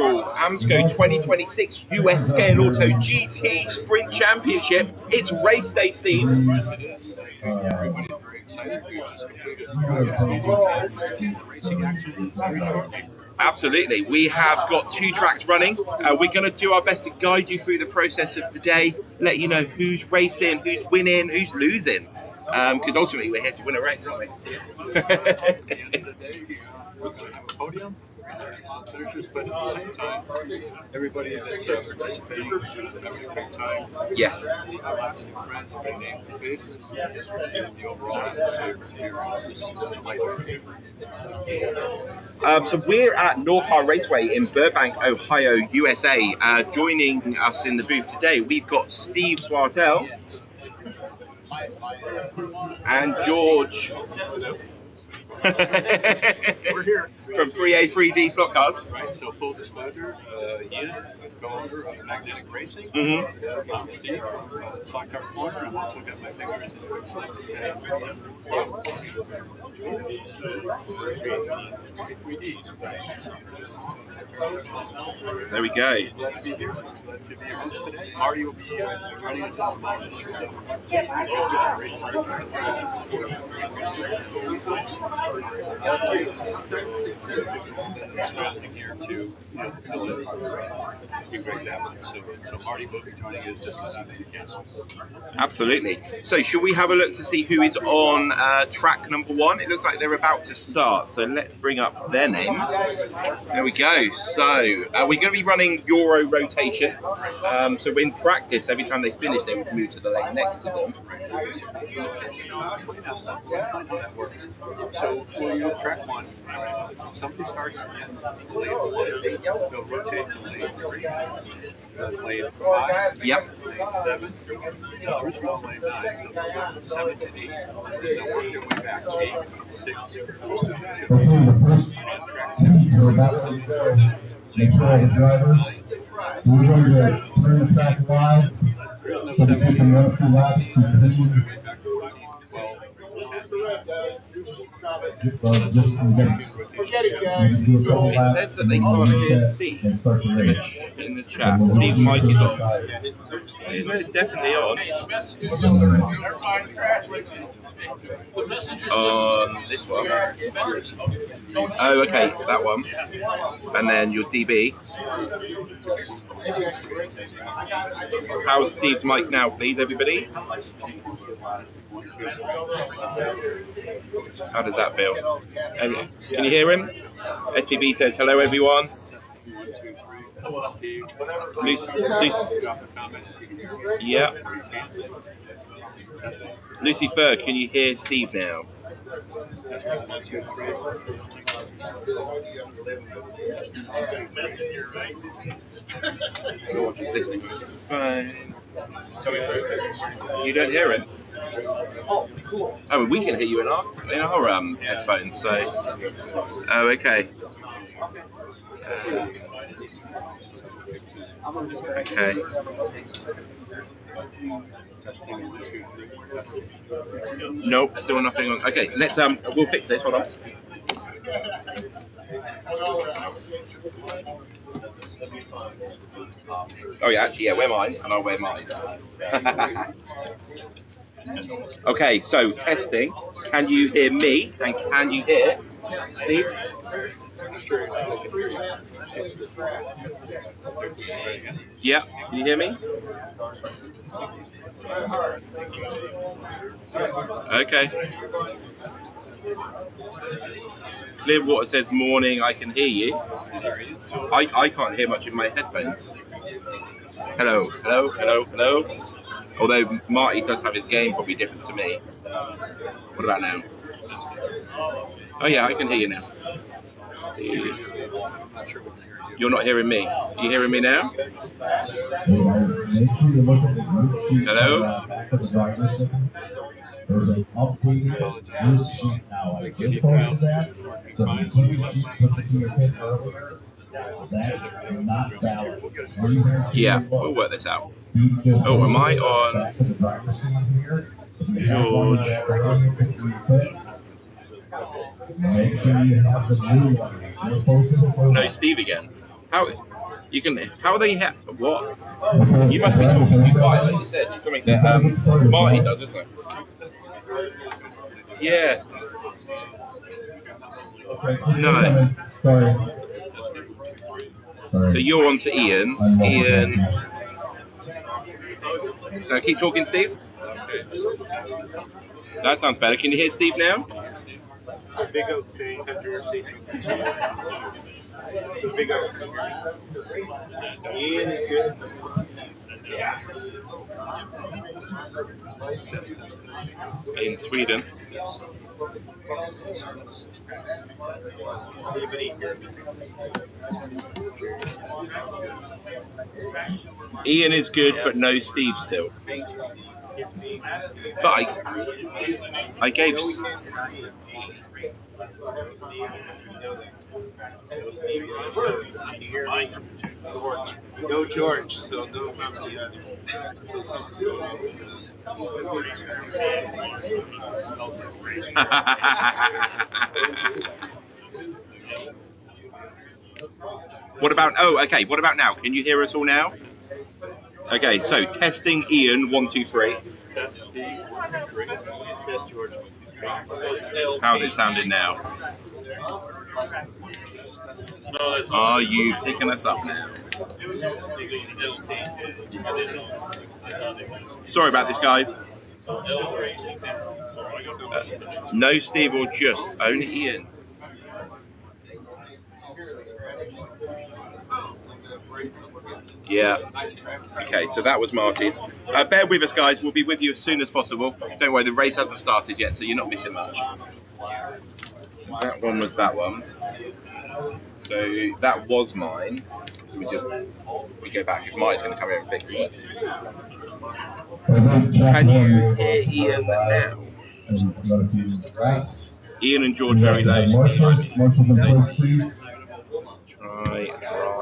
AMSCO 2026 US Scaleauto GT Sprint Championship. It's race day, Steve. Yes, it is. Everybody's very excited. We just completed racing action very shortly. Absolutely. We have got 2 tracks running. We're going to do our best to guide you through the process of the day, let you know who's racing, who's winning, who's losing. Because ultimately we're here to win a race, aren't we? At the end of the day, we're going to have a podium. But at the same time, everybody that's participating is going to have a great time. Yes. Lots of new friends, good names and faces, and the overall atmosphere here is just delightful. So we're at Norcar Raceway in Burbank, Ohio, USA. Joining us in the booth today, we've got Steve Swartell and George. We're here. From 3A3D Slot Cars. Right, so full disclosure, Ian, co-owner of Magnetic Racing. Steve from Slot Car Corner. I've also got my fingers in Quick Slicks and 3D. There we go. Glad to be here. Glad to be your host today. Marty will be running us on the bonus. Here too. So Marty will be joining us just as soon as he can. Absolutely. So should we have a look to see who is on track number 1? It looks like they're about to start. So let's bring up their names. There we go. So we're going to be running Euro rotation. So in practice, every time they finish, they would move to the lane next to them. So we'll use track 1. If somebody starts in lane 1, they'll rotate to lane 3, lane 5, Yep. lane 7, there is no lane 9, so they'll go from 7 to 8, and they'll work their way back 8, 6, 4, 2, and track 7. So about to make sure all the drivers, we're going to turn the track live so that we can run a few laps to clean. It says that they can't hear Steve in the chat. Steve's mic is on. It's definitely on. On this one. Oh, okay, that one. And then your DB. How's Steve's mic now, please, everybody? How does that feel? Can you hear him? SPB says, hello, everyone. Yeah. Lucy Fur, can you hear Steve now? George is listening. Fine. You don't hear him? Oh, we can hear you in our headphones. So, oh, okay. Okay. Nope, still nothing on. Okay, let's we'll fix this. Hold on. Oh yeah, actually, yeah, wear mine and I'll wear mine. Okay, so testing. Can you hear me and can you hear Steve? Yeah, can you hear me? Okay. Clearwater says morning, I can hear you. I can't hear much in my headphones. Hello, hello, hello, hello. Although Marty does have his game probably different to me. What about now? Oh yeah, I can hear you now. Steve. You're not hearing me. Are you hearing me now? Hello? There's an updated news sheet now. I just posted that. So the news sheet put it to your pin earlier. That's not valid. Yeah, we'll work this out. Oh, am I on George? Make sure you have the new one. No, Steve again. How you can? How are they? What? You must be talking too quiet, like you said. It's something that Marty does, isn't it? Yeah. No. Sorry. So you're on to Ian. Ian. Can I keep talking, Steve? That sounds better. Can you hear Steve now? So Big Oak saying, have George say something. So Big Oak. Ian is good. In Sweden. Ian is good, but no Steve still. But I gave. No George, so no family other. So something's going on. What about? Oh, okay. What about now? Can you hear us all now? Okay, so testing Ian 1 2 3. Test Steve 1 2 3. Test George. How's it sounding now? Are you picking us up now? Sorry about this, guys. No Steve or just only Ian. Yeah. Okay, so that was Marty's. Bear with us, guys. We'll be with you as soon as possible. Don't worry, the race hasn't started yet, so you're not missing much. That one was that one. So that was mine. So we go back. If Mike's going to come here and fix it. Can you hear Ian now? Ian and George very low. Steve. Try though.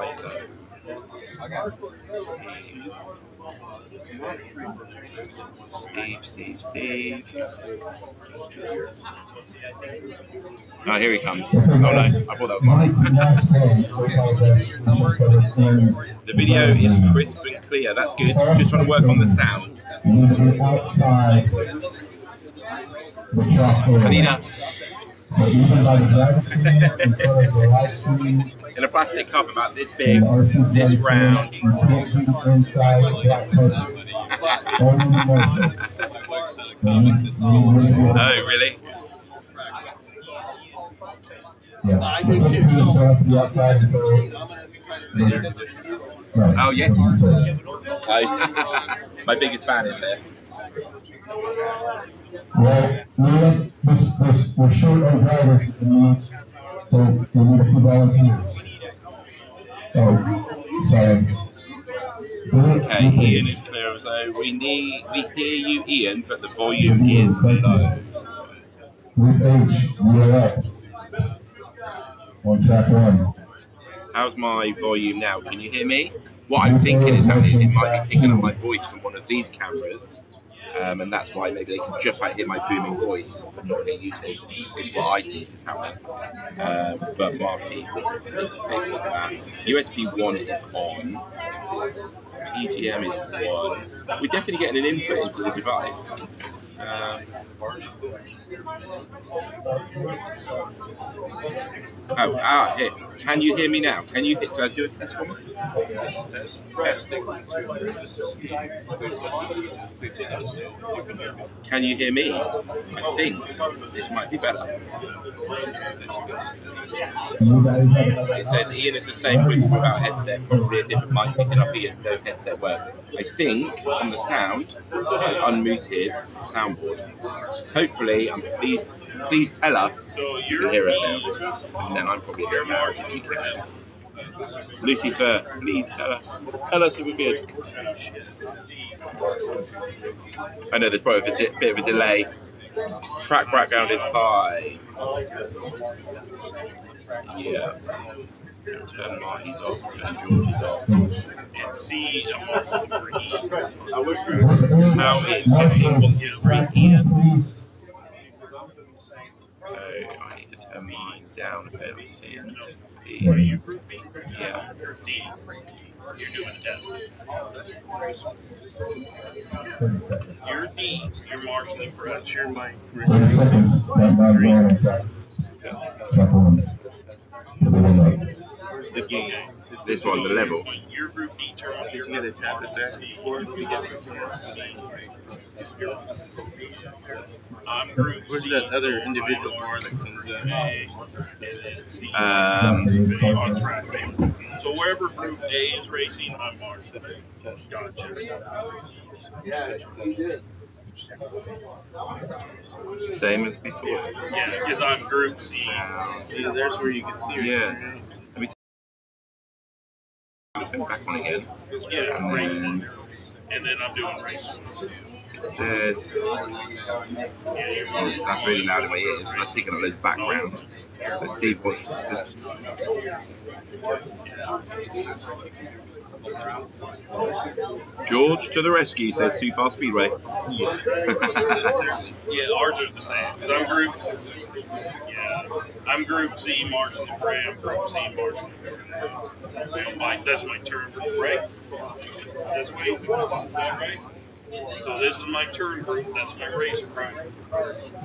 Steve. Oh, here he comes. Oh no, I thought that was mine. The video is crisp and clear. That's good. Just trying to work on the sound. I need in a plastic cup about this big, this round. Oh, really? Yeah. Oh, yes. My biggest fan is here. Well, we're short on drivers in these, so we need a few volunteers. Oh, sorry. Okay, Ian is clear as though. We hear you, Ian, but the volume is low. Group H, we're up. On track 1. How's my volume now? Can you hear me? What I'm thinking is happening, it might be picking up my voice from one of these cameras. And that's why maybe they can just hear my booming voice and not hear you two. It's what I think is happening. But Marty has fixed that. USB 1 is on. PGM is 1. We're definitely getting an input into the device. Here. Can you hear me now? Can you hit? Do I do a test one? Testing. Can you hear me? I think this might be better. It says Ian is the same without headset, probably a different mic picking up Ian. No headset works. I think on the sound, unmuted soundboard. Hopefully, and please tell us you can hear us now. And then I'm probably hearing more if you can. Lucifer, please tell us. Tell us if we're good. I know there's probably a bit of a delay. Track background is high. Yeah. Turn Marty's off, turn George's off. And see, I'm watching for Ian. How is testing 1 2 3 Ian? So I need to turn mine down a bit, I think. Steve. Right. Yeah. You're D. You're doing F. 30 seconds. You're D. You're marshalling for F. You're my 30 seconds. That line's on track. Track one. Where's the game? This one, the level. Your group D turn. You're going to tap us back before we get I'm group Where's C. that other individual bar that comes A, out? and then C. Um, On track. So wherever group A is racing, I'm marshalling. Gotcha. Same as before. Yeah, because I'm group C. Yeah, there's where you can see her. Yeah. Let me turn back on again. Yeah, And racing. then And then I'm doing racing. it says, that's really loud in my ears. Let's take a load of background. So Steve wants to just. George to the rescue, says Too Far Speedway. Yeah, ours are the same. Because I'm groups. Yeah, I'm group C, marshalling for A. I'm group C, marshalling for A. That's my turn, right? That's my right? So this is my turn group. That's my race group.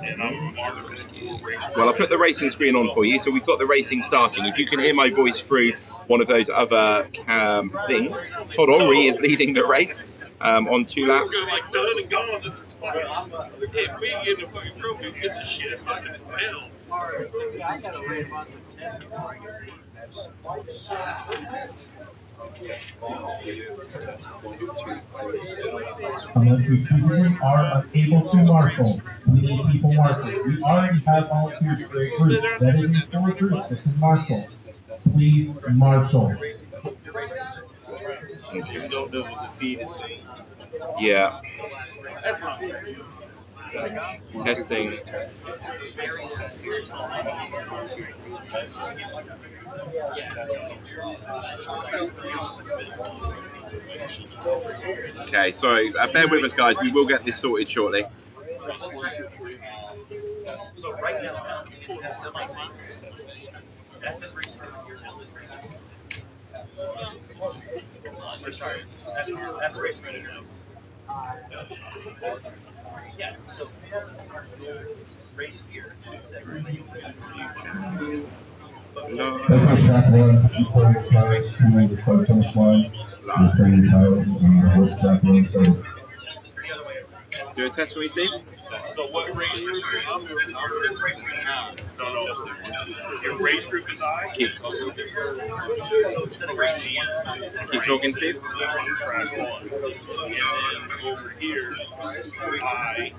And I'm marshalling race group. Well, I put the racing screen on for you, so we've got the racing starting. If you can hear my voice through one of those other things, Todd Henry is leading the race on 2 laps. We're like done and gone. This is fucking, hey, we get the fucking trophy. It's a shit fucking hell. Unless we physically are unable to marshal, we need people marshaled. We already have volunteers for a group. That is a full group. This is marshal. Please marshal. You don't know what the feed is saying. Yeah. That's not Testing. Okay, sorry. Bear with us, guys. We will get this sorted shortly. So right now, in the semi F is racing, L is racing. Sorry, that's racing. Yeah, so race here. No. Track one, before your tires, coming to the start finish line, before your tires, and the whole track one starts. Do a test for me, Steve? So what race group are you? This race group now. No. Your race group is I? Keep talking, Steve. Track one. And then over here, I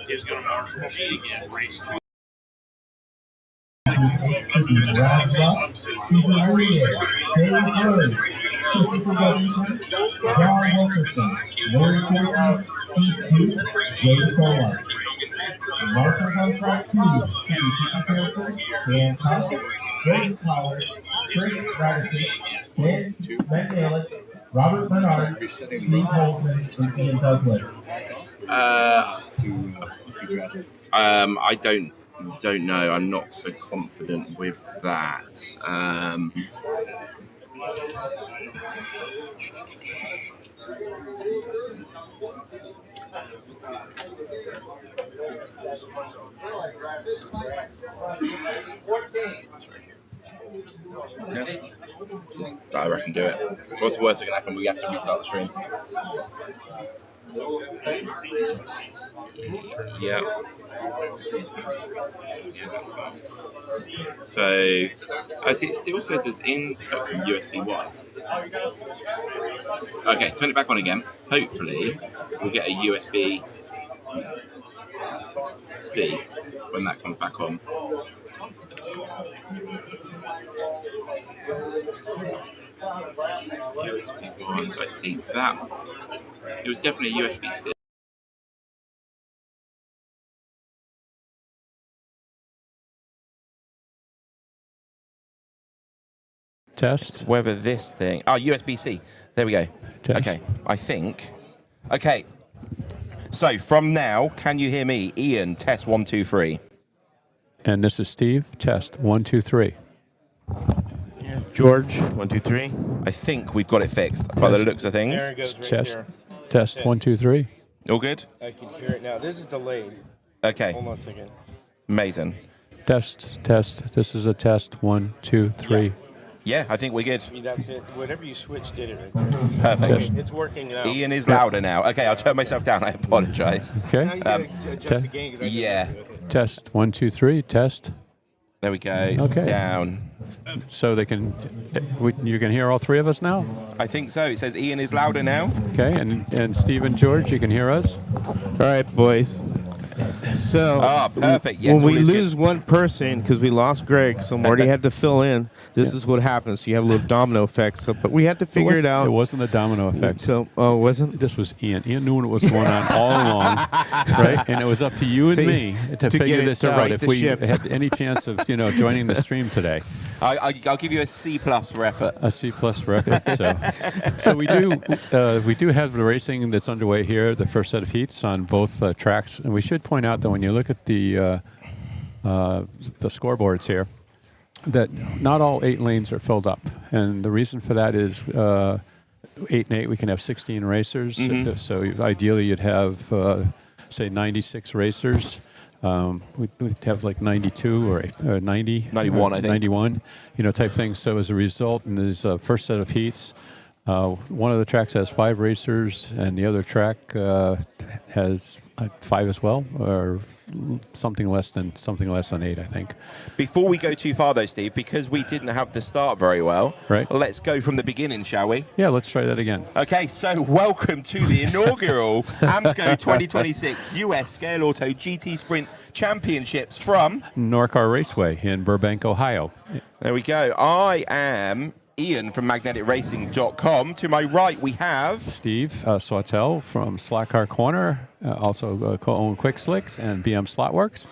is going to marshal G again, race 2. Marshals on track 2, Dan Thompson, James Collins, Chris Radisson, Ben Van Robert Bernard, Steve Olson, and Ian Douglas. I don't know. I'm not so confident with that. Just I reckon do it. What's the worst that can happen? We have to restart the stream. Yeah. That's fine. So, I see it still says it's in USB 1. Okay, turn it back on again. Hopefully, we'll get a USB C when that comes back on. USB 1, so I think that it was definitely a USB C. Test. Whether this thing... Oh, USB-C. There we go. Test. Okay, I think... Okay. So, from now, can you hear me? Ian, test 1, 2, 3. And this is Steve. Test 1, 2, 3. George, 1, 2, 3. I think we've got it fixed by the looks of things. There it goes right Test. there. Test 1, 2, 3. All good? I can hear it now. This is delayed. Okay. Hold on a second. Amazing. Test. This is a test. 1, 2, 3. Yeah, I think we're good. I mean, that's it. Whatever you switch did it right there. Perfect. Okay, it's working now. Ian is louder now. Okay, I'll turn myself down. I apologise. Now Okay. you gotta adjust the gain, 'cause I didn't yeah. listen with it. Test 1, 2, 3. Test. There we go. Okay. Down. So they can. You can hear all three of us now. I think so. It says Ian is louder now. Okay. And Steve and George, you can hear us. All right, boys. So, Perfect. Yes, when we all is lose one person, because we lost Greg, so Marty had to fill in, this is what happens. So you have a little domino effect. So, but we had to figure it out. It wasn't a domino effect. So, oh, it wasn't? This was Ian. Ian knew what was going on all along, right? And it was up to you and See, me to to figure get it this to out. right If the we ship. had any chance of joining the stream today, I'll give you a C+ for effort. a C+ for effort. So we do have the racing that's underway here. The first set of heats on both tracks, and we should point out that when you look at the scoreboards here, that not all 8 lanes are filled up, and the reason for that is 8 and 8 we can have 16 racers. So ideally you'd have say 96 racers. We'd have like 92 or 90, 91, I think. 91, type thing. So as a result, in this first set of heats, one of the tracks has 5 racers, and the other track has 5 as well, or something less than 8, I think. Before we go too far, though, Steve, because we didn't have the start very well, Right. let's go from the beginning, shall we? Yeah, let's try that again. Okay, so welcome to the inaugural AMSCO 2026 US Scaleauto GT Sprint Championships from Norcar Raceway in Burbank, Ohio. There we go. I am Ian from magneticracing.com. To my right, we have Steve Sawtell from Slot Car Corner, also co-own Quick Slicks and BM Slotworks.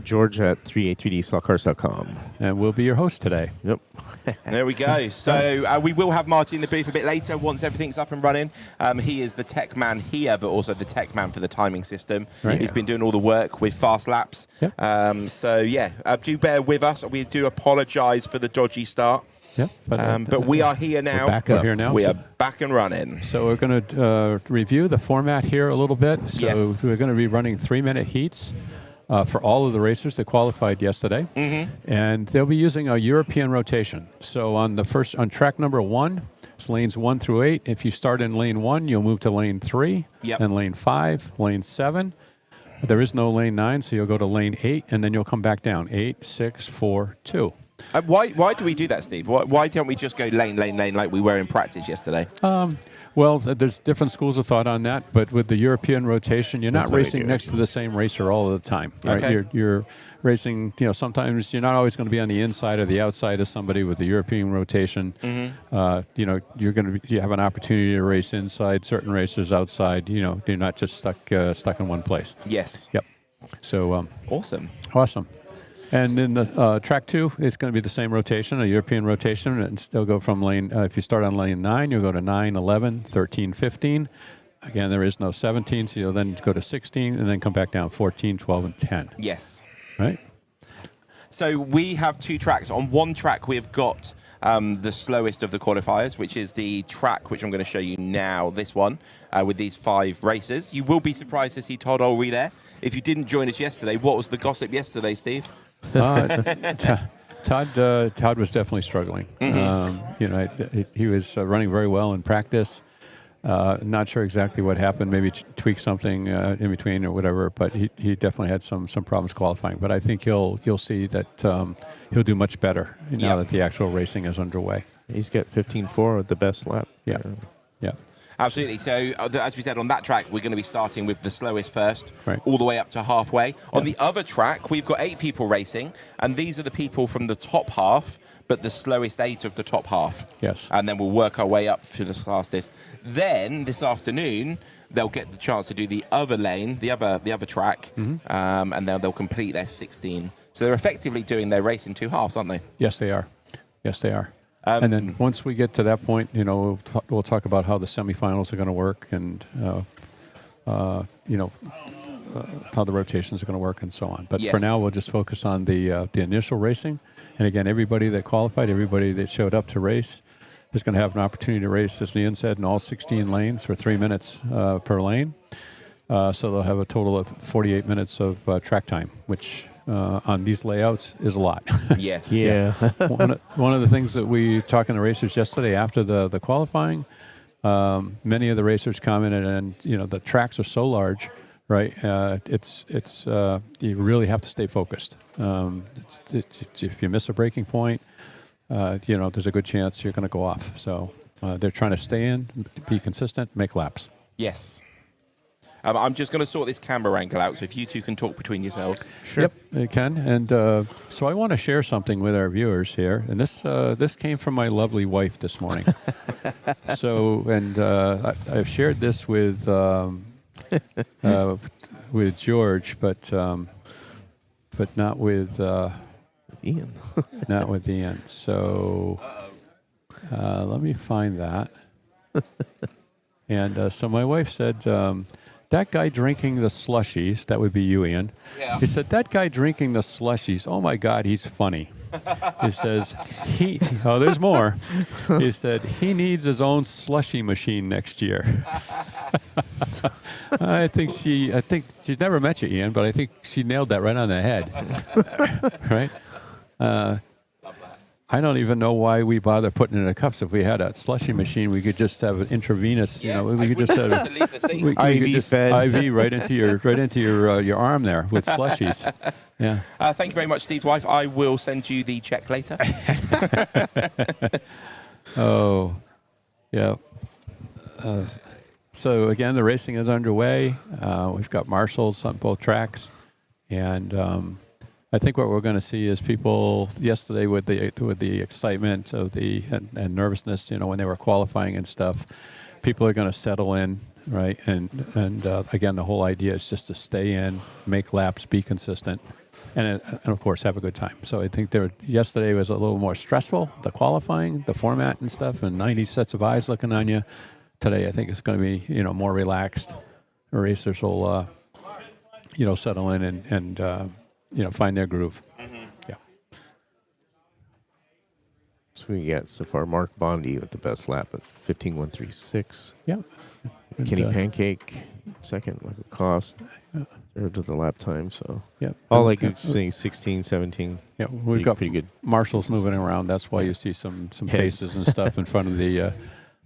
George at 383dslotcars.com. And we'll be your host today. Yep. There we go. So we will have Marty in the booth a bit later once everything's up and running. He is the tech man here, but also the tech man for the timing system. Right. He's been doing all the work with Fast Laps. Yep. Do bear with us. We do apologise for the dodgy start. Yep. But we are here now. We're here now. We are back and running. So we're going to review the format here a little bit. So Yes. we're going to be running 3-minute heats for all of the racers that qualified yesterday. And they'll be using a European rotation. So on track number 1, it's lanes 1 through 8. If you start in lane 1, you'll move to lane 3, Yep. then lane 5, lane 7. There is no lane 9, so you'll go to lane 8, and then you'll come back down. 8, 6, 4, 2. Why do we do that, Steve? Why don't we just go lane like we were in practice yesterday? Well, there's different schools of thought on that, but with the European rotation, you're not That's what I racing do. next to the same racer all of the time, right? Okay. You're racing, sometimes you're not always going to be on the inside or the outside of somebody with the European rotation. You have an opportunity to race inside, certain racers outside. You're not just stuck in one place. Yes. Yep. So Awesome. awesome. And then the track 2 is going to be the same rotation, a European rotation, and they'll go from lane, if you start on lane 9, you'll go to 9, 11, 13, 15. Again, there is no 17, so you'll then go to 16 and then come back down 14, 12, and 10. Yes. Right? So we have 2 tracks. On one track, we've got the slowest of the qualifiers, which is the track which I'm going to show you now, this one, with these 5 racers. You will be surprised to see Todd Olry there. If you didn't join us yesterday, what was the gossip yesterday, Steve? Todd was definitely struggling. He was running very well in practice. Not sure exactly what happened. Maybe tweaked something in between or whatever. But he definitely had some problems qualifying. But I think you'll see that he'll do much better now that the actual racing is underway. He's got 15.4 with the best lap. Yeah. Absolutely. So, as we said, on that track, we're going to be starting with the slowest first, Right. all the way up to halfway. On the other track, we've got 8 people racing, and these are the people from the top half, but the slowest 8 of the top half. Yes. And then we'll work our way up to the fastest. Then, this afternoon, they'll get the chance to do the other lane, the other track, and then they'll complete their 16. So they're effectively doing their race in 2 halves, aren't they? Yes, they are. And then once we get to that point, we'll talk about how the semifinals are going to work, and how the rotations are going to work and so on. But for Yes. now, we'll just focus on the initial racing. And again, everybody that qualified, everybody that showed up to race, is going to have an opportunity to race, as Ian said, in all 16 lanes for 3 minutes per lane. So they'll have a total of 48 minutes of track time, which on these layouts is a lot. Yes. Yeah. One of the things that we talked to the racers yesterday after the qualifying, many of the racers commented, and the tracks are so large, right? It's you really have to stay focused. If you miss a braking point, there's a good chance you're going to go off. So they're trying to stay in, be consistent, make laps. Yes. I'm just going to sort this camera angle out, so if you two can talk between yourselves. Sure. Yep, you can. And so I want to share something with our viewers here. And this came from my lovely wife this morning. I've shared this with George, but not with Ian. not with Ian. So let me find that. And so my wife said, that guy drinking the slushies, that would be you, Ian. Yeah. He said, that guy drinking the slushies, oh my God, he's funny. He says, there's more. He said, he needs his own slushy machine next year. I think she's never met you, Ian, but I think she nailed that right on the head. Right? I don't even know why we bother putting it in the cups. If we had a slushy machine, we could just have an intravenous. We could just have IV fed. IV right into your arm there with slushies. Yeah. Thank you very much, Steve's wife. I will send you the check later. Oh, yeah. So again, the racing is underway. We've got marshals on both tracks, and I think what we're going to see is people yesterday with the excitement of and nervousness, when they were qualifying and stuff, people are going to settle in, right? And again, the whole idea is just to stay in, make laps, be consistent, and of course have a good time. So I think yesterday was a little more stressful, the qualifying, the format and stuff, and 90 sets of eyes looking on you. Today, I think it's going to be more relaxed. The racers will settle in and find their groove. Mm-hmm. Yeah. So we got so far Mark Bondi with the best lap at 15.136. Yeah. And, Kenny Pancake second, Michael Cost third with the lap time. So yeah, all I could say 16, 17. Yeah, we've got pretty good marshals moving around. That's why you see some faces and stuff in front of the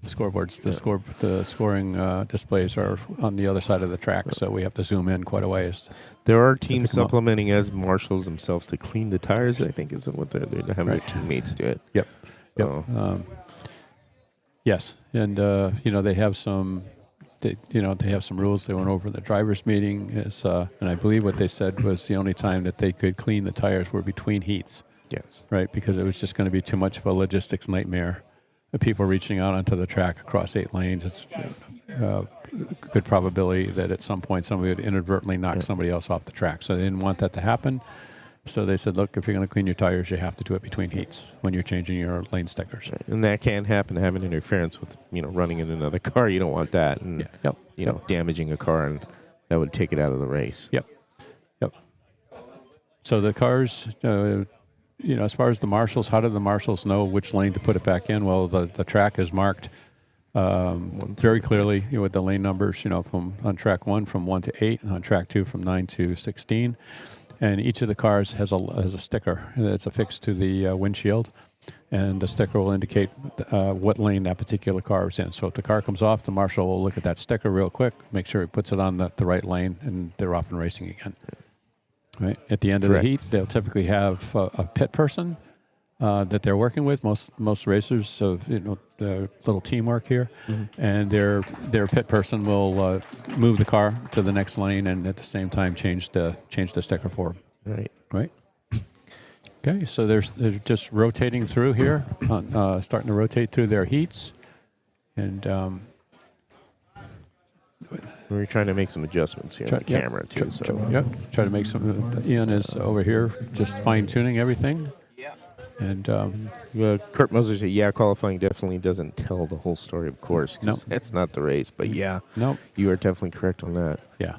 scoreboards. The scoring displays are on the other side of the track, so we have to zoom in quite a ways. There are teams supplementing as marshals themselves to clean the tires. I think is what they're doing, to have their teammates do it. Yep. So. Yes, and they have some. They have some rules they went over in the drivers' meeting. And I believe what they said was the only time that they could clean the tires were between heats. Yes. Right, because it was just going to be too much of a logistics nightmare. The people reaching out onto the track across 8 lanes, it's good probability that at some point somebody would inadvertently knock somebody else off the track. So they didn't want that to happen. So they said, look, if you're going to clean your tires, you have to do it between heats when you're changing your lane stickers. Right. And that can happen, having interference with, running in another car. You don't want that. And, damaging a car, and that would take it out of the race. Yep. So the cars... as far as the marshals, how did the marshals know which lane to put it back in? Well, the track is marked very clearly with the lane numbers, from on track 1 from 1 to 8, and on track 2 from 9 to 16. And each of the cars has a sticker that's affixed to the windshield, and the sticker will indicate what lane that particular car is in. So if the car comes off, the marshal will look at that sticker real quick, make sure he puts it on the right lane, and they're off and racing again. Right. At the end of the heat, they'll typically have a pit person that they're working with. Most racers have the little teamwork here, and their pit person will move the car to the next lane, and at the same time change the sticker for them. Right. Okay. So they're just rotating through here, starting to rotate through their heats, and. We're trying to make some adjustments here on the camera, too. Try to make some. Ian is over here just fine-tuning everything. Yeah. And Kurt Moser said, qualifying definitely doesn't tell the whole story, of course. No. That's not the race. But, you are definitely correct on that. Yeah.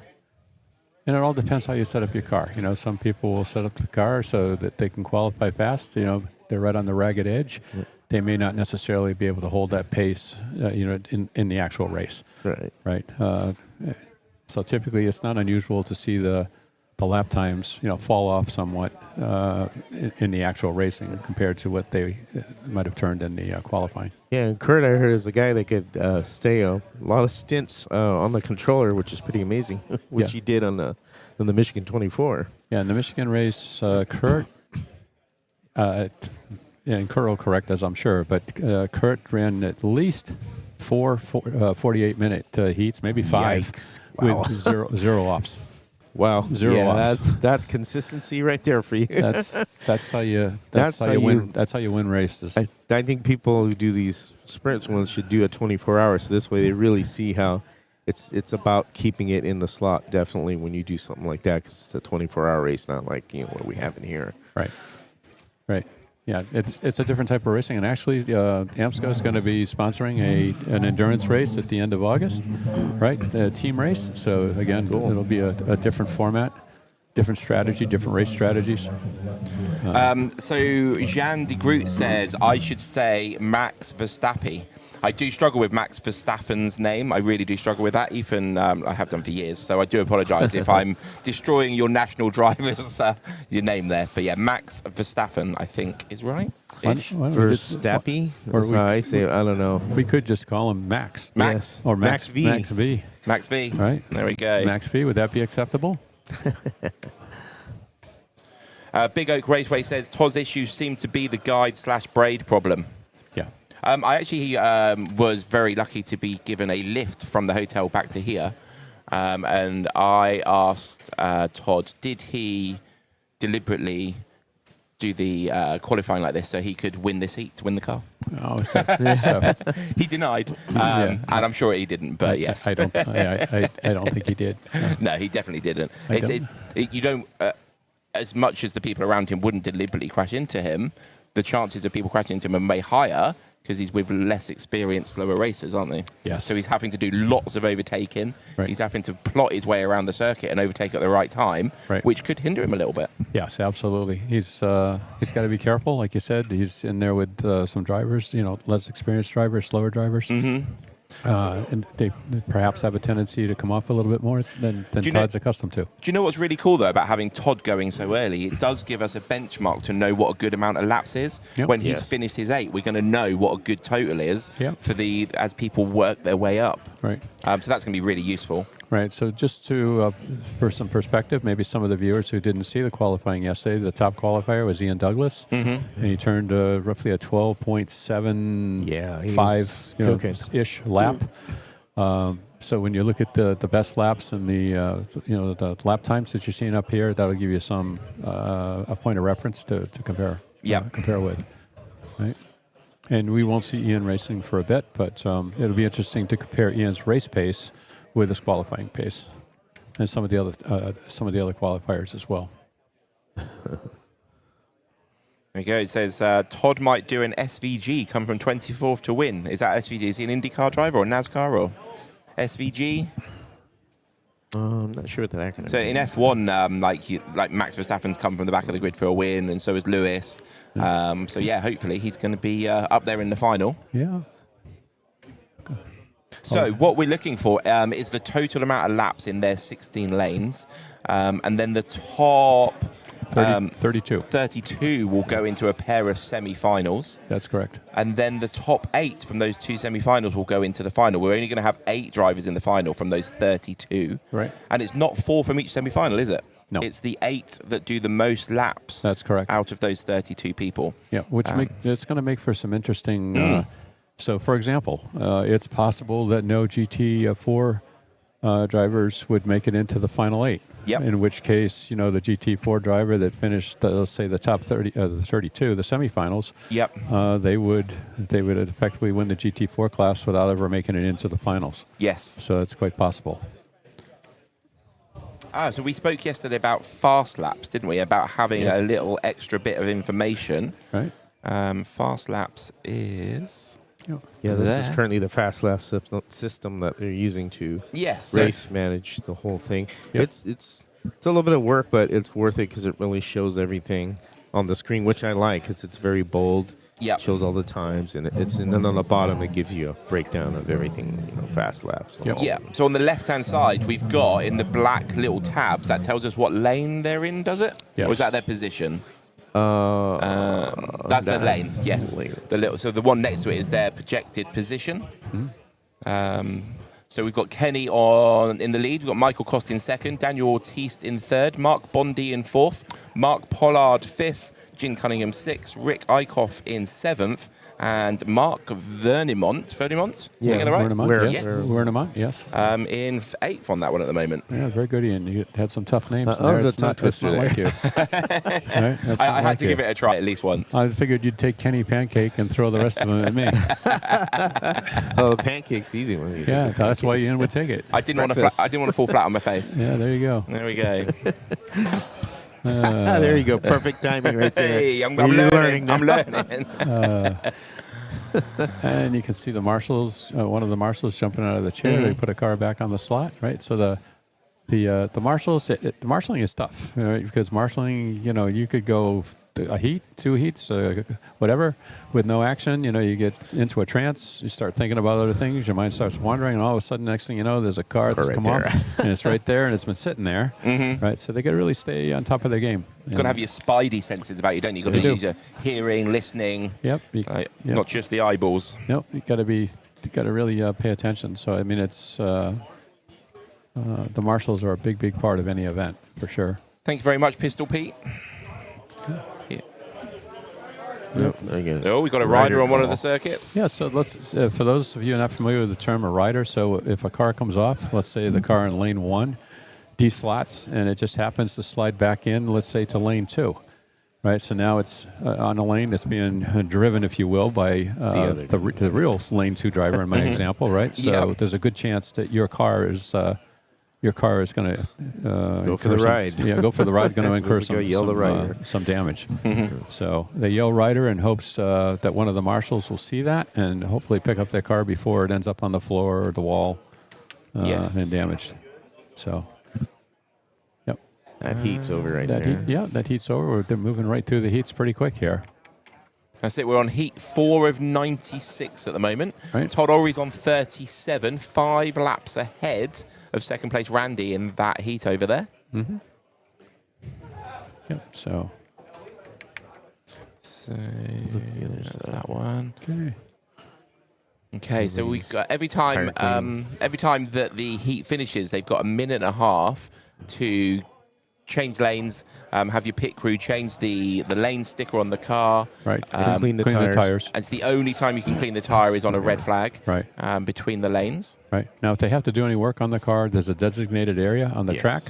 And it all depends how you set up your car. You know, some people will set up the car so that they can qualify fast. You know, they're right on the ragged edge. Yep. They may not necessarily be able to hold that pace, you know, in the actual race. Right. Right. So typically, it's not unusual to see the lap times, you know, fall off somewhat in the actual racing compared to what they might have turned in the qualifying. Yeah, and Kurt, I heard, is a guy that could stay a lot of stints on the controller, which is pretty amazing, which he did on the Michigan 24. Yeah, in the Michigan race, Kurt, and Kurt will correct us, I'm sure, but Kurt ran at least four 48-minute heats, maybe 5, Yikes. Wow. with zero offs. Wow, Zero offs. That's consistency right there for you. That's how you win. That's how you win races. I think people who do these sprints ones should do a 24 hours. So this way they really see how it's about keeping it in the slot. Definitely when you do something like that, because it's a 24-hour race, not like what we have in here. Right. Yeah, it's a different type of racing, and actually, AMSCO is going to be sponsoring an endurance race at the end of August, right? The team race. So again, it'll be a different format, different strategy, different race strategies. So Jean de Groot says I should say Max Verstappen. I do struggle with Max Verstappen's name. I really do struggle with that. Ethan, I have done for years, so I do apologise if I'm destroying your national driver's your name there. But yeah, Max Verstappen, I think, is right. Verstappen? That's how I say it. I don't know. We could just call him Max. Yes. Or Max V. Max V. Max V. Right. There we go. Max V. Would that be acceptable? Big Oak Raceway says Todd's issues seem to be the guide/braid problem. Yeah. I actually was very lucky to be given a lift from the hotel back to here. And I asked Todd, did he deliberately do the qualifying like this so he could win this heat, to win the car? Oh, He denied, and I'm sure he didn't, but yes. I don't think he did. No, he definitely didn't. You don't, as much as the people around him wouldn't deliberately crash into him, the chances of people crashing into him are way higher because he's with less experienced, slower racers, aren't they? Yeah. So he's having to do lots of overtaking. Right. He's having to plot his way around the circuit and overtake at the right time, right, which could hinder him a little bit. Yes, absolutely. He's got to be careful. Like you said, he's in there with some drivers, less experienced drivers, slower drivers. Mm-hmm. And they perhaps have a tendency to come off a little bit more than Todd's accustomed to. Do you know what's really cool, though, about having Todd going so early? It does give us a benchmark to know what a good amount of laps is. Yep. When he's finished his 8, we're going to know what a good total is as people work their way up. Right. So that's going to be really useful. Right. So just to for some perspective, maybe some of the viewers who didn't see the qualifying yesterday, the top qualifier was Ian Douglas, and he turned roughly a 12.75 ish lap. So when you look at the best laps and the lap times that you're seeing up here, that'll give you some a point of reference to compare with. Right. And we won't see Ian racing for a bit, but it'll be interesting to compare Ian's race pace with his qualifying pace, and some of the other qualifiers as well. There you go. It says Todd might do an SVG, come from 24th to win. Is that SVG? Is he an IndyCar driver or NASCAR or SVG? I'm not sure what that acronym is. So in F1, like Max Verstappen's come from the back of the grid for a win, and so is Lewis. Hopefully he's going to be up there in the final. Yeah. So what we're looking for is the total amount of laps in their 16 lanes, and then the top 32 will go into a pair of semi-finals. That's correct. And then the top 8 from those 2 semi-finals will go into the final. We're only going to have 8 drivers in the final from those 32. Right. And it's not 4 from each semi-final, is it? No. It's the 8 that do the most laps. That's correct. Out of those 32 people. Yeah, it's going to make for some interesting... So, for example, it's possible that no GT4 drivers would make it into the final 8. Yep. In which case, the GT4 driver that finished, let's say, the top 30, the 32, the semifinals. Yep. They would effectively win the GT4 class without ever making it into the finals. Yes. So it's quite possible. So we spoke yesterday about fast laps, didn't we? About having a little extra bit of information. Right. Fast laps is... Yeah, this is currently the fast lap system that they're using to race manage the whole thing. Yep. It's It's a little bit of work, but it's worth it because it really shows everything on the screen, which I like because it's very bold. Yeah. Shows all the times, and then on the bottom it gives you a breakdown of everything, fast laps. Yeah. So on the left-hand side, we've got in the black little tabs that tells us what lane they're in. Does it? Yes. Or is that their position? That's their lane. Yes. So the one next to it is their projected position. So we've got Kenny in the lead. We've got Michael Cost in second, Daniel Ortiz in third, Mark Bondi in fourth, Mark Pollard fifth, Jim Cunningham sixth, Rick Eichhoff in seventh, and Mark Vernimont. Yeah, Getting that right? Vernimont, Yes. Vernimont, yes. In eighth on that one at the moment. Yeah, very good, Ian. You had some tough names in that there. was a It's tongue not twister like you. Right? That's I not had like to you. give it a try at least once. I figured you'd take Kenny Pancake and throw the rest of them at me. Oh, the pancake's easy when you Yeah, do the that's why pancakes. Ian would take it. I didn't want Breakfast. to fall flat on my face. Yeah, there you go. There we go. There you go. Perfect timing right there. Hey, I'm You're learning. now. I'm learning. And you can see the marshals. One of the marshals jumping out of the chair. They put a car back on the slot, right? So the marshals, the marshaling is tough, right? Because marshaling, you could go a heat, 2 heats, whatever, with no action. You get into a trance. You start thinking about other things. Your mind starts wandering, and all of a sudden, next thing you know, there's a car that's right come there. off, and it's right there, and it's been sitting there, right? So they got to really stay on top of their game. You've got to have your spidey senses about you, don't you? You've got You to do. use your hearing, listening, Yep. Yep. not just the eyeballs. Nope, you got to really pay attention. So I mean, it's the marshals are a big part of any event for sure. Thank you very much, Pistol Pete. Yep. There you go. Oh, we got a rider on one of call. the circuits. Yeah. So let's for those of you not familiar with the term a rider. So if a car comes off, let's say the car in lane 1 deslots and it just happens to slide back in, let's say to lane 2. Right, so now it's on a lane that's being driven, if you will, by the real lane 2 driver in my example, right? So there's a good chance that your car is going to Go for the ride. Go for the ride. Going to incur Go yell the rider. some damage. So they yell rider in hopes that one of the marshals will see that and hopefully pick up their car before it ends up on the floor or the wall and damaged. So. That heat's over right that there. That heat's over. They're moving right through the heats pretty quick here. That's it. We're on heat 4 of 96 at the moment. Right. Todd Ory's on 37, 5 laps ahead of second place Randy in that heat over there. Yep. So that's that one. okay. Okay, so we've got every time that the heat finishes, they've got a minute and a half to change lanes, have your pit crew change the lane sticker on the car. Right. Clean the tires. It's the only time you can clean the tire is on a red flag. Right. Between the lanes. Right. Now, if they have to do any work on the car, there's a designated area on the track.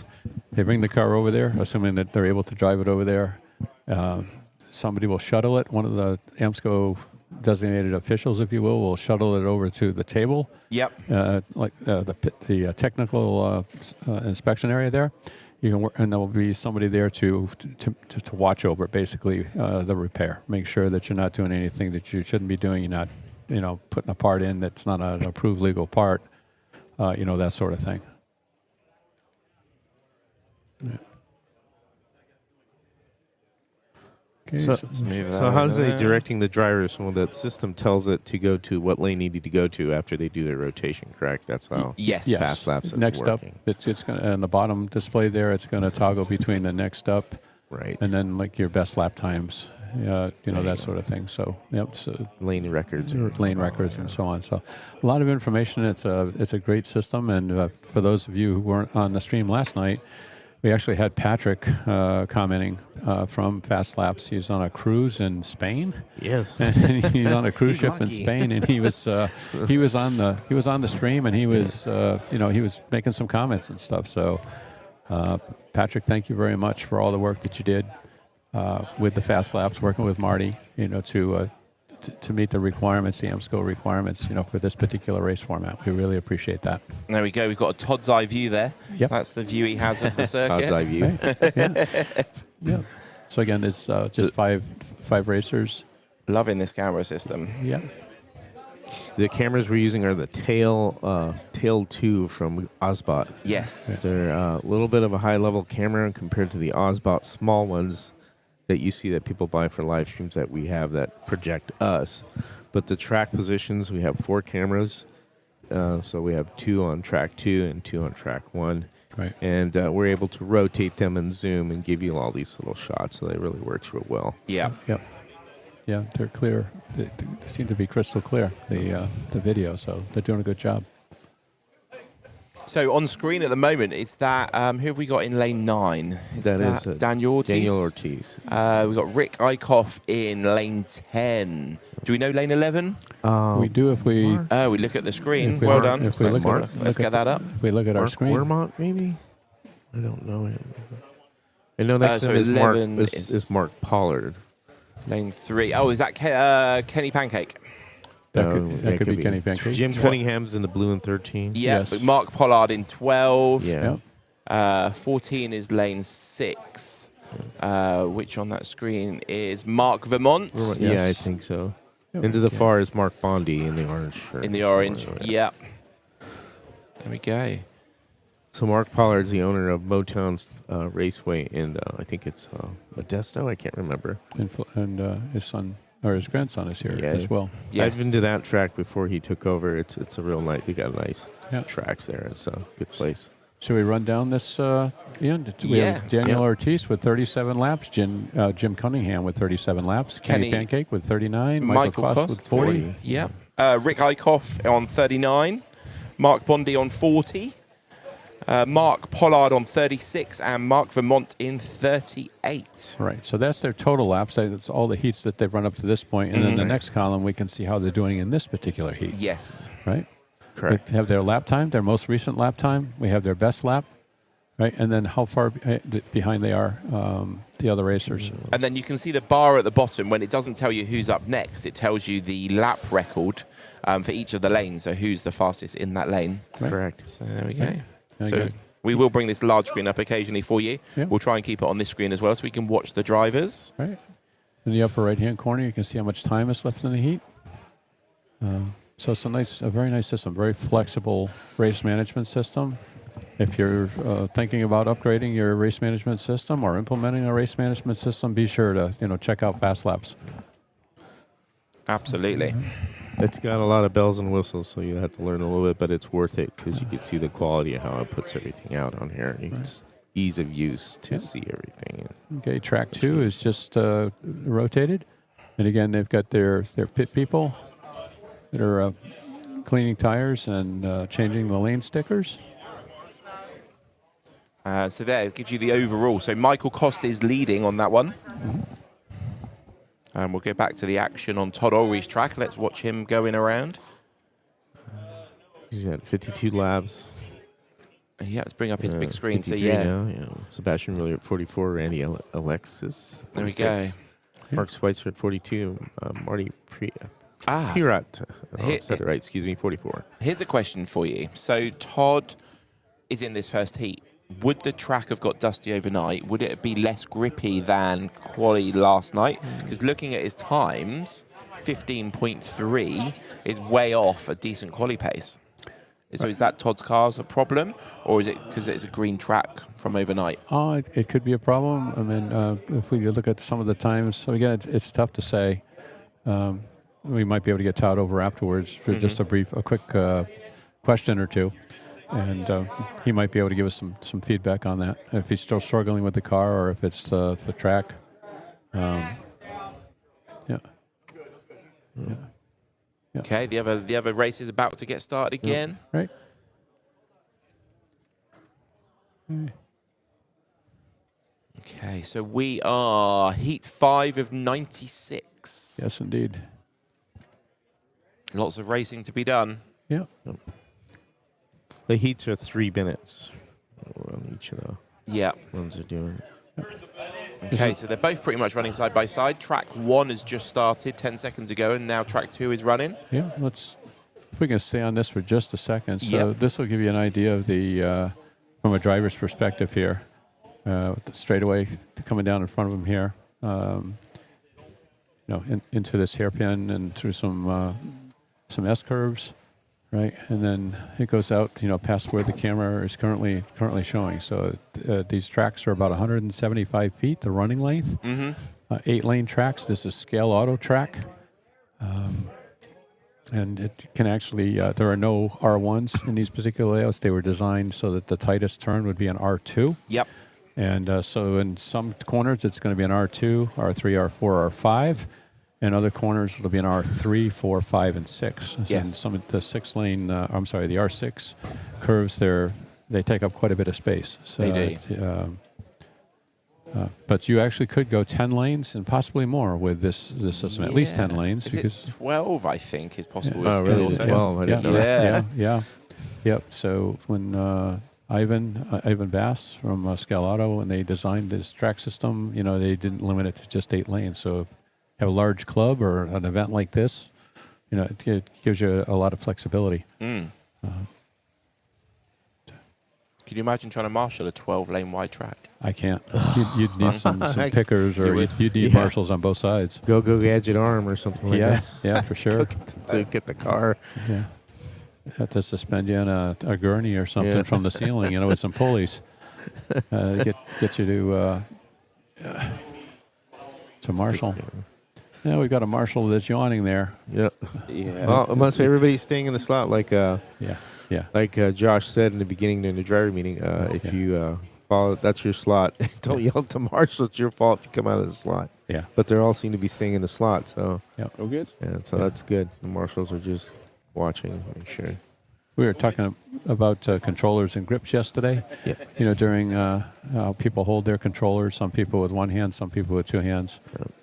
They bring the car over there, assuming that they're able to drive it over there. Somebody will shuttle it. One of the AMSCO designated officials, if you will shuttle it over to the table. Yep. The technical inspection area there. You can work, and there will be somebody there to watch over basically the repair. Make sure that you're not doing anything that you shouldn't be doing. You're not, putting a part in that's not an approved legal part. That sort of thing. Yeah. Okay, so how's they directing the drivers when that system tells it to go to what lane they need to go to after they do their rotation, correct? That's how fast laps is next working. up, it's going to, on the bottom display there, it's going to toggle between the next up and then like your best lap times, that sort of thing. So, so lane records. And so on. So a lot of information. It's a great system. And for those of you who weren't on the stream last night, we actually had Patrick commenting from Fast Laps. He's on a cruise in Spain. Yes, and he's on a cruise ship in Spain, and he was on the stream, and he was he was making some comments and stuff. So, Patrick, thank you very much for all the work that you did with the Fast Laps, working with Marty, to meet the requirements, the AMSCO requirements, for this particular race format. We really appreciate that. There we go. We've got a Todd's eye view there. Yep. That's the view he has of the circuit. Todd's eye view. Right. Yeah. So again, there's just five racers. Loving this camera system. Yeah. The cameras we're using are the Tail 2 from Osbot. Yes. They're a little bit of a high-level camera compared to the Osbot small ones that you see that people buy for live streams that we have that project us. But the track positions, we have 4 cameras. So we have 2 on track 2 and 2 on track 1. Right. And we're able to rotate them and zoom and give you all these little shots. So that really works real well. Yeah. Yep. Yeah, they're clear. They seem to be crystal clear, the video, so they're doing a good job. So on screen at the moment, is that, who have we got in lane 9? That is Daniel Ortiz? Daniel Ortiz. We've got Rick Eichhoff in lane 10. Do we know lane 11? We do if we... We look at the screen. If we Well look- done. if we Let's, look let's get that up. If we look at our Mark screen... Wermont, maybe? I don't know him. I know next to so him is 11 is Mark Pollard. Lane 3. Oh, is that Kenny Pancake? That could be Kenny Pancake. Jim Cunningham's in the blue in 13. Yeah, Yes. but Mark Pollard in 12. Yeah. Yeah. 14 is lane 6, which on that screen is Mark Vermont. Yeah, I think so. Into the far is Mark Bondi in the orange shirt. In the orange, yeah. There we go. So Mark Pollard's the owner of Motown's Raceway, and I think it's Modesto. I can't remember. And his son, or his grandson is here as well. Yes. I've been to that track before he took over. It's a real nice. They got nice tracks there. It's a good place. Should we run down this, Ian? We have Daniel Ortiz with 37 laps, Jim Cunningham with 37 laps, Kenny Pancake with 39, Michael Koss with 40. Yeah. Rick Eichhoff on 39, Mark Bondi on 40, Mark Pollard on 36, and Mark Vermont in 38. Right, so that's their total laps. That's all the heats that they've run up to this point. And then the next column, we can see how they're doing in this particular heat. Yes. Right? Correct. They have their lap time, their most recent lap time. We have their best lap, right? And then how far behind they are, the other racers. And then you can see the bar at the bottom. When it doesn't tell you who's up next, it tells you the lap record for each of the lanes, so who's the fastest in that lane. Right. Correct. So there we go. Very So good. we will bring this large screen up occasionally for you. Yeah. We'll try and keep it on this screen as well so we can watch the drivers. Right. In the upper right-hand corner, you can see how much time is left in the heat. So it's a very nice system, very flexible race management system. If you're thinking about upgrading your race management system or implementing a race management system, be sure to check out Fast Laps. Absolutely. It's got a lot of bells and whistles, so you have to learn a little bit, but it's worth it because you can see the quality of how it puts everything out on here. It's ease of use to see everything. Okay, track 2 is just rotated. And again, they've got their pit people that are cleaning tires and changing the lane stickers. So there, it gives you the overall. So Michael Costa is leading on that one. And we'll go back to the action on Todd Ulrich's track. Let's watch him going around. He's at 52 laps. Yeah, let's bring up his big screen. So yeah. Now, Sebastian Miller at 44, Randy Alexis. There we go. Mark Schweitzer at 42, Marty Pirat. I said it right, excuse me, 44. Here's a question for you. So Todd is in this first heat. Would the track have got dusty overnight? Would it be less grippy than quali last night? Because looking at his times, 15.3 is way off a decent quali pace. So is that Todd's car's a problem, or is it because it's a green track from overnight? It could be a problem. I mean, if we look at some of the times, so again, it's tough to say. We might be able to get Todd over afterwards for just a quick question or two. And he might be able to give us some feedback on that, if he's still struggling with the car or if it's the track. Okay, the other race is about to get started again. Right. Okay, so we are heat 5 of 96. Yes, indeed. Lots of racing to be done. Yeah. The heats are 3 minutes on each of the ones they're doing. Okay, so they're both pretty much running side by side. Track 1 has just started 10 seconds ago, and now track 2 is running. Yeah, if we can stay on this for just a second. So this will give you an idea of the, from a driver's perspective here, with the straightaway coming down in front of him here, into this hairpin and through some some S curves, right? And then it goes out, past where the camera is currently showing. So these tracks are about 175 feet, the running length. 8-lane tracks. This is Scaleauto track. And it can actually, there are no R1s in these particular layouts. They were designed so that the tightest turn would be an R2. Yep. And so in some corners, it's going to be an R2, R3, R4, R5. In other corners, it'll be an R3, 4, 5, and 6. Yes. And some of the 6-lane, the R6 curves, they take up quite a bit of space. So They do. But you actually could go 10 lanes and possibly more with this system, at least 10 lanes. Is it 12, I think, is possible. Oh, really? Scaleauto. 12. I didn't know that. Yep. So when Ivan Bass from Scaleauto, when they designed this track system, they didn't limit it to just 8 lanes. So if you have a large club or an event like this, it gives you a lot of flexibility. Could you imagine trying to marshal a 12-lane wide track? I can't. You'd need some pickers, or you'd need marshals on both sides. Go gadget arm or something like that. Yeah, for sure. To get the car. Yeah. Have to suspend you on a gurney or something from the ceiling, with some pulleys. Get you to marshal. Yeah, we've got a marshal that's yawning there. Yep. Yeah. Well, must be everybody's staying in the slot, like Yeah. Josh said in the beginning during the driver meeting. If you follow, that's your slot. Don't yell to marshal. It's your fault if you come out of the slot. Yeah. But they all seem to be staying in the slot, so Oh, good. so that's good. The marshals are just watching, make sure. We were talking about controllers and grips yesterday. Yeah. During how people hold their controllers. Some people with one hand, some people with two hands.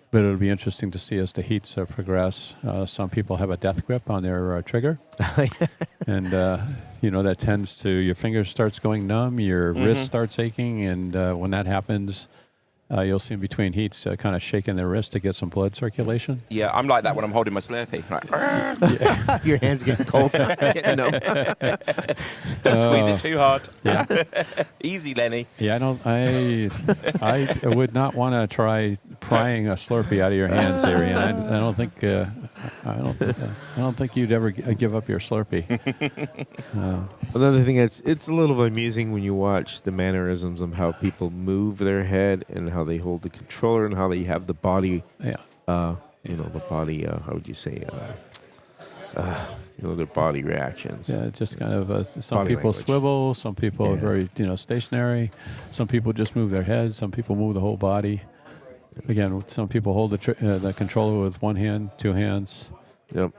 But it'll be interesting to see as the heats progress. Some people have a death grip on their trigger. And, that tends to, your finger starts going numb, your wrist starts aching, and when that happens, you'll see in between heats kind of shaking their wrist to get some blood circulation. Yeah, I'm like that when I'm holding my Slurpee. Like, Your hands getting cold. Getting numb. don't squeeze it too hard. Yeah. Easy, Lenny. Yeah, I would not want to try prying a Slurpee out of your hands, Ariane. I don't think you'd ever give up your Slurpee. Another thing it's a little amusing when you watch the mannerisms of how people move their head and how they hold the controller and how they have the body. Yeah. The body. How would you say? Their body reactions. Yeah, it's just kind of some Body people language. swivel, some people are very stationary, some people just move their head, some people move the whole body. Again, some people hold the controller with one hand, two hands. Yep.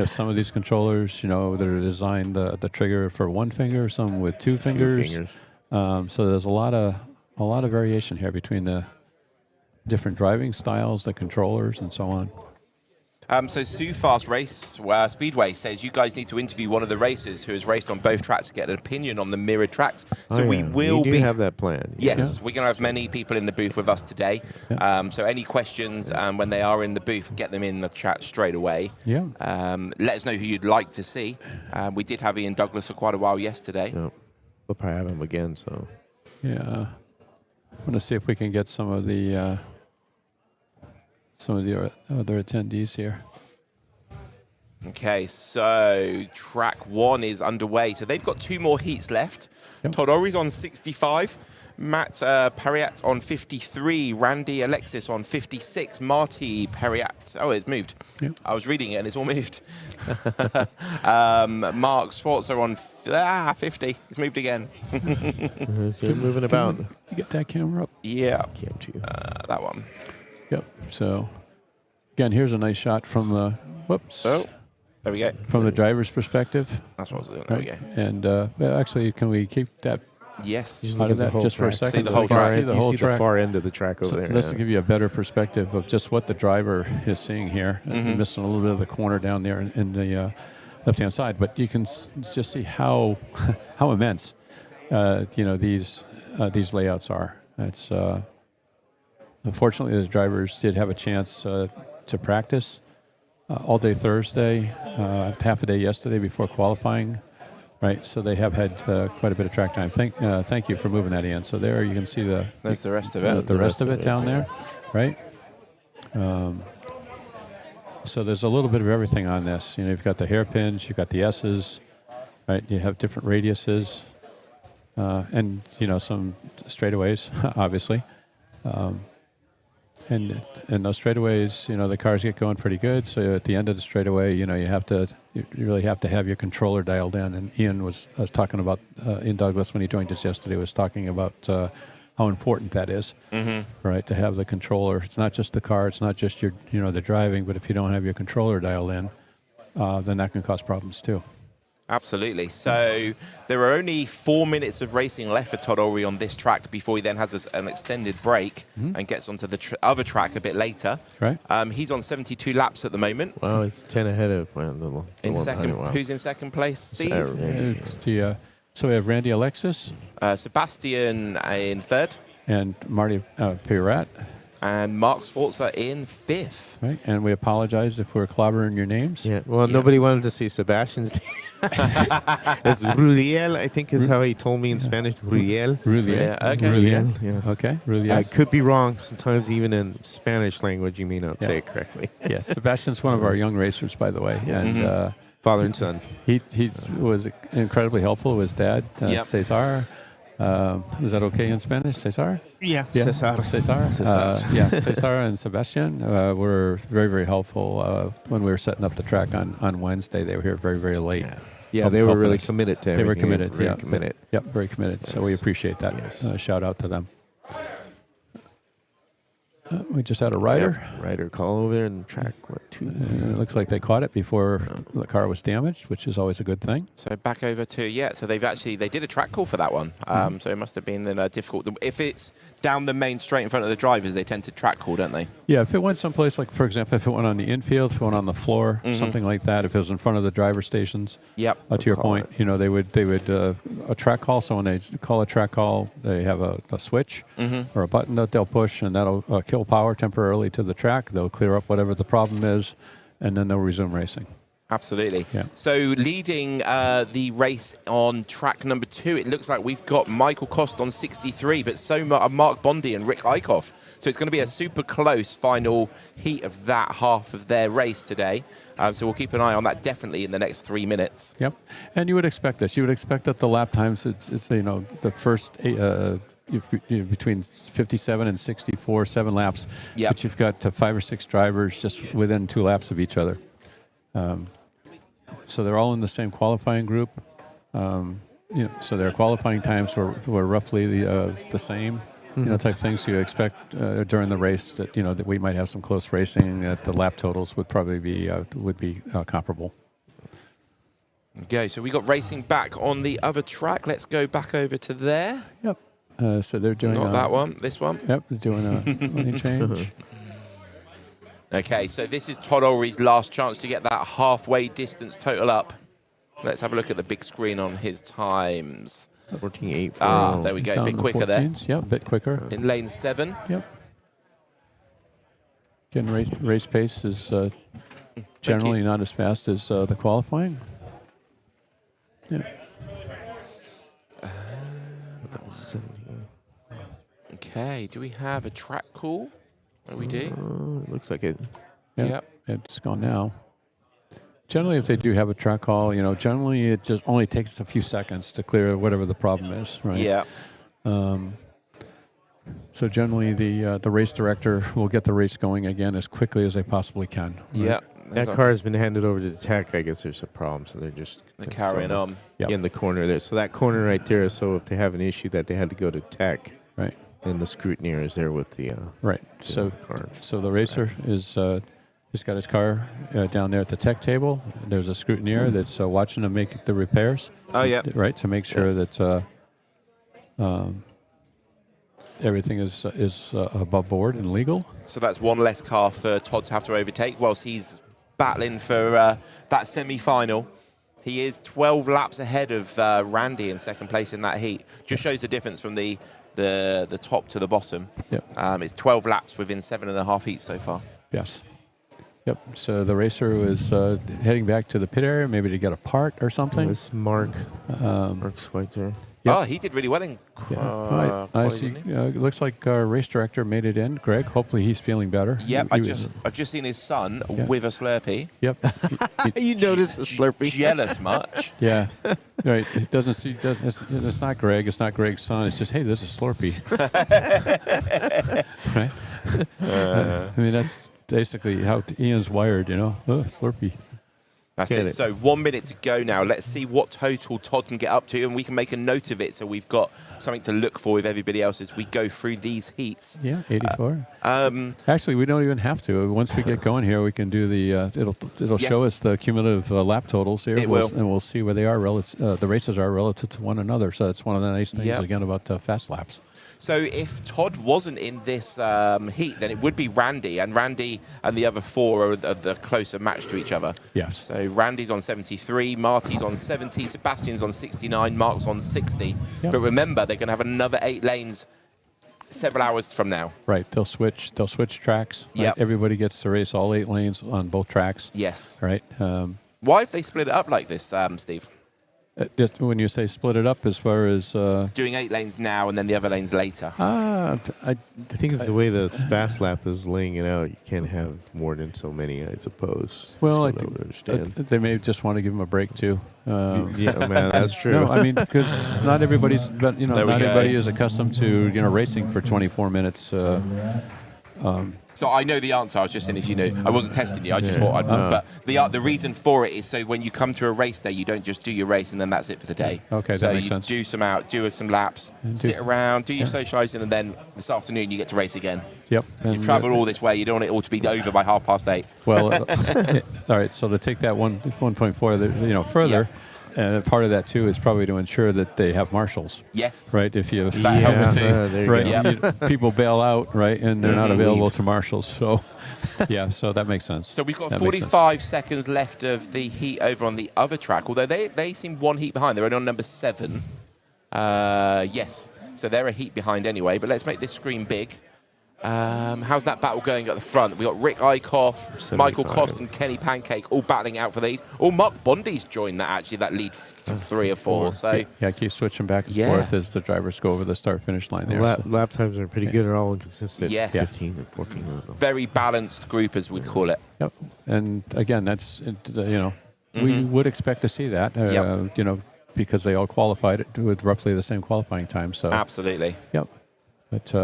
Some of these controllers, they're designed the trigger for one finger, some with two fingers. So there's a lot of variation here between the different driving styles, the controllers, and so on. So Sue Fast Race Speedway says you guys need to interview one of the racers who has raced on both tracks to get an opinion on the mirrored tracks. So we will do have that plan. Yes, we're going to have many people in the booth with us today. So any questions when they are in the booth, get them in the chat straight away. Yeah. Let us know who you'd like to see. We did have Ian Douglas for quite a while yesterday. Yep. We'll probably have him again. So. Yeah. I want to see if we can get some of the other attendees here. Okay, so track 1 is underway. So they've got 2 more heats left. Yep. Todd Ory's on 65. Matt Perriat on 53. Randy Alexis on 56. Marty Perriat. Oh, it's moved. Yep. I was reading it and it's all moved. Mark Sforza on 50. It's moved again. They're moving about. You get that camera up? Yeah. That one. Yep. So, again, here's a nice shot from the, whoops. Oh, there we go. From the driver's perspective. That's what I was doing. There we go. And actually, can we keep that Yes. out of that just for a second? See the whole track. See the whole track. the far end of the track over there. This will give you a better perspective of just what the driver is seeing here. Missing a little bit of the corner down there in the left-hand side, but you can just see how immense these layouts are. It's unfortunately the drivers did have a chance to practice all day Thursday, half a day yesterday before qualifying. Right, so they have had quite a bit of track time. Thank you for moving that in. So there you can see There's the rest of it. the rest of it down there, right? So there's a little bit of everything on this. You know, you've got the hairpins, you've got the S's, right? You have different radiuses, and you know, some straightaways, obviously. And those straightaways, you know, the cars get going pretty good. So at the end of the straightaway, you know, you really have to have your controller dialed in. And Ian was talking about Ian Douglas when he joined us yesterday was talking about how important that is, right? To have the controller. It's not just the car. It's not just your, you know, the driving. But if you don't have your controller dialed in, then that can cause problems too. Absolutely. So there are only 4 minutes of racing left for Todd Ulrey on this track before he then has an extended break and gets onto the other track a bit later. Right. He's on 72 laps at the moment. Wow, it's 10 ahead of the one Second. behind. Wow. Who's in second place, Steve? So we have Randy Alexis Sebastian in third. and Marty Pirat. And Mark Sforza in fifth. Right, and we apologize if we're clobbering your names. Yeah, well, nobody wanted to say Sebastian's name. It's Ruriel, I think is how he told me in Spanish. Ruriel. Ruriel. Yeah, okay. Ruriel, yeah. Okay, Ruriel. I could be wrong. Sometimes even in Spanish language, you may not say it correctly. Yes, Sebastian's one of our young racers, by the way. And Father and son. he was incredibly helpful with his dad, Cesar. Is that okay in Spanish, Cesar? Yeah, Cesar. Cesar and Sebastian were very, very helpful when we were setting up the track on Wednesday. They were here very, very late. Yeah, they were really committed to everything. They were committed. Very committed. Yep, very committed. So we appreciate that. Yes. Shout out to them. We just had a rider. Yep. Rider call over there and track, 2? It looks like they caught it before the car was damaged, which is always a good thing. So back over to, so they did a track call for that one. So it must have been difficult. If it's down the main straight in front of the drivers, they tend to track call, don't they? Yeah, if it went someplace like, for example, if it went on the infield, if it went on the floor, something like that, if it was in front of the driver stations, to your point, you know, they would a track call. So when they call a track call, they have a switch or a button that they'll push, and that'll kill power temporarily to the track. They'll clear up whatever the problem is, and then they'll resume racing. Absolutely. Yeah. So leading the race on track number 2, it looks like we've got Michael Cost on 63, but so Mark Bondi and Rick Eichhoff. So it's going to be a super close final heat of that half of their race today. So we'll keep an eye on that definitely in the next 3 minutes. Yep. And you would expect this. You would expect that the lap times, it's you know, the first between 57 and 64, 7 laps. Yep. But you've got 5 or 6 drivers just within 2 laps of each other. So they're all in the same qualifying group. You know, so their qualifying times were roughly the same. You know, type things. So you expect during the race that, you know, that we might have some close racing. That the lap totals would probably be comparable. Okay, so we got racing back on the other track. Let's go back over to there. Yep. So they're doing not that one. This one. Yep. They're doing a lane change. Okay, so this is Todd Ulrey's last chance to get that halfway distance total up. Let's have a look at the big screen on his times. 14.8. There we go. A bit quicker there. Yep, a bit quicker. In lane 7. Yep. Again, race pace is generally not as fast as the qualifying. Yeah. 17. Okay, do we have a track call? What do we do? Looks like it. Yep. It's gone now. Generally, if they do have a track call, you know, generally it just only takes a few seconds to clear whatever the problem is, right? Yeah. So generally, the race director will get the race going again as quickly as they possibly can. Right? Yeah. That car has been handed over to the tech. I guess there's a problem, so they're carrying on. Yep. In the corner there. So that corner right there is so if they have an issue that they had to go to tech. Right. And the scrutineer is there with the right. So the racer is he's got his car down there at the tech table. There's a scrutineer that's watching him make the repairs. Oh yeah. Right, to make sure that everything is above board and legal. So that's one less car for Todd to have to overtake whilst he's battling for that semi-final. He is 12 laps ahead of Randy in second place in that heat. Just shows the difference from the top to the bottom. Yep. It's 12 laps within 7.5 heats so far. Yes. Yep. So the racer was heading back to the pit area, maybe to get a part or something. It's Mark. Mark Schweitzer. Yep. Oh, he did really well in I see. It looks like our race director made it in, Greg. Hopefully he's feeling better. Yep, He I've just seen his son with a Slurpee. Yep. You noticed the Slurpee? Jealous much? Yeah. Right. It doesn't see. It's not Greg. It's not Greg's son. It's just, hey, there's a Slurpee. Right. I mean, that's basically how Ian's wired. Oh, Slurpee. That's it. So 1 minute to go now. Let's see what total Todd can get up to, and we can make a note of it so we've got something to look for with everybody else as we go through these heats. Yeah, 84. Actually, we don't even have to. Once we get going here, we can do the. It'll show us the cumulative lap totals here. It will. And we'll see where they are relative. The races are relative to one another. So that's one of the nice things again about fast laps. So if Todd wasn't in this heat, then it would be Randy, and Randy and the other four are the closer match to each other. Yes. So Randy's on 73, Marty's on 70, Sebastian's on 69, Mark's on 60. Yep. But remember, they're going to have another 8 lanes several hours from now. Right. They'll switch tracks. Right? Yep. Everybody gets to race all 8 lanes on both tracks. Yes. Right. Why have they split it up like this, Steve? Just when you say split it up, as far as doing 8 lanes now and then the other lanes later. I think it's the way the fast lap is laying it out. You can't have more than so many, I suppose. Well, I That's what I would understand. they may just want to give them a break too. Yeah, man, that's true. No, I mean, because not everybody's, but not everybody is accustomed to racing for 24 minutes. So I know the answer. I was just saying if you knew. I wasn't testing you. I just thought I'd. But the reason for it is so when you come to a race day, you don't just do your race and then that's it for the day. Okay, so that makes you sense. do some laps, sit around, do your socialising, and then this afternoon you get to race again. Yep. You travel all this way. You don't want it all to be over by 8:30. Well, all right. So to take that 1.4, further. And part of that too is probably to ensure that they have marshals. Yes. Right. If you that helps too. There you right. go. People bail out, right, and they're not available to marshals. So, yeah. So that makes sense. So we've got That 45 seconds left of the heat over on the other track. Although they seem 1 heat behind. They're only on number 7. Yes. So they're a heat behind anyway. But let's make this screen big. How's that battle going at the front? We've got Rick Eichhoff, Michael Kost, and Kenny Pancake all battling out for the lead. Oh, Mark Bondy's joined that lead 3 or 4. So yeah, keep switching back and forth as the drivers go over the start-finish line there. Lap times are pretty good. They're all inconsistent. Yes. 15 and 14. Very balanced group, as we'd call it. Yep. And again, that's, we would expect to see that, because they all qualified with roughly the same qualifying time. So absolutely. Yep. But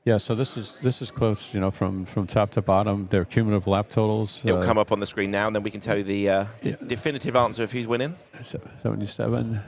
yeah, so this is close, from top to bottom. Their cumulative lap totals. It'll come up on the screen now, and then we can tell you the definitive answer of who's winning. 77.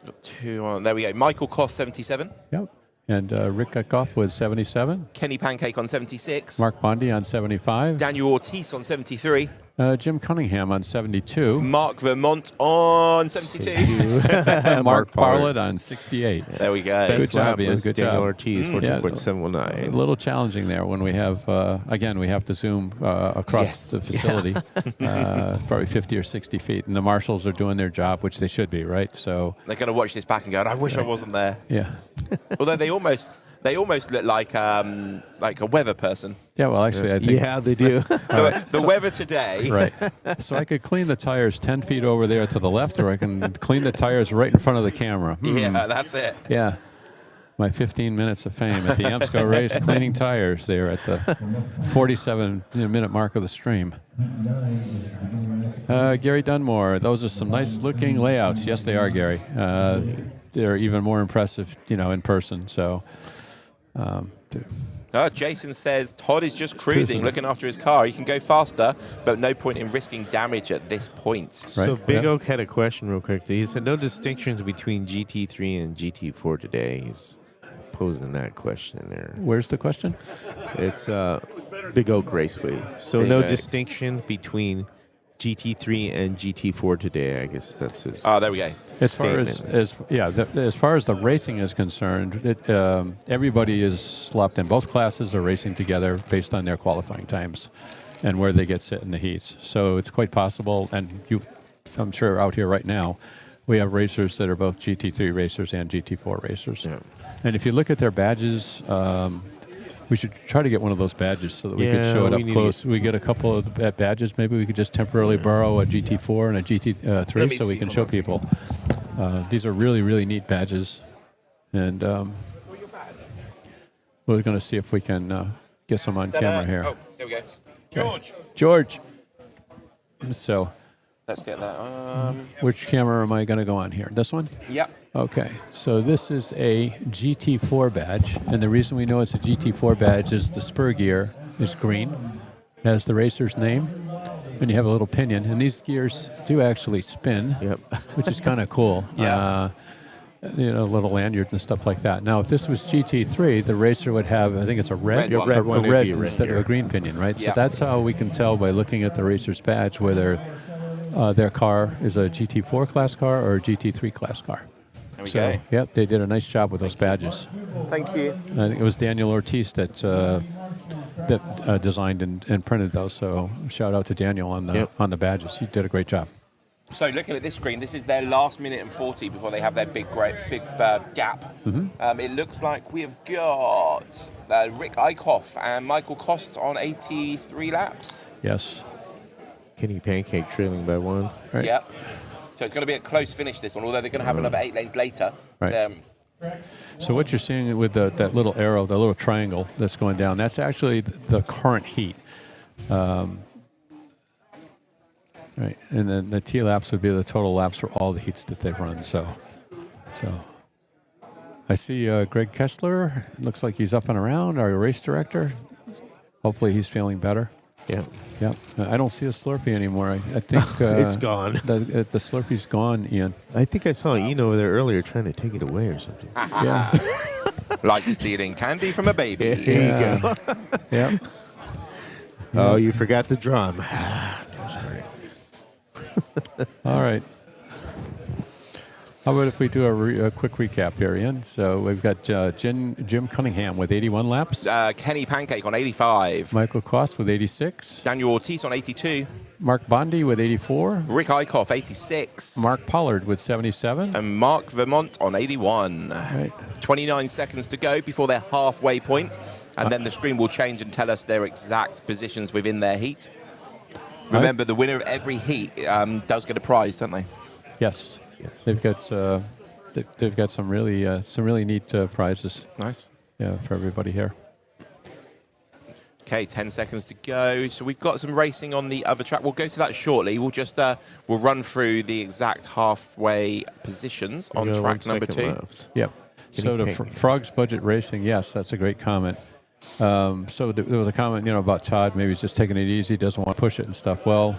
Got 2 on. There we go. Michael Kost, 77. Yep. And Rick Eckhoff was 77. Kenny Pancake on 76. Mark Bondi on 75. Daniel Ortiz on 73. Jim Cunningham on 72. Mark Vermont on 72. Mark Parlett on 68. There we go. Good job, Ian. Good Daniel job. Ortiz, 14.719. A little challenging there when we have, again, we have to zoom across the facility, probably 50 or 60 feet. And the marshals are doing their job, which they should be, right? So they're going to watch this back and go, I wish I wasn't there. Yeah. Although they almost look like a weather person. Yeah, well, actually, I think... Yeah, they do. The weather today... Right. So I could clean the tires 10 feet over there to the left, or I can clean the tires right in front of the camera. Yeah, that's it. Yeah. My 15 minutes of fame at the AMSCO race, cleaning tires there at the 47-minute mark of the stream. Gary Dunmore, those are some nice-looking layouts. Yes, they are, Gary. They're even more impressive, in person. So... Jason says Todd is just cruising, looking after his car. He can go faster, but no point in risking damage at this point. Right. So Big Oak had a question real quick. He said no distinctions between GT3 and GT4 today. He's posing that question there. Where's the question? It's Big Oak Raceway. So Big no Oak. distinction between GT3 and GT4 today. I guess that's his. Oh, there we go. As far as far as the racing is concerned, everybody is locked in. Both classes are racing together based on their qualifying times and where they get set in the heats. So it's quite possible, and I'm sure out here right now, we have racers that are both GT3 racers and GT4 racers. Yeah. And if you look at their badges, We should try to get one of those badges so that we could Yeah, show it we up need to close. We get a couple of badges. Maybe we could just temporarily borrow a GT4 and a Let GT3 me so we see can them show on people. These are really, really neat badges. And we're going to see if we can get some on camera here. Oh, there we go. George. George. So Let's get that. which camera am I going to go on here? This one? Yep. Okay, so this is a GT4 badge, and the reason we know it's a GT4 badge is the spur gear is green, has the racer's name, and you have a little pinion, and these gears do actually spin, Yep. which is kind of cool. Yeah. You know, a little lanyard and stuff like that. Now, if this was GT3, the racer would have, I think it's a red, Red one. Red a one would red be a red instead of gear. a green pinion, right? Yeah. So that's how we can tell by looking at the racer's badge whether their car is a GT4 class car or a GT3 class car. There we So, go. yep, they did a nice job with those badges. Thank you. I think it was Daniel Ortiz that designed and printed those. So shout out to Daniel on the badges. He did a great job. So looking at this screen, this is their last minute and 40 before they have their big gap. It looks like we have got Rick Eichhoff and Michael Kost on 83 laps. Yes. Kenny Pancake trailing by 1. Right. Yep. So it's going to be a close finish, this one, although they're going to have another 8 lanes later. Right. So what you're seeing with that little arrow, the little triangle that's going down, that's actually the current heat. Right, and then the T laps would be the total laps for all the heats that they've run. So I see Greg Kessler. Looks like he's up and around. Our race director. Hopefully he's feeling better. Yeah. Yep. I don't see a Slurpee anymore. I think It's gone. The Slurpee's gone, Ian. I think I saw Ian over there earlier trying to take it away or something. Yeah. Like stealing candy from a baby. There you go. Yep. Oh, you forgot the drum. All right. How about if we do a quick recap here, Ian? So we've got Jim Cunningham with 81 laps. Kenny Pancake on 85. Michael Kost with 86. Daniel Ortiz on 82. Mark Bondi with 84. Rick Eichhoff, 86. Mark Pollard with 77. And Mark Vermont on 81. Right. 29 seconds to go before their halfway point, and then the screen will change and tell us their exact positions within their heat. Remember, the winner of every heat does get a prize, don't they? Yes. They've got some really neat prizes. Nice. Yeah, for everybody here. Okay, 10 seconds to go. So we've got some racing on the other track. We'll go to that shortly. We'll just we'll run through the exact halfway positions on track number 2. Left. Yep. So the Frogs Budget Racing, yes, that's a great comment. So there was a comment, about Todd. Maybe he's just taking it easy, doesn't want to push it and stuff. Well,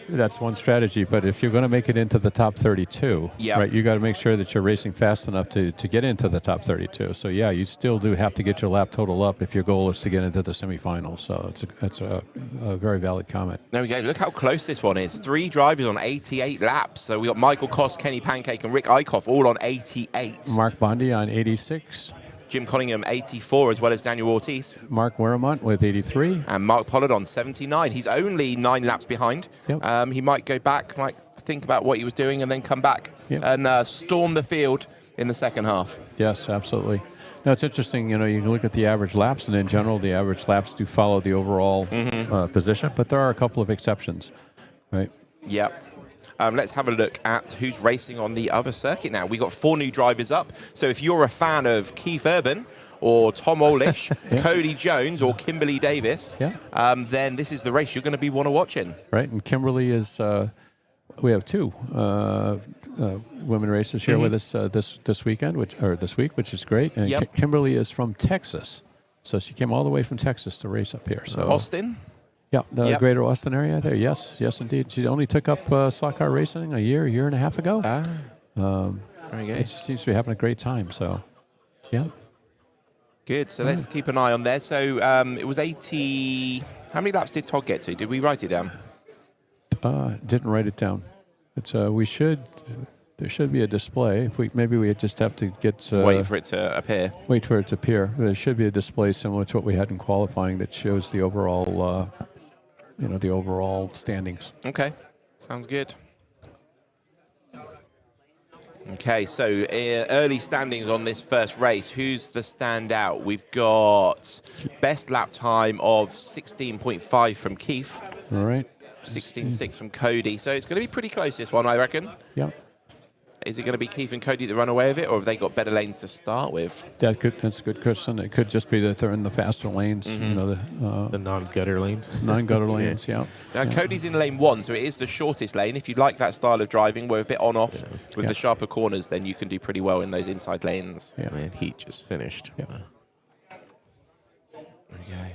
that's one strategy. But if you're going to make it into the top 32, right, you got to make sure that you're racing fast enough to get into the top 32. So yeah, you still do have to get your lap total up if your goal is to get into the semifinals. So that's a very valid comment. There we go. Look how close this one is. 3 drivers on 88 laps. So we got Michael Kost, Kenny Pancake, and Rick Eichhoff all on 88. Mark Bondi on 86. Jim Cunningham, 84, as well as Daniel Ortiz. Mark Weremont with 83. And Mark Pollard on 79. He's only 9 laps behind. Yep. He might go back, think about what he was doing, and then come back and storm the field in the second half. Yes, absolutely. Now, it's interesting, you can look at the average laps, and in general, the average laps do follow the overall position, but there are a couple of exceptions, right? Yep. Let's have a look at who's racing on the other circuit now. We've got 4 new drivers up. So if you're a fan of Keith Urban or Tom Olish, Cody Jones or Kimberly Davis, then this is the race you're going to be watching. Right, and Kimberly is, we have 2 women racers here with us this weekend, this week, which is great. And Kimberly is from Texas. So she came all the way from Texas to race up here. So Austin? Yeah, the greater Austin area there. Yes, indeed. She only took up slot car racing a year and a half ago. Very good. She seems to be having a great time. So, yeah. Good. So let's keep an eye on there. So it was 80. How many laps did Todd get to? Did we write it down? Didn't write it down. It's there should be a display. Maybe we just have to get wait for it to appear. Wait for it to appear. There should be a display similar to what we had in qualifying that shows the overall. The overall standings. Okay, sounds good. Okay, so early standings on this first race. Who's the standout? We've got best lap time of 16.5 from Keith. All right. 16.6 from Cody. So it's going to be pretty close, this one, I reckon. Yeah. Is it going to be Keith and Cody that run away with it, or have they got better lanes to start with? That's a good question. It could just be that they're in the faster lanes, you know, The non-gutter lanes. non-gutter lanes, yeah. Now, Cody's in lane 1, so it is the shortest lane. If you like that style of driving, we're a bit on-off with the sharper corners, then you can do pretty well in those inside lanes. Yeah. Man, heat just finished. Yeah. Okay.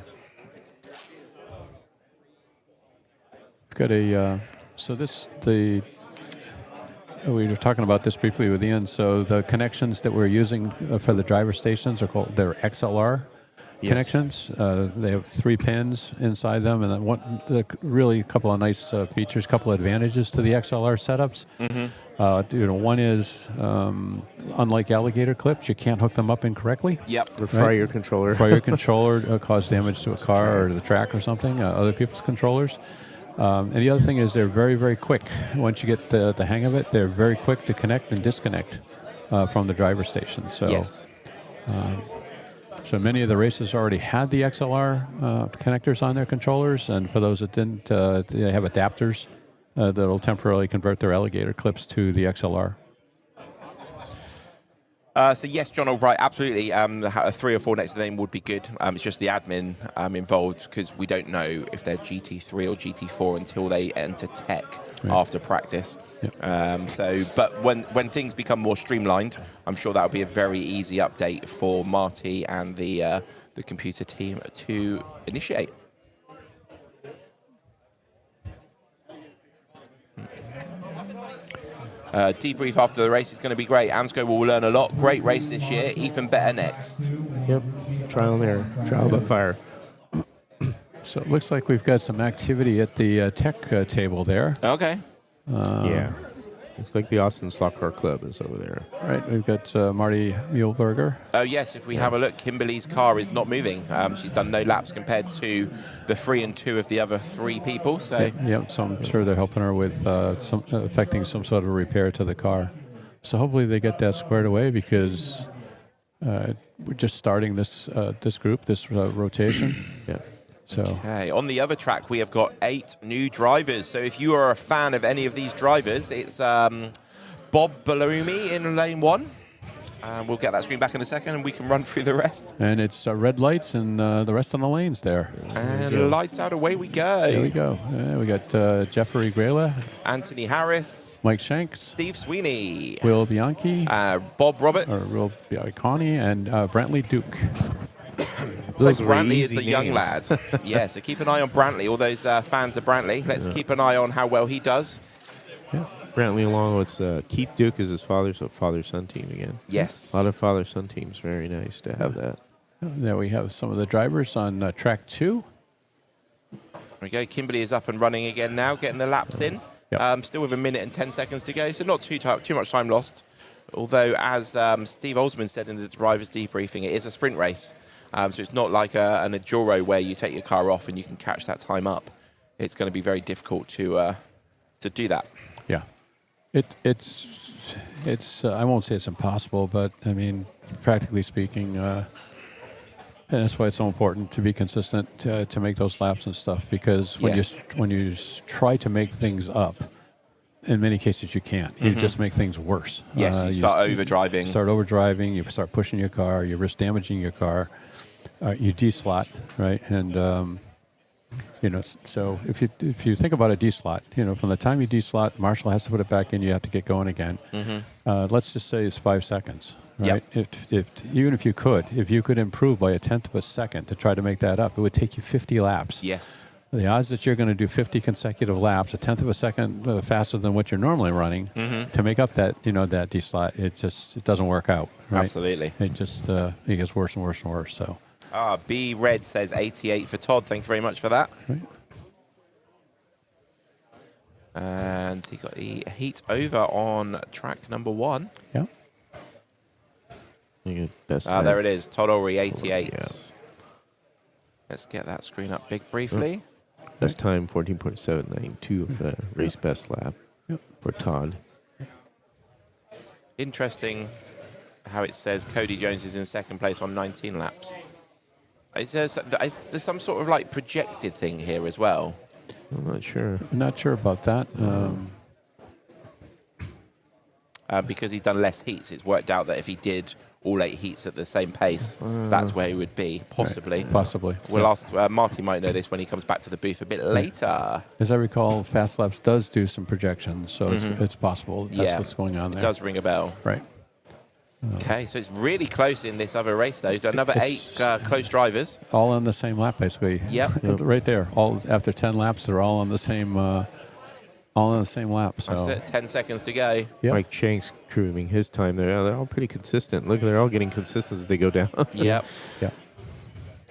We've got a, we were talking about this briefly with Ian. So the connections that we're using for the driver stations are called, they're XLR connections. They have 3 pins inside them, and then really a couple of nice features, a couple of advantages to the XLR setups. One is, unlike alligator clips, you can't hook them up incorrectly. Yep. Or fry your controller. Fry your controller, cause damage to a car or the track or something, other people's controllers. And the other thing is they're very, very quick. Once you get the hang of it, they're very quick to connect and disconnect from the driver station. So, yes. So many of the races already had the XLR connectors on their controllers, and for those that didn't, they have adapters that'll temporarily convert their alligator clips to the XLR. So yes, John Albright, absolutely. 3 or 4 next to the name would be good. It's just the admin involved, because we don't know if they're GT3 or GT4 until they enter tech after practice. Yep. But when things become more streamlined, I'm sure that'll be a very easy update for Marty and the computer team to initiate. Debrief after the race is going to be great. AMSCO will learn a lot. Great race this year. Even better next. Yep. Trial and error. Trial by fire. So it looks like we've got some activity at the tech table there. Okay. Yeah. Looks like the Austin Slot Car Club is over there. All right, we've got Marty Muehlberger. Oh, yes, if we have a look, Kimberly's car is not moving. She's done no laps compared to the 3 and 2 of the other 3 people. So so I'm sure they're helping her with affecting some sort of repair to the car. So hopefully they get that squared away, because we're just starting this group, this rotation. Yeah. So. Okay, on the other track, we have got 8 new drivers. So if you are a fan of any of these drivers, it's Bob Bellumi in lane 1. We'll get that screen back in a second, and we can run through the rest. And it's red lights and the rest on the lanes there. And lights out, away we go. There we go. We got Jeffrey Grela, Anthony Harris, Mike Shanks, Steve Sweeney, Will Bianchi, Bob Roberts, Will Bianchi, and Brantley Duke. Looks like Brantley is the young lad. Yeah, so keep an eye on Brantley. All those fans of Brantley, let's keep an eye on how well he does. Yeah. Brantley along with Keith Duke is his father, so father-son team again. Yes. A lot of father-son teams. Very nice to have that. There we have some of the drivers on track 2. There we go. Kimberly is up and running again now, getting the laps in. Yep. Still with 1 minute and 10 seconds to go, so not too much time lost. Although, as Steve Olsman said in the driver's debriefing, it is a sprint race. So it's not like an enduro where you take your car off and you can catch that time up. It's going to be very difficult to do that. Yeah, it's I won't say it's impossible, but I mean, practically speaking, and that's why it's so important to be consistent to make those laps and stuff. Because when you try to make things up, in many cases you can't. You just make things worse. Yes, you start overdriving. Start overdriving. You start pushing your car. You risk damaging your car. You D-slot, right? And so if you think about a D-slot, from the time you D-slot, Marshall has to put it back in. You have to get going again. Let's just say it's 5 seconds, right? Yep. If you could improve by 1/10 of a second to try to make that up, it would take you 50 laps. Yes. The odds that you're going to do 50 consecutive laps, 1/10 of a second faster than what you're normally running, to make up that that D-slot, it doesn't work out. Right? Absolutely. It just it gets worse and worse and worse. So. B Red says 88 for Todd. Thank you very much for that. Right. And he got the heat over on track number 1. Yeah. Best there it is. Todd Ulrey, 88. Yeah. Let's get that screen up big briefly. Best time 14.792 of the race best lap for Todd. Interesting how it says Cody Jones is in second place on 19 laps. It says there's some sort of like projected thing here as well. I'm not sure. I'm not sure about that. Because he's done less heats, it's worked out that if he did all 8 heats at the same pace, that's where he would be, possibly. Right. Possibly. We'll ask, Marty might know this when he comes back to the booth a bit later. As I recall, Fast Laps does do some projections, so it's possible that's what's going on there. It does ring a bell. Right. Okay, so it's really close in this other race, though. So another 8 close drivers. All on the same lap, basically. Yep. Right there. All after 10 laps, they're all on the same. All on the same lap. So. That's it. 10 seconds to go. Yep. Mike Shank's crewing his time there. They're all pretty consistent. Look, they're all getting consistent as they go down. Yep.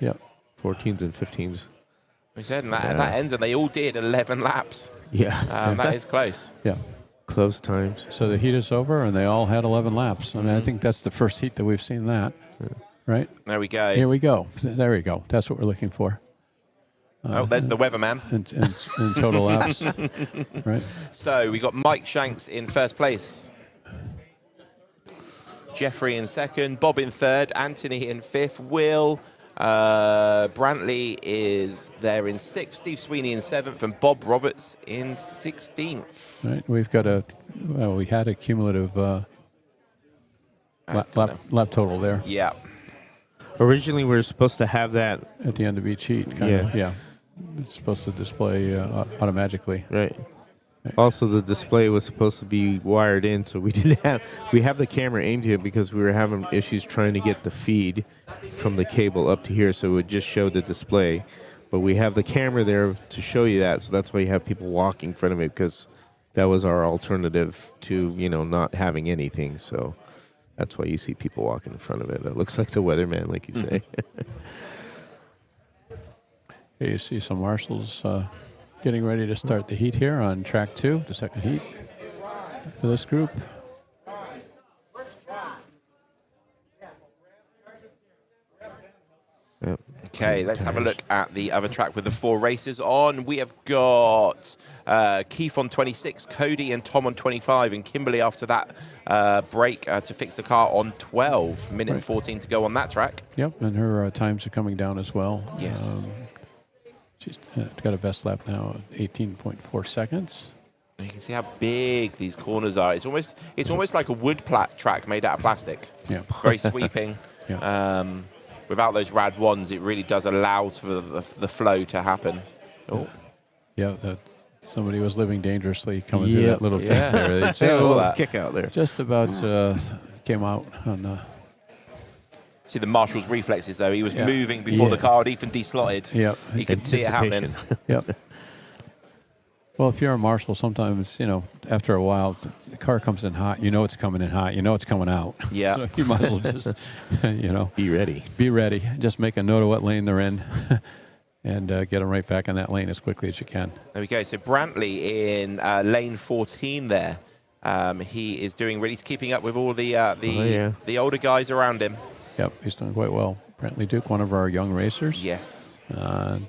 Yep. 14s and 15s. We said, and that ends, and they all did 11 laps. Yeah. That is close. Yeah. Close times. So the heat is over, and they all had 11 laps. I mean, I think that's the first heat that we've seen that. Right? There we go. Here we go. There we go. That's what we're looking for. There's the weatherman. In total laps. Right? So we got Mike Shanks in first place. Jeffrey in second. Bob in third. Anthony in fifth. Will. Brantley is there in sixth. Steve Sweeney in seventh. And Bob Roberts in 16th. Right. We've got we had a cumulative lap total there. Yeah. Originally, we were supposed to have that at the end of each heat. Kind of, yeah. It's supposed to display automatically. Right. Also, the display was supposed to be wired in, so we have the camera aimed here because we were having issues trying to get the feed from the cable up to here, so it would just show the display. But we have the camera there to show you that, so that's why you have people walking in front of it, because that was our alternative to not having anything. So that's why you see people walking in front of it. It looks like the weatherman, like you say. You see some marshals getting ready to start the heat here on track 2, the second heat for this group. Yep. Okay, let's have a look at the other track with the 4 races on. We have got Keith on 26, Cody and Tom on 25, and Kimberly after that break to fix the car on 12. Minute and 14 to go on that track. Yep, and her times are coming down as well. Yes. She's got a best lap now, 18.4 seconds. You can see how big these corners are. It's almost like a wood track made out of plastic. Yeah. Very sweeping. Yeah. Without those rad ones, it really does allow for the flow to happen. Oh. Yeah, somebody was living dangerously coming through that little kick there. That was a little kick out there. Just about came out on the... See the marshal's reflexes, though. He was moving before the car had even deslotted. Yep. You could see it happening. Yep. Well, if you're a marshal, sometimes, after a while, the car comes in hot. You know it's coming in hot. You know it's coming out. Yeah. So you might as well just, Be ready. Be ready. Just make a note of what lane they're in and get them right back in that lane as quickly as you can. There we go. So Brantley in lane 14 there. He is doing really, he's keeping up with all the older guys around him. Yep, he's doing quite well. Brantley Duke, one of our young racers. Yes.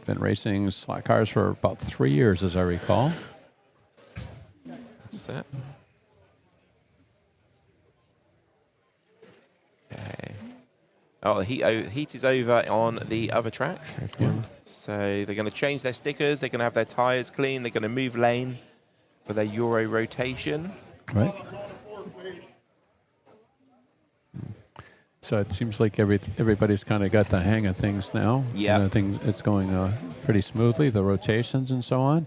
Been racing slot cars for about 3 years, as I recall. That's it. Okay. Oh, the heat is over on the other track. Yeah. So they're going to change their stickers. They're going to have their tyres clean. They're going to move lane for their Euro rotation. Right. So it seems like everybody's kind of got the hang of things now. Yeah. I think it's going pretty smoothly, the rotations and so on.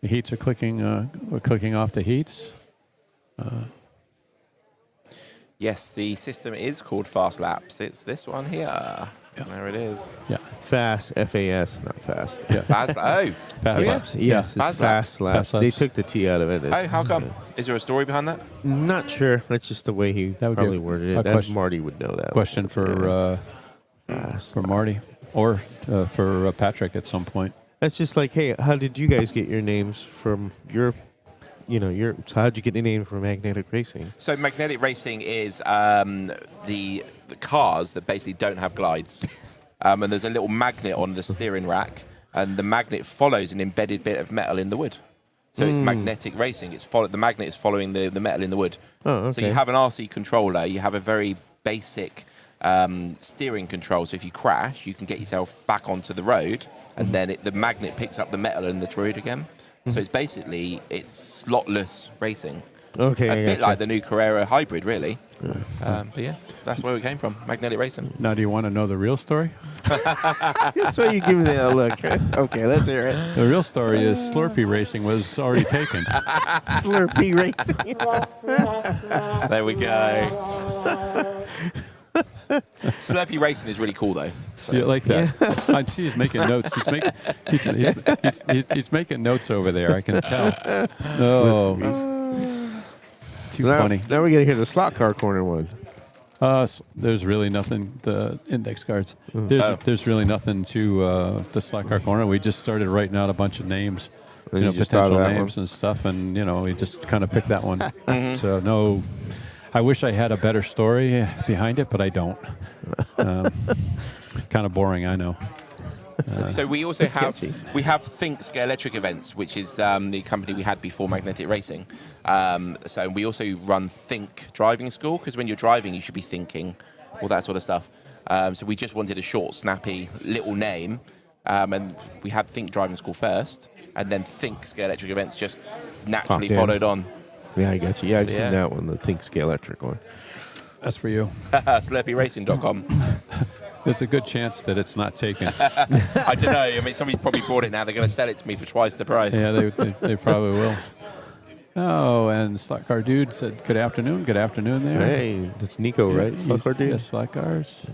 The heats are clicking off the heats. Yes, the system is called Fast Laps. It's this one here. Yeah. There it is. Yeah. Fast, F-A-S, not fast. Yeah. Fast, Fast laps. Yes, Yeah. it's fast laps. They took the T out of it. Oh, how come? Is there a story behind that? Not sure. That's just the way he That would be probably a worded it. question- Marty would know that. Question for Marty or for Patrick at some point. That's just like, hey, how did you guys get your names from so how'd you get the name for Magnetic Racing? So magnetic racing is the cars that basically don't have glides. And there's a little magnet on the steering rack, and the magnet follows an embedded bit of metal in the wood. So it's magnetic racing. The magnet is following the metal in the wood. Oh, okay. So you have an RC controller. You have a very basic steering control. So if you crash, you can get yourself back onto the road, and then the magnet picks up the metal in the road again. So it's basically slotless racing. Okay, A I bit gotcha. like the new Carrera hybrid, really. But yeah, that's where we came from, magnetic racing. Now, do you want to know the real story? That's why you give me that look. Okay, let's hear it. The real story is Slurpee racing was already taken. Slurpee racing. There we go. Slurpee racing is really cool, though. So. You like that? I see he's making notes. He's making notes over there. I can tell. Oh, too funny. Now we got to hear the slot car corner one. There's really nothing. The index cards. There's really nothing to the slot car corner. We just started writing out a bunch of names, And you just potential thought of that names one? and stuff, and we just kind of picked that one. So no. I wish I had a better story behind it, but I don't. Kind of boring, I know. So we also have sketchy. Think Scaleauto events, which is the company we had before Magnetic Racing. So we also run Think driving school, because when you're driving, you should be thinking, all that sort of stuff. So we just wanted a short, snappy little name, and we had Think driving school first, and then Think Scaleauto events just naturally Popped in. followed on. Yeah, I got you. Yeah, I've So, seen yeah. that one, the Think Scaleauto one. That's for you. Slurpeeracing.com. There's a good chance that it's not taken. I don't know. I mean, somebody's probably bought it now. They're going to sell it to me for twice the price. Yeah, they probably will. Oh, and Slot Car Dude said, good afternoon. Good afternoon there. Hey, that's Nico, right? Slot car dude? Yes, Slot Cars.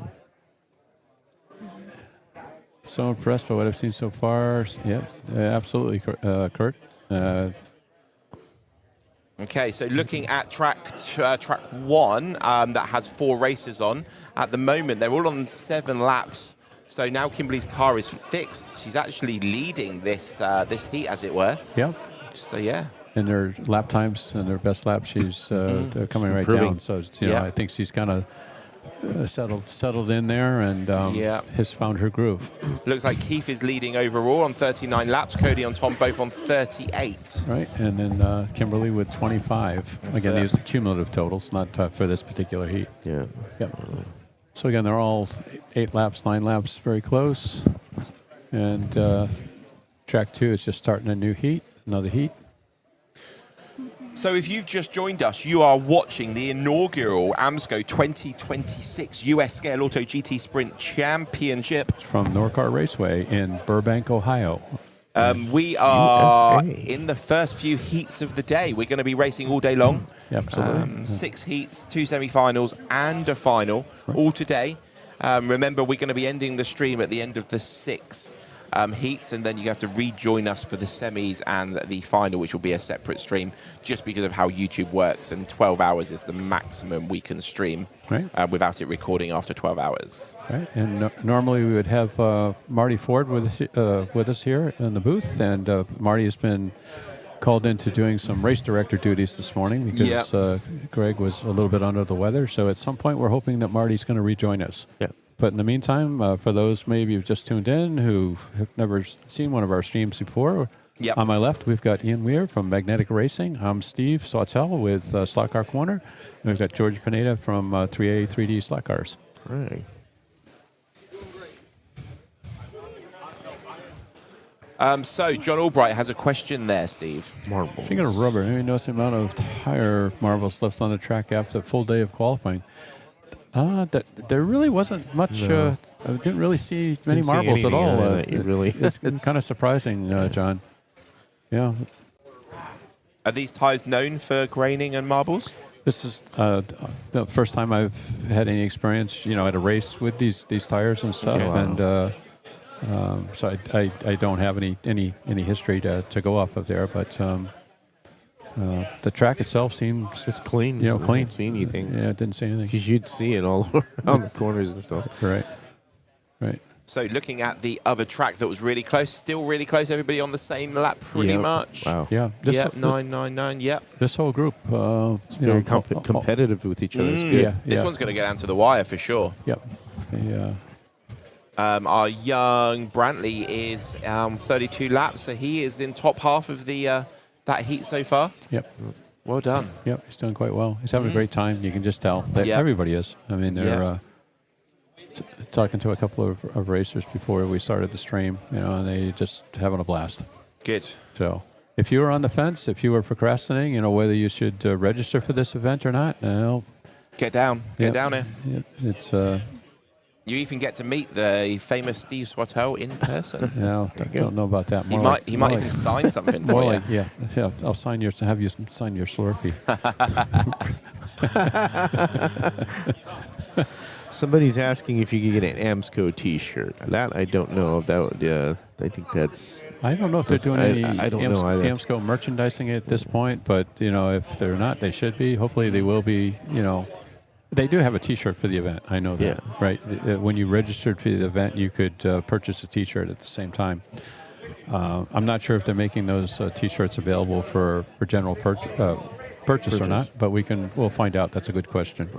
So impressed by what I've seen so far. Yep, absolutely, Kurt. Okay, so looking at track one, that has 4 races on. At the moment, they're all on 7 laps. So now Kimberly's car is fixed. She's actually leading this heat, as it were. Yep. So yeah. In their lap times and their best lap, she's they're coming right improving. down. So Yeah. I think she's kind of settled in there and has found her groove. Looks like Keith is leading overall on 39 laps. Cody and Tom both on 38. Right, and then Kimberly with 25. Again, these are cumulative totals, not for this particular heat. Yeah. Yep. So again, they're all 8 laps, 9 laps, very close. And track 2 is just starting a new heat, another heat. So if you've just joined us, you are watching the inaugural AMSCO 2026 US Scaleauto GT Sprint Championship. From Norcar Raceway in Burbank, Ohio. We are USA. in the first few heats of the day. We're going to be racing all day long. Absolutely. 6 heats, 2 semi-finals, and a final, all today. Remember, we're going to be ending the stream at the end of the 6 heats, and then you have to rejoin us for the semis and the final, which will be a separate stream, just because of how YouTube works. And 12 hours is the maximum we can stream without it recording after 12 hours. Right, and normally we would have Marty Ford with us here in the booth, and Marty has been called into doing some race director duties this morning because Greg was a little bit under the weather. So at some point, we're hoping that Marty's going to rejoin us. Yeah. But in the meantime, for those maybe who've just tuned in who have never seen one of our streams before, on my left, we've got Ian Weir from Magnetic Racing. I'm Steve Sawtell with Slot Car Corner. And we've got George Pineda from 3A 3D Slot Cars. All right. So John Albright has a question there, Steve. Marbles. Speaking of rubber, you notice the amount of tire marbles left on the track after a full day of qualifying. There really wasn't much. No. I didn't really see many Didn't see marbles at anything all. of that, you really- it's kind of surprising, John. Yeah, Are these tyres known for graining and marbles? this is the first time I've had any experience, at a race with these tires and stuff, Wow. and so I don't have any history to go off of there, but. The track itself seems It's clean. clean. Didn't see anything. Yeah, it didn't see anything. Because you'd see it all around the corners and stuff. Right. So looking at the other track that was really close, still really close, everybody on the same lap pretty Yep. much. Wow. Yeah. Yep, 999, yep. This whole group, Very competitive with each other. It's good. Yeah. This one's going to get down to the wire for sure. Yep. Yeah. Our young Brantley is 32 laps, so he is in top half of the that heat so far. Yep. Well done. Yep. He's doing quite well. He's having a great time. You can just tell. Yeah. Everybody is. I mean, they're Yeah. talking to a couple of racers before we started the stream, and they just having a blast. Good. So if you were on the fence, if you were procrastinating, whether you should register for this event or not, Get down. Get Yep. down here. It's You even get to meet the famous Steve Swatell in person. don't know about that. He More might like- he more might like- even sign something More for you. like, yeah, I'll sign yours to have you sign your Slurpee. Somebody's asking if you could get an AMSCO T-shirt. That I don't know if that would. I think that's. I don't know if they're doing any I don't know either. AMSCO merchandising at this point, but if they're not, they should be. Hopefully, they will be. They do have a T-shirt for the event. I know that, right? When you registered for the event, you could purchase a T-shirt at the same time. I'm not sure if they're making those T-shirts available for general purchase or not, but we'll find out. That's a good question.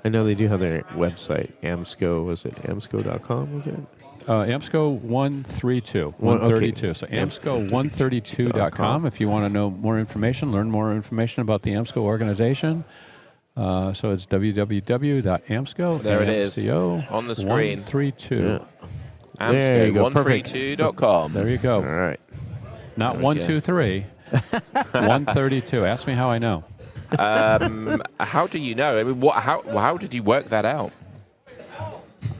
I know they do have their website. AMSCO, was it AMSCO.com? Was it? AMSCO 132. 132. So AMSCO132.com if you want to know more information, learn more information about the AMSCO organization. So it's www.amsco. There it is, on the screen. 132. There you go. AMSCO132.com. There you go. All right. Not There we 123. 132. Ask me how I know. How do you know? I mean, how did you work that out?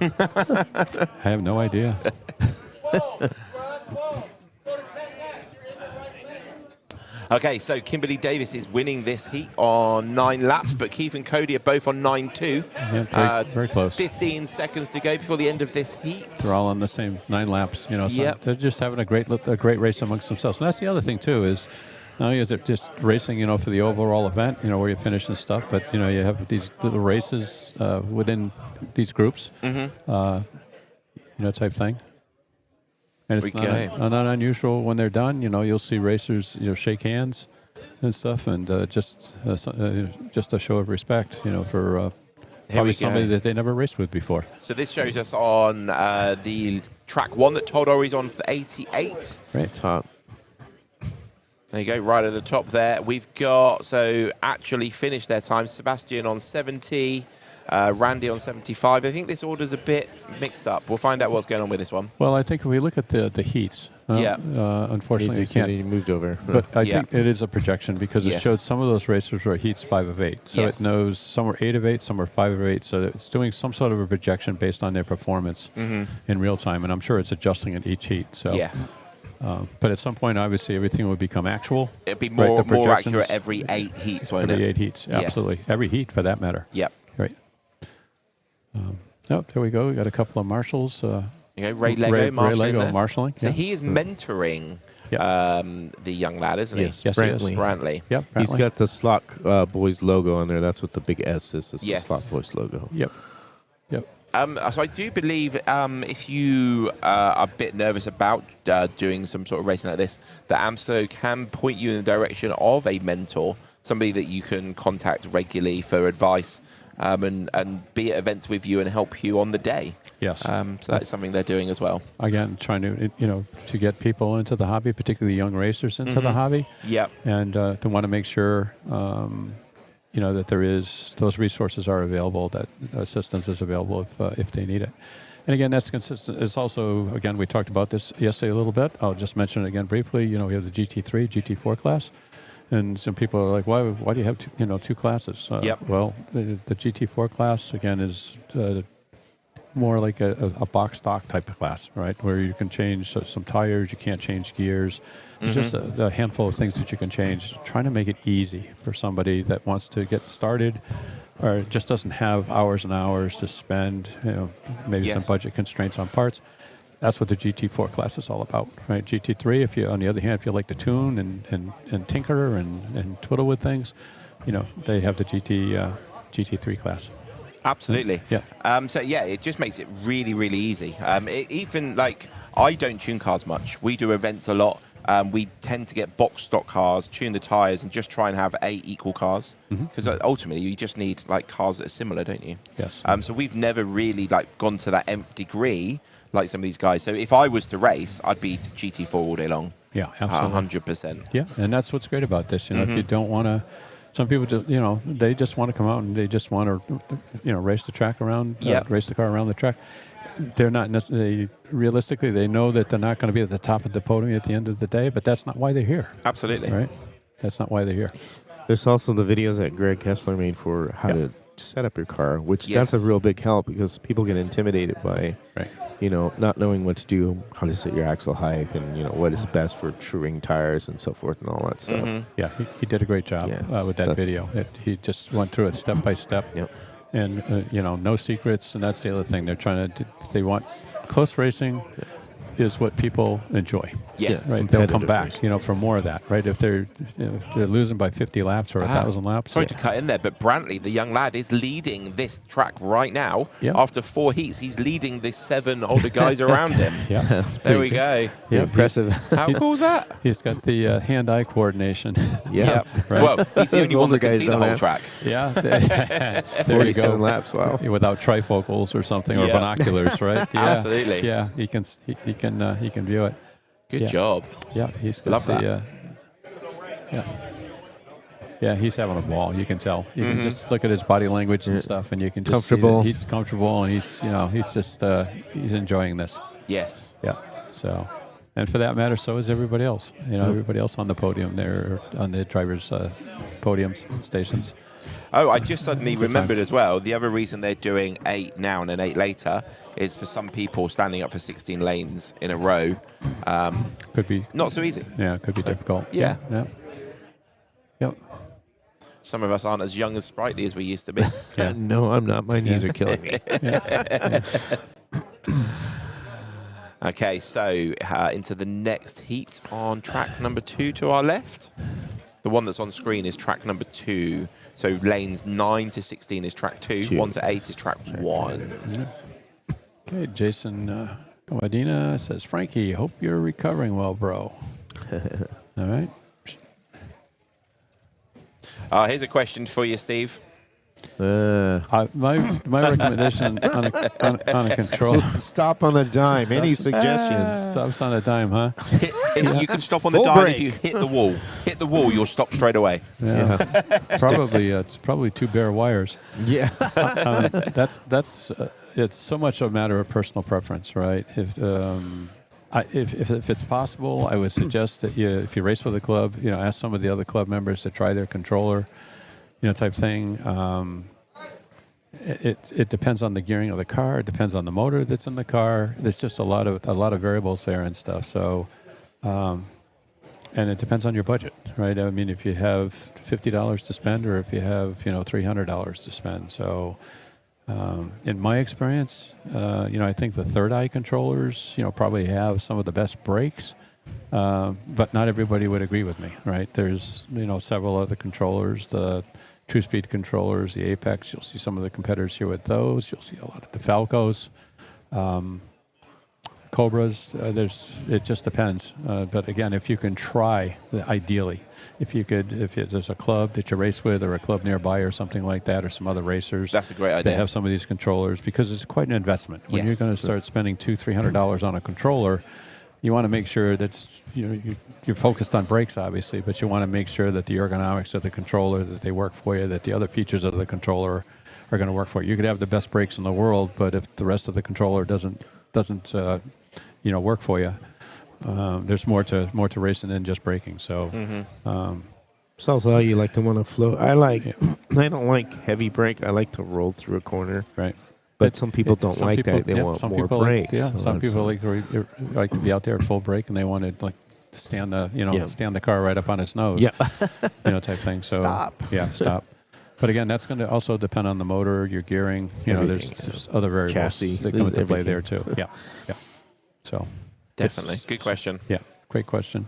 I have no idea. Okay, so Kimberly Davis is winning this heat on 9 laps, but Keith and Cody are both on 9.2. Yeah, very close. 15 seconds to go before the end of this heat. They're all on the same 9 laps. So Yep. they're just having a great race amongst themselves. And that's the other thing too is not only is it just racing, for the overall event, where you finish and stuff, but you have these little races within these groups, type thing. And it's not unusual when they're done. You'll see racers, shake hands and stuff, and just a show of respect, for probably somebody that they never raced with before. So this shows us on the track 1 that Todd Ory's on for 88. Right. Top. There you go, right at the top there. We've got, actually finished their time, Sebastian on 70, Randy on 75. I think this order's a bit mixed up. We'll find out what's going on with this one. Well, I think if we look at the heats, unfortunately, you can't. He moved over. But I think it is a projection because it showed some of those racers were heats 5 of 8. So it knows some were 8 of 8, some were 5 of 8. So it's doing some sort of a projection based on their performance in real time. And I'm sure it's adjusting at each heat. So yes. But at some point, obviously, everything would become actual. It'd be more accurate every 8 heats, won't it? Every 8 heets, absolutely. Yes. Every heat, for that matter. Yep. Right. There we go. We got a couple of marshals. Ray Lego marshalling. So he is mentoring the young lad, isn't he? Yes, Brantley. Brantley. Yep. He's got the Slot Boys logo on there. That's what the big S is. It's Yes. the Slot Boys logo. Yep. So I do believe if you are a bit nervous about doing some sort of racing like this, that AMSCO can point you in the direction of a mentor, somebody that you can contact regularly for advice and be at events with you and help you on the day. Yes. So that's something they're doing as well. Again, trying to to get people into the hobby, particularly young racers into the hobby. Yep. And to want to make sure that those resources are available, that assistance is available if they need it. And again, that's consistent. It's also, again, we talked about this yesterday a little bit. I'll just mention it again briefly. We have the GT3, GT4 class. And some people are like, why do you have two classes? Well, the GT4 class, again, is more like a box stock type of class, right? Where you can change some tires, you can't change gears. It's just a handful of things that you can change. Trying to make it easy for somebody that wants to get started or just doesn't have hours and hours to spend, maybe some budget constraints on parts. That's what the GT4 class is all about, right? GT3, if you, on the other hand, if you like to tune and tinker and twiddle with things, they have the GT3 class. Absolutely. Yeah. It just makes it really, really easy. Even like I don't tune cars much. We do events a lot. We tend to get box stock cars, tune the tires, and just try and have 8 equal cars. Because ultimately, you just need like cars that are similar, don't you? Yes. So we've never really gone to that nth degree like some of these guys. So if I was to race, I'd be GT4 all day long. Yeah, absolutely. 100%. Yeah, and that's what's great about this. You know, if you don't want to, some people just, you know, they just want to come out and they just want to, you know, race the track around, race the car around the track. They're not necessarily, realistically, they know that they're not going to be at the top of the podium at the end of the day, but that's not why they're here. Absolutely. Right? That's not why they're here. There's also the videos that Greg Kessler made for how to set up your car, which that's a real big help because people get intimidated by, you know, not knowing what to do, how to set your axle height, and you know what is best for truing tires and so forth and all that stuff. Yeah, he did a great job with that video. He just went through it step by step, and you know, no secrets. And that's the other thing they're trying to. They want close racing. Is what people enjoy. Yes. Right. They'll come back, you know, for more of that, right? If they're losing by 50 laps or 1,000 laps. Sorry to cut in there, but Brantley, the young lad, is leading this track right now. After 4 heats, he's leading the 7 older guys around him. There we go. Yeah, impressive. How cool is that? He's got the hand-eye coordination. Right. Well, he's the only one that can see the whole track. Yeah. There you go. 47 laps, wow. Without trifocals or something, or binoculars, right? Absolutely. Yeah, he can view it. Good job. Yeah, he's got Love that. Yeah, he's having a ball. You can tell. You can just look at his body language and stuff, and you can just see Comfortable. that he's comfortable, and he's, you know, he's just he's enjoying this. Yes. Yeah. So, and for that matter, so is everybody else. You know, everybody else on the podium there, on the drivers' podiums stations. Oh, I just suddenly remembered as well, the other reason they're doing 8 now and then 8 later is for some people standing up for 16 lanes in a row. Could be. Not so easy. Yeah, it could be difficult. Yeah. Yep. Some of us aren't as young and sprightly as we used to be. No, I'm not. My knees are killing me. Okay, so into the next heat on track number 2 to our left. The one that's on screen is track number 2. So lanes 9 to 16 is track 2. 1 to 8 is track 1. Okay, Jason Medina says, Frankie, hope you're recovering well, bro. All right. Here's a question for you, Steve. My recommendation on a control. Stop on a dime. Any suggestions? Stops on a dime, huh? You can stop on the dime if you hit the wall. Hit the wall, you'll stop straight away. Yeah. Probably it's probably 2 bare wires. Yeah. That's it's so much a matter of personal preference, right? If it's possible, I would suggest that if you race with a club, you know, ask some of the other club members to try their controller, you know, type thing. It depends on the gearing of the car. It depends on the motor that's in the car. There's just a lot of variables there and stuff. So, and it depends on your budget, right? I mean, if you have $50 to spend, or if you have, you know, $300 to spend. So, in my experience, you know, I think the third eye controllers, you know, probably have some of the best brakes. But not everybody would agree with me, right? There's, you know, several other controllers, the True Speed controllers, the Apex. You'll see some of the competitors here with those. You'll see a lot of the Falcos, Cobras. It just depends. But again, if you can try, ideally, if there's a club that you race with, or a club nearby, or something like that, or some other racers, that's a great idea. They have some of these controllers, because it's quite an investment. When you're going to start spending $200-300 on a controller, you want to make sure that's, you know, you're focused on brakes, obviously, but you want to make sure that the ergonomics of the controller, that they work for you, that the other features of the controller are going to work for you. You could have the best brakes in the world, but if the rest of the controller doesn't you know, work for you, there's more to racing than just braking. So, It's also how you like to want to float. I don't like heavy brake. I like to roll through a corner. Right. But some people don't like that. They want more brakes. Some people like to be out there at full brake, and they want to stand the car right up on its nose. Yeah. You know, type thing. So stop. But again, that's going to also depend on the motor, your gearing. You know, there's other variables Chassis, that come into play there too. Yeah. So definitely good question. Yeah, great question.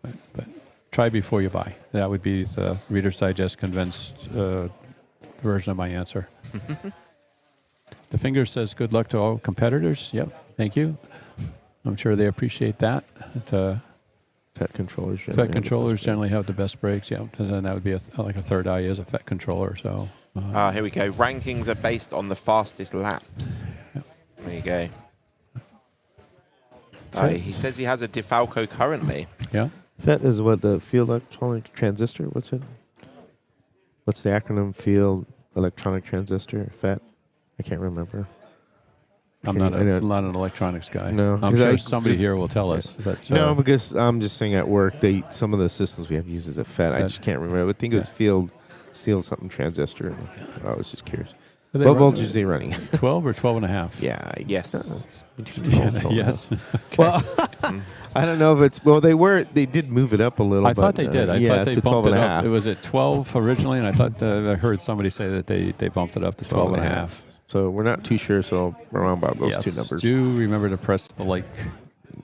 But try before you buy. That would be the Reader's Digest condensed version of my answer. The Finger says, good luck to all competitors. Yep, thank you. I'm sure they appreciate that. FET controllers generally have the best brakes, yeah. And then that would be like a third eye is a FET controller. So here we go. Rankings are based on the fastest laps. Yep. There you go. He says he has a DeFalco currently. Yeah. FET is what, the field electronic transistor? What's it? What's the acronym? Field electronic transistor? FET? I can't remember. I'm not an electronics guy. No, I'm 'cause sure I- somebody here will tell us. But No, because I'm just saying at work, some of the systems we have uses a FET. I just can't remember. I think it was field something transistor. I was just curious. Are they What running- voltage are they running? 12 or 12 and a half? Yeah. Yes. Yes. Well, I don't know if it's they did move it up a little. I thought but, they did. I yeah, thought they to 12 bumped and it a up. half. It was at 12 originally, and I thought I heard somebody say that they bumped it up to 12 and a half. So we're not too sure. So around about those Yes. two numbers. Do remember to press the like.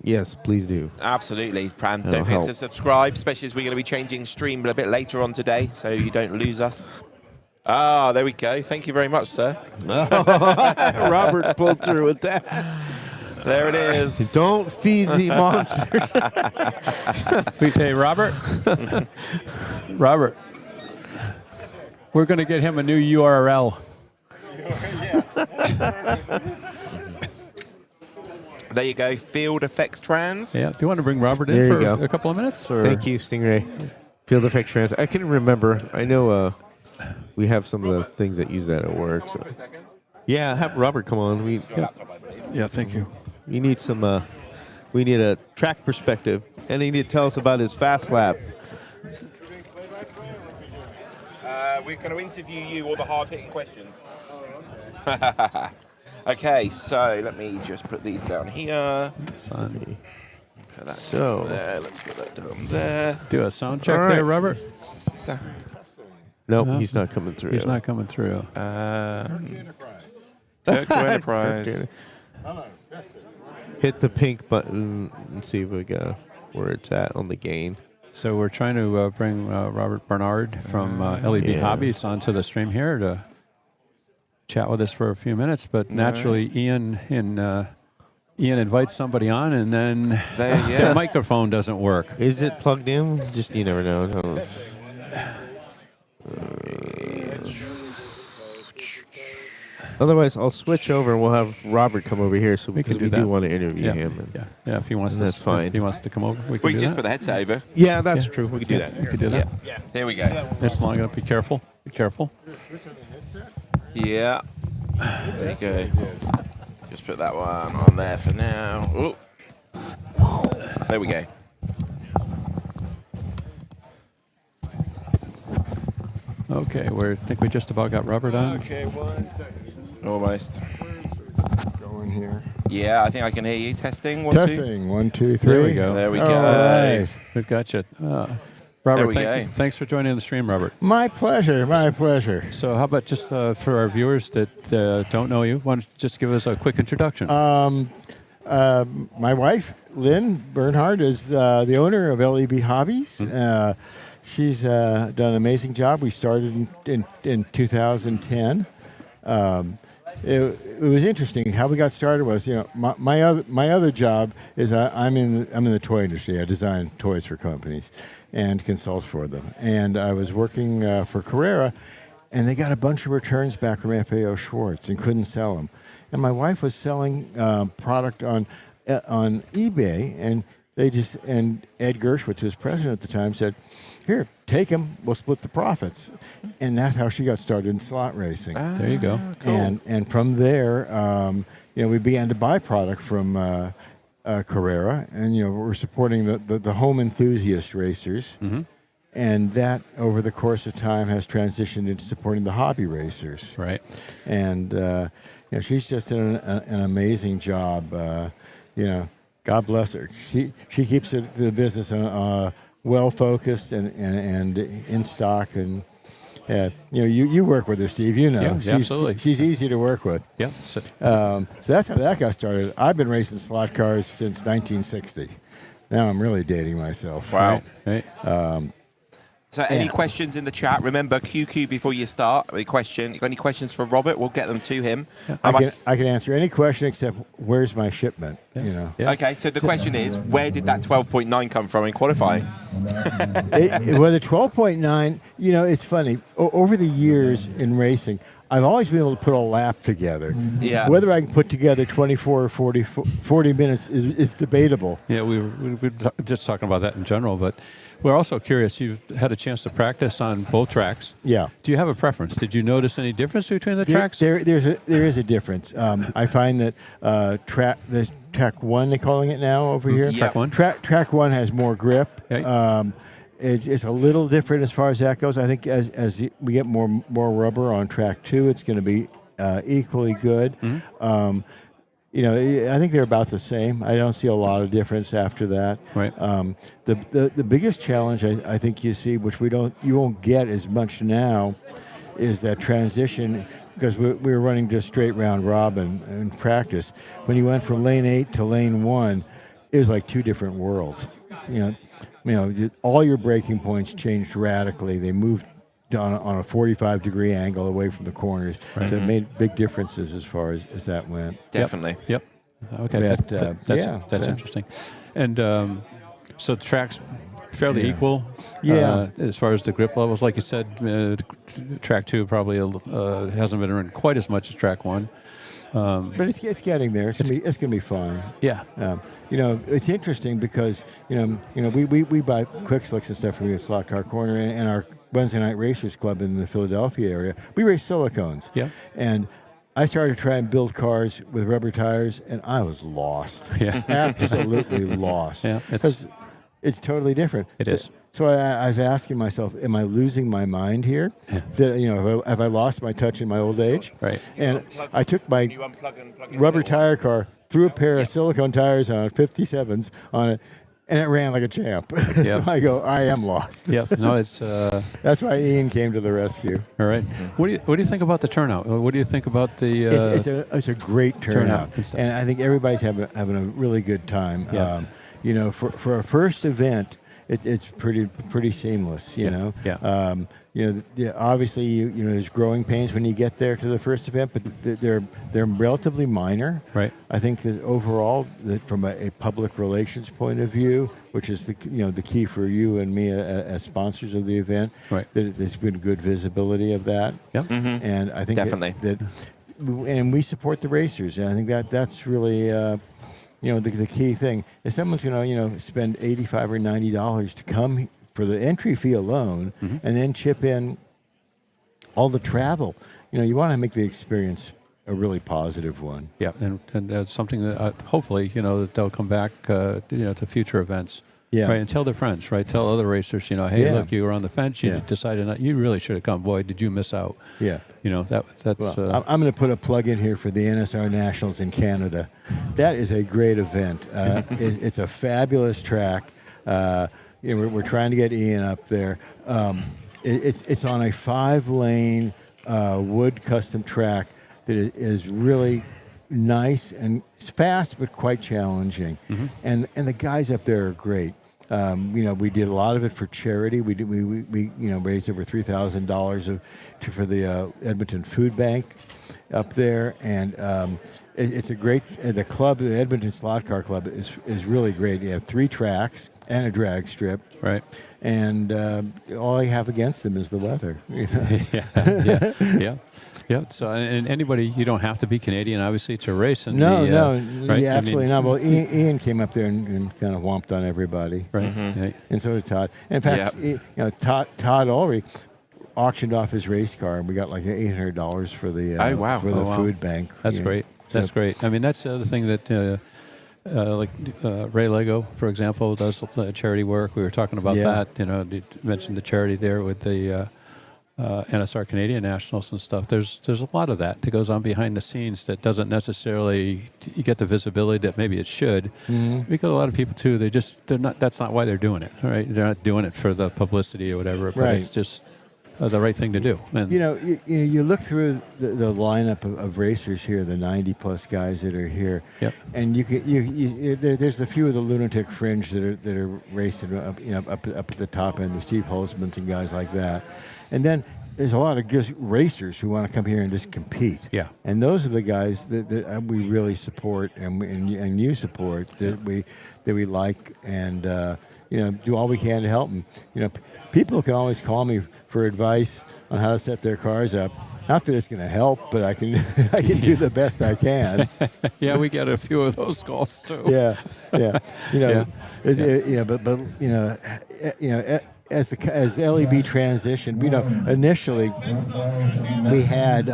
Yes, please do. Absolutely. And That'll don't forget to help. subscribe, especially as we're going to be changing stream a bit later on today, so you don't lose us. Ah, there we go. Thank you very much, sir. Robert pulled through with that. There it is. Don't feed the monster. Hey, Robert. Robert. We're going to get him a new URL. There you go. Field Effects Trans. Yeah. Do you want to bring Robert in There you for go. a couple of minutes? Or? Thank you, Stingray. Field effect trans. I can remember. I know we have some of the things that use that at work. So. Yeah, have Robert come on. Yeah, thank you. We need some. We need a track perspective, and he need to tell us about his fast lap. We're going to interview you all the hard-hitting questions. Okay, so let me just put these down here. Son. Put that So- down there. Let's put that down there. Do a sound check All right. there, Robert. So, Nope, No. he's not coming through. He's not coming through. Kirk to Enterprise. Hit the pink button and see if we got where it's at on the gain. So we're trying to bring Robert Bernard from LED Yeah. Hobbies onto the stream here to chat with us for a few minutes. But naturally, Ian invites somebody on, and then the microphone doesn't work. Is it plugged in? Just you never know. Otherwise, I'll switch over and we'll have Robert come over here, so because we do want to interview him. And Yeah, if he wants to. That's fine. If he wants to come over, we can We do can just that. put the headset over. yeah, that's true. We can do that. We could do that. Here we go. Just long enough. Be careful. Be careful. Yeah. There you go. Just put that one on there for now. Ooh. There we go. Okay, I think we just about got Robert on. Okay, 1 second. Almost. Going here. Yeah, I think I can hear you. Testing. 1, 2. Testing. 1, 2, 3. There we go. There we All go. right. We've got you. There Robert, we go. thanks for joining the stream, Robert. My pleasure. My pleasure. So how about just for our viewers that don't know you, why don't you just give us a quick introduction? My wife, Lynn Bernhard, is the owner of LEB Hobbies. She's done an amazing job. We started in 2010. It was interesting. How we got started was, my other job is I'm in the toy industry. I design toys for companies and consult for them. And I was working for Carrera, and they got a bunch of returns back from FAO Schwartz and couldn't sell them. And my wife was selling product on eBay, and and Ed Gershwitz, who was president at the time, said, "Here, take them. We'll split the profits." And that's how she got started in slot racing. There you go. And from there, we began to buy product from Carrera, and we're supporting the home enthusiast racers. And that, over the course of time, has transitioned into supporting the hobby racers. Right. And she's just done an amazing job. God bless her. She keeps the business well focused and in stock. And you work with her, Steve. Yeah, absolutely. She's easy to work with. Yeah. So that's how that got started. I've been racing slot cars since 1960. Now I'm really dating myself. Wow. Right. So any questions in the chat? Remember, QQ before you start. You got any questions for Robert? We'll get them to him. I can answer any question except where's my shipment. Yeah. Okay, so the question is, where did that 12.9 come from in qualifying? Well, the 12.9, it's funny. Over the years in racing, I've always been able to put a lap together. Yeah. Whether I can put together 24 or 40 minutes is debatable. Yeah, we were just talking about that in general, but we're also curious. You've had a chance to practice on both tracks. Yeah. Do you have a preference? Did you notice any difference between the tracks? There is a difference. I find that track one, they're calling it now over here. Track one. Track one has more grip. Okay. It's a little different as far as that goes. I think as we get more rubber on track two, it's going to be equally good. Mm-hmm. I think they're about the same. I don't see a lot of difference after that. Right. The biggest challenge I think you see, which you won't get as much now, is that transition, because we were running just straight round robin in practice. When you went from lane 8 to lane 1, it was like two different worlds. All your braking points changed radically. They moved on a 45-degree angle away from the corners. Right. So it made big differences as far as that went. Definitely. Yep. Okay. That's interesting. And so the track's fairly equal. Yeah. As far as the grip levels, like you said, track two probably hasn't been run quite as much as track one. But it's getting there. It's gonna be fine. Yeah. It's interesting because we buy quick slicks and stuff from the Slot Car Corner and our Wednesday Night Racers Club in the Philadelphia area. We race silicones. Yeah. And I started to try and build cars with rubber tires, and I was lost. Yeah. Absolutely lost. Yeah. It's totally different. It is. So I was asking myself, am I losing my mind here? That have I lost my touch in my old age? Right. And I took my rubber tire car, threw a pair of silicone tires on it, 57s on it, and it ran like a champ. So I go, I am lost. Yep. No, it's. That's why Ian came to the rescue. All right. What do you think about the turnout? What do you think about the? It's a great turnout, and I think everybody's having a really good time. Yeah. For a first event, it's pretty seamless. You know. Obviously, there's growing pains when you get there to the first event, but they're relatively minor. Right. I think that overall, that from a public relations point of view, which is the key for you and me as sponsors of the event, right, that there's been good visibility of that. Yep. Mm-hmm. And I think definitely and we support the racers, and I think that's really. The key thing. If someone's going to spend $85 or $90 to come for the entry fee alone, mm-hmm, and then chip in all the travel, you want to make the experience a really positive one. Yeah, and that's something that hopefully that they'll come back to future events. Yeah. Right, and tell their friends, right? Tell other racers, hey, look, you were on the fence. You decided not. You really should have come. Boy, did you miss out? Yeah. That's. Well, I'm going to put a plug in here for the NSR Nationals in Canada. That is a great event. It's a fabulous track. We're trying to get Ian up there. It's on a 5-lane wood custom track that is really nice and it's fast, but quite challenging. Mm-hmm. And the guys up there are great. We did a lot of it for charity. We raised over $3,000 for the Edmonton Food Bank up there, and it's a great. The club, the Edmonton Slot Car Club, is really great. You have 3 tracks and a drag strip, right? And all you have against them is the weather. Yeah. Yeah, so and anybody, you don't have to be Canadian, obviously, to race. And right? Absolutely not. Well, Ian came up there and kind of whomped on everybody. Right. Mm-hmm. Right. And so did Todd. In fact, Todd Ulrich auctioned off his race car, and we got like $800 for the food bank. That's great. That's great. I mean, that's the other thing that Ray Lego, for example, does charity work. We were talking about that. You mentioned the charity there with the NSR Canadian Nationals and stuff. There's a lot of that goes on behind the scenes that doesn't necessarily you get the visibility that maybe it should. Mm-hmm. Because a lot of people too, they're not. That's not why they're doing it. Right? They're not doing it for the publicity or whatever. But it's just the right thing to do. And you look through the lineup of racers here, the 90+ guys that are here, and there's a few of the lunatic fringe that are racing up at the top end, the Steve Holzmans and guys like that, and then there's a lot of just racers who want to come here and just compete. Yeah, and those are the guys that we really support and you support that we like and do all we can to help them. People can always call me for advice on how to set their cars up. Not that it's going to help, but I can I can do the best I can. Yeah, we get a few of those calls too. Yeah, yeah. You know, Yeah. but as the LEB transitioned, initially we had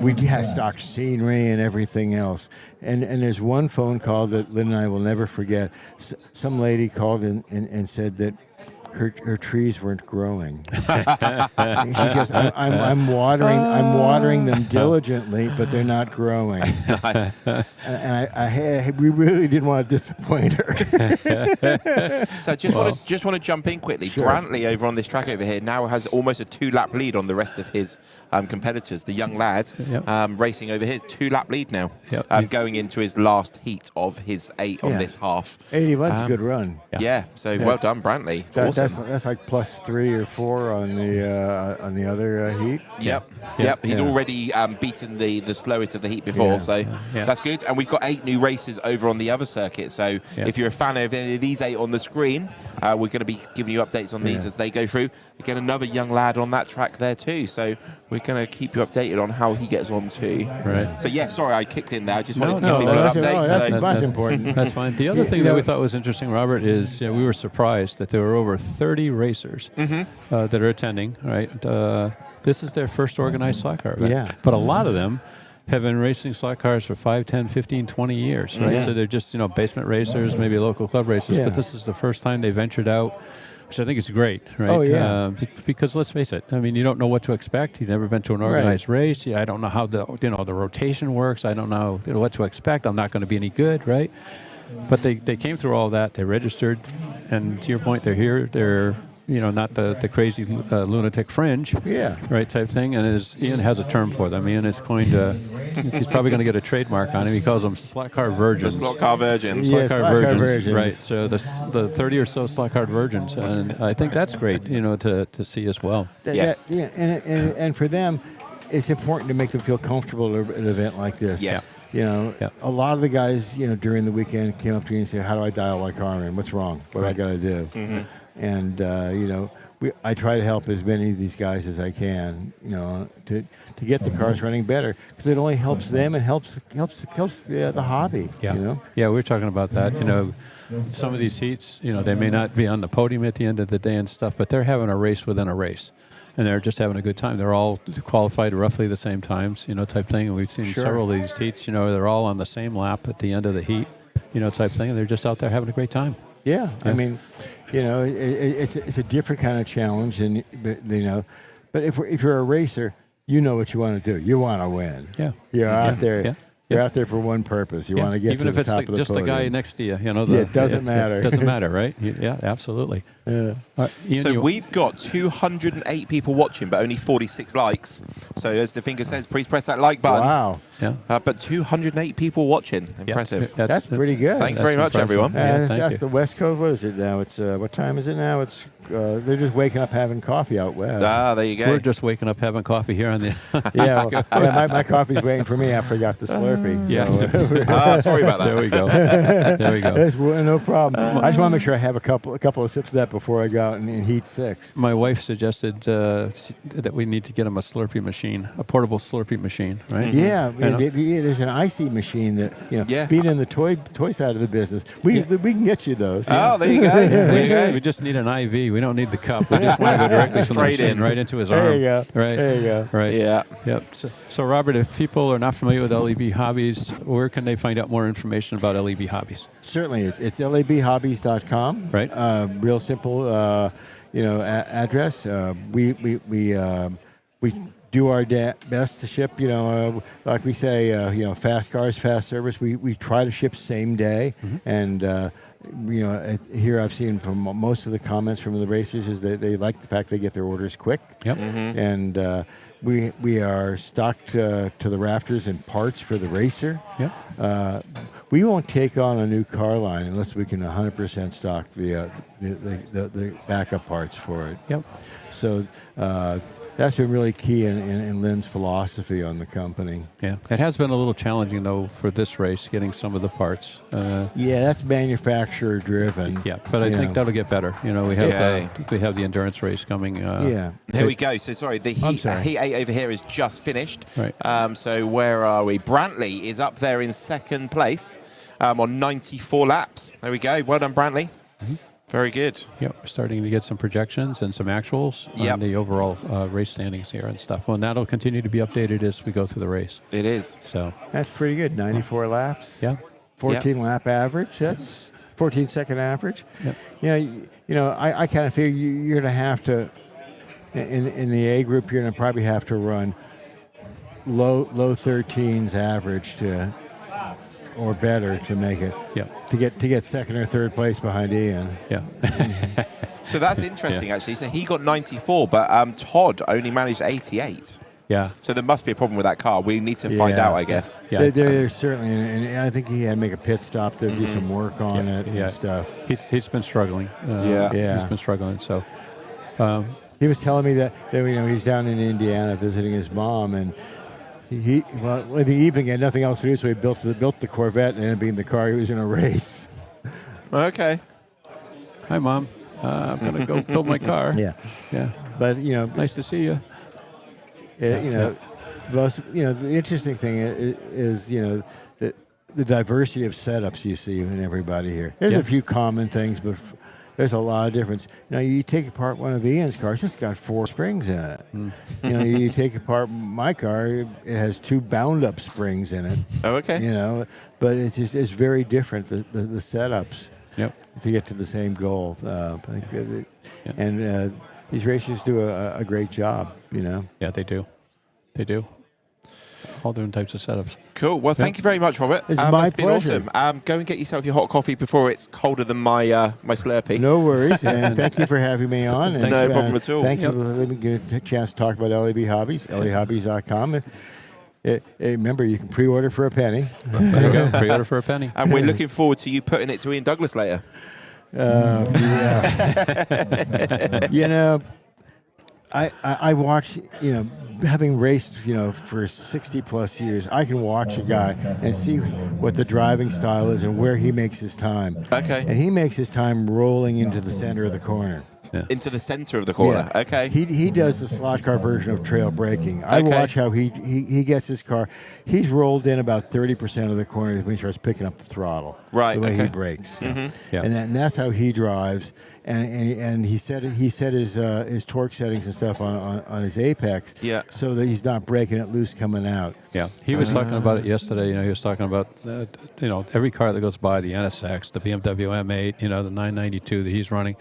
we had stock scenery and everything else, and there's one phone call that Lynn and I will never forget. Some lady called and said that her trees weren't growing. She goes, I'm watering them diligently, but they're not growing. Nice. And we really didn't want to disappoint her. So just want to jump in quickly. Sure. Brantley over on this track over here now has almost a 2-lap lead on the rest of his competitors. The young lad racing over here, 2-lap lead now, going into his last heat of his 8 on this half. 81's a good run. Yeah, so well done, Brantley. It's awesome. That's like +3 or 4 on the other heat. Yep. He's already beaten the slowest of the heat before, so that's good. And we've got 8 new races over on the other circuit. So if you're a fan of any of these 8 on the screen, we're going to be giving you updates on these as they go through. Again, another young lad on that track there too. So we're going to keep you updated on how he gets on too. Right. So sorry, I kicked in there. I just wanted to give No, people an that's- update. That's important. That's fine. The other thing that we thought was interesting, Robert, is we were surprised that there were over 30 racers that are attending. Right, this is their first organized slot car event. Yeah. But a lot of them have been racing slot cars for 5, 10, 15, 20 years. Right, so they're just basement racers, maybe local club racers. But this is the first time they ventured out, which I think is great. Right? Oh, yeah. Because let's face it, I mean, you don't know what to expect. You've never been to an organized race. I don't know how the rotation works. I don't know what to expect. I'm not going to be any good, right? But they came through all that. They registered, and to your point, they're here. They're not the crazy lunatic fringe, right, type thing. And Ian has a term for them. Ian is he's probably going to get a trademark on him. He calls them slot car virgins. The slot car virgins. Slot car virgins, right? So the 30 or so slot car virgins, and I think that's great, to see as well. Yes. And for them, it's important to make them feel comfortable at an event like this. Yes. A lot of the guys, during the weekend came up to me and said, "How do I dial my car in? What's wrong? What do I got to do?" And I try to help as many of these guys as I can, to get the cars running better, because it only helps them and helps the hobby. Yeah, we were talking about that. Some of these heats, they may not be on the podium at the end of the day and stuff, but they're having a race within a race. And they're just having a good time. They're all qualified roughly the same times, type thing. And we've seen several of these heats, they're all on the same lap at the end of the heat, type thing. And they're just out there having a great time. Yeah. I mean, it's a different kind of challenge, but if you're a racer, you know what you want to do. You want to win. Yeah. You're out there. Yeah. You're out there for one purpose. You want to get even to if the it's top of the just podium. a guy next to you, it doesn't matter. It doesn't matter, right? Yeah, absolutely. Yeah. Ian, So we've got 208 people watching, but only 46 likes. So as the finger says, please press that like button. Wow. Yeah. But 208 people watching. Impressive. That's pretty good. Thank you very much, impressive. everyone. Yeah, that's the West Coast. What is it now? It's what time is it now? It's they're just waking up having coffee out west. There you go. We're just waking up having coffee here on the my coffee's waiting for me after I got the Slurpee. Yes. Sorry about that. There we go. That's no problem. I just want to make sure I have a couple of sips of that before I go out and heat 6. My wife suggested that we need to get him a Slurpee machine, a portable Slurpee machine, right? Yeah, there's an icy machine that being in the toy side of the business, we can get you those. Oh, there you go. We just need an IV. We don't need the cup. We just want to go directly from the machine right into his arm. There you go. Right. There you go. Right. Yeah. Yep. So Robert, if people are not familiar with LEB Hobbies, where can they find out more information about LEB Hobbies? Certainly, it's labhobbies.com. Right. Real simple, address. We do our best to ship. Like we say, fast cars, fast service. We try to ship same day, and here I've seen from most of the comments from the racers is that they like the fact they get their orders quick. Yep. And we are stocked to the rafters in parts for the racer. Yep. We won't take on a new car line unless we can 100% stock the backup parts for it. Yep. So that's been really key in Lynn's philosophy on the company. Yeah, it has been a little challenging though for this race, getting some of the parts. Yeah, that's manufacturer driven. Yeah, but I think that'll get better. You know, we have Okay. we have the endurance race coming. Yeah. There we go. So sorry, the heat 8 over here is just finished. Right. So where are we? Brantley is up there in second place on 94 laps. There we go. Well done, Brantley. Very good. Yep, we're starting to get some projections and some actuals Yep. on the overall race standings here and stuff. Well, and that'll continue to be updated as we go through the race. It is. So That's pretty good. 94 laps. Yeah. 14 lap average. That's 14-second average. Yep. You know, I kind of figure you're going to have to, in the A group, you're going to probably have to run low 13s average to, or better to make it. Yeah. To get second or third place behind Ian. Yeah. So that's interesting, actually. So he got 94, but Todd only managed 88. Yeah. So there must be a problem with that car. We need to find out, I guess. Yeah. There's certainly, and I think he had to make a pit stop to do some work on it and stuff. He's been struggling. Yeah. He's been struggling. So He was telling me that he's down in Indiana visiting his mom, and in the evening he had nothing else to do, so he built the Corvette, and ended up being the car he was going to race. Okay. hi, Mom. I'm gonna go build my car. Yeah. But Nice to see you. the interesting thing is the diversity of setups you see in everybody here. There's a few common things, but there's a lot of difference. You take apart one of Ian's cars, it's got 4 springs in it. You take apart my car, it has 2 bound-up springs in it. Oh, okay. But it's very different, the setups. Yep. To get to the same goal. And these racers do a great job, Yeah, they do. They do. All different types of setups. Cool. Well, thank you very much, Robert. It's my that's been pleasure. awesome. Go and get yourself your hot coffee before it's colder than my my Slurpee. No worries, and thank you for having me on. And, No problem at all. Thank you for letting me get a chance to talk about LEB Hobbies, lehobbies.com. Remember, you can pre-order for a penny. There you go. Pre-order for a penny. And we're looking forward to you putting it to Ian Douglas later. I watch, having raced, for 60 plus years, I can watch a guy and see what the driving style is and where he makes his time. Okay. And he makes his time rolling into the center of the corner. Yeah. Into the center of the corner. Yeah. Okay. He does the slot car version of trail braking. I Okay. watch how he gets his car. He's rolled in about 30% of the corner when he starts picking up the throttle. Right, The way okay. he brakes. Yeah. And that's how he drives. And he set his torque settings and stuff on his apex. Yeah. So that he's not breaking it loose coming out. Yeah, he was talking about it yesterday. He was talking about every car that goes by, the NSX, the BMW M8, the 992 that he's running.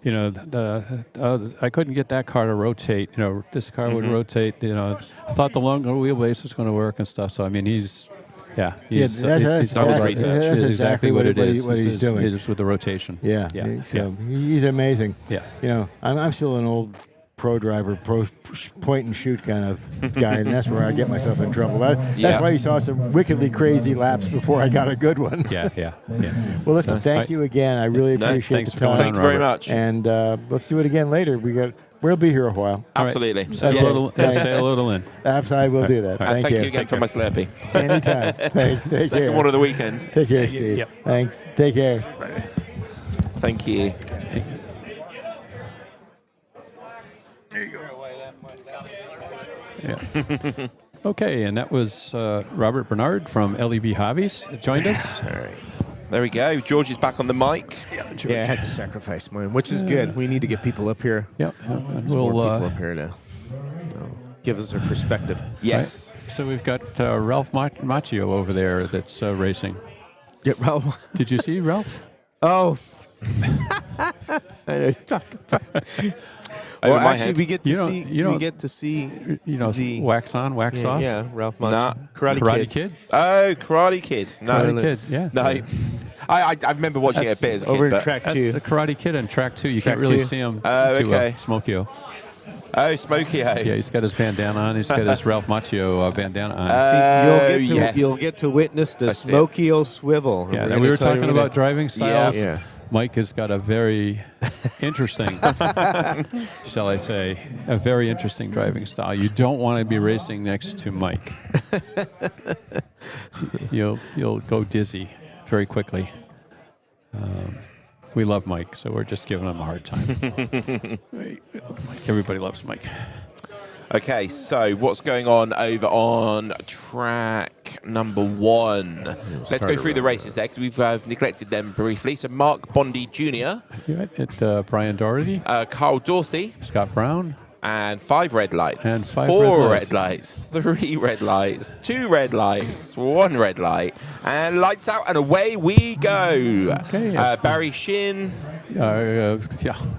I couldn't get that car to rotate. This car would rotate. I thought the longer wheelbase was going to work and stuff. So I mean, he's that's exactly what it is. What he's doing. Is with the rotation. Yeah. So he's amazing. Yeah. I'm still an old pro driver, point and shoot kind of guy, and that's where I get myself in trouble. That's why you saw some wickedly crazy laps before I got a good one. Yeah. Well, listen, thank you again. I really appreciate the time. Thank you very much. And let's do it again later. We'll be here a while. Absolutely. Say hello to Lynn. Absolutely, I will do that. Thank Thank you you. again for my Slurpee. Anytime. Thanks. Take Second care. one of the weekends. Take care, Steve. Yep. Thanks. Take care. Thank you. Yeah. Okay, and that was Robert Bernard from LEB Hobbies joined us. All right. There we go. George is back on the mic. Yeah, I had to sacrifice mine, which is good. We need to get people up here. Yep. More We'll people up here to give us a perspective. Yes. Right. So we've got Ralph Macchio over there that's racing. Get Ralph. Did you see Ralph? Oh. I know you're talking about. Well, Over my actually, head. we get to see. you We get to see. The wax on, wax off. Yeah, Ralph Macchio. Nah. Karate Kid. Oh, Karate Kid. No. Karate Kid. Yeah. No. I remember watching it a bit as a kid. over in but- track That's 2. the Karate Kid in track 2. You Track can't really 2. see him Oh, too okay. Smokio. Oh, Smokey. Yeah, he's got his bandana on. He's got his Ralph Macchio bandana on. See, yes. you'll get to witness the I see it. Smokey-O swivel. yeah, We're we gonna were tell you talking what about driving styles. Yeah. Mike has got a very interesting, shall I say, a very interesting driving style. You don't want to be racing next to Mike. You'll go dizzy very quickly. We love Mike, so we're just giving him a hard time. Mike, everybody loves Mike. Okay, so what's going on over on track number 1? Let's go through the races there, because we've neglected them briefly. So Mark Bondi Jr. Brian Doherty. Carl Dorsey. Scott Brown. And 5 red lights. And 5 4 red lights. 3 red lights. 2 red lights. 1 red light. And lights out, and away we go. Okay. Barry Shin. Yeah,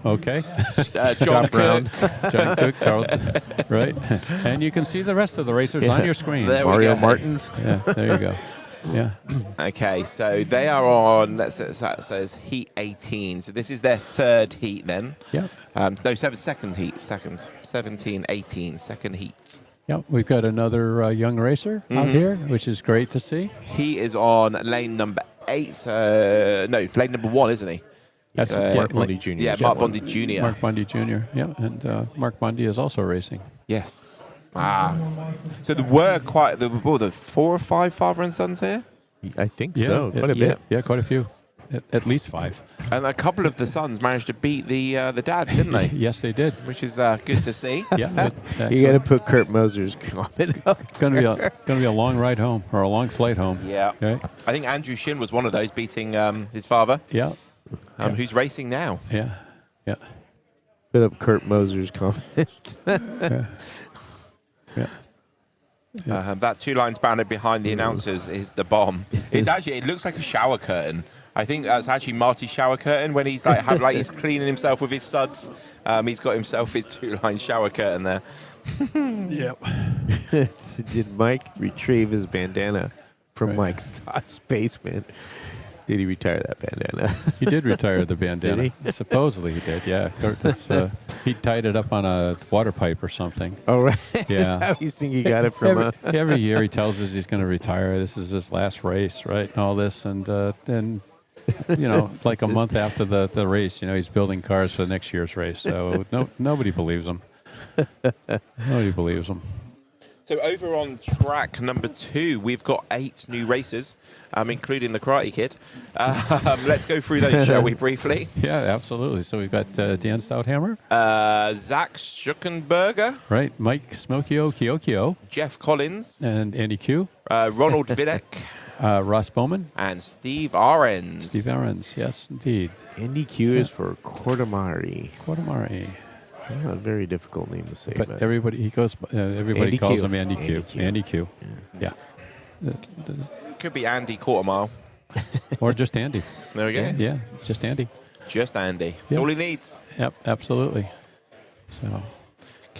okay. John Brown. John Cook, Carl, right? And you can see the rest of the racers on your screen. There Mario Martins. Yeah, there you go. Yeah. Okay, so they are on, that says heat 18. So this is their 3rd heat then. Yeah. No, second heat. 17, 18, second heat. Yeah, we've got another young racer out here, which is great to see. He is on lane number 8. No, lane number 1, isn't he? That's Mark Bondi Jr. Yeah, Mark Bondi Jr. Mark Bondi Jr. Yeah, and Mark Bondi is also racing. Yes. So there were quite the 4 or 5 father and sons here, I think so. Quite a bit. Yeah, quite a few. At least 5. and a couple of the sons managed to beat the dads, didn't they? Yes, they did. Which is good to see. Yeah, You got to put Kurt Moser's comment up. It's going to be a long ride home or a long flight home. Yeah. Okay? I think Andrew Shin was one of those beating his father, Yeah. who's racing now. Yeah. Yeah. Put up Kurt Moser's comment. Yeah. That 2 lines banner behind the announcers is the bomb. It looks like a shower curtain. I think that's actually Marty's shower curtain when he's he's cleaning himself with his suds. He's got himself his 2-line shower curtain there. Yep. Did Mike retrieve his bandana from Mike's basement? Did he retire that bandana? He did retire the bandana. Did he? Supposedly he did, yeah. He tied it up on a water pipe or something. Oh, right. Yeah. That's how he's thinking he got it from every year he tells us he's going to retire. This is his last race, right? And all this. And then, like a month after the race, he's building cars for the next year's race. So nobody believes him. Nobody believes him. So over on track number 2, we've got 8 new racers, including the Karate Kid. Let's go through those, shall we, briefly? Yeah, absolutely. So we've got Dan Stouthammer. Zach Schuckenberger. Right. Mike Smokio Kiokio. Jeff Collins. And Andy Q. Ronald Videk. Ross Bowman. And Steve Ahrens. Steve Ahrens, yes, indeed. Andy Q is for Quartamari. A very difficult name to say. But everybody calls him Andy Q. Andy Q. Yeah. Could be Andy Quartermile. Or just Andy. There we go. Yeah, just Andy. Just Andy. That's all he needs. Yep, absolutely. So,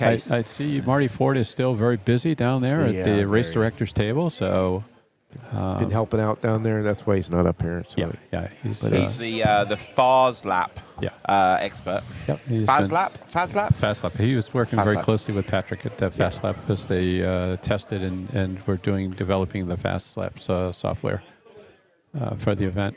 I see Marty Ford is still very busy down there at the race director's table. So, been helping out down there. That's why he's not up here. So He's the FAS lap expert. Yep, FAS lap. He was working very closely with Patrick at Fast Lap because they tested and were developing the Fast Lap software for the event.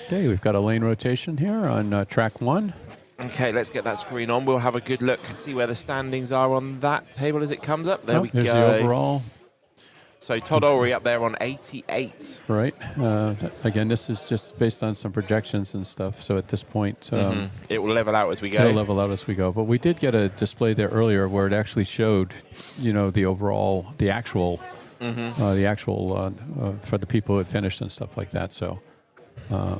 Okay, we've got a lane rotation here on track 1. Okay, let's get that screen on. We'll have a good look and see where the standings are on that table as it comes up. There we go. Here's the overall. So Todd Ulrey up there on 88. Right. Again, this is just based on some projections and stuff. So at this point, it will level out as we go. It'll level out as we go. But we did get a display there earlier where it actually showed, the overall, the actual for the people who had finished and stuff like that. So I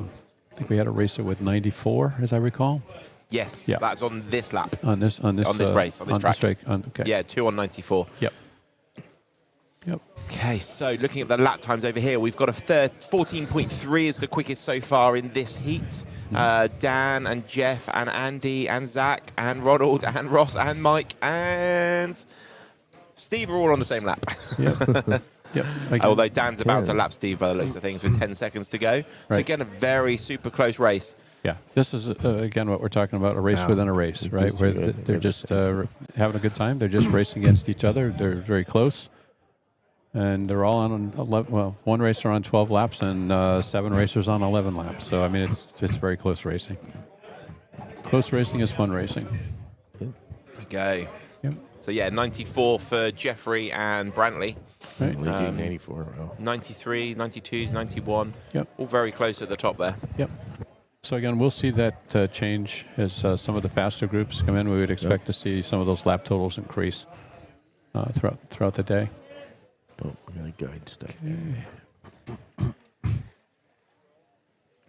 think we had a racer with 94, as I recall. Yes, that's on this lap. On this race, on this track. Okay. Yeah, 2 on 94. Yep. Okay, so looking at the lap times over here, we've got a 14.3 is the quickest so far in this heat. Dan and Jeff and Andy and Zach and Ronald and Ross and Mike and Steve are all on the same lap. Yep. Although Dan's about to lap Steve by the looks of things with 10 seconds to go. So again, a very super close race. Yeah, this is, again, what we're talking about, a race within a race, right? Where they're just having a good time. They're just racing against each other. They're very close. And they're all on 11, well, one racer on 12 laps and 7 racers on 11 laps. So, I mean, it's very close racing. Close racing is fun racing. Okay. Yep. So, yeah, 94 for Jeffrey and Brantley. Right. 94. 93, 92s, 91. Yep. All very close at the top there. Yep. So, again, we'll see that change as some of the faster groups come in. We would expect to see some of those lap totals increase throughout the day. Oh, we got a guide stuff.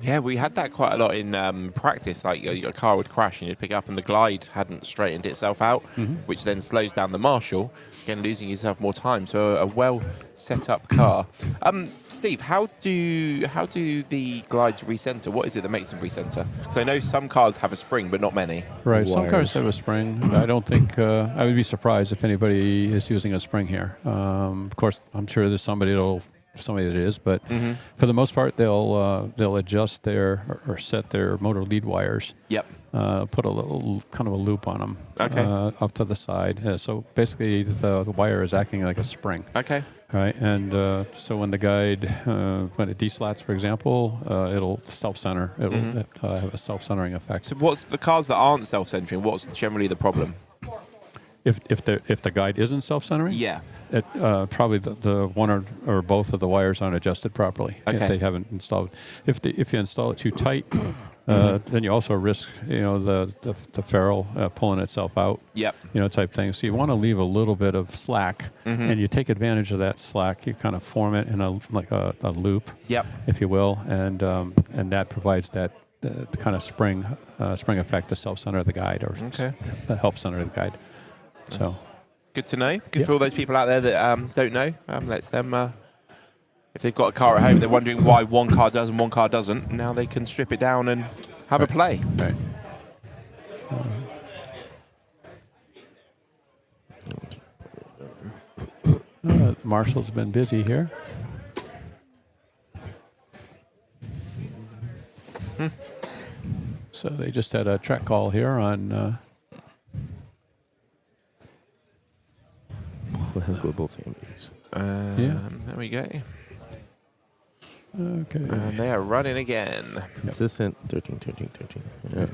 Yeah, we had that quite a lot in practice. Like your car would crash and you'd pick up, and the glide hadn't straightened itself out, which then slows down the marshal, again losing yourself more time. So a well set up car. Steve, how do the glides recenter? What is it that makes them recenter? Because I know some cars have a spring, but not many. Right. Some cars have a spring. I don't think I would be surprised if anybody is using a spring here. Of course, I'm sure there's somebody that is, but for the most part, they'll adjust or set their motor lead wires. Yep. Put a little kind of a loop on them. Okay. Up to the side. So basically, the wire is acting like a spring. Okay. Right. And so when the guide when it deslats, for example, it'll self-center. It'll have a self-centering effect. So what's the cars that aren't self-centering? What's generally the problem? If the guide isn't self-centering, Yeah. probably the one or both of the wires aren't adjusted properly. Okay. If they haven't installed. If you install it too tight, then you also risk the ferrule pulling itself out. Yep. Type thing. So you want to leave a little bit of slack, and you take advantage of that slack. You kind of form it in a loop, Yep. if you will, and that provides that the kind of spring effect to self-center the guide or help center the guide. So. Good to know. Good for all those people out there that don't know. Lets them, if they've got a car at home, they're wondering why one car does and one car doesn't. Now they can strip it down and have a play. Right. Marshall's been busy here. So they just had a track call here on. Global families. There we go. Okay. And they are running again. Consistent 13. Yeah.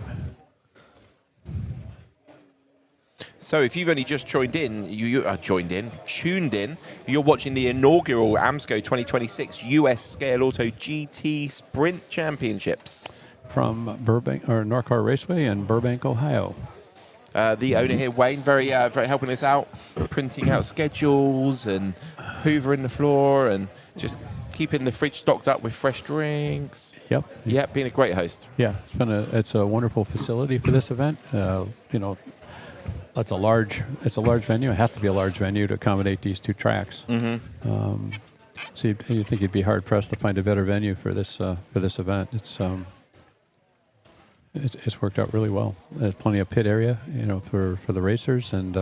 So if you've only just tuned in, you're watching the inaugural AMSCO 2026 US Scaleauto GT Sprint Championships. From Burbank or Norcar Raceway in Burbank, Ohio. The owner here, Wayne, very helping us out, printing out schedules and hoovering the floor and just keeping the fridge stocked up with fresh drinks. Yep. Yep, being a great host. Yeah, it's a wonderful facility for this event. It's a large venue. It has to be a large venue to accommodate these two tracks. So you think you'd be hard pressed to find a better venue for this event. It's worked out really well. There's plenty of pit area, for the racers. And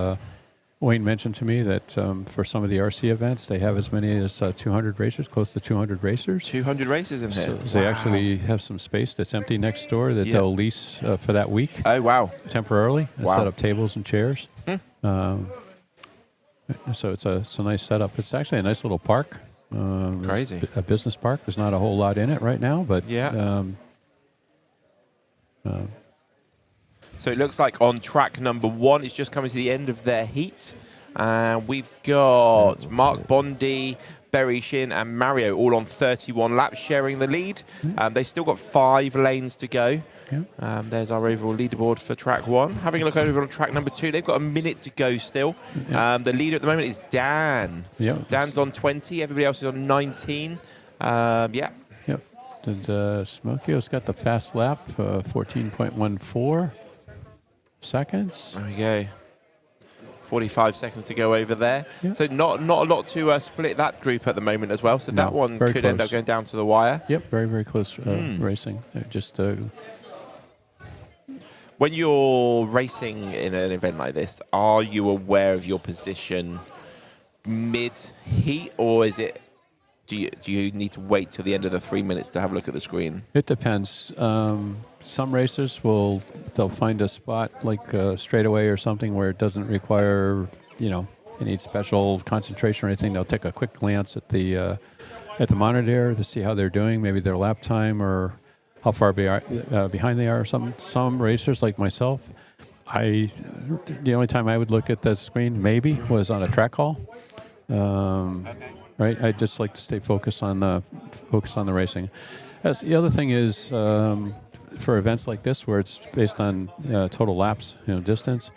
Wayne mentioned to me that for some of the RC events, they have as many as 200 racers, close to 200 racers. 200 racers in here. So they actually have some space that's empty next door that they'll lease for that week. Oh, wow. Temporarily. Wow. Set up tables and chairs. So it's a nice setup. It's actually a nice little park. Crazy. A business park. There's not a whole lot in it right now, but so it looks like on track number 1, it's just coming to the end of their heat. We've got Mark Bondi, Berry Shin, and Mario all on 31 laps, sharing the lead. They've still got 5 lanes to go. There's our overall leaderboard for track 1. Having a look over on track number 2, they've got a minute to go still. The leader at the moment is Dan. Dan's on 20. Everybody else is on 19. And Smokio's got the fast lap, 14.14 seconds. There we go. 45 seconds to go over there. So not a lot to split that group at the moment as well. So that one could end up going down to the wire. Yep, very, very close racing. They're just... When you're racing in an event like this, are you aware of your position mid-heat, or is it... Do you need to wait till the end of the 3 minutes to have a look at the screen? It depends. Some racers they'll find a spot like a straightaway or something where it doesn't require, they need special concentration or anything, they'll take a quick glance at the monitor to see how they're doing, maybe their lap time or how far behind they are. Some racers like myself, the only time I would look at the screen maybe was on a track call. Right, I just like to stay focused on the racing. The other thing is for events like this where it's based on total laps, distance.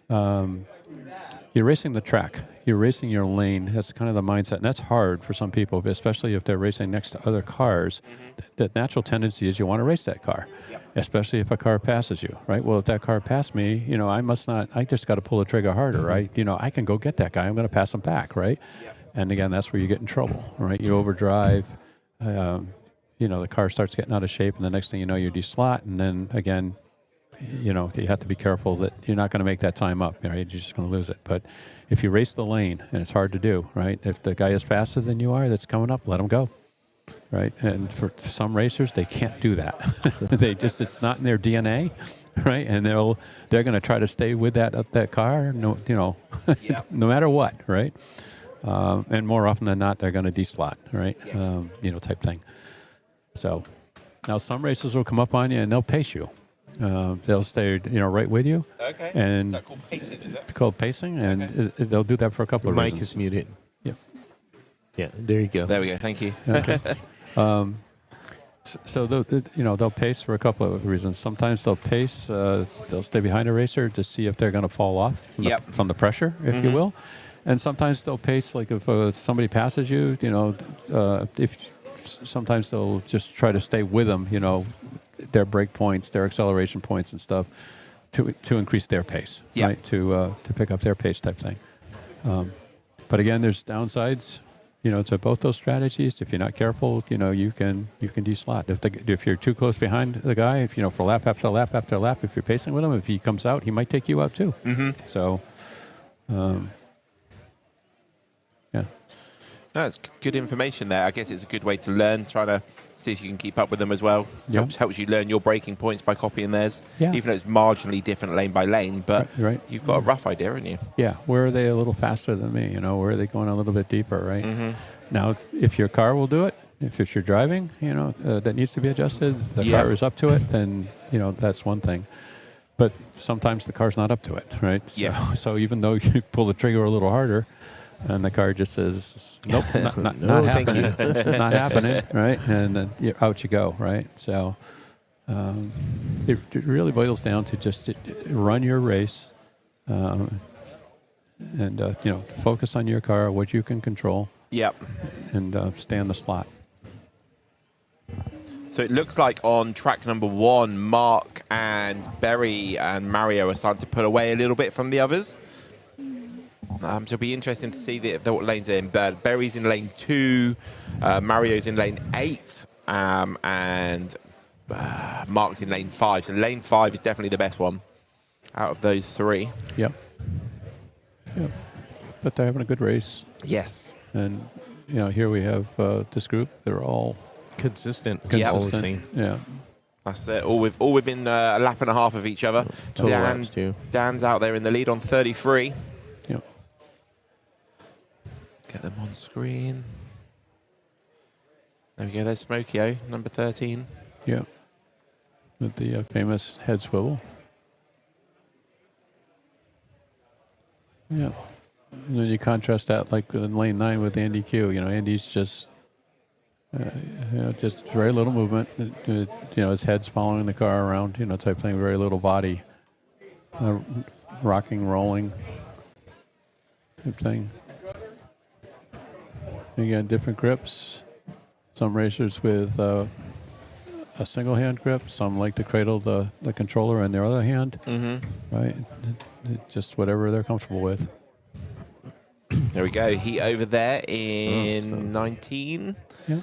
You're racing the track. You're racing your lane. That's kind of the mindset, and that's hard for some people, especially if they're racing next to other cars. The natural tendency is you want to race that car, especially if a car passes you, right? Well, if that car passed me, I must not. I just got to pull the trigger harder, right? I can go get that guy. I'm going to pass him back, right? And again, that's where you get in trouble, right? You overdrive. The car starts getting out of shape, and the next thing you know, you deslot, and then again, you have to be careful that you're not going to make that time up, right? You're just going to lose it. But if you race the lane, and it's hard to do, right? If the guy is faster than you are that's coming up, let him go, right? And for some racers, they can't do that. It's not in their DNA, right? And they're going to try to stay with that car, no matter what, right? And more often than not, they're going to deslot, right? Yes. Type thing. So now some racers will come up on you and they'll pace you. They'll stay, right with you. Okay. And is that called pacing? Is it called pacing? And they'll do that for a couple of reasons. Mic is muted. Yeah. Yeah. There you go. There we go. Thank you. Okay. So they'll pace for a couple of reasons. Sometimes they'll pace. They'll stay behind a racer to see if they're going to fall off from the pressure, if you will. And sometimes they'll pace, like if somebody passes you, sometimes they'll just try to stay with them, their brake points, their acceleration points and stuff to increase their pace, right? To pick up their pace type thing. But again, there's downsides, to both those strategies. If you're not careful, you can deslot. If you're too close behind the guy, for lap after lap after lap, if you're pacing with him, if he comes out, he might take you out too. Mm-hmm. So, yeah. That's good information there. I guess it's a good way to learn, trying to see if you can keep up with them as well. Helps you learn your braking points by copying theirs, even though it's marginally different lane by lane, but you've got a rough idea, haven't you? Yeah, where are they a little faster than me? Where are they going a little bit deeper, right? Mm-hmm. Now, if your car will do it, if you're driving, that needs to be adjusted, the car is up to it, then, that's one thing. But sometimes the car's not up to it, right? So even though you pull the trigger a little harder, and the car just says, nope, not happening, not happening, right? And then out you go, right? So it really boils down to just run your race and, focus on your car, what you can control. Yep. And stay on the slot. So it looks like on track number 1, Mark and Berry and Mario are starting to pull away a little bit from the others. So it'll be interesting to see what lanes they're in. Berry's in lane 2, Mario's in lane 8, and Mark's in lane 5. So lane 5 is definitely the best one out of those 3. Yep. But they're having a good race. Yes. And, here we have this group. They're all consistent. Yeah. That's it. All within a lap and a half of each other. Dan's out there in the lead on 33. Yep. Get them on screen. There we go. There's Smokey-O, number 13. Yeah. With the famous head swivel. Yeah. And then you contrast that like in lane 9 with Andy Q. Andy's just, just very little movement. His head's following the car around, type thing. Very little body, rocking, rolling, type thing. Again, different grips. Some racers with a single hand grip. Some like to cradle the controller in their other hand. Mm-hmm. Right? Just whatever they're comfortable with. There we go. Heat over there in 19. Yep.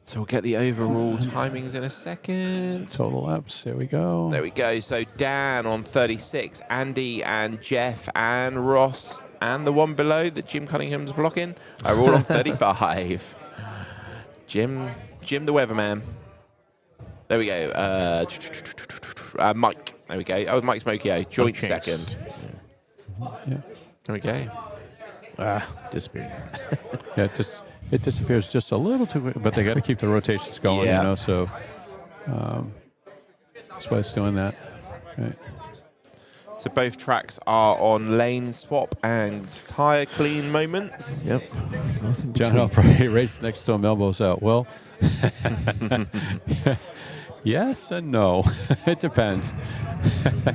So we'll get the overall timings in a second. Total laps. There we go. There we go. So Dan on 36, Andy and Jeff and Ross and the one below that Jim Cunningham's blocking are all on 35. Jim the weatherman. There we go. Mike. There we go. Oh, Mike Smokey-O. Joint second. Yeah. There we go. Disappeared. Yeah, it disappears just a little too quick, but they got to keep the rotations going, Yeah. you know, so that's why it's doing that. Right. So both tracks are on lane swap and tyre clean moments. Yep. Nothing John between. Hill probably raced next to him, elbows out. Well, yes and no. It depends.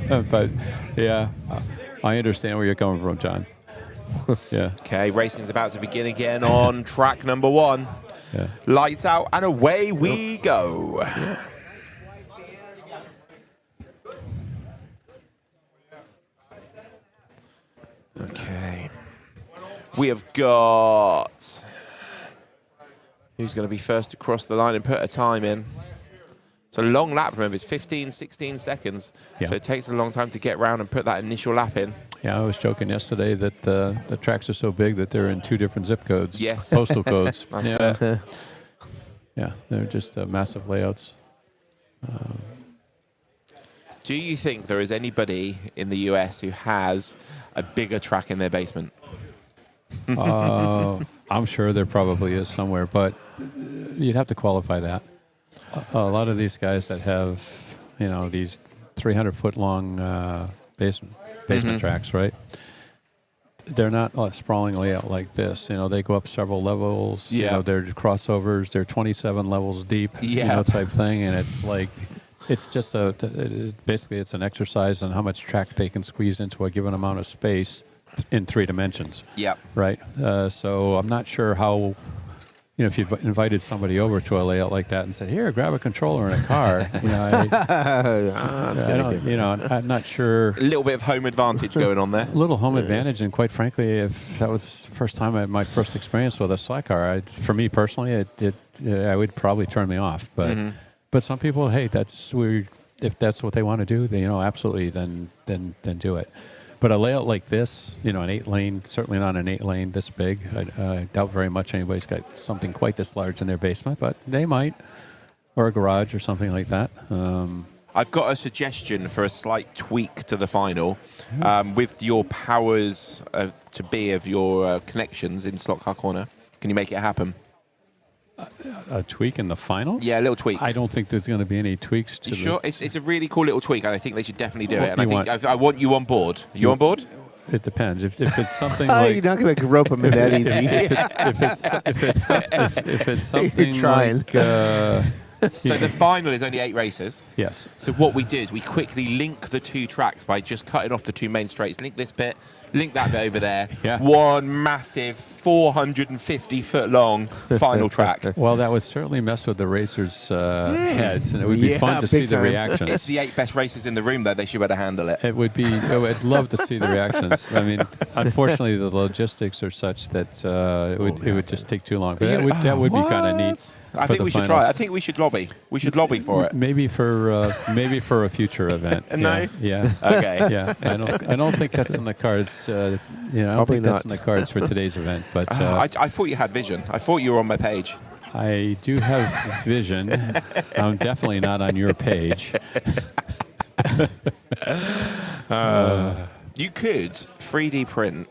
But, yeah, I understand where you're coming from, John. Yeah. Okay, racing's about to begin again on track number 1. Yeah. Lights out and away we go. Yeah. Okay. We have got... Who's going to be first to cross the line and put a time in? It's a long lap, remember. It's 15, 16 seconds. Yeah. So it takes a long time to get round and put that initial lap in. Yeah, I was joking yesterday that the tracks are so big that they're in 2 different zip codes. Yes. Postal codes. That's Yeah. it. Yeah, they're just massive layouts. Do you think there is anybody in the US who has a bigger track in their basement? I'm sure there probably is somewhere, but you'd have to qualify that. A lot of these guys that have, you know, these 300-foot long basement tracks, right? They're not a sprawling layout like this. You know, they go up several levels. Yeah. You know, they're crossovers. They're 27 levels deep. Yeah. You know, type thing, and it's like. It's just basically it's an exercise on how much track they can squeeze into a given amount of space in 3 dimensions. Yep. Right. So I'm not sure how, you know, if you've invited somebody over to a layout like that and said, "Here, grab a controller in a car," you know, I'm not sure. A little bit of home advantage going on there. A little home advantage, and quite frankly, if that was the first time my first experience with a slack car, for me personally, I would probably turn me off, but. But some people, hey, if that's what they want to do, then, you know, absolutely, then do it. But a layout like this, you know, an 8-lane, certainly not an 8-lane this big. I doubt very much anybody's got something quite this large in their basement, but they might, or a garage or something like that. I've got a suggestion for a slight tweak to the final. With your powers to be of your connections in slot car corner, can you make it happen? A tweak in the finals? Yeah, a little tweak. I don't think there's going to be any tweaks to You sure? It's a really cool little tweak, and I think they should definitely do What it. do And you I want you on board. You on board? It depends. If it's something You're like not going to rope them in that easy. if it's something trying. like So the final is only 8 races. yes. So what we do is we quickly link the 2 tracks by just cutting off the 2 main straights. Link this bit, link that bit over there. Yeah. One massive 450-foot long final track. Well, that would certainly mess with the racers' heads, and it would be fun to see big the time. reactions. It's the 8 best racers in the room, though. They should better handle it. It would be. I'd love to see the reactions. I mean, unfortunately, the logistics are such that it would just take too long. But that would be kind of neat. I think we should try it. I think we should lobby. We should lobby for it. Maybe for a future event. No? Yeah. Okay. Yeah. I don't think that's in the cards. I don't Probably think that's not. in the cards for today's event. But I thought you had vision. I thought you were on my page. I do have vision. I'm definitely not on your page. You could 3D print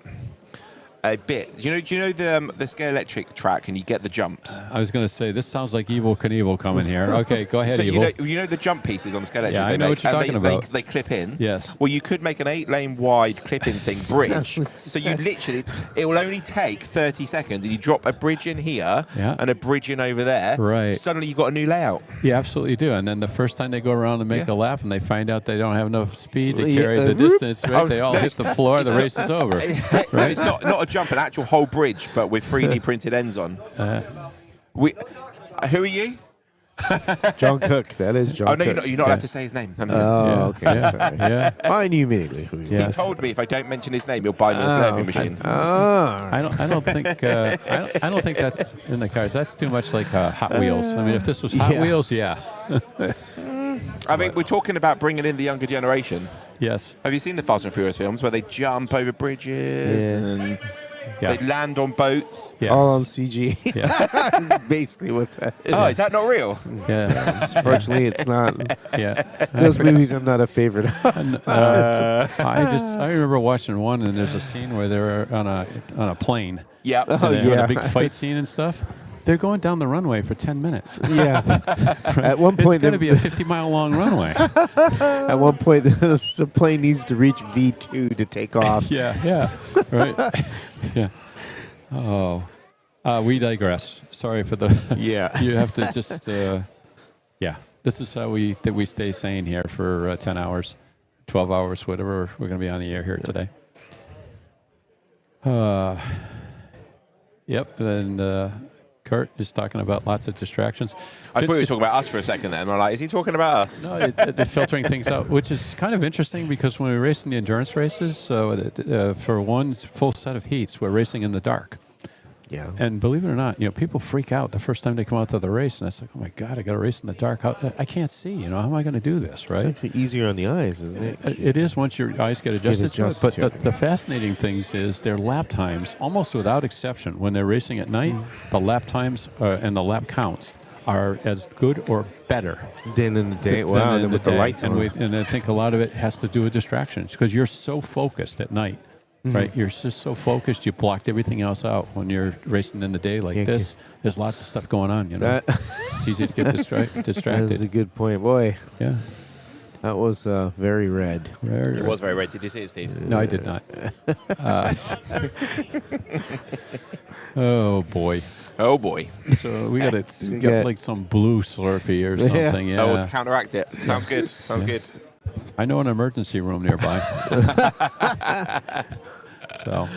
a bit. Do you know the Scaleauto track, and you get the jumps? I was going to say, this sounds like Evel Knievel coming here. Okay, go ahead, So Evel. you know the jump pieces on the Scaleauto. Yeah, I know what you're talking about. They clip in. Yes. Well, you could make an 8-lane wide clip-in thing bridge. So you literally, it will only take 30 seconds, and you drop a bridge in here Yeah. and a bridge in over there. Right. Suddenly you've got a new layout. You absolutely do. And then the first time they go around and make Yeah. a lap and they find out they don't have enough speed to Yeah, carry the whoop. distance, right? Oh, They all no, hit the floor, the race is over. No, it's not a jump, an actual whole bridge, but with 3D printed ends on. Who are you? John Cook. That is John Oh, no, Cook. you're not allowed to say his name. No, no, no. Oh, Yeah. okay. Yeah. Sorry. Yeah. I knew immediately who he was. He Yes. told me if I don't mention his name, he'll buy me a Slurpee machine. I don't think I don't think that's in the cards. That's too much like Hot Wheels. I mean, if this was Hot Yeah. Wheels, yeah. I mean, we're talking about bringing in the younger generation. Yes. Have you seen the Fast and Furious films where they jump over bridges? Yeah. And Yeah. They land on boats. Yes. All on CG. Yeah. That's basically what that is. Oh, is that not real? Yeah. Unfortunately, it's not. Yeah. Those movies I'm not a favorite of. I remember watching one, and there's a scene where they're on a plane. Yeah. And Oh, they have yeah. a big fight scene and stuff. They're going down the runway for 10 minutes. Yeah. At one It's point, going to be a 50-mile long runway. at one point, the plane needs to reach V2 to take off. Yeah. Right. Yeah. Oh. We digress. Sorry for the... Yeah. You have to just... yeah. This is how we stay sane here for 10 hours, 12 hours, whatever. We're going to be on the air here today. Yep. And Kurt is talking about lots of distractions. I thought you were talking about us for a second then. I'm like, is he talking about us? No, they're filtering things out, which is kind of interesting because when we're racing the endurance races, for one full set of heats, we're racing in the dark. Yeah. And believe it or not, people freak out the first time they come out to the race, and it's like, oh my God, I got to race in the dark. I can't see. How am I going to do this, right? It's actually easier on the eyes, isn't it? It is once your eyes get adjusted to it. But the fascinating things is their lap times, almost without exception, when they're racing at night, the lap times and the lap counts are as good or better Then in the day, wow, then with the lights on. And I think a lot of it has to do with distractions because you're so focused at night. Right, you're just so focused. You blocked everything else out when you're racing in the day like this. There's lots of stuff going on. It's easy to get distracted. That's a good point, boy. Yeah, that was very red. It was very red. Did you see it, Steve? No, I did not. Oh boy. Oh boy. So we got to get like some blue Slurpee or something. Yeah. Oh, to counteract it. Sounds good. Sounds good. I know an emergency room nearby. So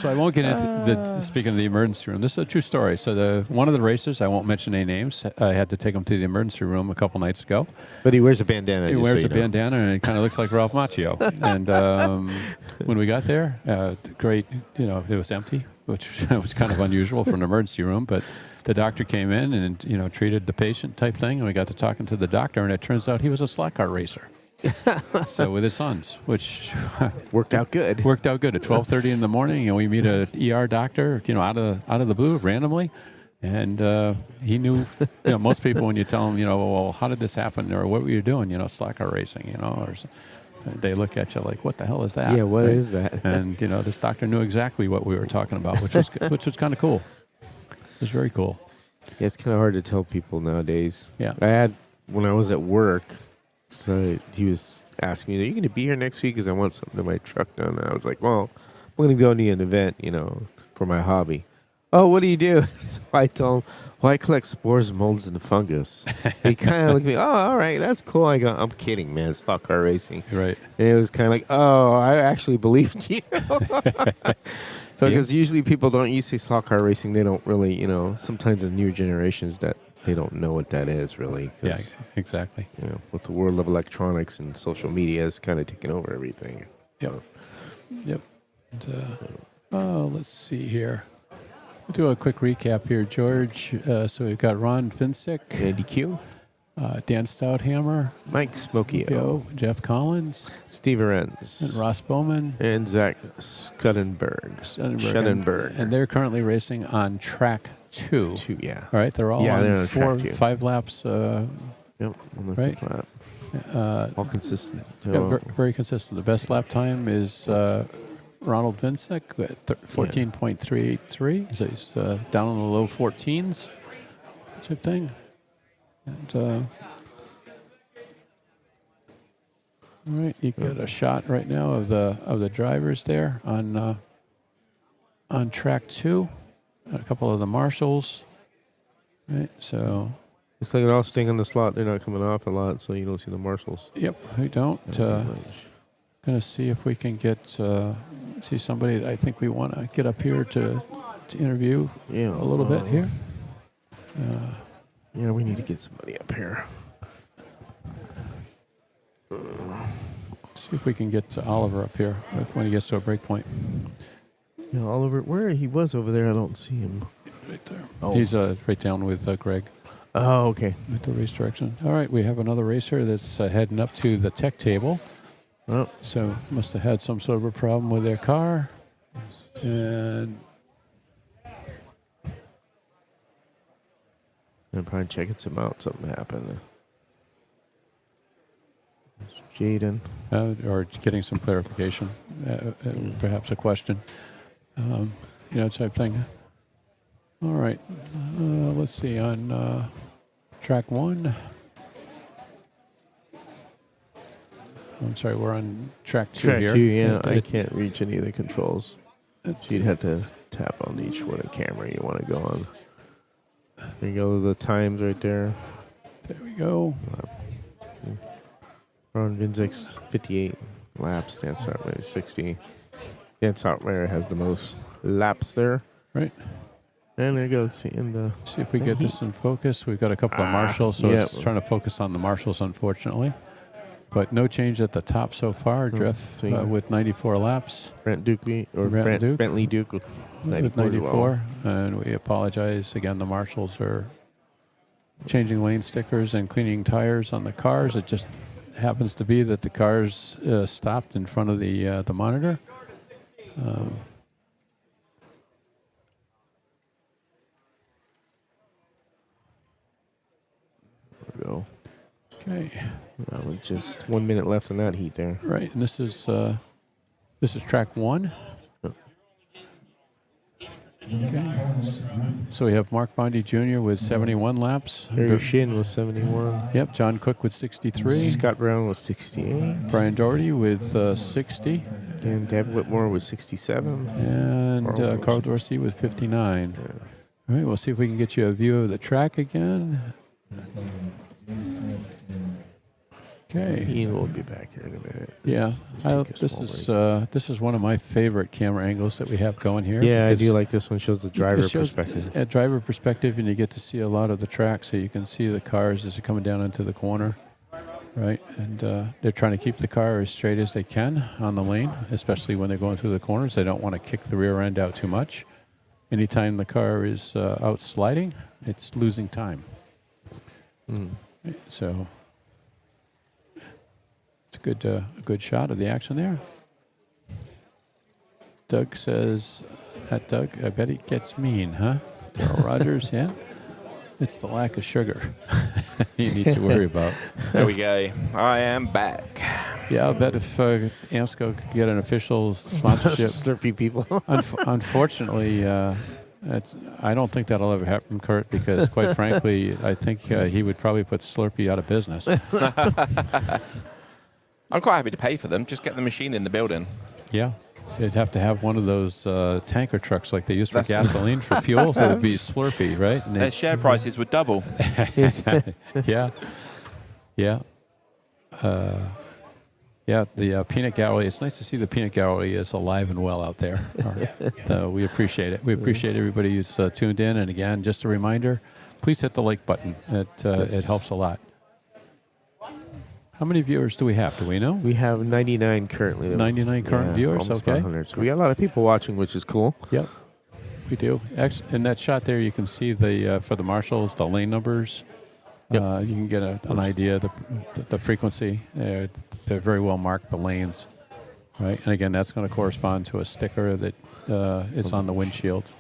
I won't get into speaking of the emergency room. This is a true story. So one of the racers, I won't mention any names, I had to take him to the emergency room a couple nights ago. But he wears a bandana. He wears a bandana, and it kind of looks like Ralph Macchio. And when we got there, great, it was empty, which was kind of unusual for an emergency room. But the doctor came in and treated the patient type thing, and we got to talking to the doctor, and it turns out he was a slot car racer. So with his sons, which worked out good. Worked out good at 12:30 in the morning, and we meet a ER doctor, out of the blue randomly, and he knew. Most people when you tell them, well, how did this happen, or what were you doing, slot car racing, or they look at you like, what the hell is that? Yeah, what is that? And this doctor knew exactly what we were talking about, which was kind of cool. It was very cool. Yeah, it's kind of hard to tell people nowadays. Yeah, I had when I was at work. So he was asking me, are you going to be here next week? Because I want something in my truck done. And I was like, well, I'm going to go to an event, for my hobby. Oh, what do you do? So I told him, well, I collect spores, molds, and fungus. He kind of looked at me, oh, all right, that's cool. I go, I'm kidding, man. It's slot car racing. Right. And it was kind of like, oh, I actually believed you. So because usually people don't, you say slot car racing, they don't really, sometimes the newer generations that they don't know what that is really. Yeah, exactly. With the world of electronics and social media has kind of taken over everything. Yep. Yep. And, let's see here. We'll do a quick recap here, George. So we've got Ron Finsick, Andy Q, Dan Stouthammer, Mike Smokio, Jeff Collins, Steve Arenz, and Ross Bowman, and Zach Schuttenberg. And they're currently racing on track 2. Yeah. All right, they're all on 5 laps. Yep, on the right? 5th lap. All consistent. Yeah, very consistent. The best lap time is Ronald Vincek at 14.383. So he's down in the low 14s type thing. And, all right, you got a shot right now of the drivers there on track 2. A couple of the marshals. Right, so looks like they're all staying on the slot. They're not coming off a lot, so you don't see the marshals. Yep, we don't. Gonna see if we can get see somebody that I think we want to get up here to interview a little bit here. Yeah, we need to get somebody up here. See if we can get Oliver up here when he gets to a break point. Yeah, Oliver, where he was over there, I don't see him. Right there. Oh. He's right down with Greg. Oh, okay. At the race direction. All right, we have another racer that's heading up to the tech table. Oh. So must have had some sort of a problem with their car. And I'm probably checking some out. Something happened. Jaden. Or getting some clarification, perhaps a question, type thing. All right, let's see, on track 1. I'm sorry, we're on track 2 Track here. 2, yeah. I can't reach any of the controls. So you'd have to tap on each one of camera you want to go on. There you go, the times right there. There we go. Ron Vinzik's 58 laps. Dan Sartmeyer 60. Dan Sartmeyer has the most laps there. Right. And there goes. See if we get this in focus. We've got a couple of marshals, so it's trying to focus on the marshals, unfortunately. But no change at the top so far. Jeff with 94 laps. Bentley Duke with 94. And we apologize again. The marshals are changing lane stickers and cleaning tires on the cars. It just happens to be that the cars stopped in front of the monitor. There we go. Okay. With just 1 minute left on that heat there. Right, and this is track 1. Okay. So we have Mark Bondi Jr. with 71 laps. Harry Shin with 71. Yep, John Cook with 63. Scott Brown with 68. Brian Doherty with 60. And Deb Whitmore with 67. And Carl Dorsey with 59. Yeah. All right, we'll see if we can get you a view of the track again. Okay. Ian will be back here in a minute. Yeah, this is one of my favorite camera angles that we have going here. Yeah, I do like this one. Shows the driver perspective. At driver perspective, and you get to see a lot of the track, so you can see the cars as they're coming down into the corner, right? And they're trying to keep the car as straight as they can on the lane, especially when they're going through the corners. They don't want to kick the rear end out too much. Anytime the car is out sliding, it's losing time. So it's a good shot of the action there. Doug says, I bet he gets mean, huh? Darryl Rogers, yeah. It's the lack of sugar you need to worry about. There we go. I am back. Yeah, I bet if AMSCO could get an official sponsorship. Slurpee people. Unfortunately, I don't think that'll ever happen, Kurt, because quite frankly, I think he would probably put Slurpee out of business. I'm quite happy to pay for them. Just get the machine in the building. Yeah. You'd have to have one of those tanker trucks like they use for gasoline for fuel. It would be Slurpee, right? And their share prices would double. Yeah. Yeah. The peanut gallery. It's nice to see the peanut gallery is alive and well out there. We appreciate it. We appreciate everybody who's tuned in. And again, just a reminder, please hit the like button. It helps a lot. How many viewers do we have? Do we know? We have 99 currently. 99 current viewers, okay. 100. So we got a lot of people watching, which is cool. Yep, we do. In that shot there, you can see for the marshals, the lane numbers. Yep. You can get an idea of the frequency. They're very well marked, the lanes. Right, and again, that's going to correspond to a sticker that it's on the windshield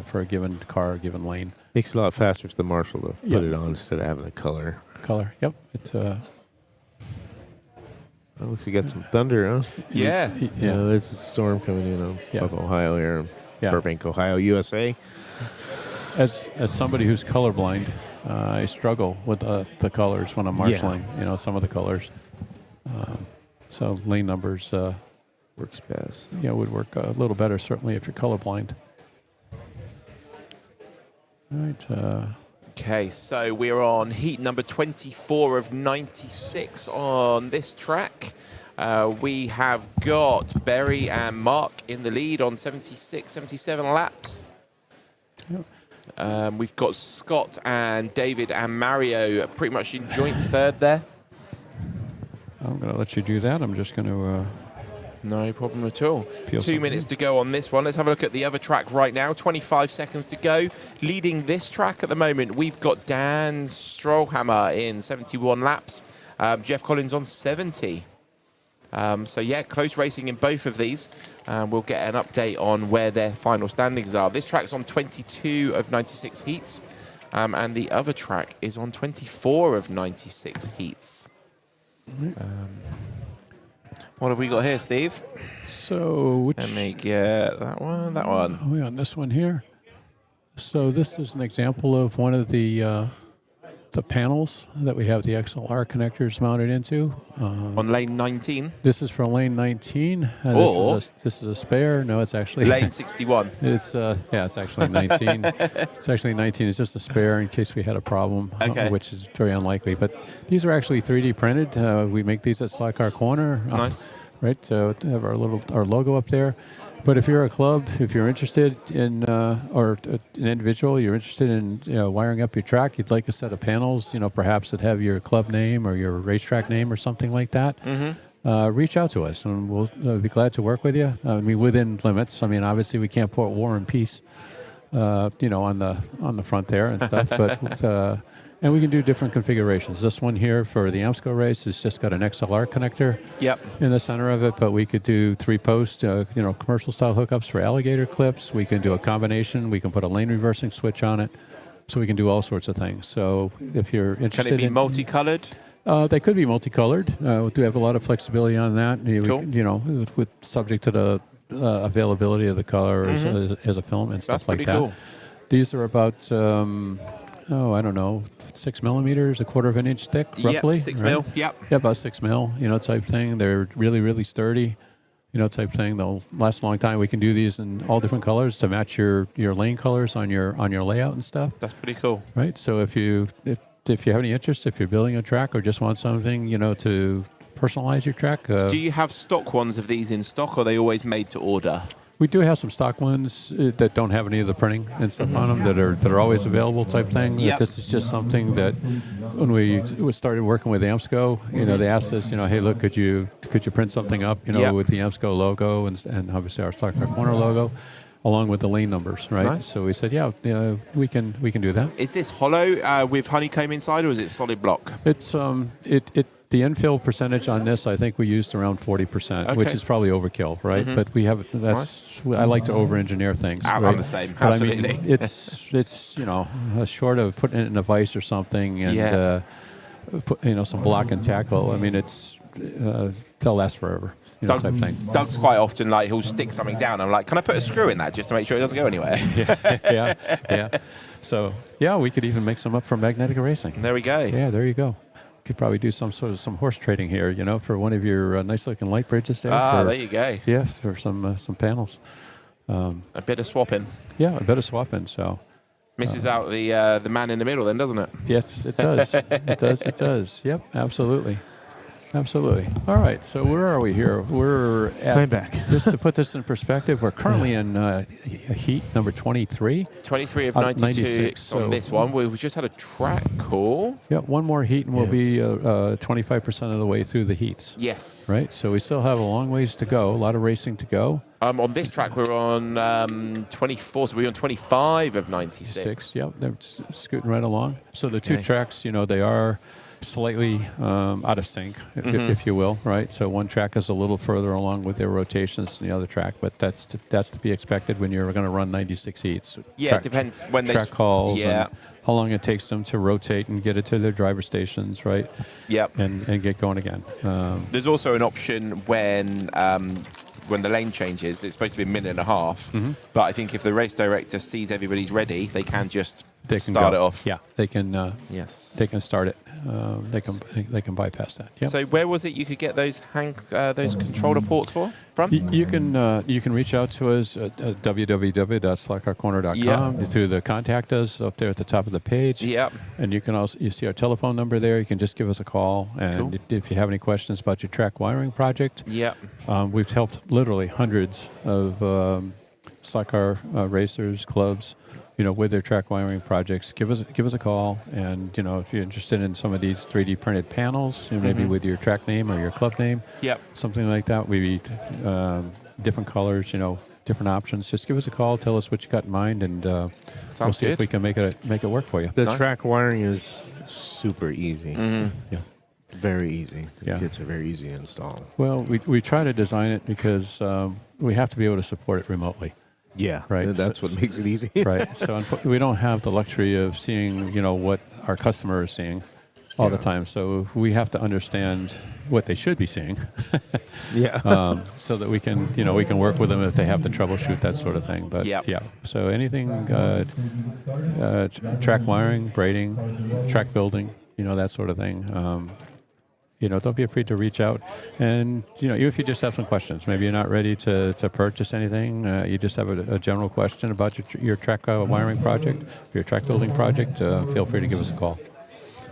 for a given car, a given lane. Makes it a lot faster for the marshal to put it on instead of having a color. Yep. It's looks like you got some thunder, huh? Yeah. There's a storm coming in of Ohio here, Burbank, Ohio, USA. As somebody who's colorblind, I struggle with the colors when I'm marshaling. Yeah. Some of the colors. So lane numbers works best. Would work a little better certainly if you're colorblind. All right. Okay, so we're on heat number 24 of 96 on this track. We have got Berry and Mark in the lead on 76, 77 laps. Yep. We've got Scott and David and Mario pretty much in joint third there. I'm going to let you do that. I'm just going to... No problem at all. 2 minutes to go on this one. Let's have a look at the other track right now. 25 seconds to go. Leading this track at the moment, we've got Dan Strollhammer in 71 laps. Jeff Collins on 70. Close racing in both of these. We'll get an update on where their final standings are. This track's on 22 of 96 heats. And the other track is on 24 of 96 heats. What have we got here, Steve? So Let me get that one, that one. Are we on this one here? So this is an example of one of the panels that we have the XLR connectors mounted into. On lane 19? This is for lane 19. This is a spare. No, it's actually lane 61. It's it's actually 19. It's actually 19. It's just a spare in case we had a problem, which is very unlikely. But these are actually 3D printed. We make these at Slack Car Corner. Nice. Right, so to have our logo up there. But if you're a club, if you're interested in, or an individual, you're interested in wiring up your track, you'd like a set of panels, perhaps that have your club name or your racetrack name or something like that, reach out to us and we'll be glad to work with you. I mean, within limits. I mean, obviously we can't put War and Peace, on the front there and stuff, but and we can do different configurations. This one here for the AMSCO race has just got an XLR connector in the center of it, but we could do 3-post, commercial style hookups for alligator clips. We can do a combination. We can put a lane reversing switch on it. So we can do all sorts of things. So if you're interested, can it be multicolored? They could be multicolored. We do have a lot of flexibility on that. Cool. With subject to the availability of the color as a film and stuff like that. Cool. These are about, I don't know, 6 millimeters, a quarter of an inch thick, roughly. 6 mil. Yep. Yeah, about 6 mil, type thing. They're really, really sturdy, type thing. They'll last a long time. We can do these in all different colors to match your lane colors on your layout and stuff. That's pretty cool. Right. So if you have any interest, if you're building a track or just want something, to personalize your track. Do you have stock ones of these in stock, or are they always made to order? We do have some stock ones that don't have any of the printing and stuff on them that are always available type thing. Yep. This is just something that when we started working with AMSCO, they asked us, hey, look, could you print something up, with the AMSCO logo and obviously our Slack Car Corner logo, along with the lane numbers, right? Nice. So we said, we can do that. Is this hollow with honeycomb inside, or is it solid block? It's the infill percentage on this, I think we used around 40%, which is probably overkill, right? But we have I like to over-engineer things. I'm the same. But Absolutely. I mean, it's short of putting it in a vise or something and put some block and tackle. I mean, they'll last forever. Type thing. Doug's quite often he'll stick something down. I'm like, can I put a screw in that just to make sure it doesn't go anywhere? yeah. So we could even make some up for magnetic racing. There we go. Yeah, there you go. Could probably do some horse trading here, for one of your nice looking light bridges there. There you go. Yeah, for some panels. A bit of swapping. Yeah, a bit of swapping. So misses out the man in the middle, then, doesn't it? Yes, it does. It does. Yep, absolutely. All right, so where are we here? We're at, I'm back. Just to put this in perspective, we're currently in heat number 23. 23 of 96 on this one. We just had a track call. Yeah, one more heat and we'll be 25% of the way through the heats. Yes. Right, so we still have a long ways to go, a lot of racing to go. On this track, we're on 24, so we're on 25 of 96. Yep, they're scooting right along. So the two tracks, they are slightly out of sync, if you will, right? So one track is a little further along with their rotations than the other track, but that's to be expected when you're going to run 96 heats. It depends when they track calls and how long it takes them to rotate and get it to their driver stations, right? Yep. And get going again. There's also an option when the lane changes. It's supposed to be a minute and a half, but I think if the race director sees everybody's ready, they can start it off. Yeah, they can. They can start it. They can bypass that. Yep. So where was it you could get those controller ports from? You can reach out to us at www.slackcarcorner.com through the contact us up there at the top of the page. Yep. And you can you see our telephone number there. You can just give us a call. And if you have any questions about your track wiring project, we've helped literally hundreds of Slack Car racers, clubs, with their track wiring projects. Give us a call, and if you're interested in some of these 3D printed panels, maybe with your track name or your club name, something like that. We different colors, different options. Just give us a call. Tell us what you got in mind, and we'll see if we can make it work for you. The track wiring is super easy. Yeah. Very easy. The kits are very easy to install. Well, we try to design it because we have to be able to support it remotely. Yeah, Right. that's what makes it easy. Right. So we don't have the luxury of seeing, what our customer is seeing all the time. So we have to understand what they should be seeing. Yeah. So that we can, we can work with them if they have to troubleshoot that sort of thing. But Yep. yeah. So anything, track wiring, braiding, track building, that sort of thing. Don't be afraid to reach out. And, even if you just have some questions, maybe you're not ready to purchase anything, you just have a general question about your track wiring project, your track building project, feel free to give us a call.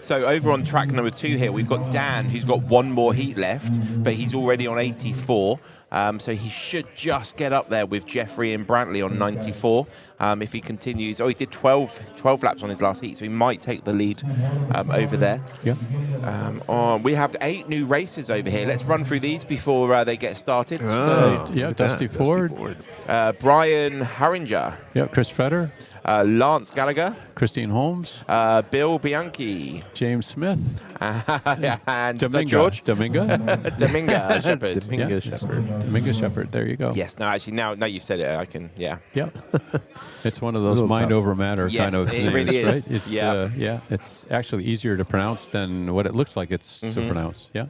So over on track number 2 here, we've got Dan, who's got one more heat left, but he's already on 84. So he should just get up there with Jeffrey and Brantley on 94 if he continues. Oh, he did 12 laps on his last heat, so he might take the lead over there. Yeah. We have 8 new races over here. Let's run through these before they get started. Dusty Ford. Brian Harringer. Yeah, Chris Feder. Lance Gallagher. Christine Holmes. Bill Bianchi. James Smith. And Dominga. George. Dominga Shepherd. Dominga Shepherd. There you go. Yes, no, actually, now you said it, I can, yeah. Yeah. It's one of those mind over matter kind of things, it really is. right? It's, yeah. It's actually easier to pronounce than what it looks like it's to pronounce. Yeah.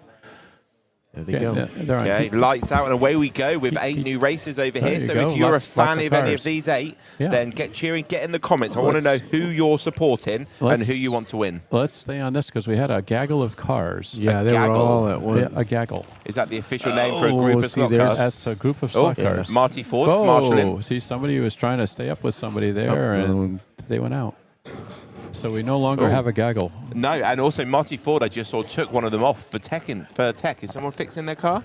There they go. Okay, lights out and away we go with 8 new races over here. So if you're a fan of any of these 8, then get cheering, get in the comments. I want to know who you're supporting and who you want to win. Let's stay on this because we had a gaggle of cars. Yeah, they were all at once. Yeah, a gaggle. Is that the official name for a group of slot cars? That's a group of slot cars. Marty Ford, marshalling. See, somebody was trying to stay up with somebody there, and they went out. So we no longer have a gaggle. No, and also Marty Ford, I just saw, took one of them off for tech. Is someone fixing their car?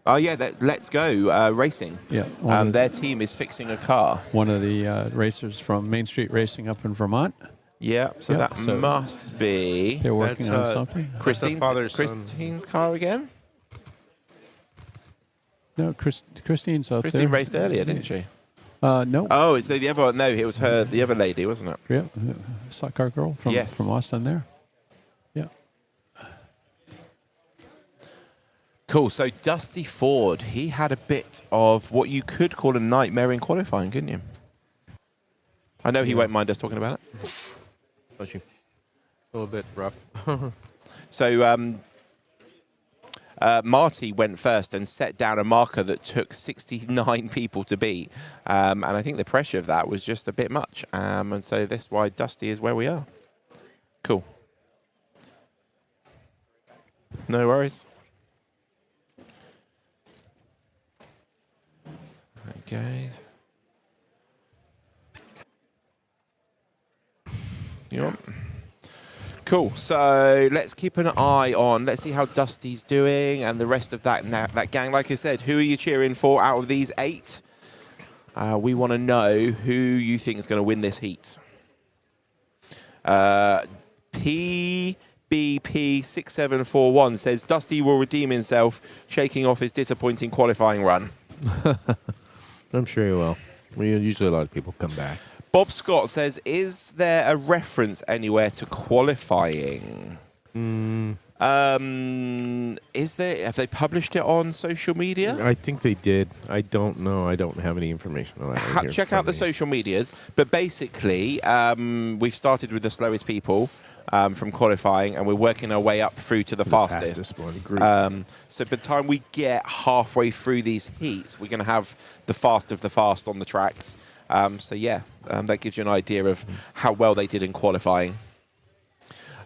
Oh, yeah, Let's Go Racing. Yeah. Their team is fixing a car. One of the racers from Main Street Racing up in Vermont. Yeah, so that must be... They're working on something. Christine's car again? No, Christine's out there. Christine raced earlier, didn't she? No. Oh, it's the other... No, it was her, the other lady, wasn't it? Yeah, slot car girl from Austin there. Yeah. Cool. So Dusty Ford, he had a bit of what you could call a nightmare in qualifying, couldn't you? I know he won't mind us talking about it. A little bit rough. So Marty went first and set down a marker that took 69 people to beat. And I think the pressure of that was just a bit much. And so that's why Dusty is where we are. Cool. No worries. Okay. Yep. Cool. So let's keep an eye on. Let's see how Dusty's doing and the rest of that gang. Like I said, who are you cheering for out of these 8? We want to know who you think is going to win this heat. PBP6741 says Dusty will redeem himself, shaking off his disappointing qualifying run. I'm sure he will. Usually a lot of people come back. Bob Scott says, is there a reference anywhere to qualifying? Is there? Have they published it on social media? I think they did. I don't know. I don't have any information on that. Check out the social medias. But basically, we've started with the slowest people from qualifying, and we're working our way up through to the fastest. So by the time we get halfway through these heats, we're going to have the fast of the fast on the tracks. So yeah, that gives you an idea of how well they did in qualifying.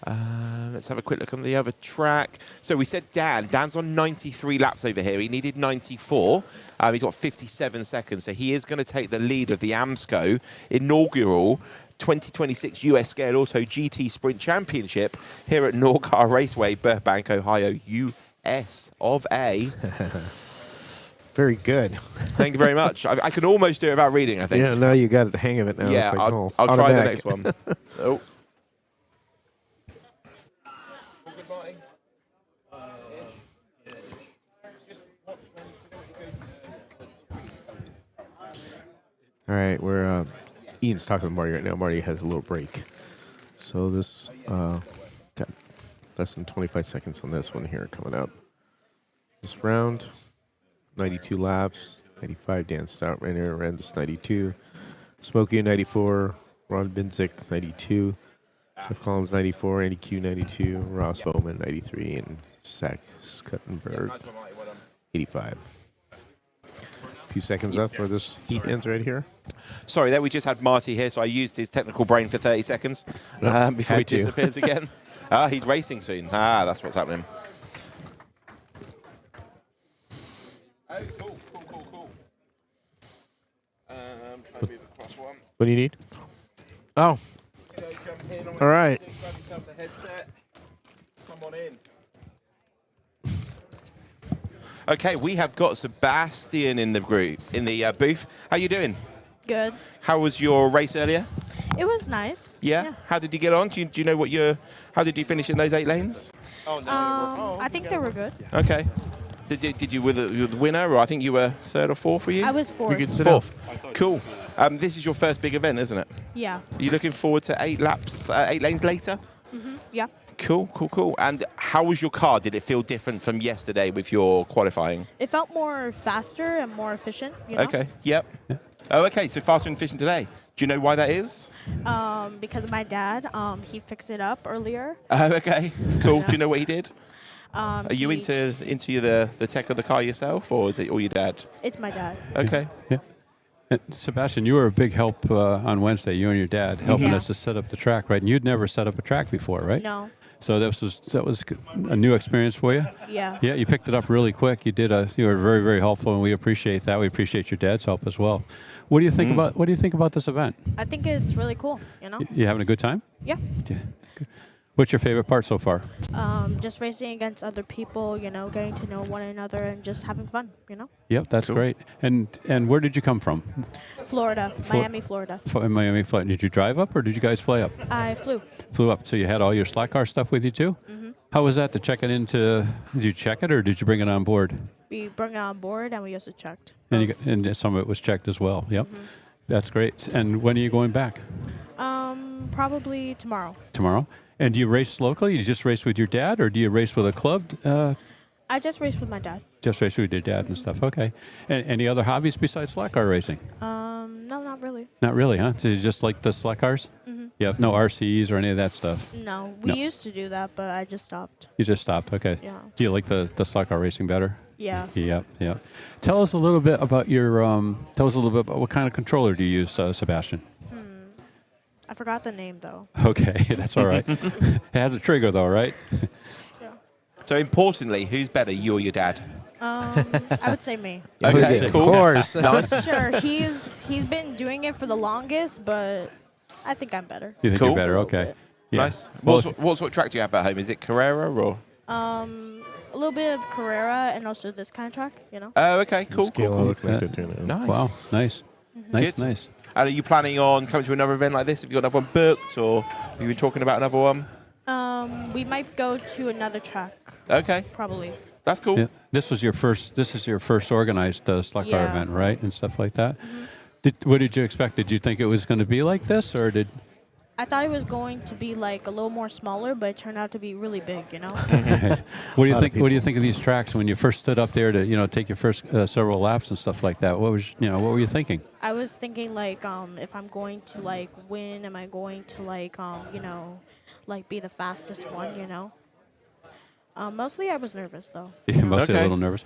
Let's have a quick look on the other track. So we said Dan's on 93 laps over here. He needed 94. He's got 57 seconds. So he is going to take the lead of the AMSCO inaugural 2026 US Scaleauto GT Sprint Championship here at Norcar Raceway, Burbank, Ohio, US of A. Very good. Thank you very much. I can almost do it without reading, I think. Yeah, now you got the hang of it now. Yeah, like, I'll try the next one. Oh. All right, we're Ian's talking to Marty right now. Marty has a little break. So this got less than 25 seconds on this one here coming up. This round, 92 laps, 95. Dan Stoutmaner, Renz 92. Smokey 94. Ron Binzik 92. Jeff Collins 94. Andy Q 92. Ross Bowman 93. And Zach Scuttenberg 85. A few seconds left for this heat ends right here. Sorry, there we just had Marty here, so I used his technical brain for 30 seconds before he disappears again. He's racing soon. That's what's happening. Oh, cool. Try to move across one. What do you need? Oh. All right. Grab yourself the headset. Come on in. Okay, we have got Sebastian in the group, in the booth. How you doing? Good. How was your race earlier? It was nice. Yeah. How did you get on? Do you know what how did you finish in those 8 lanes? I think they were good. Okay. Did you were the winner, or I think you were 3rd or 4th, were you? I was 4th. You can sit down. 4th. Cool. This is your first big event, isn't it? Yeah. Are you looking forward to 8 laps, 8 lanes later? Yeah. Cool. And how was your car? Did it feel different from yesterday with your qualifying? It felt more faster and more efficient, you know? Okay, yep. Yeah. Oh, okay, so faster and efficient today. Do you know why that is? Because of my dad, he fixed it up earlier. Oh, okay, cool. Do you know what he did? Are you he- into the tech of the car yourself, or is it all your dad? It's my dad. Okay. Yeah. Sebastian, you were a big help on Wednesday, you and your dad, helping us to set up the track, right? And you'd never set up a track before, right? No. So that was a new experience for you? Yeah. Yeah, you picked it up really quick. You were very, very helpful, and we appreciate that. We appreciate your dad's help as well. What do you think about this event? I think it's really cool, you know? You having a good time? Yeah. Yeah. Good. What's your favorite part so far? Just racing against other people, you know, getting to know one another and just having fun, you know? Yep, that's great. And where did you come from? Florida, Miami, Florida. In Miami, Florida. Did you drive up or did you guys fly up? I flew. Flew up. So you had all your slack car stuff with you too? Mm-hmm. How was that to check it into? Did you check it or did you bring it on board? We brought it on board and we also checked. And some of it was checked as well. Yep. Mm-hmm. That's great. And when are you going back? Probably tomorrow. Tomorrow? And do you race locally? You just race with your dad, or do you race with a club? I just raced with my dad. Just race with your dad and stuff. Okay. And any other hobbies besides slack car racing? No, not really. Not really, huh? So you just like the slack cars? Mm-hmm. You have no RCs or any of that stuff? No, we used to do that, but I just stopped. You just stopped. Okay. Yeah. Do you like the slack car racing better? Yeah. Yeah. Tell us a little bit about what kind of controller do you use, Sebastian? I forgot the name though. Okay, that's all right. It has a trigger though, right? Yeah. So importantly, who's better, you or your dad? I would say me. Okay, cool. Of course. Nice. Sure, he's been doing it for the longest, but I think I'm better. You think Cool. you're better? Okay. Yeah. Nice. Well, What sort of track do you have at home? Is it Carrera or? A little bit of Carrera and also this kind of track, you know. Oh, okay, cool. Scaleauto GT. Nice. wow, nice. Nice, Good. nice. And are you planning on coming to another event like this? Have you got another one booked, or have you been talking about another one? We might go to another track, Okay, probably. that's cool. Yeah. This is your first organized slack car Yeah. event, right? And stuff like that. What did you expect? Did you think it was going to be like this, or did? I thought it was going to be like a little more smaller, but it turned out to be really big, you know. What do you think? What do you think of these tracks when you first stood up there to take your first several laps and stuff like that? What were you thinking? I was thinking like, if I'm going to like win, am I going to like, be the fastest one, you know? Mostly I was nervous though. Yeah, mostly a Okay. little nervous.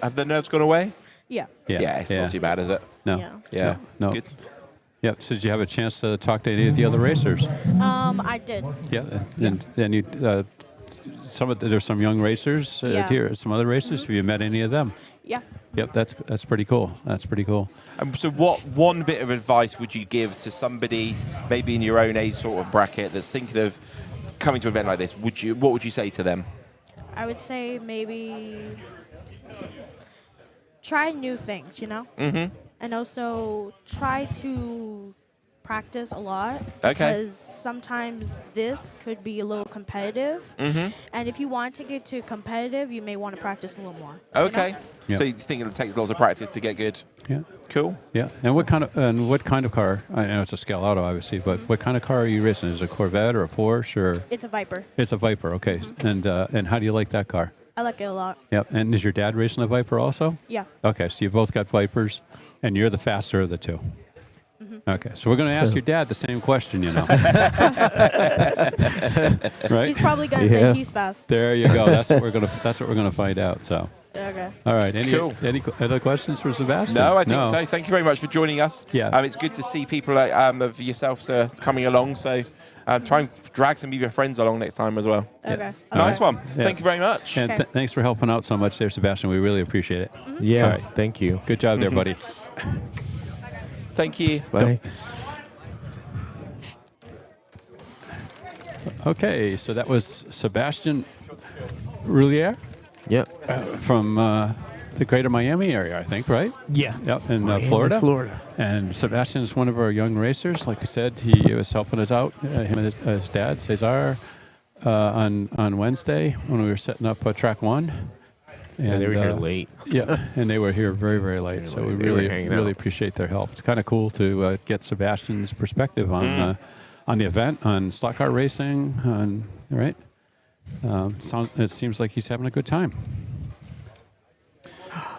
Have the nerves gone away? Yeah. Yeah, it's not too bad, is it? No. Yeah. Yeah. No. Good. Yep. So did you have a chance to talk to any of the other racers? I did. Yeah. And you, there's some young racers Yeah. here. Some other racers. Have you met any of them? Yeah. Yep. That's pretty cool. That's pretty cool. So what one bit of advice would you give to somebody maybe in your own age sort of bracket that's thinking of coming to an event like this? What would you say to them? I would say maybe try new things, you know? Mm-hmm. And also try to practice a lot. Okay. Because sometimes this could be a little competitive. Mm-hmm. And if you want to take it to competitive, you may want to practice a little more. Okay. You know? Yeah. So you think it takes lots of practice to get good? Yeah. Cool. Yeah. And what kind of car? I know it's a Scaleauto, obviously, but what kind of car are you racing? Is it a Corvette or a Porsche or? It's a Viper. It's a Viper. Okay. And how do you like that car? I like it a lot. Yep. And is your dad racing the Viper also? Yeah. Okay, so you both got Vipers, and you're the faster of the two. Okay, so we're going to ask your dad the same question, you know. Right? He's probably gonna say he's fast. There you go. That's what we're gonna find out. So. Okay. All right. Any other questions for Sebastian? No, I think so. Thank you very much for joining us. Yeah. It's good to see people like of yourselves coming along. So try and drag some of your friends along next time as well. Okay. Nice one. Yeah. Thank you very much. And thanks for helping out so much there, Sebastian. We really appreciate it. Yeah, All right. thank you. Good job there, buddy. Thank you. Bye. Okay, so that was Sebastian Roulier Yep. from the greater Miami area, I think, right? Yeah. Yep, in Miami, Florida. Florida. And Sebastian is one of our young racers. Like I said, he was helping us out, him and his dad, Cesar, on Wednesday when we were setting up track 1. And they were here late. Yeah, and they were here very, very late. So we really appreciate their help. It's kind of cool to get Sebastian's perspective on the event, on slot car racing, right? It seems like he's having a good time.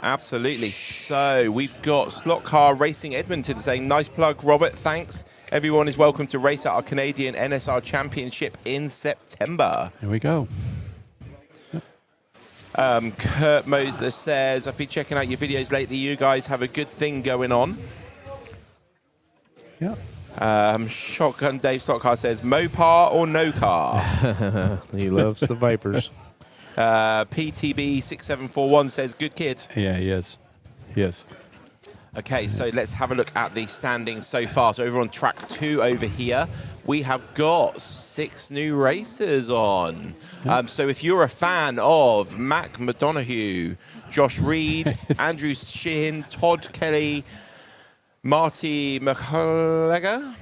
Absolutely. So we've got Slot Car Racing Edmonton saying, nice plug, Robert. Thanks. Everyone is welcome to race at our Canadian NSR Championship in September. Here we go. Kurt Moser says, I've been checking out your videos lately. You guys have a good thing going on. Yeah. Shotgun Dave Stockcar says, Mopar or no car? He loves the Vipers. PTB6741 says, good kid. Yeah, he is. He is. Okay, so let's have a look at the standings so far. So over on track 2 over here, we have got 6 new racers on. So if you're a fan of Mac McDonough, Josh Reed, Andrew Sheehan, Todd Kelly, Marty McCullough,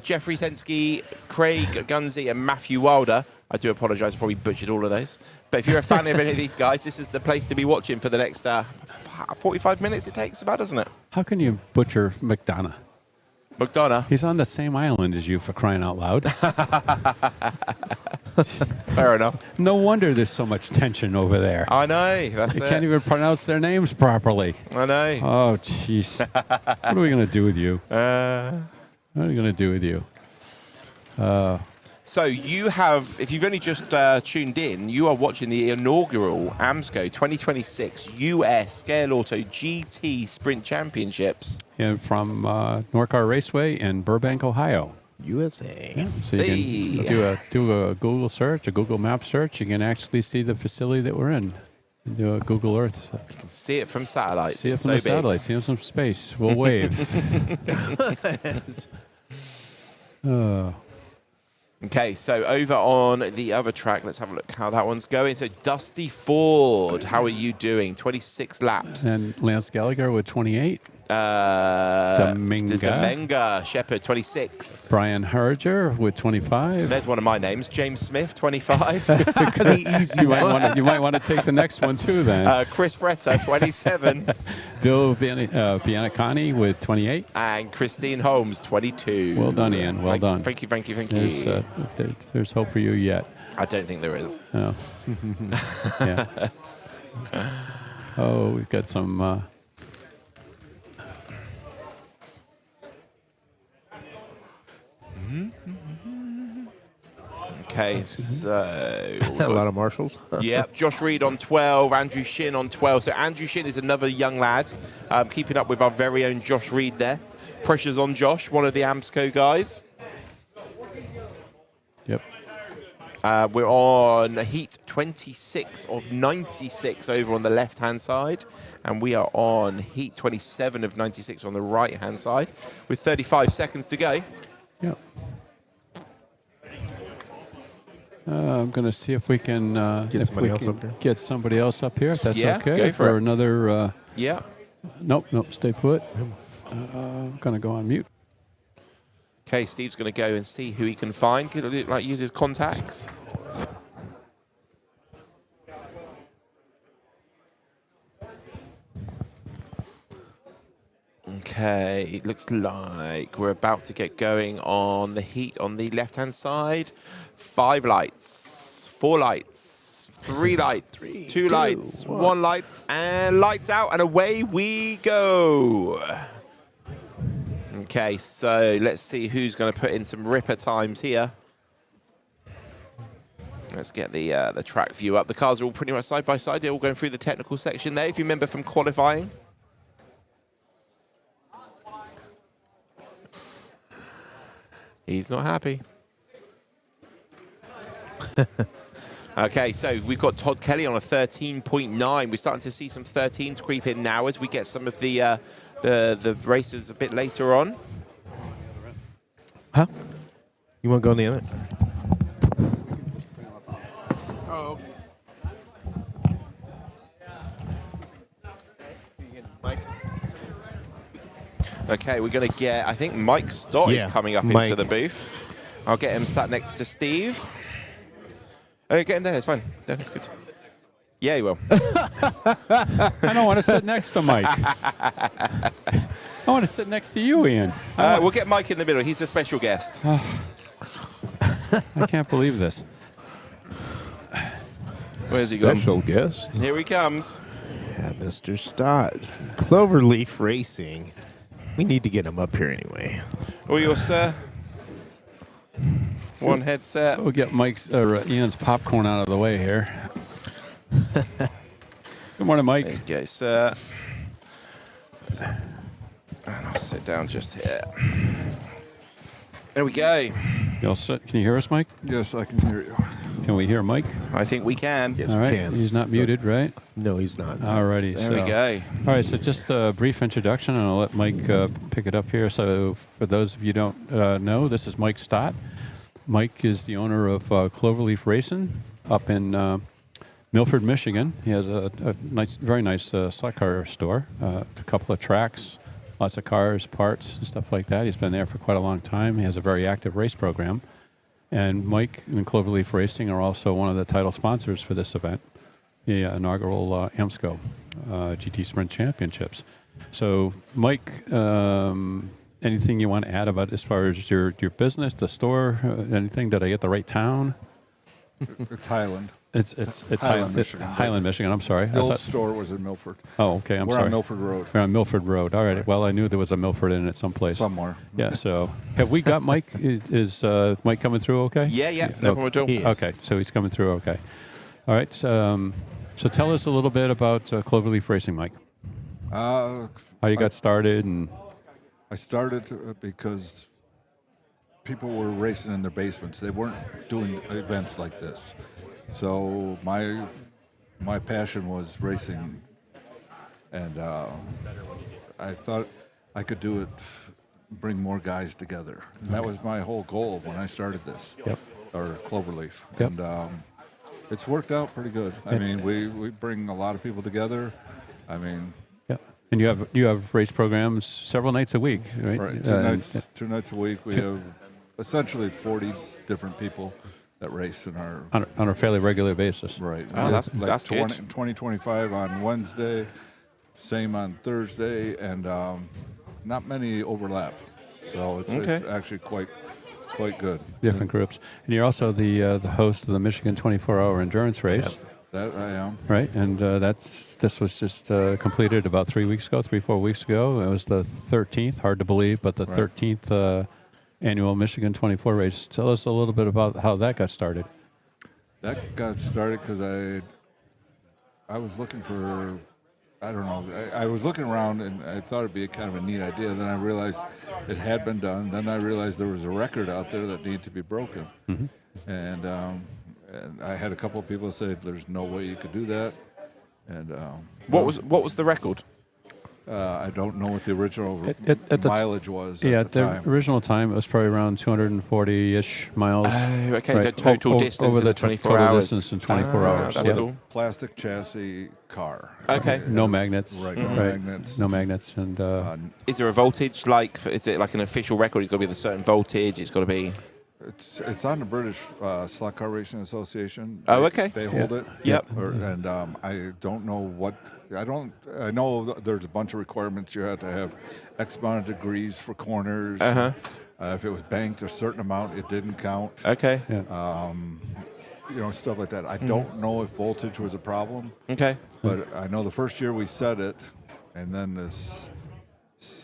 Jeffrey Sensky, Craig Gunsey, and Matthew Wilder. I do apologise, probably butchered all of those. But if you're a fan of any of these guys, this is the place to be watching for the next 45 minutes it takes about, doesn't it? How can you butcher McDonough? McDonough. He's on the same island as you, for crying out loud. Fair enough. No wonder there's so much tension over there. I know. That's They it. can't even pronounce their names properly. I know. Oh, jeez. What are we going to do with you? What are we going to do with you? So you have, if you've only just tuned in, you are watching the inaugural AMSCO 2026 US Scaleauto GT Sprint Championships. And from Norcar Raceway in Burbank, Ohio. USA. Yeah, so you can do a Google search, a Google Map search. You can actually see the facility that we're in. Do a Google Earth. You can see it from satellite. See it from the satellite. See it from space. We'll wave. Okay, so over on the other track, let's have a look how that one's going. So Dusty Ford, how are you doing? 26 laps. And Lance Gallagher with 28. Dominga Shepherd, 26. Brian Harger with 25. There's one of my names. James Smith, 25. You might want to take the next one too then. Chris Fretta, 27. Bill Bianicani with 28. And Christine Holmes, 22. Well done, Ian. Well done. Thank you. There's hope for you yet. I don't think there is. Oh. Yeah. Oh, we've got some... Okay, so... A lot of marshals. Yep, Josh Reed on 12, Andrew Shin on 12. So Andrew Shin is another young lad, keeping up with our very own Josh Reed there. Pressure's on Josh, one of the AMSCO guys. Yep. We're on heat 26 of 96 over on the left-hand side. And we are on heat 27 of 96 on the right-hand side with 35 seconds to go. Yep. I'm going to see if we can get somebody else up here. If that's okay. Go for it. Another. Yeah. Nope. Stay put. I'm going to go on mute. Okay, Steve's going to go and see who he can find. Could it like use his contacts? Okay, it looks like we're about to get going on the heat on the left-hand side. 5 lights, 4 lights, 3 lights, 2 lights, 1 light, and lights out, and away we go. Okay, so let's see who's going to put in some ripper times here. Let's get the track view up. The cars are all pretty much side by side. They're all going through the technical section there, if you remember from qualifying. He's not happy. Okay, so we've got Todd Kelly on a 13.9. We're starting to see some 13s creep in now as we get some of the races a bit later on. Huh? You want to go on the other? Oh, Okay, we're going to get, I think Mike Stott is coming up Mike. into the booth. I'll get him sat next to Steve. Oh, get him there, it's fine. No, that's good. Yeah, he will. I don't want to sit next to Mike. I want to sit next to you, Ian. We'll get Mike in the middle. He's a special guest. I can't believe this. Where's he gone? Special guest. Here he comes. Yeah, Mr. Stott. Cloverleaf Racing. We need to get him up here anyway. All yours, sir. One headset. We'll get Ian's popcorn out of the way here. Good morning, Mike. There you go, sir. And I'll sit down just here. There we go. You all set? Can you hear us, Mike? Yes, I can hear you. Can we hear Mike? I think we can. Yes, All we right. can. He's not muted, right? No, he's not. Alrighty. There we go. All right, so just a brief introduction, and I'll let Mike pick it up here. So for those of you who don't know, this is Mike Stott. Mike is the owner of Cloverleaf Racing up in Milford, Michigan. He has a very nice slot car store, a couple of tracks, lots of cars, parts, and stuff like that. He's been there for quite a long time. He has a very active race program. And Mike and Cloverleaf Racing are also one of the title sponsors for this event, the inaugural AMSCO GT Sprint Championships. So, Mike, anything you want to add about as far as your business, the store, anything? Did I get the right town? It's Highland. It's Highland, Michigan. Highland, Michigan. I'm sorry. The old store was in Milford. Oh, okay. I'm We're sorry. on Milford Road. We're on Milford Road. All right. Well, I knew there was a Milford in it someplace. Somewhere. Yeah. So, have we got Mike? Is Mike coming through? Okay. Yeah. No problem at all. He is. Okay. So he's coming through. Okay. All right. So tell us a little bit about Cloverleaf Racing, Mike. How you got started and. I started because people were racing in their basements. They weren't doing events like this. So my passion was racing, and I thought I could do it, bring more guys together. And that was my whole goal when I started this, or Cloverleaf. Yep. And it's worked out pretty good. I mean, we bring a lot of people together. I mean. Yeah. And you have race programs several nights a week, right? Right. Two nights a week. We have essentially 40 different people that race in our on a fairly regular basis. Right. Oh, that's 20, good. 2025 on Wednesday, same on Thursday, and not many overlap. So it's actually quite good. Different groups. And you're also the host of the Michigan 24-hour endurance race. That I am. Right, and this was just completed about 4 weeks ago. It was the 13th, hard to believe, but the 13th annual Michigan 24 race. Tell us a little bit about how that got started. That got started because I was looking for, I don't know, I was looking around and I thought it'd be kind of a neat idea. Then I realized it had been done. Then I realized there was a record out there that needed to be broken. Mm-hmm. And I had a couple of people say there's no way you could do that. And What was the record? I don't know what the original mileage was. At the time. original time, it was probably around 240-ish miles. Okay, so total distance over in the 24 total hours. distance in 24 hours. That's cool. Plastic chassis car. Okay. No magnets. Right, no magnets. No magnets. And Is there a voltage? Is it like an official record? It's got to be a certain voltage. It's got to be. It's on the British Slot Car Racing Association. Oh, okay. They hold it. Yep. And I don't know what. I know there's a bunch of requirements. You have to have X amount of degrees for corners. Uh-huh. If it was banked a certain amount, it didn't count. Okay. yeah. stuff like that. I don't know if voltage was a problem. Okay. But I know the first year we set it, and then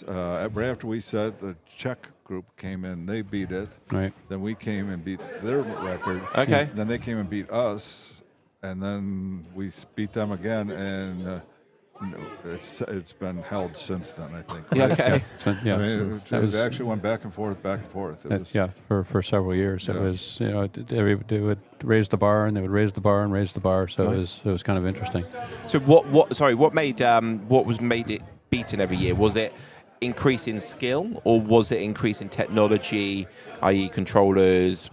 right after we set it, the Czech group came in. They beat it. Right. Then we came and beat their record. Okay. Then they came and beat us, and then we beat them again, and it's been held since then, I think. Yeah, okay. Yeah. I mean, it actually went back and forth, back and forth. It was, Yeah, for several years. It was, they would raise the bar, and they would raise the bar and raise the bar. So Nice. it was kind of interesting. So what made it beaten every year? Was it increase in skill, or was it increase in technology, i.e. controllers,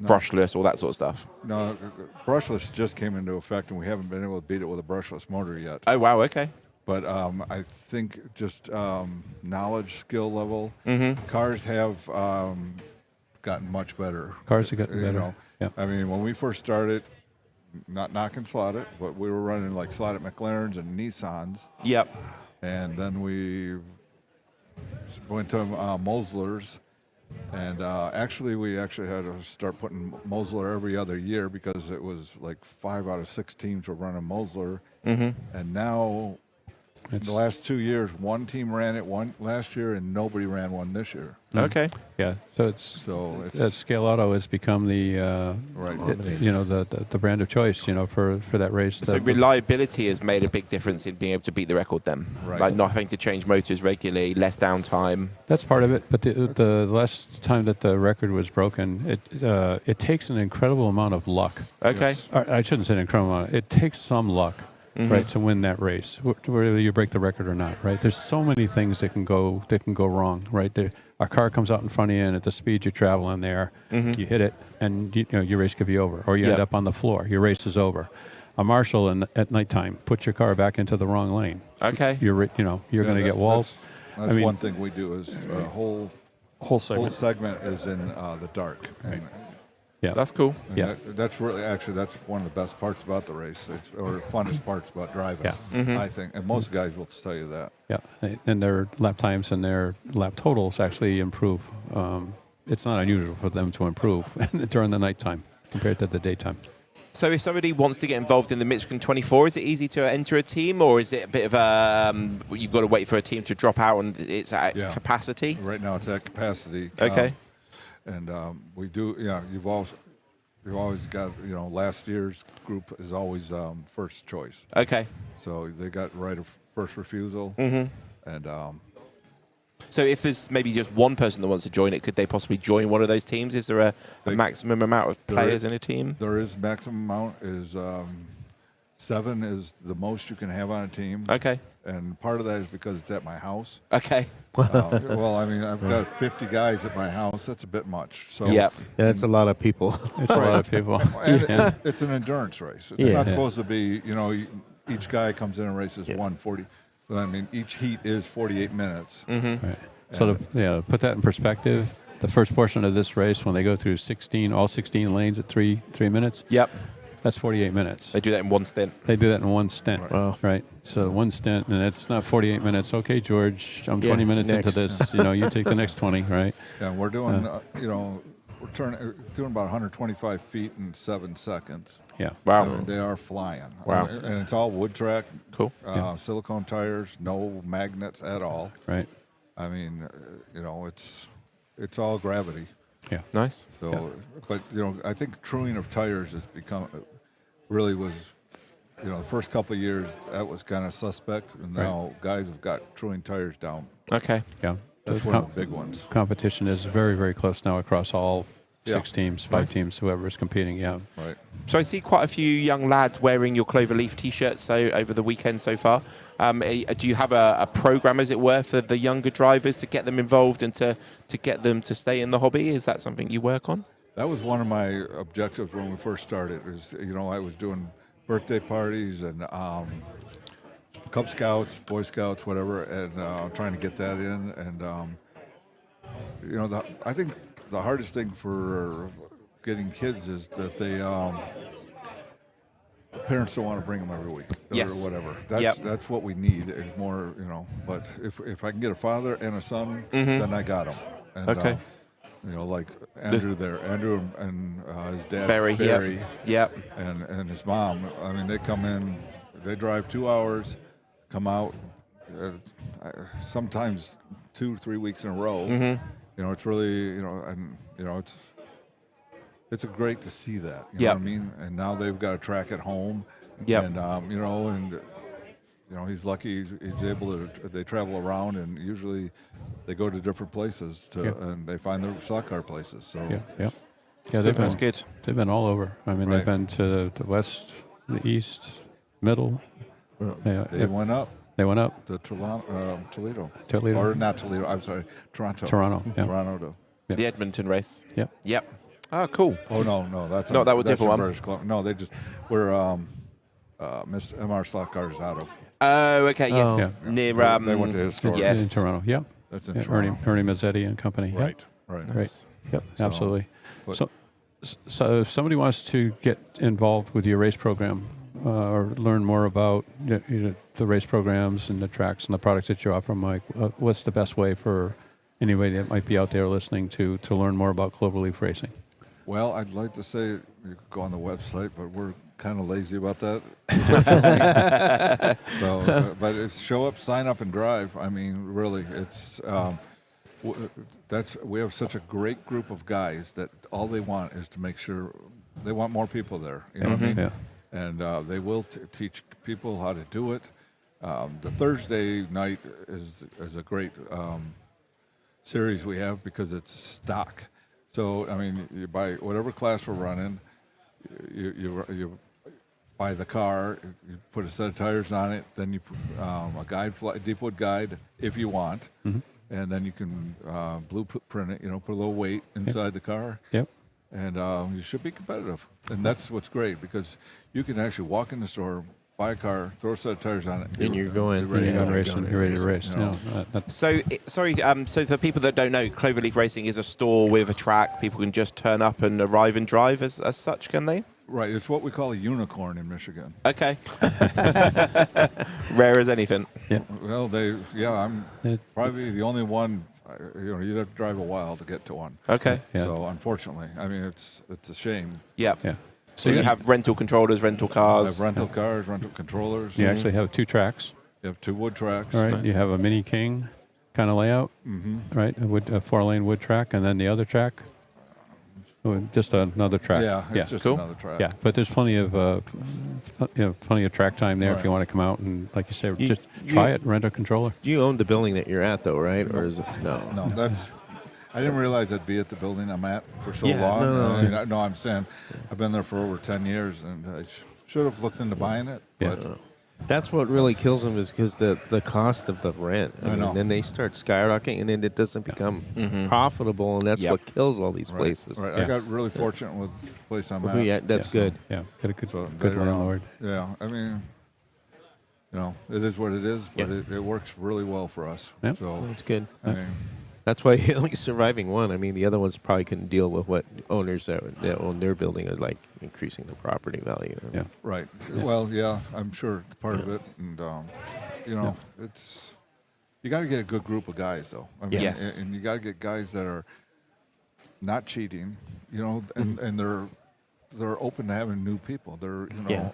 brushless, all that sort of stuff? No, brushless just came into effect, and we haven't been able to beat it with a brushless motor yet. Oh, wow, okay. But I think just knowledge, skill level, Mm-hmm. cars have gotten much better. Cars have gotten better. Yeah. I mean, when we first started, not knocking Slotted, but we were running like Slotted McLarens and Nissans. Yep. And then we went to Moslers. And we had to start putting Mosler every other year because it was like 5 out of 6 teams were running Mosler. Mm-hmm. And now, the last 2 years, one team ran it one last year, and nobody ran one this year. Okay. Yeah. So Scaleauto has become the the brand of choice, for that race. So reliability has made a big difference in being able to beat the record then. Right. Like not having to change motors regularly, less downtime. That's part of it. But the last time that the record was broken, it takes an incredible amount of luck. Okay. Yes. Or, I shouldn't say an incredible amount. It takes some luck. Mm-hmm. Right, to win that race, whether you break the record or not, right? There's so many things that can go wrong, right? A car comes out in front of you, and at the speed you're traveling there, Mm-hmm. you hit it, and your race could be over, or you end up on the floor, your race is over. A marshal at nighttime puts your car back into the wrong lane. Okay. You're going to get walled. That's one thing we do is whole segment is in the dark. Right. And, Yeah, that's cool. and that's really that's one of the best parts about the race, or funnest parts about driving. Yeah. Mm-hmm. I think, and most guys will tell you that. Yeah, and their lap times and their lap totals actually improve. It's not unusual for them to improve during the nighttime compared to the daytime. So if somebody wants to get involved in the Michigan 24, is it easy to enter a team, or is it a bit of you've got to wait for a team to drop out and it's at its capacity? Right now it's at capacity. Okay. And we do, you've always got, last year's group is always first choice. Okay. So they got right of first refusal. Mm-hmm. And so if there's maybe just one person that wants to join it, could they possibly join one of those teams? Is there a maximum amount of players in a team? There is maximum amount is 7 is the most you can have on a team. Okay. And part of that is because it's at my house. Okay. Well, I mean, I've got 50 guys at my house. That's a bit much. So yeah, that's a lot of people. It's a lot of people. And it's an endurance race. It's not supposed to be, each guy comes in and races 140. But I mean, each heat is 48 minutes. Mm-hmm. Right. So to put that in perspective, the first portion of this race, when they go through all 16 lanes at 3 minutes. Yep. That's 48 minutes. They do that in one stint. They do that in one stint. Right. Wow. Right. So one stint, and it's not 48 minutes. Okay, George, I'm 20 minutes into this. You take the next 20, right? Yeah, we're doing, we're doing about 125 feet in 7 seconds. Yeah. Wow. I mean, they are flying. Wow. And it's all wood track. Cool. Silicone tires, no magnets at all. Right. I mean, it's all gravity. Yeah. Nice. So, but I think truing of tires has become really was, the first couple of years that was kind of suspect, and now guys have got truing tires down. Okay. Yeah. That's one of the big ones. Competition is very, very close now across all 6 teams, 5 teams, whoever is competing. Yeah. Right. So I see quite a few young lads wearing your Cloverleaf T-shirts over the weekend so far. Do you have a program, as it were, for the younger drivers to get them involved and to get them to stay in the hobby? Is that something you work on? That was one of my objectives when we first started. I was doing birthday parties and Cub Scouts, Boy Scouts, whatever, and trying to get that in. And I think the hardest thing for getting kids is that they parents don't want to bring them every week or whatever. That's what we need is more, But if I can get a father and a son, then I got them. And, okay. like Andrew there, Andrew and his dad Barry, yep. and his mom. I mean, they come in, they drive 2 hours, come out, sometimes 2-3 weeks in a row. Mm-hmm. It's really, it's a great to see that. You know Yep. what I mean? And now they've got a track at home. Yep. And he's lucky he's able to. They travel around, and usually they go to different places and they find their slot car places. So Yeah, they've That's been good. They've been all over. I mean, Right. they've been to the west, the east, middle. they went up They went up. to Toledo. Toledo. Or not Toledo. I'm sorry, Toronto. Toronto. Yeah. Toronto. Yeah. The Edmonton race. Yep. Yep. Oh, cool. Oh no, that's No, that was that's different in one. British Columbia. No, they just we're Mr. MR slot cars out of. Oh, okay. Yes. Yeah. Near. They went to historic. Yes. In Toronto. Yep. That's in Yeah, Toronto. Ernie Mazzetti and company. Yep. Right. Great. Yep. So, Absolutely. but- So if somebody wants to get involved with your race program or learn more about the race programs and the tracks and the products that you offer, Mike, what's the best way for anybody that might be out there listening to learn more about Cloverleaf Racing? Well, I'd like to say you could go on the website, but we're kind of lazy about that. But it's show up, sign up, and drive. I mean, really, it's we have such a great group of guys that all they want is to make sure they want more people there. You know what I mean? Yeah. And they will teach people how to do it. The Thursday night is a great series we have because it's stock. So I mean, you buy whatever class we're running, you buy the car, you put a set of tires on it, then you put a guide, Deepwood guide if you want, and then you can blueprint it. Put a little weight inside the car. Yep. And you should be competitive. And that's what's great because you can actually walk in the store, buy a car, throw a set of tires on it, And you're going. you're ready to go. You're ready to race. You know. So, sorry. So, for people that don't know, Cloverleaf Racing is a store with a track. People can just turn up and arrive and drive as such, can they? Right. It's what we call a unicorn in Michigan. Okay. Rare as anything. Yeah. Well, I'm probably the only one. You'd have to drive a while to get to one. Okay. Yeah. So unfortunately, I mean, it's a shame. Yeah. Yeah. So you have rental controllers, rental I cars. have rental cars, rental controllers. You actually have 2 tracks. You have 2 wood tracks. All right. You have a Mini King kind of layout, right? A 4-lane wood track, and then the other track, just another track. Yeah, it's just Cool. another track. Yeah, but there's plenty of plenty of track time there if Right. you want to come out and, like you said, You- just try it, rent a controller. You own the building that you're at, though, right? Or is it no? No, that's. I didn't realize I'd be at the building I'm at for so Yeah, long. no. I'm saying I've been there for over 10 years, and I should have looked into buying it. Yeah. But That's what really kills them is because the cost of the rent. I know. Then they start skyrocketing, and then it doesn't become profitable, and that's Yep. what kills all these right, places. right. I got really fortunate with the place I'm Well, at. yeah, that's good. Yeah, got a good, So good they're, landlord. Yeah, I mean, it is what it is, but it works really well for us. Yeah. So That's good. I mean, That's why you're only surviving one. I mean, the other ones probably couldn't deal with what owners that own their building are like increasing the property value. Yeah. right. Well, yeah, I'm sure part of it, and it's you got to get a good group of guys, though. I mean, Yes. and you got to get guys that are not cheating, and they're open to having new people. They're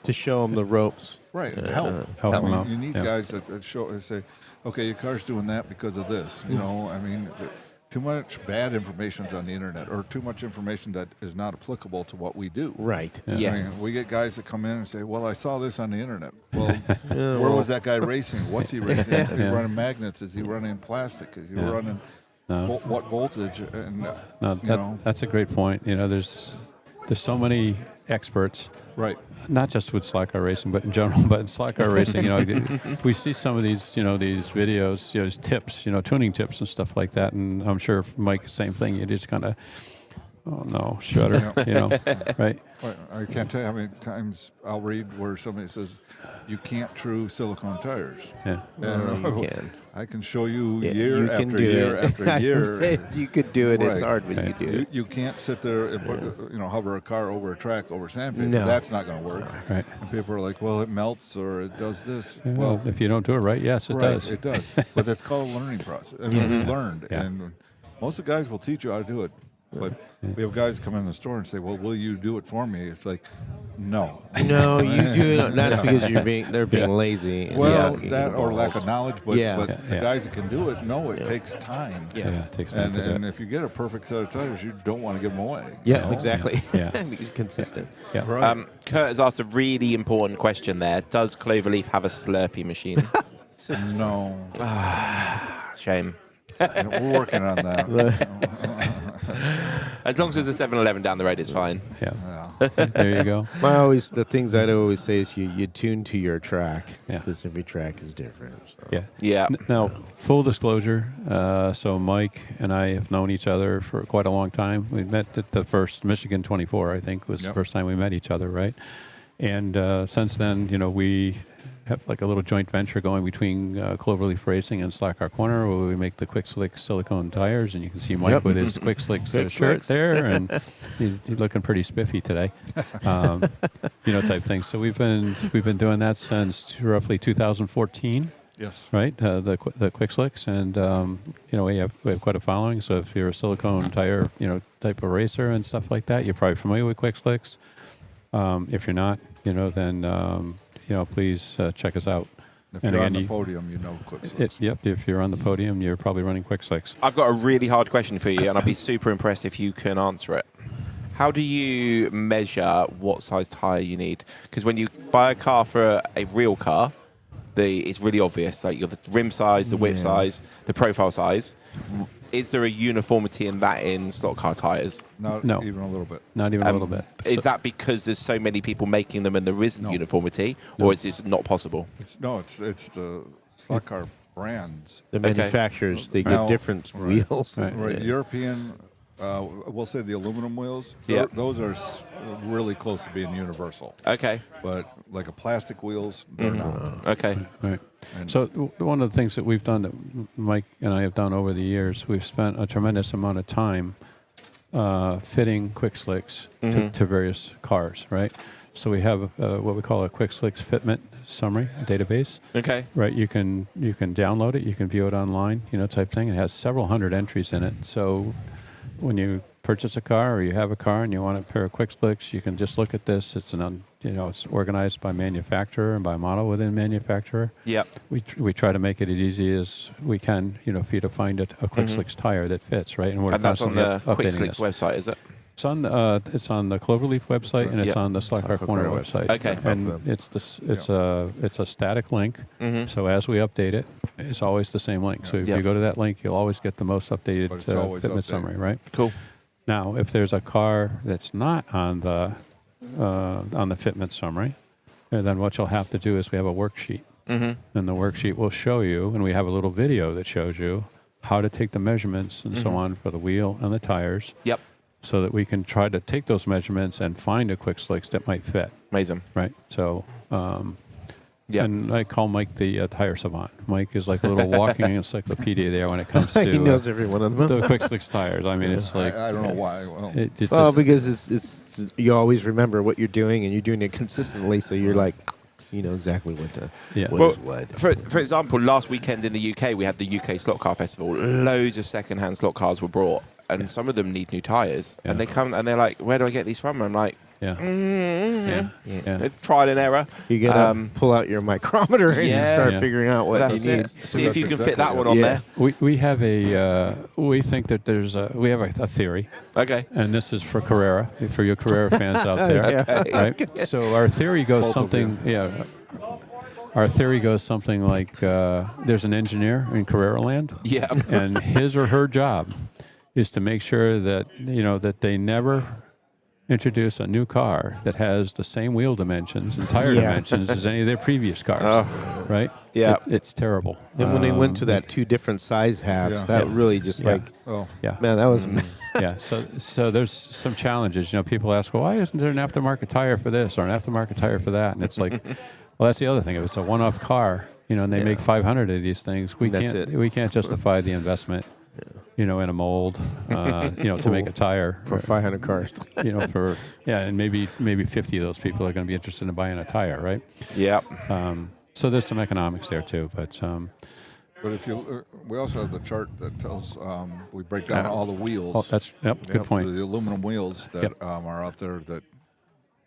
To show them the ropes. right, and help. Help I them mean, out. you need Yeah. guys that show and say, okay, your car's doing that because of this. I mean, too much bad information's on the internet, or too much information that is not applicable to what we do. Right. Yeah. Yes. I mean, we get guys that come in and say, well, I saw this on the internet. Well, where was that guy racing? What's he racing? Is he Yeah. running magnets? Is he running plastic? Is he Yeah. running No. what voltage? And, No, that's a great point. There's so many experts, right. not just with slot car racing, but in general. But in slot car racing, we see some of these, these videos, these tips, tuning tips and stuff like that. And I'm sure Mike, same thing. You just kind of, oh no, shudder, right? I can't tell you how many times I'll read where somebody says, you can't true silicone tires. Yeah. And you can. I can show you Yeah, year you can after do year it. after I year. would say you could do it. It's Right. hard when you do it. You can't sit there and put, hover a car over a track over sandpaper. No. That's not going to work. Right. And people are like, well, it melts or it does this. Yeah, well, if you don't do it right, yes, it right, does. it does. But that's called a learning process. I mean, we learned. Yeah. And most of the guys will teach you how to do it. But we have guys come in the store and say, "Well, will you do it for me?" It's like, no. No, you do it. That's because they're being lazy. Well, Yeah. that or lack of knowledge, but, Yeah. the guys that can do it know it takes time. Yeah. it takes time to do And it. if you get a perfect set of tires, you don't want to give them away. Yeah, you know? exactly. Yeah. He's consistent. Yeah. Kurt has asked a really important question there. Does Cloverleaf have a Slurpee machine? No. Shame. We're working on that. As long as there's a 7-Eleven down the road, it's fine. Yeah. There you go. The things I'd always say is you tune to your track because every track is different. So. Yeah. Yeah. Now, full disclosure, so Mike and I have known each other for quite a long time. We met at the first Michigan 24, I think, was the first time we met each other, right? And since then, we have like a little joint venture going between Cloverleaf Racing and Slack Car Corner, where we make the Quick Slick silicone tires, and you can see Mike with his Quick Slicks shirt there, and he's looking pretty spiffy today, type thing. So we've been doing that since roughly 2014. Yes. Right, the Quick Slicks, and we have quite a following. So if you're a silicone tire, type of racer and stuff like that, you're probably familiar with Quick Slicks. If you're not, then please check us out. If you're on the podium, Quick Slicks. If you're on the podium, you're probably running Quick Slicks. I've got a really hard question for you, and I'll be super impressed if you can answer it. How do you measure what size tire you need? Because when you buy a car for a real car, it's really obvious. Like, you've got the rim size, the width size, the profile size. Is there a uniformity in that in stock car tires? No. Even a little bit. Not even a little bit. Is that because there's so many people making them and there isn't uniformity, or is this not possible? It's the stock car brands. The manufacturers, they get different wheels. Right. European, we'll say the aluminum wheels, those are really close to being universal. Okay. But like a plastic wheels, they're not. Okay. Right. So one of the things that we've done, that Mike and I have done over the years, we've spent a tremendous amount of time fitting Quick Slicks to various cars, right? So we have what we call a Quick Slicks fitment summary database. Okay. Right. You can download it. You can view it online. Type thing. It has several hundred entries in it. So when you purchase a car or you have a car and you want a pair of Quick Slicks, you can just look at this. It's it's organized by manufacturer and by model within manufacturer. Yep. We try to make it as easy as we can, for you to find a Quick Slicks tire that fits, right? And that's on the Quick Slicks website, is it? It's on the Cloverleaf website, and it's on the Slack Car Corner website. Okay. And it's a static link. So as we update it, it's always the same link. So if you go to that link, you'll always get the most updated fitment summary, right? Cool. Now, if there's a car that's not on the fitment summary, then what you'll have to do is we have a worksheet, and the worksheet will show you, and we have a little video that shows you how to take the measurements and so on for the wheel and the tires. Yep. So that we can try to take those measurements and find a Quick Slicks that might fit. Amazing. Right. So, and I call Mike the tire savant. Mike is like a little walking encyclopedia there when it comes to he knows every one of them. the Quick Slicks tires. I mean, it's like I don't know why. Well, because it's you always remember what you're doing and you're doing it consistently, so you're like, you know exactly what to what is what. For example, last weekend in the UK, we had the UK Slot Car Festival. Loads of second-hand slot cars were brought, and some of them need new tires. And they come and they're like, "Where do I get these from?" And I'm like, trial and error. You gotta pull out your micrometer and start figuring out what you need. See if you can fit that one on there. We have we think that we have a theory. Okay. And this is for Carrera, for your Carrera fans out there. Right? So our theory goes something. Our theory goes something like there's an engineer in Carrera land. Yeah. And his or her job is to make sure that that they never introduce a new car that has the same wheel dimensions and tire dimensions as any of their previous cars, right? Yeah. It's terrible. And when they went to that 2 different size halves, that really just man, that was... So there's some challenges. People ask, well, why isn't there an aftermarket tire for this or an aftermarket tire for that? And it's like, well, that's the other thing. If it's a one-off car, and they make 500 of these things, we can't justify the investment. In a mold, to make a tire for 500 cars. And maybe 50 of those people are going to be interested in buying a tire, right? Yeah. So there's some economics there too, but But if you, we also have the chart that tells we break down all the wheels. Oh, that's good point. The aluminum wheels that are out there that.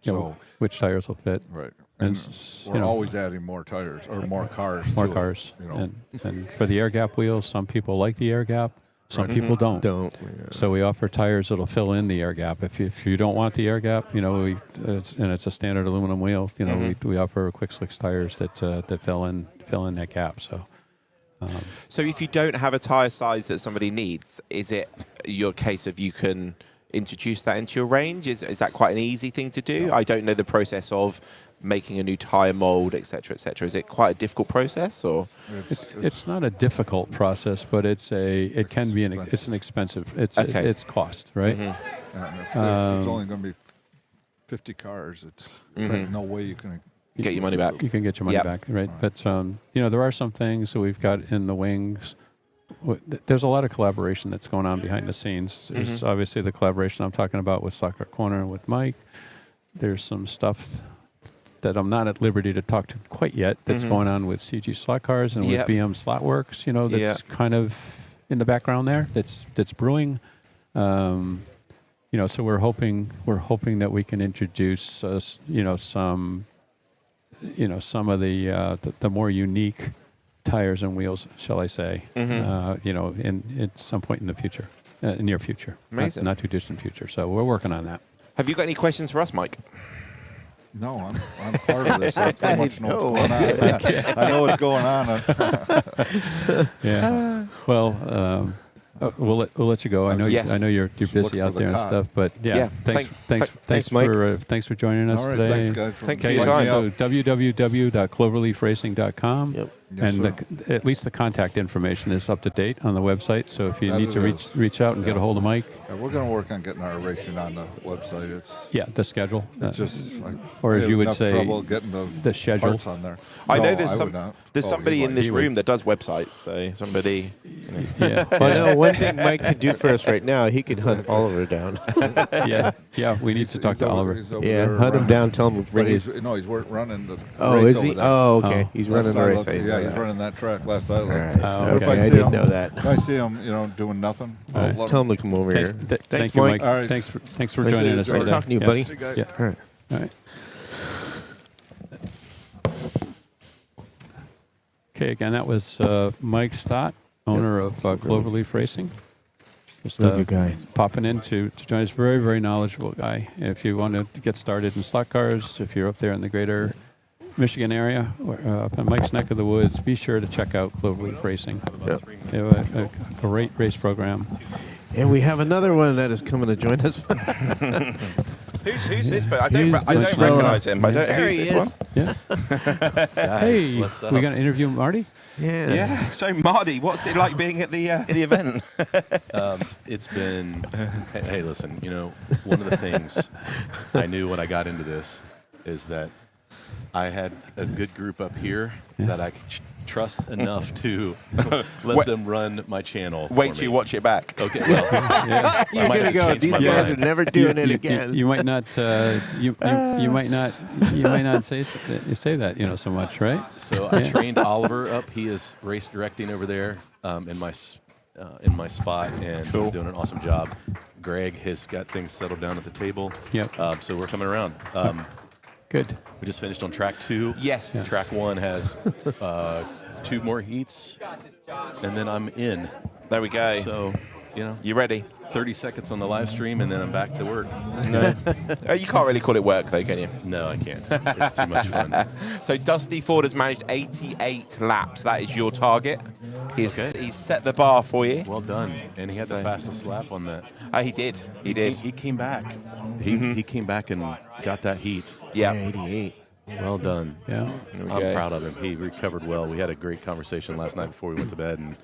Yeah, So which tires will fit? right, And we're always adding more tires or more cars. More to cars. It, you know. And for the air gap wheels, some people like the air gap, some people don't. Yeah. So we offer tires that'll fill in the air gap. If you don't want the air gap, you know, and it's a standard aluminum wheel, you know, we offer quick slicks tires that fill in that gap. So. So if you don't have a tire size that somebody needs, is it your case of you can introduce that into your range? Is that quite an easy thing to do? I don't know the process of making a new tire mold, etc., etc. Is it quite a difficult process, or? It's not a difficult process, but it's an expensive. It's cost, right? Mm-hmm. If it's only going to be 50 cars, it's no way you can get your money back. You can get your money back, right? But you know, there are some things that we've got in the wings. There's a lot of collaboration that's going on behind the scenes. There's obviously the collaboration I'm talking about with Slot Car Corner and with Mike. There's some stuff that I'm not at liberty to talk to quite yet that's going on with CG Slot Cars and with BM Slot Works. You know, that's kind of in the background there. That's brewing. You know, so we're hoping that we can introduce some of the more unique tires and wheels, shall I say, you know, at some point in the future, near future. Amazing. Not too distant future. So we're working on that. Have you got any questions for us, Mike? No, I'm part of this. I pretty much know what's going on. I know what's going on. Yeah. Well, we'll let you go. I know you're busy out there and stuff, but thanks for joining us today. Thanks, guys. Thanks for your time. So www.cloverleafracing.com. Yep. And at least the contact information is up to date on the website. So if you need to reach out and get a hold of Mike. Yeah, we're going to work on getting our racing on the website. The schedule. It's just like, or as you would say, trouble getting the schedule parts on there. I know there's somebody in this room that does websites. So somebody. Well, I know one thing Mike could do for us right now. He could hunt Oliver down. We need to talk to Oliver. Hunt him down. Tell him to bring his. No, he's running the. Oh, race is he? over there. Oh, okay. He's running the race. Yeah, he's running that track last I looked. Okay, I didn't know that. If I see him, doing nothing, tell him to come over here. Thank you, Mike. All right. Thanks for joining us. Nice talking to you, buddy. Yeah. All right. Okay, again, that was Mike Stott, owner of Cloverleaf Racing. Just good guy. Popping in to join us. Very, very knowledgeable guy. If you want to get started in slot cars, if you're up there in the greater Michigan area, up in Mike's neck of the woods, be sure to check out Cloverleaf Racing. Yep. They have a great race program. And we have another one that is coming to join us. Who's this? I don't recognize him. There he is. Yeah. Hey, what's up? we got to interview Marty? Yeah. So Marty, what's it like being at the event? It's been. Hey, listen. One of the things I knew when I got into this is that I had a good group up here that I could trust enough to let them run my channel. Wait till you watch it back. Okay. Well, you're gonna go. These guys are never doing it again. You might not. You might not say that. So much, right? So I trained Oliver up. He is race directing over there in my spot, and he's doing an awesome job. Greg has got things settled down at the table. Yep. So we're coming around. Good. We just finished on track 2. Yes. Track 1 has 2 more heats, and then I'm in. There we go. So, you ready? 30 seconds on the live stream, and then I'm back to work. No. You can't really call it work, though, can you? No, I can't. It's too much fun. So Dusty Ford has managed 88 laps. That is your target. He's set the bar for you. Well done. And he had the fastest lap on that. He did. He did. He came back. He came back and got that heat. Yeah. 88. Well done. Yeah. I'm proud of him. He recovered well. We had a great conversation last night before we went to bed, and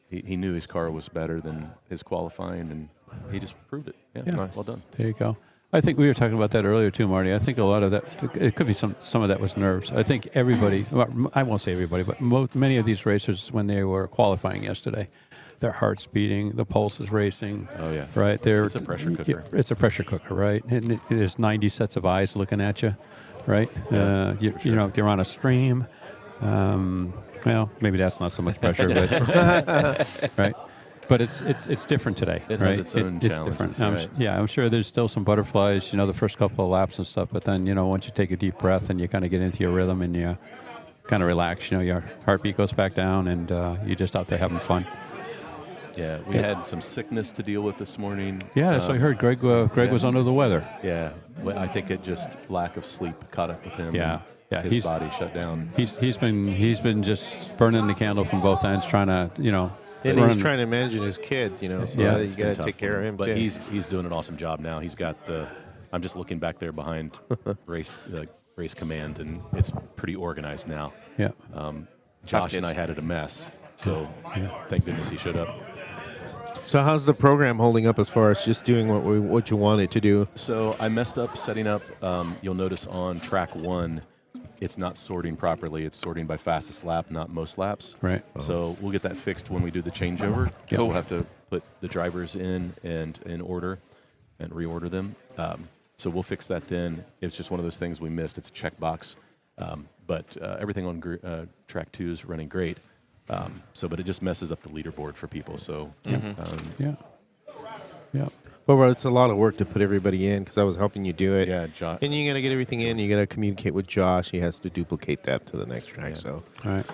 he knew his car was better than his qualifying, and he just proved it. Yeah. Nice. Well done. There you go. I think we were talking about that earlier too, Marty. I think a lot of that, it could be some of that was nerves. I think everybody, well, I won't say everybody, but many of these racers, when they were qualifying yesterday, their heart's beating, the pulse is racing. Oh, yeah. Right? It's a pressure cooker. It's a pressure cooker, right? And it is 90 sets of eyes looking at you, right? Yeah, you're on a stream. Well, maybe that's not so much pressure, but right. But it's different today, It right? has its own it's challenges, different. right. I'm sure there's still some butterflies, the first couple of laps and stuff. But then, once you take a deep breath and you kind of get into your rhythm and you kind of relax, your heartbeat goes back down and you're just out there having fun. Yeah, we had some sickness to deal with this morning. Yeah, so I heard Greg was under the weather. Yeah, well, I think it just lack of sleep caught up with him. Yeah, yeah, his body shut down. He's been just burning the candle from both ends, trying to And run. he's trying to manage his kid, so Yeah, you It's got been to tough take for care of him. But too. he's doing an awesome job now. He's got I'm just looking back there behind race command, and it's pretty organized now. Yeah. Josh and I had it a mess, so thank goodness he showed up. So how's the program holding up as far as just doing what you want it to do? So I messed up setting up. You'll notice on track 1, it's not sorting properly. It's sorting by fastest lap, not most laps. Right. So we'll get that fixed when we do the changeover. Cool. We'll have to put the drivers in order and reorder them. So we'll fix that then. It's just one of those things we missed. It's a checkbox. But everything on track 2 is running great. But it just messes up the leaderboard for people. So Yeah. Well, it's a lot of work to put everybody in because I was helping you do it. Yeah, Josh. And you got to get everything in. You got to communicate with Josh. He has to duplicate that to the next track. So, All right.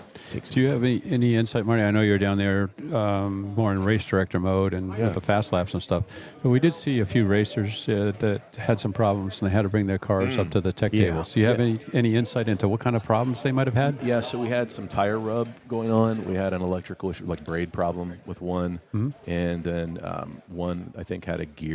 Do you have any insight, Marty? I know you're down there more in race director mode and with the fast laps and stuff. But we did see a few racers that had some problems and they had to bring their cars up to the tech tables. Do you have any insight into what kind of problems they might have had? Yeah, so we had some tire rub going on. We had an electrical issue, like braid problem with one. And then one, I think, had a gear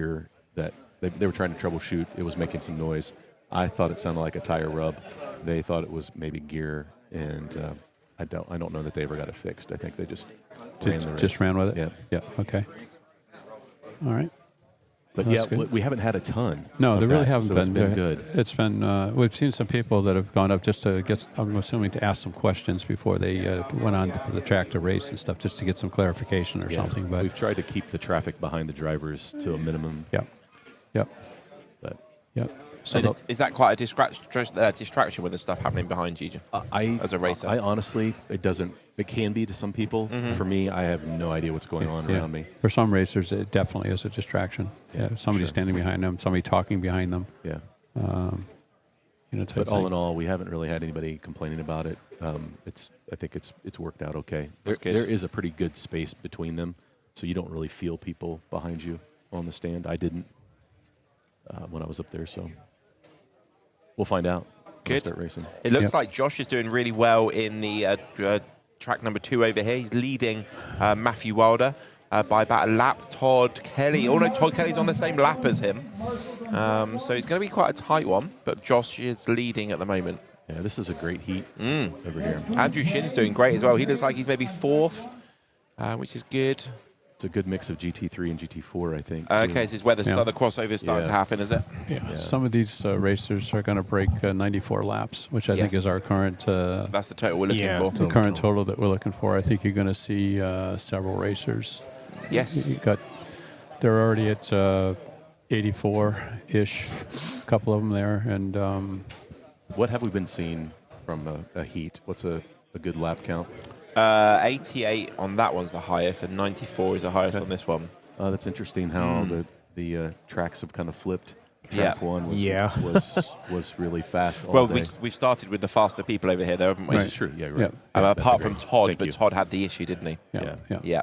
that they were trying to troubleshoot. It was making some noise. I thought it sounded like a tire rub. They thought it was maybe gear, and I don't know that they ever got it fixed. I think they just ran with it? Yeah. Yeah, okay. All right. But That's good. we haven't had a ton. No, of they really that, haven't so been. It's been good. It's been. We've seen some people that have gone up just to get. I'm assuming to ask some questions before they went on to the track to race and stuff, just to get some clarification or something. But we've tried to keep the traffic behind the drivers to a minimum. Yep. But So is that quite a distraction with the stuff happening behind you? As a racer, I honestly, it can be to some people. For me, I have no idea what's going on around me. For some racers, it definitely is a distraction. Yeah, somebody standing behind them, somebody talking behind them. Yeah. Type But all thing. in all, we haven't really had anybody complaining about it. I think it's worked out okay. That's good. There is a pretty good space between them, so you don't really feel people behind you on the stand. I didn't when I was up there, so we'll find out. Good. Start racing. It looks like Josh is doing really well in the track number 2 over here. He's leading Matthew Wilder by about a lap. Todd Kelly. Oh no, Todd Kelly's on the same lap as him. So it's going to be quite a tight one, but Josh is leading at the moment. Yeah, this is a great heat over here. Andrew Shin's doing great as well. He looks like he's maybe 4th, which is good. It's a good mix of GT3 and GT4, I think. Okay, this is where the crossover is starting to happen, is it? Yeah. Some of these racers are going to break 94 laps, which I think is our current. That's the total we're looking for. The current total that we're looking for. I think you're going to see several racers. Yes. They're already at 84-ish. A couple of them there, and. What have we been seeing from a heat? What's a good lap count? 88 on that one's the highest, and 94 is the highest on this one. That's interesting how the tracks have kind of flipped. Track 1 was really fast all day. We've started with the faster people over here, though, haven't we? This is true. Yeah, right. Apart from Todd, Todd had the issue, didn't he? Yeah.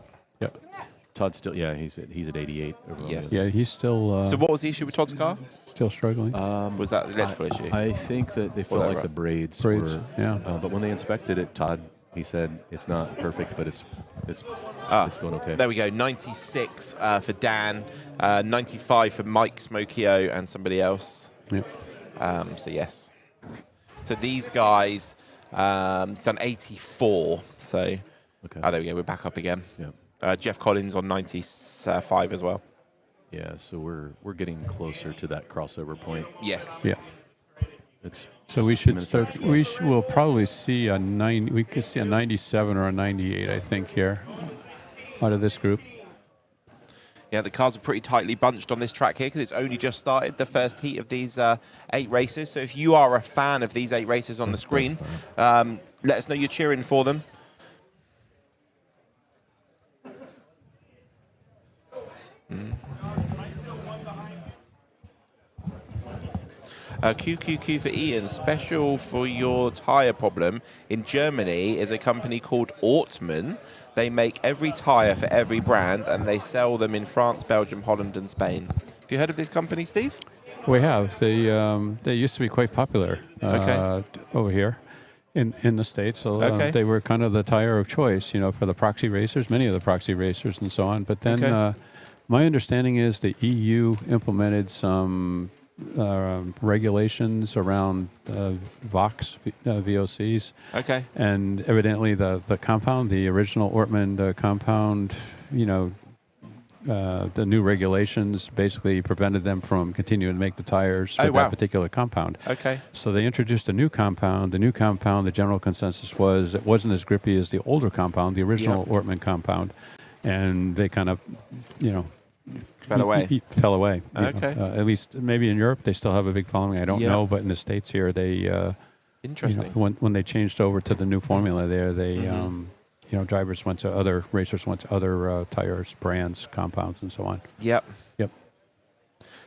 Todd's still, he's at 88. Yes. Yeah, he's still. So what was the issue with Todd's car? Still struggling. Was that the electrical issue? I think that they felt like the braids were. Yeah. But when they inspected it, Todd, he said it's not perfect, but it's going okay. There we go. 96 for Dan, 95 for Mike Smokio and somebody else. Yeah. So yes. So these guys done 84. So there we go. We're back up again. Yeah. Jeff Collins on 95 as well. Yeah. So we're getting closer to that crossover point. Yes. Yeah. So we should start. We'll probably see a 9. We could see a 97 or a 98, I think, here out of this group. Yeah, the cars are pretty tightly bunched on this track here because it's only just started the first heat of these 8 races. So if you are a fan of these 8 races on the screen, let us know you're cheering for them. QQQ for Ian. Special for your tyre problem in Germany is a company called Ortmann. They make every tyre for every brand, and they sell them in France, Belgium, Holland, and Spain. Have you heard of this company, Steve? We have. They used to be quite popular over here in the States. So they were kind of the tire of choice, for the proxy racers, many of the proxy racers and so on. But then my understanding is the EU implemented some regulations around VOCs, VOCs. Okay. And evidently the compound, the original Ortmann compound, the new regulations basically prevented them from continuing to make the tires with that particular compound. Okay. So they introduced a new compound. The new compound, the general consensus was it wasn't as grippy as the older compound, the original Ortmann compound. And they kind of, fell away. Fell away. Okay. At least maybe in Europe they still have a big following. I don't know, but in the States here they interesting. When they changed over to the new formula there, they drivers went to other racers went to other tires, brands, compounds, and so on. Yep. Yep.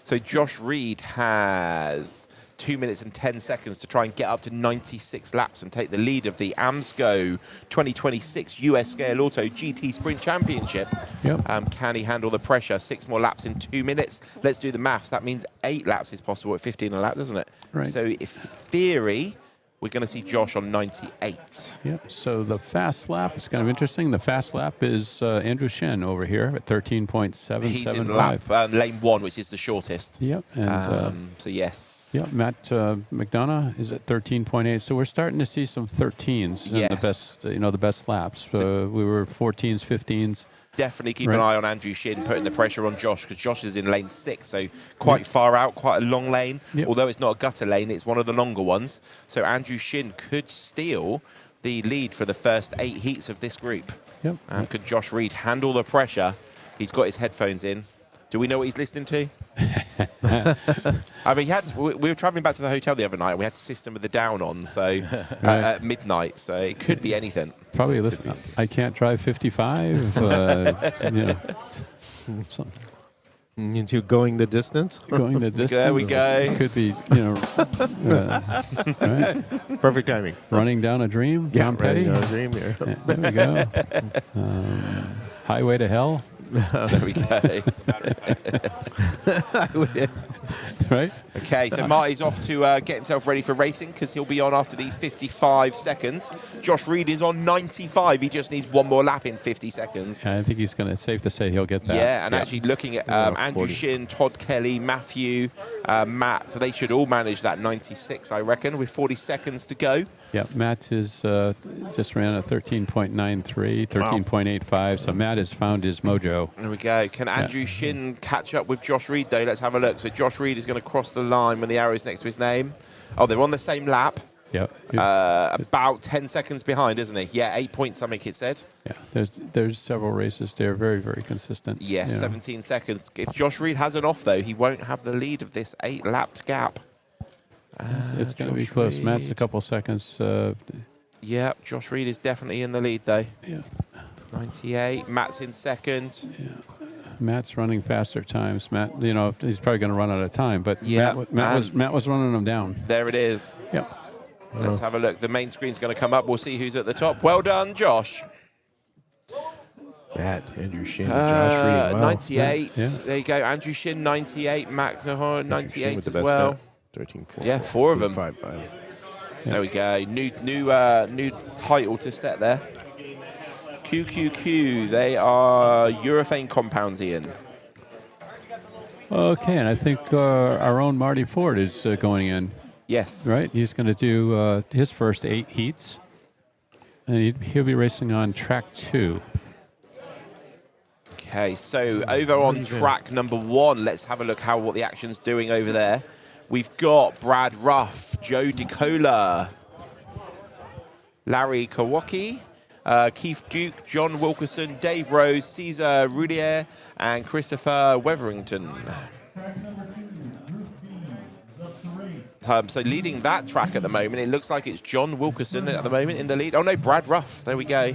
So Josh Reed has 2 minutes and 10 seconds to try and get up to 96 laps and take the lead of the AMSCO 2026 US Scaleauto GT Sprint Championship. Yep. Can he handle the pressure? 6 more laps in 2 minutes. Let's do the maths. That means 8 laps is possible at 15 a lap, doesn't it? Right. So, in theory, we're going to see Josh on 98. Yep. So the fast lap is kind of interesting. The fast lap is Andrew Shin over here at 13.775. He's in lap lane 1, which is the shortest. Yep. And so yes. Yep. Matt McDonough is at 13.8. So we're starting to see some 13s in the best, the best laps. We were 14s, 15s. Definitely keep an eye on Andrew Shin putting the pressure on Josh, because Josh is in lane 6, so quite far out, quite a long lane. Yep. Although it's not a gutter lane, it's one of the longer ones. So Andrew Shin could steal the lead for the first 8 heats of this group. Yep. And could Josh Reed handle the pressure? He's got his headphones in. Do we know what he's listening to? I mean, we were travelling back to the hotel the other night, and we had System of the Down on, so at midnight, so it could be anything. Probably listen. I can't drive 55. Into going the distance. Going the distance. There we go. Could be, right? Perfect timing. Running down a dream. Tom Petty. Running down a dream. There we go. Highway to Hell. There we go. Right? Okay, so Marty's off to get himself ready for racing, because he'll be on after these 55 seconds. Josh Reed is on 95. He just needs one more lap in 50 seconds. I think he's going to, safe to say he'll get that. Yeah, and actually looking at Andrew Shin, Todd Kelly, Matthew, Matt, they should all manage that 96, I reckon, with 40 seconds to go. Yeah, Matt is just ran a 13.93, 13.85. So Matt has found his mojo. There we go. Can Andrew Shin catch up with Josh Reed, though? Let's have a look. So Josh Reed is going to cross the line when the arrow is next to his name. Oh, they're on the same lap. Yeah. About 10 seconds behind, isn't he? Yeah, 8 points something it said. Yeah, there's several races there, very, very consistent. Yes, 17 seconds. If Josh Reed has an off, though, he won't have the lead of this 8-lapped gap. It's going to be close. Reed. Matt's a couple seconds. Yeah, Josh Reed is definitely in the lead, though. Yeah. 98. Matt's in second. Yeah. Matt's running faster times. Matt, he's probably going to run out of time, but Matt was running them down. There it is. Yep. Let's have a look. The main screen's going to come up. We'll see who's at the top. Well done, Josh. Matt, Andrew Shin, Josh Reed. Wow. 98. Yeah. There you go. Andrew Shin, 98. Matt Nahor, 98 as best well. bet. 13, 4. Yeah, 4 of them. 5, 5. There we go. New title to set there. QQQ. They are urethane compounds, Ian. Okay, and I think our own Marty Ford is going in. Yes. Right? He's going to do his first 8 heats. And he'll be racing on track 2. Okay, so over on track number 1, let's have a look what the action's doing over there. We've got Brad Ruff, Joe DeCola, Larry Kawaki, Keith Duke, John Wilkerson, Dave Rose, Cesar Rudier, and Christopher Wetherington. So leading that track at the moment, it looks like it's John Wilkerson at the moment in the lead. Oh no, Brad Ruff. There we go.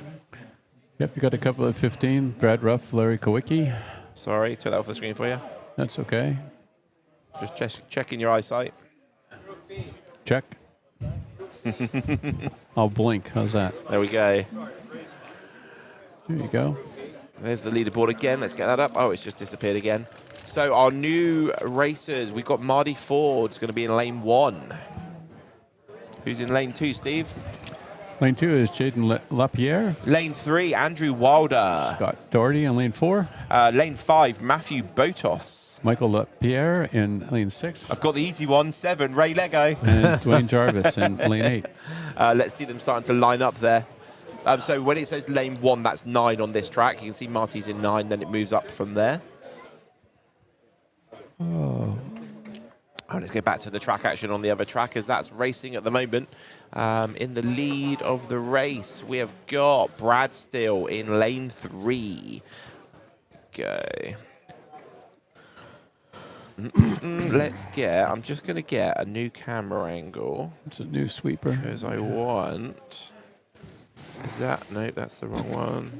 Yep, you got a couple of 15. Brad Ruff, Larry Kawicki. Sorry, took that off the screen for you. That's okay. Just checking your eyesight. Check. I'll blink. How's that? There we go. There you go. There's the leaderboard again. Let's get that up. Oh, it's just disappeared again. So our new racers, we've got Marty Ford. It's going to be in lane 1. Who's in lane 2, Steve? Lane 2 is Jaden Lapierre. Lane 3, Andrew Wilder. Scott Doherty in lane 4. Lane 5, Matthew Botos. Michael Lapierre in lane 6. I've got the easy one, 7, Ray Lego. And Dwayne Jarvis in lane 8. Let's see them starting to line up there. So when it says lane 1, that's 9 on this track. You can see Marty's in 9, then it moves up from there. Oh, let's go back to the track action on the other track, as that's racing at the moment. In the lead of the race, we have got Brad Steele in lane 3. Okay. I'm just going to get a new camera angle. It's a new sweeper. Because I want... Is that... No, that's the wrong one.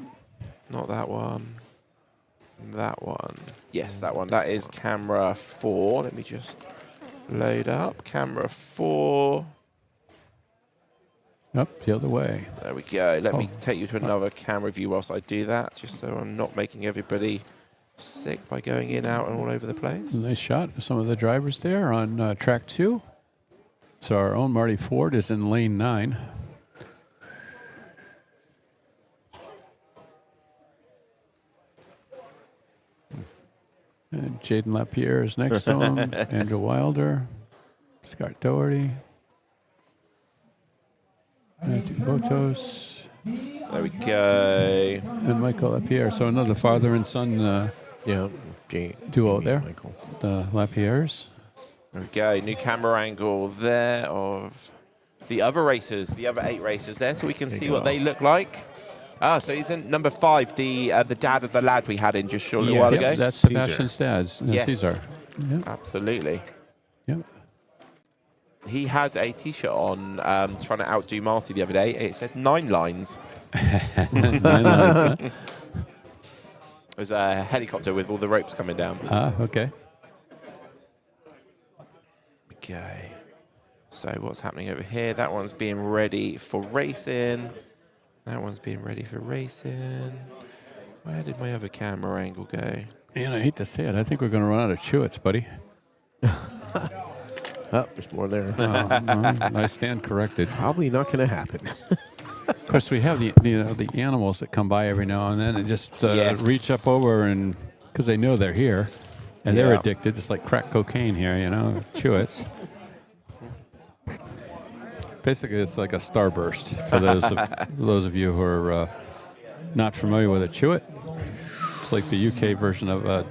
Not that one. That one. Yes, that one. That is camera 4. Let me just load up. Camera 4. Up the other way. There we go. Let me take you to another camera view whilst I do that, just so I'm not making everybody sick by going in, out, and all over the place. Nice shot of some of the drivers there on track 2. So our own Marty Ford is in lane 9. And Jaden Lapierre is next to him. Andrew Wilder. Scott Doherty. Matthew Botos. There we go. And Michael Lapierre. So another father and son duo there. Michael. The Lapierres. There we go. New camera angle there of the other racers, the other 8 racers there, so we can see what they look like. Ah, so he's in number 5, the dad of the lad we had in just a little while ago. That's Sebastian's dad, Caesar. Yep. Absolutely. Yep. He had a T-shirt on trying to outdo Marty the other day. It said 9 lines. 9 lines, huh? It was a helicopter with all the ropes coming down. Ah, okay. Okay. So what's happening over here? That one's being ready for racing. That one's being ready for racing. Where did my other camera angle go? Man, I hate to say it. I think we're going to run out of Chewits, buddy. Oh, there's more there. I stand corrected. Probably not going to happen. Of course, we have the animals that come by every now and then and just reach up over, and because they know they're here, and they're addicted, just like crack cocaine here, Chewits. Basically, it's like a starburst for those of you who are not familiar with a Chewit. It's like the UK version of a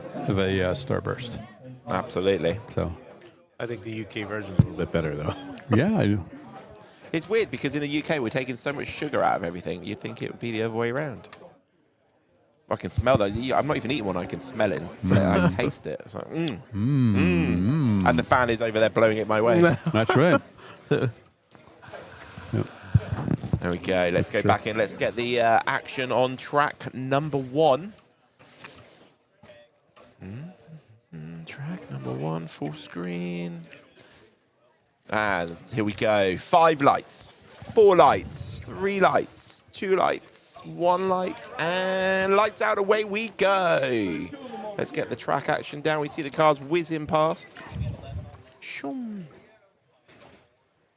starburst. Absolutely. So, I think the UK version's a little bit better, though. Yeah, I do. It's weird because in the UK we're taking so much sugar out of everything. You'd think it would be the other way around. I can smell that. I'm not even eating one. I can smell it. I taste it. It's like, And the fan is over there blowing it my way. That's right. There we go. Let's go back in. Let's get the action on track number 1. Track number 1, full screen. And here we go. 5 lights, 4 lights, 3 lights, 2 lights, 1 light, and lights out. Away we go. Let's get the track action down. We see the cars whizzing past.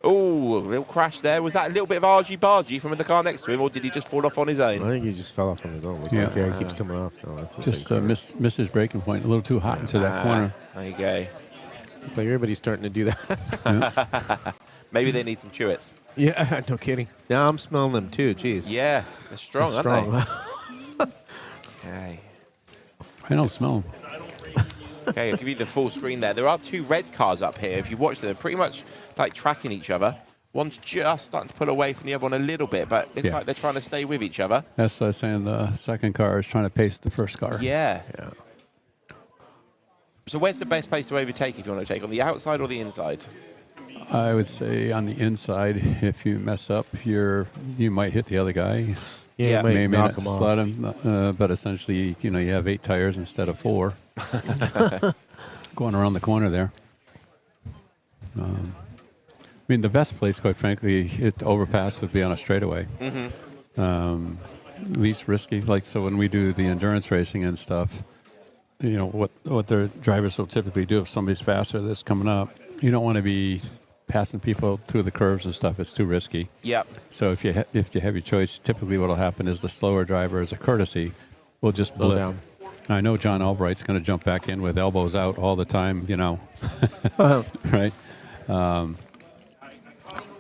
Oh, a little crash there. Was that a little bit of argy-bargy from the car next to him, or did he just fall off on his own? I think he just fell off on his own. It keeps coming off. No, that's just missed his braking point. A little too hot into that corner. There you go. Like everybody's starting to do that. Maybe they need some Chewits. Yeah, no kidding. Now I'm smelling them too. Jeez. Yeah, they're strong, aren't they? Okay. I don't smell them. Okay, I'll give you the full screen there. There are 2 red cars up here. If you watch them, they're pretty much like tracking each other. One's just starting to pull away from the other one a little bit, but it's like they're trying to stay with each other. That's what I was saying. The second car is trying to pace the first car. Yeah. So where's the best place to overtake if you want to take, on the outside or the inside? I would say on the inside. If you mess up, you might hit the other guy. Yeah, may knock not him off. slide him, but essentially, you have 8 tires instead of 4 going around the corner there. mean, the best place, quite frankly, to overpass would be on a straightaway. Least risky. Like, so when we do the endurance racing and stuff, what their drivers will typically do if somebody's faster that's coming up, you don't want to be passing people through the curves and stuff. It's too risky. Yep. So if you have your choice, typically what will happen is the slower driver, as a courtesy, will just blip. down. I know John Albright's going to jump back in with elbows out all the time, right?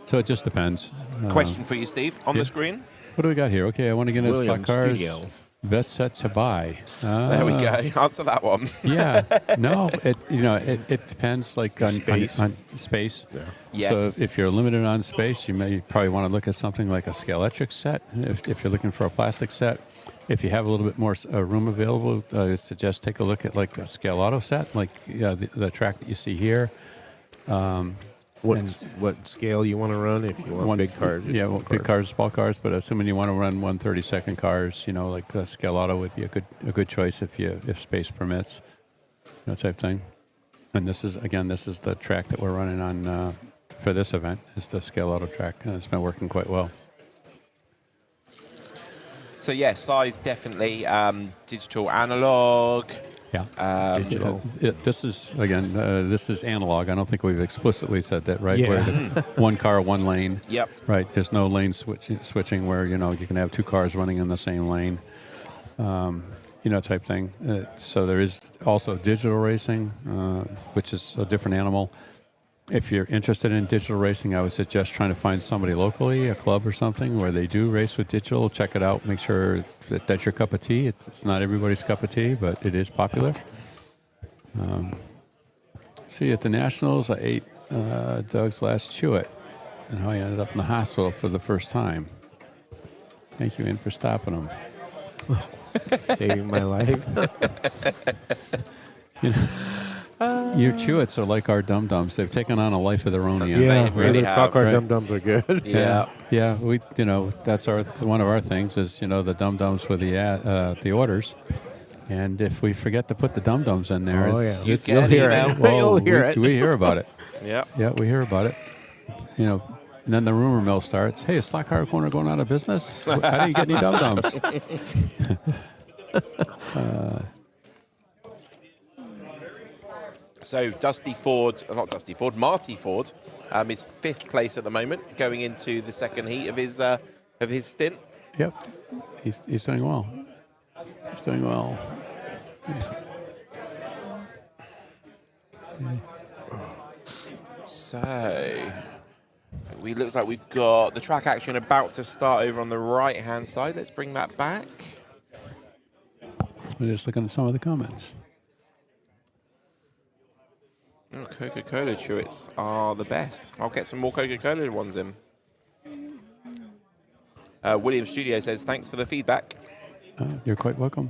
So it just depends. Question for you, Steve, on the screen. What do we got here? Okay, I want to get into Williams stock cars. Studio. Best set to buy. There we go. Answer that one. Yeah. No, it depends on space. Yeah. Yes. So if you're limited on space, you probably want to look at something like a Scaleauto set. If you're looking for a plastic set, if you have a little bit more room available, I suggest take a look at like a Scaleauto set, like the track that you see here. What scale you want to run? If you want big cars, big cars, small cars. But assuming you want to run 1/32 cars, like Scaleauto would be a good choice if space permits, type thing. And this is the track that we're running on for this event. Is the Scaleauto track, and it's been working quite well. So yeah, size definitely, digital, analog. Yeah. Digital. This is analog. I don't think we've explicitly said that, right? Yeah. Where one car, one lane. Yep. Right. There's no lane switching where you can have two cars running in the same lane. Type thing. So there is also digital racing, which is a different animal. If you're interested in digital racing, I would suggest trying to find somebody locally, a club or something, where they do race with digital. Check it out. Make sure that's your cup of tea. It's not everybody's cup of tea, but it is popular. See, at the Nationals, I ate Doug's last Chewit, and how I ended up in the hospital for the first time. Thank you, Ian, for stopping him. Saving my life. Your Chewits are like our dum-dums. They've taken on a life of their own. Yeah, really the stock car right? dum-dums are good. Yeah. Yeah, we that's one of our things is the dum-dums with the orders, and if we forget to put the dum-dums in there, You'll hear it. You'll hear it. We hear about it. Yeah. Yeah, we hear about it. And then the rumor mill starts. Hey, is Stock Car Corner going out of business? How do you get any dum-dums? So Marty Ford is 5th place at the moment, going into the second heat of his stint. Yep, he's doing well. He's doing well. So looks like we've got the track action about to start over on the right-hand side. Let's bring that back. We're just looking at some of the comments. Oh, Coca-Cola Chewits are the best. I'll get some more Coca-Cola ones in. William Studio says, thanks for the feedback. You're quite welcome.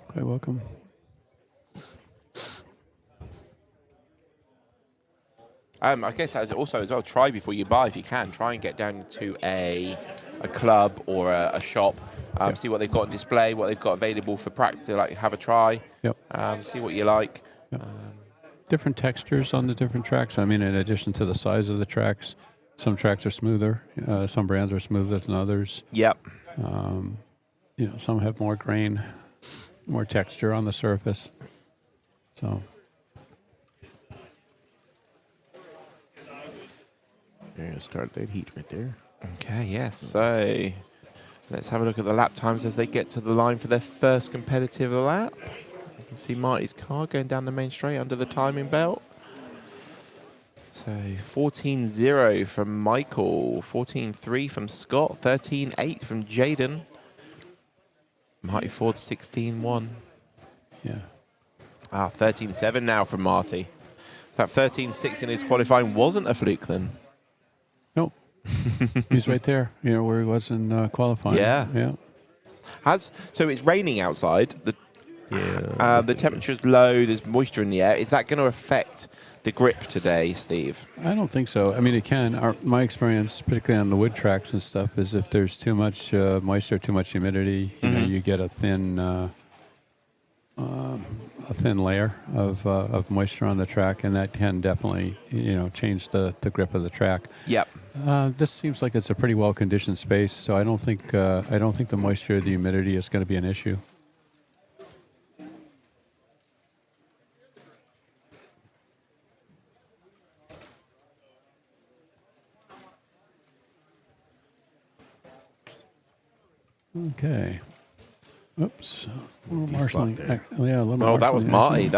Quite welcome. I guess as well, try before you buy if you can. Try and get down to a club or a shop. See what they've got on display, what they've got available for practice, like have a try. Yep. See what you like. Yep. Different textures on the different tracks. I mean, in addition to the size of the tracks, some tracks are smoother. Some brands are smoother than others. Yep. Some have more grain, more texture on the surface. So. You're going to start that heat right there. Okay, yes. So let's have a look at the lap times as they get to the line for their first competitive lap. You can see Marty's car going down the main straight under the timing belt. So 14.0 from Michael, 14.3 from Scott, 13.8 from Jaden. Marty Ford 16.1. Yeah. 13.7 now from Marty. That 13.6 in his qualifying wasn't a fluke then. Nope. He's right there, where he was in qualifying. Yeah. Yeah. So it's raining outside. The temperature's low. There's moisture in the air. Is that going to affect the grip today, Steve? I don't think so. I mean, it can. My experience, particularly on the wood tracks and stuff, is if there's too much moisture, too much humidity, you get a thin a thin layer of moisture on the track, and that can definitely change the grip of the track. Yep. This seems like it's a pretty well conditioned space, so I don't think the moisture, the humidity is going to be an issue. Okay. Oops. A little marshalling. Yeah, a little. Oh, that was marshalling Marty. action.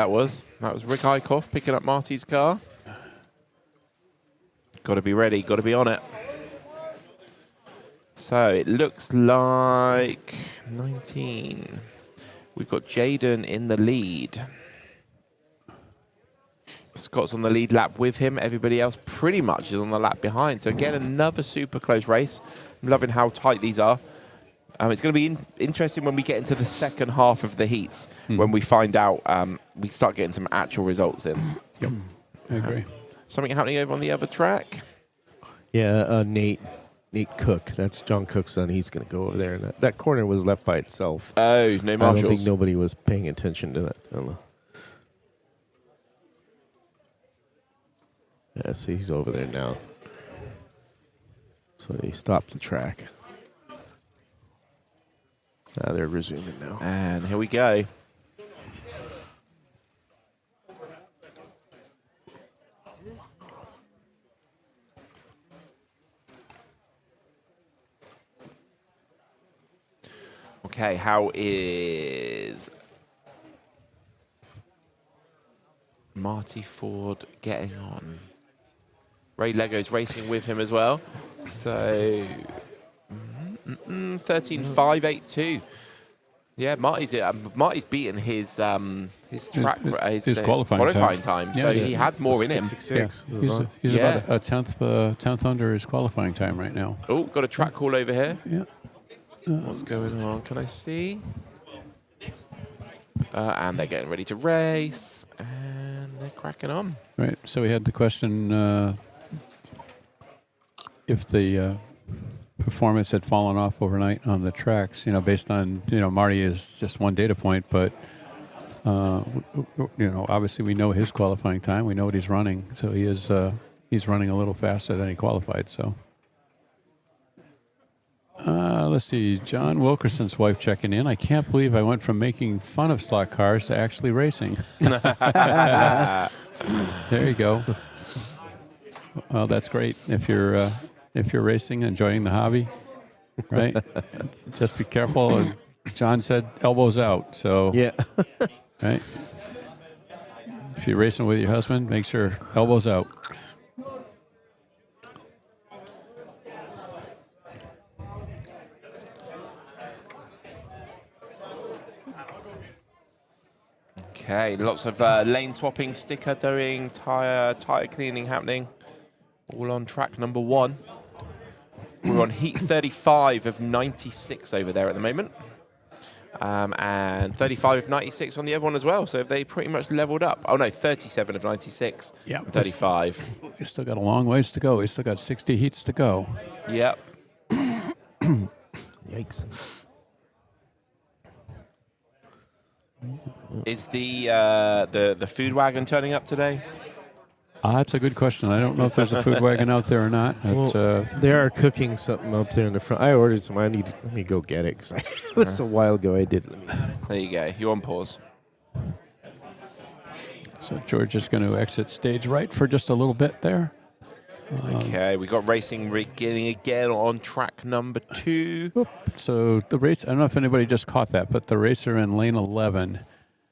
That was Rick Eichhoff picking up Marty's car. Got to be ready. Got to be on it. So it looks like 19. We've got Jaden in the lead. Scott's on the lead lap with him. Everybody else pretty much is on the lap behind. So again, another super close race. I'm loving how tight these are. It's going to be interesting when we get into the second half of the heats, when we find out, we start getting some actual results in. Yep, I agree. Something happening over on the other track? Yeah, Nate Cook. That's John Cook's son. He's going to go over there. And that corner was left by itself. Oh, no marshals. I don't think nobody was paying attention to that. I don't know. Yeah, so he's over there now. So they stopped the track. They're resuming now. And here we go. Okay, how is Marty Ford getting on? Ray Lego's racing with him as well. So 13.582. Yeah, Marty's beaten his track his qualifying time. Yeah, So he had more in him. 6.66. He's about a tenth under his qualifying time right now. Oh, got a track call over here. Yeah. What's going on? Can I see? And they're getting ready to race, and they're cracking on. Right. So we had the question if the performance had fallen off overnight on the tracks. Based on Marty is just one data point, but obviously we know his qualifying time. We know what he's running, so he's running a little faster than he qualified. So. Let's see. John Wilkerson's wife checking in. I can't believe I went from making fun of slot cars to actually racing. There you go. Well, that's great. If you're racing, enjoying the hobby, right? Just be careful. John said elbows out. So yeah. Right. If you're racing with your husband, make sure elbows out. Okay, lots of lane swapping, sticker doing, tire cleaning happening. All on track number 1. We're on heat 35 of 96 over there at the moment. And 35 of 96 on the other one as well. So they pretty much leveled up. Oh no, 37 of 96. Yeah. 35. We still got a long ways to go. We still got 60 heats to go. Yep. Yikes. Is the food wagon turning up today? That's a good question. I don't know if there's a food wagon out there or not. They are cooking something up there in the front. I ordered some. Let me go get it because it was a while ago I did. There you go. You're on pause. So George is going to exit stage right for just a little bit there. Okay, we got racing beginning again on track number 2. So the race, I don't know if anybody just caught that, but the racer in lane 11,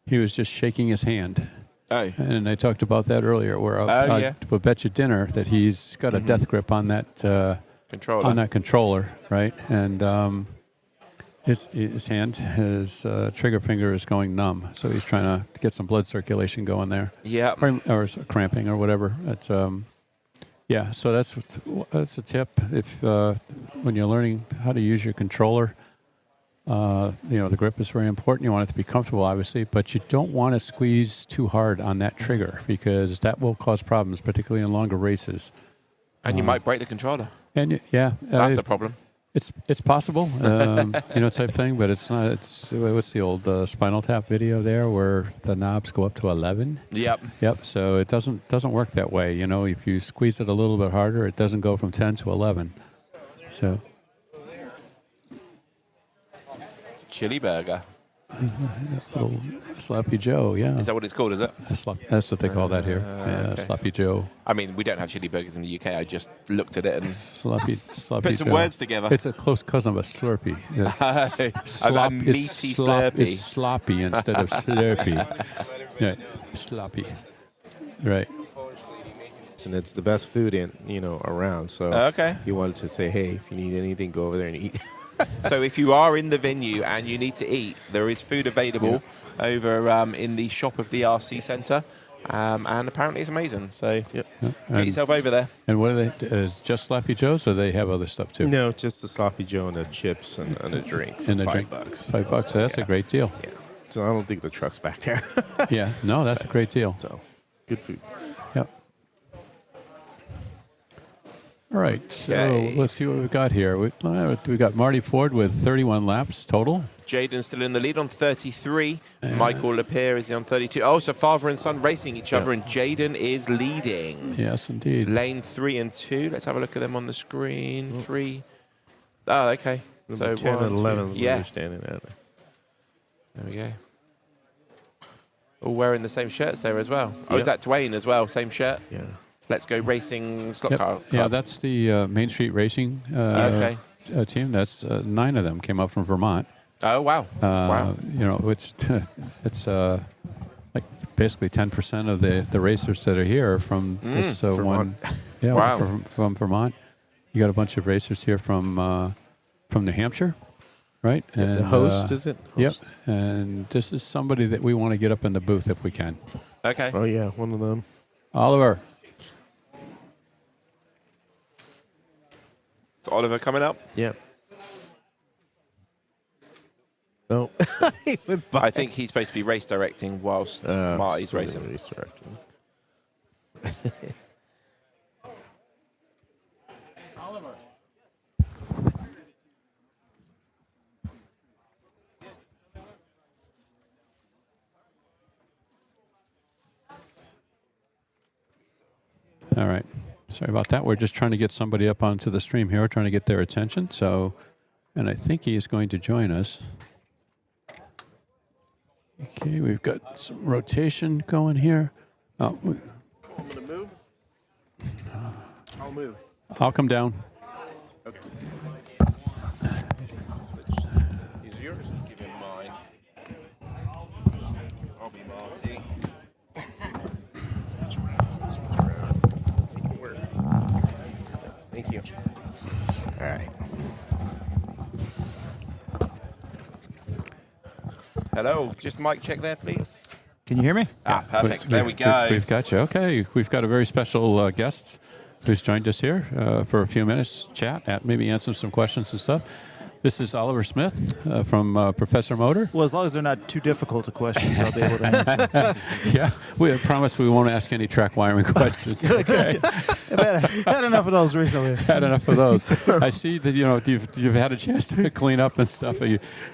he was just shaking his hand. Oh. And I talked about that earlier, where I will bet you dinner that he's got a death grip on that controller, right? And his hand, his trigger finger is going numb, so he's trying to get some blood circulation going there. Yeah. Or cramping or whatever. It's yeah, so that's a tip. If when you're learning how to use your controller, the grip is very important. You want it to be comfortable, obviously, but you don't want to squeeze too hard on that trigger because that will cause problems, particularly in longer races. And you might break the controller. And yeah, that's a problem. It's possible, type thing, but it's not. It's what's the old Spinal Tap video there, where the knobs go up to 11. Yep. Yep. So it doesn't work that way. If you squeeze it a little bit harder, it doesn't go from 10 to 11. So. Chili burger. Little Sloppy Joe, yeah. Is that what it's called, is it? That's what they call that here. Yeah, Okay. Sloppy Joe. I mean, we don't have chili burgers in the UK. I just looked at it and Sloppy put some Joe. words together. It's a close cousin of a Slurpee. A meaty Slurpee. It's sloppy instead of Slurpee. Right, sloppy. Right. And it's the best food around. So Okay. you wanted to say, hey, if you need anything, go over there and eat. So if you are in the venue and you need to eat, there is food available over in the shop of the RC Centre. And apparently it's amazing. So get yourself over there. And what are they? Just Sloppy Joes, or they have other stuff too? No, just the Sloppy Joe and the chips and a drink for And a $5. drink. $5. So that's a great deal. Yeah. So I don't think the truck's back there. Yeah. No, that's a great deal. So good food. Yep. All right, so Okay. let's see what we've got here. We got Marty Ford with 31 laps total. Jaden's still in the lead on 33. Michael Lapierre is on 32. Oh, so father and son racing each other, and Jaden is leading. Yes, indeed. Lane 3 and 2. Let's have a look at them on the screen. 3. Oh, okay. Number So 10 1, and 11 2. Yeah. are standing out there. There we go. All wearing the same shirts there as well. Oh, Yep. is that Dwayne as well? Same shirt? Yeah. Let's Go Racing slot Yep. car. Yeah, that's the Main Street Racing team. That's 9 of them came up from Vermont. Oh, wow. Wow. It's like basically 10% of the racers that are here are from this one. Vermont. Yeah, Wow. from Vermont. You got a bunch of racers here from New Hampshire, right? And The host, is it? Yep. Host. And this is somebody that we want to get up in the booth if we can. Okay. Oh, yeah, one of them. Oliver. Is Oliver coming up? Yep. No. He went by. I think he's supposed to be race directing whilst Marty's racing. Race directing. All right. Sorry about that. We're just trying to get somebody up onto the stream here. We're trying to get their attention. So, and I think he is going to join us. Okay, we've got some rotation going here. Oh, I'm going to move. I'll move. I'll come down. Okay. Is yours? Give him mine. I'll be Marty. Thank you. All right. Hello. Just mic check there, please. Can you hear me? Ah, perfect. There we go. We've got you. Okay, we've got a very special guest who's joined us here for a few minutes chat, maybe answer some questions and stuff. This is Oliver Smith from Professor Motor. Well, as long as they're not too difficult the questions, I'll be able to answer. Yeah, we promise we won't ask any track wiring questions. Okay. I've had enough of those recently. Had enough of those. I see that you've had a chance to clean up and stuff.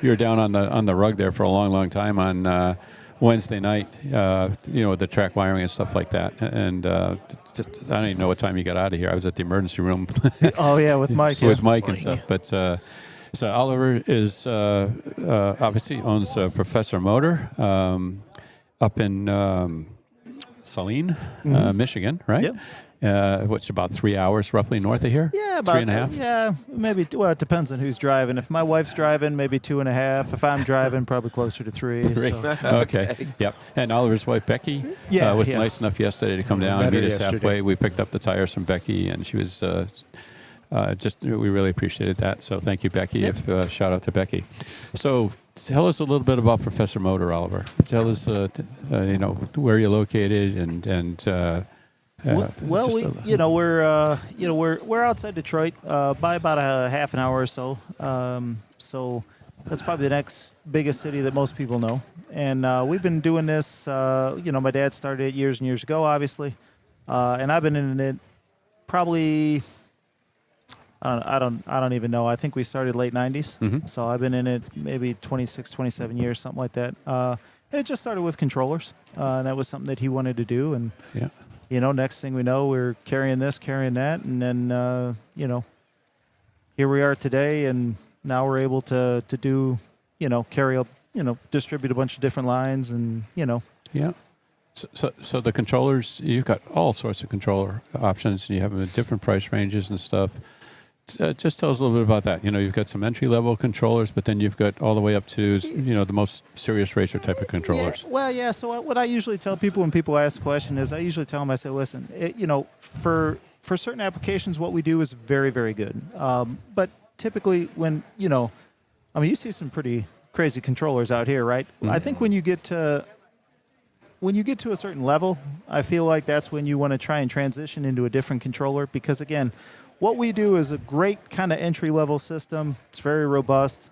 You're down on the rug there for a long time on Wednesday night. With the track wiring and stuff like that. And I don't even know what time you got out of here. I was at the emergency room. Oh yeah, with Mike. With Mike and stuff, but. So Oliver is obviously owns Professor Motor up in Saline, Michigan, right? Yep. Which about 3 hours roughly north of here? Yeah, about 3.5. Yeah, maybe. Well, it depends on who's driving. If my wife's driving, maybe 2.5. If I'm driving, probably closer to 3. So. Okay. Yep. And Oliver's wife Becky was nice enough yesterday to come down and meet us halfway. We picked up the tires from Becky, and she was. We really appreciated that. So thank you, Becky. Yep. Shout out to Becky. So tell us a little bit about Professor Motor, Oliver. Tell us, where you're located and. We're outside Detroit by about a half an hour or so. So that's probably the next biggest city that most people know. And we've been doing this. My dad started it years and years ago, obviously, and I've been in it probably. I don't even know. I think we started late 90s. So I've been in it maybe 26, 27 years, something like that. And it just started with controllers. And that was something that he wanted to do. And, next thing we know, we're carrying this, carrying that. And then, here we are today. And now we're able to do, carry up, distribute a bunch of different lines and, Yeah. So the controllers, you've got all sorts of controller options, and you have them in different price ranges and stuff. Just tell us a little bit about that. You've got some entry-level controllers, but then you've got all the way up to, the most serious racer type of controllers. Yeah, So what I usually tell people when people ask the question is I usually tell them, I say, listen, for certain applications, what we do is very, very good. But typically when, you see some pretty crazy controllers out here, right? I think when you get to a certain level, I feel like that's when you want to try and transition into a different controller because, again, what we do is a great kind of entry-level system. It's very robust.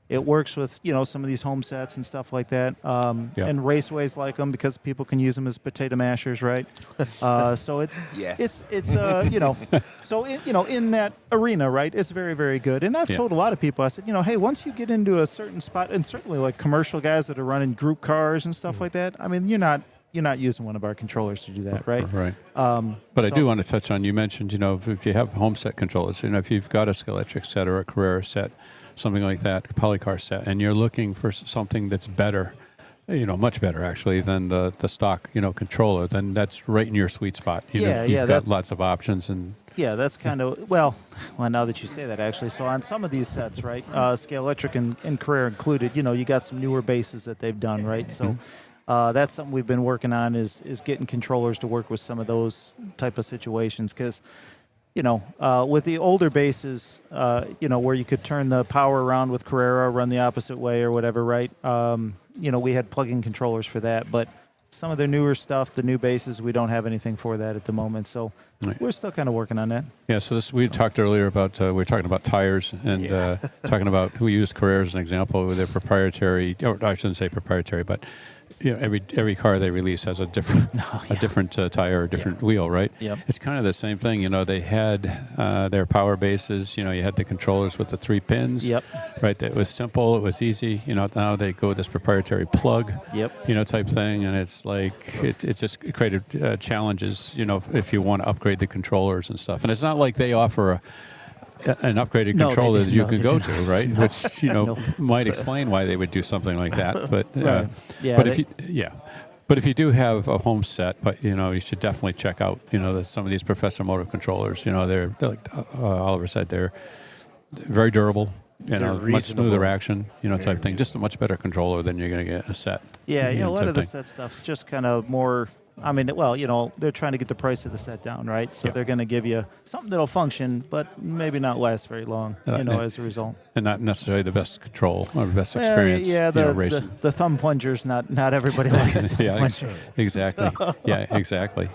It works with, some of these home sets and stuff like that. And raceways like them because people can use them as potato mashers, right? So it's, in that arena, right, it's very, very good. And I've told a lot of people, I said, hey, once you get into a certain spot, and certainly like commercial guys that are running group cars and stuff like that, I mean, you're not using one of our controllers to do that, right? Right. But I do want to touch on, you mentioned, if you have home set controllers, if you've got a Scaleauto set or a Carrera set, something like that, polycar set, and you're looking for something that's better, much better actually than the stock, controller, then that's right in your sweet spot. You've got lots of options and. Yeah, that's kind of, well, now that you say that, actually. So on some of these sets, right, Scaleauto and Carrera included, you got some newer bases that they've done, right? So that's something we've been working on is getting controllers to work with some of those type of situations because, with the older bases, where you could turn the power around with Carrera, run the opposite way or whatever, right? We had plug-in controllers for that, but some of their newer stuff, the new bases, we don't have anything for that at the moment. So we're still kind of working on that. Yeah, so we talked earlier about, we were talking about tires and talking about, we used Carrera as an example with their proprietary, or I shouldn't say proprietary, but every car they release has a different tire or different wheel, right? Yep. It's kind of the same thing. They had their power bases. You had the controllers with the 3 pins. Yep. Right. It was simple. It was easy. Now they go with this proprietary plug. Yep. Type thing, and it's like it just created challenges. If you want to upgrade the controllers and stuff, and it's not like they offer an upgraded controller that you can go to, right? No. Which might explain why they would do something like that. But right. but if you do have a home set, but you should definitely check out some of these Professor Motor controllers. They're like Oliver said, they're very durable. Much smoother action, type thing. Just a much better controller than you're going to get a set. Yeah, a lot of the set stuff's just kind of more. I mean, well, they're trying to get the price of the set down, right? So they're going to give you something that'll function, but maybe not last very long, as a result. And not necessarily the best control or the best experience. The thumb plungers, not everybody likes the thumb plunger. Exactly. So. Yeah, exactly.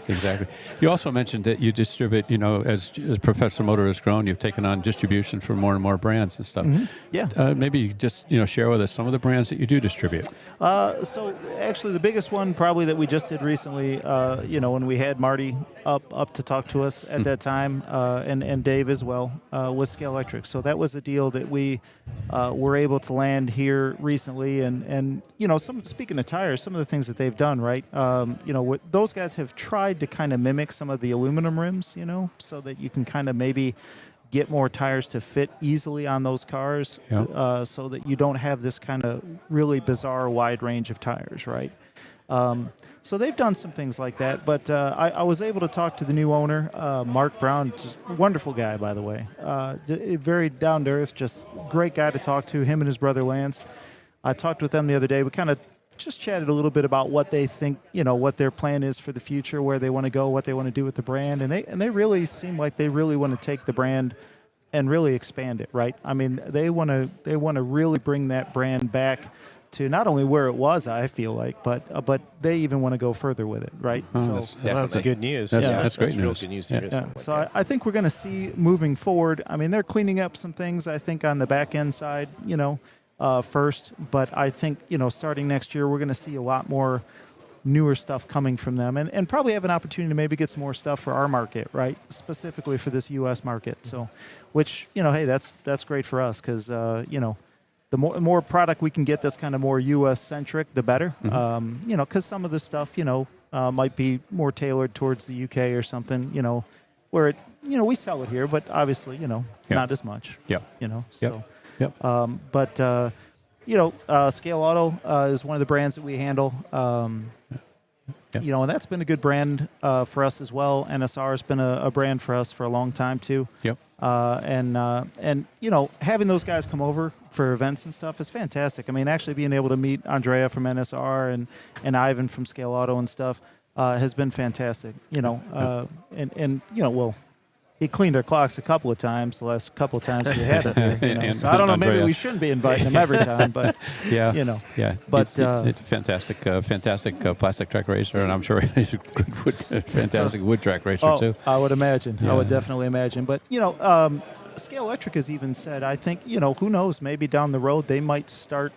You also mentioned that you distribute, as Professor Motor has grown, you've taken on distribution for more and more brands and stuff. Mm-hmm. Yeah. Maybe just, share with us some of the brands that you do distribute. So actually the biggest one probably that we just did recently, when we had Marty up to talk to us at that time, and Dave as well, was Scaleauto. So that was a deal that we were able to land here recently, and speaking of tires, some of the things that they've done, right? Those guys have tried to kind of mimic some of the aluminum rims, so that you can kind of maybe get more tires to fit easily on those cars, so that you don't have this kind of really bizarre wide range of tires, right? So they've done some things like that, but I was able to talk to the new owner, Mark Brown, just wonderful guy, by the way. Very down to earth, just great guy to talk to, him and his brother Lance. I talked with them the other day. We kind of just chatted a little bit about what they think, what their plan is for the future, where they want to go, what they want to do with the brand. And they really seem like they really want to take the brand and really expand it, right? I mean, they want to really bring that brand back to not only where it was, I feel like, but they even want to go further with it, right? That's good news. That's great news. Good news to hear. So I think we're going to see moving forward. I mean, they're cleaning up some things, I think, on the back end side, first. But I think, starting next year, we're going to see a lot more newer stuff coming from them, and probably have an opportunity to maybe get some more stuff for our market, right? Specifically for this U.S. market. So, which, hey, that's great for us because, the more product we can get that's kind of more U.S. centric, the better. Mm-hmm. Because some of the stuff, might be more tailored towards the U.K. or something, where it, we sell it here, but obviously, not as much. Yeah. So. Yep. Scaleauto is one of the brands that we handle. And that's been a good brand for us as well. NSR has been a brand for us for a long time too. Yep. And having those guys come over for events and stuff is fantastic. I mean, actually being able to meet Andrea from NSR and Ivan from Scaleauto and stuff has been fantastic. He cleaned our clocks a couple of times, the last couple of times we had it there. So I don't know, maybe we shouldn't be inviting him every time, but, Yeah. But, he's a fantastic plastic track racer, and I'm sure he's a good fantastic wood track racer, too. I would imagine. Yeah. I would definitely imagine. But, Scale Electric has even said, I think, who knows, maybe down the road they might start,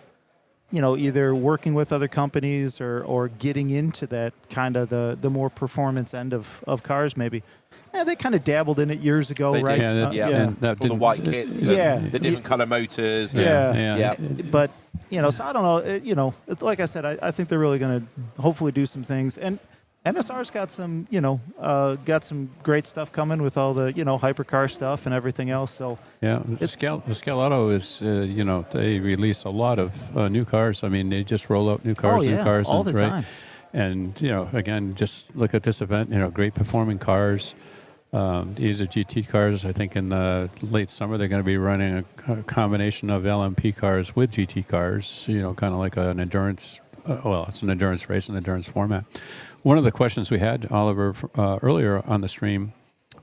either working with other companies or getting into that kind of the more performance end of cars, maybe. Yeah, they kind of dabbled in it years ago, They right? did, And that all the white kits, the different color motors. Yeah. But, so I don't know. Like I said, I think they're really going to hopefully do some things. And NSR's got some, got some great stuff coming with all the, hypercar stuff and everything else. So yeah, the Scaleauto is, they release a lot of new cars. I mean, they just roll out new cars, all the time. And again, just look at this event. Great performing cars. These are GT cars. I think in the late summer they're going to be running a combination of LMP cars with GT cars. Kind of like an endurance. It's an endurance race, an endurance format. One of the questions we had, Oliver, earlier on the stream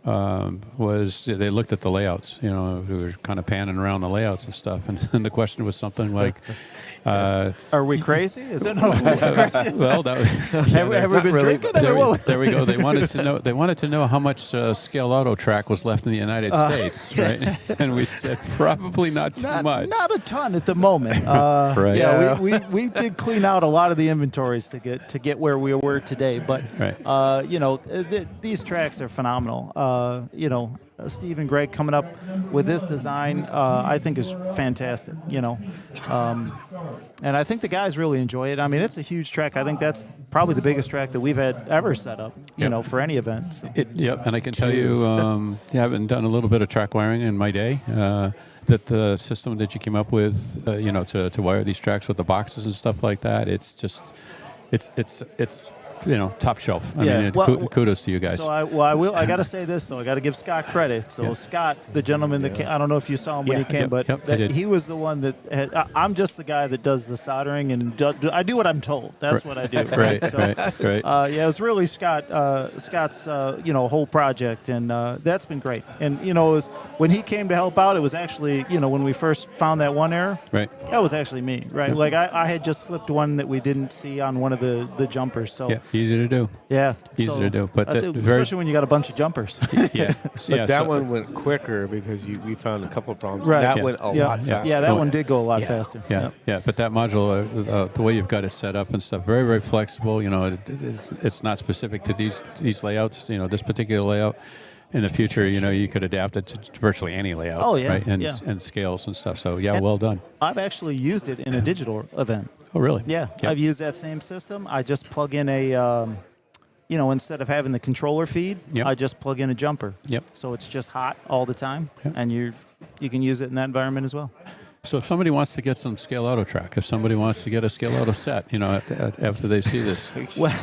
was they looked at the layouts. We were kind of panning around the layouts and stuff, and the question was something like, "Are we crazy? Is that not the question?" Well, that was. Have we been drinking? There we go. They wanted to know how much Scaleauto track was left in the United States, right? And we said probably not too much. Not a ton at the moment. Right. Yeah, we did clean out a lot of the inventories to get where we were today. But right. These tracks are phenomenal. Steve and Greg coming up with this design, I think is fantastic. And I think the guys really enjoy it. I mean, it's a huge track. I think that's probably the biggest track that we've had ever set up, for any event. So. Yep, and I can tell you, having done a little bit of track wiring in my day, that the system that you came up with, to wire these tracks with the boxes and stuff like that, it's just, it's top shelf. I mean, kudos to you guys. So I got to say this though. I got to give Scott credit. So Scott, the gentleman that came, I don't know if you saw him when he came, but he was the one that I'm just the guy that does the soldering and I do what I'm told. That's what I do. Right. So, right. it was really Scott's whole project, and that's been great. And it was when he came to help out. It was actually when we first found that one error. Right. That was actually me. Right. Like I had just flipped one that we didn't see on one of the jumpers. So. Yeah. Easy to do. Yeah. Easy to do. But especially when you got a bunch of jumpers. But that one went quicker because we found a couple of problems. Right. That went a lot faster. Yeah, that one did go a lot faster. Yeah. But that module, the way you've got it set up and stuff, very, very flexible. It's not specific to these layouts. This particular layout. In the future, you could adapt it to virtually any layout. Oh, yeah. Right? And scales and stuff. So, well done. I've actually used it in a digital event. Oh, really? Yeah. Yep. I've used that same system. I just plug in a, instead of having the controller feed, I just plug in a jumper. Yep. So it's just hot all the time, and you can use it in that environment as well. So if somebody wants to get some Scaleauto track, if somebody wants to get a Scaleauto set, after they see this,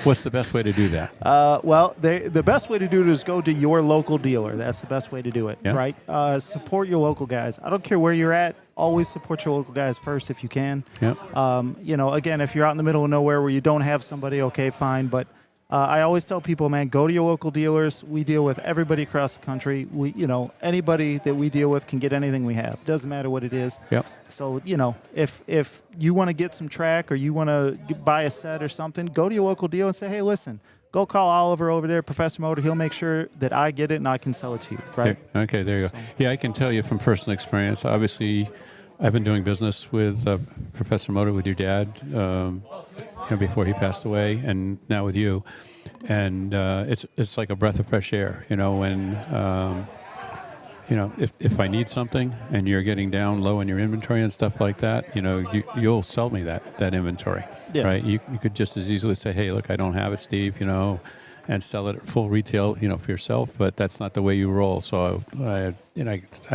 what's the best way to do that? The best way to do it is go to your local dealer. That's the best way to do it, right? Support your local guys. I don't care where you're at. Always support your local guys first if you can. Yep. Again, if you're out in the middle of nowhere where you don't have somebody, okay, fine. But I always tell people, man, go to your local dealers. We deal with everybody across the country. Anybody that we deal with can get anything we have. Doesn't matter what it is. Yep. So, if you want to get some track or you want to buy a set or something, go to your local dealer and say, hey, listen, go call Oliver over there, Professor Motor. He'll make sure that I get it and I can sell it to you. Right? Okay, there you go. Yeah, I can tell you from personal experience. Obviously, I've been doing business with Professor Motor with your dad before he passed away, and now with you, and it's like a breath of fresh air, when. If I need something and you're getting down low in your inventory and stuff like that, you'll sell me that inventory, right? You could just as easily say, hey, look, I don't have it, Steve, and sell it at full retail, for yourself, but that's not the way you roll. So I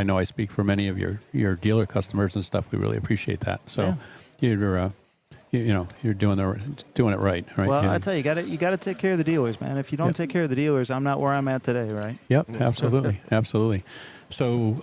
know I speak for many of your dealer customers and stuff. We really appreciate that. So you're doing it right? Well, I tell you, you got to take care of the dealers, man. If you don't take care of the dealers, I'm not where I'm at today, right? Yep, absolutely. So,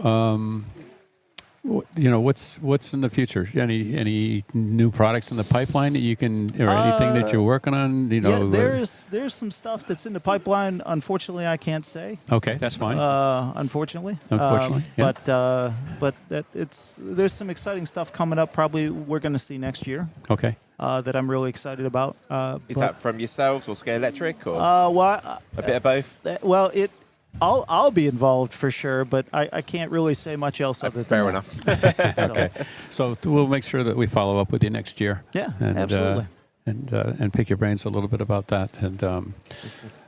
what's in the future? Any new products in the pipeline that you can, or anything that you're working on? There's some stuff that's in the pipeline. Unfortunately, I can't say. Okay, that's fine. Unfortunately, yeah. but there's some exciting stuff coming up. Probably we're going to see next year. Okay. That I'm really excited about. Is that from yourselves or Scaleauto, or a bit of both? Well, I'll be involved for sure, but I can't really say much else other than fair that. enough. Okay, so we'll make sure that we follow up with you next year. Yeah, absolutely. And pick your brains a little bit about that.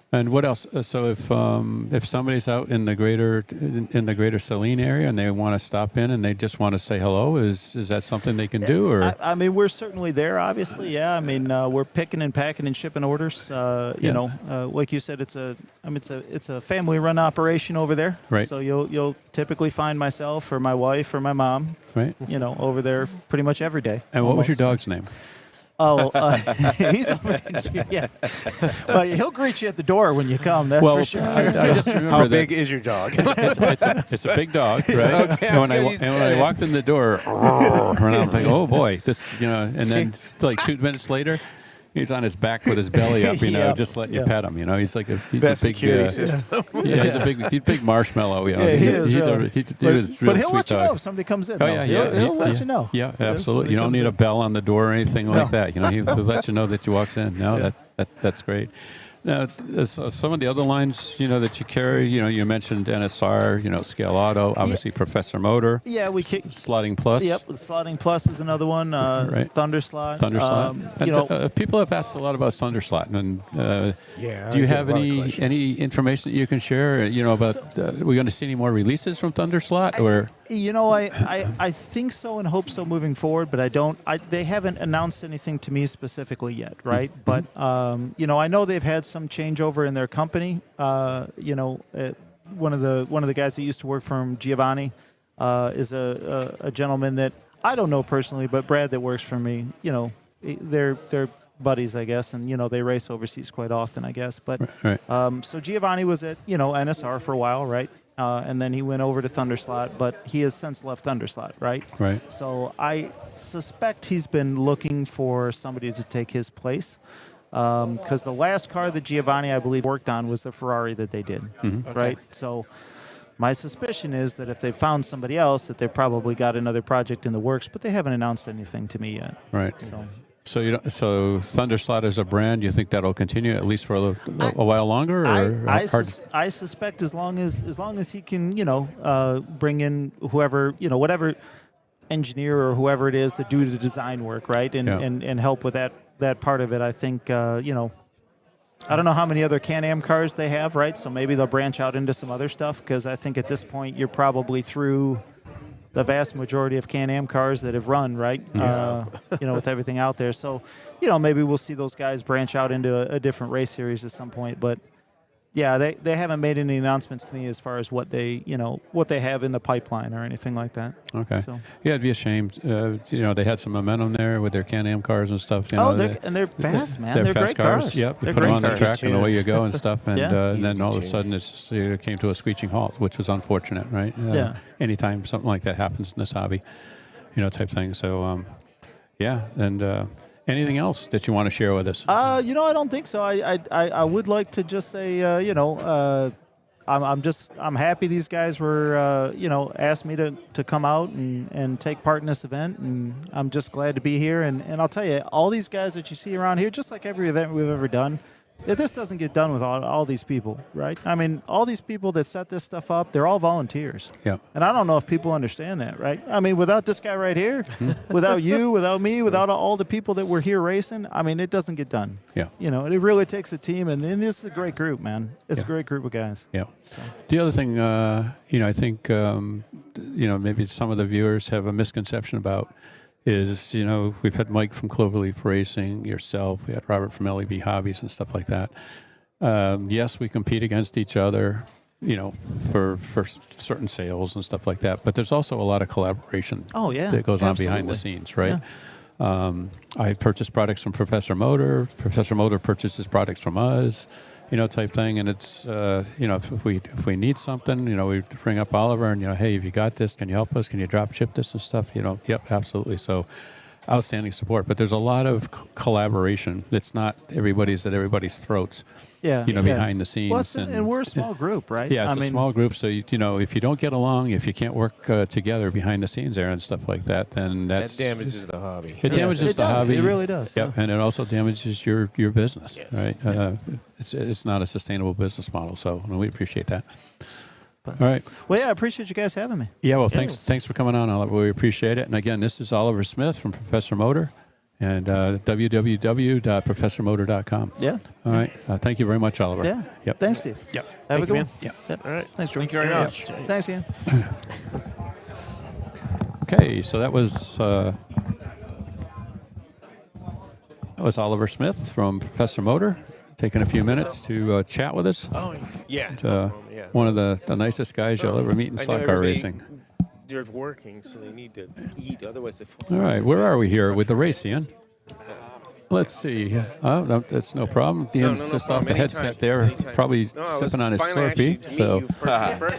And what else? So if somebody's out in the greater Saline area and they want to stop in and they just want to say hello, is that something they can do? Or I mean, we're certainly there. Obviously, yeah. I mean, we're picking and packing and shipping orders. Like you said, it's a family-run operation over there. Right. So you'll typically find myself or my wife or my mom. Right. Over there pretty much every day. And what was your dog's name? Oh, he's over there. Yeah. Well, he'll greet you at the door when you come. That's for sure. I just remember How big is your dog? It's a big dog, right? Okay, and when I walked in the door, and I'm like, oh boy, this, and then like 2 minutes later, he's on his back with his belly up, just letting you pet him. He's like he's Best a big security system. he's a big marshmallow. He is really. But he'll let you dog. know if somebody comes in. Oh yeah, He'll let you know. Yeah, absolutely. You don't need a bell on the door or anything like that. He'll let you know that you walks in. No, that's great. Now, some of the other lines, that you carry, you mentioned NSR, Scaleauto, obviously Professor Motor. Yeah, we kick Slotting Plus. Yep, Slotting Plus is another one. Right. Thunderslot. People have asked a lot about Thunderslot, and do you have any information that you can share? About we're going to see any more releases from Thunderslot, or? I think so and hope so moving forward, but I don't. They haven't announced anything to me specifically yet, right? But I know they've had some changeover in their company. One of the guys that used to work for him, Giovanni, is a gentleman that I don't know personally, but Brad that works for me, they're buddies, I guess, and they race overseas quite often, I guess. But right. So Giovanni was at NSR for a while, right? And then he went over to Thunderslot, but he has since left Thunderslot, right? Right. So I suspect he's been looking for somebody to take his place. Because the last car that Giovanni, I believe, worked on was the Ferrari that they did, right? So my suspicion is that if they found somebody else, that they probably got another project in the works, but they haven't announced anything to me yet. Right. So Thunderslot as a brand, you think that'll continue at least for a while longer? Or I suspect as long as he can, bring in whatever engineer or whoever it is to do the design work, right, and help with that part of it. I think I don't know how many other Can-Am cars they have, right? So maybe they'll branch out into some other stuff, because I think at this point you're probably through the vast majority of Can-Am cars that have run, right? With everything out there. So, maybe we'll see those guys branch out into a different race series at some point. But yeah, they haven't made any announcements to me as far as what they have in the pipeline or anything like that. Okay. So. Yeah, it'd be a shame. They had some momentum there with their Can-Am cars and stuff. They're fast, man. They're fast great cars. Yep. You put them on the track and away you go and stuff. And, and then all of a sudden it came to a screeching halt, which was unfortunate, right? Anytime something like that happens in this hobby, type thing. So, and anything else that you want to share with us? I don't think so. I would like to just say, I'm happy these guys were, asked me to come out and take part in this event, and I'm just glad to be here. And I'll tell you, all these guys that you see around here, just like every event we've ever done, if this doesn't get done with all these people, right? I mean, all these people that set this stuff up, they're all volunteers. Yeah. And I don't know if people understand that, right? I mean, without this guy right here, without you, without me, without all the people that were here racing, I mean, it doesn't get done. Yeah. You know, it really takes a team, and this is a great group, man. It's a great group of guys. Yeah. So. The other thing, you know, I think, you know, maybe some of the viewers have a misconception about is, you know, we've had Mike from Cloverleaf Racing, yourself, we had Robert from LEB Hobbies and stuff like that. Yes, we compete against each other, you know, for certain sales and stuff like that, but there's also a lot of collaboration that goes on behind the scenes, right? Yeah. I purchase products from Professor Motor. Professor Motor purchases products from us, you know, type thing. And it's, you know, if we need something, you know, we bring up Oliver and, you know, hey, have you got this? Can you help us? Can you drop ship this and stuff? You know, yep, absolutely. So outstanding support. But there's a lot of collaboration. It's not everybody's at everybody's throats. Yeah, you know, behind the scenes. Well, and we're a small group, right? Yeah, it's a small group. So, you know, if you don't get along, if you can't work together behind the scenes there and stuff like that, then that damages the hobby. It damages the hobby. It really does. Yep, and it also damages your business, right? It's not a sustainable business model. So we appreciate that. All right. Well, yeah, I appreciate you guys having me. Yeah, well, thanks for coming on, Oliver. We appreciate it. And again, this is Oliver Smith from Professor Motor. And www.professormotor.com. Yeah. All right. Thank you very much, Oliver. Yeah. Yep. Thanks, Steve. Yep. Have a good one. Yep. All right. Thanks, George. Thank you very much. Thanks, Ian. Okay, so that was Oliver Smith from Professor Motor, taking a few minutes to chat with us. Oh, yeah. One of the nicest guys you'll ever meet in slot car racing. They're working, so they need to eat. Otherwise, they fall. All right, where are we here with the race, Ian? Let's see. Oh, no, that's no problem. Ian's just off the headset there, probably sipping on his Slurpee. So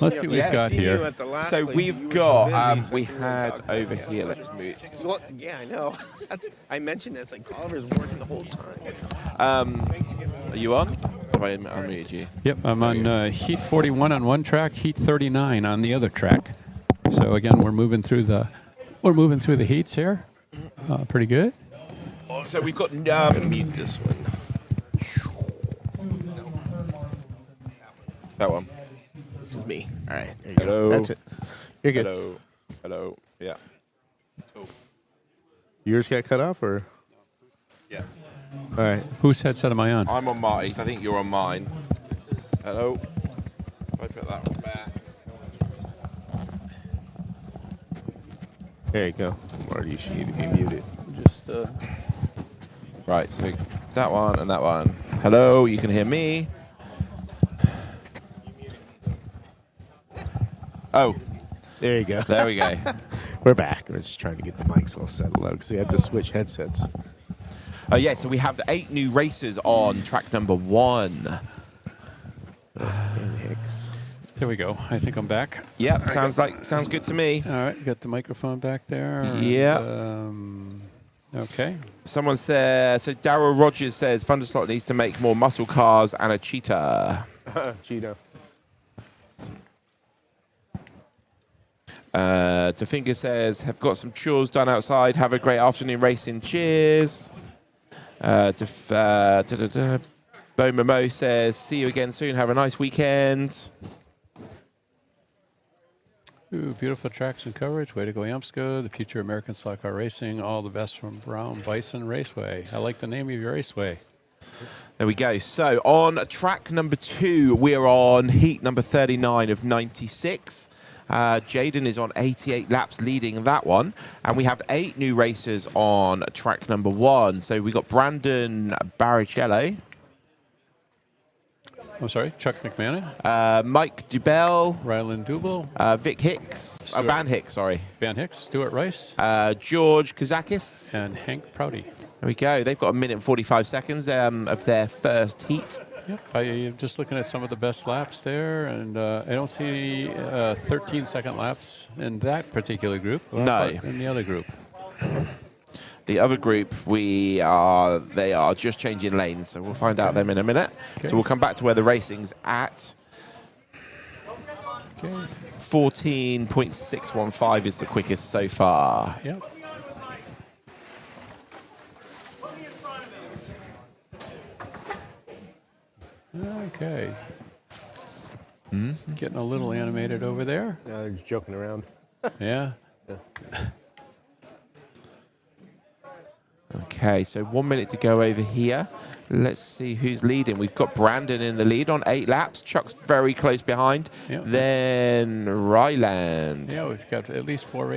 let's see what we've got here. So we've got, we had over here, let's move. Yeah, I know. I mentioned this, like Oliver's working the whole time. Are you on? Have I unmuted you? Yep, I'm on heat 41 on one track, heat 39 on the other track. So again, we're moving through the heats here. Pretty good. So we've got mute this one. That one. This is me. All right. There you Hello. go. That's it. You're good. Hello. Yeah. Yours got cut off, or? Yeah. All right. Whose headset am I on? I'm on Marty's. I think you're on mine. Hello. If I put that one back. There you go. Marty, you should be muted. Just Right, so that one and that one. Hello, you can hear me. Oh. There you go. There we go. We're back. We're just trying to get the mics all settled out because we had to switch headsets. Yeah, so we have 8 new racers on track number 1. And Hicks. There we go. I think I'm back. Yeah, sounds good to me. All right, got the microphone back there. Yeah. Okay. Someone says, so Darryl Rogers says Thunderslot needs to make more muscle cars and a cheetah. Cheetah. Tafinga says, have got some chores done outside. Have a great afternoon racing. Cheers. Bo Momo says, see you again soon. Have a nice weekend. Ooh, beautiful tracks and coverage. Way to go, AMSCO. The future American slot car racing. All the best from Brown Bison Raceway. I like the name of your raceway. There we go. So on track number 2, we're on heat number 39 of 96. Jaden is on 88 laps leading that one. And we have 8 new racers on track number 1. So we got Brandon Barrichello. I'm sorry, Chuck McMahon. Mike Dubell. Ryland Dubel. Vic Hicks. Van Hicks, sorry. Van Hicks. Stuart Rice. George Kazakis. And Hank Prouty. There we go. They've got 1 minute and 45 seconds of their first heat. Yep. I'm just looking at some of the best laps there, and I don't see 13-second laps in that particular group. No. In the other group. The other group, they are just changing lanes, so we'll find out them in a minute. Okay. So we'll come back to where the racing's at. Okay. 14.615 is the quickest so far. Yep. Okay. Getting a little animated over there. Yeah, they're just joking around. Yeah. Okay, so 1 minute to go over here. Let's see who's leading. We've got Brandon in the lead on 8 laps. Chuck's very close behind. Yeah. Then Ryland. Yeah, we've got at least 5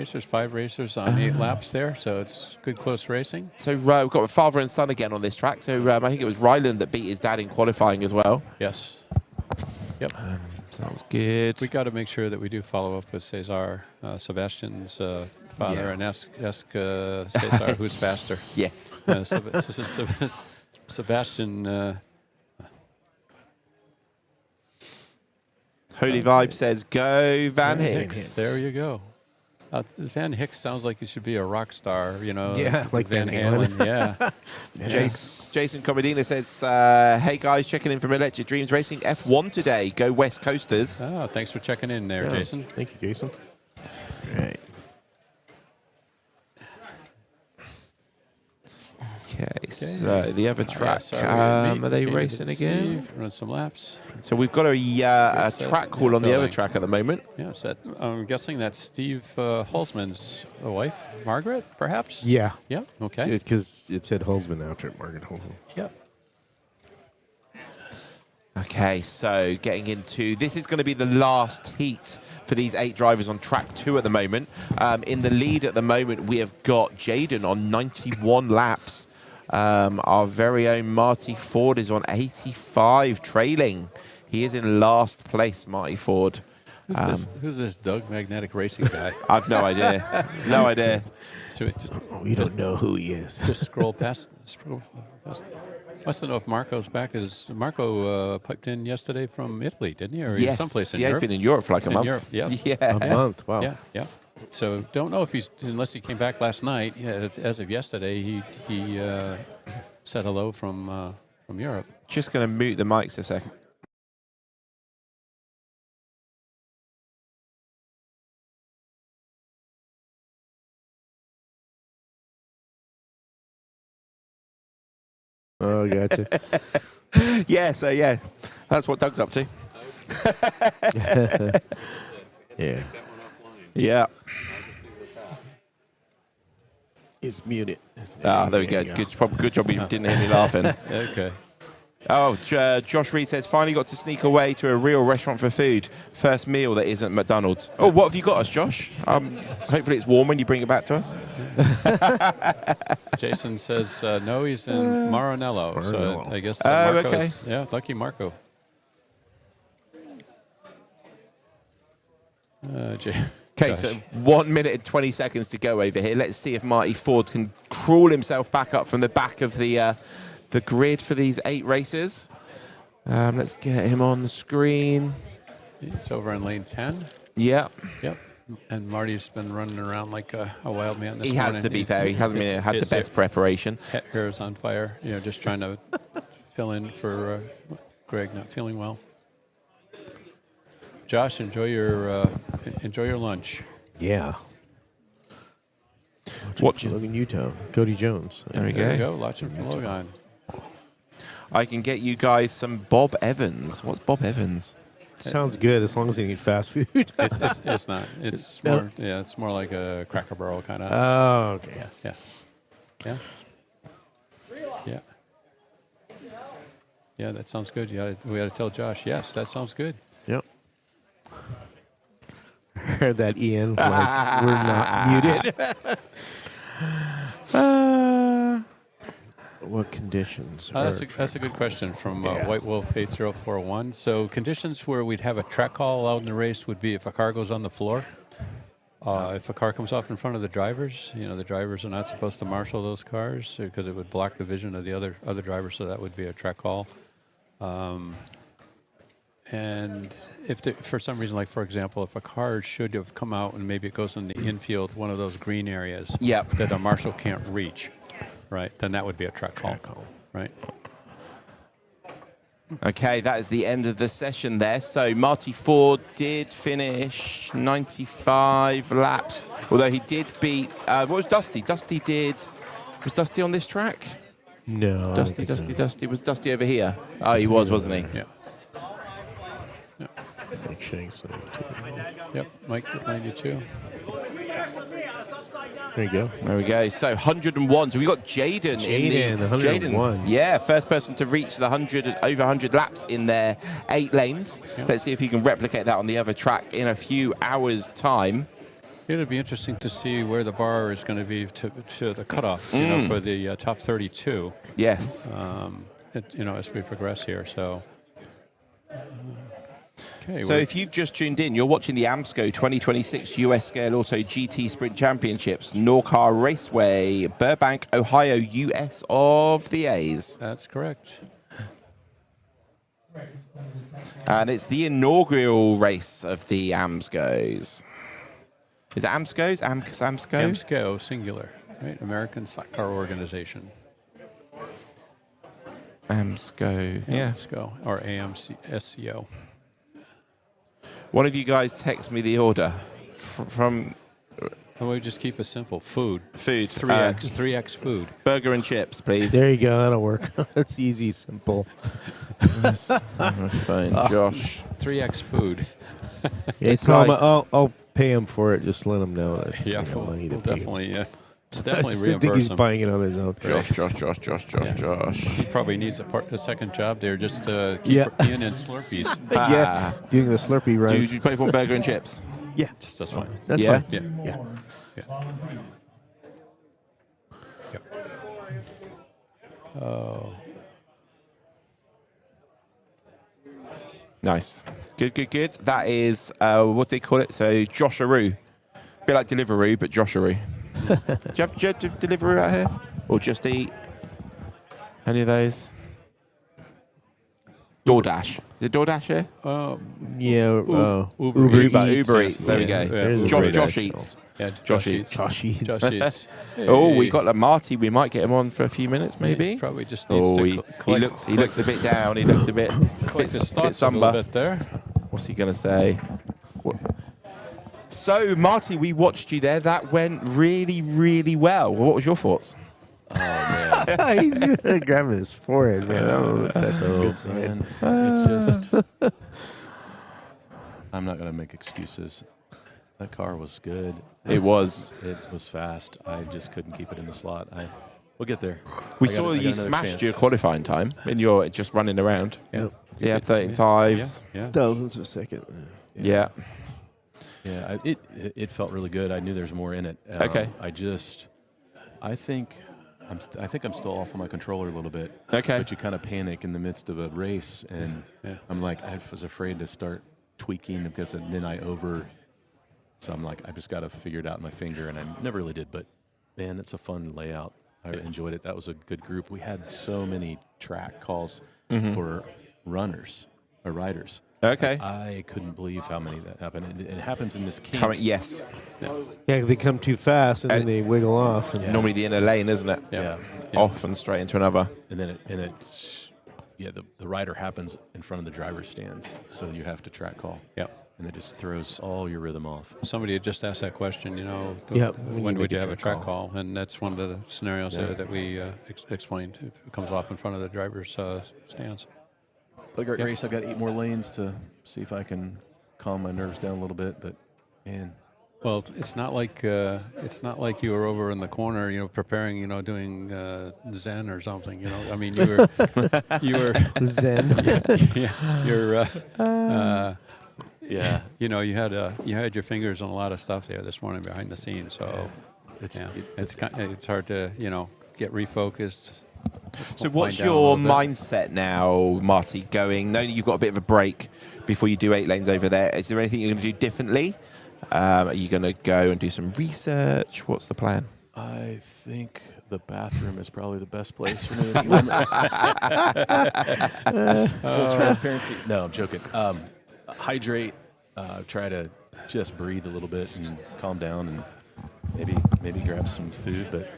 racers on 8 laps there, so it's good close racing. So we've got father and son again on this track. So I think it was Ryland that beat his dad in qualifying as well. Yes. Yep. So that was good. We got to make sure that we do follow up with Cesar, Sebastian's father, and ask Cesar who's faster. Yes. Sebastian. Holy Vibe says, go Van Hicks. There you go. Van Hicks sounds like he should be a rock star, you know. Yeah, like Van Halen. Yeah. Jason Comedina says, hey guys, checking in from Electric Dreams Racing F1 today. Go West Coasters. Oh, thanks for checking in there, Jason. Thank you, Jason. Right. Okay, so the other track, are they racing again? Run some laps. So we've got a track call on the other track at the moment. Yes, I'm guessing that's Steve Holzman's wife, Margaret, perhaps? Yeah. Yeah, okay. Because it said Holzman after it, Margaret Holzman. Yep. Okay, so getting into, this is going to be the last heat for these 8 drivers on track 2 at the moment. In the lead at the moment, we have got Jaden on 91 laps. Our very own Marty Ford is on 85, trailing. He is in last place, Marty Ford. Who's this Doug Magnetic Racing guy? I've no idea. No idea. We don't know who he is. Just scroll past. Wants to know if Marco's back. Marco piped in yesterday from Italy, didn't he? Or Yes. someplace in Europe? He's been in Europe for like a month. Europe, yeah. Yeah. A month, wow. Yeah. So don't know if unless he came back last night. Yeah, as of yesterday, he said hello from Europe. Just going to mute the mics a second. Oh, gotcha. Yeah, so yeah, that's what Doug's up to. Yeah. Yeah. It's muted. Ah, there we go. Good job you didn't hear me laughing. Okay. Oh, Josh Reed says, finally got to sneak away to a real restaurant for food. First meal that isn't McDonald's. Oh, what have you got us, Josh? Hopefully it's warm when you bring it back to us. Jason says, no, he's in Maranello. So I guess Oh, Marco okay. is, yeah, lucky Marco. Okay, so 1 minute and 20 seconds to go over here. Let's see if Marty Ford can crawl himself back up from the back of the grid for these 8 races. Let's get him on the screen. He's over in lane 10. Yeah. Yep. And Marty's been running around like a wild man this He morning. has to be fair. He hasn't had the best preparation. Hair is on fire. You know, just trying to fill in for Greg not feeling well. Josh, enjoy your lunch. Yeah. Watching Logan Utah. Cody Jones. There we There you go. go. Watching from Logan. I can get you guys some Bob Evans. What's Bob Evans? Sounds good as long as they need fast food. It's not. It's more. Yeah, it's more like a Cracker Barrel kind of. Oh, okay. Yeah, that sounds good. Yeah, we got to tell Josh. Yes, that sounds good. Yep. Heard that, Ian. Like, we're not muted. What conditions? That's a good question from White Wolf 8041. So conditions where we'd have a track call out in the race would be if a car goes on the floor. If a car comes off in front of the drivers, you know, the drivers are not supposed to marshal those cars because it would block the vision of the other drivers, so that would be a track call. And if for some reason, like for example, if a car should have come out and maybe it goes in the infield, one of those green areas that a marshal can't reach, right, then that would be a track call, right? Okay, that is the end of the session there. So Marty Ford did finish 95 laps, although he did beat, what was Dusty? Was Dusty on this track? No. Dusty. Was Dusty over here? Oh, he was, wasn't he? Yeah. Mike Shanks 92. Yep, Mike 92. There you go. There we go. So 101. So we got Jaden. Jaden, 101. Yeah, first person to reach the 100 laps in their 8 lanes. Yep. Let's see if he can replicate that on the other track in a few hours' time. It'll be interesting to see where the bar is going to be to the cutoff, you know, for the top 32. Yes. You know, as we progress here. So. Okay, So if you've just tuned in, you're watching the AMSCO 2026 US Scaleauto GT Sprint Championships, Norcar Raceway, Burbank, Ohio, US of the A's. That's correct. And it's the inaugural race of the AMSCOs. Is it AMSCOs? AMSCO? AMSCO, singular, right? American Stock Car Organization. AMSCO, yeah. AMSCO, or AMSCO. One of you guys text me the order from... And we just keep it simple. Food. Food. 3X food. Burger and chips, please. There you go. That'll work. That's easy, simple. On my phone, Josh. 3X food. It's Tell like, him I'll pay him for it. Just let him know that Yeah, I got money to we'll pay. definitely I reimburse think he's him. buying it on his own. Josh. He probably needs a second job there just to keep Yeah. being in Slurpees. Yeah, doing the Slurpee runs. Do you pay for burger and chips? Yeah, That's fine. that's Yeah? fine. Yeah. Yeah. Yep. Oh. Nice. Good. That is, what do they call it? So, Josharoo. A bit like Deliveroo, but Josharoo. do you have Deliveroo out here? Or Just Eat? Any of those? DoorDash. Is it DoorDash here? Yeah. Uber Eats. There we go. Yeah. Josh Eats. Yeah, Josh Eats. Josh Eats. Oh, we got Marty. We might get him on for a few minutes, maybe. Probably just needs Oh, to he looks a bit down. He looks a bit collect his bit thoughts a little somber. bit there. What's he gonna say? So, Marty, we watched you there. That went really, really well. What was your thoughts? He's grabbing his forehead, man. I don't know if that's a good sign. It's just. I'm not gonna make excuses. That car was good. It was. It was fast. I just couldn't keep it in the slot. We'll get there. We I got saw you another smashed chance. your qualifying time, and you're just running around. Yeah. Yeah, 35s. Yeah. Thousandths of a second. Yeah. Yeah, it felt really good. I knew there's more in it. Okay. I think I'm still off on my controller a little bit. Okay. But you kind of panic in the midst of a race, and I'm like, I was afraid to start tweaking because then So I'm like, I just got to figure it out in my finger, and I never really did. But man, it's a fun layout. I enjoyed it. That was a good group. We had so many track calls for runners or riders. Okay. I couldn't believe how many that happened. It happens in this kink. Yes. Yeah, they come too fast and then they wiggle off. And Normally the inner lane, isn't it? Yeah. Off and straight into another. And then the rider happens in front of the driver's stands, so you have to track call. Yeah. And it just throws all your rhythm off. Somebody had just asked that question, when when would you have a track call? And that's one of the scenarios that we explained. It comes off in front of the driver's stands. But a great race. I've got 8 more lanes to see if I can calm my nerves down a little bit. But man, well, it's not like you were over in the corner, preparing, doing Zen or something. I mean, you were Zen. You had your fingers on a lot of stuff there this morning behind the scenes. So it's hard to get refocused. So what's your mindset now, Marty, going, knowing you've got a bit of a break before you do 8 lanes over there, is there anything you're going to do differently? Are you going to go and do some research? What's the plan? I think the bathroom is probably the best place for me. Full transparency. No, I'm joking. Hydrate. Try to just breathe a little bit and calm down, and maybe grab some food. But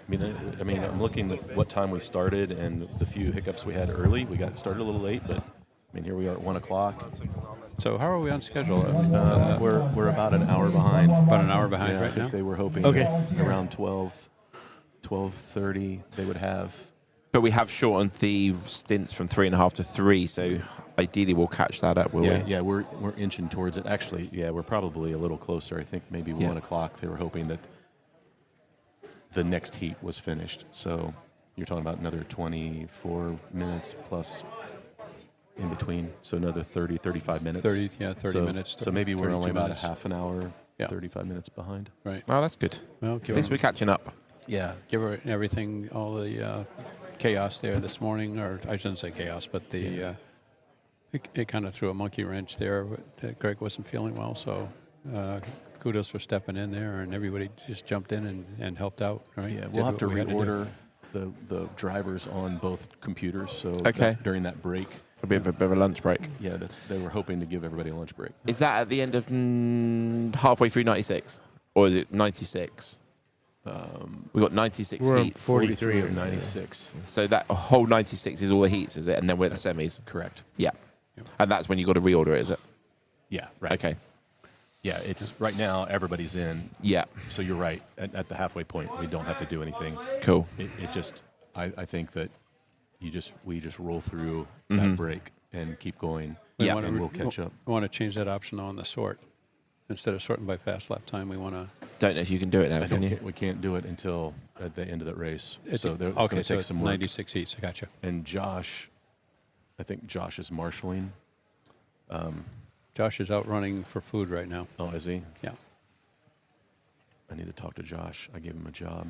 I mean, I'm looking at what time we started and the few hiccups we had early. We got started a little late, but here we are at 1 o'clock. So how are we on schedule? We're about an hour behind. About an hour behind I think now? they were hoping Okay. around 12:30 they would have But we have shortened the stints from 3.5 to 3, so ideally we'll catch that up, will we? Yeah, we're inching towards it. Actually, yeah, we're probably a little closer. I think maybe 1 o'clock. They were hoping that the next heat was finished. So you're talking about another 24 minutes plus in between. So another 30, 35 minutes. 30 minutes. So maybe we're only about minutes. a half an hour, 35 minutes behind. Right. Oh, that's good. Well, At least we're catching up. Yeah, give her everything, all the chaos there this morning, or I shouldn't say chaos, but the it kind of threw a monkey wrench there. Greg wasn't feeling well, so kudos for stepping in there, and everybody just jumped in and helped out. Right? Yeah, we'll have to reorder the drivers on both computers. So during that break, a bit of a lunch break. Yeah, they were hoping to give everybody a lunch break. Is that at the end of halfway through 96, or is it 96? We got 96 heats. 43 of 96. So that whole 96 is all the heats, is it? And then we're at the semis. Correct. Yeah. And that's when you got to reorder it, is it? Yeah. Right. Okay. Yeah, it's right now everybody's in. Yeah. So you're right. At the halfway point, we don't have to do anything. Cool. It just, I think that we just roll through that break and keep going. Yeah. And we'll catch up. We want to change that option on the sort. Instead of sorting by fast lap time, we want to. Don't know if you can do it now, can you? We can't do it until at the end of that race. So it's okay, going to take so some work. 96 heats. I gotcha. And Josh, I think Josh is marshalling. Josh is out running for food right now. Oh, is he? Yeah. I need to talk to Josh. I gave him a job.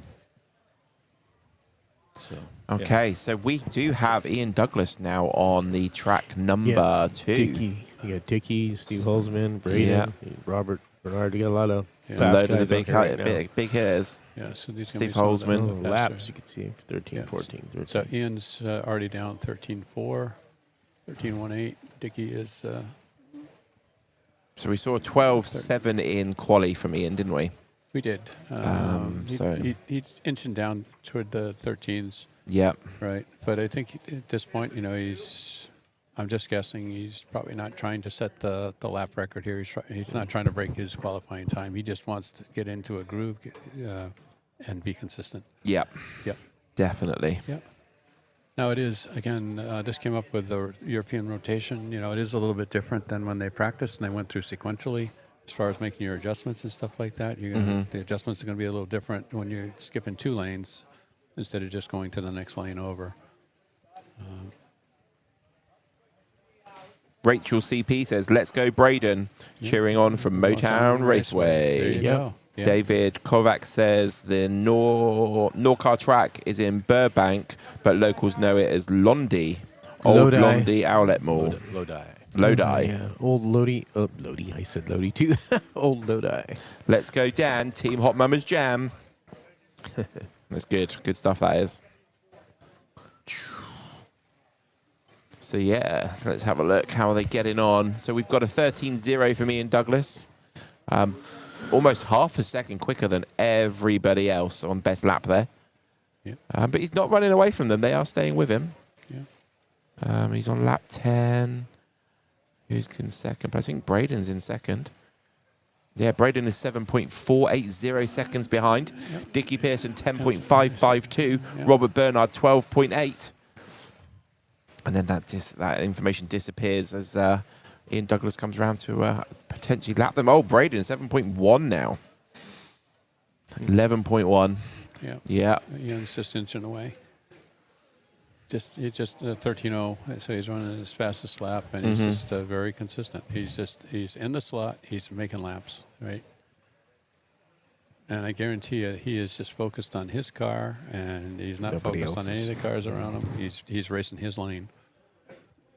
So. Okay, so we do have Ian Douglas now on the track number 2. Dickey. You got Dickey, Steve Holzman, Braden, Robert Bernard. You got a lot of fast load guys of the big hitters. Yeah, so these Steve Holzman. Laps, you can see 13, 14, 13. So Ian's already down 13.4, 13.18. Dickey is. So we saw a 12.7 in quali from Ian, didn't we? We did. He's inching down toward the 13s. Yeah. Right. But I think at this point, I'm just guessing he's probably not trying to set the lap record here. He's not trying to break his qualifying time. He just wants to get into a groove and be consistent. Yeah. Yep. Definitely. Yep. Now it is, again, this came up with the European rotation. It is a little bit different than when they practiced and they went through sequentially as far as making your adjustments and stuff like that. The adjustments are going to be a little different when you're skipping 2 lanes instead of just going to the next lane over. Rachel CP says, "Let's go, Braden," cheering on from Motown Raceway. There you go. Yeah. David Kovac says the Norcar track is in Burbank, but locals know it as Lodi, Old Lodi Outlet Mall. Lodi. Yeah, Old Lodi. Oh, Lodi. I said Lodi too. Old Lodi. Let's go, Dan. Team Hot Mama's Jam. That's good. Good stuff, that is. So, yeah, let's have a look. How are they getting on? So we've got a 13.0 for me and Douglas. Almost half a second quicker than everybody else on best lap there. Yep. But he's not running away from them. They are staying with him. Yeah. He's on lap 10. Who's in second? But I think Braden's in second. Yeah, Braden is 7.480 seconds behind. Yep. Dickie Pearson, 10.552. Yep. Robert Bernard, 12.8. And then that information disappears as Ian Douglas comes around to potentially lap them. Oh, Braden, 7.1 now. 11.1. Yeah. Yeah. Ian's just inching away. He's just 13.0, so he's running his fastest lap, and he's just very consistent. He's in the slot, he's making laps, right? And I guarantee you, he is just focused on his car, and he's not focused on any of the cars around him. He's racing his lane.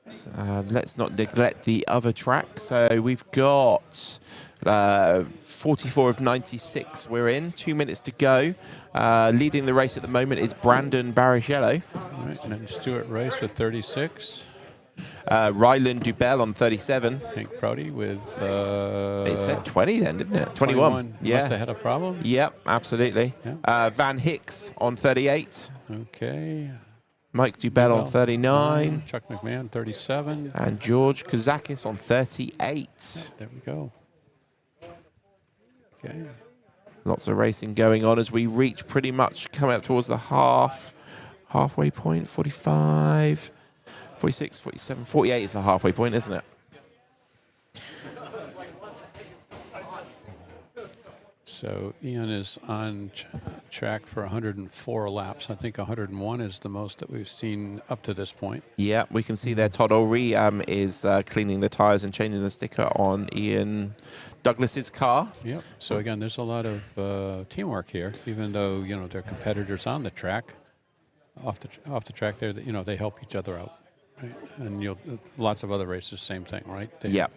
Let's not neglect the other track. So we've got 44 of 96 we're in. 2 minutes to go. Leading the race at the moment is Brandon Barrichello. All right, and then Stuart Rice with 36. Ryland Dubell on 37. Hank Prouty with... it said 20 then, didn't it? 21. Yeah. Must have had a problem. Yep, absolutely. Yeah. Van Hicks on 38. Okay. Mike Dubell on 39. Chuck McMahon, 37. And George Kazakis on 38. There we go. Okay. Lots of racing going on as we reach pretty much coming up towards the half halfway point, 45, 46, 47, 48 is the halfway point, isn't it? So Ian is on track for 104 laps. I think 101 is the most that we've seen up to this point. Yeah, we can see there Todd Ulrey is cleaning the tyres and changing the sticker on Ian Douglas's car. Yep. So again, there's a lot of teamwork here, even though they're competitors on the track. Off the track, there, they help each other out, right? And lots of other races, same thing, right? Yeah.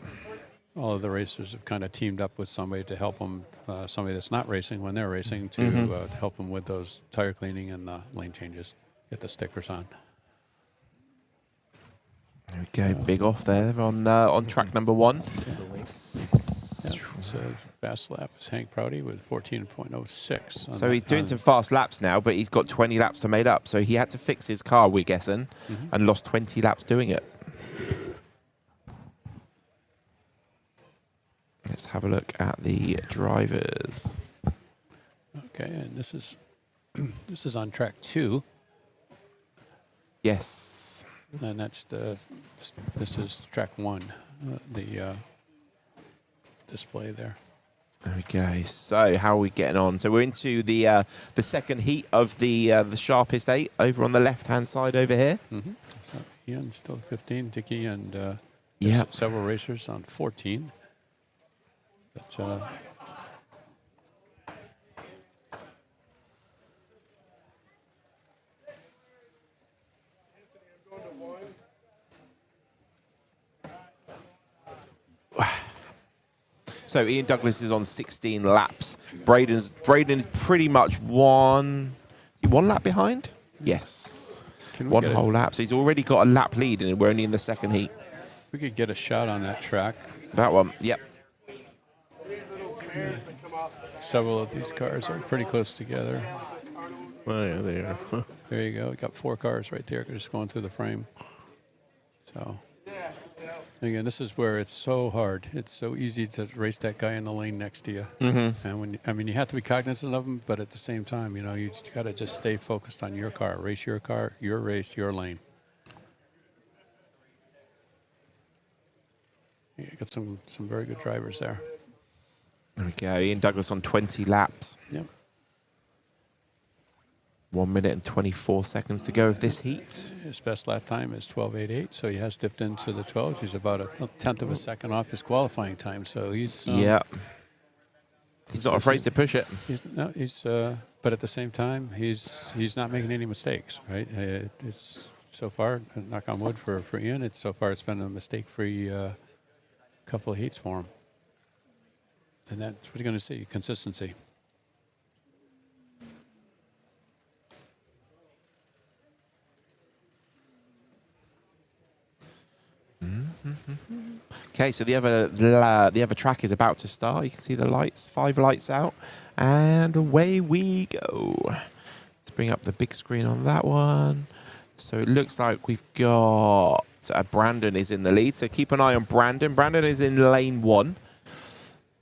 All of the racers have kind of teamed up with somebody to help them, somebody that's not racing when they're racing, to help them with those tire cleaning and lane changes, get the stickers on. There we go, big off there on track number 1. Yeah. So fast lap is Hank Prouty with 14.06. So he's doing some fast laps now, but he's got 20 laps to make up. So he had to fix his car, we're guessing, and lost 20 laps doing it. Let's have a look at the drivers. Okay, and this is on track 2. Yes. And this is track 1, the display there. There we go. So how are we getting on? So we're into the second heat of the sharpest 8 over on the left-hand side over here. So Ian still 15, Dickie, and Yep. several racers on 14. But so Ian Douglas is on 16 laps. Braden's pretty much one lap behind? Yes. One whole lap. So he's already got a lap lead and we're only in the second heat. we could get a shot on that track. That one, yep. Several of these cars are pretty close together. Oh, yeah, they are. There you go. We got 4 cars right there just going through the frame. So, again, this is where it's so hard. It's so easy to race that guy in the lane next to you. And you have to be cognizant of him, but at the same time, you got to just stay focused on your car. Race your car, your race, your lane. You got some very good drivers there. There we go. Ian Douglas on 20 laps. Yep. 1 minute and 24 seconds to go of this heat. His best lap time is 12.88, so he has dipped into the 12s. He's about a tenth of a second off his qualifying time, so he's he's not afraid to push it. But at the same time, he's not making any mistakes, right? It's so far, knock on wood for Ian. It's been a mistake-free couple of heats for him. And that's what you're going to see, consistency. Okay, so the other track is about to start. You can see the lights, 5 lights out, and away we go. Let's bring up the big screen on that one. So it looks like we've got Brandon is in the lead. So keep an eye on Brandon. Brandon is in lane 1.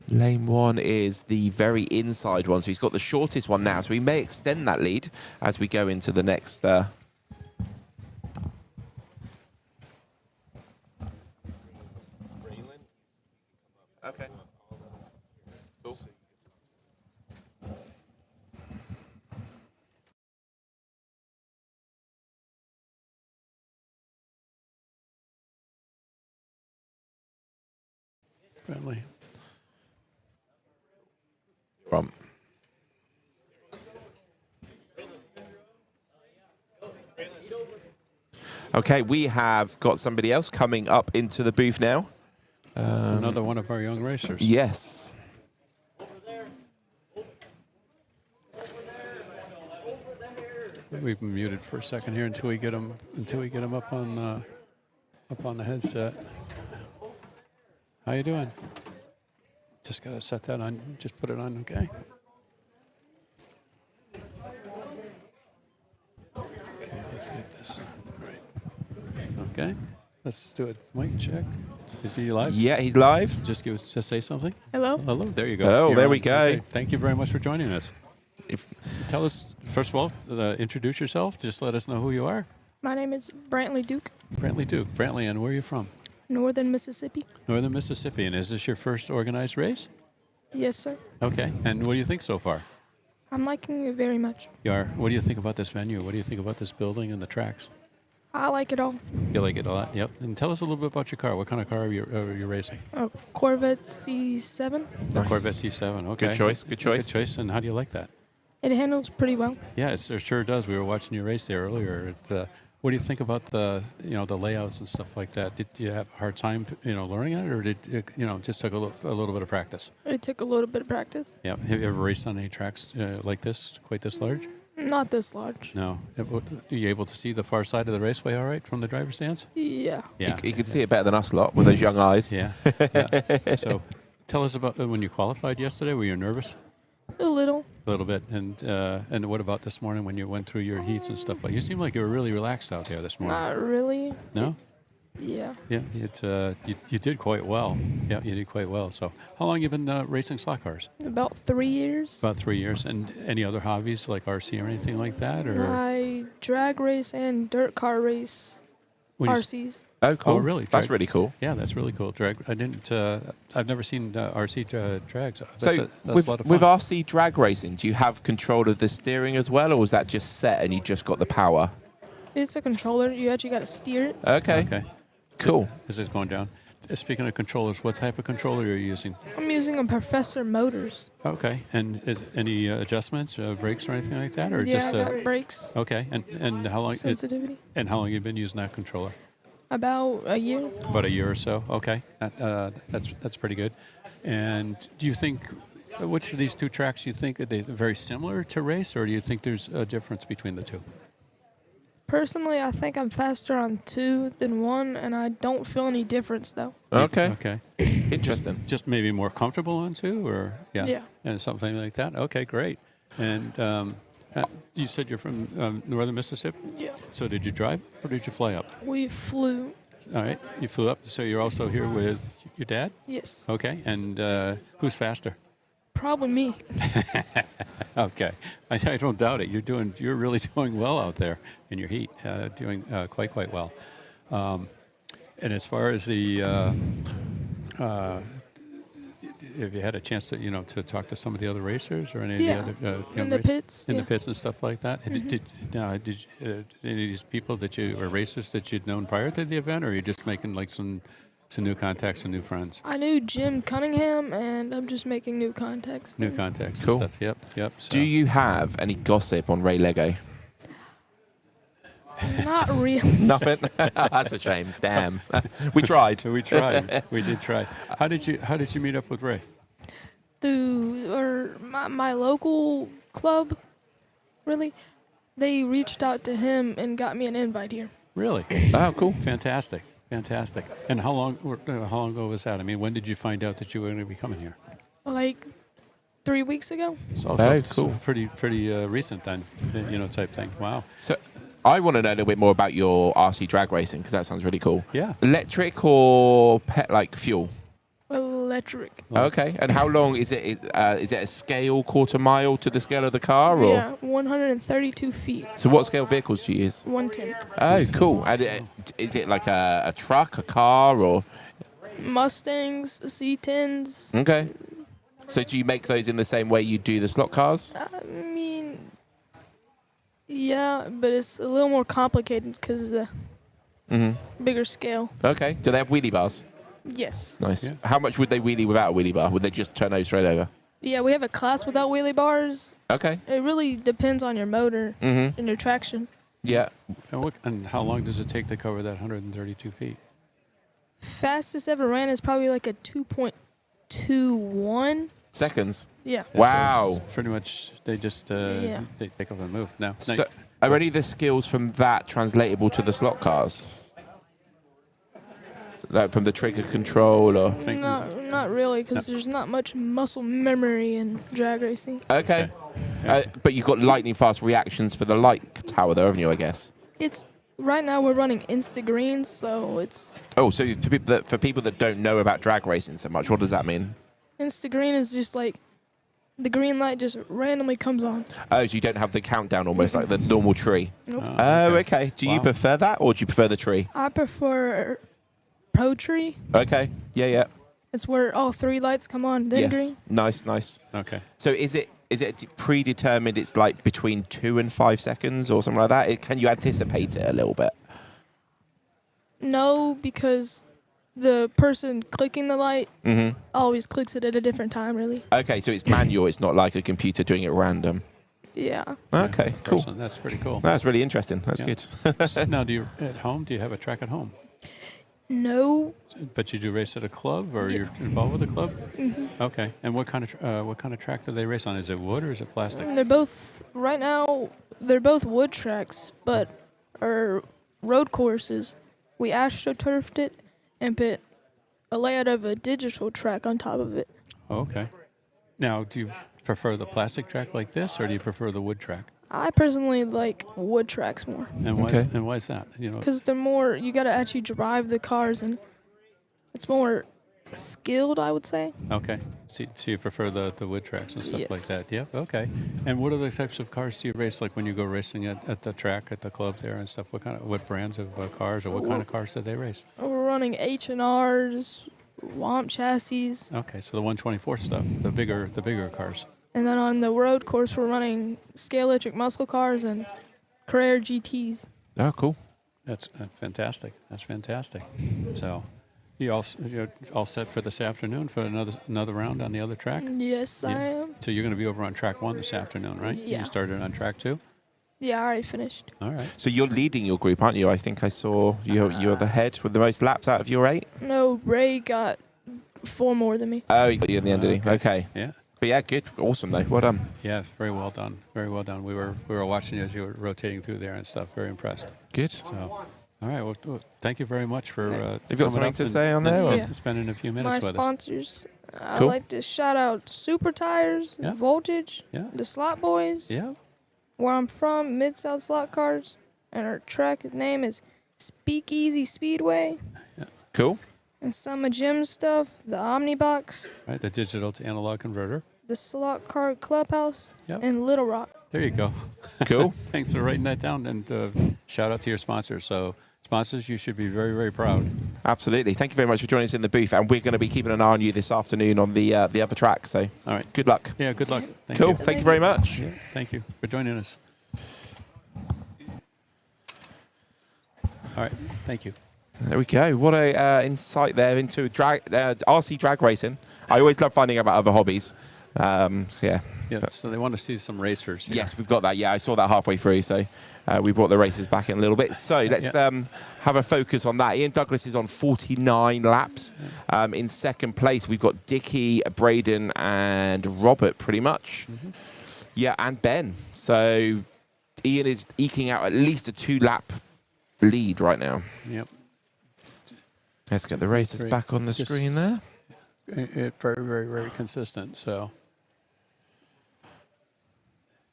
Lane 1 is the very inside one, so he's got the shortest one now. So we may extend that lead as we go into the next. Okay. Cool. Friendly. From. Okay, we have got somebody else coming up into the booth now. Another one of our young racers. Yes. We've been muted for a second here until we get him up on the headset. How you doing? Just gotta set that on. Just put it on, okay? Okay, let's get this right. Okay, let's do it. Mic check. Is he live? Yeah, he's live. Just say something. Hello. Hello. There you go. Oh, You're there on. we go. Okay. Thank you very much for joining us. Tell us, first of all, introduce yourself. Just let us know who you are. My name is Brantley Duke, Brantley Duke. Brantley, and where are you from? Northern Mississippi. Northern Mississippi. And is this your first organized race? Yes, sir. Okay. And what do you think so far? I'm liking it very much. You are. What do you think about this venue? What do you think about this building and the tracks? I like it all. You like it a lot? Yep. And tell us a little bit about your car. What kind of car are you racing? A Corvette C7. A Corvette C7. Okay. Good choice. Good choice. Good choice. And how do you like that? It handles pretty well. Yeah, it sure does. We were watching your race there earlier. What do you think about the layouts and stuff like that? Did you have a hard time learning it, or did it, just took a little bit of practice? It took a little bit of practice. Yeah. Have you ever raced on any tracks like this, quite this large? Not this large. No. Are you able to see the far side of the raceway all right from the driver's stands? Yeah. Yeah. You can see it better than us lot with those young eyes. Yeah. So tell us about when you qualified yesterday. Were you nervous? A little. A little bit. And what about this morning when you went through your heats and stuff? You seemed like you were really relaxed out there this morning. Not really. No? Yeah. Yeah. You did quite well. Yeah, you did quite well. So how long have you been racing slot cars? About 3 years. About 3 years. And any other hobbies like RC or anything like that? Or I drag race and dirt car race RCs. Oh, cool. Oh, really? That's really cool. Yeah, that's really cool. I've never seen RC drags. So that's a lot of fun. with RC drag racing, do you have control of the steering as well, or is that just set and you just got the power? It's a controller. You actually got to steer it. Okay. Cool. Is it going down? Speaking of controllers, what type of controller are you using? I'm using a Professor Motors. Okay. And any adjustments, brakes or anything like that, or Yeah, just I got brakes. Okay. And how long? Sensitivity. And how long have you been using that controller? About a year. About a year or so. Okay. That's pretty good. And do you think which of these two tracks do you think are they very similar to race, or do you think there's a difference between the two? Personally, I think I'm faster on 2 than 1, and I don't feel any difference, though. Okay. Okay. Interesting. Just maybe more comfortable on 2, or Yeah. And something like that. Okay, great. And you said you're from northern Mississippi? Yeah. So did you drive or did you fly up? We flew. All right. You flew up. So you're also here with your dad? Yes. Okay. And who's faster? Probably me. Okay. I don't doubt it. You're really doing well out there in your heat, doing quite well. And as far as the, have you had a chance to to talk to some of the other racers or any of the other in the pits? In the pits and stuff like that? Mm-hmm. Did any of these people or racers that you'd known prior to the event, or are you just making like some new contacts and new friends? I knew Jim Cunningham, and I'm just making new contacts. New contacts Cool. and stuff. Yep. So. Do you have any gossip on Ray Lego? Not really. Nothing. That's a shame. Damn. We tried. We did try. How did you meet up with Ray? Through my local club, really. They reached out to him and got me an invite here. Really? Oh, cool. Fantastic. And how long ago was that? I mean, when did you find out that you were going to be coming here? Like 3 weeks ago. So cool. Pretty recent then, type thing. Wow. So I want to know a little bit more about your RC drag racing because that sounds really cool. Yeah. Electric or fuel? Electric. Okay. And how long is it? Is it a scale quarter mile to the scale of the car? Or? Yeah, 132 feet. So what scale vehicles do you use? 110. Oh, cool. And is it like a truck, a car, or? Mustangs, C10s. Okay. So do you make those in the same way you do the slot cars? I mean, yeah, but it's a little more complicated because of the bigger scale. Okay. Do they have wheelie bars? Yes. Nice. Yeah. How much would they wheelie without a wheelie bar? Would they just turn those straight over? Yeah, we have a class without wheelie bars. Okay. It really depends on your motor and your traction. Yeah. And how long does it take to cover that 132 feet? Fastest ever ran is probably like a 2.21 seconds. Yeah. Wow. So pretty much they just they take off and move. Now, So are any of the skills from that translatable to the slot cars? Like from the trigger control or? Not really, because there's not much muscle memory in drag racing. Okay. But you've got lightning fast reactions for the light tower though, haven't you, I guess? Right now we're running Instagreen, so it's... Oh, so for people that don't know about drag racing so much, what does that mean? Instagreen is just like the green light just randomly comes on. Oh, so you don't have the countdown almost like the normal tree. Nope. Oh, okay. Do you Wow. prefer that, or do you prefer the tree? I prefer Pro Tree. Okay. Yeah. It's where all 3 lights come on, then Yes. green. Nice. Okay. So is it predetermined? It's like between 2 and 5 seconds or something like that. Can you anticipate it a little bit? No, because the person clicking the light always clicks it at a different time, really. Okay, so it's manual. It's not like a computer doing it random. Yeah. Okay, cool. Person, that's pretty cool. That's really interesting. That's Yeah. good. Now, do you have a track at home? No. But you do race at a club, or you're involved with a club? Okay. And what kind of track do they race on? Is it wood or is it plastic? They're both, right now, they're both wood tracks, but our road courses, we astroturfed it and put a layout of a digital track on top of it. Okay. Now, do you prefer the plastic track like this, or do you prefer the wood track? I personally like wood tracks more. And why is that? You know, Because they're more, you got to actually drive the cars, and it's more skilled, I would say. okay. So you prefer the wood tracks and stuff like Yes. that? Yep. Okay. And what other types of cars do you race? Like when you go racing at the track at the club there and stuff. What brands of cars, or what kind of cars do they race? We're running H&Rs, Womp chassis, Okay. So the 124 stuff, the bigger cars. and then on the road course, we're running Scaleauto muscle cars and Carrera GTs. Oh, cool. That's fantastic. That's fantastic. So, you're all set for this afternoon for another round on the other track? Yes, I am. So you're going to be over on track 1 this afternoon, right? Yeah. You started on track 2? Yeah, I already finished. All right. So you're leading your group, aren't you? I think I saw you're the head with the most laps out of your 8. No, Ray got 4 more than me. Oh, you got you in the end, did he? Okay. Yeah. But yeah, good. Awesome, though. Well done. Yeah, very well done. Very well done. We were watching you as you were rotating through there and stuff. Very impressed. Good. So, all right. Well, thank you very much for. Have you got coming something up to say on there? and Yeah. spending a few My minutes with us. sponsors, I'd Cool. like to shout out Super Tires, Yeah. Voltage, Yeah. the Slot Boys, Yeah. where I'm from, Mid-South Slot Cars, and our track name is Speakeasy Speedway, Cool. and some of Jim's stuff, the Omnibox, Right. The digital to analog converter. the Slot Car Clubhouse, Yep. and Little Rock. There you go. Cool. Thanks for writing that down, and shout out to your sponsors. So, sponsors, you should be very, very proud. Absolutely. Thank you very much for joining us in the booth, and we're going to be keeping an eye on you this afternoon on the other track. So, All right. good luck. Yeah. Good luck. Thank Cool. you. Thank you very much. Yeah, thank you for joining us. All right. Thank you. There we go. What a insight there into RC drag racing. I always love finding out about other hobbies. Yeah. Yeah. So they want to see some racers. Here. Yes, we've got that. Yeah, I saw that halfway through. So we brought the races back in a little bit. So let's have a focus on that. Ian Douglas is on 49 laps. In second place, we've got Dickie, Braden, and Robert, pretty much. Yeah, and Ben. So Ian is eking out at least a 2-lap lead right now. Yep. Let's get the races back on the screen there. Very, very, very consistent. So.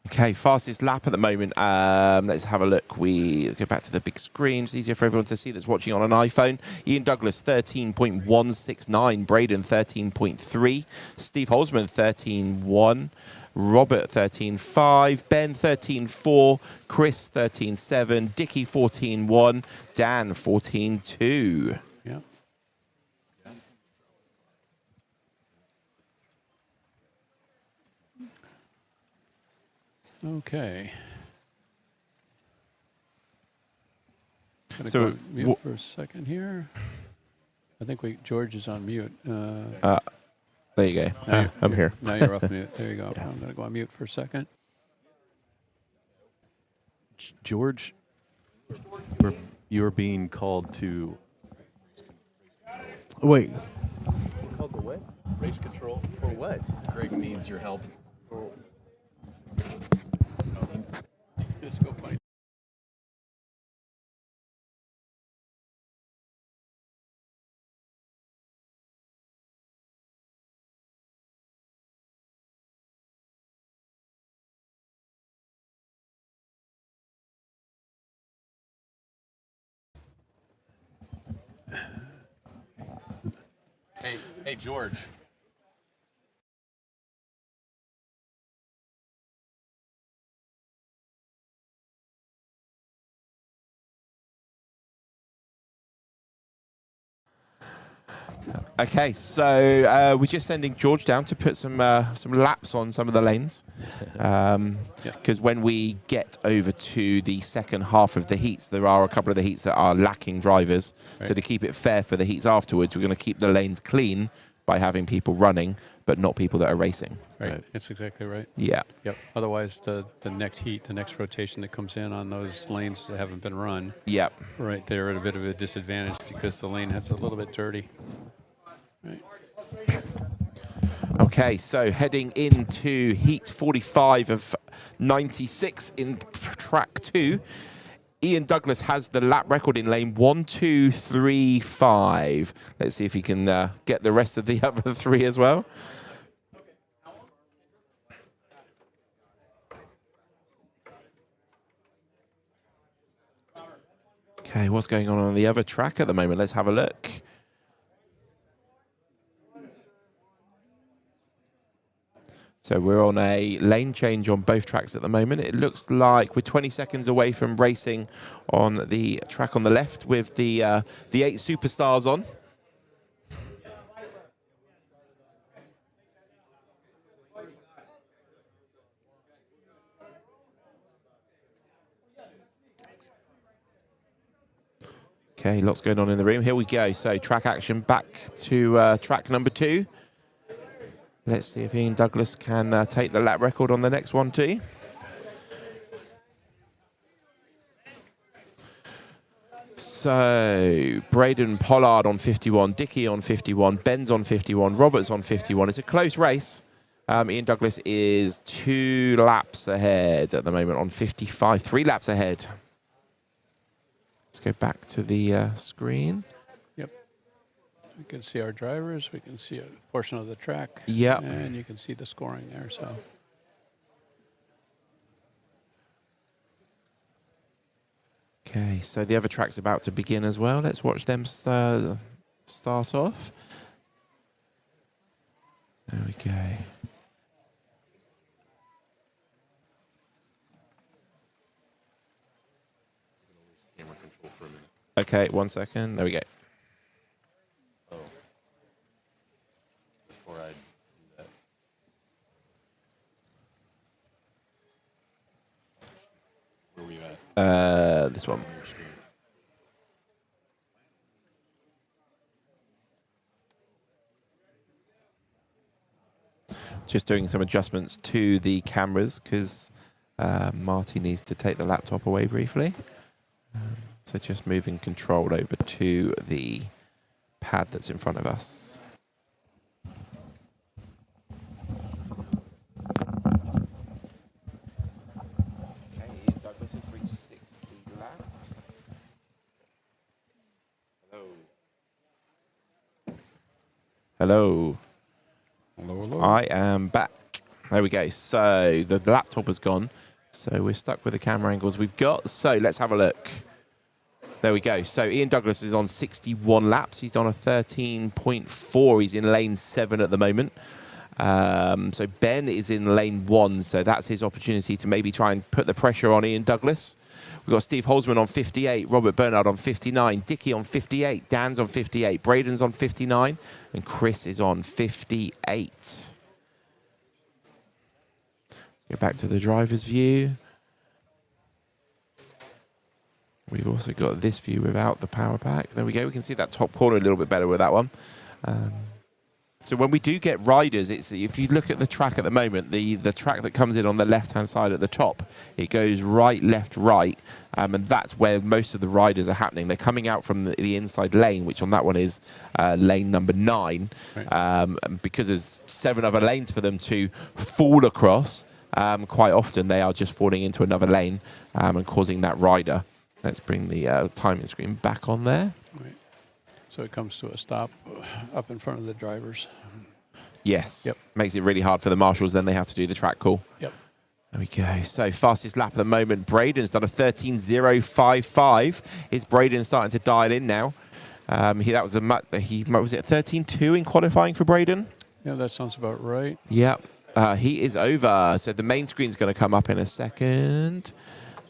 Okay, fastest lap at the moment. Let's have a look. We go back to the big screen. It's easier for everyone to see that's watching on an iPhone. Ian Douglas, 13.169. Braden, 13.3. Steve Holzman, 13.1. Robert, 13.5. Ben, 13.4. Chris, 13.7. Dickie, 14.1. Dan, 14.2. Yeah. Okay. Gonna So, go on mute for a second here. I think George is on mute. There you go. Now I'm here. Now you're off mute. There you go. I'm going to go on mute for a second. George, you're being called to. Wait. Called to what? Race control. For what? Greg needs your help. Just go find. Hey, George. Okay, so we're just sending George down to put some laps on some of the lanes, because when we get over to the second half of the heats, there are a couple of the heats that are lacking drivers. Right. So to keep it fair for the heats afterwards, we're going to keep the lanes clean by having people running, but not people that are racing. Right. That's exactly right. Yeah. Yep. Otherwise, the next heat, the next rotation that comes in on those lanes that haven't been run, Yep. right, they're at a bit of a disadvantage because the lane head's a little bit dirty. Right. Okay, so heading into heat 45 of 96 in track 2. Ian Douglas has the lap record in lane 1, 2, 3, 5. Let's see if he can get the rest of the other 3 as well. Okay, what's going on the other track at the moment? Let's have a look. So we're on a lane change on both tracks at the moment. It looks like we're 20 seconds away from racing on the track on the left with the 8 superstars on. Okay, lots going on in the room. Here we go. So track action back to track number 2. Let's see if Ian Douglas can take the lap record on the next one too. So, Braden Pollard on 51, Dickey on 51, Ben's on 51, Roberts on 51. It's a close race. Ian Douglas is 2 laps ahead at the moment on 55, 3 laps ahead. Let's go back to the screen. We can see our drivers. We can see a portion of the track. Yep. And you can see the scoring there. So. Okay, so the other track's about to begin as well. Let's watch them start off. There we go. Camera control for a minute. Okay, 1 second. There we go. This one. Just doing some adjustments to the cameras because Marty needs to take the laptop away briefly. So just moving control over to the pad that's in front of us. Hello. Hello, hello. I am back. There we go. So the laptop has gone. So we're stuck with the camera angles we've got. So let's have a look. There we go. So Ian Douglas is on 61 laps. He's on a 13.4. He's in lane 7 at the moment. So Ben is in lane 1. So that's his opportunity to maybe try and put the pressure on Ian Douglas. We've got Steve Holzman on 58, Robert Bernard on 59, Dickey on 58, Dan's on 58, Braden's on 59, and Chris is on 58. Go back to the driver's view. We've also got this view without the power pack. There we go. We can see that top corner a little bit better with that one. So when we do get riders, if you look at the track at the moment, the track that comes in on the left-hand side at the top, it goes right, left, right, and that's where most of the riders are happening. They're coming out from the inside lane, which on that one is lane number 9, right. Because there's 7 other lanes for them to fall across. Quite often they are just falling into another lane and causing that rider. Let's bring the timing screen back on there. Right. So it comes to a stop up in front of the drivers. Yes. Yep. Makes it really hard for the marshals. Then they have to do the track call. Yep. There we go. So fastest lap at the moment. Braden's done a 13.055. Is Braden starting to dial in now? Was it 13.2 in qualifying for Braden? Yeah, that sounds about right. Yep. He is over. So the main screen's going to come up in a second.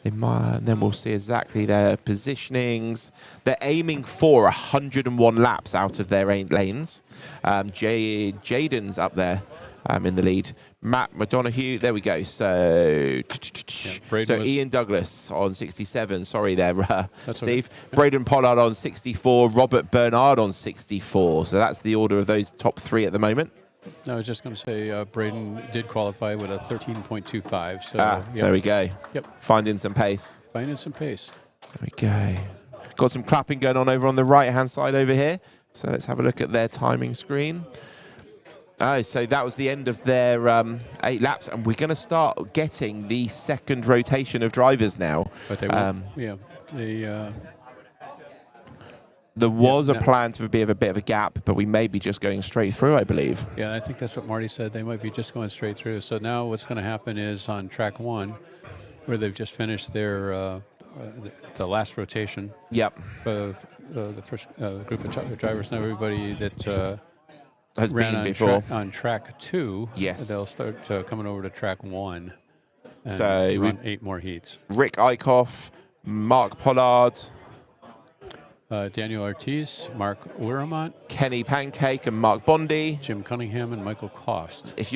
And then we'll see exactly their positionings. They're aiming for 101 laps out of their 8 lanes. Jaden's up there in the lead. Matt McDonough, there we go. So, Ian Douglas on 67. Sorry there, Steve. Okay. Braden Pollard on 64. Robert Bernard on 64. So that's the order of those top 3 at the moment. No, I was just going to say Braden did qualify with a 13.25. So yep. There we go. Yep. Finding some pace. Finding some pace. There we go. Got some clapping going on over on the right-hand side over here. So let's have a look at their timing screen. Oh, so that was the end of their 8 laps, and we're going to start getting the second rotation of drivers now. But they there was a plan to be a bit of a gap, but we may be just going straight through, I believe. Yeah, I think that's what Marty said. They might be just going straight through. So now what's going to happen is on track 1, where they've just finished their the last rotation. Yep. Of the first group of drivers. Now everybody that has ran been on before on track 2. Yes. They'll start coming over to track 1. And So run 8 more heats. Rick Eichhoff, Mark Pollard, Daniel Ortiz, Mark Wiramont, Kenny Pancake, and Mark Bondi, Jim Cunningham, and Michael Cost. If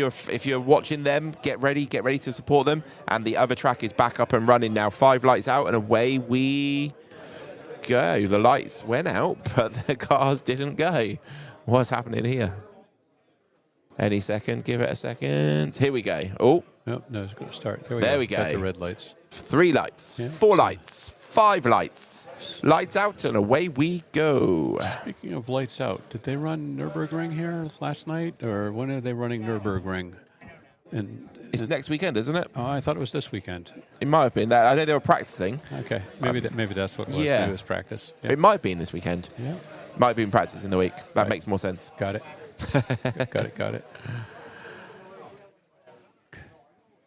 you're watching them, get ready to support them. And the other track is back up and running now. 5 lights out, and away we go. The lights went out, but the cars didn't go. What's happening here? Any second, give it a second. Here we go. Oh, no, it's going to start. There we go. Got the red lights. 3 lights, 4 lights, 5 lights. Lights out, and away we go. Speaking of lights out, did they run Nürburgring here last night, or when are they running Nürburgring? It's next weekend, isn't it? Oh, I thought it was this weekend. It might have been. I know they were practicing. Okay, maybe that's what it was. Yeah. Maybe it was practice. Yeah. It might have been this weekend. Yeah. Might have been practice in the week. That makes more sense. Got it. Got it.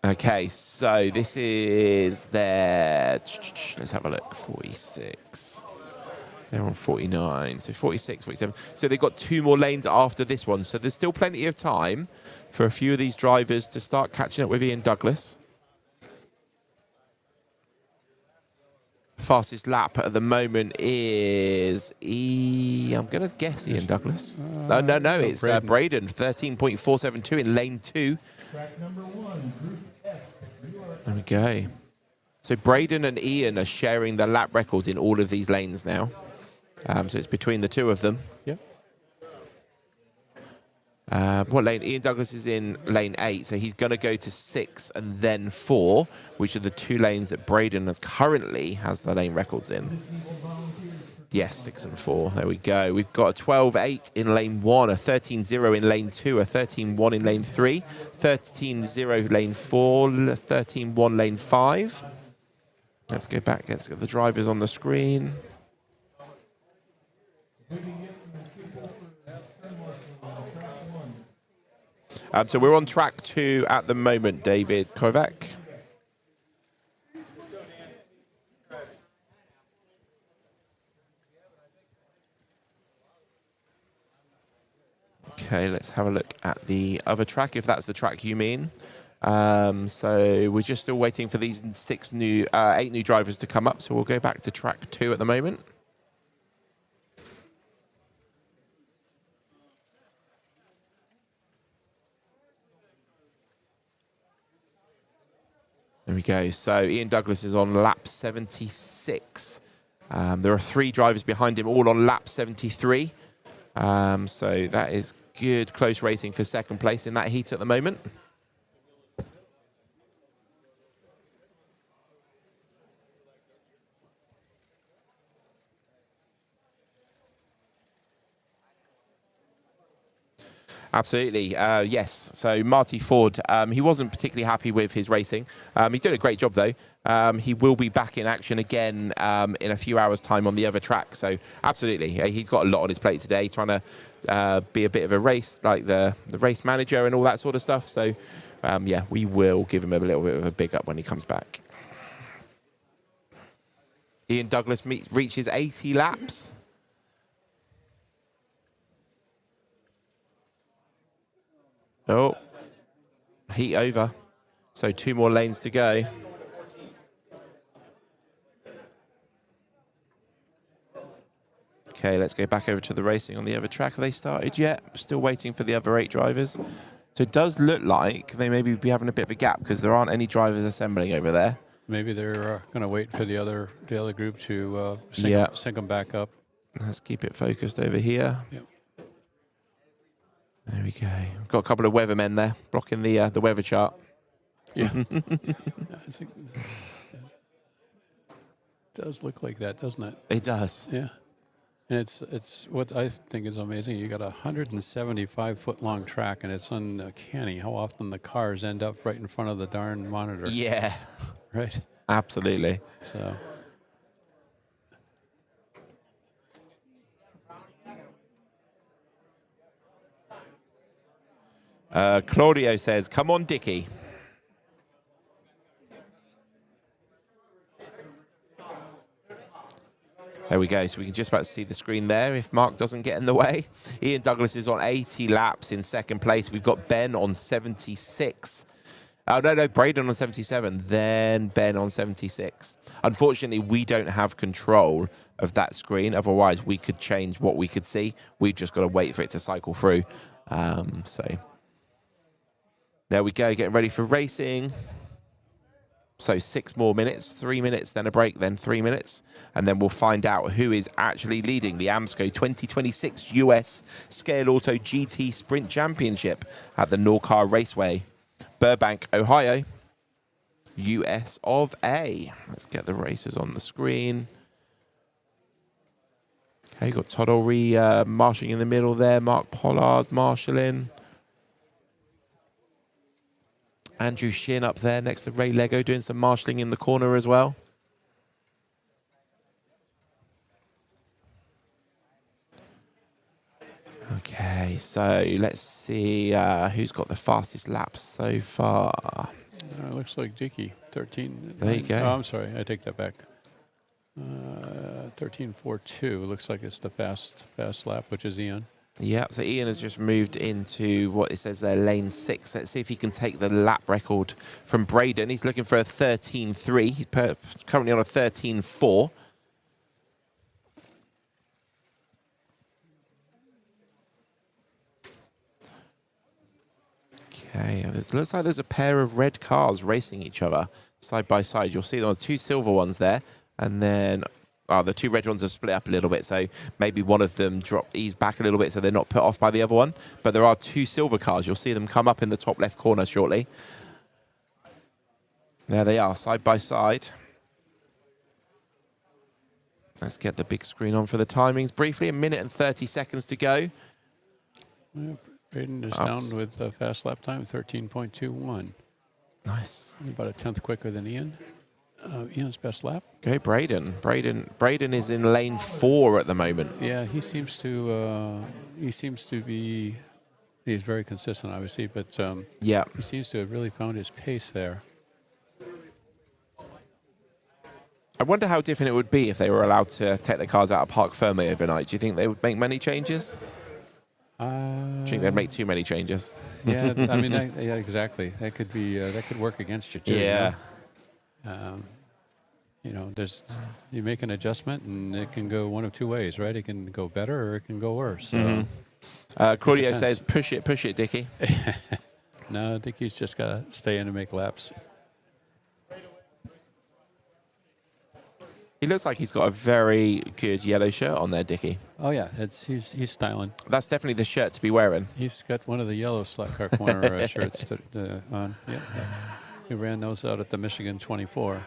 Okay, so this is their, let's have a look, 46. They're on 49, so 46, 47. So they've got 2 more lanes after this one. So there's still plenty of time for a few of these drivers to start catching up with Ian Douglas. Fastest lap at the moment is, I'm going to guess Ian Douglas. No, it's Braden, 13.472 in lane 2. Track number 1, Group F. There we go. So Braden and Ian are sharing the lap records in all of these lanes now. So it's between the 2 of them. Yep. What lane? Ian Douglas is in lane 8, so he's going to go to 6 and then 4, which are the 2 lanes that Braden currently has the lane records in. Yes, 6 and 4. There we go. We've got a 12.8 in lane 1, a 13.0 in lane 2, a 13.1 in lane 3, 13.0 lane 4, 13.1 lane 5. Let's go back. Let's get the drivers on the screen. So we're on track 2 at the moment, David Kovac. Okay, let's have a look at the other track, if that's the track you mean. So we're just still waiting for these 8 new drivers to come up. So we'll go back to track 2 at the moment. There we go. So Ian Douglas is on lap 76. There are 3 drivers behind him, all on lap 73. So that is good, close racing for second place in that heat at the moment. Absolutely, yes. So Marty Ford, he wasn't particularly happy with his racing. He's doing a great job, though. He will be back in action again in a few hours' time on the other track. So absolutely, he's got a lot on his plate today, trying to be a bit of a race, like the race manager and all that sort of stuff. So yeah, we will give him a little bit of a big up when he comes back. Ian Douglas reaches 80 laps. Oh, heat over. So 2 more lanes to go. Okay, let's go back over to the racing on the other track. Have they started yet? Still waiting for the other 8 drivers. So it does look like they maybe be having a bit of a gap because there aren't any drivers assembling over there. Maybe they're going to wait for the other group to sync them back up. Let's keep it focused over here. Yep. There we go. Got a couple of weathermen there blocking the weather chart. Yeah. I think it does look like that, doesn't it? It does. Yeah. And it's what I think is amazing. You got a 175-foot long track, and it's uncanny how often the cars end up right in front of the darn monitor. Yeah. Right. Absolutely. So. Claudio says, "Come on, Dickie." There we go. So we can just about see the screen there if Mark doesn't get in the way. Ian Douglas is on 80 laps in second place. We've got Ben on 76. Oh, no, Braden on 77, then Ben on 76. Unfortunately, we don't have control of that screen. Otherwise, we could change what we could see. We've just got to wait for it to cycle through. So there we go, getting ready for racing. So 6 more minutes, 3 minutes, then a break, then 3 minutes. And then we'll find out who is actually leading the AMSCO 2026 US Scaleauto GT Sprint Championship at the Norcar Raceway, Burbank, Ohio, US of A. Let's get the races on the screen. Okay, you've got Todd Ulrey marshalling in the middle there, Mark Pollard marshalling. Andrew Shin up there next to Ray Lego doing some marshalling in the corner as well. Okay, so let's see who's got the fastest laps so far. Looks like Dickey, 13. There you go. Oh, I'm sorry, I take that back. 13.42 looks like it's the fast lap, which is Ian. Yeah, so Ian has just moved into what it says there, lane 6. Let's see if he can take the lap record from Braden. He's looking for a 13.3. He's currently on a 13.4. Okay, it looks like there's a pair of red cars racing each other side by side. You'll see there are 2 silver ones there, and then the 2 red ones are split up a little bit, so maybe one of them ease back a little bit so they're not put off by the other one. But there are 2 silver cars. You'll see them come up in the top left corner shortly. There they are, side by side. Let's get the big screen on for the timings briefly. 1 minute and 30 seconds to go. Yeah, Braden is down with the fast lap time, 13.21. Nice. About a 10th quicker than Ian. Ian's best lap. Okay, Braden. Braden is in lane 4 at the moment. Yeah, he seems to be. He's very consistent, obviously, but yeah, he seems to have really found his pace there. I wonder how different it would be if they were allowed to take the cars out of Park Ferme overnight. Do you think they would make many changes? Do you think they'd make too many changes? Yeah, I mean, yeah, exactly. That could be that could work against you too. Yeah. You know, you make an adjustment and it can go one of 2 ways, right? It can go better or it can go worse. So Claudio says, push it, Dickie. No, Dickie's just got to stay in and make laps. He looks like he's got a very good yellow shirt on there, Dickie. Oh, yeah, he's styling. That's definitely the shirt to be wearing. He's got one of the yellow slot car corner shirts on. Yeah. He ran those out at the Michigan 24.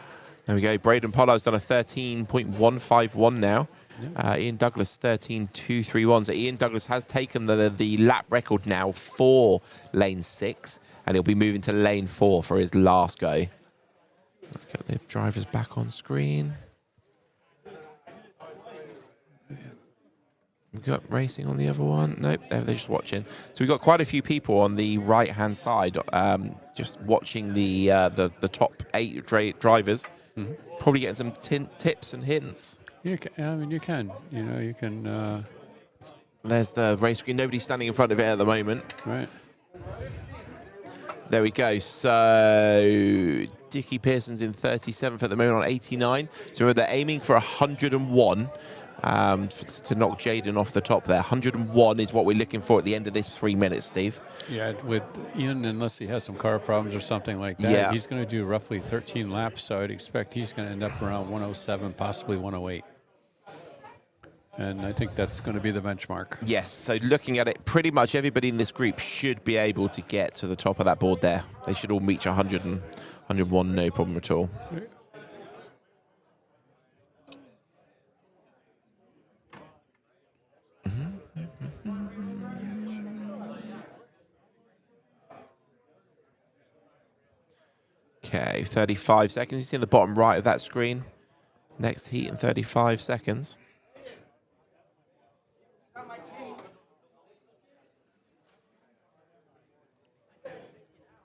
There we go. Braden Pollard's done a 13.151 now. Yep. Ian Douglas 13.231. So Ian Douglas has taken the lap record now for lane 6, and he'll be moving to lane 4 for his last go. Let's get the drivers back on screen. We've got racing on the other one. Nope, they're just watching. So we've got quite a few people on the right-hand side just watching the top 8 drivers. Mm-hmm. Probably getting some tips and hints. You can. You know, you can. There's the race screen. Nobody's standing in front of it at the moment. Right. There we go. So Dickie Pearson's in 37th at the moment on 89. So they're aiming for 101. to knock Jaden off the top there. 101 is what we're looking for at the end of this 3 minutes, Steve. Yeah, with Ian, unless he has some car problems or something like that, Yeah. he's going to do roughly 13 laps, so I'd expect he's going to end up around 107, possibly 108. And I think that's going to be the benchmark. Yes, so looking at it, pretty much everybody in this group should be able to get to the top of that board there. They should all reach 100 and 101, no problem at all. Okay, 35 seconds. You see in the bottom right of that screen. Next heat in 35 seconds.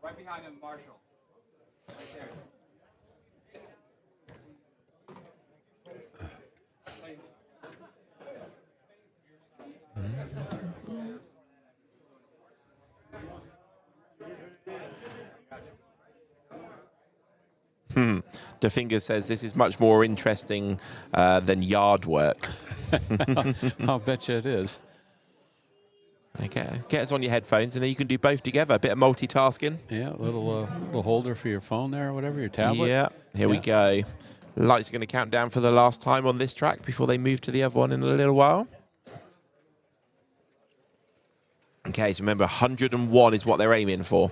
Right behind him, Marshall. Right there. DeFinger says this is much more interesting than yard work. I'll bet you it is. Okay, get us on your headphones, and then you can do both together. A bit of multitasking. Yeah, a little holder for your phone there or whatever, your tablet. Yeah, here we go. Lights are going to count down for the last time on this track before they move to the other one in a little while. Okay, so remember, 101 is what they're aiming for.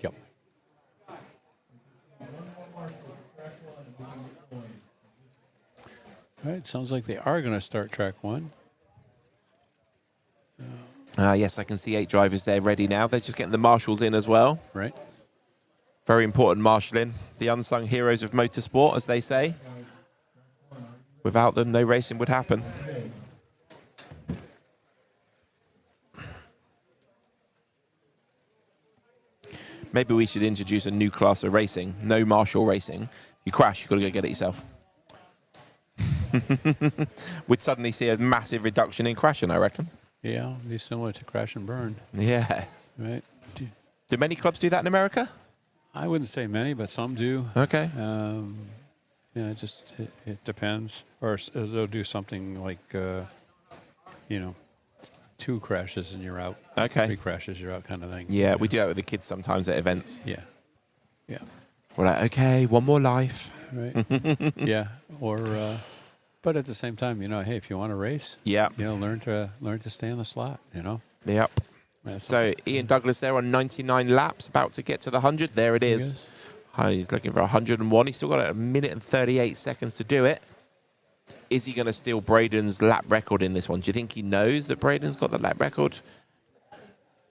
Yep. All right, sounds like they are going to start track one. Yes, I can see 8 drivers there ready now. They're just getting the marshals in as well. Right. Very important marshalling. The unsung heroes of motorsport, as they say. Without them, no racing would happen. Maybe we should introduce a new class of racing. No marshal racing. You crash, you've got to go get it yourself. We'd suddenly see a massive reduction in crashing, I reckon. Yeah, it'd be similar to crash and burn. Yeah. Right. Do many clubs do that in America? I wouldn't say many, but some do. Okay. Yeah, it depends. Or they'll do something like, 2 crashes and you're out. Okay. 3 crashes, you're out kind of thing. Yeah, we do that with the kids sometimes at events. Yeah. Yeah. We're like, okay, one more life. Right. Yeah. Or, but at the same time, hey, if you want to race, learn to stay in the slot, Yep. So Ian Douglas there on 99 laps, about to get to the 100. There it is. He's looking for 101. He's still got 1 minute and 38 seconds to do it. Is he going to steal Braden's lap record in this one? Do you think he knows that Braden's got the lap record?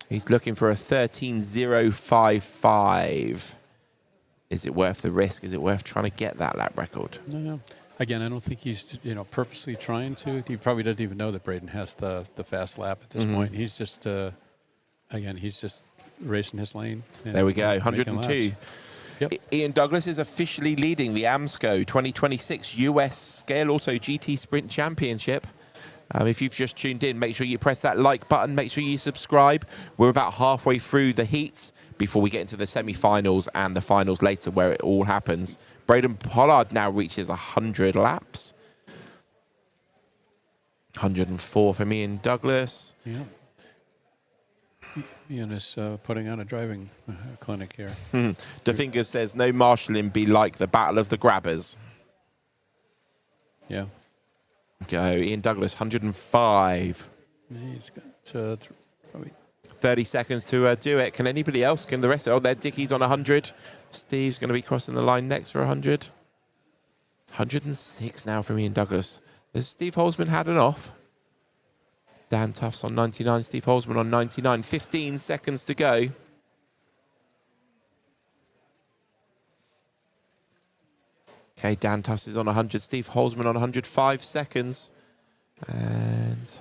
He's looking for a 13.055. Is it worth the risk? Is it worth trying to get that lap record? No. Again, I don't think he's purposely trying to. He probably doesn't even know that Braden has the fast lap at this point. He's just he's just racing his lane. There we go, 102. Yep. Ian Douglas is officially leading the AMSCO 2026 US Scaleauto GT Sprint Championship. If you've just tuned in, make sure you press that like button. Make sure you subscribe. We're about halfway through the heats before we get into the semi-finals and the finals later where it all happens. Braden Pollard now reaches 100 laps. 104 for Ian Douglas. Yeah. Ian is putting on a driving clinic here. DeFinger says, no marshalling be like the battle of the grabbers. Yeah. Go, Ian Douglas, 105. He's got probably 30 seconds to do it. Can anybody else? Can the rest? Oh, there, Dickie's on 100. Steve's going to be crossing the line next for 100. 106 now from Ian Douglas. Has Steve Holzman had an off? Dan Tufts on 99, Steve Holzman on 99. 15 seconds to go. Okay, Dan Tufts is on 100. Steve Holzman on 105 seconds. And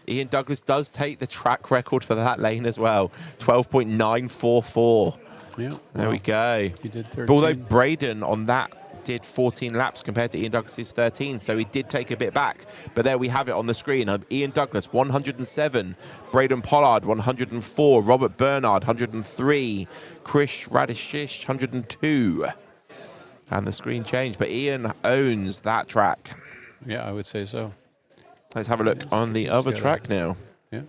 Ian Douglas does take the track record for that lane as well. 12.944. Yeah. There we go. He did 13. But although Braden on that did 14 laps compared to Ian Douglas's 13, so he did take a bit back. But there we have it on the screen. Ian Douglas, 107. Braden Pollard, 104. Robert Bernard, 103. Krish Radishish, 102. And the screen changed. But Ian owns that track. Yeah, I would say so. Let's have a look on the other track now. Yeah.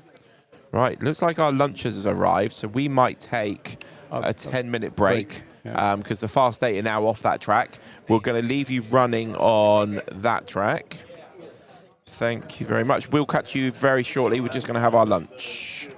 Right, looks like our lunches has arrived, so we might take a 10-minute break because the Fast 8 are now off that track. We're going to leave you running on that track. Thank you very much. We'll catch you very shortly. We're just going to have our lunch.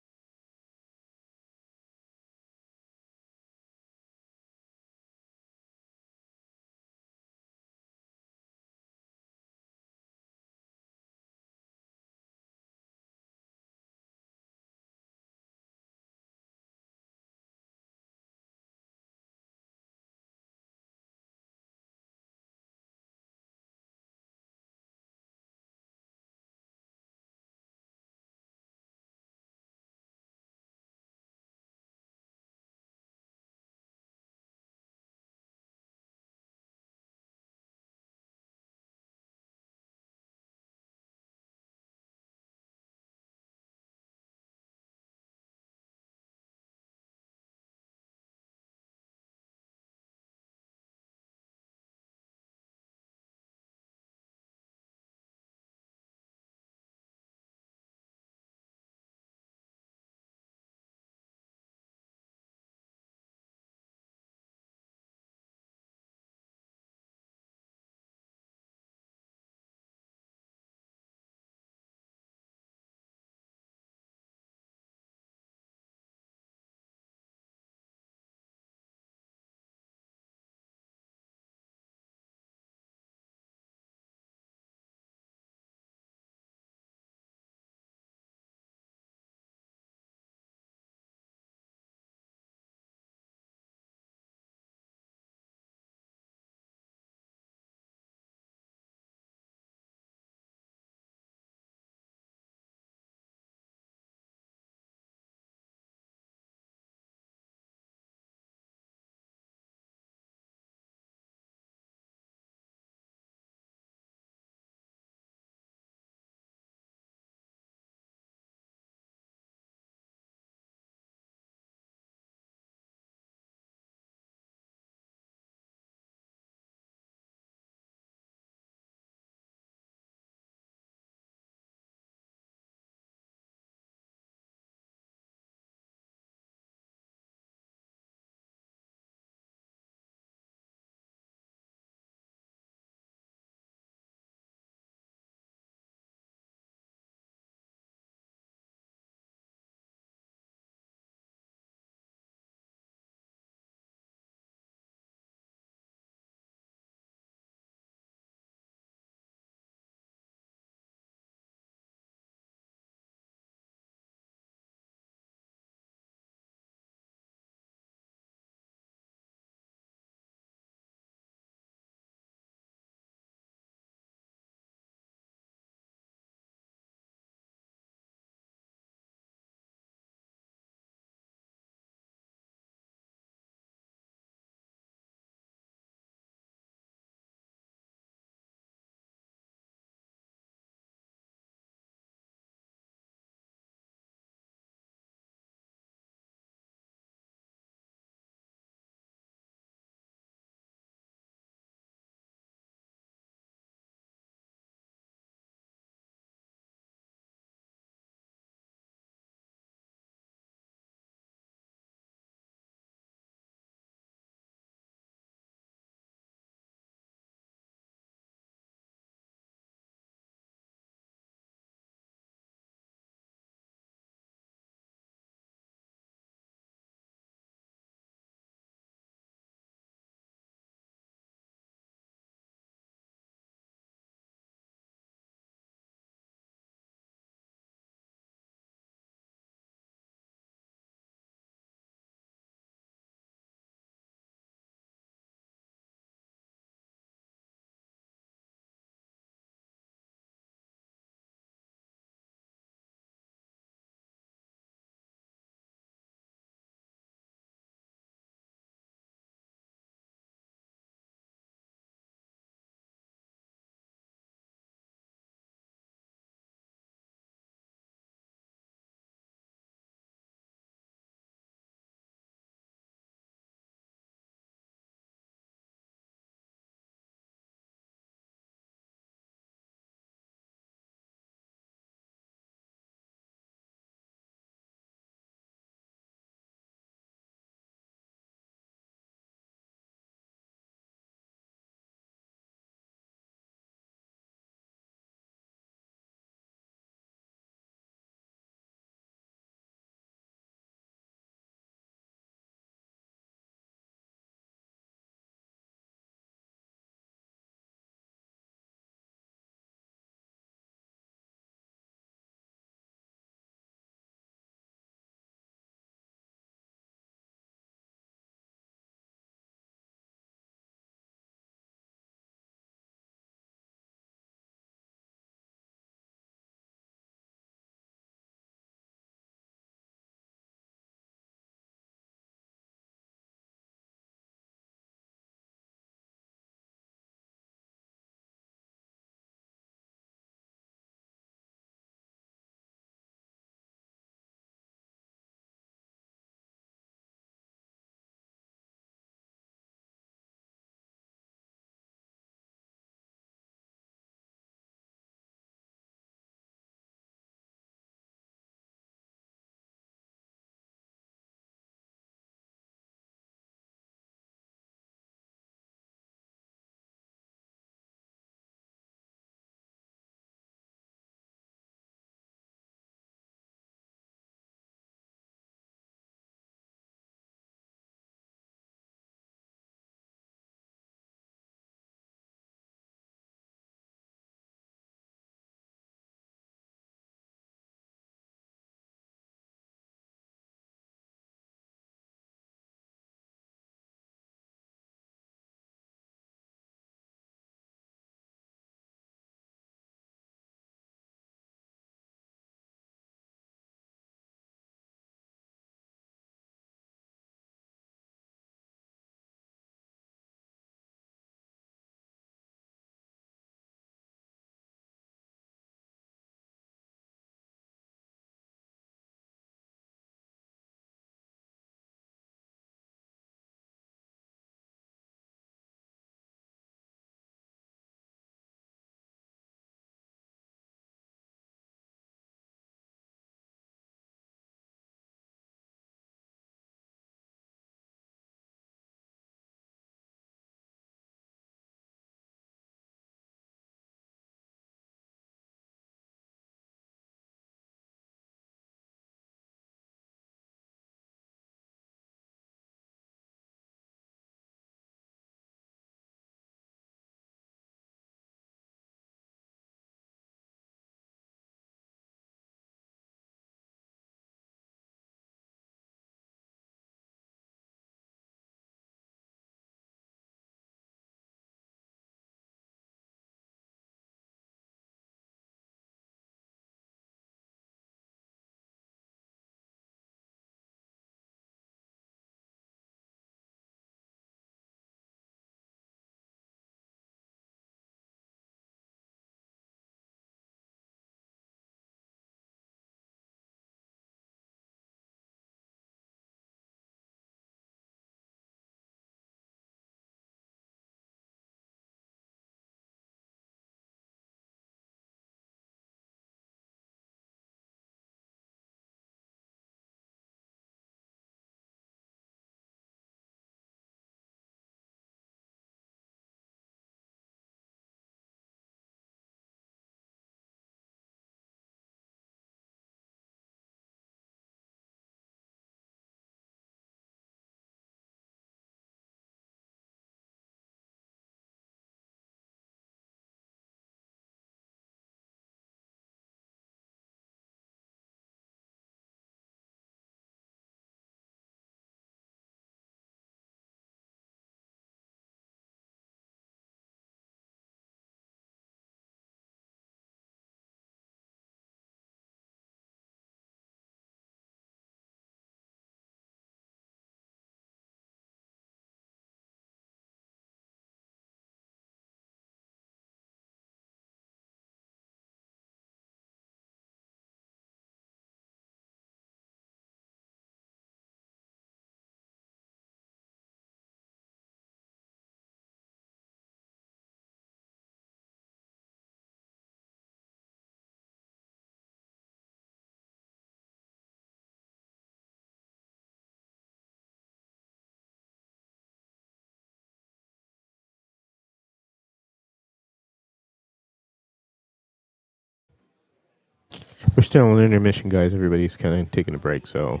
We're still on intermission, guys. Everybody's kind of taking a break, so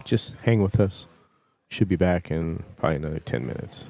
just hang with us. Should be back in probably another 10 minutes.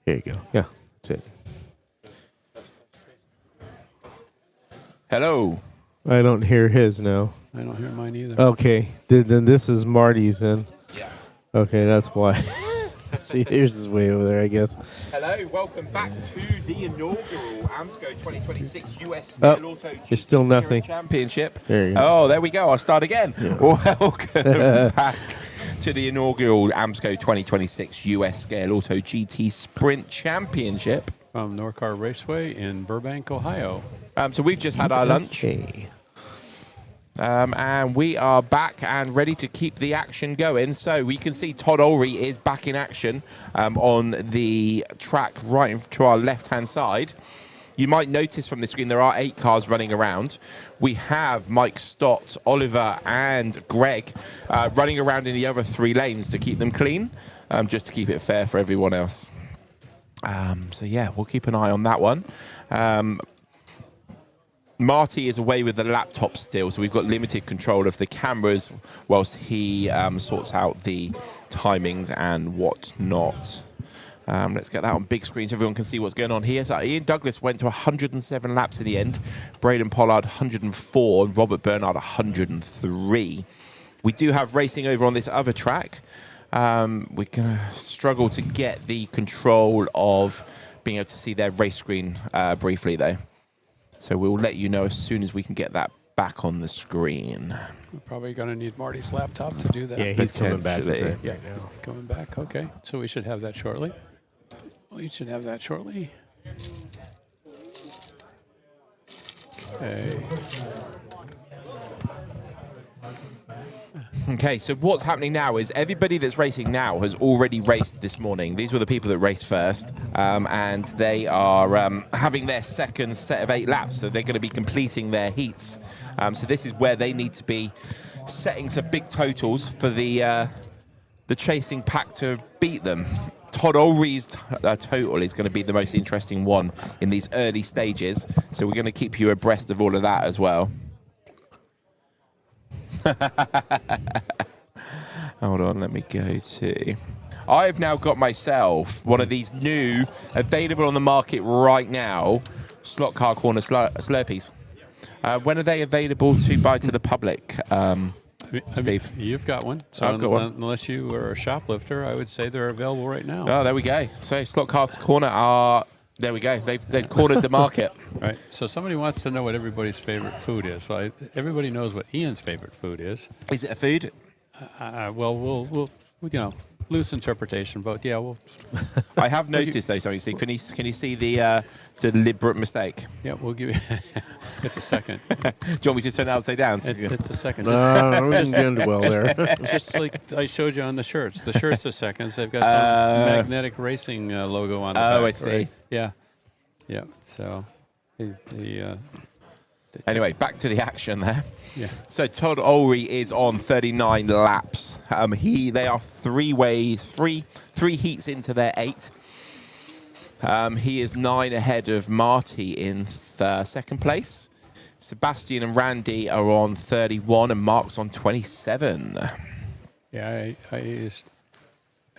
There you go. Yeah, that's it. Hello. I don't hear his now. I don't hear mine either. Okay, then this is Marty's then. Yeah. Okay, that's why. See, here's his way over there, I guess. Hello, welcome back to the inaugural AMSCO 2026 US Scaleauto GT there's still nothing. Championship. There you go. Oh, there we go. I'll start again. Yeah. Welcome back to the inaugural AMSCO 2026 US Scaleauto GT Sprint Championship. From Norcar Raceway in Burbank, Ohio. So we've just had our lunch. And we are back and ready to keep the action going. So we can see Todd Ulrey is back in action on the track right to our left-hand side. You might notice from the screen there are 8 cars running around. We have Mike Stott, Oliver, and Greg running around in the other 3 lanes to keep them clean, just to keep it fair for everyone else. So yeah, we'll keep an eye on that one. Marty is away with the laptop still, so we've got limited control of the cameras whilst he sorts out the timings and whatnot. Let's get that on big screen so everyone can see what's going on here. So Ian Douglas went to 107 laps in the end. Braden Pollard 104 and Robert Bernard 103. We do have racing over on this other track. We're going to struggle to get the control of being able to see their race screen briefly though. So we'll let you know as soon as we can get that back on the screen. We're probably going to need Marty's laptop to do that. Yeah, he's coming back with it Yeah, right now. coming back. Okay, so we should have that shortly. Okay. Okay, so what's happening now is everybody that's racing now has already raced this morning. These were the people that raced first, and they are having their second set of 8 laps, so they're going to be completing their heats. So this is where they need to be setting some big totals for the chasing pack to beat them. Todd Ulry's total is going to be the most interesting one in these early stages, so we're going to keep you abreast of all of that as well. Hold on, let me go to... I've now got myself one of these new, available on the market right now, slot car corner Slurpees. When are they available to buy to the public, Steve? You've got one. So I've got one. Unless you were a shoplifter, I would say they're available right now. Oh, there we go. So slot cars corner are... There we go. They've cornered the market. Right. So somebody wants to know what everybody's favorite food is. Well, everybody knows what Ian's favorite food is. Is it a food? Well, we'll loose interpretation, but yeah, we'll. I have noticed though something. See, can you see the deliberate mistake? Yeah, we'll give you. It's a second. Do you want me to turn it upside down? It's a second. No, we didn't get into well there. It's just like I showed you on the shirts. The shirts are seconds. They've got some magnetic racing logo on the back. Oh, I see. Right? Yeah. So, anyway, back to the action there. Yeah. So Todd Ulry is on 39 laps. They are three heats into their 8. He is 9 ahead of Marty in second place. Sebastian and Randy are on 31 and Mark's on 27. Yeah, I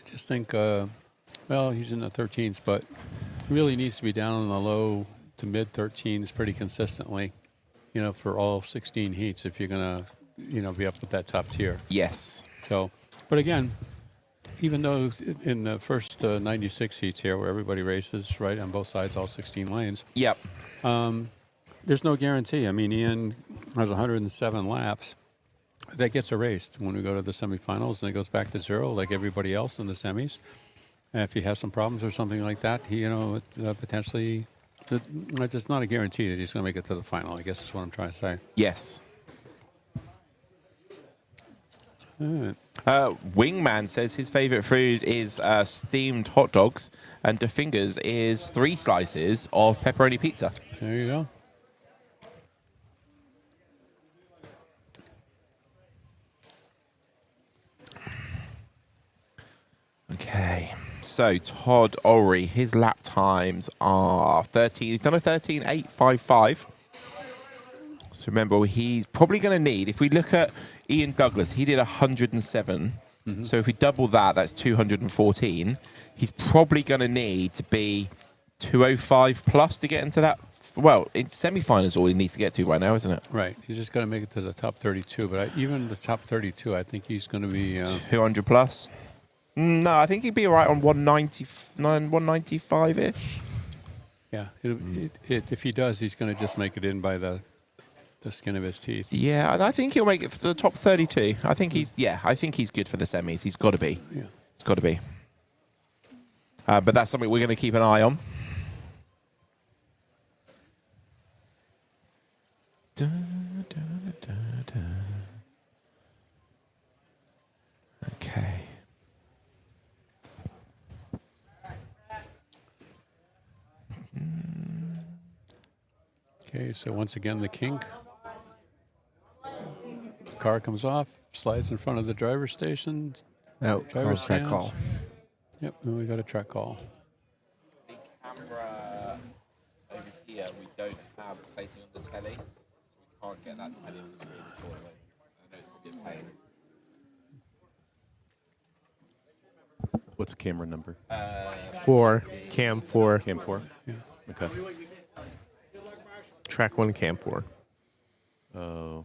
just think, well, he's in the 13s, but really needs to be down in the low to mid 13s pretty consistently, for all 16 heats if you're going to, be up with that top tier. Yes. So, but again, even though in the first 96 heats here where everybody races, right, on both sides, all 16 lanes. Yep. There's no guarantee. I mean, Ian has 107 laps. That gets erased when we go to the semifinals, and it goes back to 0 like everybody else in the semis. And if he has some problems or something like that, he, potentially, it's not a guarantee that he's going to make it to the final, I guess is what I'm trying to say. Yes. Right. Wingman says his favorite food is steamed hot dogs, and De Fingers is 3 slices of pepperoni pizza. There you go. Okay, so Todd Ulry, his lap times are 13. He's done a 13.855. So remember, he's probably going to need, if we look at Ian Douglas, he did 107. Mm-hmm. So if we double that, that's 214. He's probably going to need to be 205 plus to get into that. Well, in semi-finals, all he needs to get to right now, isn't it? Right. He's just got to make it to the top 32. But even the top 32, I think he's going to be 200 plus. No, I think he'd be all right on 195-ish. Yeah. If he does, he's going to just make it in by the skin of his teeth. Yeah, and I think he'll make it to the top 32. I think he's good for the semis. He's got to be. Yeah. He's got to be. But that's something we're going to keep an eye on. Okay. Okay, so once again, the kink. Car comes off, slides in front of the driver's station. Oh, driver's track stands. call. Yep, and we got a track call. The camera over here, we don't have placing on the telly, so we can't get that telly in the toilet. I know it's a bit pain. What's the camera number? 4, cam 4. Cam 4? Yeah. Okay. Track 1, cam 4. Oh,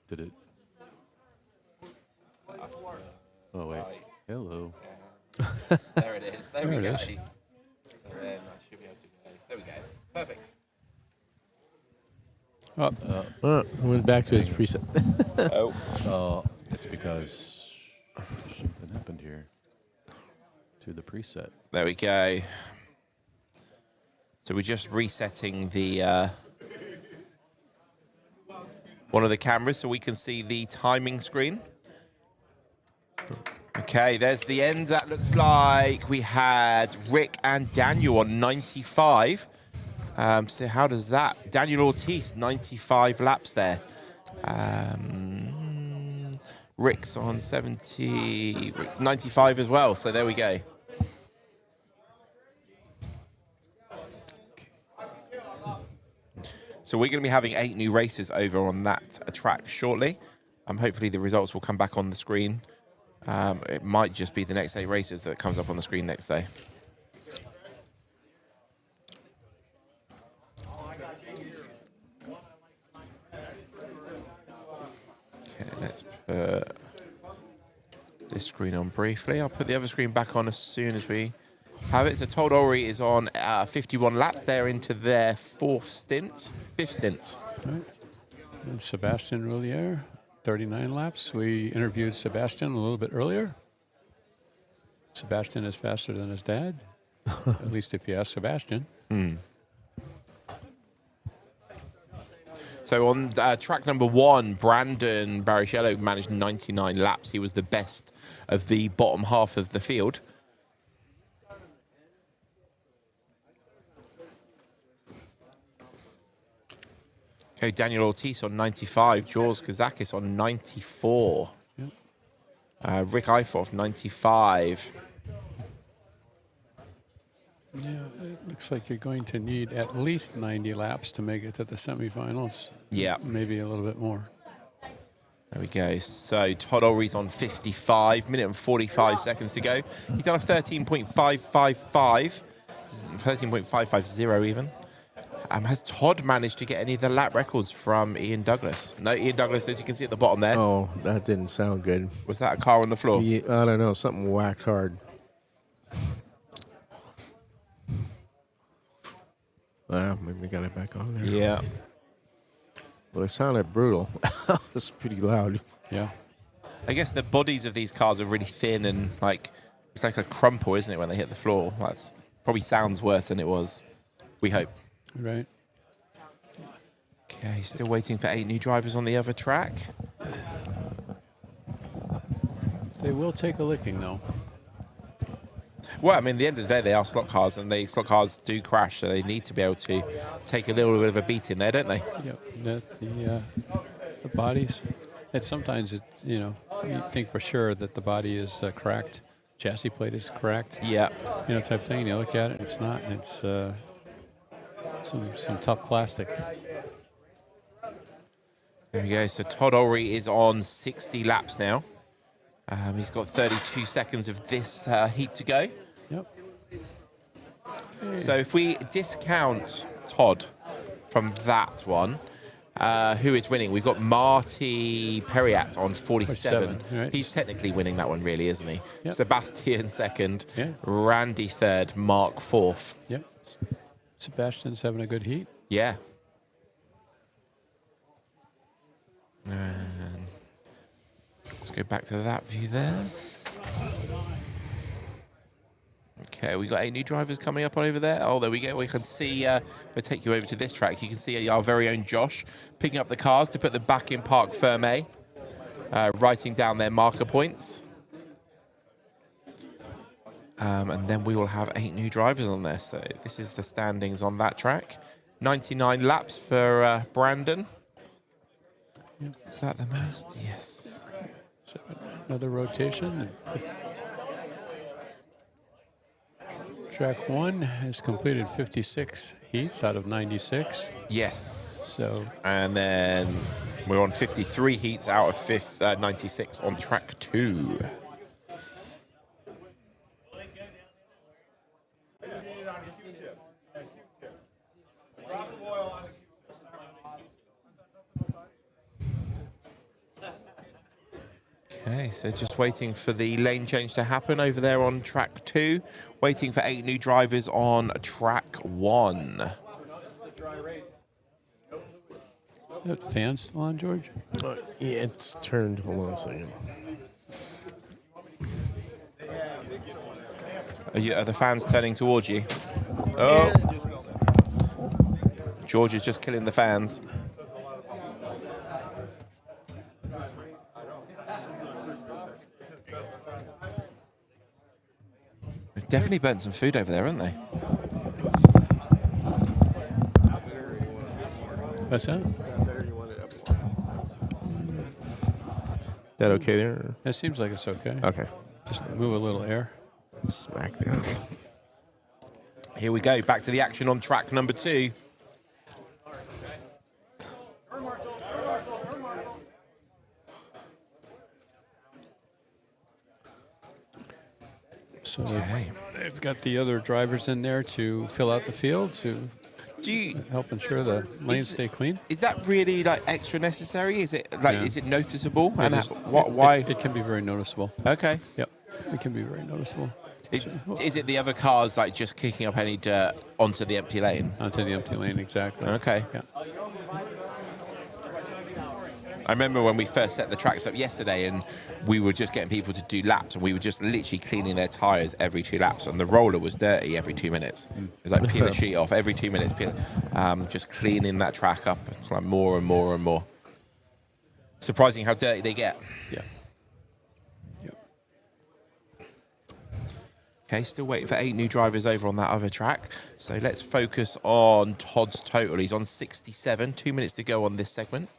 did it? Oh, wait. Hello. There it is. There we go. it is. So then I should be able to go. There we go. Perfect. Went back to its preset. It's because something happened here to the preset. There we go. So we're just resetting the one of the cameras so we can see the timing screen. Okay, there's the end. That looks like we had Rick and Daniel on 95. So how does that? Daniel Ortiz, 95 laps there. Rick's on 70. Rick's 95 as well. So there we go. So we're going to be having 8 new races over on that track shortly. Hopefully the results will come back on the screen. It might just be the next 8 races that comes up on the screen next day. Okay, let's put this screen on briefly. I'll put the other screen back on as soon as we have it. So Todd Ulrich is on 51 laps. They're into their 5th stint. Right. And Sebastian Roulier, 39 laps. We interviewed Sebastian a little bit earlier. Sebastian is faster than his dad, at least if you ask Sebastian. So on track number 1, Brandon Barrichello managed 99 laps. He was the best of the bottom half of the field. Okay, Daniel Ortiz on 95, George Kazakis on 94. Yep. Rick Eifoff, 95. Yeah, it looks like you're going to need at least 90 laps to make it to the semifinals. Yeah. Maybe a little bit more. There we go. So Todd Ulrich's on 55, minute and 45 seconds to go. He's done a 13.555, 13.550 even. Has Todd managed to get any of the lap records from Ian Douglas? No, Ian Douglas, as you can see at the bottom there. Oh, that didn't sound good. Was that a car on the floor? Yeah, I don't know. Something whacked hard. Well, maybe we got it back on there. Yeah. Well, it sounded brutal. It's pretty loud. Yeah. I guess the bodies of these cars are really thin and it's like a crumple, isn't it, when they hit the floor? That's probably sounds worse than it was. We hope. Right. Okay, still waiting for 8 new drivers on the other track. They will take a licking, though. Well, I mean, at the end of the day, they are slot cars, and slot cars do crash, so they need to be able to take a little bit of a beating there, don't they? Yep. The bodies. And sometimes you think for sure that the body is cracked, chassis plate is cracked. Yeah. Type thing. And you look at it, it's not. It's some tough plastic. There we go. So Todd Ulrich is on 60 laps now. He's got 32 seconds of this heat to go. Yep. So if we discount Todd from that one, who is winning? We've got Marty Perriat on 47. Right. He's technically winning that one, really, isn't he? Yep. Sebastian second, Yeah. Randy third, Mark fourth. Yep. Sebastian's having a good heat. Yeah. And let's go back to that view there. Okay, we got 8 new drivers coming up over there. Oh, there we go. We can see, if I take you over to this track, you can see our very own Josh picking up the cars to put them back in Parc Fermé, writing down their marker points. And then we will have 8 new drivers on there. So this is the standings on that track. 99 laps for Brandon. Yep. Is that the most? Yes. So another rotation. Track 1 has completed 56 heats out of 96. Yes. So, and then we're on 53 heats out of 96 on track 2. Okay, so just waiting for the lane change to happen over there on track 2. Waiting for 8 new drivers on track 1. That fan still on, George? Yeah, it's turned. Hold on a second. Are the fans turning towards you? Oh. George is just killing the fans. They've definitely burnt some food over there, haven't they? What's that? That okay there? It seems like it's okay. Okay. Just move a little air. Smack down. Here we go. Back to the action on track number 2. So they've got the other drivers in there to fill out the field to help ensure the lanes stay clean. Is that really like extra necessary? Is it like is it noticeable? It And is- why? It can be very noticeable. Okay. Yep. It can be very noticeable. Is it the other cars like just kicking up any dirt onto the empty lane? Onto the empty lane, exactly. Okay. Yeah. I remember when we first set the tracks up yesterday and we were just getting people to do laps and we were just literally cleaning their tyres every 2 laps and the roller was dirty every 2 minutes. It was like peel a sheet off every 2 minutes, just cleaning that track up. It's like more and more and more. Surprising how dirty they get. Yeah. Okay, still waiting for 8 new drivers over on that other track. So let's focus on Todd's total. He's on 67, 2 minutes to go on this segment.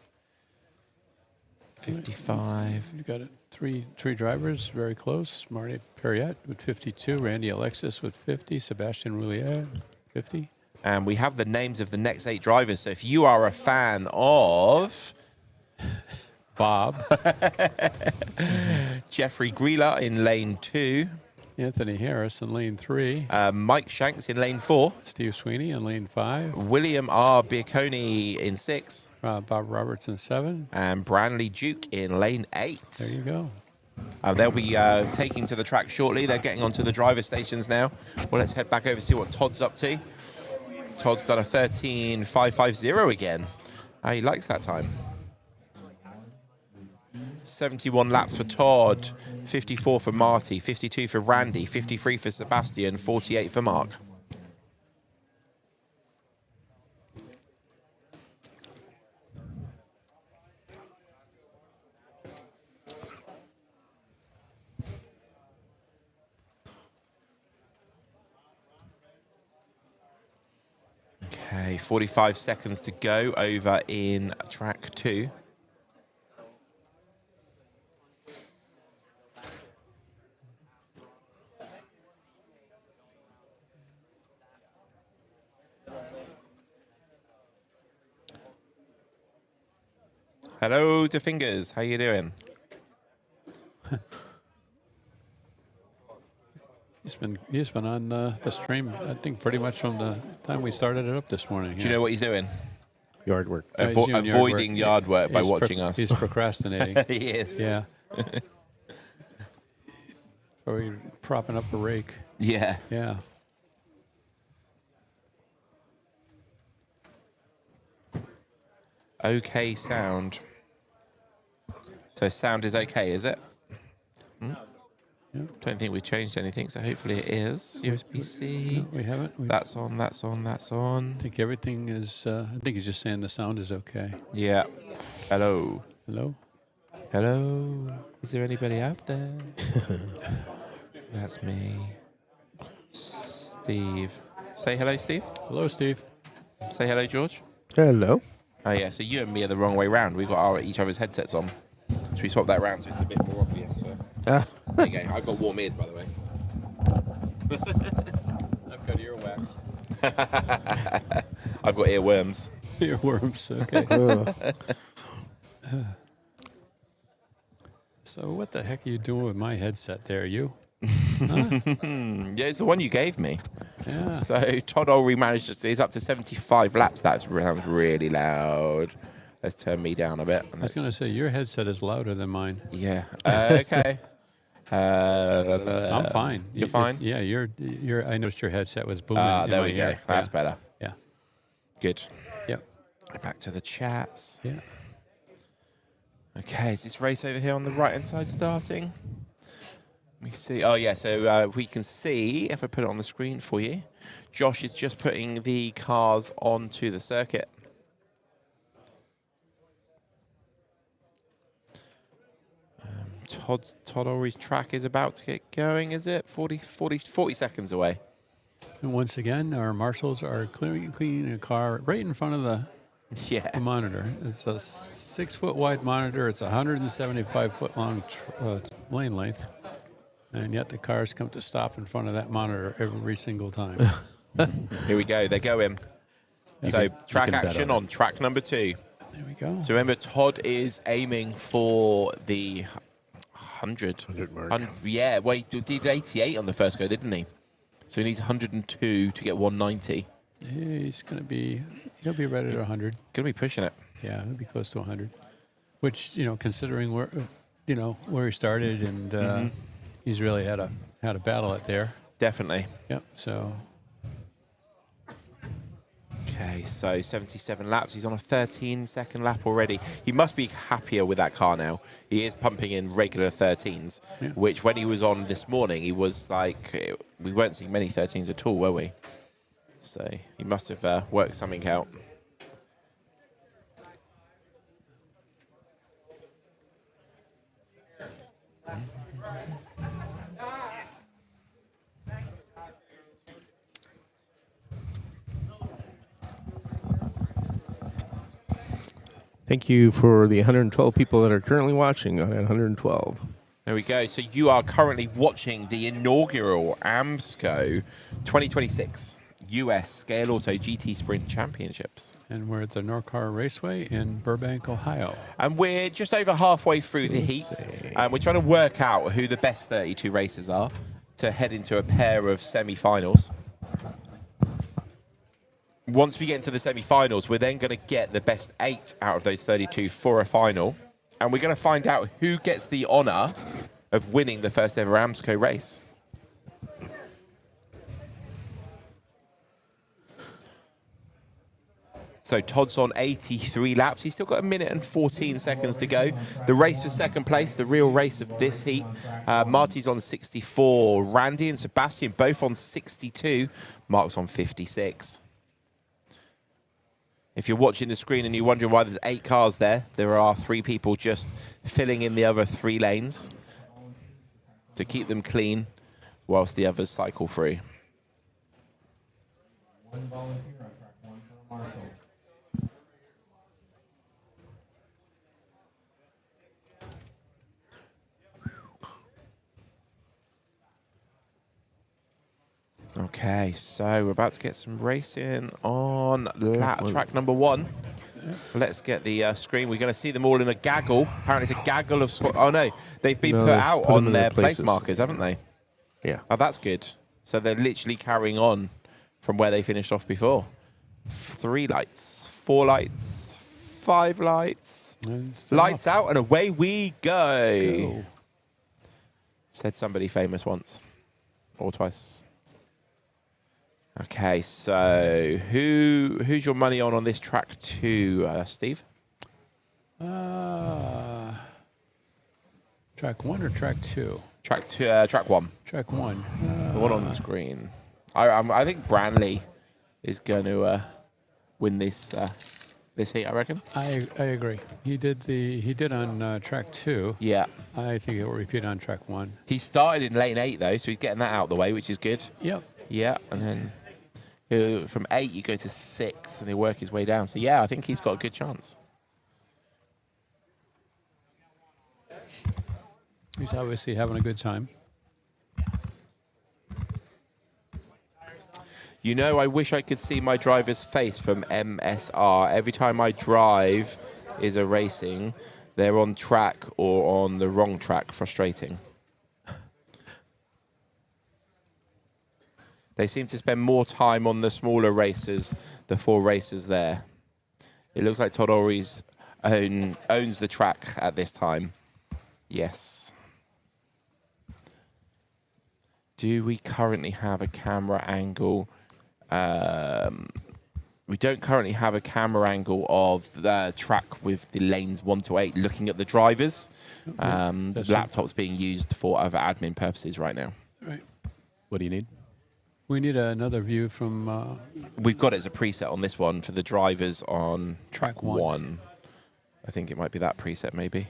55. You've got three drivers very close. Marty Perriette with 52, Randy Alexis with 50, Sebastian Roulier 50. And we have the names of the next 8 drivers. So if you are a fan of Bob, Jeffrey Greeler in lane 2, Anthony Harris in lane 3, Mike Shanks in lane 4, Steve Sweeney in lane 5, William R. Biaconi in 6, Bob Roberts in 7, and Branley Duke in lane 8. There you go. They'll be taking to the track shortly. They're getting onto the driver stations now. Well, let's head back over to see what Todd's up to. Todd's done a 13.550 again. He likes that time. 71 laps for Todd, 54 for Marty, 52 for Randy, 53 for Sebastian, 48 for Mark. Okay, 45 seconds to go over in track 2. Hello to Fingers, how you doing? He's been on the stream, I think, pretty much from the time we started it up this morning. Do you know what he's doing? Yard work. He's doing Avoiding yard work by He's watching us. He's procrastinating. He is. Yeah. Or propping up a rake. Yeah. Yeah. Okay, sound. So sound is okay, is it? Yeah. Don't think we've changed anything, so hopefully it is. USB-C. No, we haven't. That's on, that's on, that's on. I think everything is, I think he's just saying the sound is okay. Yeah. Hello. Hello? Hello. Is there anybody out there? That's me. Steve. Say hello, Steve. Hello, Steve. Say hello, George. Hello. Oh, yeah, so you and me are the wrong way round. We've got each other's headsets on. Should we swap that round so it's a bit more obvious? So. There you go. I've got warm ears, by the way. I've got earwax. I've got earworms. Earworms, okay. So what the heck are you doing with my headset there, you? Huh? Yeah, it's the one you gave me. Yeah. So Todd Olry managed to, he's up to 75 laps. That sounds really loud. Let's turn me down a bit. I was going to say, your headset is louder than mine. Yeah. Okay. I'm fine. You're fine? Yeah, you're. I noticed your headset was booming. There in we my go. ear. That's Yeah. better. Yeah. Good. Yep. Right back to the chats. Yeah. Okay, is this race over here on the right-hand side starting? Let me see. Oh, yeah, so we can see, if I put it on the screen for you, Josh is just putting the cars onto the circuit. Todd Ory's track is about to get going, is it? 40 seconds away. And once again, our marshals are cleaning a car right in front of the monitor. It's a 6-foot wide monitor. It's a 175-foot long lane length. And yet the cars come to stop in front of that monitor every single time. Here we go. They go in. So track action on track number 2. There we go. So remember, Todd is aiming for the 100 mark. Yeah, well, he did 88 on the first go, didn't he? So he needs 102 to get 190. He's going to be, he'll be right at 100. Going to be pushing it. Yeah, he'll be close to 100. Which, considering where, where he started and he's really had a battle it there. Definitely. Yep, so. Okay, so 77 laps. He's on a 13-second lap already. He must be happier with that car now. He is pumping in regular 13s, which when he was on this morning, he was like, we weren't seeing many 13s at all, were we? So he must have worked something out. Thank you for the 112 people that are currently watching on 112. There we go. So you are currently watching the inaugural AMSCO 2026 US Scaleauto GT Sprint Championships. And we're at the Norcar Raceway in Burbank, Ohio. And we're just over halfway through the heats. And we're trying to work out who the best 32 racers are to head into a pair of semi-finals. Once we get into the semi-finals, we're then going to get the best 8 out of those 32 for a final. And we're going to find out who gets the honour of winning the first ever AMSCO race. So Todd's on 83 laps. He's still got 1 minute and 14 seconds to go. The race for second place, the real race of this heat. Marty's on 64. Randy and Sebastian both on 62. Mark's on 56. If you're watching the screen and you're wondering why there's 8 cars there, there are 3 people just filling in the other 3 lanes to keep them clean whilst the others cycle through. One volunteer on track 1 for Marshall. Okay, so we're about to get some racing on track number 1. Let's get the screen. We're going to see them all in a gaggle. Apparently it's a gaggle of... Oh, no. They've been put out on their place markers, haven't they? Yeah. Oh, that's good. So they're literally carrying on from where they finished off before. 3 lights, 4 lights, 5 lights. Lights out and away we go. Said somebody famous once. Or twice. Okay, so who's your money on this track 2, Steve? Track 1 or track 2? Track 1. Track 1. The one on the screen. I think Branley is going to win this heat, I reckon. I agree. He did on track 2. Yeah. I think he'll repeat on track 1. He started in lane 8 though, so he's getting that out of the way, which is good. Yep. Yeah, and then from 8 you go to 6 and he'll work his way down. So yeah, I think he's got a good chance. He's obviously having a good time. You know, I wish I could see my driver's face from MSR. Every time I drive is a racing, they're on track or on the wrong track. Frustrating. They seem to spend more time on the smaller races, the 4 races there. It looks like Todd Ory's owns the track at this time. Yes. Do we currently have a camera angle We don't currently have a camera angle of the track with the lanes 1 to 8 looking at the drivers. The laptop's being used for other admin purposes right now. Right. What do you need? We need another view from... We've got it as a preset on this one for the drivers on track 1. I think it might be that preset, maybe.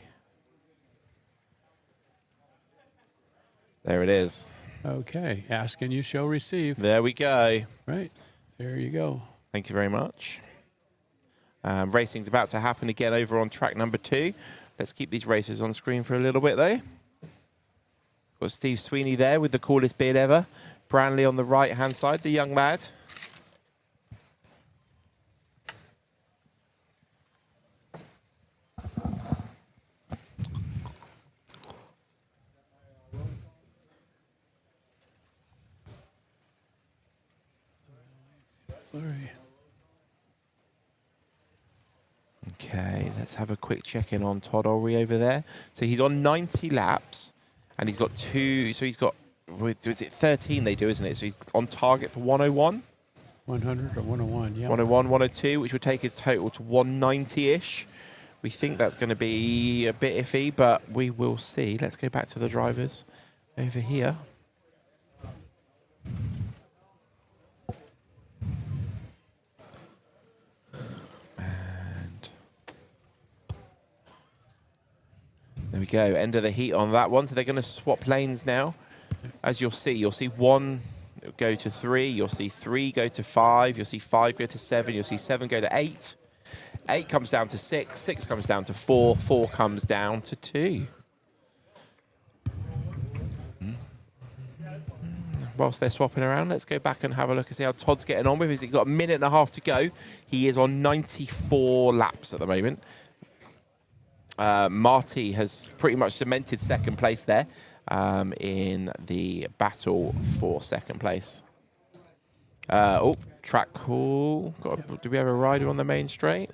There it is. Okay. Ask and you shall receive. There we go. Right. There you go. Thank you very much. Racing's about to happen again over on track number 2. Let's keep these races on screen for a little bit, though. Got Steve Sweeney there with the coolest beard ever. Branley on the right-hand side, the young lad. Okay, let's have a quick check-in on Todd Ulrey over there. So he's on 90 laps, and he's got 2. So he's got, is it 13 they do, isn't it? So he's on target for 101. 100 or 101, yeah. 101, 102, which would take his total to 190-ish. We think that's going to be a bit iffy, but we will see. Let's go back to the drivers over here. There we go, end of the heat on that one. So they're going to swap lanes now. As you'll see 1 go to 3, you'll see 3 go to 5, you'll see 5 go to 7, you'll see 7 go to 8. 8 comes down to 6, 6 comes down to 4, 4 comes down to 2. Whilst they're swapping around, let's go back and have a look and see how Todd's getting on with. He's got a minute and a half to go. He is on 94 laps at the moment. Marty has pretty much cemented second place there in the battle for second place. Oh, track call. Do we have a rider on the main straight?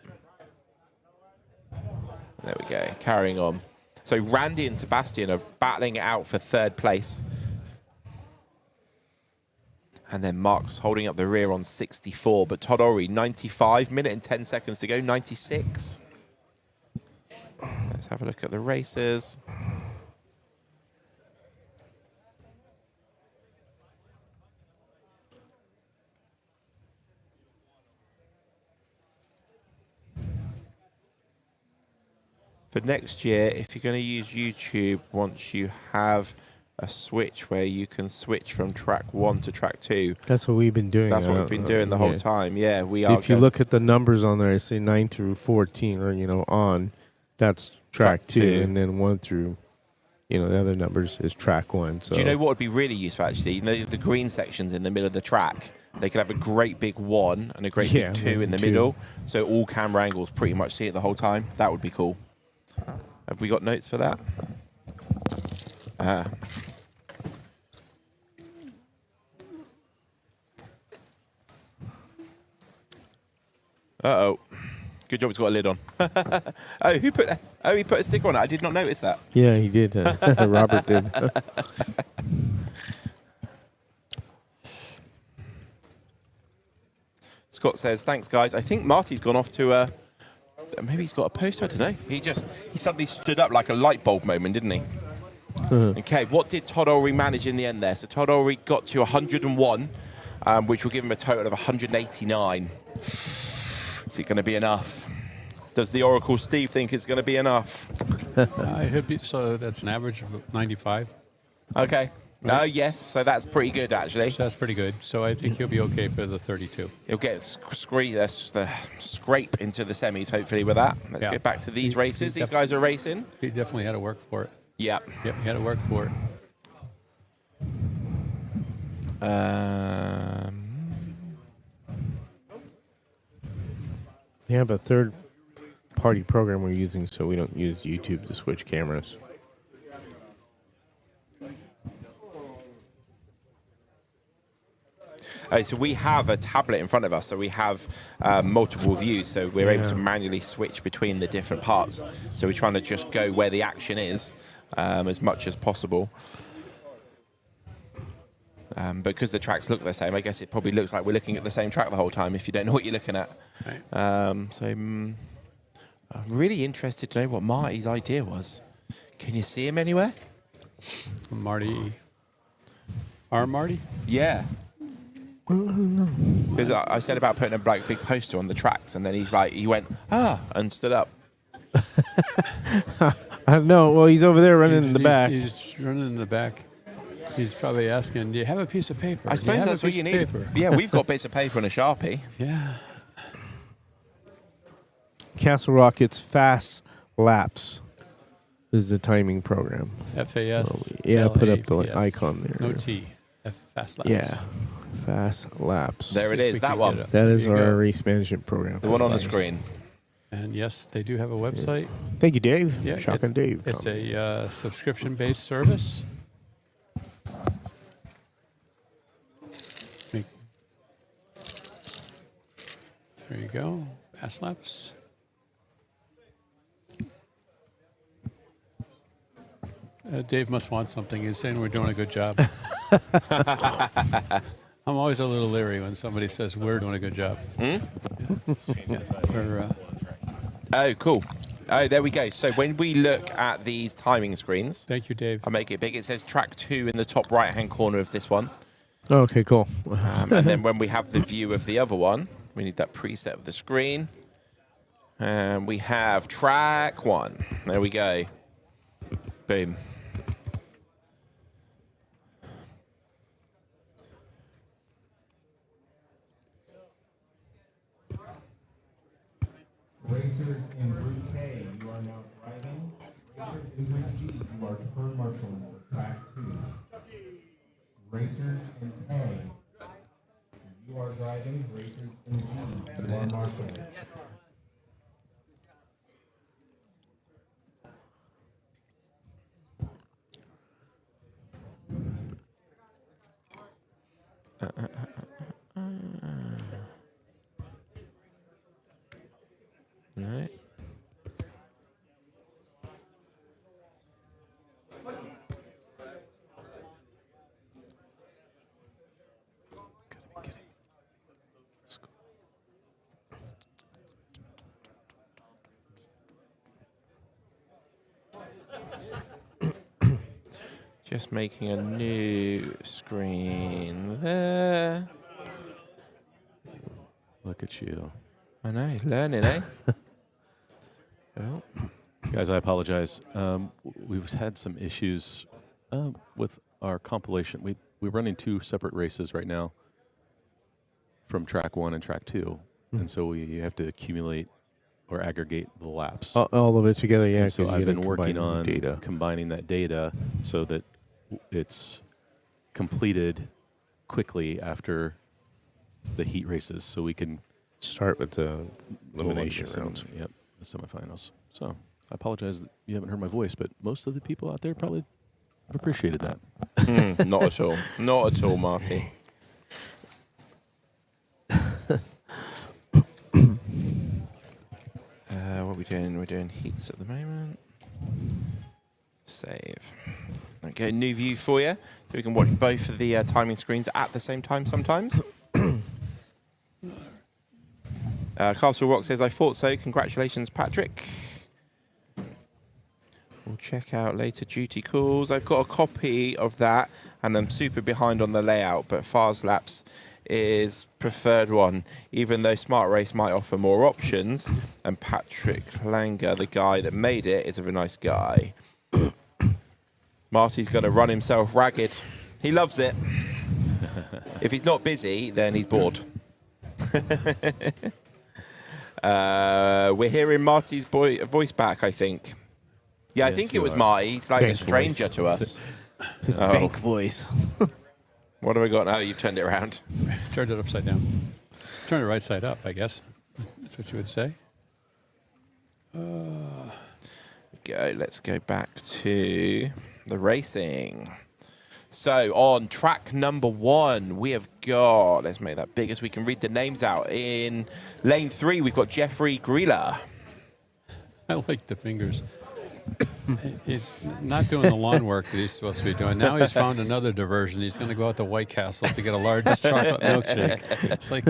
There we go, carrying on. So Randy and Sebastian are battling it out for 3rd place. And then Mark's holding up the rear on 64, but Todd Ulrey, 95, minute and 10 seconds to go, 96. Let's have a look at the races. For next year, if you're going to use YouTube, once you have a switch where you can switch from track 1 to track 2. That's what we've been doing. That's what we've been doing the whole time. Yeah, we are. If you look at the numbers on there, I say 9 through 14, or on, that's track 2, and then 1 through, the other numbers is track 1. So do you know what would be really useful actually? The green sections in the middle of the track. They could have a great big 1 and a great big 2 in the middle, so all camera angles pretty much see it the whole time. That would be cool. Have we got notes for that? Uh-oh. Good job it's got a lid on. He put a sticker on it. I did not notice that. Yeah, he did. Robert did. Scott says, thanks, guys. I think Marty's gone off to maybe he's got a poster, I don't know. He suddenly stood up like a light bulb moment, didn't he? Okay, what did Todd Ulrey manage in the end there? So Todd Ulrey got to 101, which will give him a total of 189. Is it going to be enough? Does the Oracle Steve think it's going to be enough? So that's an average of 95. Okay. Right. Yes, so that's pretty good, actually. So that's pretty good. So I think he'll be okay for the 32. He'll get scrape into the semis, hopefully, with that. Let's get back to these races. These guys are racing. He definitely had to work for it. Yeah. Yep, he had to work for it. They have a third-party program we're using, so we don't use YouTube to switch cameras. So we have a tablet in front of us, so we have multiple views, so we're able to manually switch between the different parts. So we're trying to just go where the action is as much as possible. Because the tracks look the same, I guess it probably looks like we're looking at the same track the whole time if you don't know what you're looking at. Right. I'm really interested to know what Marty's idea was. Can you see him anywhere? Marty. Our Marty? Yeah. Because I said about putting a big poster on the tracks, and then he went, and stood up. I don't know. Well, he's over there running in the back. He's running in the back. He's probably asking, do you have a piece of paper? I suppose that's what you need. Yeah, we've got bits of paper and a Sharpie. Yeah. Castle Rocket's Fast Laps is the timing program. FAS. Put up the icon there. No T. Fast Laps. Yeah. Fast Laps. There it is, that one. That is our race management program. The one on the screen. And yes, they do have a website. Thank you, Dave. Yeah, Shotgun Dave. It's a subscription-based service. There you go. Fast Laps. Dave must want something. He's saying we're doing a good job. I'm always a little leery when somebody says we're doing a good job. Oh, cool. Oh, there we go. So when we look at these timing screens... Thank you, Dave. I'll make it big. It says track 2 in the top right-hand corner of this one. Okay, cool. And then when we have the view of the other one, we need that preset of the screen. And we have track 1. There we go. Boom. Racers in Group K, you are now driving. Racers in Group G, you are turn marshaling for track 2. Racers in K, you are driving. Racers in G, you are marshaling. Right. Just making a new screen there. Look at you. I know, learning, eh? Oh. Guys, I apologize. We've had some issues with our compilation. We're running 2 separate races right now from track 1 and track 2. And so you have to accumulate or aggregate the laps. All of it together, yeah. And so I've been working on combining that data so that it's completed quickly after the heat races so we can start with the elimination rounds. Yep, the semifinals. So I apologize that you haven't heard my voice, but most of the people out there probably have appreciated that. Not at all. Not at all, Marty. What are we doing? We're doing heats at the moment. Save. Okay, new view for you. So we can watch both of the timing screens at the same time sometimes. Castle Rock says, I thought so. Congratulations, Patrick. We'll check out later duty calls. I've got a copy of that, and I'm super behind on the layout, but Fast Laps is preferred one, even though Smart Race might offer more options. And Patrick Langer, the guy that made it, is a very nice guy. Marty's going to run himself ragged. He loves it. If he's not busy, then he's bored. We're hearing Marty's voice back, I think. Yeah, I think it was Marty. He's like a stranger to us. His bank voice. What have we got now? You've turned it around. Turned it upside down. Turn it right side up, I guess. That's what you would say. Let's go back to the racing. So on track number 1, we have got, let's make that bigger so we can read the names out. In lane 3, we've got Jeffrey Greeler. I like the fingers. He's not doing the lawn work that he's supposed to be doing. Now he's found another diversion. He's going to go out to White Castle to get a large chocolate milkshake. It's like,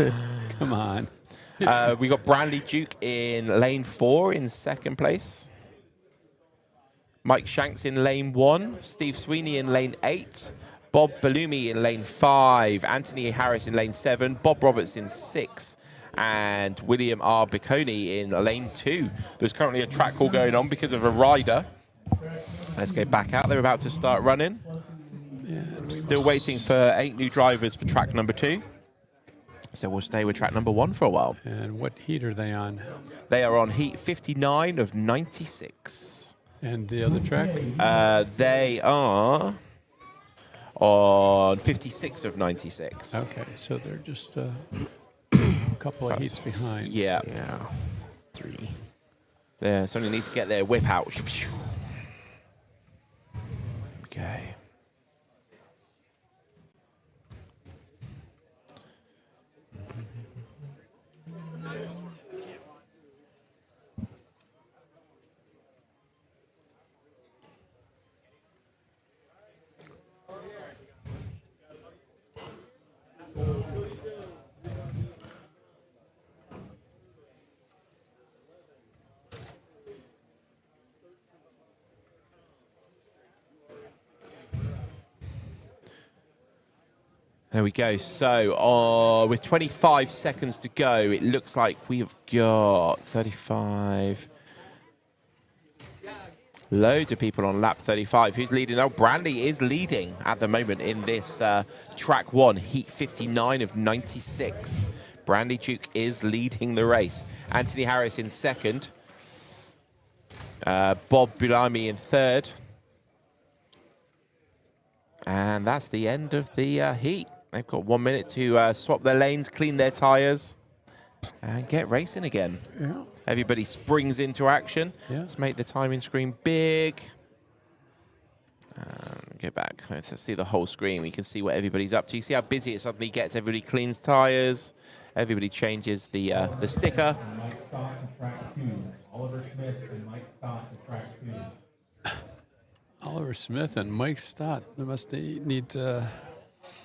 come on. We got Bradley Duke in lane 4 in second place. Mike Shanks in lane 1. Steve Sweeney in lane 8. Bob Bellumi in lane 5. Anthony Harris in lane 7. Bob Roberts in 6. And William R. Bicconi in lane 2. There's currently a track call going on because of a rider. Let's go back out. They're about to start running. Still waiting for 8 new drivers for track number 2. So we'll stay with track number 1 for a while. And what heat are they on? They are on heat 59 of 96. And the other track? They are on 56 of 96. Okay, so they're just a couple of heats behind. Yeah. 3. There, somebody needs to get their whip out. Okay. There we go. So with 25 seconds to go, it looks like we have got 35. Loads of people on lap 35. Who's leading? Oh, Brandy is leading at the moment in this track 1, heat 59 of 96. Brandy Duke is leading the race. Anthony Harris in second. Bob Bulami in third. And that's the end of the heat. They've got 1 minute to swap their lanes, clean their tyres, and get racing again. Yeah. Everybody springs into action. Yeah. Let's make the timing screen big. Go back. Let's see the whole screen. We can see what everybody's up to. You see how busy it suddenly gets. Everybody cleans tyres. Everybody changes the sticker. Mike Stott to track 2. Oliver Smith and Mike Stott to track 2. Oliver Smith and Mike Stott. They must need to...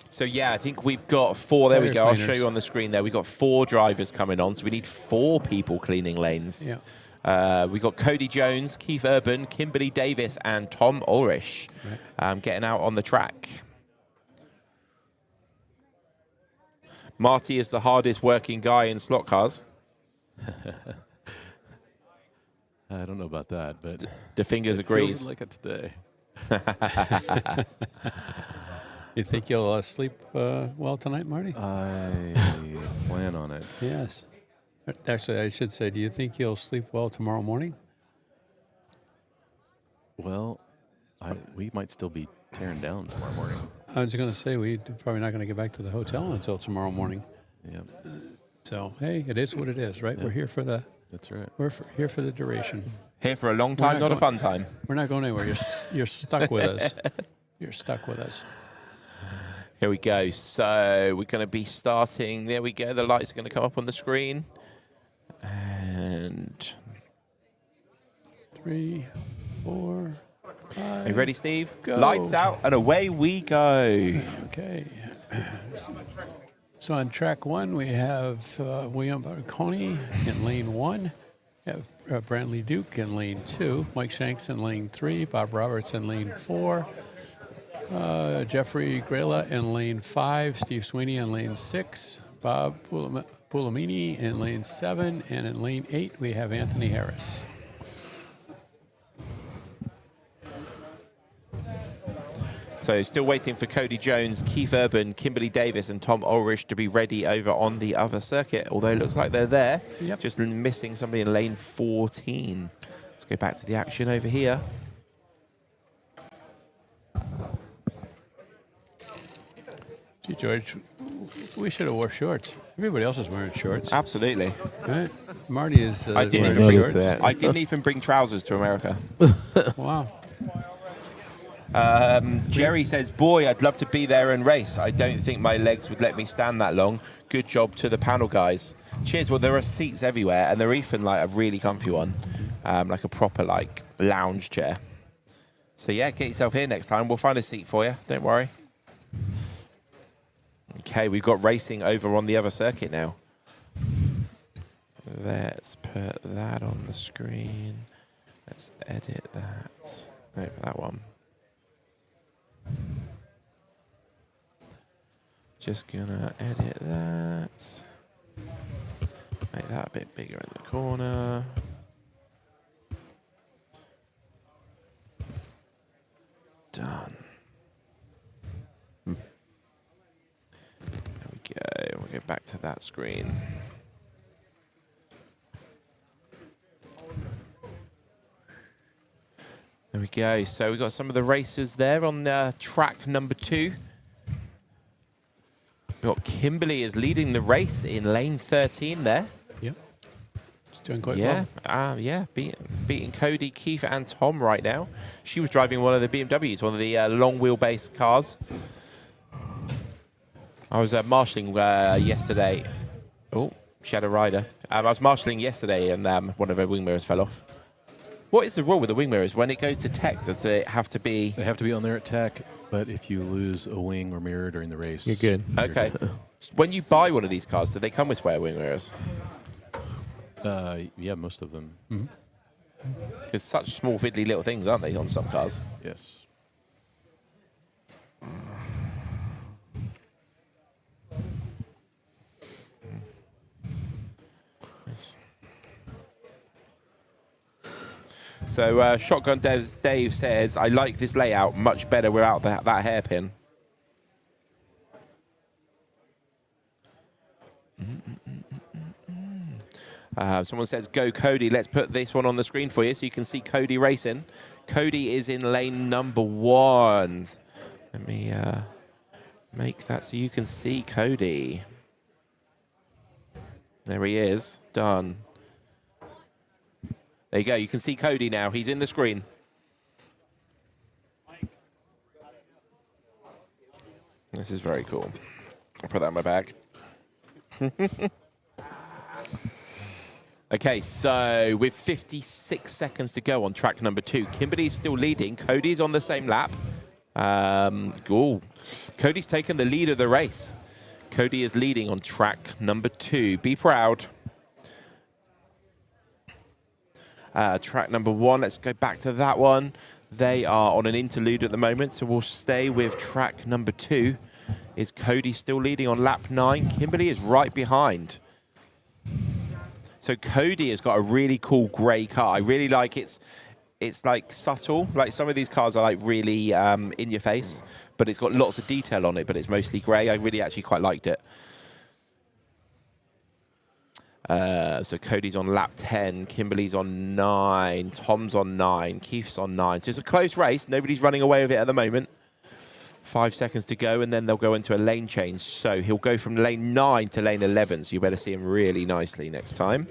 So, yeah, I think we've got 4. There we Tire go. I'll cleaners. show you on the screen there. We've got 4 drivers coming on, so we need 4 people cleaning lanes. Yeah. We've got Cody Jones, Keith Urban, Kimberly Davis, and Tom Ulrich getting out on the track. Marty is the hardest working guy in slot cars. I don't know about that, but the fingers it agrees. feels like it today. You think you'll sleep well tonight, Marty? I plan on it. Yes. Actually, I should say, do you think you'll sleep well tomorrow morning? Well, we might still be tearing down tomorrow morning. I was going to say, we're probably not going to get back to the hotel until tomorrow morning. Yep. So, hey, it is what it is, right? Yep. We're here for the... That's right. We're here for the duration. Here for a long time, not a fun time. We're not going anywhere. You're stuck with us. You're stuck with us. Here we go. So we're going to be starting. There we go. The lights are going to come up on the screen. And 3, 4, 5. Are you ready, Steve? Go. Lights out and away we go. Okay. So on track 1, we have William Barconi in lane 1. We have Brantley Duke in lane 2. Mike Shanks in lane 3. Bob Roberts in lane 4. Jeffrey Grela in lane 5. Steve Sweeney in lane 6. Bob Pulamini in lane 7. And in lane 8, we have Anthony Harris. So still waiting for Cody Jones, Keith Urban, Kimberly Davis, and Tom Ulrich to be ready over on the other circuit. Although it looks like they're there. Yep. Just missing somebody in lane 14. Let's go back to the action over here. Gee, George, we should have wore shorts. Everybody else is wearing shorts. Absolutely. Right? Marty is I didn't wearing notice shorts. that. I didn't even bring trousers to America. Wow. Jerry says, boy, I'd love to be there and race. I don't think my legs would let me stand that long. Good job to the panel guys. Cheers. Well, there are seats everywhere, and they're even like a really comfy one, like a proper like lounge chair. So yeah, get yourself here next time. We'll find a seat for you. Don't worry. Okay, we've got racing over on the other circuit now. Let's put that on the screen. Let's edit that. No, that one. Just gonna edit that. Make that a bit bigger in the corner. Done. There we go. We'll go back to that screen. There we go. So we've got some of the racers there on track number 2. We've got Kimberly is leading the race in lane 13 there. Yep. She's doing quite well. Yeah, beating Cody, Keith, and Tom right now. She was driving one of the BMWs, one of the long wheelbase cars. I was marshalling yesterday. Oh, she had a rider. I was marshalling yesterday and one of her wing mirrors fell off. What is the rule with the wing mirrors? When it goes to tech, does it have to be... They have to be on there at tech, but if you lose a wing or mirror during the race... You're good. Okay. When you buy one of these cars, do they come with spare wing mirrors? Yeah, most of them. It's such small, fiddly little things, aren't they, on some cars? Yes. So Shotgun Dave says, I like this layout much better without that hairpin. Someone says, go Cody. Let's put this one on the screen for you so you can see Cody racing. Cody is in lane number 1. Let me make that so you can see Cody. There he is. Done. There you go. You can see Cody now. He's in the screen. This is very cool. I'll put that in my bag. Okay, so with 56 seconds to go on track number 2, Kimberly's still leading. Cody's on the same lap. Cody's taken the lead of the race. Cody is leading on track number 2. Be proud. Track number 1, let's go back to that one. They are on an interlude at the moment, so we'll stay with track number 2. Is Cody still leading on lap 9? Kimberly is right behind. So Cody has got a really cool grey car. I really like it's like subtle. Like some of these cars are like really in your face, but it's got lots of detail on it, but it's mostly grey. I really actually quite liked it. So Cody's on lap 10, Kimberly's on 9, Tom's on 9, Keith's on 9. So it's a close race. Nobody's running away with it at the moment. 5 seconds to go, and then they'll go into a lane change. So he'll go from lane 9 to lane 11, so you better see him really nicely next time.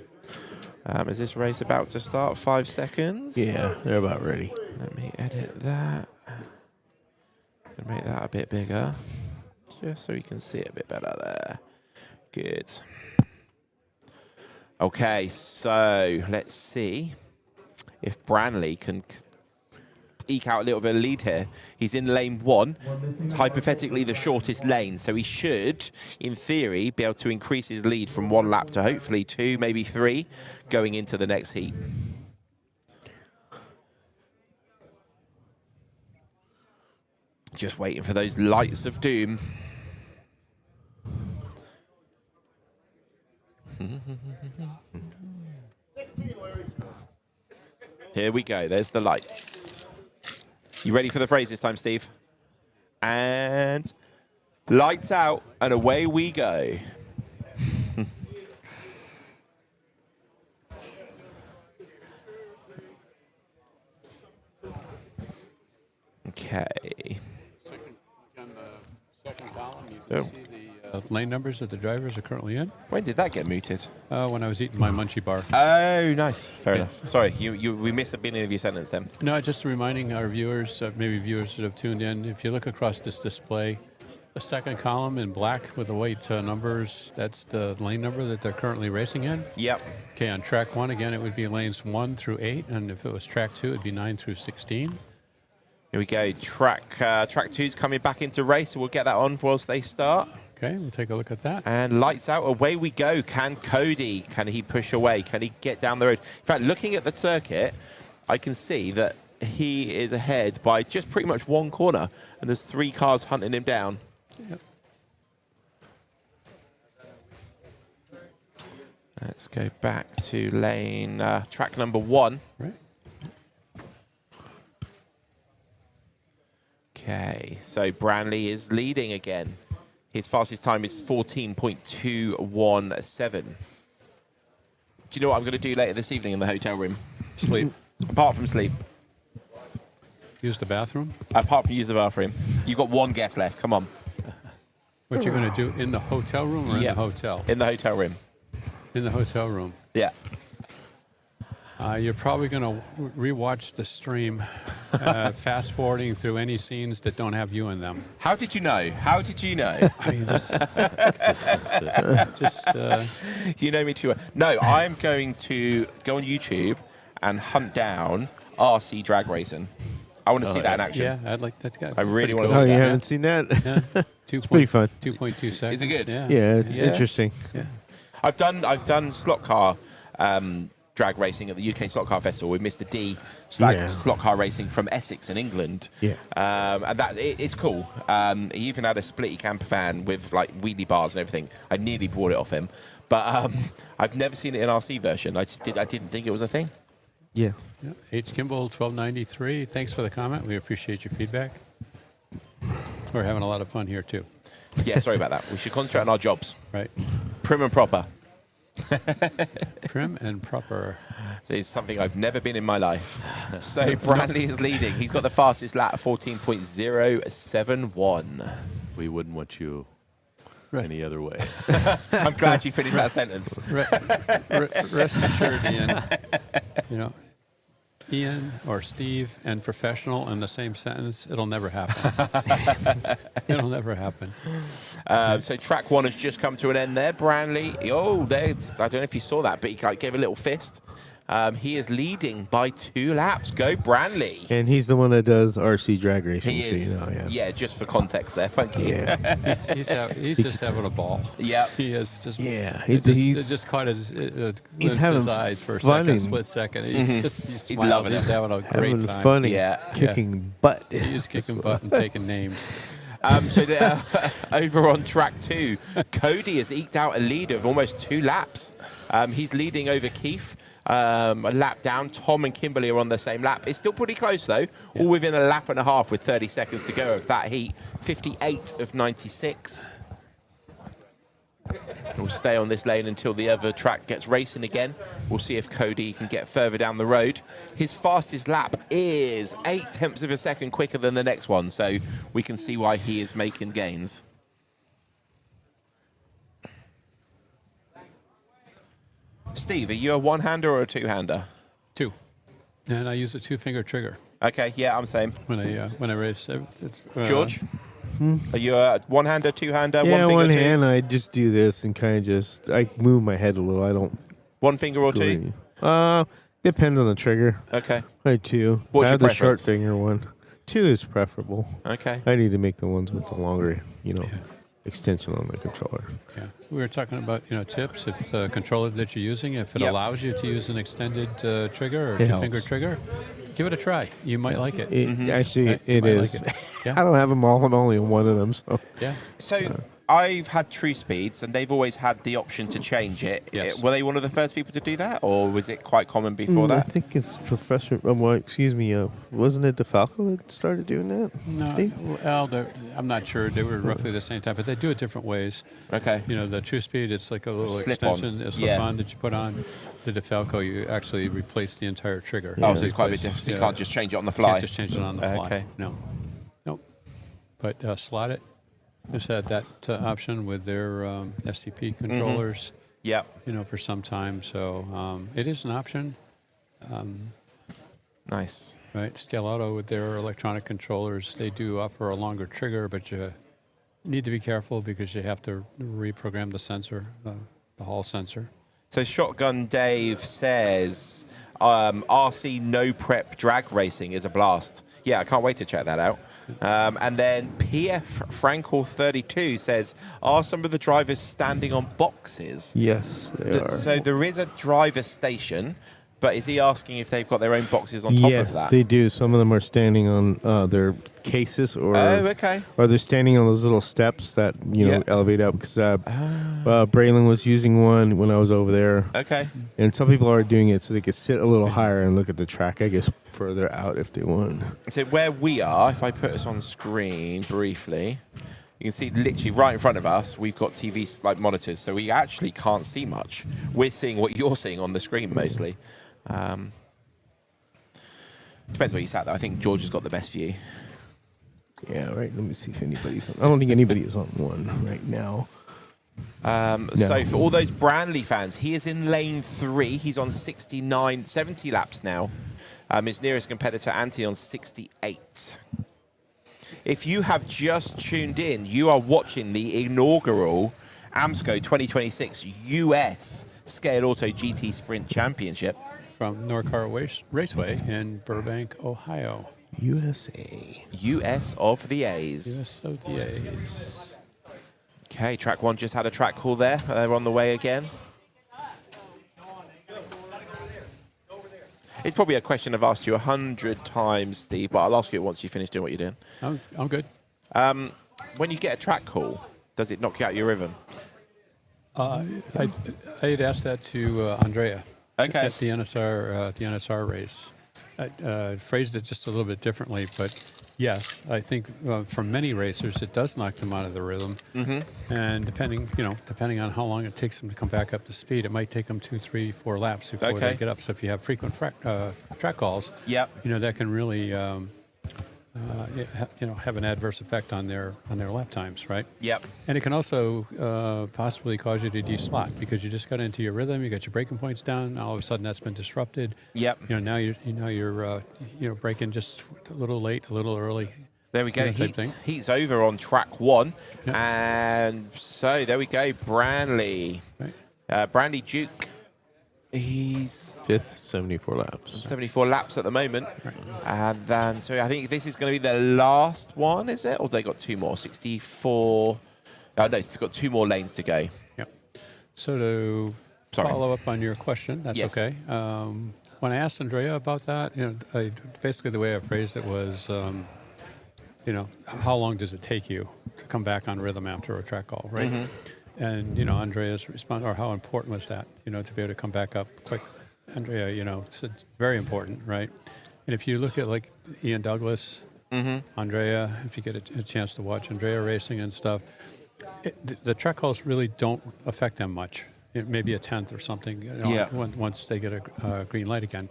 Is this race about to start? 5 seconds? Yeah, they're about ready. Let me edit that. Make that a bit bigger, just so you can see it a bit better there. Good. Okay, so let's see if Branley can eke out a little bit of lead here. He's in lane 1. It's hypothetically the shortest lane, so he should, in theory, be able to increase his lead from 1 lap to hopefully 2, maybe 3, going into the next heat. Just waiting for those lights of doom. Here we go. There's the lights. You ready for the phrase this time, Steve? And lights out, and away we go. Okay. On the second column, you can see the lane numbers that the drivers are currently in. When did that get mooted? When I was eating my munchie bar. Oh, nice. Fair enough. Sorry, we missed the beginning of your sentence then. No, just reminding our viewers, maybe viewers that have tuned in, if you look across this display, the second column in black with the white numbers, that's the lane number that they're currently racing in. Yep. Okay, on track 1, again, it would be lanes 1 through 8, and if it was track 2, it would be 9 through 16. Here we go. Track 2's coming back into race, so we'll get that on whilst they start. Okay, we'll take a look at that. And lights out, away we go. Can he push away? Can he get down the road? In fact, looking at the circuit, I can see that he is ahead by just pretty much one corner, and there's 3 cars hunting him down. Yep. Let's go back to lane track number 1. Right. Okay, so Branley is leading again. His fastest time is 14.217. Do you know what I'm going to do later this evening in the hotel room? Sleep. Apart from sleep. Use the bathroom? Apart from use the bathroom. You've got 1 guest left. Come on. What you're going to do in the hotel room or in the hotel? In the hotel room. In the hotel room. Yeah. You're probably going to rewatch the stream, fast forwarding through any scenes that don't have you in them. How did you know? How did you know? I mean, just you know me too well. No, I'm going to go on YouTube and hunt down RC drag racing. I want to see that in action. Yeah, I'd like that's good. I really want to Oh, see that. you haven't seen that? Yeah. It's pretty fun. 2.2 seconds. Is it good? Yeah, it's interesting. Yeah. I've done slot car drag racing at the UK Slot Car Festival with Mr. D, slot car racing from Essex in England. Yeah. And it's cool. He even had a splitty camper van with like wheelie bars and everything. I nearly bought it off him, but I've never seen it in RC version. I didn't think it was a thing. Yeah. H. Kimball 1293. Thanks for the comment. We appreciate your feedback. We're having a lot of fun here too. Yeah, sorry about that. We should concentrate on our jobs. Right. Prim and proper. Prim and proper. It's something I've never been in my life. So Branley is leading. He's got the fastest lap, 14.071. We wouldn't want you any other way. I'm glad you finished that sentence. Rest assured, Ian. You know, Ian or Steve and professional in the same sentence, it'll never happen. It'll never happen. So track 1 has just come to an end there. Branley, I don't know if you saw that, but he gave a little fist. He is leading by 2 laps. Go Branley. And he's the one that does RC drag racing. He is. So, you know, yeah, just for context there. Thank you. Yeah. He's just having a ball. Yeah. He is just. Yeah. It just caught his eyes for a split second. He's loving it. He's having a great time. Fun kicking butt. He's kicking butt and taking names. Over on track 2, Cody has eked out a lead of almost 2 laps. He's leading over Keith. A lap down. Tom and Kimberly are on the same lap. It's still pretty close, though. All within a lap and a half with 30 seconds to go of that heat. 58 of 96. We'll stay on this lane until the other track gets racing again. We'll see if Cody can get further down the road. His fastest lap is 0.8 of a second quicker than the next one, so we can see why he is making gains. Steve, are you a one-hander or a two-hander? 2. And I use a 2-finger trigger. Okay, yeah, I'm same. When I race. George? Are you a one-hander, two-hander, Yeah, one one finger, hand. I just do this and kind of I move my head a little. I don't. One finger or 2? Depends on the trigger. Okay. Probably 2. What's I have your the short preference? finger one. 2 is preferable. Okay. I need to make the ones with the longer, extension on the controller. Yeah. We were talking about, tips. If the controller that you're using, if it allows you to use an extended trigger or 2-finger trigger, give it a try. You might like it. Actually, it is. Like it. Yeah. I don't have them all. I'm only on one of them. So. Yeah. So I've had True Speeds, and they've always had the option to change it. Yes. Were they one of the first people to do that, or was it quite common before I that? think it's Professor. Wasn't it DeFalco that started doing that? No, Steve? well, I'm not sure. They were roughly the same time, but they do it different ways. Okay. The True Speed, it's like a little Slip-on. extension, a slip-on that you put on. The DeFalco, you actually replace the entire trigger. Oh, so it's quite a bit different. You can't just change it on the fly. Can't just change it on the fly. Okay. No. Nope. But Slot It has had that option with their SCP controllers. Yeah. For some time. So it is an option. Nice. Right. Scaleauto with their electronic controllers, they do offer a longer trigger, but you need to be careful because you have to reprogram the sensor, the Hall sensor. So Shotgun Dave says, RC no prep drag racing is a blast. Yeah, I can't wait to check that out. And then PF Frankel 32 says, are some of the drivers standing on boxes? Yes, they are. So there is a driver station, but is he asking if they've got their own boxes on top of that? They do. Some of them are standing on their cases, or or they're standing on those little steps that elevate up. Because Braylon was using one when I was over there. Okay. And some people are doing it so they could sit a little higher and look at the track, I guess, further out if they want. So where we are, if I put us on screen briefly, you can see literally right in front of us, we've got TV like monitors, so we actually can't see much. We're seeing what you're seeing on the screen mostly. Depends where you sat though. I think George has got the best view. Yeah, right. Let me see if anybody's on. I don't think anybody is on one right now. No. So for all those Brandley fans, he is in lane 3. He's on 70 laps now. His nearest competitor, Antti, on 68. If you have just tuned in, you are watching the inaugural AMSCO 2026 US Scaleauto GT Sprint Championship. From Norcar Raceway in Burbank, Ohio. USA. US of the A's. US of the A's. Okay, track 1 just had a track call there. They're on the way again. It's probably a question I've asked you 100 times, Steve, but I'll ask you it once you finish doing what you're doing. I'm good. When you get a track call, does it knock you out your rhythm? I had asked that to Andrea. Okay. At the NSR race. I phrased it just a little bit differently, but yes, I think for many racers it does knock them out of the rhythm. Mm-hmm. And depending on how long it takes them to come back up to speed, it might take them 2, 3, 4 laps before they get up. So if you have frequent track calls, that can really have an adverse effect on their lap times, right? Yep. And it can also possibly cause you to de-slot because you just got into your rhythm, you got your braking points down. Now all of a sudden that's been disrupted. Yep. Now you're braking just a little late, a little early. There we go. Heat's over on track 1, and so there we go. Brandley, Brandy Duke. He's 5th, 74 laps. 74 laps at the moment. Right. And then, so I think this is going to be the last one, is it? Or they got 2 more? 64. No, it's got 2 more lanes to go. Yep. So to follow up on your question, that's okay. When I asked Andrea about that, basically the way I phrased it was, how long does it take you to come back on rhythm after a track call, right? Mm-hmm. And, Andrea's response, or how important was that, to be able to come back up quick. Andrea, it's very important, right? And if you look at, like, Ian Douglas, Andrea, if you get a chance to watch Andrea racing and stuff, the track calls really don't affect them much. Maybe a tenth or something, once they get a green light again.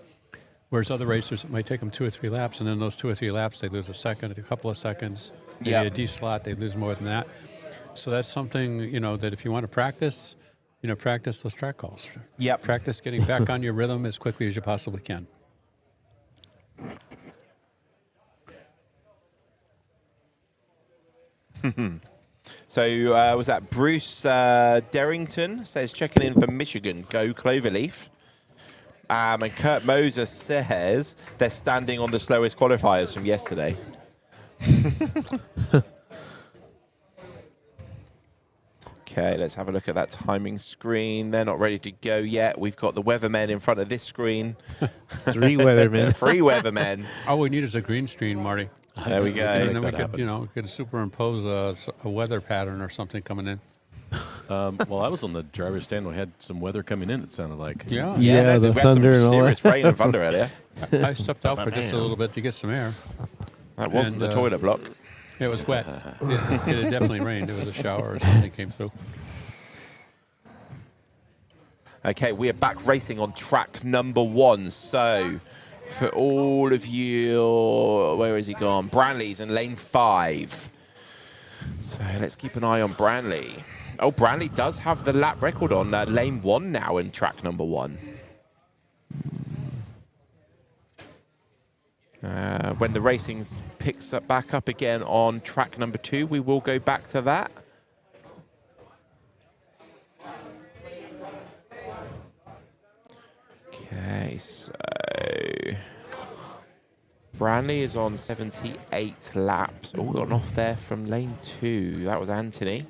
Whereas other racers, it might take them 2 or 3 laps, and then those 2 or 3 laps, they lose a second, a couple of seconds. Maybe a D-slot, they lose more than that. So that's something, that if you want to practice, practice those track calls. Yep. Practice getting back on your rhythm as quickly as you possibly can. So was that Bruce Derrington says, checking in for Michigan, go Cloverleaf. And Kurt Moser says they're standing on the slowest qualifiers from yesterday. Okay, let's have a look at that timing screen. They're not ready to go yet. We've got the weathermen in front of this screen. 3 weathermen. 3 weathermen. All we need is a green screen, Marty. There we go. And then we could superimpose a weather pattern or something coming in. Well, I was on the driver's stand. We had some weather coming in, it sounded like. Yeah, the thunder and all that. Serious rain and thunder earlier. I stepped out for just a little bit to get some air. That wasn't the toilet block. It was wet. It had definitely rained. It was a shower or something came through. Okay, we are back racing on track number 1. So, for all of you, where has he gone? Branley's in lane 5. So let's keep an eye on Branley. Oh, Branley does have the lap record on lane 1 now in track number 1. When the racing picks up back up again on track number 2, we will go back to that. Okay. Okay, so Branley is on 78 laps. Oh, got an off there from lane 2. That was Anthony.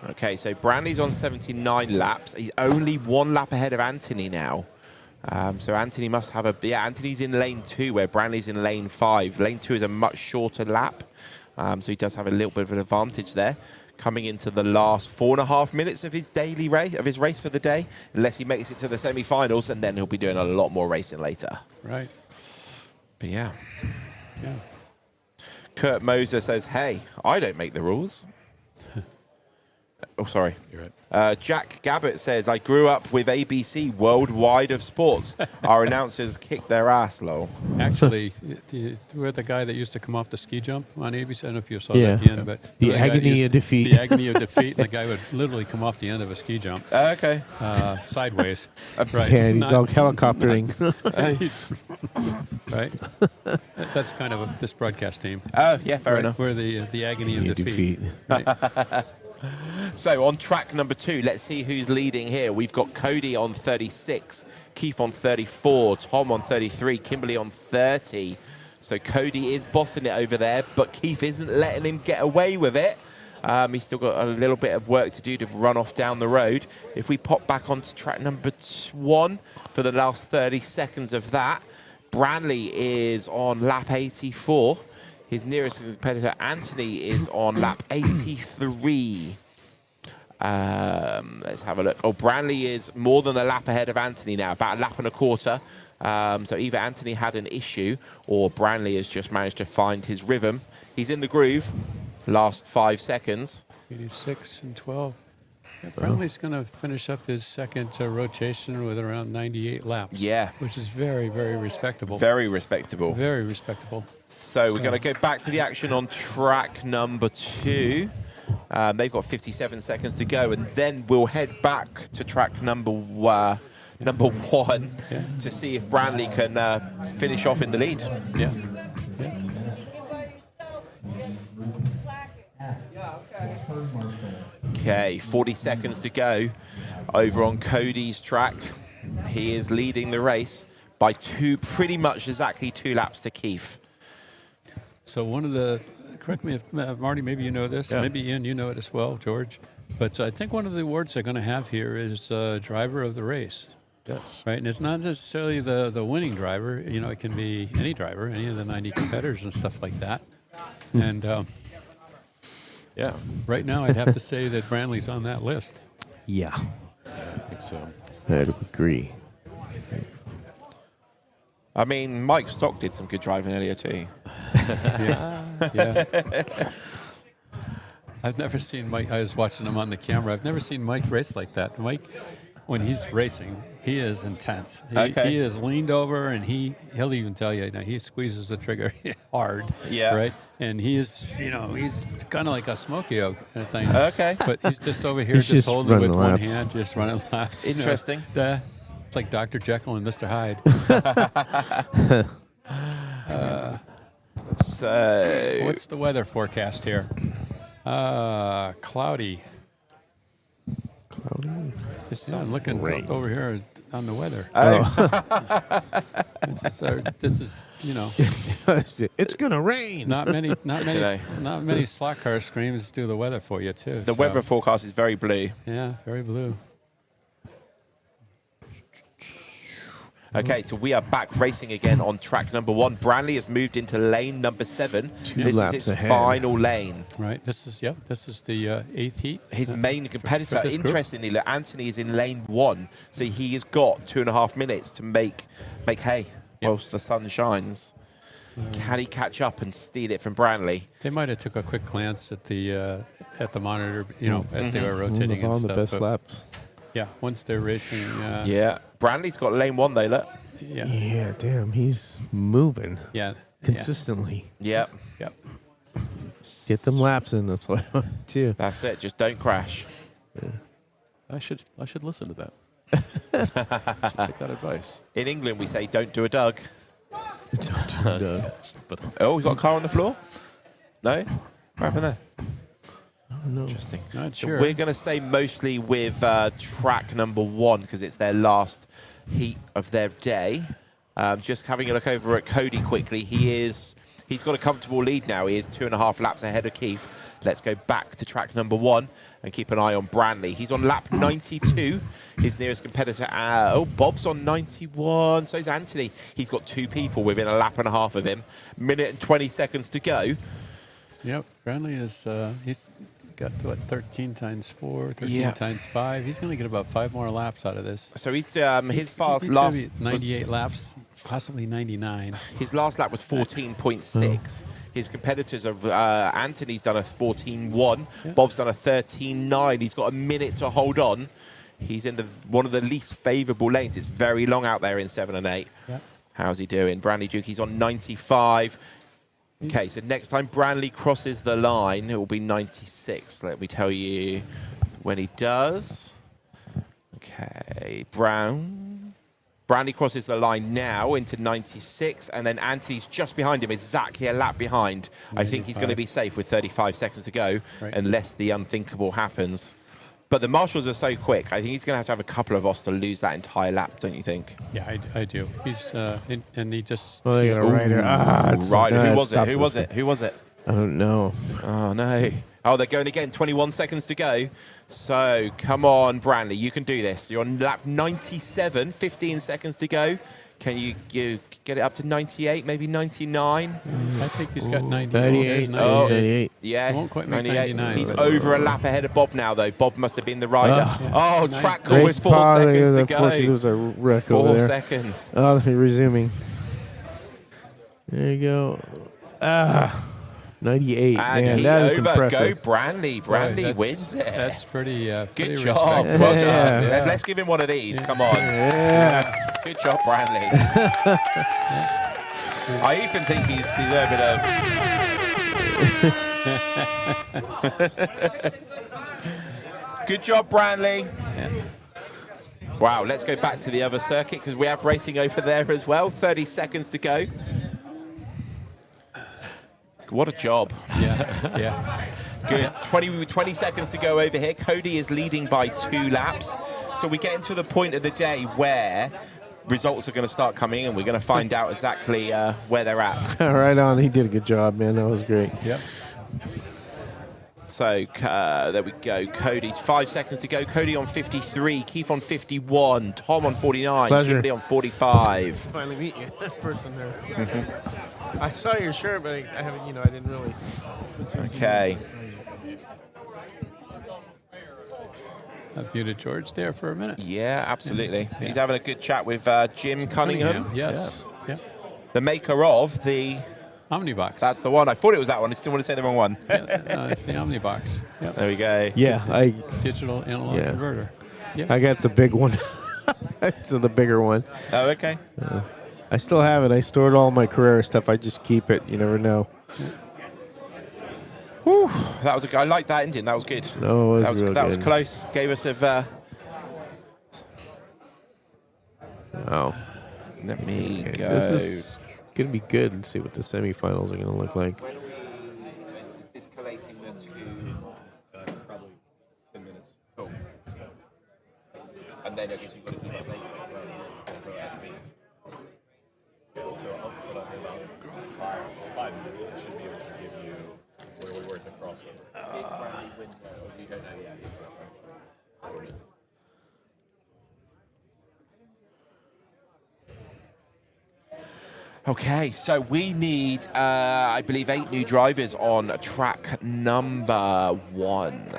Okay, so Branley's on 79 laps. He's only 1 lap ahead of Anthony now. So Anthony must have a... Yeah, Anthony's in lane 2, where Branley's in lane 5. Lane 2 is a much shorter lap, so he does have a little bit of an advantage there. Coming into the last 4.5 minutes of his daily race, of his race for the day, unless he makes it to the semi-finals, and then he'll be doing a lot more racing later. Right. But yeah. Yeah. Kurt Moser says, hey, I don't make the rules. Oh, sorry. You're right. Jack Gabbett says, I grew up with ABC Worldwide of Sports. Our announcers kicked their ass, lol. Actually, we're the guy that used to come off the ski jump on ABC. I don't know if you saw that at the end, but the agony of defeat. The agony of defeat. The guy would literally come off the end of a ski jump. Okay. Sideways. Right. Yeah, and he's all helicoptering. Right. That's kind of this broadcast team. Oh, yeah, fair enough. We're the agony of defeat. Right. So on track number 2, let's see who's leading here. We've got Cody on 36, Keith on 34, Tom on 33, Kimberly on 30. So Cody is bossing it over there, but Keith isn't letting him get away with it. He's still got a little bit of work to do to run off down the road. If we pop back onto track number 1 for the last 30 seconds of that, Branley is on lap 84. His nearest competitor, Anthony, is on lap 83. Let's have a look. Oh, Branley is more than a lap ahead of Anthony now, about a lap and a quarter. So either Anthony had an issue or Branley has just managed to find his rhythm. He's in the groove. Last 5 seconds. 86 and 12. Yeah, Branley's going to finish up his second rotation with around 98 laps. Yeah. Which is very, very respectable. Very respectable. Very respectable. So we're going to go back to the action on track number 2. They've got 57 seconds to go, and then we'll head back to track number 1 to see if Branley can finish off in the lead. Yeah. Okay, 40 seconds to go over on Cody's track. He is leading the race by pretty much exactly 2 laps to Keith. So one of the, correct me if, Marty, maybe you know this, maybe Ian, you know it as well, George, but I think one of the awards they're going to have here is driver of the race. Yes. Right, and it's not necessarily the winning driver. You know, it can be any driver, any of the 90 competitors and stuff like that. And yeah, right now I'd have to say that Branley's on that list. Yeah. I think so. I'd agree. I mean, Mike Stock did some good driving earlier too. Yeah. I've never seen Mike. I was watching him on the camera. I've never seen Mike race like that. Mike, when he's racing, he is intense. He is leaned over, and he'll even tell you, he squeezes the trigger hard. Yeah. Right. And he's kind of like a Smokey kind of thing. Okay. But he's just over here, He's just holding it with one laps. hand, just running laps. Interesting. It's like Dr. Jekyll and Mr. Hyde. So what's the weather forecast here? Cloudy. Just looking over here on the weather. This is it's gonna rain. Not many slot car screams do the weather for you too. The weather forecast is very blue. Yeah, very blue. Okay, so we are back racing again on track number 1. Branley has moved into lane number 7. This is his final lane. Right. This is the 8th heat. His main competitor. for Interestingly, look, Anthony is in lane 1, so he has got 2.5 minutes to make hay whilst the sun shines. Can he catch up and steal it from Branley? They might have took a quick glance at the monitor, as they were rotating and stuff. The best laps. Yeah, once they're racing. Yeah, Branley's got lane 1 though. Look. Yeah, damn, he's moving. Yeah. Consistently. Yep. Get them laps in. That's what I want to. That's it. Just don't crash. Yeah. I should listen to that. Take that advice. In England, we say don't do a Doug. Don't do a Doug. Oh, we got a car on the floor? No? What happened there? Interesting. Not So sure. we're going to stay mostly with track number 1 because it's their last heat of their day. Just having a look over at Cody quickly. He's got a comfortable lead now. He is 2.5 laps ahead of Keith. Let's go back to track number 1 and keep an eye on Branley. He's on lap 92. His nearest competitor, Bob's on 91. So is Anthony. He's got 2 people within a lap and a half of him. Minute and 20 seconds to go. Yep, Branley is, he's got, what, 13 times 4, 13 times 5. He's going to get about 5 more laps out of this. So he's his fast he's last 98 laps, possibly 99. His last lap was 14.6. His competitors of Anthony's done a 14.1. Bob's done a 13.9. He's got a minute to hold on. He's in one of the least favourable lanes. It's very long out there in 7 and 8. Yep. How's he doing? Branley Duke, he's on 95. Okay, so next time Branley crosses the line, it will be 96. Let me tell you when he does. Okay, Branley crosses the line now into 96, and then Anthony's just behind him, exactly a lap behind. 95. I think he's going to be safe with 35 seconds to go, unless the unthinkable happens. But the marshals are so quick. I think he's going to have a couple of us to lose that entire lap, don't you think? Yeah, I do. He's and he just. Oh, they got a rider. Rider. Who was it? Who was it? Who was it? I don't know. Oh no. Oh, they're going again. 21 seconds to go. So come on, Branley, you can do this. You're on lap 97. 15 seconds to go. Can you get it up to 98, maybe 99? I think he's got 98. 98. Yeah, won't quite make 99. He's over a lap ahead of Bob now, though. Bob must have been the rider. Track call with 4 seconds to go. There was a wreck 4 over there. seconds. Oh, let me resuming. There you go. 98. And man, that is over. impressive. Go Branley. Branley wins it. That's pretty good job. respectable. Well done. Yeah. Let's give him one of these. Come on. Yeah. Good job, Branley. I even think he's deserving of... Good job, Branley. Yeah. Wow, let's go back to the other circuit because we have racing over there as well. 30 seconds to go. What a job. Yeah, yeah. Good. 20 seconds to go over here. Cody is leading by 2 laps. So we get into the point of the day where results are going to start coming and we're going to find out exactly where they're at. Right on. He did a good job, man. That was great. Yep. So there we go. Cody, 5 seconds to go. Cody on 53. Keith on 51. Tom on 49. Pleasure. Kimberly on 45. Finally meet you in person there. I saw your shirt, but I haven't, I didn't really. Okay. I've muted George there for a minute. Yeah, absolutely. Yeah. He's having a good chat with Jim Cunningham. Yes. Yeah. The maker of the Omnibox. That's the one. I thought it was that one. I still want to say the wrong one. It's the Omnibox. Yep. There we go. Yeah, digital analog converter. Yep. I got the big one. So the bigger one. Oh, okay. I still have it. I stored all my Carrera stuff. I just keep it. You never know. Whew, that was I like that engine. That was good. No, it was real that good. was close. Gave us a. Oh. Let me go. This is gonna be good and see what the semifinals are gonna look like. It's collating to probably 10 minutes. Cool. And then I guess you've got to keep it late. So I'll put up about 5 minutes. I should be able to give you where we were at the crossover. We don't know yet. Okay, so we need, I believe, 8 new drivers on track number 1.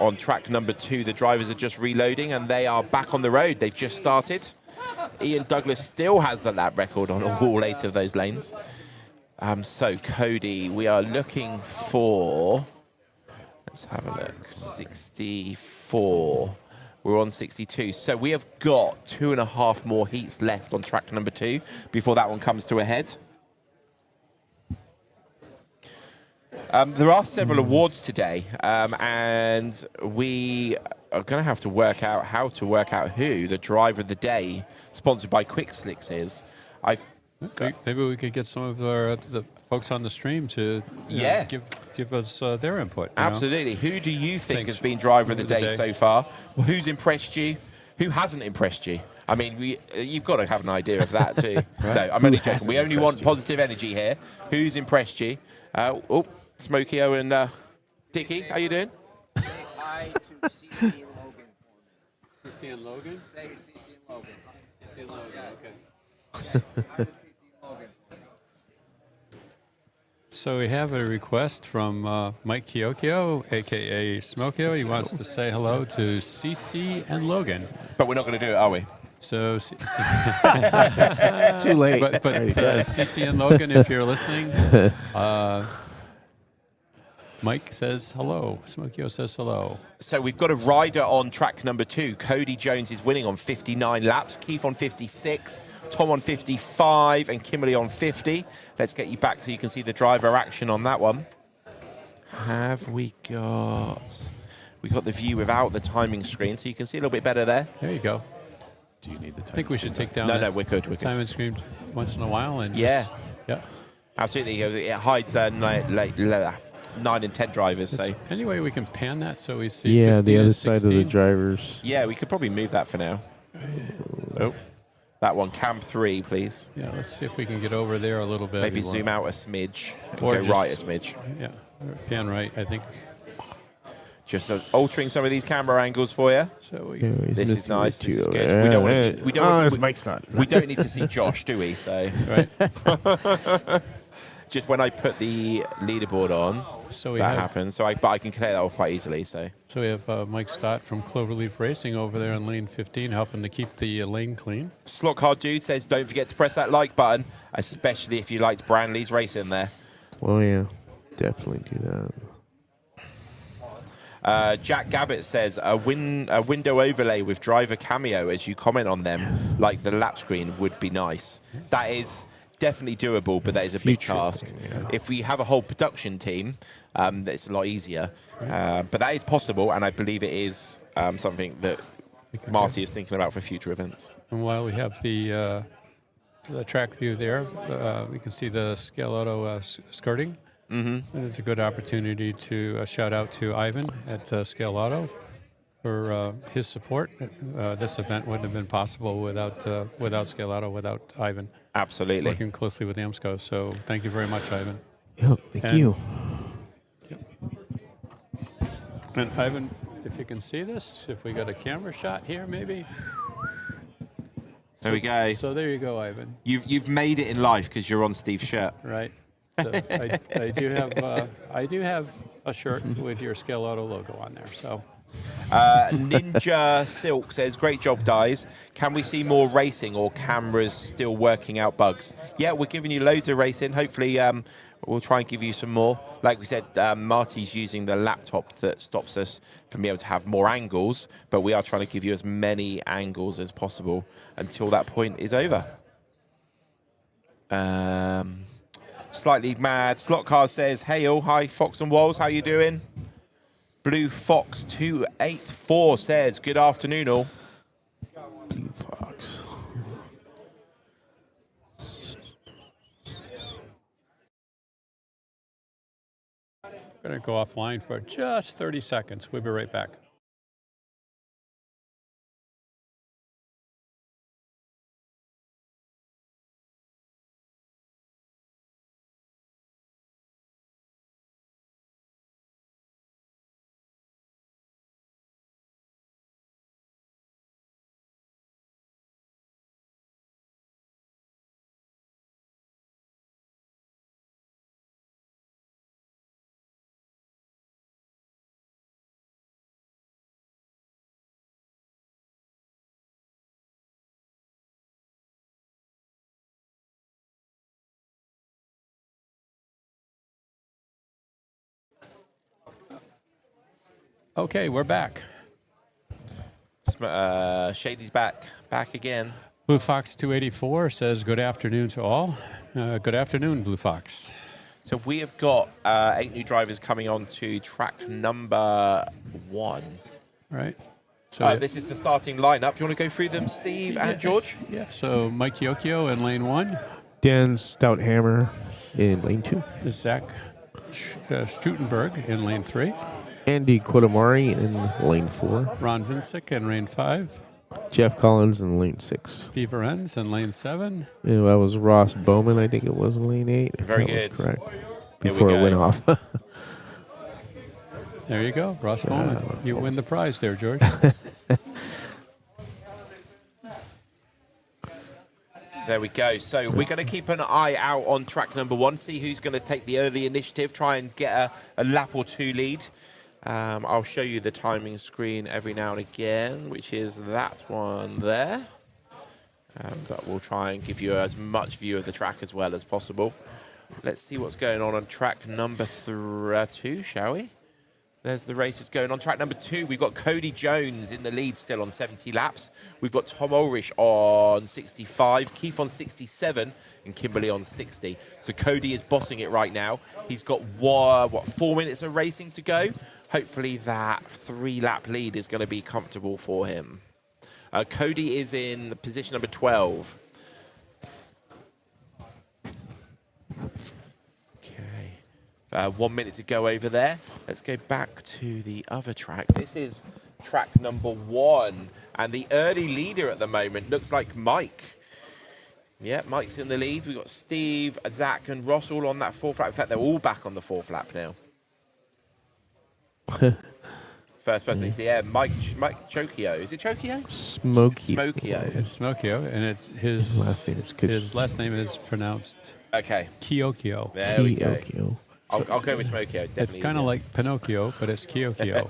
On track number 2, the drivers are just reloading and they are back on the road. They've just started. Ian Douglas still has the lap record on all 8 of those lanes. So, Cody, we are looking for, let's have a look, 64. We're on 62. So we have got 2.5 more heats left on track number 2 before that one comes to a head. There are several awards today, and we are going to have to work out how to work out who the driver of the day, sponsored by Quick Slicks, is. Maybe we could get some of the folks on the stream to give us their input. Absolutely. Who do you think has been driver of the day so far? Well, who's impressed you? Who hasn't impressed you? I mean, you've got to have an idea of that too. Right. No, I'm only joking. We only want positive energy here. Who's impressed you? Smokey-O and Dickie, how you doing? Hi to CC and Logan. CC and Logan? Say CC and Logan. CC and Logan, okay. Hi to CC and Logan. So we have a request from Mike Chiocchio, a.k.a. Smokio. He wants to say hello to CC and Logan. But we're not going to do it, are we? So, Too late. But CC and Logan, if you're listening, Mike says hello. Smokio says hello. So we've got a rider on track number 2. Cody Jones is winning on 59 laps. Keith on 56. Tom on 55 and Kimberly on 50. Let's get you back so you can see the driver action on that one. Have we got... We got the view without the timing screen, so you can see a little bit better there. There you go. Do you need the timing? I think we should take down No, we're good. timing screen once in a while. And yeah. Yeah. Absolutely. It hides 9 and 10 drivers. So any way we can pan that so we see. Yeah, 15 the other and side 16? of the drivers. yeah, we could probably move that for now. Oh, that one, cam 3, please. Yeah, let's see if we can get over there a little bit. Maybe zoom out a smidge and Or go just- right a smidge. Yeah, or pan right, I think. Just altering some of these camera angles for you. So we, This is nice. This is good. Yeah, We don't want to see. We don't. his mic's not. We don't need to see Josh, do we? So right. just when I put the leaderboard on, So we that have happens. But I can clear that off quite easily. So we have Mike Stott from Cloverleaf Racing over there in lane 15, helping to keep the lane clean. Slot Car Dude says, don't forget to press that like button, especially if you liked Branley's racing there. Oh, yeah. Definitely do that. Jack Gabbett says a window overlay with driver cameo as you comment on them, like the lap screen, would be nice. That is definitely doable, but that is a big task. If we have a whole production team, it's a lot easier. But that is possible, and I believe it is something that Marty is thinking about for future events. And while we have the track view there, we can see the Scaleauto skirting. Mm-hmm. And it's a good opportunity to shout out to Ivan at Scaleauto for his support. This event wouldn't have been possible without Scaleauto, without Ivan. Absolutely. Working closely with AMSCO. So thank you very much, Ivan. Yep, thank you. Yep. And Ivan, if you can see this, if we got a camera shot here, maybe. There we go. So there you go, Ivan. You've made it in life because you're on Steve's shirt. Right. So I do have a shirt with your Scaleauto logo on there. So Ninja Silk says, great job, guys. Can we see more racing or cameras still working out bugs? Yeah, we're giving you loads of racing. Hopefully we'll try and give you some more. Like we said, Marty's using the laptop that stops us from being able to have more angles, but we are trying to give you as many angles as possible until that point is over. Slightly mad. Slot Car says, hey all, hi Fox and Walls, how you doing? Blue Fox 284 says, good afternoon all. Blue Fox. I'm going to go offline for just 30 seconds. We'll be right back. Okay, we're back. Shady's back again. Blue Fox 284 says, good afternoon to all. Good afternoon, Blue Fox. So we have got 8 new drivers coming on to track number 1. Right. So this is the starting lineup. Do you want to go through them, Steve and George? Yeah, so Mike Chiocchio in lane 1. Dan Stouthammer. in lane 2. Zach Stutenberg in lane 3. Andy Quatamari in lane 4. Ron Vincic in lane 5. Jeff Collins in lane 6. Steve Arenz in lane 7. And that was Ross Bowman, I think it was in lane 8. if Very that was good. correct. Before it went off. There you go, Ross Bowman. You win the prize there, George. There we go. So we're going to keep an eye out on track number 1, see who's going to take the early initiative, try and get a lap or 2 lead. I'll show you the timing screen every now and again, which is that one there. But we'll try and give you as much view of the track as well as possible. Let's see what's going on track number 2, shall we? There's the races going on. Track number 2, we've got Cody Jones in the lead still on 70 laps. We've got Tom Ulrich on 65, Keith on 67, and Kimberly on 60. So Cody is bossing it right now. He's got, 4 minutes of racing to go. Hopefully that 3-lap lead is going to be comfortable for him. Cody is in position number 12. 1 minute to go over there. Let's go back to the other track. This is track number 1. And the early leader at the moment looks like Mike. Yeah, Mike's in the lead. We've got Steve, Zach, and Ross all on that 4th lap. In fact, they're all back on the 4th lap now. First person to see, Mike Chokio. Is it Chokio? Smokio. It's Smokio, and it's his last name is pronounced Kyokyo. There we go. I'll go with Smokio. It's kind of like Pinocchio, but it's Kyokyo.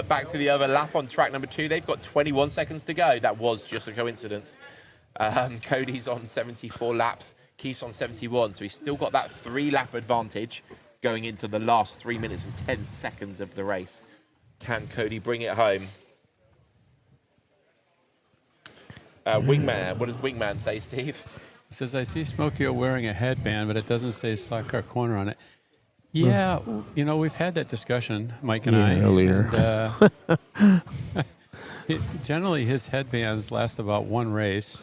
Back to the other lap on track number 2. They've got 21 seconds to go. That was just a coincidence. Cody's on 74 laps. Keith's on 71. So he's still got that 3-lap advantage going into the last 3 minutes and 10 seconds of the race. Can Cody bring it home? Wingman. What does Wingman say, Steve? He says, I see Smokio wearing a headband, but it doesn't say Slot Car Corner on it. Yeah, you know, we've had that discussion, Mike and I. Earlier. And, generally, his headbands last about 1 race,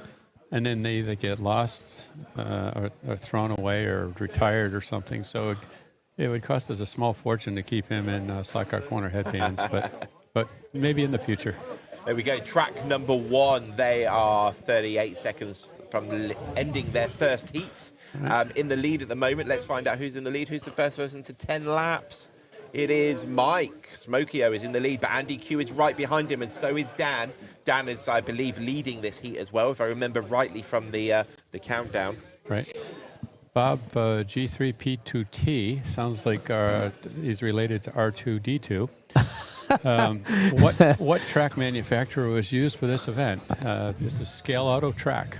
and then they either get lost or thrown away or retired or something. So it would cost us a small fortune to keep him in Slot Car Corner headbands, but maybe in the future. There we go. Track number 1. They are 38 seconds from ending their first heat. In the lead at the moment. Let's find out who's in the lead. Who's the first person to 10 laps? It is Mike. Smokio is in the lead, but Andy Q is right behind him, and so is Dan. Dan is, I believe, leading this heat as well, if I remember rightly from the countdown. Right. Bob G3P2T sounds like he's related to R2D2. What track manufacturer was used for this event? This is Scaleauto Track,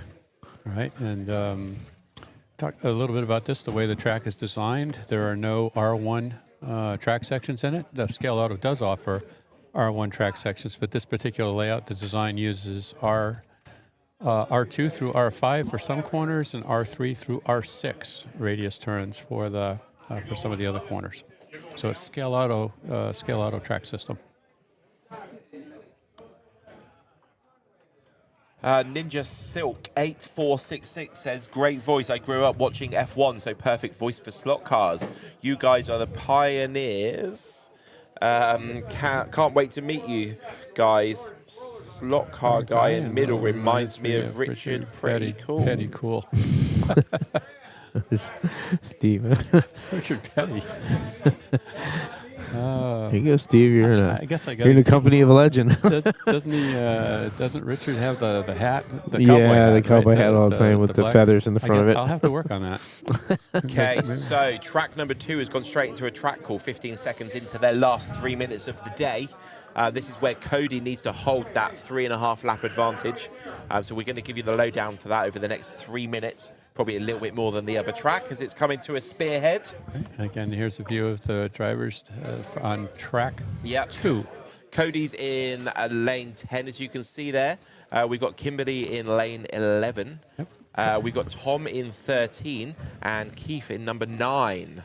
right? And talk a little bit about this, the way the track is designed. There are no R1 track sections in it. The Scaleauto does offer R1 track sections, but this particular layout, the design uses R2 through R5 for some corners and R3 through R6 radius turns for some of the other corners. So it's Scaleauto track system. Ninja Silk 8466 says, great voice. I grew up watching F1, so perfect voice for slot cars. You guys are the pioneers. Can't wait to meet you guys. Slot car guy in middle reminds me of Richard. Pretty cool. Pretty cool. Steve. Richard Petty. Here you go, Steve. You're in a the company of a legend. Doesn't Richard have the hat? The cowboy hat all the time with the feathers in the front of it. I'll have to work on that. Okay, so track number 2 has gone straight into a track call 15 seconds into their last 3 minutes of the day. This is where Cody needs to hold that 3.5 lap advantage. So we're going to give you the lowdown for that over the next 3 minutes. Probably a little bit more than the other track as it's coming to a spearhead. Again, here's a view of the drivers on track 2. Cody's in lane 10, as you can see there. We've got Kimberly in lane 11. Yep. We've got Tom in 13 and Keith in number 9.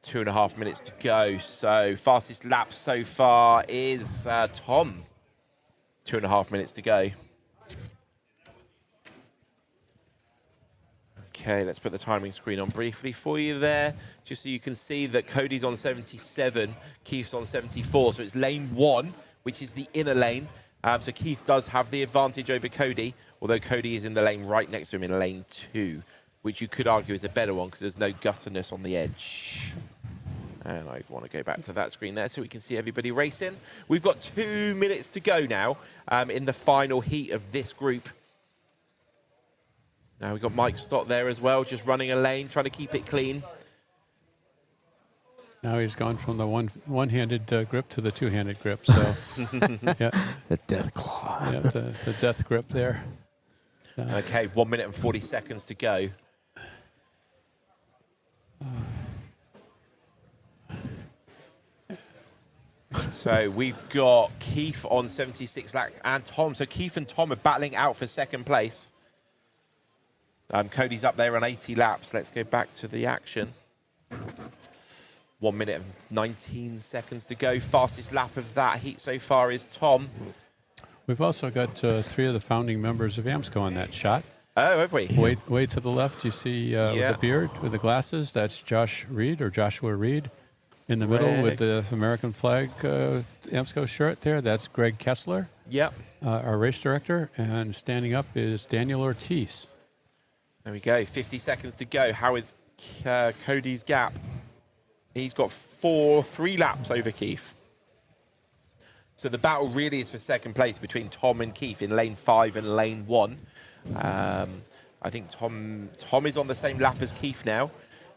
2.5 minutes to go. So fastest lap so far is Tom. 2.5 minutes to go. Okay, let's put the timing screen on briefly for you there, just so you can see that Cody's on 77, Keith's on 74. So it's lane 1, which is the inner lane. So Keith does have the advantage over Cody, although Cody is in the lane right next to him in lane 2, which you could argue is a better one because there's no gutterness on the edge. And I want to go back to that screen there so we can see everybody racing. We've got 2 minutes to go now in the final heat of this group. Now we've got Mike Stott there as well, just running a lane, trying to keep it clean. Now he's gone from the one-handed grip to the two-handed grip. So, yeah. The death claw. Yeah, the death grip there. Okay, 1 minute and 40 seconds to go. So we've got Keith on 76 laps and Tom. So Keith and Tom are battling out for second place. Cody's up there on 80 laps. Let's go back to the action. 1 minute and 19 seconds to go. Fastest lap of that heat so far is Tom. We've also got 3 of the founding members of AMSCO on that shot. Oh, have we? Way to the left, you see with the beard, with the glasses, that's Joshua Reed. In the middle with the American flag AMSCO shirt there, that's Greg Kessler. Yep. Our race director. And standing up is Daniel Ortiz. There we go, 50 seconds to go. How is Cody's gap? He's got 3 laps over Keith. So the battle really is for second place between Tom and Keith in lane 5 and lane 1. I think Tom is on the same lap as Keith now.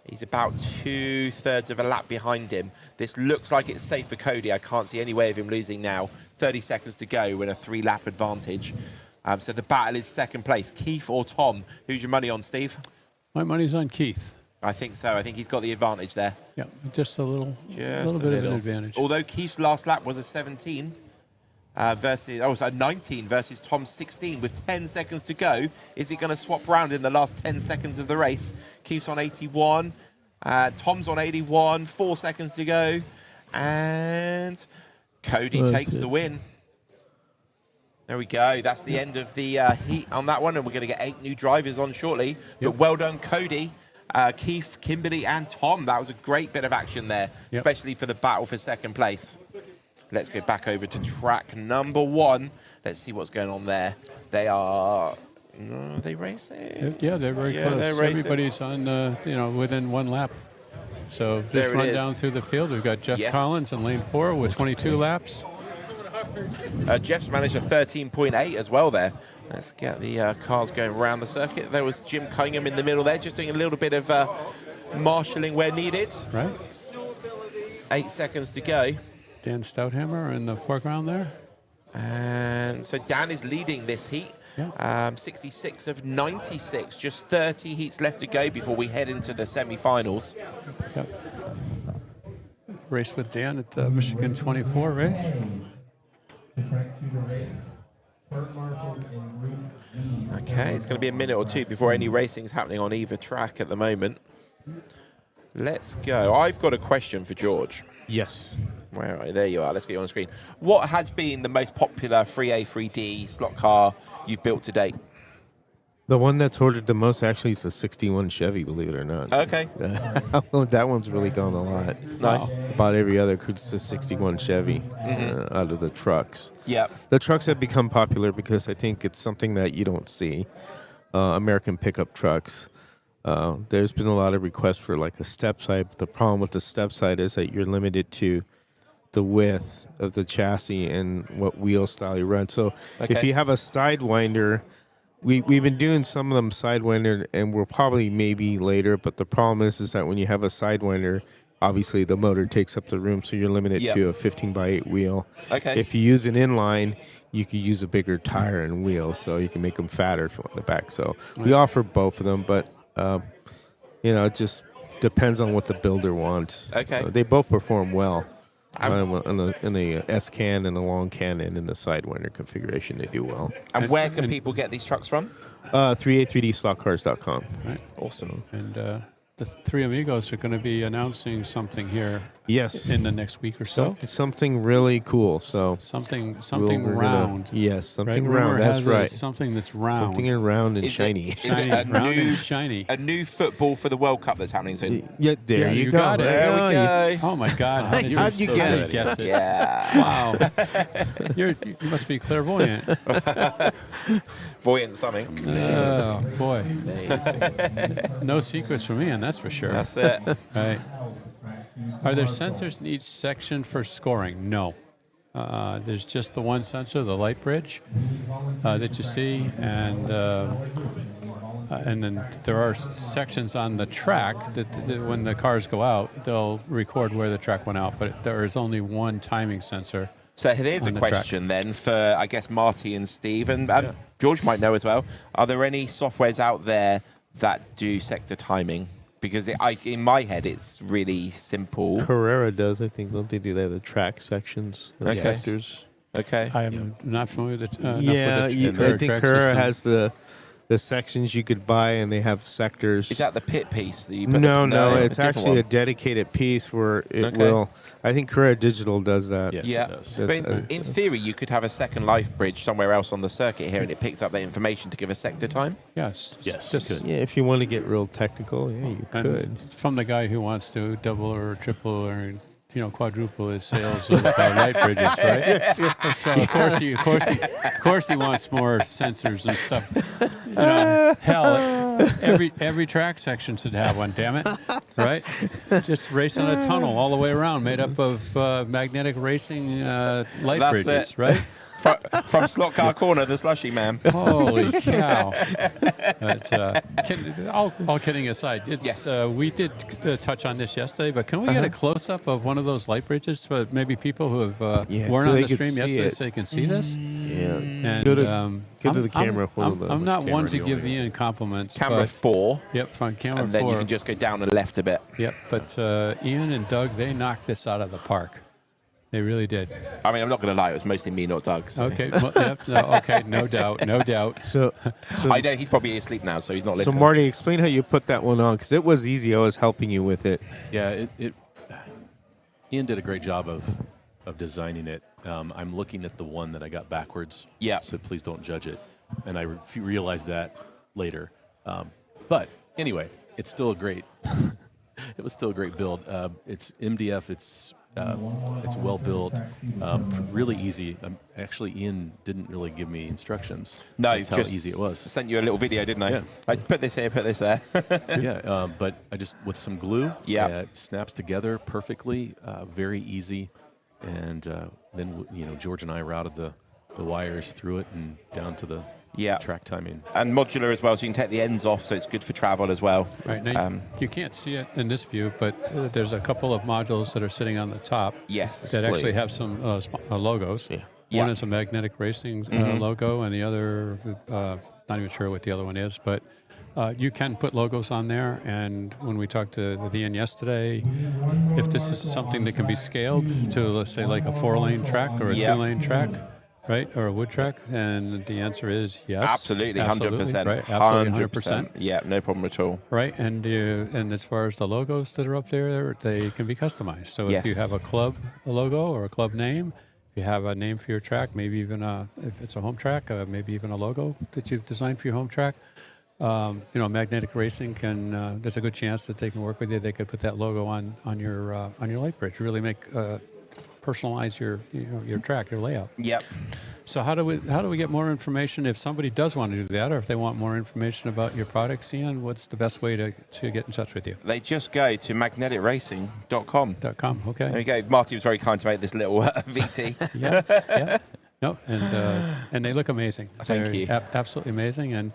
He's about 2/3 of a lap behind him. This looks like it's safe for Cody. I can't see any way of him losing now. 30 seconds to go with a 3-lap advantage. So the battle is second place. Keith or Tom? Who's your money on, Steve? My money's on Keith. I think so. I think he's got the advantage there. Yeah, just a little bit of an advantage. Although Keith's last lap was a 17 versus 19 versus Tom's 16 with 10 seconds to go. Is it going to swap round in the last 10 seconds of the race? Keith's on 81. Tom's on 81. 4 seconds to go. And Cody takes the win. There we go. That's the end of the heat on that one. And we're going to get 8 new drivers on shortly. But well done, Cody, Keith, Kimberly, and Tom. That was a great bit of action there, especially for the battle for second place. Let's go back over to track number 1. Let's see what's going on there. They are... Are they racing? Yeah, they're very close. They're Everybody's on, within 1 lap. So just run down through the field. We've got Jeff Collins in lane 4 with 22 laps. Jeff's managed a 13.8 as well there. Let's get the cars going around the circuit. There was Jim Cunningham in the middle there, just doing a little bit of marshalling where needed. Right. 8 seconds to go. Dan Stouthammer in the foreground there. And so Dan is leading this heat. 66 of 96. Just 30 heats left to go before we head into the semi-finals. Yep. Race with Dan at the Michigan 24 race. Okay, it's going to be a minute or 2 before any racing's happening on either track at the moment. Let's go. I've got a question for George. Yes. Where are you? There you are. Let's get you on the screen. What has been the most popular 3A, 3D slot car you've built to date? The one that's ordered the most actually is the 61 Chevy, believe it or not. Okay. That one's really gone a lot. Nice. About every other it's a 61 Chevy out of the trucks. Yep. The trucks have become popular because I think it's something that you don't see. American pickup trucks. There's been a lot of requests for like a step side. But the problem with the step side is that you're limited to the width of the chassis and what wheel style you run. So if you have a Sidewinder, we've been doing some of them Sidewinder, and we'll probably maybe later. But the problem is that when you have a Sidewinder, obviously the motor takes up the room, so you're limited to a 15x8 wheel. Okay. If you use an inline, you could use a bigger tire and wheel, so you can make them fatter from the back. So we offer both of them, but it just depends on what the builder wants. Okay. They both perform well. In the S-can and the long can and in the Sidewinder configuration, they do well. And where can people get these trucks from? 3A3DSlotCars.com. Right. Awesome. And the 3 Amigos are going to be announcing something here Yes. in the next week or so. Something really cool. So something we're round. Yes, something right? round. Rumor That's has it right. it's something that's round. Something round and Is shiny. It, is it a round new, and shiny. A new football for the World Cup that's happening soon. Yeah, there Yeah, you you go. got it. There we go. Oh my God! How did How'd you so guess? good guess it? Yeah. Wow. You must be clairvoyant. Voyant something. Oh boy. No secrets from Ian, that's for sure. That's it. Right. Are there sensors in each section for scoring? No. There's just the one sensor, the light bridge, that you see, and then there are sections on the track that when the cars go out, they'll record where the track went out, but there is only one timing sensor. So here's a question then for, I guess, Marty and Steve, and George might know as well. Are there any softwares out there that do sector timing? Because in my head, it's really simple. Carrera does, I think. Don't they do that? The track sections, the sectors. Okay. I am not familiar with it. I think Carrera has the sections you could buy, and they have sectors. Is that the pit piece that you put? No, it's actually a dedicated piece where it will. I think Carrera Digital does that. Yes, yeah. it does. But in theory, you could have a second life bridge somewhere else on the circuit here, and it picks up that information to give a sector time. Yes. Yes. Just Yeah, if you want to get real technical, yeah, you could. from the guy who wants to double or triple or quadruple his sales of light bridges, right? So of course he wants more sensors and stuff. Hell, every track section should have one. Damn it, right? Just racing a tunnel all the way around, made up of magnetic racing light That's bridges, it. right? From Slot Car Corner, the slushy man. Holy cow! But, all kidding aside, we did touch on this yesterday, but can we get a close-up of one of those light bridges for maybe people who have weren't on the stream yesterday so they can see this? Yeah. And, Go to the camera. I'm not one to give Ian compliments. Camera 4. Yep, front camera 4. And then you can just go down and left a bit. Yep, but Ian and Doug, they knocked this out of the park. They really did. I mean, I'm not going to lie. It was mostly me, not Doug. So. Okay. Well, okay. No doubt. So I know he's probably asleep now, so he's not listening. So Marty, explain how you put that one on, because it was easy. I was helping you with it. Yeah, Ian did a great job of designing it. I'm looking at the one that I got backwards. Yeah. So please don't judge it. And I realized that later. But anyway, it's still a great. It was still a great build. It's MDF. It's well built, really easy. Actually, Ian didn't really give me instructions. No, that's how easy it was. Sent you a little video, didn't I? Yeah. I put this here, put this there. Yeah, but I just with some glue. Yeah, it snaps together perfectly. Very easy, and then George and I routed the wires through it and down to the track timing. And modular as well, so you can take the ends off, so it's good for travel as well. Right, now you can't see it in this view, but there's a couple of modules that are sitting on the top. Yes. That actually have some logos. Yeah. One is a magnetic racing logo, and the other, not even sure what the other one is, but you can put logos on there. And when we talked to Ian yesterday, if this is something that can be scaled to, let's say, like a 4-lane track or a 2-lane track, right, or a wood track, and the answer is yes. Absolutely, 100%. Right, absolutely, 100%. Yeah, no problem at all. Right, and as far as the logos that are up there, they can be customized. So if you have a club logo or a club name, if you have a name for your track, maybe even if it's a home track, maybe even a logo that you've designed for your home track. Magnetic Racing can. There's a good chance that they can work with you. They could put that logo on your light bridge. Really make personalize your track, your layout. Yep. So how do we get more information if somebody does want to do that, or if they want more information about your products, Ian? What's the best way to get in touch with you? They just go to magneticracing.com. Okay. There you go. Marty was very kind to make this little VT. Yeah. No, and they look amazing. Thank you. Absolutely amazing,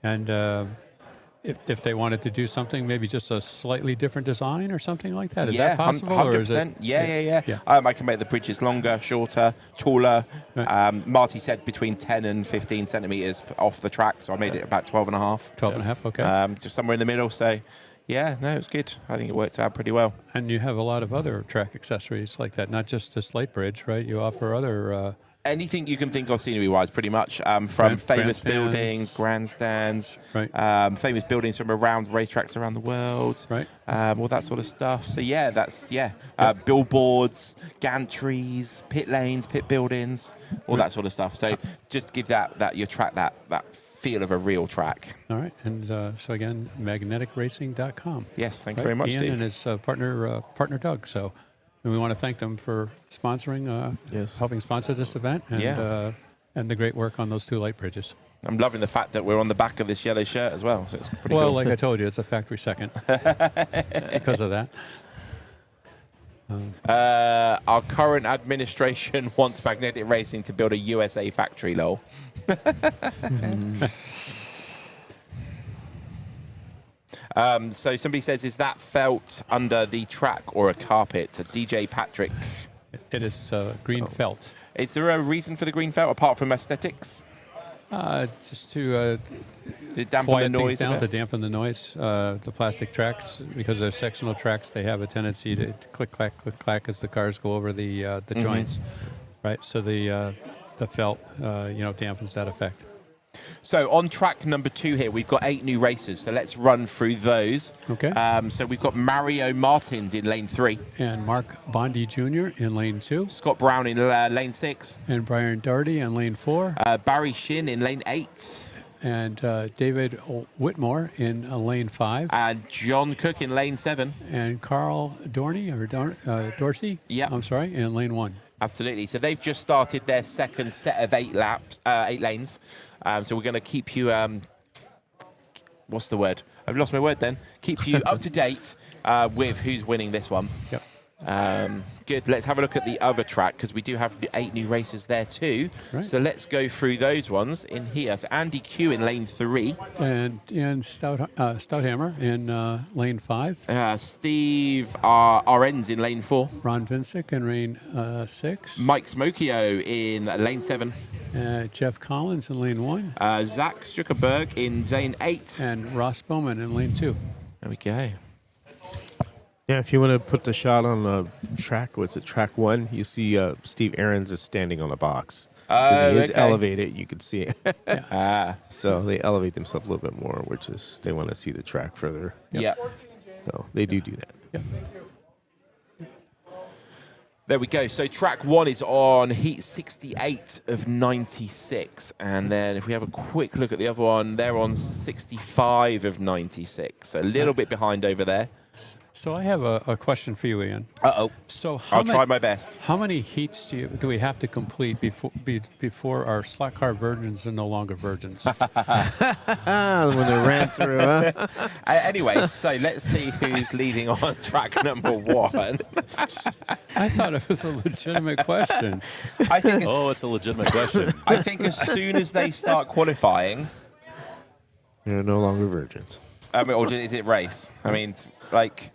and if they wanted to do something, maybe just a slightly different design or something like that, is that possible? 100%. Or is it, yeah. I can make the bridges longer, shorter, taller. Right. Marty said between 10 and 15 centimetres off the track, so I made it about 12 and a half. 12 and a half, okay. Just somewhere in the middle, so yeah, no, it was good. I think it worked out pretty well. And you have a lot of other track accessories like that, not just this light bridge, right? You offer other anything you can think of scenery-wise, pretty much, from famous buildings, grandstands, famous buildings from around racetracks around the world, all that sort of stuff. So yeah, that's billboards, gantries, pit lanes, pit buildings, all that sort of stuff. So just give that your track that feel of a real track. All right, and so again, magneticracing.com. Yes, thank you very much, Ian Steve. and his partner Doug. So, and we want to thank them for sponsoring, helping sponsor this event, and the great work on those 2 light bridges. I'm loving the fact that we're on the back of this yellow shirt as well. So it's pretty well, cool. like I told you, it's a factory second because of that. Our current administration wants Magnetic Racing to build a USA factory, lol. So somebody says, is that felt under the track or a carpet? DJ Patrick. It is green felt. Is there a reason for the green felt apart from aesthetics? Just to dampen quiet the noise things down, a bit? to dampen the noise. The plastic tracks, because they're sectional tracks, they have a tendency to click clack as the cars go over the joints, right? So the felt dampens that effect. So on track number 2 here, we've got 8 new racers. So let's run through those. Okay. So we've got Mario Martins in lane 3. And Mark Bondi Jr. in lane 2. Scott Brown in lane 6. And Brian Doherty in lane 4. Barry Shin in lane 8. And David Whitmore in lane 5. And John Cook in lane 7. And Carl Dorsey, I'm sorry, in lane 1. Absolutely. So they've just started their second set of 8 lanes. So we're going to keep you, what's the word? I've lost my word then. Keep you up to date with who's winning this one. Yep. Good. Let's have a look at the other track because we do have 8 new races there too. Right. So let's go through those ones in here. So Andy Q in lane 3. And Stouthammer in lane 5. Steve Arends in lane 4. Ron Vincic in lane 6. Mike Smokio in lane 7. Jeff Collins in lane 1. Zach Struckerberg in lane 8. And Ross Bowman in lane 2. There we go. Yeah, if you want to put the shot on the track, what's it, track 1, you see Steve Aarons is standing on the box. Because he is elevated, you can see it. So they elevate themselves a little bit more, which is they want to see the track further. Yeah. So they do that. Yep. There we go. So track 1 is on heat 68 of 96. And then if we have a quick look at the other one, they're on 65 of 96. So a little bit behind over there. So I have a question for you, Ian. Uh-oh. So I'll try my best. How many heats do we have to complete before our slot car virgins are no longer virgins? When they ran through, huh? Anyway, so let's see who's leading on track number 1. I thought it was a legitimate question. I think it's a legitimate question. I think as soon as they start qualifying, they're no longer virgins. Or is it race? I mean, like...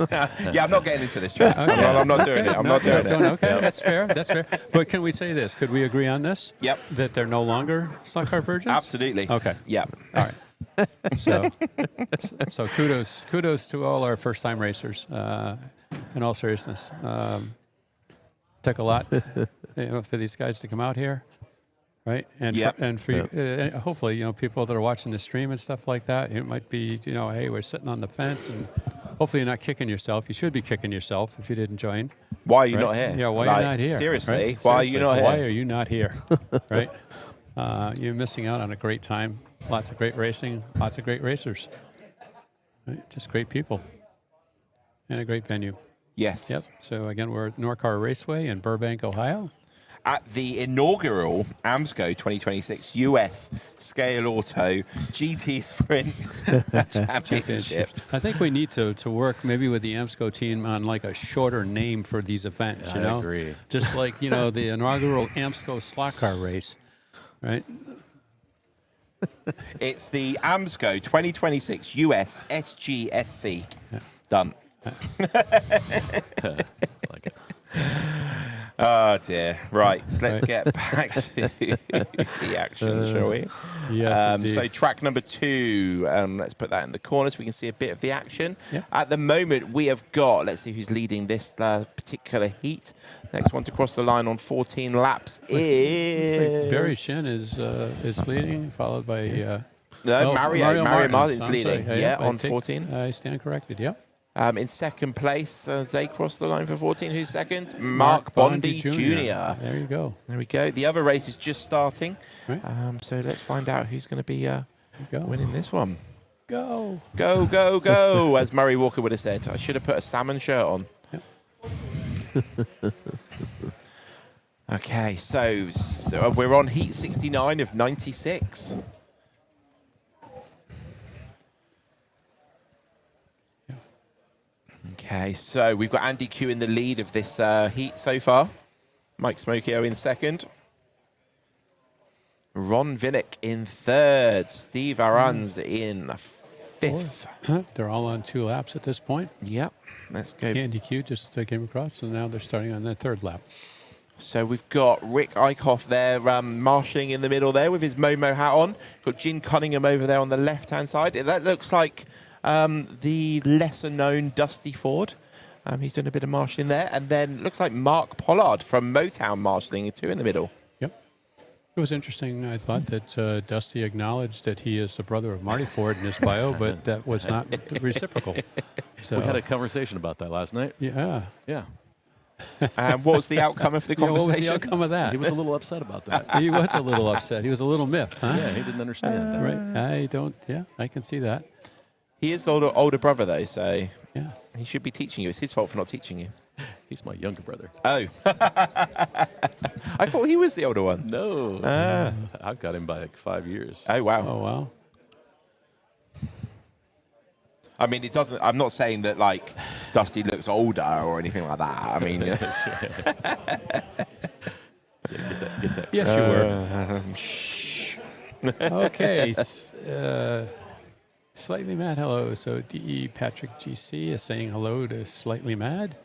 I'm not getting into this track. Okay. I'm not doing it. I'm not doing it. Okay, that's fair. That's fair. But can we say this? Could we agree on this? Yep. That they're no longer slot car virgins? Absolutely. Okay. Yeah. All right. So kudos to all our first-time racers. In all seriousness, took a lot for these guys to come out here. Right, and for you, hopefully, people that are watching the stream and stuff like that, it might be, hey, we're sitting on the fence, and hopefully you're not kicking yourself. You should be kicking yourself if you didn't join. Why are you not here? Yeah, why are you not here? Seriously, right? why are you not here? Why are you not here? Right, you're missing out on a great time. Lots of great racing, lots of great racers. Right? Just great people, and a great venue. Yes. Yep. So again, we're at Norcar Raceway in Burbank, Ohio. At the inaugural AMSCO 2026 US Scaleauto GT Sprint Championships. I think we need to work maybe with the AMSCO team on like a shorter name for these events. I agree. Just like the inaugural AMSCO slot car race, right? It's the AMSCO 2026 US SGSC. Yeah. Done. Like it. Oh dear. Right, so let's get back to the action, shall we? Yes, so track number 2, let's put that in the corner so we can see a bit of the action. Yeah. At the moment, we have got, let's see who's leading this particular heat. Next one to cross the line on 14 laps is... Barry Shin is leading, followed by... Mario Martin's leading, Hey, on 14. I stand corrected, yep. In second place, as they cross the line for 14, who's second? Mark Bondi Jr. There you go. There we go. The other race is just starting. Right. So let's find out who's going to be winning this one. Go. Go, go, go, as Murray Walker would have said. I should have put a salmon shirt on. Yep. Okay, so we're on heat 69 of 96. Okay, so we've got Andy Q in the lead of this heat so far. Mike Smokio in second. Ron Vinnick in third. Steve Aranz in fifth. They're all on 2 laps at this point. Yep, let's go. Andy Q just came across, so now they're starting on their 3rd lap. So we've got Rick Eichhoff there, marshalling in the middle there with his Momo hat on. Got Gene Cunningham over there on the left-hand side. That looks like the lesser-known Dusty Ford. He's doing a bit of marshalling there. And then looks like Mark Pollard from Motown marshalling too in the middle. Yep. It was interesting, I thought, that Dusty acknowledged that he is the brother of Marty Ford in his bio, but that was not reciprocal. So, we had a conversation about that last night. Yeah. Yeah. What was the outcome of the conversation? What was the outcome of that? He was a little upset about that. He was a little upset. He was a little miffed, huh? Yeah, he didn't understand that. Right. I can see that. He is the older brother, though, so yeah, he should be teaching you. It's his fault for not teaching you. He's my younger brother. Oh. I thought he was the older one. No. I've got him by like 5 years. Oh, wow. Oh, wow. I mean, it doesn't. I'm not saying that like Dusty looks older or anything like that. I mean, get that. Yes, shh. Okay. Slightly Mad, hello. So DE Patrick GC is saying hello to Slightly Mad.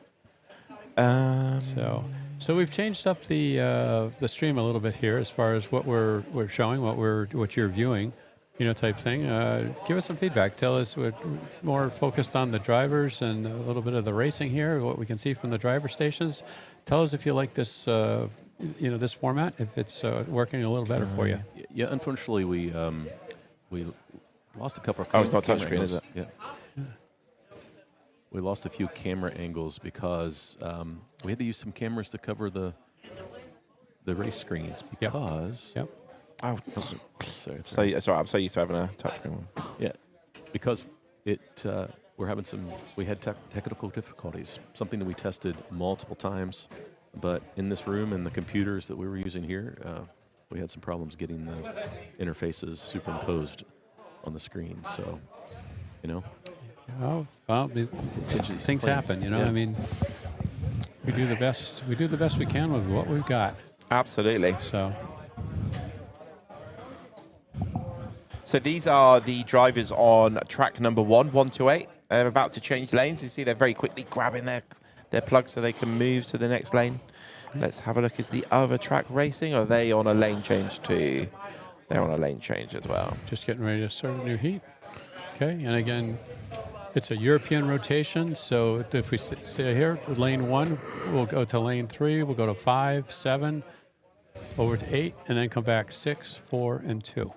So we've changed up the stream a little bit here as far as what we're showing, what you're viewing. Type thing. Give us some feedback. Tell us we're more focused on the drivers and a little bit of the racing here, what we can see from the driver stations. Tell us if you like this, this format, if it's working a little better for you. Yeah, unfortunately, we lost a couple of it's not touchscreen, is it? Yeah. We lost a few camera angles because we had to use some cameras to cover the race screens because... Yep. Oh, sorry. I'm so used to having a touchscreen one. Yeah, because we had technical difficulties, something that we tested multiple times, but in this room and the computers that we were using here, we had some problems getting the interfaces superimposed on the screen. So, Oh, well, things happen. Yeah. I mean, we do the best we can with what we've got. Absolutely. So these are the drivers on track number 128. They're about to change lanes. You see they're very quickly grabbing their plugs so they can move to the next lane. Let's have a look. Is the other track racing, or are they on a lane change too? They're on a lane change as well. Just getting ready to start a new heat. Okay, and again, it's a European rotation. So if we stay here, lane 1, we'll go to lane 3. We'll go to 5, 7, over to 8, and then come back 6, 4, and 2.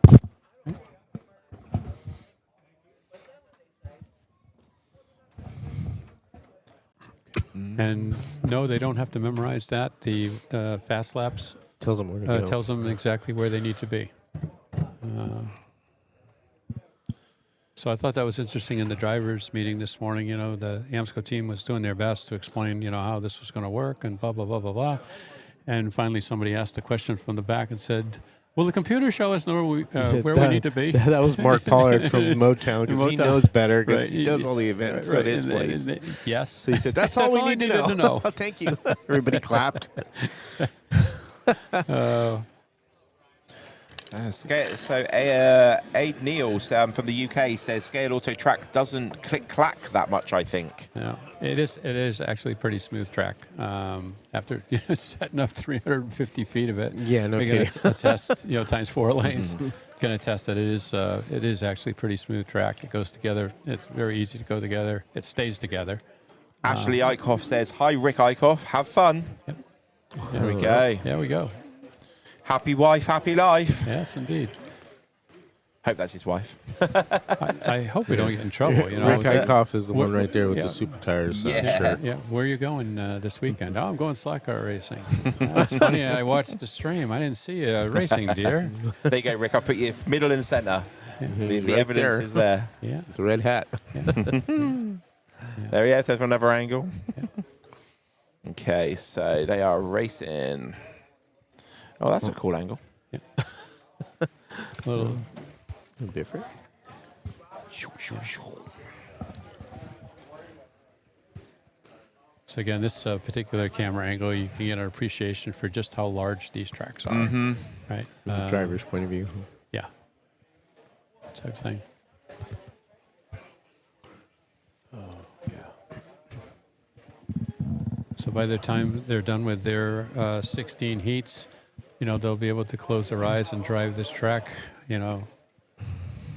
And no, they don't have to memorize that. The Fast Laps tells them where to go. Tells them exactly where they need to be. So I thought that was interesting in the drivers' meeting this morning. The AMSCO team was doing their best to explain, how this was going to work and blah, blah, blah, blah, blah. And finally somebody asked a question from the back and said, will the computer show us where we need to be? That was Mark Pollard from Motown, because he knows better, because he does all the events at his and place. Yes. So he said, that's all we need to know. Thank you. Everybody clapped. Aid Neal from the UK says Scaleauto track doesn't click-clack that much, I think. Yeah, it is actually pretty smooth track. After setting up 350 feet of it, Yeah, no we're kidding. going to test, times 4 lanes. Going to test that it is actually pretty smooth track. It goes together. It's very easy to go together. It stays together. Ashley Eichhoff says, "Hi, Rick Eichhoff. Have fun." Yep. There we go. There we go. Happy wife, happy life. Yes, indeed. Hope that's his wife. I hope we don't get in trouble. Rick Eichhoff is the one right there with the super tires shirt. Yeah. Where are you going this weekend? Oh, I'm going slack car racing. That's funny. I watched the stream. I didn't see you racing, dear. There you go, Rick. I'll put you middle and center. The Right evidence there. is there. Yeah. The red hat. There he is. There's another angle. Okay, so they are racing. Oh, that's a cool angle. Yeah. A little different. So again, this particular camera angle, you can get an appreciation for just how large these tracks are. Right. From the driver's point of view. Yeah. Type thing. So by the time they're done with their 16 heats, they'll be able to close their eyes and drive this track,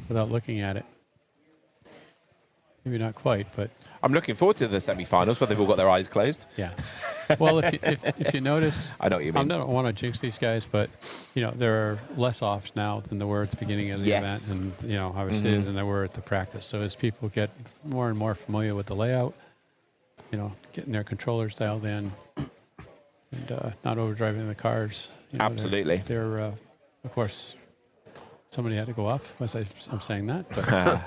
without looking at it. Maybe not quite, but I'm looking forward to the semi-finals where they've all got their eyes closed. yeah. Well, if you notice, I know what you mean. I don't want to jinx these guys, but there are less offs now than there were at the beginning of the Yes. event, and obviously than there were at the practice. So as people get more and more familiar with the layout, getting their controllers dialed in, and not overdriving the cars. Absolutely. They're of course, somebody had to go off as I'm saying that. But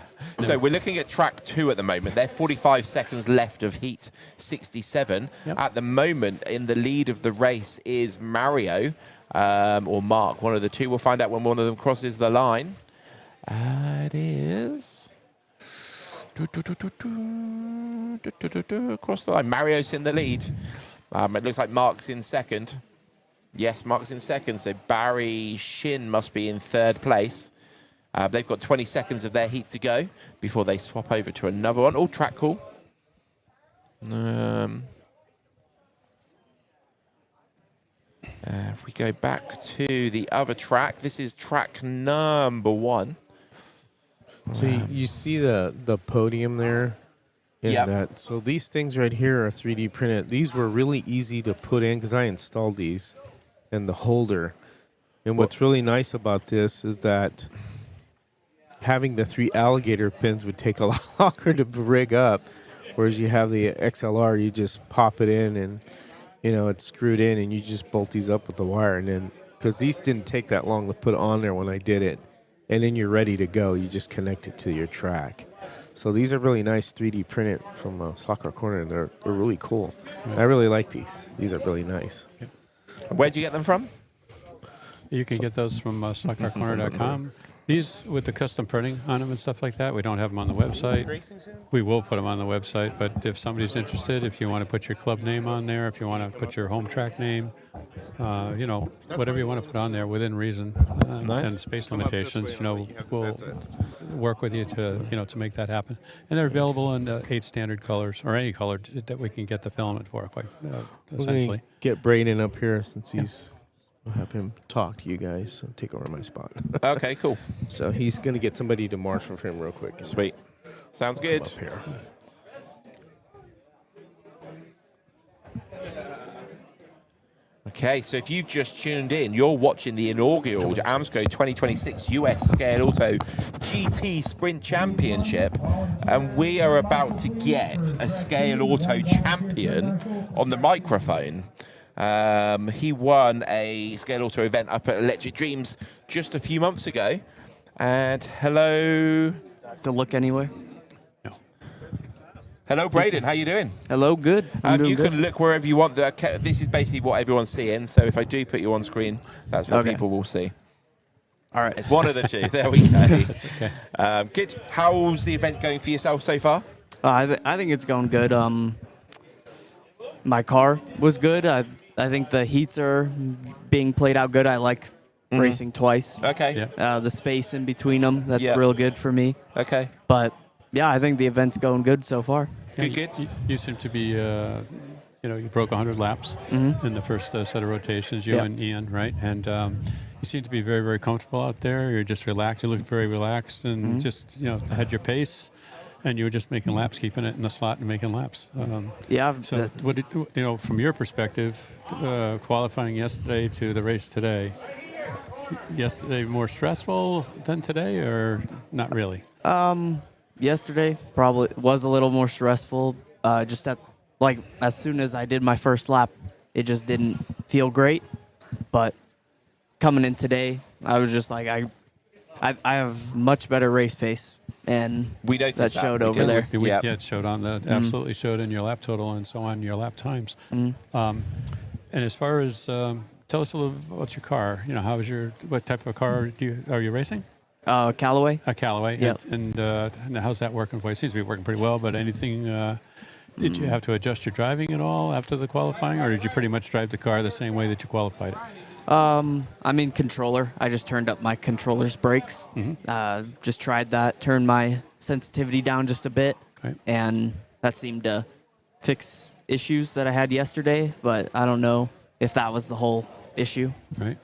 So we're looking at track 2 at the moment. They're 45 seconds left of heat 67. Yep. At the moment, in the lead of the race is Mario or Mark, one of the two. We'll find out when one of them crosses the line. It is... Across the line. Mario's in the lead. It looks like Mark's in second. Yes, Mark's in second. So Barry Shin must be in third place. They've got 20 seconds of their heat to go before they swap over to another one. All track cool. If we go back to the other track, this is track number 1. So you see the podium there? In that. So these things right here are 3D printed. These were really easy to put in because I installed these and the holder. And what's really nice about this is that having the 3 alligator pins would take a lot longer to rig up, whereas you have the XLR, you just pop it in and it's screwed in and you just bolt these up with the wire. And then because these didn't take that long to put on there when I did it, and then you're ready to go. You just connect it to your track. So these are really nice 3D printed from Stock Car Corner, and they're really cool. I really like these. These are really nice. Yep. Where'd you get them from? You can get those from stockcarcorner.com. These with the custom printing on them and stuff like that, we don't have them on the website. We will put them on the website, but if somebody's interested, if you want to put your club name on there, if you want to put your home track name, whatever you want to put on there within reason, and space limitations, we'll work with you to make that happen. And they're available in 8 standard colors, or any color that we can get the filament for, quite essentially. Get Braden up here since he's... I'll have him talk to you guys and take over my spot. Okay, cool. So he's going to get somebody to marshal for him real quick. Sweet. Sounds good. Up here. Okay, so if you've just tuned in, you're watching the inaugural AMSCO 2026 US Scaleauto GT Sprint Championship, and we are about to get a Scaleauto champion on the microphone. He won a Scaleauto event up at Electric Dreams just a few months ago. And hello... To look anywhere? No. Hello, Braden. How you doing? Hello, good. I'm doing you good. can look wherever you want. This is basically what everyone's seeing. So if I do put you on screen, that's what people will see. All right. It's one of the two. There we go. That's okay. Good. How's the event going for yourself so far? I think it's going good. My car was good. I think the heats are being played out good. I like racing twice. Okay. The space in between them, that's Yeah. real good for me. Okay. But yeah, I think the event's going good so far. Good. You seem to be, you broke 100 laps in the first set of rotations, you Yeah. and Ian, right? And you seem to be very, very comfortable out there. You're just relaxed. You look very relaxed and just, had your pace. And you were just making laps, keeping it in the slot and making laps. So, from your perspective, qualifying yesterday to the race today, yesterday more stressful than today, or not really? Yesterday probably was a little more stressful. Just as soon as I did my first lap, it just didn't feel great. But coming in today, I was just like, I have much better race pace. And we noticed that showed over there. It showed on the absolutely showed in your lap total and so on your lap times. And as far as tell us a little about your car. What type of car are you racing? Callaway. A Callaway. Yep. And how's that working for you? It seems to be working pretty well. But anything? Did you have to adjust your driving at all after the qualifying, or did you pretty much drive the car the same way that you qualified it? Controller. I just turned up my controller's brakes. Just tried that, turned my sensitivity down just a bit, and that seemed to fix issues that I had yesterday, but I don't know if that was the whole issue. Right.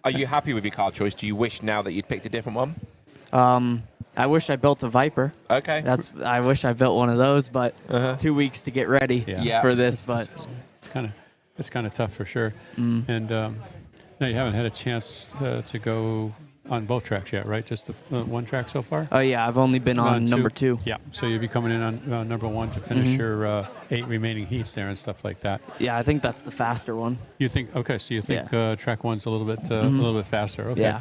Are you happy with your car choice? Do you wish now that you'd picked a different one? I wish I built a Viper. Okay. I wish I built one of those, but 2 weeks to get ready for this, but it's kind of tough for sure. And now you haven't had a chance to go on both tracks yet, right? Just the one track so far? Oh, yeah. I've only been on number 2. Yeah. So you'll be coming in on number 1 to finish your 8 remaining heats there and stuff like that. Yeah, I think that's the faster one. You think? Okay. So you think track 1's a little bit faster? Okay. Yeah.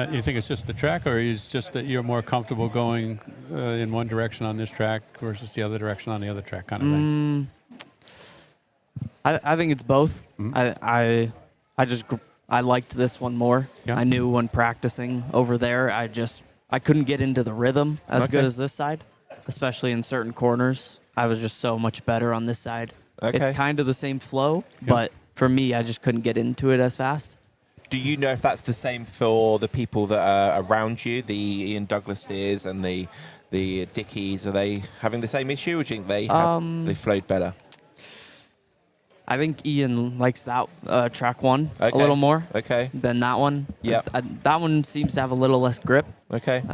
You think it's just the track, or is just that you're more comfortable going in one direction on this track versus the other direction on the other track, kind of thing? I think it's both. I liked this one more. Yeah. I knew when practicing over there, I couldn't get into the rhythm as good as this side, especially in certain corners. I was just so much better on this side. Okay. It's kind of the same flow, but for me, I just couldn't get into it as fast. Do you know if that's the same for the people that are around you, the Ian Douglases and the Dickies? Are they having the same issue, or do you think they flowed better? I think Ian likes that track 1 a little more than that one. Yeah. That one seems to have a little less grip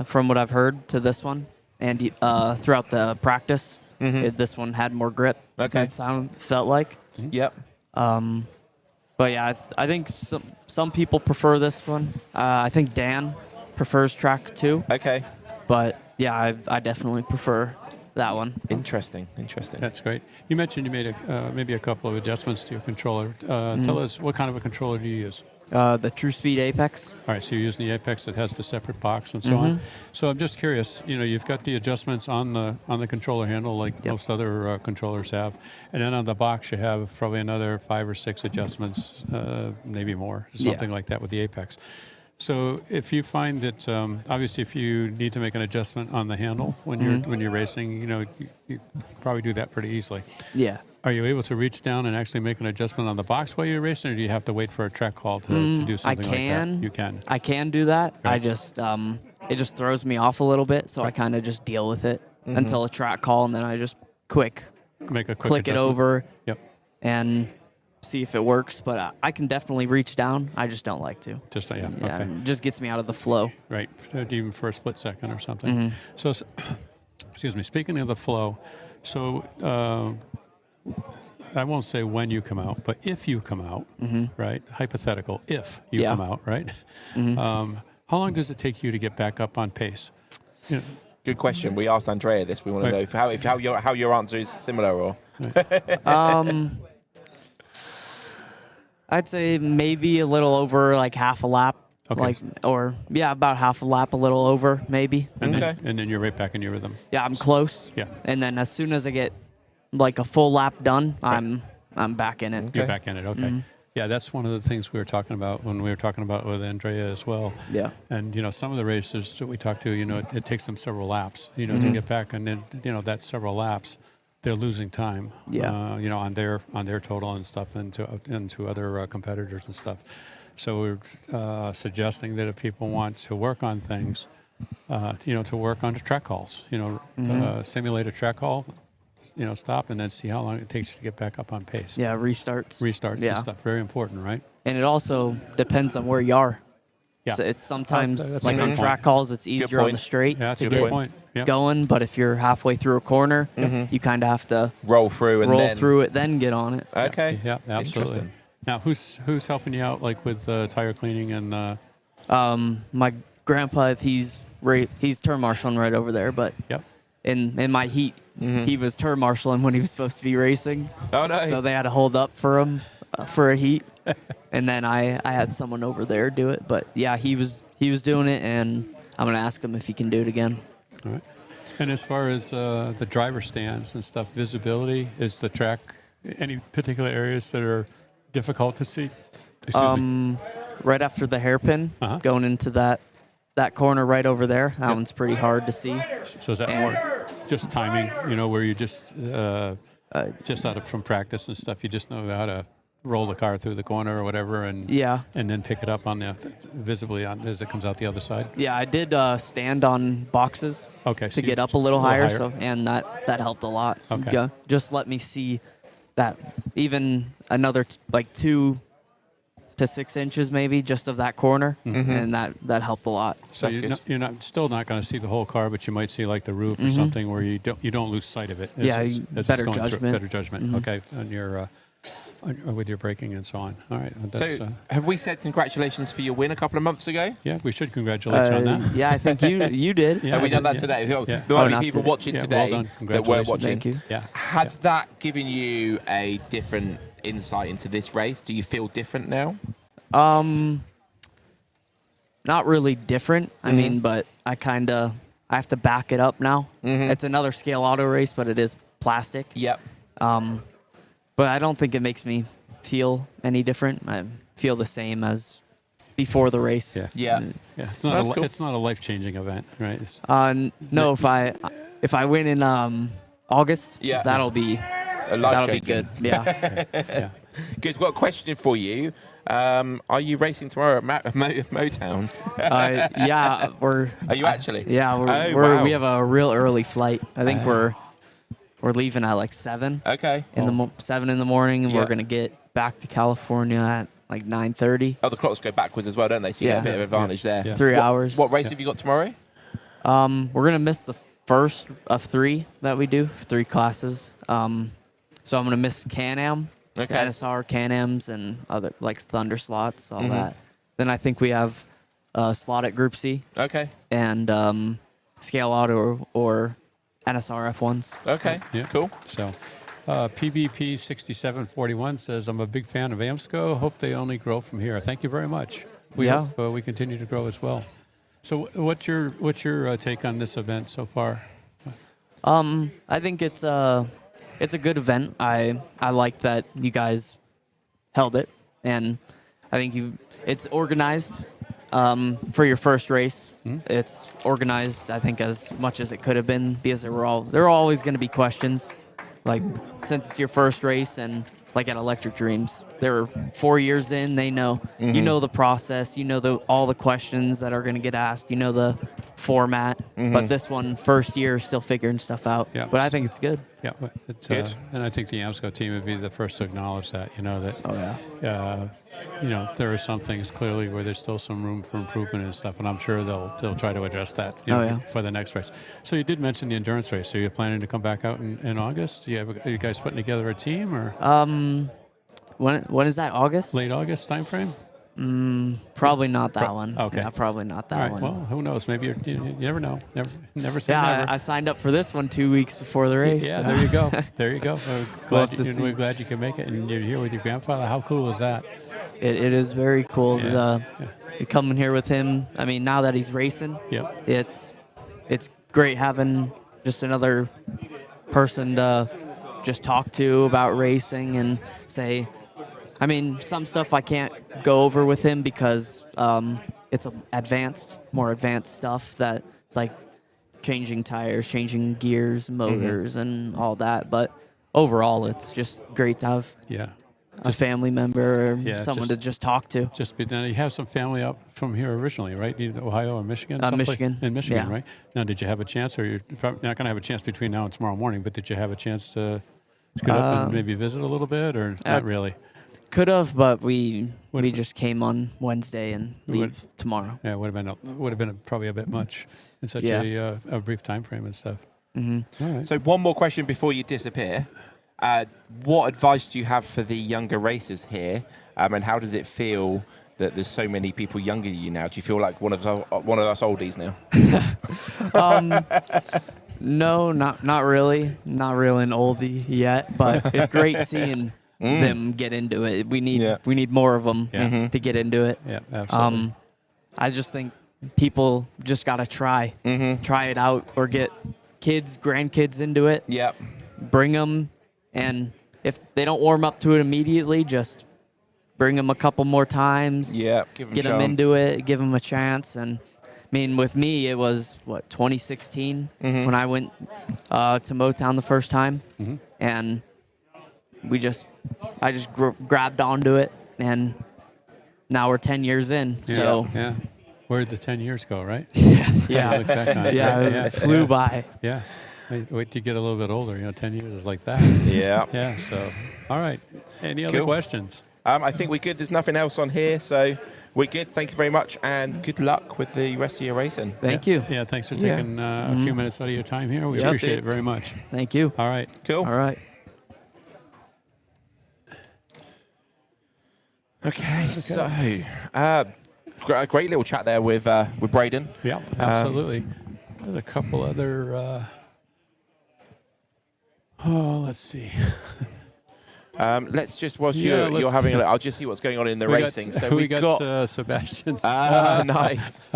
from what I've heard to this one. And throughout the practice, this one had more grip. It felt like. Yep. But yeah, I think some people prefer this one. I think Dan prefers track 2. Okay. But yeah, I definitely prefer that one. Interesting. That's great. You mentioned you made maybe a couple of adjustments to your controller. Tell us, what kind of a controller do you use? The True Speed Apex. All right, so you're using the Apex that has the separate box and so on. So I'm just curious, you've got the adjustments on the controller handle like most other controllers have, and then on the box you have probably another 5 or 6 adjustments, maybe more, something like that with the Apex. So if you find that, obviously, if you need to make an adjustment on the handle when you're racing, you probably do that pretty easily. Yeah. Are you able to reach down and actually make an adjustment on the box while you're racing, or do you have to wait for a track call to do something like that? You can. I can do that. Right. I just it just throws me off a little bit, so I kind of just deal with it until a track call, and then I just make a quick click it adjustment. over and see if it works. But I can definitely reach down. I just don't like to. Just okay. It just gets me out of the flow. Right, even for a split second or something. So, excuse me. Speaking of the flow, so I won't say when you come out, but if you come out, right? Hypothetical, if you come out, right? How long does it take you to get back up on pace? Good question. We asked Andrea this. We want to know how your answer is similar, or. I'd say maybe a little over like half a lap. Okay. About half a lap, a little over, maybe. And then you're right back in your rhythm. Yeah, I'm close. Yeah. And then as soon as I get like a full lap done, I'm back in it. You're back in it, okay. Yeah, that's one of the things we were talking about when we were talking about with Andrea as well. Yeah. And, some of the racers that we talked to, it takes them several laps, to get back. And then, that's several laps. They're losing time, on their total and stuff, into other competitors and stuff. So we're suggesting that if people want to work on things, to work on the track hauls, simulate a track haul, stop and then see how long it takes you to get back up on pace. Yeah, restarts. Restarts and stuff. Very important, right? And it also depends on where you are. Yeah. So it's sometimes, That's like a on good track point. calls, it's easier on the straight Yeah, that's to a good get point. Yep. going. But if you're halfway through a corner, you kind of have to roll through it, then get on it. Okay. Yeah, absolutely. Interesting. Now, who's helping you out, like with tire cleaning and? My grandpa, he's turn marshaling right over there, but in my heat, he was turn marshaling when he was supposed to be racing. Oh no! So they had to hold up for him for a heat, and then I had someone over there do it. But yeah, he was doing it, and I'm gonna ask him if he can do it again. All right. And as far as the driver stands and stuff, visibility, is the track any particular areas that are difficult to see? Right after the hairpin, going into that corner right over there, that one's pretty hard to see. So is that more just timing, where you just out of from practice and stuff, you just know how to roll the car through the corner or whatever, and then pick it up on visibly as it comes out the other side? Yeah, I did stand on boxes to get up a little higher, and that helped a lot. Okay. Just let me see that even another 2 to 6 inches maybe just of that corner, and that helped a lot. So you're still not going to see the whole car, but you might see like the roof or something where you don't lose sight of it. Better judgment. Better judgment. Okay, on your with your braking and so on. All right. That's, so have we said congratulations for your win a couple of months ago? Yeah, we should congratulate you on that. Yeah, I think you did. Have we done that today? There might be people watching today well that weren't watching. Thank you. Yeah. Has that given you a different insight into this race? Do you feel different now? Not really different. I mean, but I have to back it up now. It's another Scaleauto race, but it is plastic. Yep. But I don't think it makes me feel any different. I feel the same as before the race. Yeah. It's not a life-changing event, right? No, if I win in August, that'll be good. Yeah. Good. I've got a question for you. Are you racing tomorrow at Motown? Yeah, Are you actually? Yeah, we have a real early flight. I think we're leaving at like 7. Okay. 7 in the morning, and we're gonna get back to California at like 9:30. Oh, the clocks go backwards as well, don't they? So you get a bit of advantage there. Yeah. 3 hours. What race have you got tomorrow? We're gonna miss the first of 3 that we do, 3 classes. So I'm gonna miss Can-Am, NSR Can-Ams, and other like Thunder slots, all that. Then I think we have slot at Group C. Okay. And Scaleauto or NSR F1s. Okay. Yeah. Cool. So, PBP 6741 says, "I'm a big fan of AMSCO. Hope they only grow from here." Thank you very much. We hope we continue to grow as well. So, what's your take on this event so far? I think it's a good event. I like that you guys held it, and I think it's organized. For your first race, it's organized, I think, as much as it could have been, because there are always going to be questions. Like, since it's your first race, and like at Electric Dreams, they're 4 years in, they know. You know the process, you know all the questions that are going to get asked, you know the format. But this one, first year, still figuring stuff out. Yeah. But I think it's good. Yeah, it's good. And I think the AMSCO team would be the first to acknowledge that. There are some things clearly where there's still some room for improvement and stuff, and I'm sure they'll try to address that for the next race. So you did mention the endurance race. So you're planning to come back out in August? Are you guys putting together a team, or when is that? August? Late August time frame? Probably not that one. Okay. Yeah, probably not that one. Well, who knows? Maybe you never know. Never say never. I signed up for this one 2 weeks before the race. Yeah, so. there you go. There you go. We're glad you can make it, and you're here with your grandfather. How cool is that? It is very cool. Coming here with him. I mean, now that he's racing, it's great having just another person to just talk to about racing and say. I mean, some stuff I can't go over with him because it's more advanced stuff that it's like changing tires, changing gears, motors, and all that. But overall, it's just great to have a family member or Yeah, someone to just talk to. Just now you have some family up from here originally, right? Either Ohio or Michigan. someplace? Michigan. In Michigan, Yeah. right? Now, did you have a chance, or you're probably not going to have a chance between now and tomorrow morning? But did you have a chance to scoot up and maybe visit a little bit, or not really? Could have, but we just came on Wednesday and leave tomorrow. Yeah, would have been probably a bit much in such a brief time frame and stuff. Mm-hmm. All right. So one more question before you disappear. What advice do you have for the younger racers here, and how does it feel that there's so many people younger than you now? Do you feel like one of us oldies now? No, not really. Not really an oldie yet, but it's great seeing them get into it. We need more of them to get into it. Yeah, absolutely. I just think people just got to try it out, or get kids, grandkids into it. Yeah. Bring them, and if they don't warm up to it immediately, just bring them a couple more times. Yeah, get them into it, give them a chance. And I mean, with me, it was 2016 when I went to Motown the first time, and I just grabbed onto it, and now we're 10 years in. Yeah, So yeah, where did the 10 years go? Right? yeah, Look back on it. it flew by. Yeah. Wait till you get a little bit older. 10 years is like that. Yeah. Yeah. So, all right. Any other questions? I think we're good. There's nothing else on here, so we're good. Thank you very much, and good luck with the rest of your racing. Thank you. Yeah, thanks for taking a few minutes out of your time here. We Just appreciate it very much. Thank you. All right. Cool. All right. Okay, so a great little chat there with Braden. Yeah, absolutely. There's a couple other. Let's see. Let's just whilst you're having a look, I'll just see what's going on in the racing. So we got Sebastian's. Nice.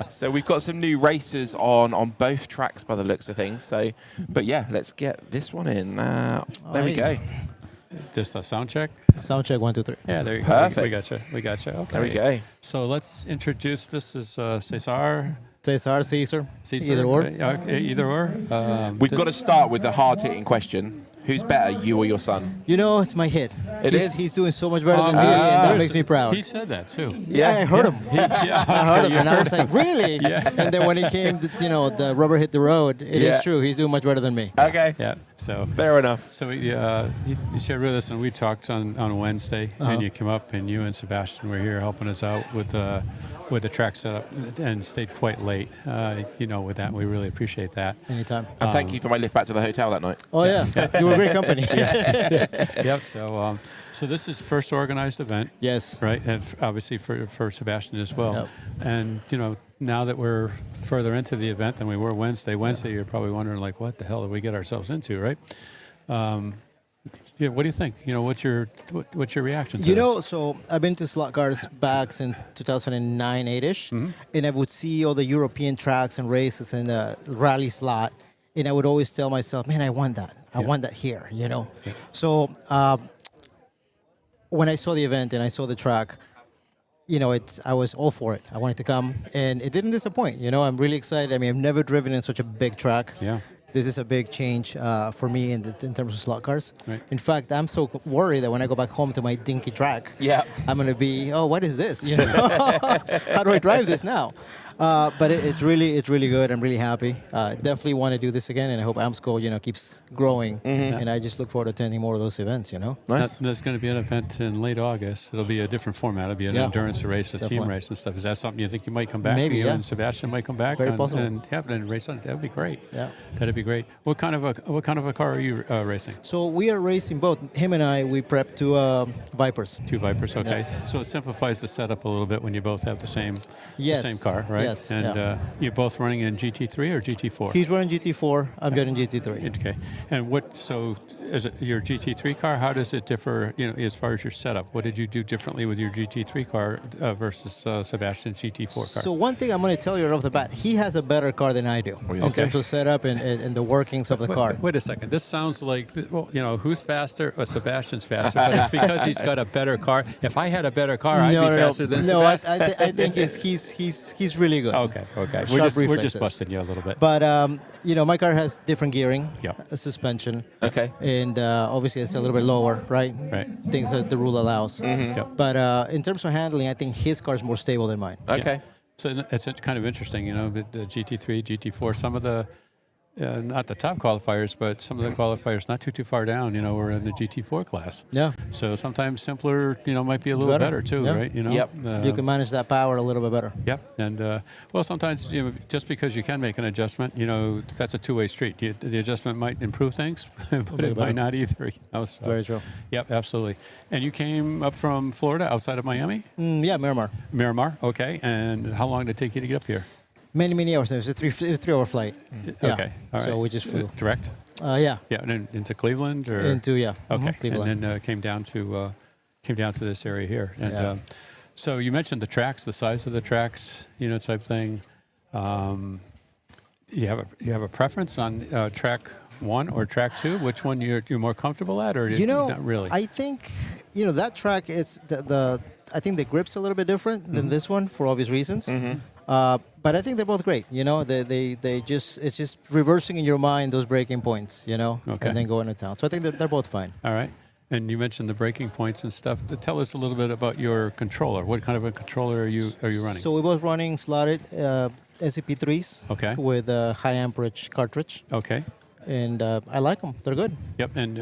So we've got some new racers on both tracks by the looks of things. So, but yeah, let's get this one in. There we go. Just a sound check. Sound check 1, 2, 3. Yeah, there you Perfect. go. We got you. Okay. There we go. So let's introduce this as Cesar. Caesar. Caesar. Either or. Either or. We've got to start with the hard-hitting question. Who's better, you or your son? It's my hit. It is? He's doing so much better than me, and that makes me proud. He said that too. Yeah, I heard him. I heard him, and I was like, really? Yeah. And then when he came, the rubber hit the road. It is true. He's doing much better than me. Okay. Yeah. So fair enough. So he shared with us, and we talked on Wednesday, and you came up, and you and Sebastian were here helping us out with the track setup, and stayed quite late. With that, we really appreciate that. Anytime. And thank you for my lift back to the hotel that night. Oh yeah, you were great company. Yep. So this is first organized event. Yes. Right, and obviously for Sebastian as well. Yep. And now that we're further into the event than we were Wednesday, you're probably wondering like, what the hell did we get ourselves into, right? Yeah, what do you think? What's your reaction to this? So I've been to slot cars back since 2009, 8-ish, and I would see all the European tracks and races in the rally slot, and I would always tell myself, man, I want that. I want that here, Yeah. So when I saw the event and I saw the track, I was all for it. I wanted to come, and it didn't disappoint. I'm really excited. I mean, I've never driven in such a big track. Yeah. This is a big change for me in terms of slot cars. Right. In fact, I'm so worried that when I go back home to my dinky track, I'm going to be, what is this? How do I drive this now? But it's really good. I'm really happy. Definitely want to do this again, and I hope AMSCO, keeps growing. And I just look forward to attending more of those events. Nice. There's going to be an event in late August. It'll be a different format. It'll be an endurance race, a team race and stuff. Is that something you think you might come back? Maybe, you and Sebastian might come back. Very possible. And race on it. That would be great. Yeah. That'd be great. What kind of a car are you racing? So we are racing both. Him and I, we prep two Vipers. Two Vipers. Okay. Yeah. So it simplifies the setup a little bit when you both have the same car, right? Yes. And you're both running in GT3 or GT4? He's running GT4. I'm running GT3. Okay. And so is it your GT3 car? How does it differ, as far as your setup? What did you do differently with your GT3 car versus Sebastian's GT4 car? So one thing I'm going to tell you right off the bat, he has a better car than I do in terms of setup and the workings of the car. Wait a second. This sounds like, who's faster? Sebastian's faster, but it's because he's got a better car. If I had a better car, I'd be faster than Sebastian. No, I think he's really good. Okay. We're just busting you a little bit. But my car has different gearing, yeah, suspension. Okay. and obviously it's a little bit lower, right? Right. Things that the rule allows. Yep. But in terms of handling, I think his car is more stable than mine. Okay. So it's kind of interesting, you know, the GT3, GT4, some of the, not the top qualifiers, but some of the qualifiers not too far down, you know, were in the GT4 class. Yeah. So sometimes simpler, you know, might be a little better too, Yeah. right? You know. Yep. You can manage that power a little bit better. Yep. And well, sometimes you know, just because you can make an adjustment, you know, that's a two-way street. The adjustment might improve things, but it might not either. You know, so. Very true. Yep, absolutely. And you came up from Florida, outside of Miami? Yeah, Miramar. Miramar. Okay. And how long did it take you to get up here? Many hours. It was a 3-hour flight. Yeah. Okay. All right. So we just flew. Direct? Yeah. Yeah, and into Cleveland or Okay, Cleveland. and then came down to this area here. And Yeah. so you mentioned the tracks, the size of the tracks, you know, type thing. You have a preference on track 1 or track 2? Which one you're more comfortable at, or You know, not really? I think that track. It's I think the grip's a little bit different than this one for obvious reasons. But I think they're both great. You know, they just it's just reversing in your mind those breaking points. You know, Okay. and then going to town. So I think they're both fine. All right. And you mentioned the breaking points and stuff. Tell us a little bit about your controller. What kind of a controller are you running? So we're both running slotted SCP-3s. Okay. With a high amperage cartridge. Okay. And I like them. They're good. Yep. And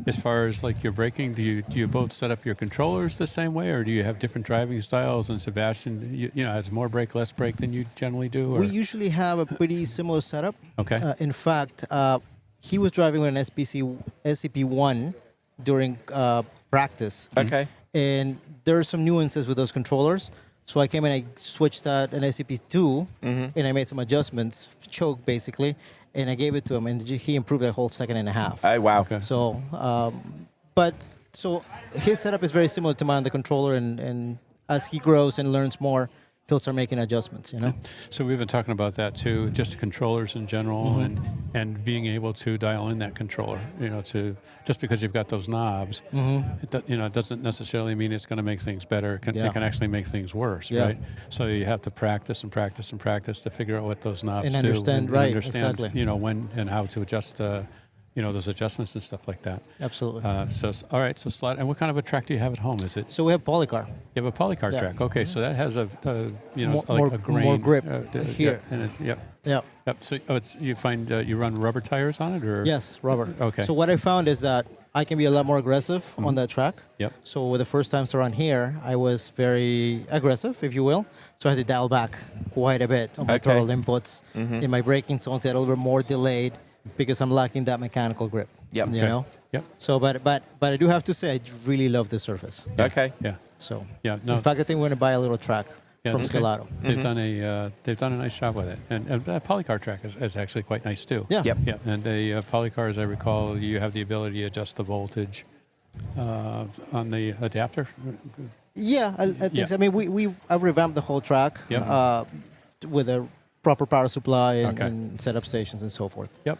as far as like your braking, do you both set up your controllers the same way, or do you have different driving styles? And Sebastian, you know, has more brake, less brake than you generally do? Or? We usually have a pretty similar setup. Okay. In fact, he was driving with an SCP-1 during practice. Okay. And there are some nuances with those controllers. So I came and I switched out an SCP-2, and I made some adjustments, choke basically, and I gave it to him, and he improved a whole second and a half. Oh, wow. Okay. So, so his setup is very similar to mine on the controller, and as he grows and learns more, he'll start making adjustments, you know? So we've been talking about that too, just controllers in general, and being able to dial in that controller, you know, to just because you've got those knobs, it doesn't necessarily mean it's going to make things better. It can actually make things worse, right? So you have to practice and practice and practice to figure out what those knobs And do. understand, and right, understand, exactly. you know, when and how to adjust, those adjustments and stuff like that. Absolutely. All right, so slide. And what kind of a track do you have at home? Is it? So we have polycar. You have a polycar Yeah. track. Okay, so that has a More- a grain. more grip Yeah, here. and Yep. Yep. So you find you run rubber tires on it, or? Yes, rubber. Okay. So what I found is that I can be a lot more aggressive on that track. Yep. So with the first times around here, I was very aggressive, if you will. So I had to dial back quite a bit on my throttle inputs. In my braking zones, a little bit more delayed because I'm lacking that mechanical grip. Yep. You Okay. know? Yep. So, but I do have to say, I really love this surface. Okay. Yeah. So, Yeah. No. in fact, I think we're going to buy a little track from Scaleauto. They've done a nice job with it, and that polycar track is actually quite nice too. Yeah. Yep. Yeah. And the polycar, as I recall, you have the ability to adjust the voltage on the adapter. Yeah, I think Yeah. so. I mean, I've revamped the whole track Yep. with a proper power supply and, Okay. and setup stations and so forth. Yep.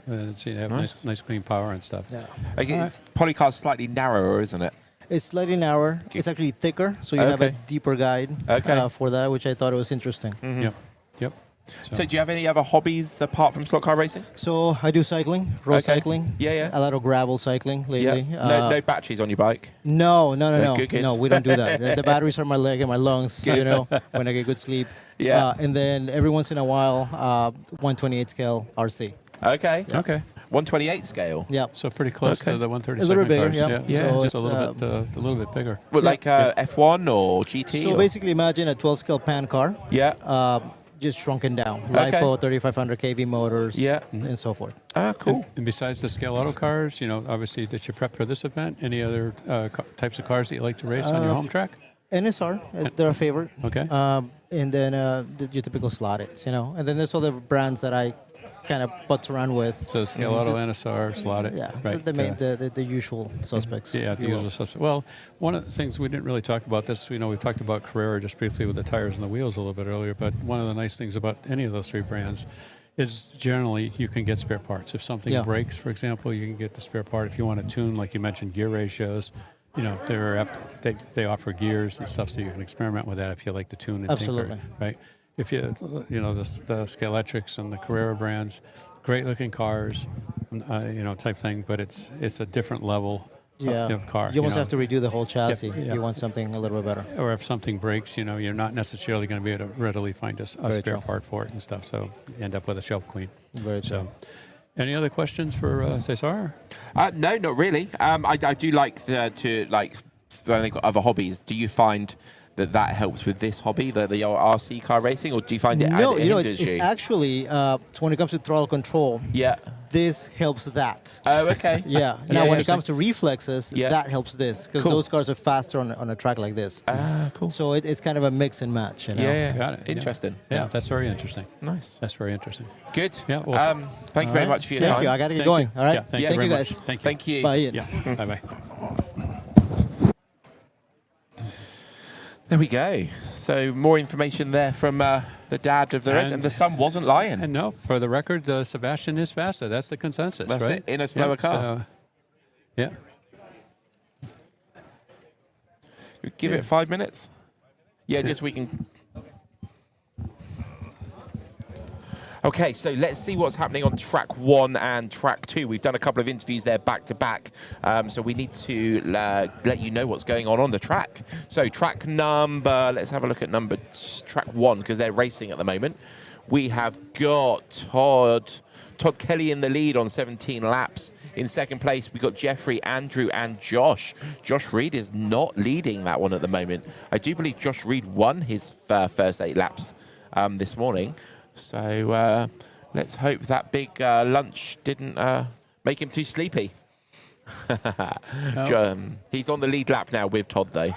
And so you have nice clean power and stuff. Yeah. I guess polycar's slightly narrower, isn't it? It's slightly narrower. It's actually thicker, so you have a Okay. deeper guide for that, which I thought was interesting. Yep. So do you have any other hobbies apart from slot car racing? So I do cycling, road cycling. Yeah. A lot of gravel cycling lately. Yeah. No batteries on your bike? No. Good. No, we don't do that. The batteries are my leg and my lungs, you know, when I get good sleep. Yeah. And then every once in a while, 128 scale RC. Okay. 128 scale. Yeah. So pretty close to the 130. A little bit bigger, cars. yeah. So just it's, a little bit bigger. Well, like F1 or GT? So basically, imagine a 12 scale pan car. Yeah. Just shrunken down. Okay. LiPo, 3500 kV motors. Yeah. And so forth. Ah, cool. And besides the Scaleauto cars, you know, obviously that you prep for this event, any other types of cars that you like to race on your home track? NSR, they're a favorite. Okay. And then your typical slotted, you know. And then there's other brands that I kind of putz around with. So Scaleauto, NSR, slotted. Yeah, right. the usual suspects. Yeah, the usual suspects. Well, one of the things we didn't really talk about this, you know, we talked about Carrera just briefly with the tires and the wheels a little bit earlier, but one of the nice things about any of those three brands is generally you can get spare parts. If something breaks, for example, you can get the spare part. If you want to tune, like you mentioned, gear ratios, you know, they offer gears and stuff, so you can experiment with that if you like to tune and Absolutely. tinker, right? If you know, the Scaleatrix and the Carrera brands, great looking cars, type thing. But it's a different level of car. You almost have to redo the whole chassis. Yep, if yep. You want something a little bit better. Or if something breaks, you're not necessarily going to be able to readily find a Very spare true. part for it and stuff. So you end up with a shelf queen. Very true. Any other questions for Cesar? No, not really. I do like to when they've got other hobbies. Do you find that helps with this hobby, the RC car racing, or do you find it? No, it hinders it's actually when it comes to throttle control. Yeah. This helps that. Oh, okay. Yeah. Now, when it comes to reflexes, that helps this because Cool. those cars are faster on a track like this. Ah, cool. So it's kind of a mix and match. Yeah. Got it. Interesting. Yeah, that's very interesting. Nice. That's very interesting. Good. Yeah. Well, thank you very much for your Thank time. you. I got to get Thank going. you. All right. Yeah, thank you you very guys. much. Thank you. Thank you. Bye, Ian. Yeah. Bye-bye. There we go. So more information there from the dad of the race, and the son wasn't lying. And no, for the record, Sebastian is faster. That's the consensus, That's right? it, in a slower car. So, yeah. Give it 5 minutes. Yeah, just we can. Okay, so let's see what's happening on track 1 and track 2. We've done a couple of interviews there back to back, so we need to let you know what's going on the track. So track number, let's have a look at track 1 because they're racing at the moment. We have got Todd Kelly in the lead on 17 laps. In second place, we got Jeffrey, Andrew, and Josh. Josh Reed is not leading that one at the moment. I do believe Josh Reed won his first 8 laps this morning. So let's hope that big lunch didn't make him too sleepy. He's on the lead lap now with Todd, though.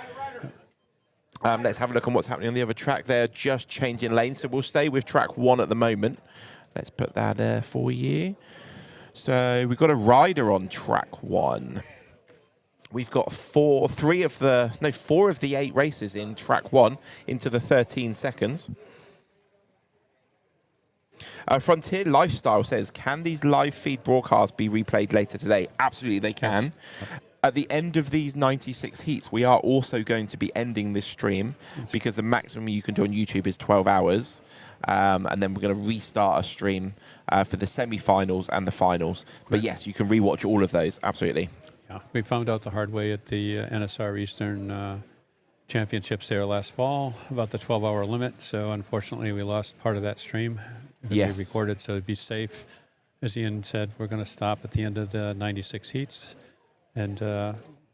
Let's have a look on what's happening on the other track. They're just changing lanes, so we'll stay with track 1 at the moment. Let's put that there for you. So we've got a rider on track 1. We've got 4 of the 8 races in track 1 into the 13 seconds. Frontier Lifestyle says, can these live feed broadcasts be replayed later today? Absolutely, they can. Yes. At the end of these 96 heats, we are also going to be ending this stream because the maximum you can do on YouTube is 12 hours. And then we're going to restart a stream for the semi-finals and the finals. But yes, you can rewatch all of those, absolutely. Yeah, we found out the hard way at the NSR Eastern Championships there last fall about the 12-hour limit. So unfortunately, we lost part of that stream. Yes. We recorded, so to be safe, as Ian said, we're going to stop at the end of the 96 heats, and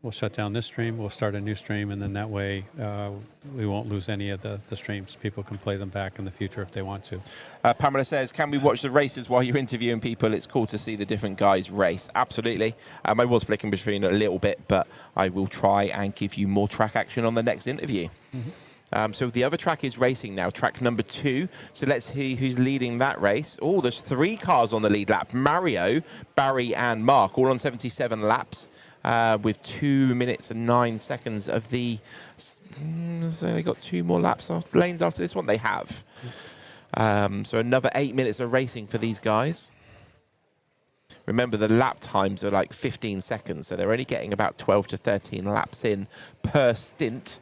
we'll shut down this stream. We'll start a new stream, and then that way we won't lose any of the streams. People can play them back in the future if they want to. Pamela says, can we watch the races while you're interviewing people? It's cool to see the different guys race. Absolutely. I was flicking between a little bit, but I will try and give you more track action on the next interview. Mm-hmm. So the other track is racing now, track number 2. So let's see who's leading that race. Oh, there's 3 cars on the lead lap. Mario, Barry, and Mark, all on 77 laps with 2 minutes and 9 seconds of the... So they got 2 more laps off lanes after this one? They have. So another 8 minutes of racing for these guys. Remember, the lap times are like 15 seconds, so they're only getting about 12 to 13 laps in per stint.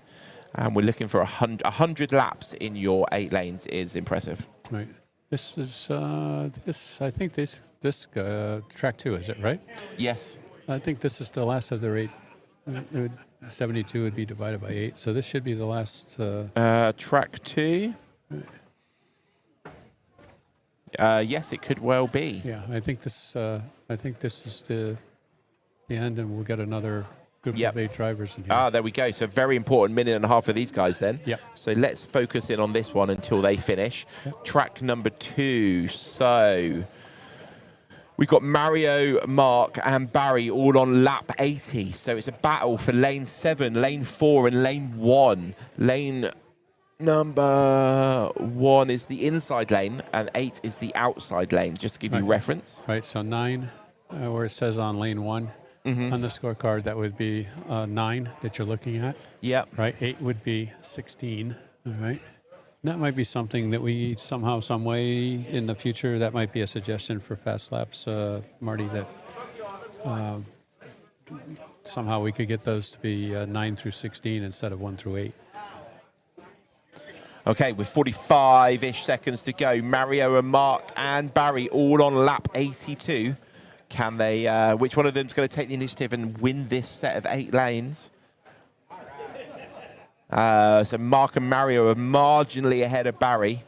And we're looking for 100 laps in your 8 lanes is impressive. Right. This is I think this track 2, is it right? Yes. I think this is the last of the 8. 72 would be divided by 8, so this should be the last. Track 2. Yes, it could well be. Yeah, I think this is the end, and we'll get another group of 8 drivers in here. There we go. So very important minute and a half for these guys then. Yep. So let's focus in on this one until they finish. Yep. Track number 2. So we've got Mario, Mark, and Barry all on lap 80. So it's a battle for lane 7, lane 4, and lane 1. Lane number 1 is the inside lane, and 8 is the outside lane, just to give you reference. Right, so 9, where it says on lane 1. Mm-hmm. On the scorecard, that would be 9 that you're looking at. Yep. Right, 8 would be 16. All right. That might be something that we somehow, some way in the future, that might be a suggestion for Fast Laps, Marty, that somehow we could get those to be 9 through 16 instead of 1 through 8. Okay, with 45-ish seconds to go, Mario and Mark and Barry all on lap 82. Can they? Which one of them's going to take the initiative and win this set of 8 lanes? So Mark and Mario are marginally ahead of Barry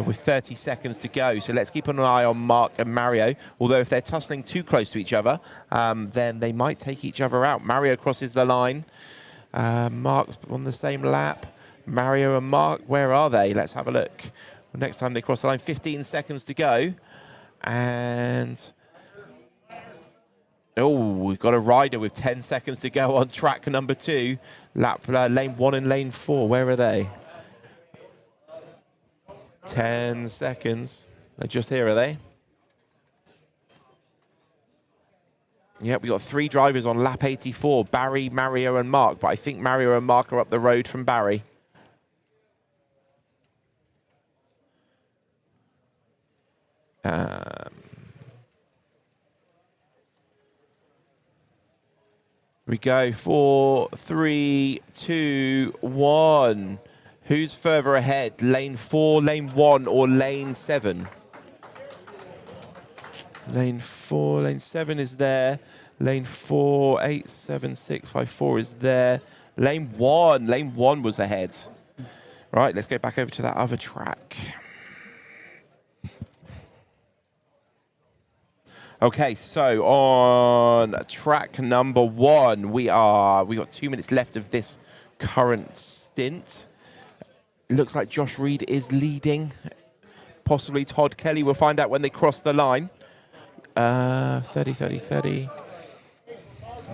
with 30 seconds to go. So let's keep an eye on Mark and Mario. Although if they're tussling too close to each other, then they might take each other out. Mario crosses the line. Mark's on the same lap. Mario and Mark, where are they? Let's have a look. Next time they cross the line, 15 seconds to go. And oh, we've got a rider with 10 seconds to go on track number 2. Lane 1 and lane 4, where are they? 10 seconds. They're just here, are they? Yep, we've got 3 drivers on lap 84, Barry, Mario and Mark, but I think Mario and Mark are up the road from Barry. We go 4, 3, 2, 1. Who's further ahead? Lane 4, lane 1, or lane 7? Lane 4, lane 7 is there. Lane 4, 8, 7, 6, 5, 4 is there. Lane 1. Lane 1 was ahead. Right, let's go back over to that other track. Okay, so on track number 1, we got 2 minutes left of this current stint. It looks like Josh Reed is leading. Possibly Todd Kelly. We'll find out when they cross the line. 30, 30, 30.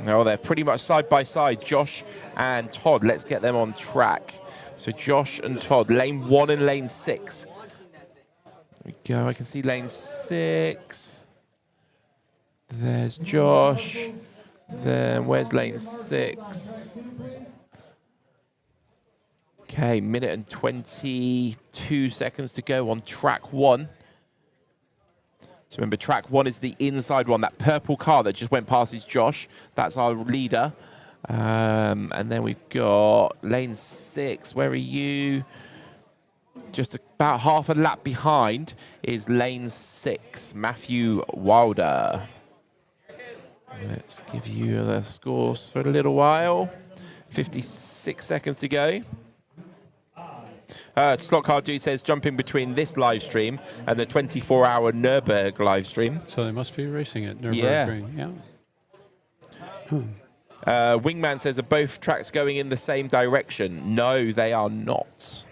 No, they're pretty much side by side, Josh and Todd. Let's get them on track. So Josh and Todd, lane 1 and lane 6. There we go. I can see lane 6. There's Josh. Then where's lane 6? Okay, minute and 22 seconds to go on track 1. So remember, track 1 is the inside one. That purple car that just went past is Josh. That's our leader. And then we've got lane 6. Where are you? Just about half a lap behind is lane 6, Matthew Wilder. Let's give you the scores for a little while. 56 seconds to go. Slot Car Dude says jumping between this live stream and the 24-hour Nürburgring live stream. So they must be racing at Nürburgring. Yeah. Wingman says, are both tracks going in the same direction? No, they are not.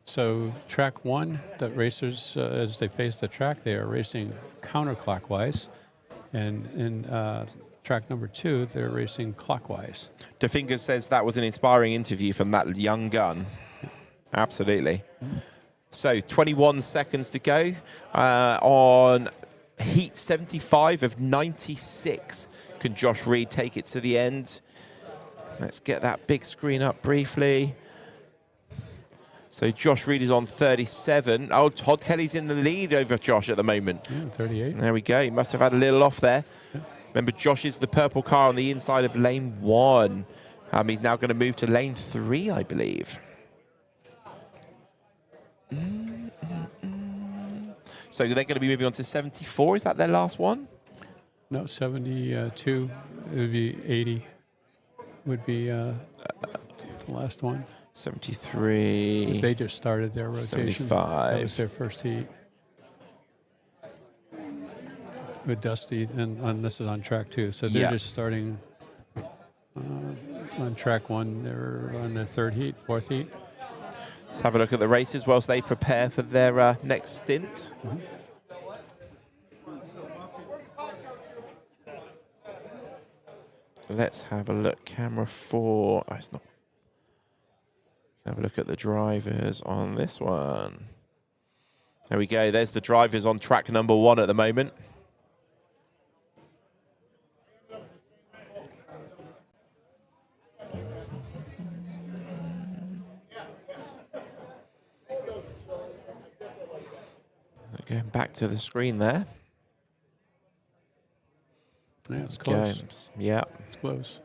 So track 1, the racers, as they face the track, they are racing counterclockwise. And in track number 2, they're racing clockwise. DeFingers says that was an inspiring interview from that young gun. Absolutely. So 21 seconds to go on heat 75 of 96. Can Josh Reed take it to the end? Let's get that big screen up briefly. So Josh Reed is on 37. Oh, Todd Kelly's in the lead over Josh at the moment. Yeah, 38. There we go. He must have had a little off there. Yeah. Remember, Josh is the purple car on the inside of lane 1. He's now going to move to lane 3, I believe. So they're going to be moving on to 74. Is that their last one? No, 72. It would be 80. Would be the last one. 73. They just started their rotation. 75. That was their first heat. With Dusty, and this is on track 2. So they're just starting on track 1. They're on the 3rd heat, 4th heat. Let's have a look at the races whilst they prepare for their next stint. Mm-hmm. Let's have a look. Camera 4. Oh, it's not. Have a look at the drivers on this one. There we go. There's the drivers on track number 1 at the moment. Going back to the screen there. Yeah, it's close. Games. Yeah. It's close.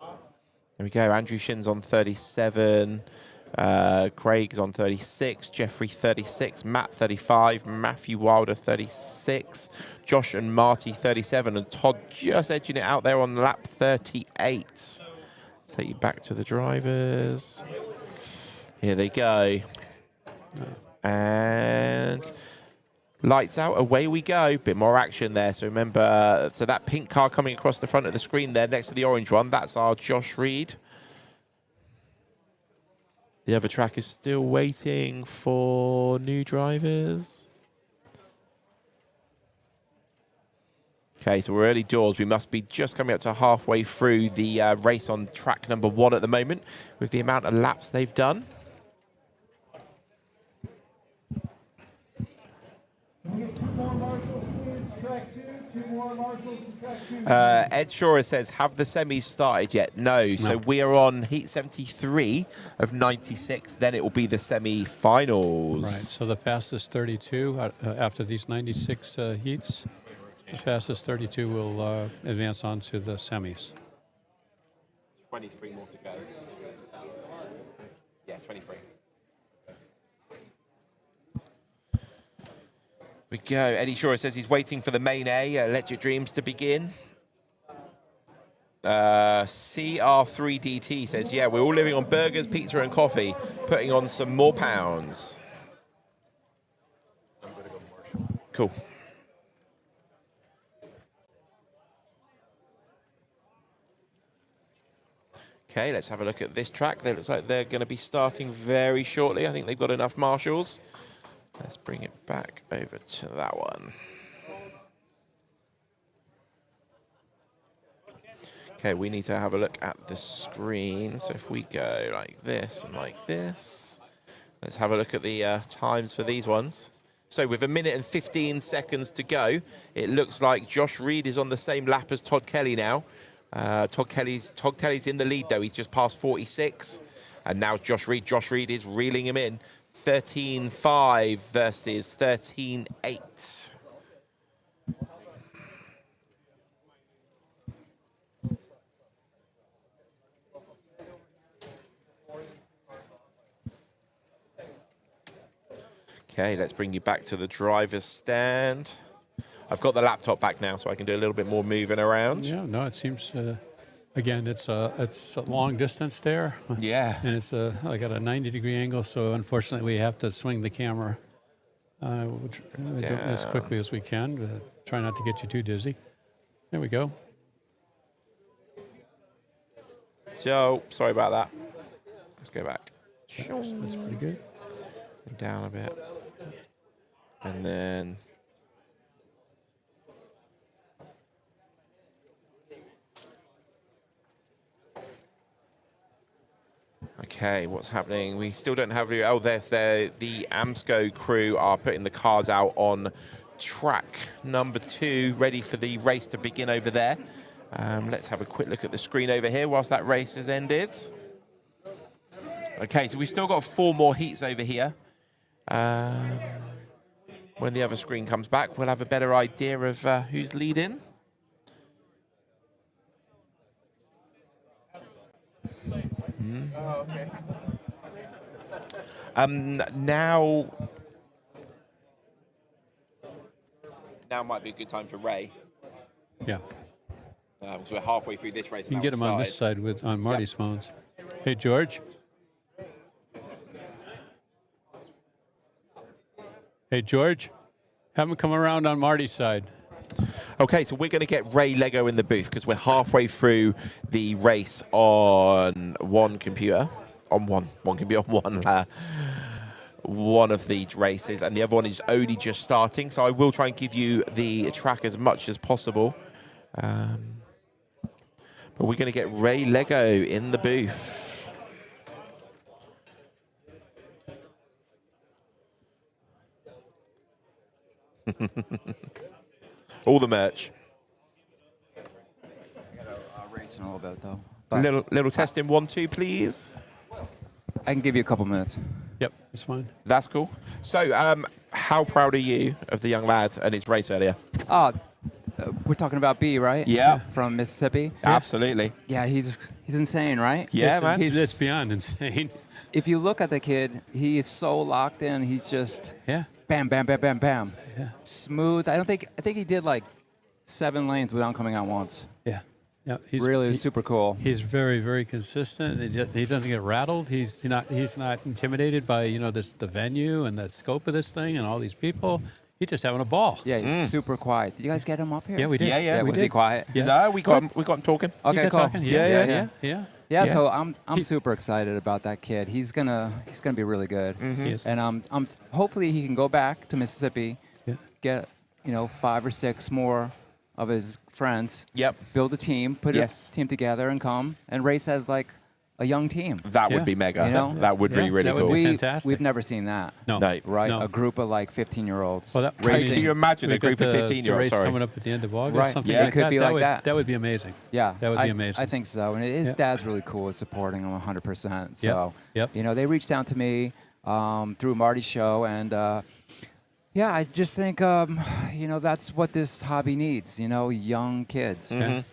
There we go. Andrew Shin's on 37. Craig's on 36, Jeffrey 36, Matt 35, Matthew Wilder 36, Josh and Marty 37, and Todd just edging it out there on lap 38. Take you back to the drivers. Here they go. And lights out, away we go. Bit more action there. So remember, so that pink car coming across the front of the screen there next to the orange one, that's our Josh Reed. The other track is still waiting for new drivers. Okay, so we're early doors. We must be just coming up to halfway through the race on track number 1 at the moment with the amount of laps they've done. Ed Shore says, have the semis started yet? No. So we are on heat 73 of 96. Then it will be the semi-finals. Right. So the fastest 32 after these 96 heats, the fastest 32 will advance on to the semis. 23 more to go. Yeah, 23. We go. Eddie Shore says he's waiting for the main A, Let Your Dreams to begin. CR3DT says, yeah, we're all living on burgers, pizza, and coffee, putting on some more pounds. Cool. Okay, let's have a look at this track. It looks like they're going to be starting very shortly. I think they've got enough marshals. Let's bring it back over to that one. Okay, we need to have a look at the screen. So if we go like this and like this, let's have a look at the times for these ones. So with 1 minute and 15 seconds to go, it looks like Josh Reed is on the same lap as Todd Kelly now. Todd Kelly's in the lead though. He's just past 46, and now Josh Reed. Josh Reed is reeling him in. 13.5 versus 13.8. Okay, let's bring you back to the driver's stand. I've got the laptop back now, so I can do a little bit more moving around. Yeah, no, it seems, again, it's a long distance there. Yeah. And it's I got a 90-degree angle, so unfortunately we have to swing the camera we'll do it as quickly as we can. Try not to get you too dizzy. There we go. So, sorry about that. Let's go back. That's pretty good. Down a bit. And then... Okay, what's happening? We still don't have... Oh, there's the AMSCO crew are putting the cars out on track number 2, ready for the race to begin over there. Let's have a quick look at the screen over here whilst that race has ended. Okay, so we've still got 4 more heats over here. When the other screen comes back, we'll have a better idea of who's leading. Oh, okay. Now might be a good time for Ray. Yeah. Because we're halfway through this race. You can get him on this side on Marty's phones. Hey, George. Hey, George. Have him come around on Marty's side. Okay, so we're going to get Ray Lego in the booth because we're halfway through the race on one computer. On one computer, one of the races, and the other one is only just starting. So I will try and give you the track as much as possible. But we're going to get Ray Lego in the booth. All the merch. I gotta race in a little bit though. Little testing 1, 2, please. I can give you a couple minutes. Yep, it's fine. That's cool. So, how proud are you of the young lad and his race earlier? We're talking about B, right? Yeah. From Mississippi. Absolutely. Yeah, he's insane, right? Yeah, man. It's beyond insane. if you look at the kid, he is so locked in. He's just bam, bam, bam, bam, bam. Yeah. Smooth. I think he did like 7 lanes without coming out once. Yeah. Yeah, Really super cool. He's very, very consistent. He doesn't get rattled. He's not intimidated by the venue and the scope of this thing and all these people. He's just having a ball. Yeah, he's super quiet. Did you guys get him up here? Yeah, we did. Yeah, was he quiet? Yeah. No, we got him talking. Okay, cool. Yeah. So I'm super excited about that kid. He's gonna be really good. Yes. And I'm hopefully he can go back to Mississippi, get 5 or 6 more of his friends. Yep. Build a team, put a team together, and come and race as like a young team. That would be mega. That would be really cool. Would be fantastic. We've never seen that. No. Right? No. A group of like 15-year-olds. Well, Can you imagine a group of 15-year-olds? The race coming up at the end of August. Right. Something Yeah. like It could that. be like that. That would be amazing. Yeah, that would be amazing. I think so. And his dad's really cool at supporting him 100%. So, Yep. they reached out to me through Marty's show, and I just think that's what this hobby needs. Young kids. And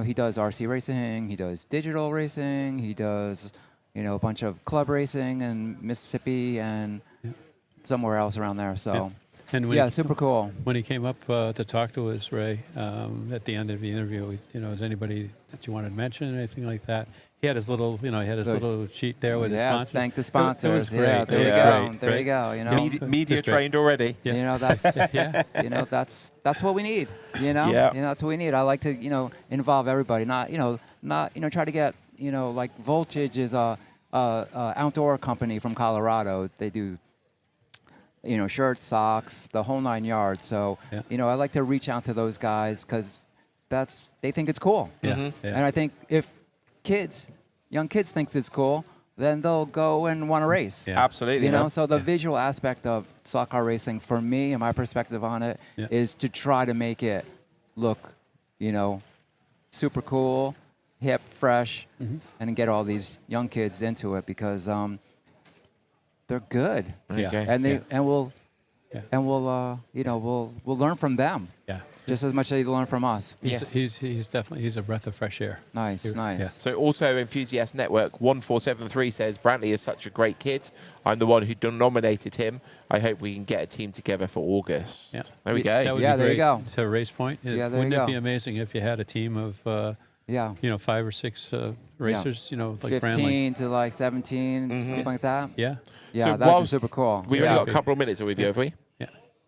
he does RC racing, he does digital racing, he does a bunch of club racing in Mississippi and somewhere else around there. So. And super cool. When he came up to talk to us, Ray, at the end of the interview, is anybody that you wanted to mention, anything like that? He had his little, little sheet there with his sponsors. Thank the sponsors. It was great. Yeah, there you go. There you go. Media trained already. That's that's what we need. That's what we need. I like to involve everybody. Not try to get like Voltage is a outdoor company from Colorado. They do shirts, socks, the whole 9 yards. So I like to reach out to those guys because they think it's cool. Yeah. And I think if young kids thinks it's cool, then they'll go and want to race. Yeah. Absolutely. So the visual aspect of stock car racing, for me and my perspective on it, is to try to make it look, super cool, hip, fresh, and get all these young kids into it because they're good. Okay. And we'll learn from them. Yeah. Just as much as they learn from us. He's definitely a breath of fresh air. Nice. Yeah. So Auto Enthusiast Network 1473 says Brantley is such a great kid. I'm the one who nominated him. I hope we can get a team together for August. Yeah. There we go. That would be there great. you go. To Race Point. Wouldn't it be amazing if you had a team of 5 or 6 racers, like 15 Brantley? to like 17, something like that. Yeah. Yeah, So that'd be super cool. We've only got a couple of minutes with you, have we?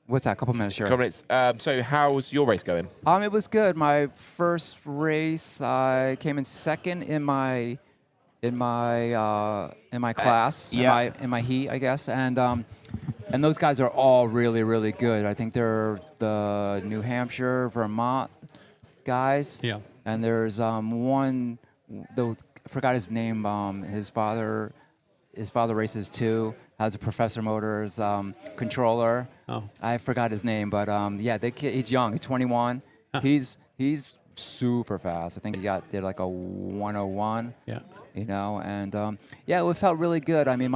What's that? A couple minutes, sure. Couple minutes. So how's your race going? It was good. My first race, I came in second in my class, in my heat, I guess, and those guys are all really, really good. I think they're the New Hampshire, Vermont guys. Yeah. And there's one, I forgot his name. His father races too. Has a Professor Motors controller. Oh. I forgot his name, but he's young. He's 21. Huh. He's super fast. I think he did like a 101. Yeah. And it felt really good. I mean,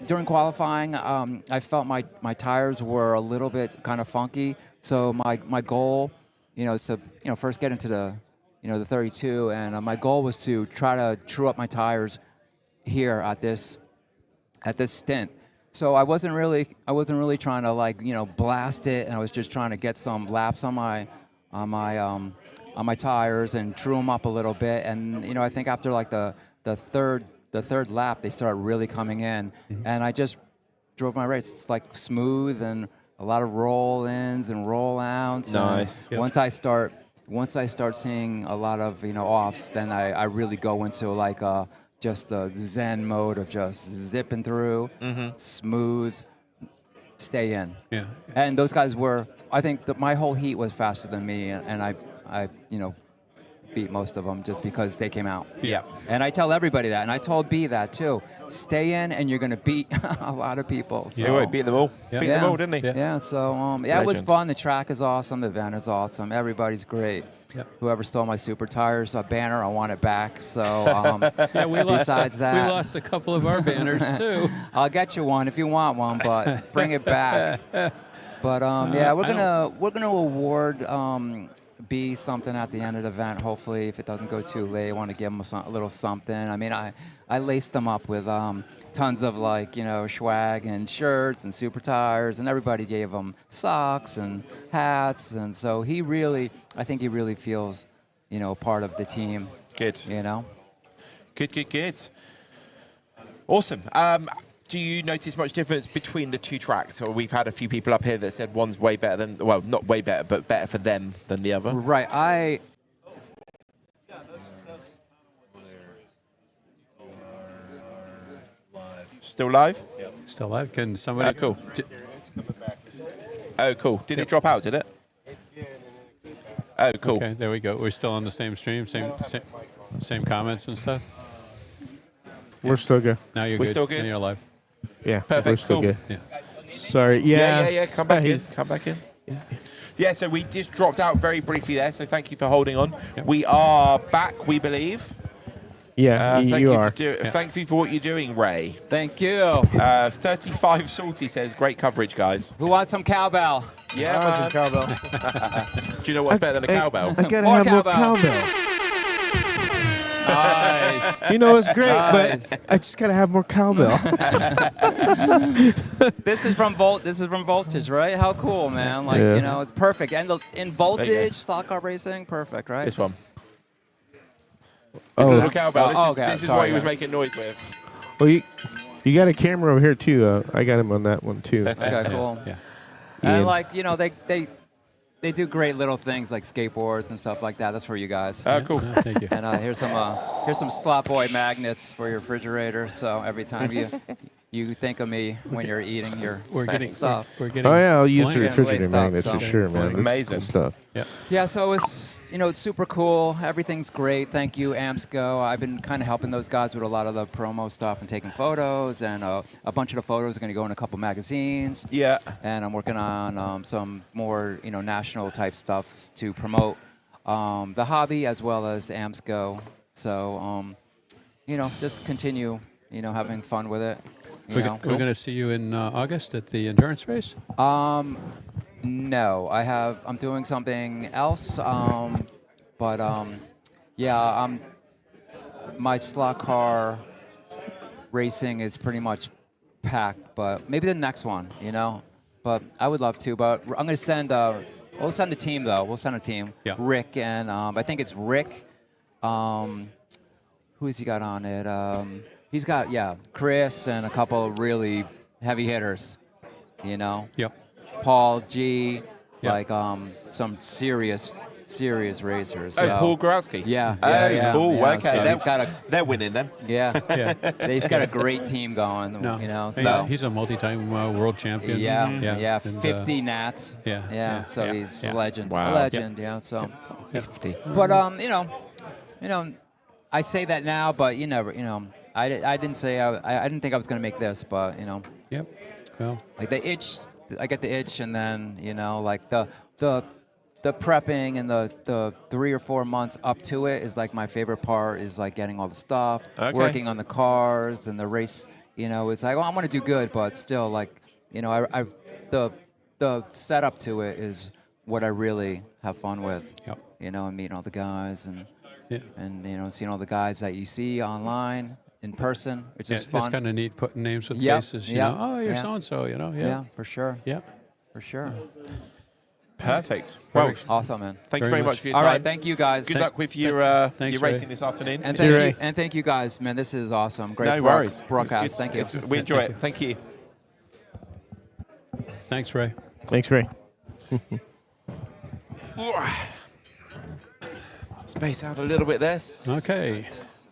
during qualifying, I felt my tires were a little bit kind of funky. So my goal, is to first get into the 32, and my goal was to try to true up my tires here at this stint. So I wasn't really trying to blast it, and I was just trying to get some laps on my tires and true them up a little bit. And I think after like the third lap, they started really coming in, and I just drove my race. It's like smooth and a lot of roll ins and roll outs. Nice. Yep. Once I start seeing a lot of offs, then I really go into like just a zen mode of just zipping through, smooth, stay in. Yeah. And those guys were, I think that my whole heat was faster than me, and I beat most of them just because they came out. Yeah. And I tell everybody that, and I told B that too. Stay in, and you're going to beat a lot of people. So. Yeah, beat them all. Yeah. Beat them all, didn't he? Yeah, so it was fun. The track is awesome. The event is awesome. Everybody's great. Yep. Whoever stole my Super Tires banner, I want it back. So we besides that, we lost a couple of our banners too. I'll get you one if you want one, but bring it back. But we're gonna award be something at the end of the event. Hopefully, if it doesn't go too late, I want to give them a little something. I mean, I laced them up with tons of like, swag and shirts and super tires, and everybody gave him socks and hats, and so I think he really feels, part of the team. Good. Good. Awesome. Do you notice much difference between the two tracks? Or we've had a few people up here that said one's way better than, well, not way better, but better for them than the other. Right. Still live? Yeah. Still live. Can somebody? Cool. Oh, cool. Did it drop out, did it? Oh, cool. Okay, there we go. We're still on the same stream, same comments and stuff. We're still good. Now you're We're good. still good? Now you're live. Yeah, Perfect. we're still Cool. good. Yeah. Sorry. Yeah. Come back in. Yeah, so we just dropped out very briefly there, so thank you for holding on. Yep. We are back, we believe. Yeah, you are. Thank you for what you're doing, Ray. Thank you. 35 Salty says, great coverage, guys. Who wants some cowbell? Yeah, I want some cowbell. Do you know what's better than a cowbell? I gotta have more cowbell. Nice. It's great, but I just gotta have more cowbell. This is from Voltage, right? How cool, man! Like it's perfect. And in Voltage, stock car racing, perfect, right? This one. This little cowbell. This is what he was making noise with. Well, you got a camera over here too. I got him on that one too. Okay, cool. Yeah. And like they do great little things like skateboards and stuff like that. That's for you guys. Cool. Thank you. And here's some Slot Boy magnets for your refrigerator. So every time you think of me when you're eating your stuff. We're getting. Oh yeah, I'll use the blank. refrigerator Stuff, magnets for so. sure, man. This is Amazing cool stuff. Yeah. Yeah, so it's super cool. Everything's great. Thank you, AMSCO. I've been kind of helping those guys with a lot of the promo stuff and taking photos, and a bunch of the photos are going to go in a couple magazines. Yeah. And I'm working on some more national type stuff to promote the hobby as well as AMSCO. So just continue having fun with it. We're going to see you in August at the endurance race. No, I'm doing something else. My slot car racing is pretty much packed, but maybe the next one, But I would love to. But I'm going to send. We'll send a team though. We'll send a team. Yeah. Rick and I think it's Rick. Who's he got on it? He's got Chris and a couple of really heavy hitters. Yep. Paul G, like some serious racers. Oh, So, Paul Growski. Yeah. Cool. Yeah. Okay. So they're winning then. Yeah. He's got a great team going. He's a multi-time world champion. Yeah. And, 50 Nats. Yeah. So he's a legend. Wow. A legend. Yeah. So 50. But I say that now, but you never. I didn't say I didn't think I was going to make this, but Yep. Well. like the itch. I get the itch, and then like the prepping and the 3 or 4 months up to it is like my favorite part. Is like getting all the stuff, working on the cars and the race. It's like, well, I want to do good, but still, like, the setup to it is what I really have fun with. Yep. And meeting all the guys and seeing all the guys that you see online. In person, which is fun. It's kind of neat putting names with Yep. faces. Yep. Oh, you're Yeah. so and so. Yeah, for sure. Yeah. For sure. Perfect. Well, Awesome, man. thank you very much for your All time. right, thank you guys. Good luck with your Thanks, racing Ray. this afternoon. And thank you guys, man. This is awesome. Great No worries. broadcast. It's good. Thank you. We enjoy it. Thank you. Thanks, Ray. Thanks, Ray. Space out a little bit there. Okay.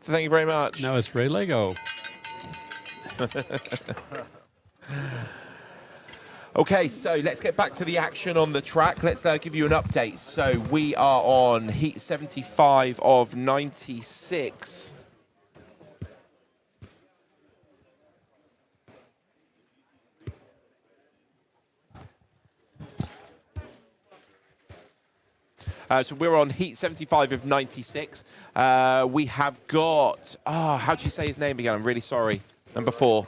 Thank you very much. Now it's Ray Lego. Okay, so let's get back to the action on the track. Let's give you an update. So we are on heat 75 of 96. So we're on heat 75 of 96. We have got, how do you say his name again? I'm really sorry. Number 4.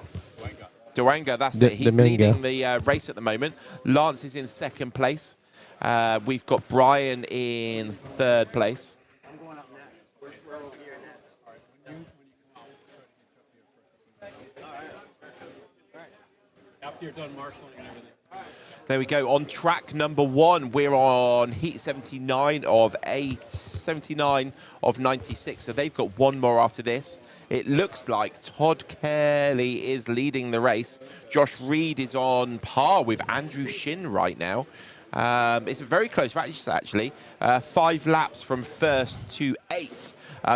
Duanga, that's it. He's leading the race at the moment. Lance is in second place. We've got Brian in 3rd place. After you're done marshalling and everything. There we go. On track number 1, we're on heat 79 of 96. So they've got one more after this. It looks like Todd Kelly is leading the race. Josh Reed is on par with Andrew Shin right now. It's a very close race, actually. 5 laps from 1st to 8th.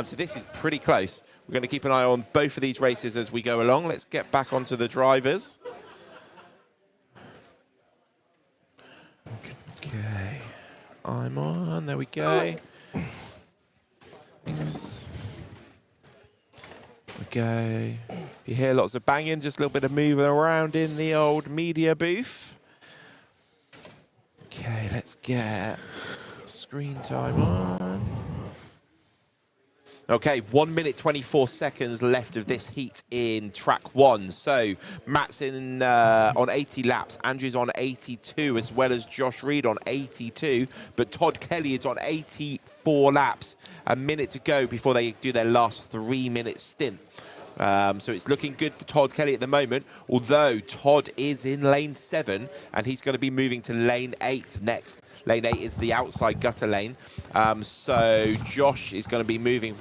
So this is pretty close. We're going to keep an eye on both of these races as we go along. Let's get back onto the drivers. Okay, I'm on. There we go. Okay. You hear lots of banging, just a little bit of moving around in the old media booth. Okay, let's get screen time on. Okay, 1 minute 24 seconds left of this heat in track 1. So Matt's on 80 laps, Andrew's on 82, as well as Josh Reed on 82. But Todd Kelly is on 84 laps. A minute to go before they do their last 3-minute stint. So it's looking good for Todd Kelly at the moment, although Todd is in lane 7 and he's going to be moving to lane 8 next. Lane 8 is the outside gutter lane. So Josh is going to be moving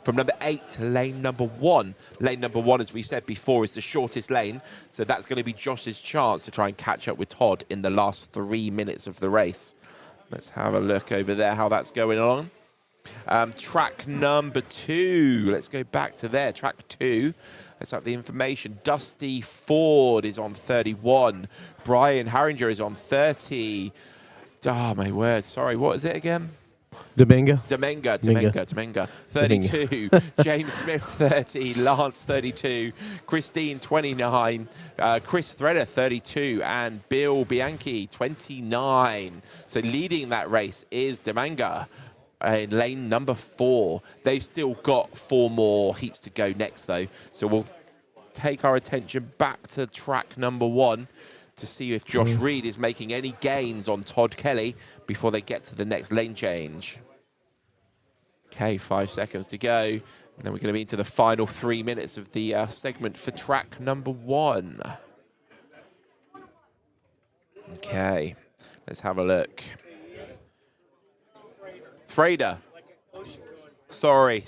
from number 8 to lane number 1. Lane number 1, as we said before, is the shortest lane. So that's going to be Josh's chance to try and catch up with Todd in the last 3 minutes of the race. Let's have a look over there how that's going on. Track number 2. Let's go back to there. Track 2. Let's have the information. Dusty Ford is on 31. Brian Harringer is on 30. Oh, my word. Sorry, what is it again? Domenga. 32. James Smith, 30. Lance, 32. Christine, 29. Chris Threader, 32. And Bill Bianchi, 29. So leading that race is Domenga in lane number 4. They've still got 4 more heats to go next, though. So we'll take our attention back to track number 1 to see if Josh Reed is making any gains on Todd Kelly before they get to the next lane change. Okay, 5 seconds to go. And then we're going to be into the final 3 minutes of the segment for track number 1. Okay, let's have a look. Frader. Sorry.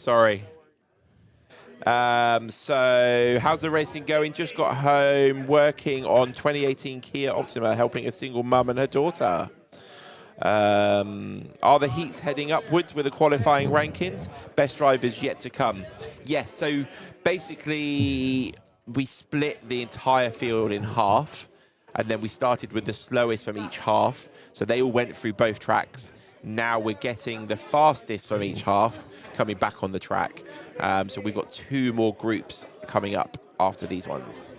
So how's the racing going? Just got home working on 2018 Kia Optima, helping a single mum and her daughter. Are the heats heading upwards with the qualifying rankings? Best drivers yet to come. Yes, so basically we split the entire field in half, and then we started with the slowest from each half. So they all went through both tracks. Now we're getting the fastest from each half coming back on the track. So we've got 2 more groups coming up after these ones.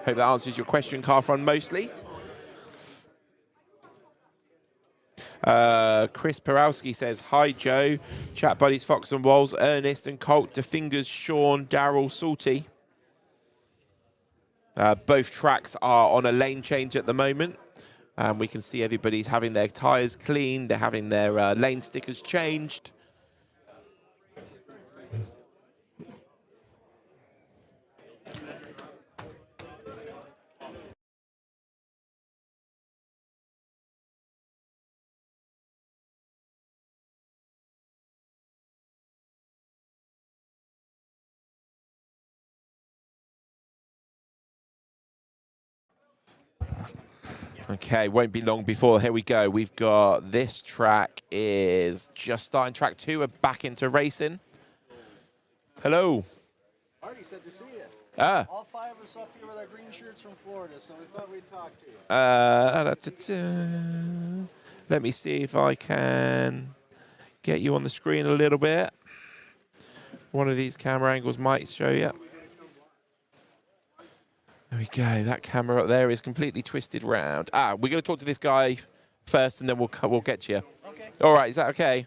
Hope that answers your question, Carfron, mostly. Chris Perowski says, hi, Joe. Chat buddies, Fox and Walls, Ernest and Colt, DeFingers, Sean, Daryl, Salty. Both tracks are on a lane change at the moment. We can see everybody's having their tyres cleaned. They're having their lane stickers changed. Okay, won't be long before. Here we go. We've got this track is just starting. Track 2, we're back into racing. Hello. Marty said to see you. All 5 of us up here with our green shirts from Florida, so we thought we'd talk to you. Let me see if I can get you on the screen a little bit. One of these camera angles might show you. There we go. That camera up there is completely twisted round. We're going to talk to this guy first, and then we'll get to you. Okay. All right. Is that okay?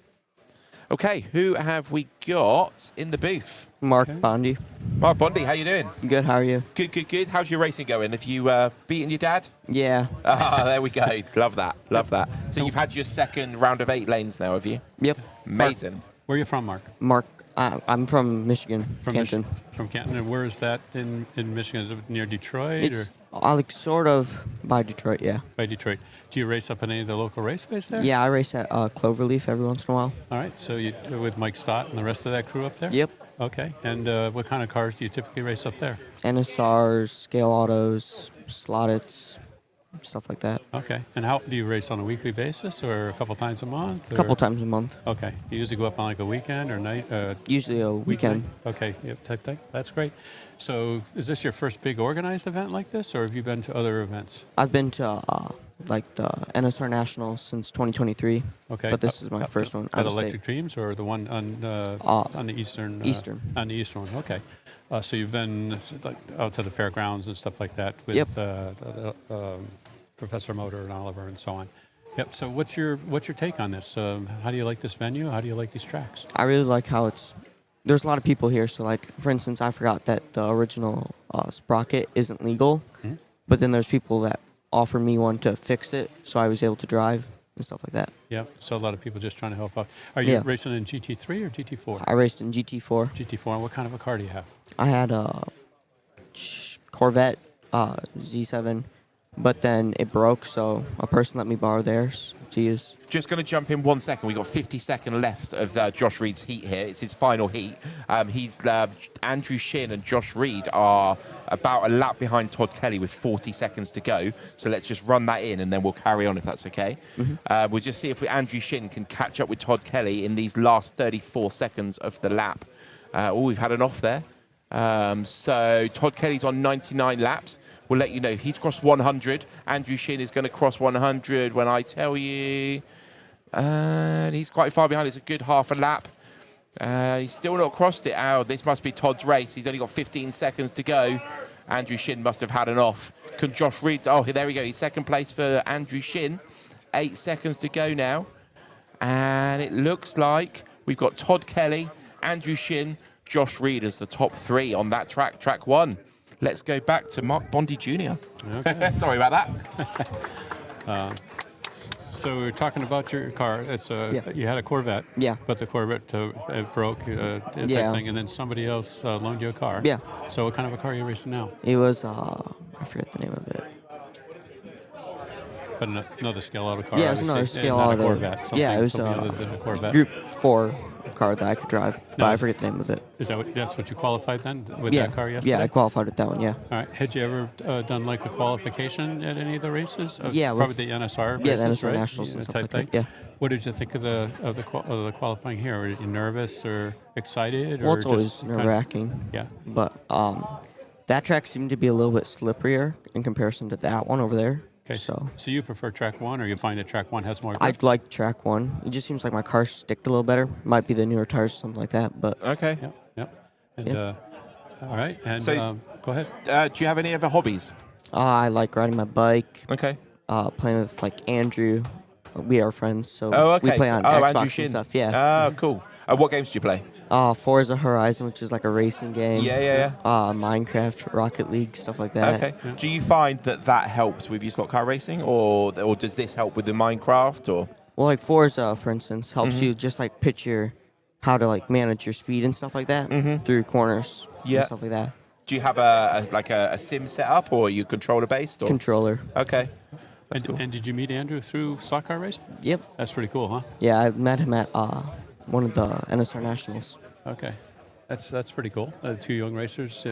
Okay, who have we got in the booth? Mark Bondi. Mark Bondi, how you doing? Good, how are you? Good, good, good. How's your racing going? Have you beaten your dad? Yeah. Ah, there we go. Love that, love that. So you've had your second round of 8 lanes now, have you? Yep. Amazing. Where are you from, Mark? Mark, I'm from Michigan, Canton. From Canton. And where is that in Michigan? Is it near Detroit? It's like sort of by Detroit, yeah. By Detroit. Do you race up in any of the local raceways there? Yeah, I race at Cloverleaf every once in a while. All right. So you with Mike Stott and the rest of that crew up there? Yep. Okay. And what kind of cars do you typically race up there? NSRs, scale autos, slotteds, stuff like that. Okay. And how do you race on a weekly basis or a couple times a month? A couple times a month. Okay. You usually go up on like a weekend or night? Usually a weekend. Okay. Yep. Type thing. That's great. So is this your first big organized event like this, or have you been to other events? I've been to like the NSR Nationals since 2023. Okay. But this is my first one. At Electric Dreams or the one on the eastern? Eastern. On the eastern one. Okay. So you've been like out to the fairgrounds and stuff like that with Professor Motor and Oliver and so on. Yep. So what's your take on this? How do you like this venue? How do you like these tracks? I really like how there's a lot of people here. So like, for instance, I forgot that the original sprocket isn't legal, but then there's people that offer me one to fix it, so I was able to drive and stuff like that. Yeah. So a lot of people just trying to help out. Are you racing in GT3 or GT4? I raced in GT4. GT4. And what kind of a car do you have? I had a Corvette Z7. But then it broke, so a person let me borrow theirs to use. Just going to jump in 1 second. We've got 50 seconds left of Josh Reed's heat here. It's his final heat. Andrew Shin and Josh Reed are about a lap behind Todd Kelly with 40 seconds to go. So let's just run that in, and then we'll carry on if that's okay. We'll just see if Andrew Shin can catch up with Todd Kelly in these last 34 seconds of the lap. We've had an off there. So Todd Kelly's on 99 laps. We'll let you know. He's crossed 100. Andrew Shin is going to cross 100 when I tell you. And he's quite far behind. It's a good half a lap. He's still not crossed it. Oh, this must be Todd's race. He's only got 15 seconds to go. Andrew Shin must have had an off. Can Josh Reed... Oh, there we go. He's second place for Andrew Shin. 8 seconds to go now. And it looks like we've got Todd Kelly, Andrew Shin, Josh Reed as the top 3 on that track, track 1. Let's go back to Mark Bondi Jr. Okay. Sorry about that. So we're talking about your car. It's you had a Corvette. Yeah. But the Corvette it broke, type thing, and then somebody else loaned you a car. Yeah. So what kind of a car are you racing now? It was I forget the name of it. But another Scaleauto car. Yeah, it was another Scaleauto. Not a Corvette. Yeah, it was something other than a Corvette. Group 4 car that I could drive, but I forget the name of it. Is that's what you qualified then with that car yesterday? Yeah, I qualified with that one. Yeah. All right. Had you ever done like a qualification at any of the races? Yeah, probably the NSR races, yeah, the NSR right? Nationals and stuff like thing. that. Yeah. What did you think of the qualifying here? Were you nervous or excited? Well, or it's always nerve-wracking. Yeah. But that track seemed to be a little bit slipperier in comparison to that one over there. Okay, so you prefer track 1, or you find that track 1 has more grip? I'd like track 1. It just seems like my car sticked a little better. Might be the newer tires or something like that, but... Okay. Yep. And, all right, and so, go ahead. Do you have any other hobbies? I like riding my bike. Okay. Playing with, like, Andrew. We are friends, so we play on Andrew Xbox Shin. and stuff. Yeah. Oh, cool. What games do you play? Forza Horizon, which is like a racing game. Yeah. Minecraft, Rocket League, stuff like that. Okay. Yeah. Do you find that helps with your slot car racing, or does this help with the Minecraft, or? Well, like Forza, for instance, helps you just like picture how to like manage your speed and stuff like that through corners and stuff like that. Do you have a sim set up, or are you controller based? Or? Controller. Okay. That's cool. And did you meet Andrew through slot car racing? Yep. That's pretty cool, huh? Yeah, I met him at one of the NSR Nationals. Okay, that's pretty cool. 2 young racers,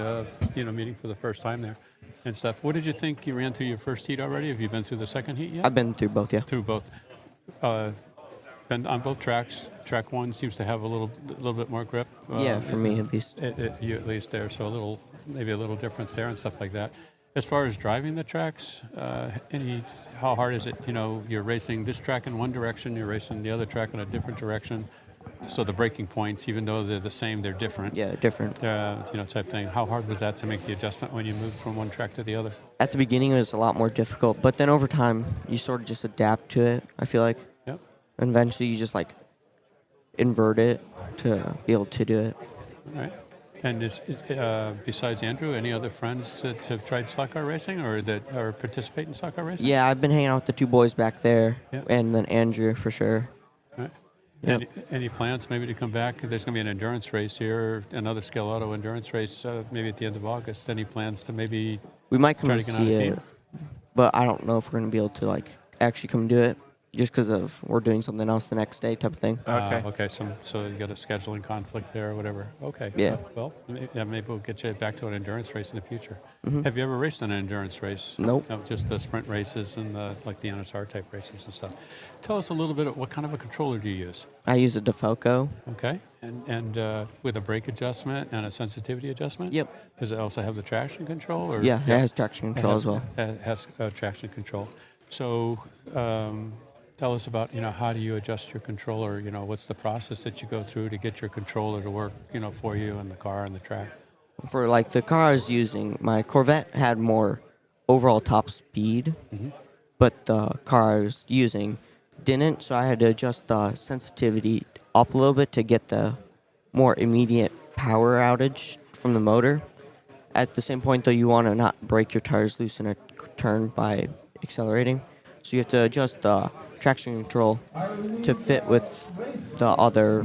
meeting for the first time there, and stuff. What did you think? You ran through your first heat already. Have you been through the second heat yet? I've been through both. Yeah. Through both. Been on both tracks. Track 1 seems to have a little bit more grip. Yeah, for me at least. You at least there, so maybe a little difference there and stuff like that. As far as driving the tracks, how hard is it? You're racing this track in one direction, you're racing the other track in a different direction. So the braking points, even though they're the same, they're different. Yeah, different. Type thing. How hard was that to make the adjustment when you moved from one track to the other? At the beginning, it was a lot more difficult, but then over time, you sort of just adapt to it. I feel like. Yep. And eventually, you just like, invert it to be able to do it. All right. And besides Andrew, any other friends that have tried slot car racing or that are participate in slot car racing? Yeah, I've been hanging out with the two boys back there, Yeah. and then Andrew for sure. All right. Yep. Any plans maybe to come back? There's going to be an endurance race here, another Scaleauto endurance race, maybe at the end of August. Any plans to maybe We might come try to to get on see a team? it, but I don't know if we're going to be able to like actually come do it, just because of we're doing something else the next day type of thing. Okay. So you got a scheduling conflict there or whatever. Okay. Yeah. Well, maybe we'll get you back to an endurance race in the future. Mhm. Have you ever raced in an endurance race? Nope. No, just the sprint races and like the NSR type races and stuff. Tell us a little bit of what kind of a controller do you use? I use a DeFalco. Okay. And with a brake adjustment and a sensitivity adjustment? Yep. Does it also have the traction control? Or Yeah, it has traction control as well. It has traction control. So tell us about, how do you adjust your controller? What's the process that you go through to get your controller to work, for you and the car and the track? For like the car I was using, my Corvette had more overall top speed, but the car I was using didn't, so I had to adjust the sensitivity up a little bit to get the more immediate power outage from the motor. At the same point, though, you want to not break your tires loose in a turn by accelerating, so you have to adjust the traction control to fit with the other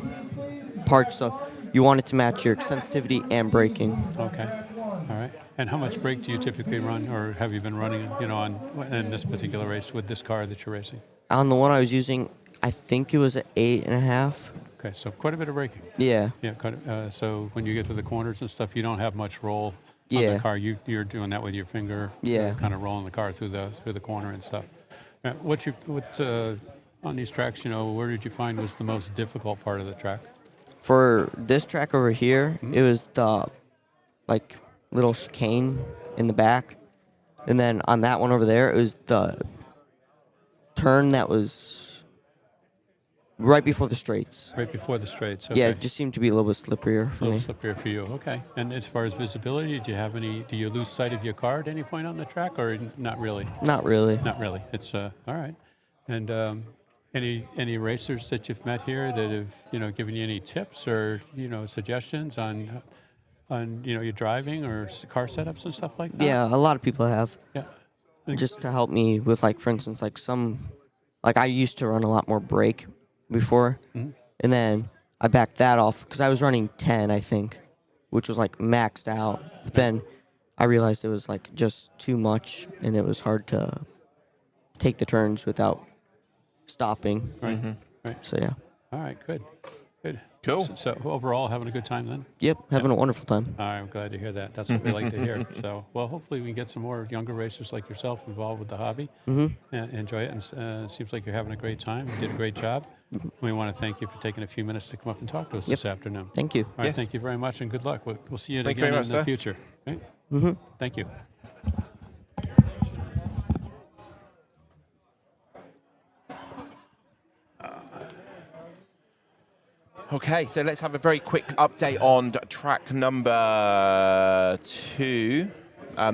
parts. So you want it to match your sensitivity and braking. Okay. All right. And how much brake do you typically run, or have you been running, in this particular race with this car that you're racing? On the one I was using, I think it was an 8.5. Okay, so quite a bit of braking. Yeah. Yeah. So when you get to the corners and stuff, you don't have much roll on Yeah. the car. You're doing that with your finger. Yeah. Kind of rolling the car through the corner and stuff. On these tracks, where did you find was the most difficult part of the track? For this track over here, it was the like little chicane in the back, and then on that one over there, it was the turn that was right before the straights. Right before the straights. Okay. Yeah, it just seemed to be a little bit slipperier for A me. little slipperier for you. Okay. And as far as visibility, do you lose sight of your car at any point on the track, or not really? Not really. Not really. It's all right. And any racers that you've met here that have given you any tips or suggestions on your driving or car setups and stuff like that? Yeah, a lot of people have. Yeah. Just to help me with, like, for instance, I used to run a lot more brake before, and then I backed that off because I was running 10, I think, which was like maxed out. But then I realized it was like just too much, and it was hard to take the turns without stopping. Right. Right. So yeah. All right. Good. Cool. So overall, having a good time then? Yep, having a wonderful time. All right, I'm glad to hear that. That's what we like to hear. So, well, hopefully we can get some more younger racers like yourself involved with the hobby. And enjoy it. And it seems like you're having a great time. You did a great job. We want to thank you for taking a few minutes to come up and talk to us this afternoon. Thank you. All right, thank you very much and good luck. We'll see you Thank you again very in much, the sir. future. Okay? Thank you. Okay, so let's have a very quick update on track number 2.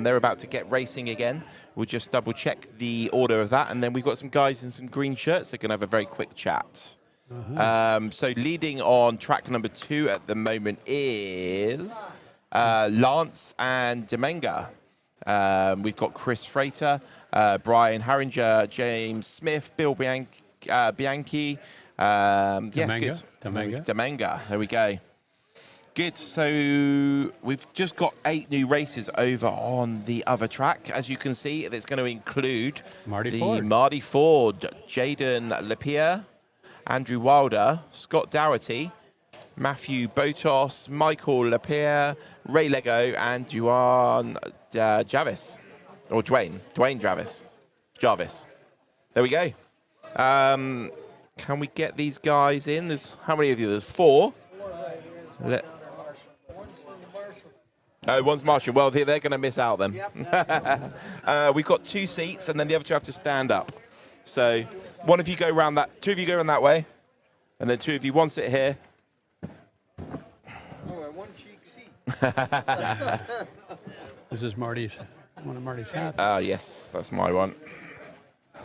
They're about to get racing again. We'll just double check the order of that, and then we've got some guys in some green shirts that are going to have a very quick chat. So leading on track number 2 at the moment is Lance and Domenga. We've got Chris Frater, Brian Harringer, James Smith, Bill Bianchi. Domenga. There we go. Good. So we've just got 8 new races over on the other track. As you can see, it's going to include Marty Ford, Jaden Lapierre, Andrew Wilder, Scott Dougherty, Matthew Botos, Michael Lapierre, Ray Lego, and Dwayne Jarvis. There we go. Can we get these guys in? There's how many of you? There's 4. One's Marshall. Well, they're going to miss out then. We've got 2 seats, and then the other 2 have to stand up. So one of you go around that. 2 of you go around that way, and then 2 of you, one sit here. One cheek seat. This is one of Marty's hats. Yes, that's my one.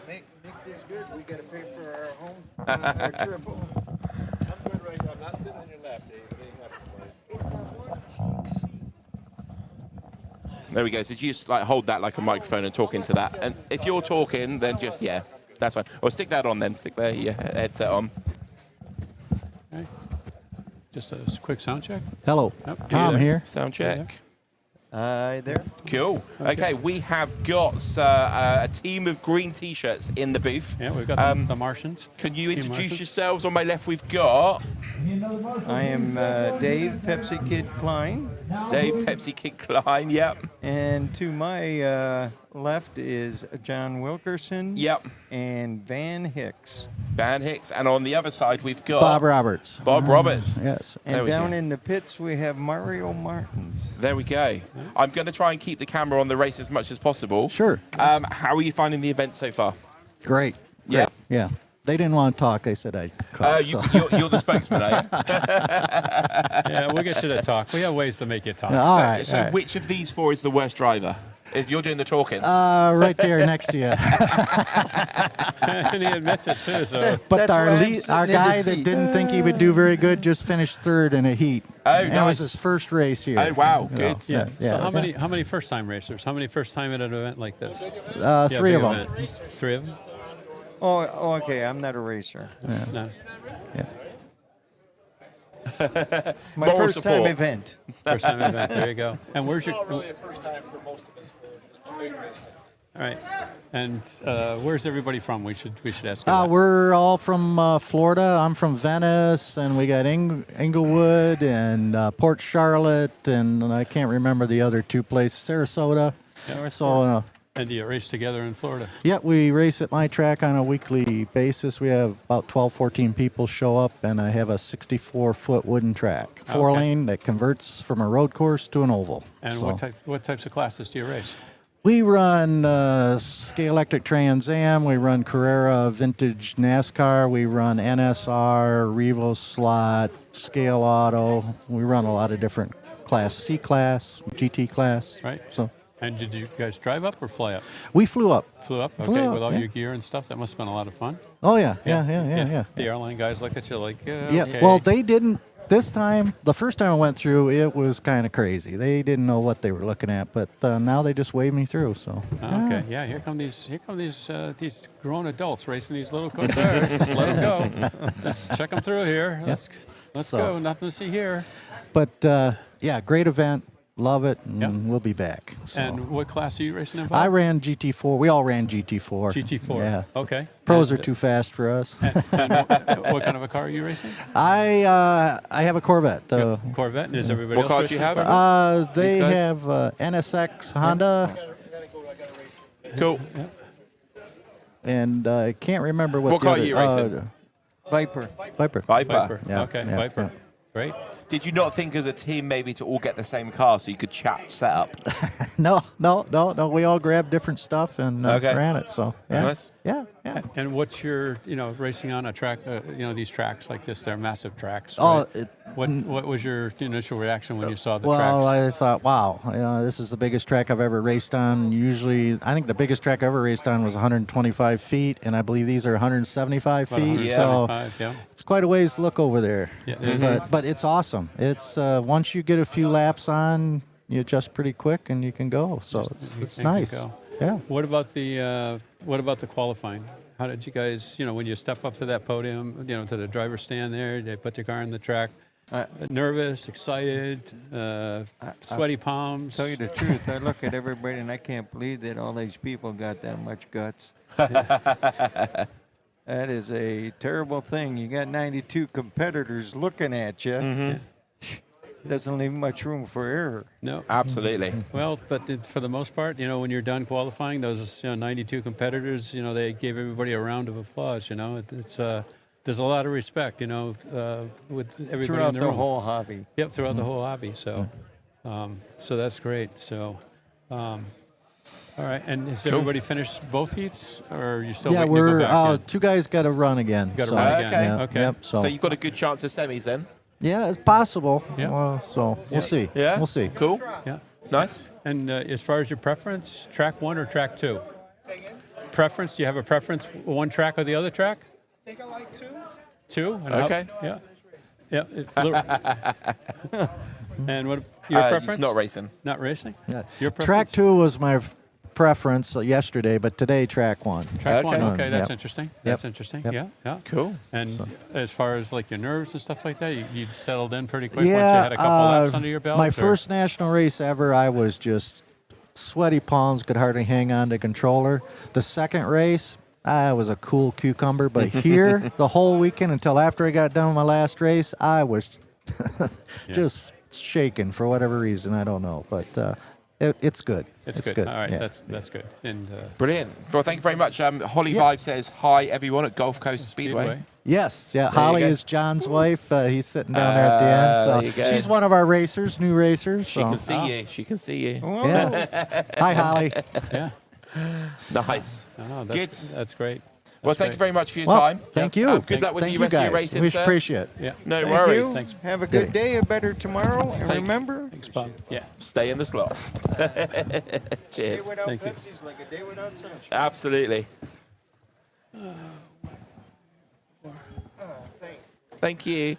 Make this good. We got to pay for our home. Our trip home. I'm good right now. There we go. So just like hold that like a microphone and talk into that. And if you're talking, then just, yeah, that's fine. Or stick that on then. Stick your headset on. Okay. Just a quick sound check. Hello. I'm here. Sound check. Hi there. Cool. Okay, we have got a team of green T-shirts in the booth. Yeah, we've got the Martians. Can you Team introduce Martians. yourselves? On my left, we've got I am Dave Pepsi Kid Klein. Dave Pepsi Kid Klein, yep. And to my left is John Wilkerson. Yep. And Van Hicks. Van Hicks. And on the other side, we've got Bob Roberts. Bob Roberts. Yes. And down in the pits, we have Mario Martins. There we go. I'm going to try and keep the camera on the race as much as possible. Sure. How are you finding the event so far? Great. Yeah. Yeah. They didn't want to talk. They said I'd talk. You're the spokesman, are you? Yeah, we'll get you to talk. We have ways to make you talk. All right. So which of these four is the worst driver? If you're doing the talking. Right there next to you. And he admits it too. So. But our guy that didn't think he would do very good just finished third in a heat. Oh, and that was nice. his first race here. Oh, wow. You know, Good. Yeah. yeah. So how many first-time racers? How many first-time at an event like this? Three of them. Event. 3 of them? Oh, okay. I'm not a racer. Yeah. No. My Moral first time support. event. First time event. There you go. And where's your? Really a first time for most of us. All right. And where's everybody from? We should ask. You that. We're all from Florida. I'm from Venice, and we got Inglewood and Port Charlotte, and I can't remember the other two places, Sarasota. Yeah. So. And do you race together in Florida? Yeah, we race at my track on a weekly basis. We have about 12, 14 people show up, and I have a 64-foot wooden track, 4-lane that converts from a road course to an oval. And So what types of classes do you race? we run Scaleauto Trans Am, we run Carrera Vintage NASCAR, we run NSR, Revo Slot, Scaleauto. We run a lot of different class, C class, GT class. Right. So. And did you guys drive up or fly up? We flew up. Flew up? Okay, Flew up, with all yeah. your gear and stuff? That must have been a lot of fun. Oh, yeah. The airline guys look at you like, Yeah, okay. well, they didn't. This time, the first time I went through, it was kind of crazy. They didn't know what they were looking at, but now they just waved me through. So. Okay, yeah. Here come these grown adults racing these little cars. Just let them go. Let's check them through here. Let's go. Nothing to see here. But yeah, great event. Love it, and we'll be back. So. And what class are you racing in, Bob? I ran GT4. We all ran GT4. GT4. Yeah. Okay. Pros are too fast for us. And what kind of a car are you racing? I have a Corvette. Corvette. And is everybody What else car do you racing have? Corvette? They have NSX Honda. Cool. And I can't remember what What the car other, are you racing? Viper. Viper. Yeah, Okay, yeah, Viper. yeah. Great. Did you not think as a team maybe to all get the same car so you could set up? No. We all grabbed different stuff and ran it. So yeah. Nice. Yeah. And what's your, racing on a track, these tracks like this, they're massive tracks. Oh, right? What was your initial reaction when you saw the Well, tracks? I thought, wow, this is the biggest track I've ever raced on. Usually, I think the biggest track I ever raced on was 125 feet, and I believe these are 175 About feet. 175, So yeah. it's quite a ways to look over there. Yeah, it is. But it's awesome. It's once you get a few laps on, you adjust pretty quick and you can go. So it's nice. Yeah. What about the qualifying? How did you guys, when you step up to that podium, to the driver's stand there, they put your car on the track, nervous, excited, sweaty palms? Tell you the truth, I look at everybody and I can't believe that all these people got that much guts. That is a terrible thing. You got 92 competitors looking at you. Mm-hmm. Doesn't leave much room for error. No. Absolutely. Well, but for the most part, when you're done qualifying, those 92 competitors, they gave everybody a round of applause. It's there's a lot of respect, with everybody Throughout in the the room. whole hobby. Yep, throughout the whole hobby. So, so that's great. So, all right. And has everybody finished both heats, or are you still? Yeah, waiting to go we're back in? two guys got to run again. Got to so, run again. yeah, Okay. Yep, so you've got a good chance of semis then? yeah, it's possible. Yeah. So we'll see. Yeah? We'll see. Cool. Yeah. Nice. And as far as your preference, track 1 or track 2? Preference? Do you have a preference, one track or the other track? I think I like 2. 2? And Okay. Yeah. Yeah. And Your He's preference? not racing. Not racing? Yeah. Your Track preference? 2 was my preference yesterday, but today track 1. Track 1, okay, that's Yep. interesting. Yep. That's interesting. Yep. Yeah. Cool. And So- as far as like your nerves and stuff like that, you settled in pretty quick once you Yeah, had a couple laps under your belt? my or- first national race ever, I was just sweaty palms, could hardly hang on to controller. The second race, I was a cool cucumber, but here, the whole weekend until after I got done with my last race, I was just shaking for whatever reason. I don't know, but it's good. It's good. All right, Yeah. that's good. And Brilliant. Well, thank you very much. Holly Vibe says hi, everyone at Gulf Coast Speedway. Yes, yeah. There you Holly go. is John's wife. He's sitting down there at the there end. you So go. she's one of our racers, new racers. She so. can see you. She can see you. Yeah. Hi, Holly. Yeah. Nice. Oh, Good. That's great. Well, That's thank you great. very much for your Well, time. thank you. Good luck with Thank the you rest of your guys. racing, We sir. appreciate it. Yeah. No Thank worries. you. Thanks. Have a good day, a better tomorrow, and remember, Thanks, Bob. Yeah. Stay in the slot. a day Cheers. without Thank you. Pepsi's like a day without sunshine. Absolutely. Thank you.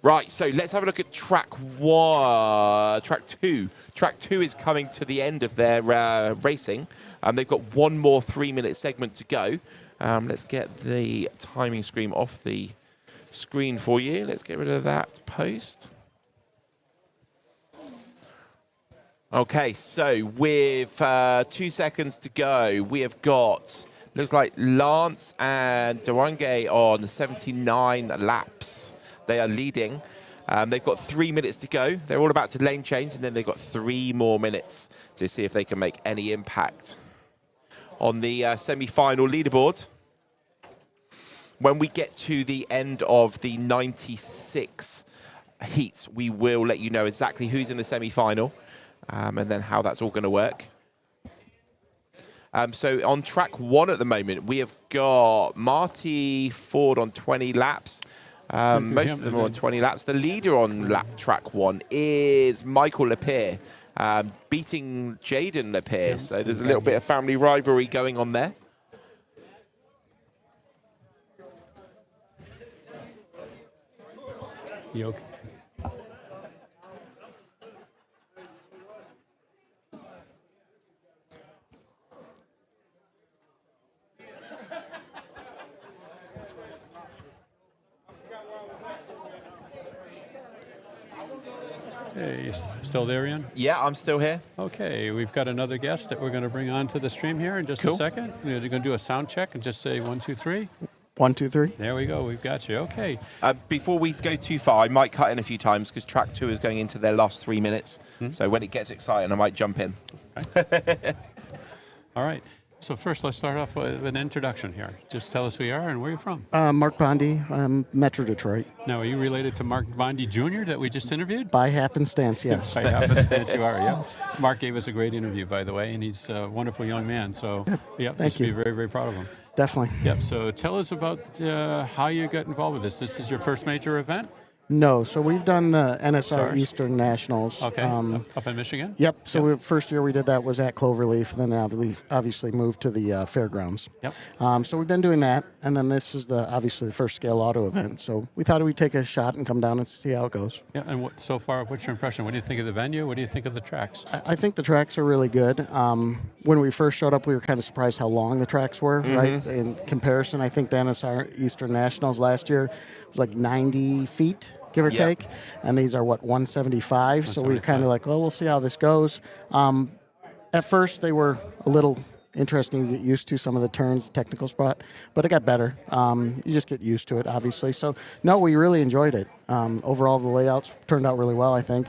Right, so let's have a look at track 2. Track 2 is coming to the end of their racing. They've got one more 3-minute segment to go. Let's get the timing screen off the screen for you. Let's get rid of that post. Okay, so with 2 seconds to go, we have got, looks like Lance and Durange on 79 laps. They are leading. They've got 3 minutes to go. They're all about to lane change, and then they've got 3 more minutes to see if they can make any impact on the semi-final leaderboard. When we get to the end of the 96 heats, we will let you know exactly who's in the semi-final and then how that's all going to work. So on track 1 at the moment, we have got Marty Ford on 20 laps. Most of them are on 20 laps. The leader on track 1 is Michael Lapierre, beating Jaden Lapierre. So there's a little bit of family rivalry going on there. You okay? Hey, you still there, Ian? Yeah, I'm still here. Okay, we've got another guest that we're going to bring on to the stream here in just Cool. a second. We're going to do a sound check and just say 1, 2, 3. 1, 2, 3. There we go. We've got you. Okay. Before we go too far, I might cut in a few times because track 2 is going into their last 3 minutes. So when it gets exciting, I might jump in. All right. So first, let's start off with an introduction here. Just tell us who you are and where you're from. Mark Bondi. I'm Metro Detroit. Now, are you related to Mark Bondi Jr. that we just interviewed? By happenstance, yes. By happenstance, you are, yeah. Mark gave us a great interview, by the way, and he's a wonderful young man. So, yeah, we should be very, very proud of him. Definitely. Yep. So tell us about how you got involved with this. This is your first major event? No, so we've done the NSR Sorry. Eastern Nationals. Okay, up in Michigan? Yep. So first year we did that was at Cloverleaf, and then obviously moved to the fairgrounds. Yep. So we've been doing that, and then this is obviously the first Scaleauto event. So we thought we'd take a shot and come down and see how it goes. Yeah, and so far, what's your impression? What do you think of the venue? What do you think of the tracks? I think the tracks are really good. When we first showed up, we were kind of surprised how long the tracks were, right? In comparison, I think the NSR Eastern Nationals last year was like 90 feet, give or take. And these are, 175? So we were kind of like, well, we'll see how this goes. At first, they were a little interesting to get used to, some of the turns, the technical spot, but it got better. You just get used to it, obviously. So, no, we really enjoyed it. Overall, the layouts turned out really well, I think.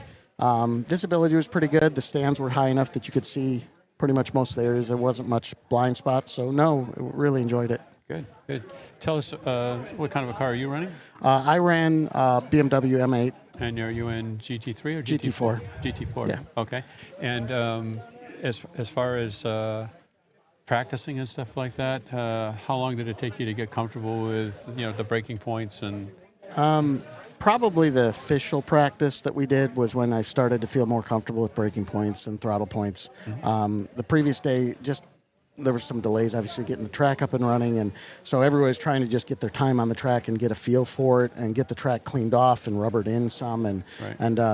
Visibility was pretty good. The stands were high enough that you could see pretty much most of the areas. There wasn't much blind spots. So, no, really enjoyed it. Good, good. Tell us what kind of a car are you running? I ran BMW M8. And are you in GT3 or GT4? GT4. Yeah. Okay. And as far as practicing and stuff like that, how long did it take you to get comfortable with the braking points and? Probably the official practice that we did was when I started to feel more comfortable with braking points and throttle points. The previous day, just there was some delays, obviously, getting the track up and running, and so everybody's trying to just get their time on the track and get a feel for it and get the track cleaned off and rubbered in some, and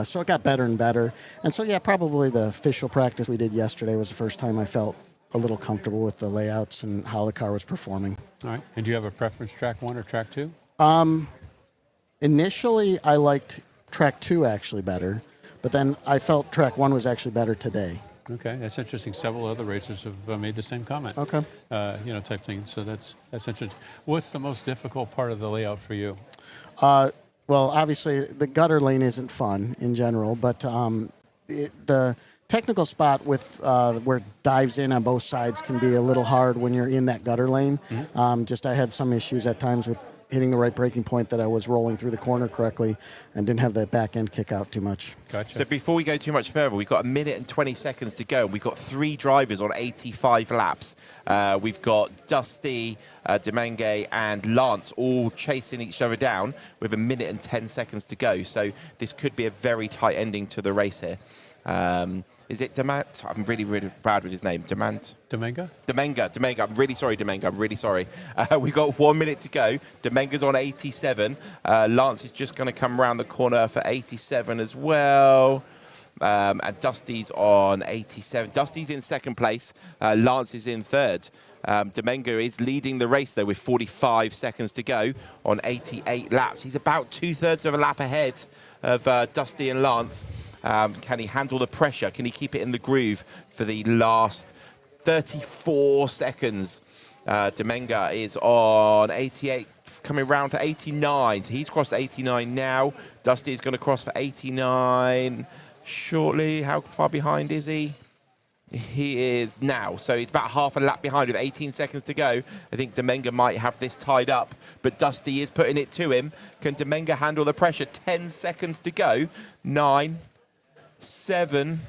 so it got better and better. And so, yeah, probably the official practice we did yesterday was the first time I felt a little comfortable with the layouts and how the car was performing. All right. And do you have a preference, track 1 or track 2? Initially, I liked track 2 actually better, but then I felt track 1 was actually better today. Okay, that's interesting. Several other racers have made the same comment. Okay. Type thing. So that's interesting. What's the most difficult part of the layout for you? Well, obviously, the gutter lane isn't fun in general, but the technical spot with where it dives in on both sides can be a little hard when you're in that gutter lane. I had some issues at times with hitting the right braking point, that I was rolling through the corner correctly and didn't have that back end kick out too much. Gotcha. So before we go too much further, we've got 1 minute and 20 seconds to go. We've got 3 drivers on 85 laps. We've got Dusty, Demenge, and Lance all chasing each other down with 1 minute and 10 seconds to go. So this could be a very tight ending to the race here. Is it Demant? I'm really, really bad with his name. Demant? Demenga? Demenga. I'm really sorry, Demenga. I'm really sorry. We've got 1 minute to go. Demenga's on 87. Lance is just going to come around the corner for 87 as well. And Dusty's on 87. Dusty's in second place. Lance is in third. Demenga is leading the race, though, with 45 seconds to go on 88 laps. He's about 2/3 of a lap ahead of Dusty and Lance. Can he handle the pressure? Can he keep it in the groove for the last 34 seconds? Demenga is on 88, coming round to 89. So he's crossed 89 now. Dusty is going to cross for 89 shortly. How far behind is he? He is now. So he's about half a lap behind with 18 seconds to go. I think Demenga might have this tied up, but Dusty is putting it to him. Can Demenga handle the pressure? 10 seconds to go. 9, 7.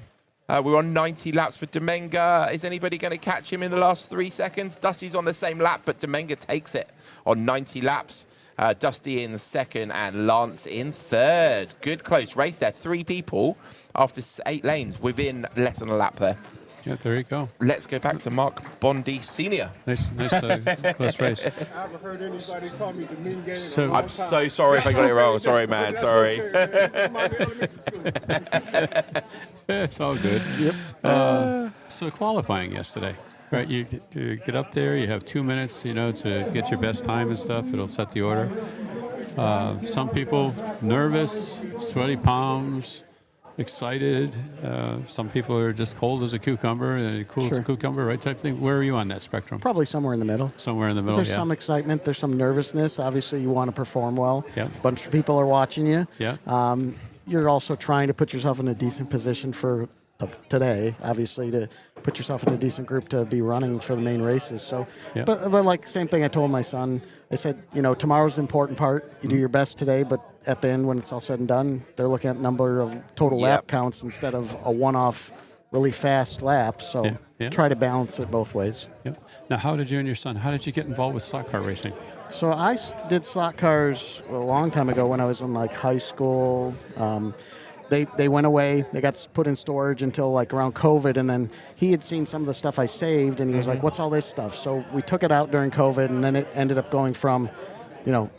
We're on 90 laps for Demenga. Is anybody going to catch him in the last 3 seconds? Dusty's on the same lap, but Demenga takes it on 90 laps. Dusty in second and Lance in third. Good close race there. 3 people after 8 lanes within less than a lap there. Yeah, there you go. Let's go back to Mark Bondi Sr. Nice close race. I haven't heard anybody call me Domingue. So, I'm so sorry if I got it wrong. Sorry, man. Sorry. It's all good. Yep. So qualifying yesterday, right? You get up there. You have 2 minutes, to get your best time and stuff. It'll set the order. Some people nervous, sweaty palms, excited. Some people are just cold as a cucumber, cool as a cucumber, right? Type thing. Where are you on that spectrum? Probably somewhere in the middle. Somewhere in the middle. There's some excitement. There's some nervousness. Obviously, you want to perform well. Yeah. A bunch of people are watching you. Yeah. You're also trying to put yourself in a decent position for today, obviously, to put yourself in a decent group to be running for the main races. So, but like same thing I told my son. I said, tomorrow's the important part. You do your best today, but at the end, when it's all said and done, they're looking at number of total lap counts instead of a one-off, really fast lap. So try to balance it both ways. Yep. Now, how did you and your son? How did you get involved with slot car racing? So I did slot cars a long time ago when I was in high school. They went away. They got put in storage until around COVID, and then he had seen some of the stuff I saved, and he was like, "What's all this stuff?" So we took it out during COVID, and then it ended up going from,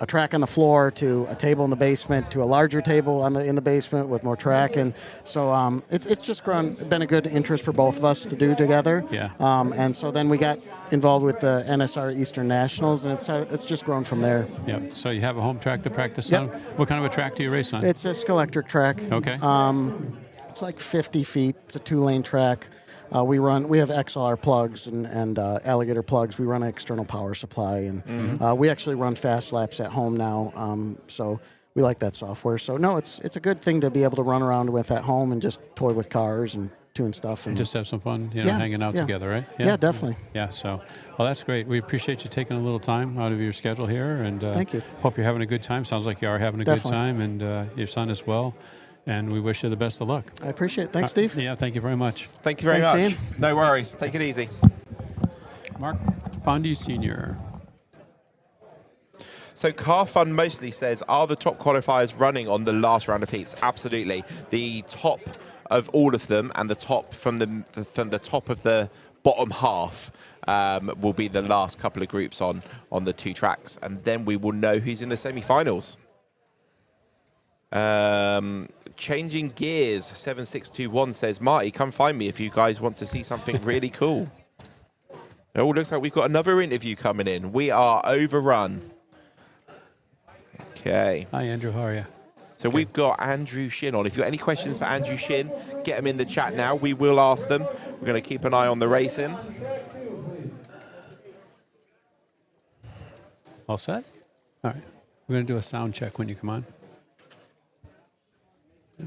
a track on the floor to a table in the basement to a larger table in the basement with more track, and so it's just been a good interest for both of us to do together. Yeah. And so then we got involved with the NSR Eastern Nationals, and it's just grown from there. Yeah. So you have a home track to practice on. What kind of a track do you race on? It's a Scaleauto track. Okay. It's 50 feet. It's a 2-lane track. We have XLR plugs and alligator plugs. We run an external power supply, and we actually run fast laps at home now. So we like that software. So no, it's a good thing to be able to run around with at home and just toy with cars and tune stuff and just have some fun, hanging out together, right? Yeah, definitely. Yeah. So, well, that's great. We appreciate you taking a little time out of your schedule here, and thank you. Hope you're having a good time. Sounds like you are having a good time, and your son as well. And we wish you the best of luck. I appreciate it. Thanks, Steve. Yeah, thank you very much. Thank you very much. Ian. No worries. Take it easy. Mark Bondi Sr. So Car Fun mostly says, are the top qualifiers running on the last round of heats? Absolutely. The top of all of them and the top from the top of the bottom half will be the last couple of groups on the 2 tracks, and then we will know who's in the semi-finals. Changing gears, 7621 says, Marty, come find me if you guys want to see something really cool. Oh, looks like we've got another interview coming in. We are overrun. Okay. Hi, Andrew. How are you? So we've got Andrew Shin on. If you've got any questions for Andrew Shin, get them in the chat now. We will ask them. We're going to keep an eye on the racing. All set? All right. We're going to do a sound check when you come on.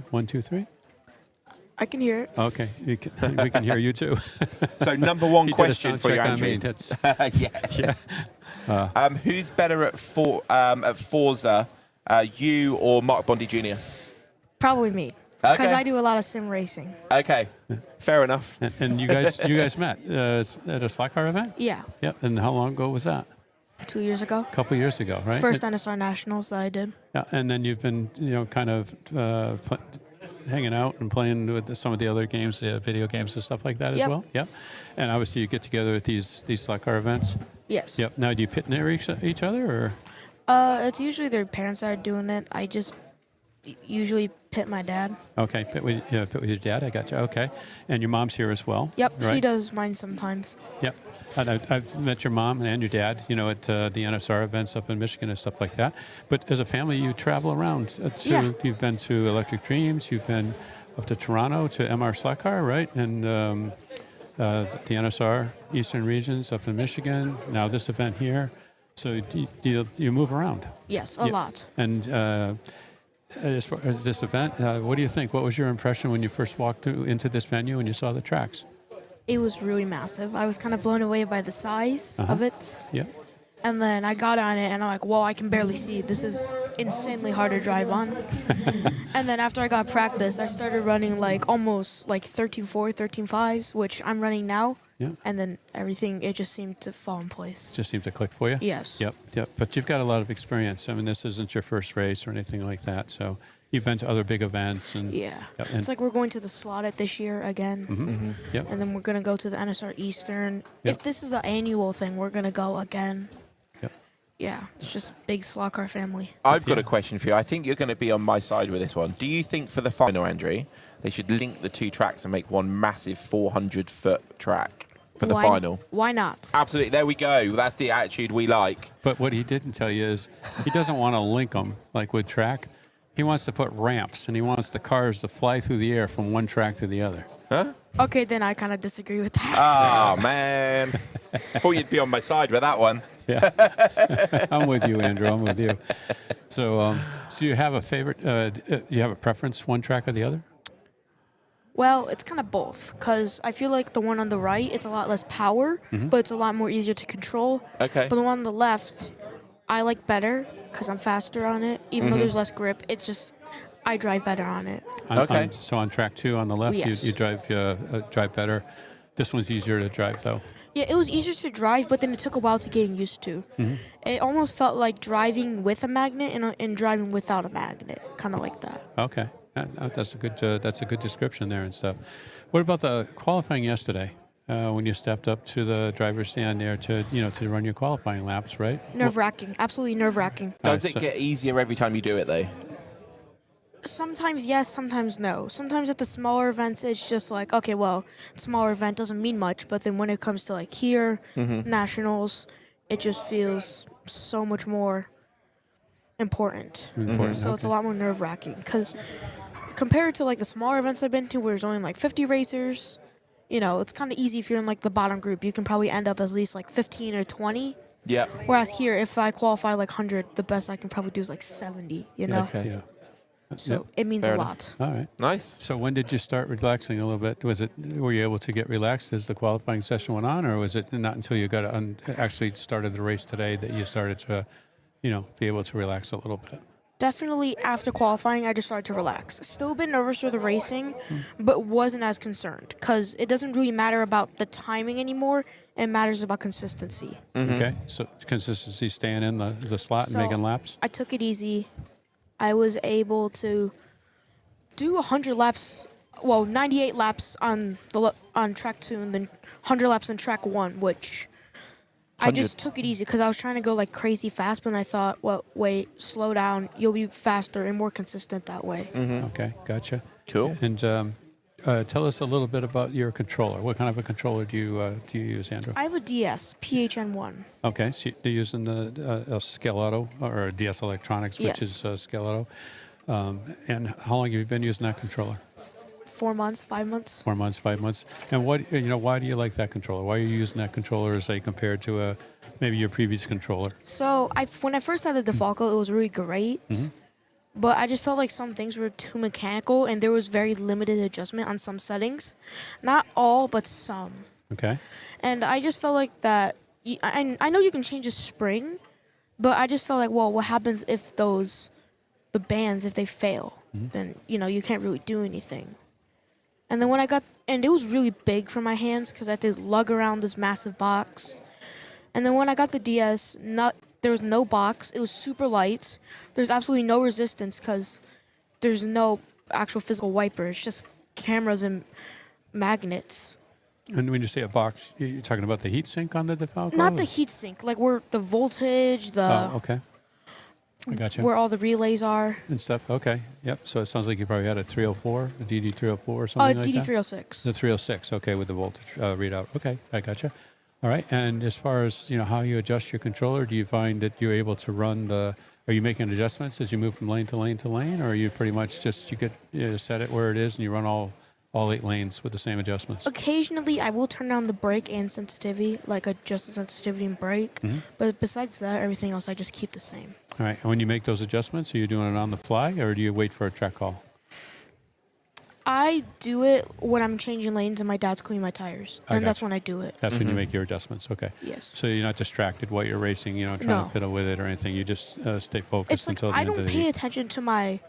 1, 2, 3. I can hear it. Okay. We can hear you too. So number one You did a question sound for you, check on Andrew. me. That's, yeah. Who's better at Forza, you or Mark Bondi Jr.? Probably me, because Okay. I do a lot of sim racing. Okay, fair enough. And you guys met at a slot car event? Yeah, Yep. And how long ago was that? 2 years ago. A couple years ago, right? First NSR Nationals that I did. Yeah. And then you've been, kind of hanging out and playing with some of the other games, video games and stuff like that as Yep. well. Yep. And obviously you get together at these slot car events. Yes. Yep. Now do you pit near each other or? It's usually their parents that are doing it. I just usually pit my dad. Okay, pit with your dad. I got you. Okay, and your mom's here as well. Yep, right? she does mine sometimes. Yep, and I've met your mom and your dad. At the NSR events up in Michigan and stuff like that. But as a family, you travel around. You've been to Electric Dreams. You've been up to Toronto to MR Slot Car, right? And the NSR Eastern Regions up in Michigan. Now this event here. So you move around. Yes, a lot. And as far as this event, what do you think? What was your impression when you first walked into this venue and you saw the tracks? It was really massive. I was kind of blown away by the size of it. Yeah. And then I got on it and I'm like, whoa, I can barely see. This is insanely hard to drive on. And then after I got practice, I started running almost 13.4, 13.5s, which I'm running now. Yeah. And then everything, it just seemed to fall in place. Just seemed to click for you? Yes. Yep. But you've got a lot of experience. I mean, this isn't your first race or anything like that. So you've been to other big events. And Yeah. Yep, It's like we're going to the Slotted this year again. Yep. And then we're going to go to the NSR Eastern. Yep. If this is an annual thing, we're going to go again. Yep. Yeah, it's just big slot car family. I've got a question for you. I think you're going to be on my side with this one. Do you think for the final, Andrew, they should link the 2 tracks and make one massive 400-foot track for the final? Why not? Absolutely. There we go. That's the attitude we like. But what he didn't tell you is he doesn't want to link them like with track. He wants to put ramps, and he wants the cars to fly through the air from one track to the other. Huh? Okay, then I kind of disagree with that. Oh, man. Thought you'd be on my side with that one. Yeah. I'm with you, Andrew. I'm with you. So you have a favorite, you have a preference, one track or the other? Well, it's kind of both, because I feel like the one on the right, it's a lot less power, but it's a lot more easier to control. Okay. But the one on the left, I like better, because I'm faster on it. Even though there's less grip, it's just, I drive better on it. Okay. So on track 2 on the left, Yes. you drive better. This one's easier to drive, though. Yeah, it was easier to drive, but then it took a while to get used to. It almost felt like driving with a magnet and driving without a magnet, kind of like that. Okay. That's a good description there and stuff. What about the qualifying yesterday? When you stepped up to the driver's stand there to run your qualifying laps, right? Nerve-wracking, absolutely nerve-wracking. Does it get easier every time you do it, though? Sometimes yes, sometimes no. Sometimes at the smaller events, it's just like, okay, well, smaller event doesn't mean much, but then when it comes to here, nationals, it just feels so much more important. So it's a lot more nerve-wracking, because compared to the smaller events I've been to, where there's only 50 racers, it's kind of easy if you're in the bottom group. You can probably end up at least 15 or 20. Yeah. Whereas here, if I qualify 100, the best I can probably do is 70. Okay. Yeah. So it means Fair a enough. lot. All right. Nice. So when did you start relaxing a little bit? Were you able to get relaxed as the qualifying session went on, or was it not until you got actually started the race today that you started to, be able to relax a little bit? Definitely after qualifying, I just started to relax. Still a bit nervous for the racing, but wasn't as concerned, because it doesn't really matter about the timing anymore. It matters about consistency. Okay. So consistency, staying in the slot and making laps? I took it easy. I was able to do 100 laps 98 laps on on track 2 and then 100 laps on track 1, which I just took it easy because I was trying to go like crazy fast, but I thought, well, wait, slow down. You'll be faster and more consistent that way. Okay, gotcha. Cool. And tell us a little bit about your controller. What kind of a controller do you use, Andrew? I have a DS, PHN1. Okay, so you're using the Scaleauto or DS Electronics, which is Scaleauto. And how long have you been using that controller? 4 months, 5 months. 4 months, 5 months. And why do you like that controller? Why are you using that controller, say, compared to maybe your previous controller? So when I first had the Defalco, it was really great. But I just felt like some things were too mechanical, and there was very limited adjustment on some settings. Not all, but some. Okay. And I just felt like that. I know you can change a spring, but I just felt like, well, what happens if the bands, if they fail? Then, you can't really do anything. And then and it was really big for my hands because I had to lug around this massive box. And then when I got the DS, there was no box. It was super light. There's absolutely no resistance because there's no actual physical wiper. It's just cameras and magnets. And when you say a box, you're talking about the heat sink on the Defalco? Not the heat sink, like where the voltage, okay. I got you. where all the relays are. And stuff. Okay. Yep. So it sounds like you probably had a 304, a DD304 or something like that? DD306. The 306. Okay, with the voltage readout. Okay, I got you. All right. And as far as how you adjust your controller, do you find that you're able to run are you making adjustments as you move from lane to lane to lane, or are you pretty much just set it where it is and you run all 8 lanes with the same adjustments? Occasionally, I will turn down the brake and sensitivity, like adjust the sensitivity and brake. But besides that, everything else I just keep the same. All right. And when you make those adjustments, are you doing it on the fly, or do you wait for a track call? I do it when I'm changing lanes and my dad's cleaning my tires. Then that's when I do it. That's when you make your adjustments. Okay. Yes. So you're not distracted while you're racing, trying to fiddle with it or anything. You just stay focused It's like until the I end of don't the pay heat. attention to my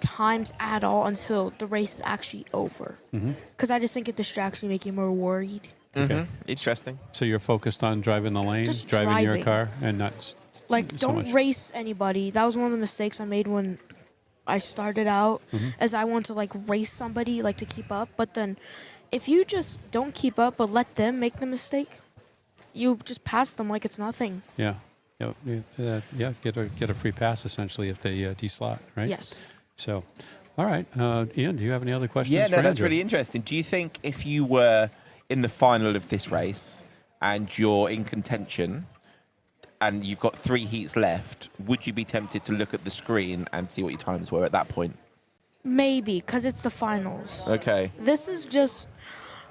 times at all until the race is actually over. Because I just think it distracts me, making me more worried. Okay. Interesting. So you're focused on driving the lane, Just driving your driving. car, and not Like, so don't much. race anybody. That was one of the mistakes I made when I started out, as I want to, race somebody, to keep up. But then if you just don't keep up but let them make the mistake, you just pass them like it's nothing. Yeah. Get a free pass, essentially, if they deslot, right? Yes. So, all right. Ian, do you have any other questions? Yeah, for no, that's Andrew? really interesting. Do you think if you were in the final of this race and you're in contention and you've got 3 heats left, would you be tempted to look at the screen and see what your times were at that point? Maybe, because it's the finals. Okay. This is just...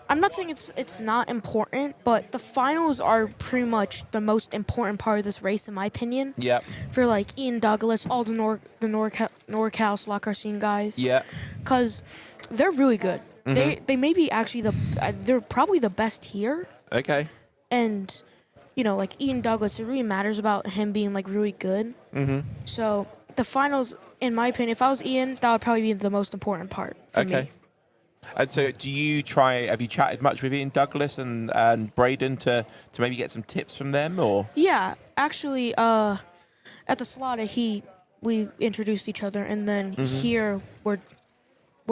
I'm not saying it's not important, but the finals are pretty much the most important part of this race, in my opinion. Yep. For, Ian Douglas, all the NorCal slot car scene guys. Yeah. Because they're really good. They may be actually they're probably the best here. Okay. And, Ian Douglas, it really matters about him being, really good. So, the finals, in my opinion, if I was Ian, that would probably be the most important part for me. And so have you chatted much with Ian Douglas and Braden to maybe get some tips from them, or? Yeah, actually, at the slaughter, we introduced each other, and then here we're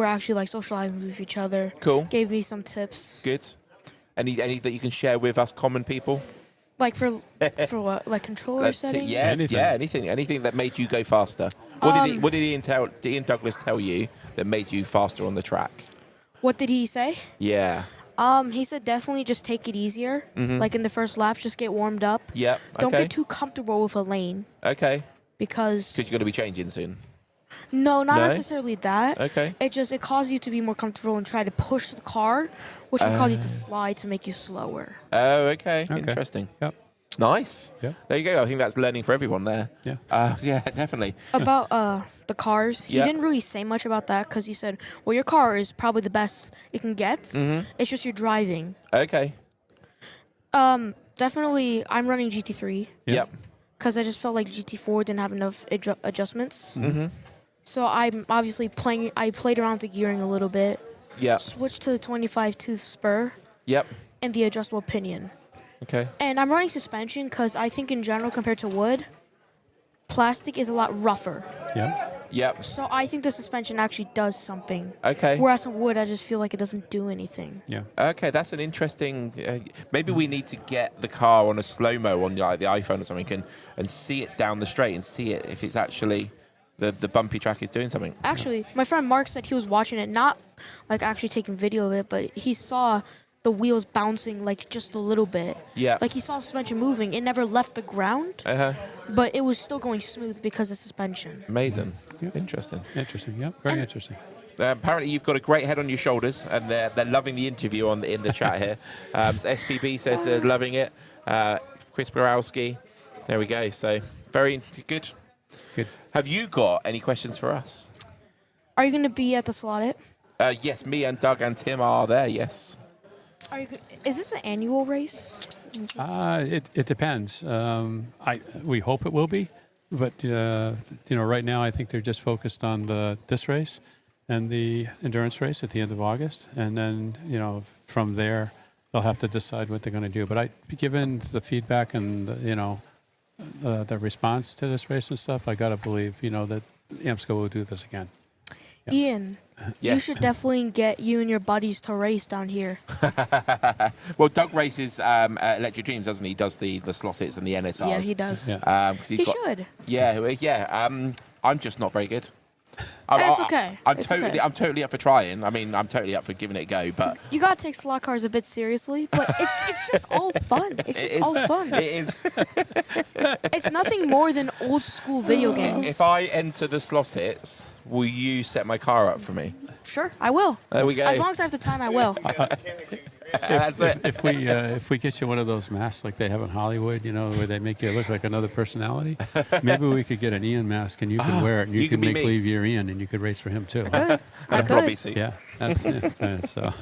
actually socializing with each other. Cool. Gave me some tips. Good. Any that you can share with us common people? For what? Controller settings? Yeah, anything that made you go faster. What did Ian Douglas tell you that made you faster on the track? What did he say? Yeah. He said definitely just take it easier. In the first laps, just get warmed up. Yep. Don't get too comfortable with a lane. Okay. Because you're going to be changing soon. No, not necessarily that. Okay. It causes you to be more comfortable and try to push the car, which will cause you to slide to make you slower. Oh, okay. Interesting. Yep. Nice. Yeah. There you go. I think that's learning for everyone there. Yeah. Yeah, definitely. About the cars, he didn't really say much about that because he said, well, your car is probably the best it can get. It's just your driving. Okay. Definitely, I'm running GT3. Yep. Because I just felt like GT4 didn't have enough adjustments. So I'm obviously I played around with the gearing a little bit. Yeah. Switched to the 25-tooth spur. Yep. And the adjustable pinion. Okay. And I'm running suspension because I think in general, compared to wood, plastic is a lot rougher. Yeah. Yep. So I think the suspension actually does something. Okay. Whereas on wood, I just feel like it doesn't do anything. Yeah. Okay, that's an interesting. Maybe we need to get the car on a slow mo on like the iPhone or something, and see it down the straight and see it if it's actually the bumpy track is doing something. Actually, my friend Mark said he was watching it, not like actually taking video of it, but he saw the wheels bouncing like just a little bit. Yeah. Like he saw suspension moving. It never left the ground, but it was still going smooth because of suspension. Amazing. Interesting. Interesting. Yeah. Very interesting. Apparently, you've got a great head on your shoulders, and they're loving the interview in the chat here. SPB says they're loving it. Chris Borowski. There we go. So very good. Good. Have you got any questions for us? Are you going to be at the slot? Yes, me and Doug and Tim are there. Yes. Is this an annual race? It depends. We hope it will be, but right now I think they're just focused on this race and the endurance race at the end of August, and then from there they'll have to decide what they're going to do. But given the feedback and the response to this race and stuff, I gotta believe that AMSCO will do this again. Yeah. Ian, you should definitely get you and your buddies to race down here. Well, Doug races Electric Dreams, doesn't he? He does the Slottits and the NSRs. Yeah, he does. Yeah. He should. Yeah. I'm just not very good. That's okay. I'm totally up for trying. I mean, I'm totally up for giving it a go, but you gotta take slot cars a bit seriously. But it's just all fun. It's just all fun. It is. It's nothing more than old school video games. If I enter the Slottits, will you set my car up for me? Sure, I will. There we go. As long as I have the time, I will. That's it. If we get you one of those masks like they have in Hollywood, where they make you look like another personality, maybe we could get an Ian mask and you can wear it and you can make believe you're Ian and you could race for him too. And a Robbie suit. Yeah, that's it. So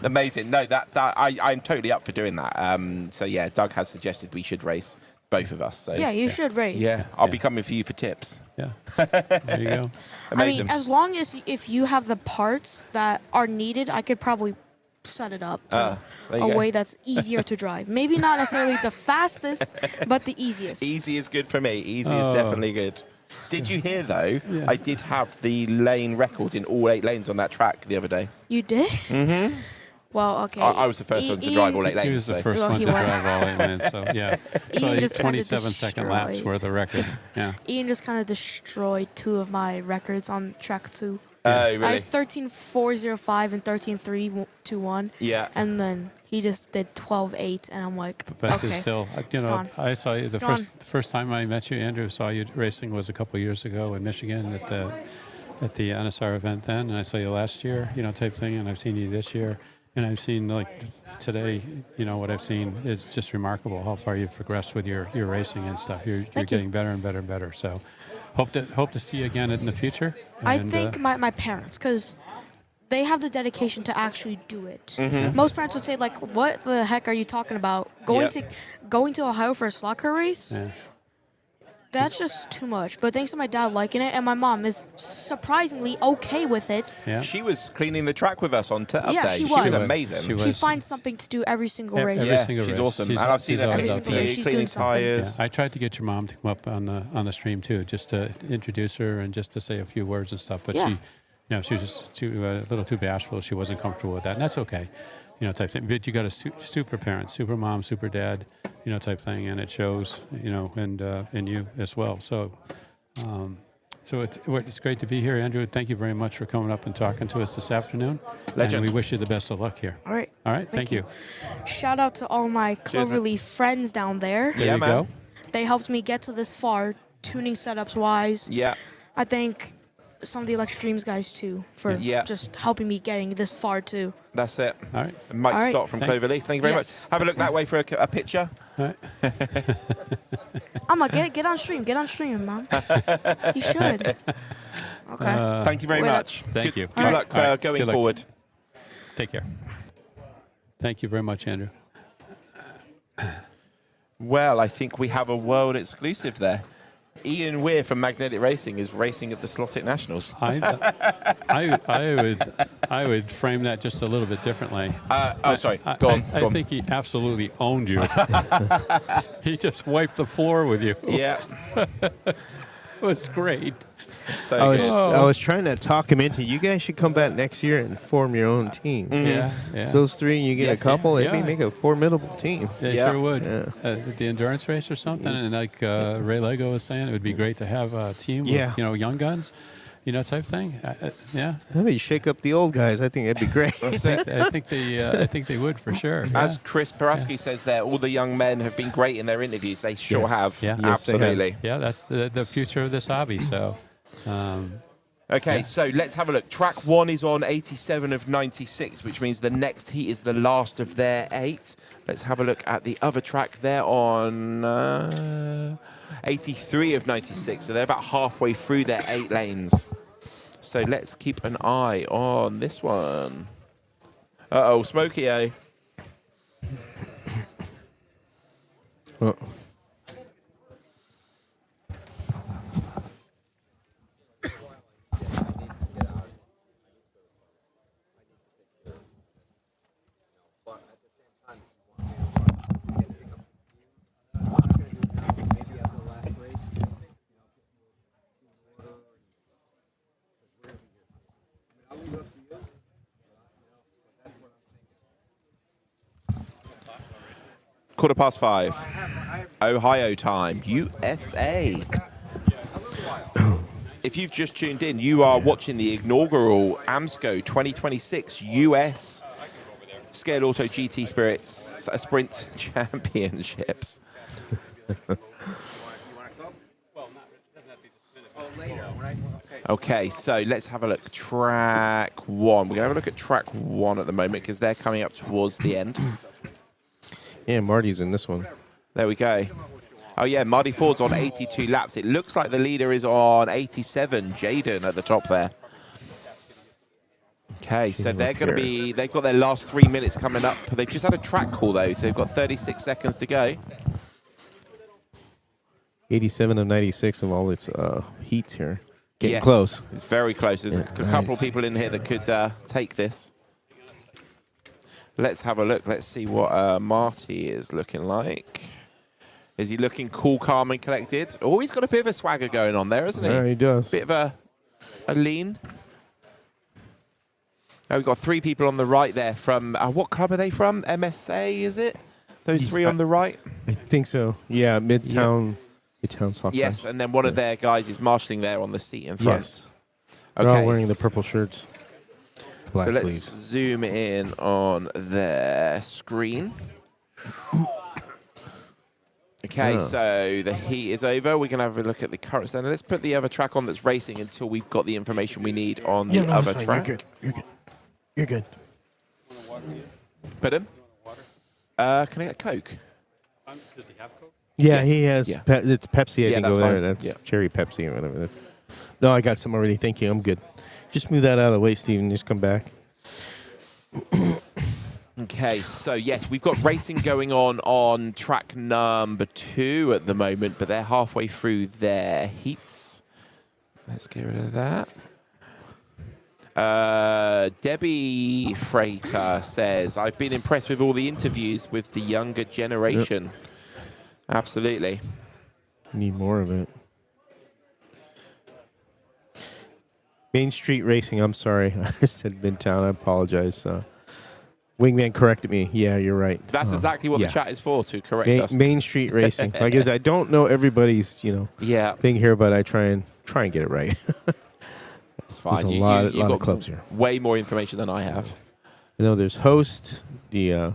amazing. No, I'm totally up for doing that. So yeah, Doug has suggested we should race, both of us. So yeah, you should race. Yeah, I'll be coming for you for tips. Yeah, there you go. Amazing. I mean, as long as if you have the parts that are needed, I could probably set it up to a way that's easier to drive. Maybe not necessarily the fastest, but the easiest. Easy is good for me. Easy is definitely good. Did you hear, though, I did have the lane record in all 8 lanes on that track the other day. You did? Mm-hmm. Well, okay. I was the first one to drive all 8 lanes. He was the first one to drive all 8 lanes, so yeah. So 27-second laps were the record. Yeah. Ian just kind of destroyed 2 of my records on track 2. Oh, really? I had 13.405 and 13.321. Yeah. And then he just did 12.8, and I'm like, but okay. Still, I saw you the first time I met you, Andrew. Saw you racing was a couple of years ago in Michigan at the NSR event then, and I saw you last year, type thing, and I've seen you this year. And I've seen, today, what I've seen is just remarkable how far you've progressed with your racing and stuff. You're getting better and better and better. So hope to see you again in the future. I think my parents, because they have the dedication to actually do it. Mm-hmm. Most parents would say, like, what the heck are you talking about? Going to Ohio for a slot car race? Yeah. That's just too much. But thanks to my dad liking it, and my mom is surprisingly okay with it. Yeah. She was cleaning the track with us on Tup Yeah, Day. she was. Amazing. She finds something to do every single race. She's awesome. And I've seen her cleaning tires. Yeah, I tried to get your mom to come up on the stream too, just to introduce her and just to say a few words and stuff. But she was just a little too bashful. She wasn't comfortable with that, and that's okay. Type thing. But you got a super parent, super mom, super dad, type thing, and it shows, and in you as well. So, it's great to be here, Andrew. Thank you very much for coming up and talking to us this afternoon. Legend. And we wish you the best of luck here. All right. All right. Thank you. Shout out to all my Cloverleaf friends down there. There you go. They helped me get to this far, tuning setups wise. Yeah. I think some of the Electric Dreams guys too for just helping me getting this far too. That's it. All right. And Mike Stott from Cloverleaf. Thank you very much. Have a look that way for a picture. All right. I'm like, get on stream. Get on stream, Mom. You should. Okay. Thank you very much. Thank you. Good luck going forward. Take care. Thank you very much, Andrew. Well, I think we have a world exclusive there. Ian Weir from Magnetic Racing is racing at the Slottit Nationals. I would frame that just a little bit differently. Sorry. Go on. I think he absolutely owned you. He just wiped the floor with you. Yeah. It was great. So I was trying to talk him into. You guys should come back next year and form your own team. Yeah. So those three, and you get a couple. It'd Yeah. make a formidable team. They sure would. The endurance race or something, and like Ray Lego was saying, it would be great to have a team with young guns, type thing. Yeah. How about you shake up the old guys? I think that'd be great. I think they would for sure. As Chris Paraski says there, all the young men have been great in their interviews. They sure have. Yeah, absolutely. Yeah, that's the future of this hobby. So. Okay, so let's have a look. Track 1 is on 87 of 96, which means the next heat is the last of their 8. Let's have a look at the other track. They're on 83 of 96, so they're about halfway through their 8 lanes. So let's keep an eye on this one. Uh-oh, Smokey-O. Oh. Quarter past 5. Ohio time, USA. If you've just tuned in, you are watching the inaugural AMSCO 2026 US Scaleauto GT Sprint Championships. Okay, so let's have a look. Track 1. We're going to have a look at track 1 at the moment because they're coming up towards the end. Yeah, Marty's in this one. There we go. Oh, yeah, Marty Ford's on 82 laps. It looks like the leader is on 87, Jaden at the top there. Okay, so they're going to be, they've got their last 3 minutes coming up. They've just had a track call, though, so they've got 36 seconds to go. 87 of 96 of all its heats here. Getting Yes, close. It's very close. There's a couple of people in here that could take this. Let's have a look. Let's see what Marty is looking like. Is he looking cool, calm, and collected? Oh, he's got a bit of a swagger going on there, isn't he? Yeah, he does. Bit of a lean. Now we've got 3 people on the right there from, what club are they from? MSA, is it? Those 3 on the right? I think so. Yeah, Midtown Soccer. Yes, and then one of their guys is marshalling there on the seat in front. Yes. They're all wearing the purple shirts. Black so let's sleeves. zoom in on their screen. Okay, so the heat is over. We're going to have a look at the current standard. Let's put the other track on that's racing until we've got the information we need on the other track. You're good. You're good. You're good. Put him? Can I get Coke? Does he have Coke? Yeah, Yes. he has. Yeah. It's Pepsi, I think, that's over there. fine. That's Yeah. cherry Pepsi or whatever. No, I got some already. Thank you. I'm good. Just move that out of the way, Steven. Just come back. Okay, so yes, we've got racing going on track number 2 at the moment, but they're halfway through their heats. Let's get rid of that. Debbie Freighter says, I've been impressed with all the interviews with the younger generation. Yep. Absolutely. Need more of it. Main Street Racing. I'm sorry. I said Midtown. I apologize. Wingman corrected me. Yeah, you're right. That's exactly what the chat is for, to correct us. Main Street Racing. Like I don't know everybody's, thing here, but I try and get it right. It's fine. There's a lot of clubs here. Way more information than I have. I know there's Host, the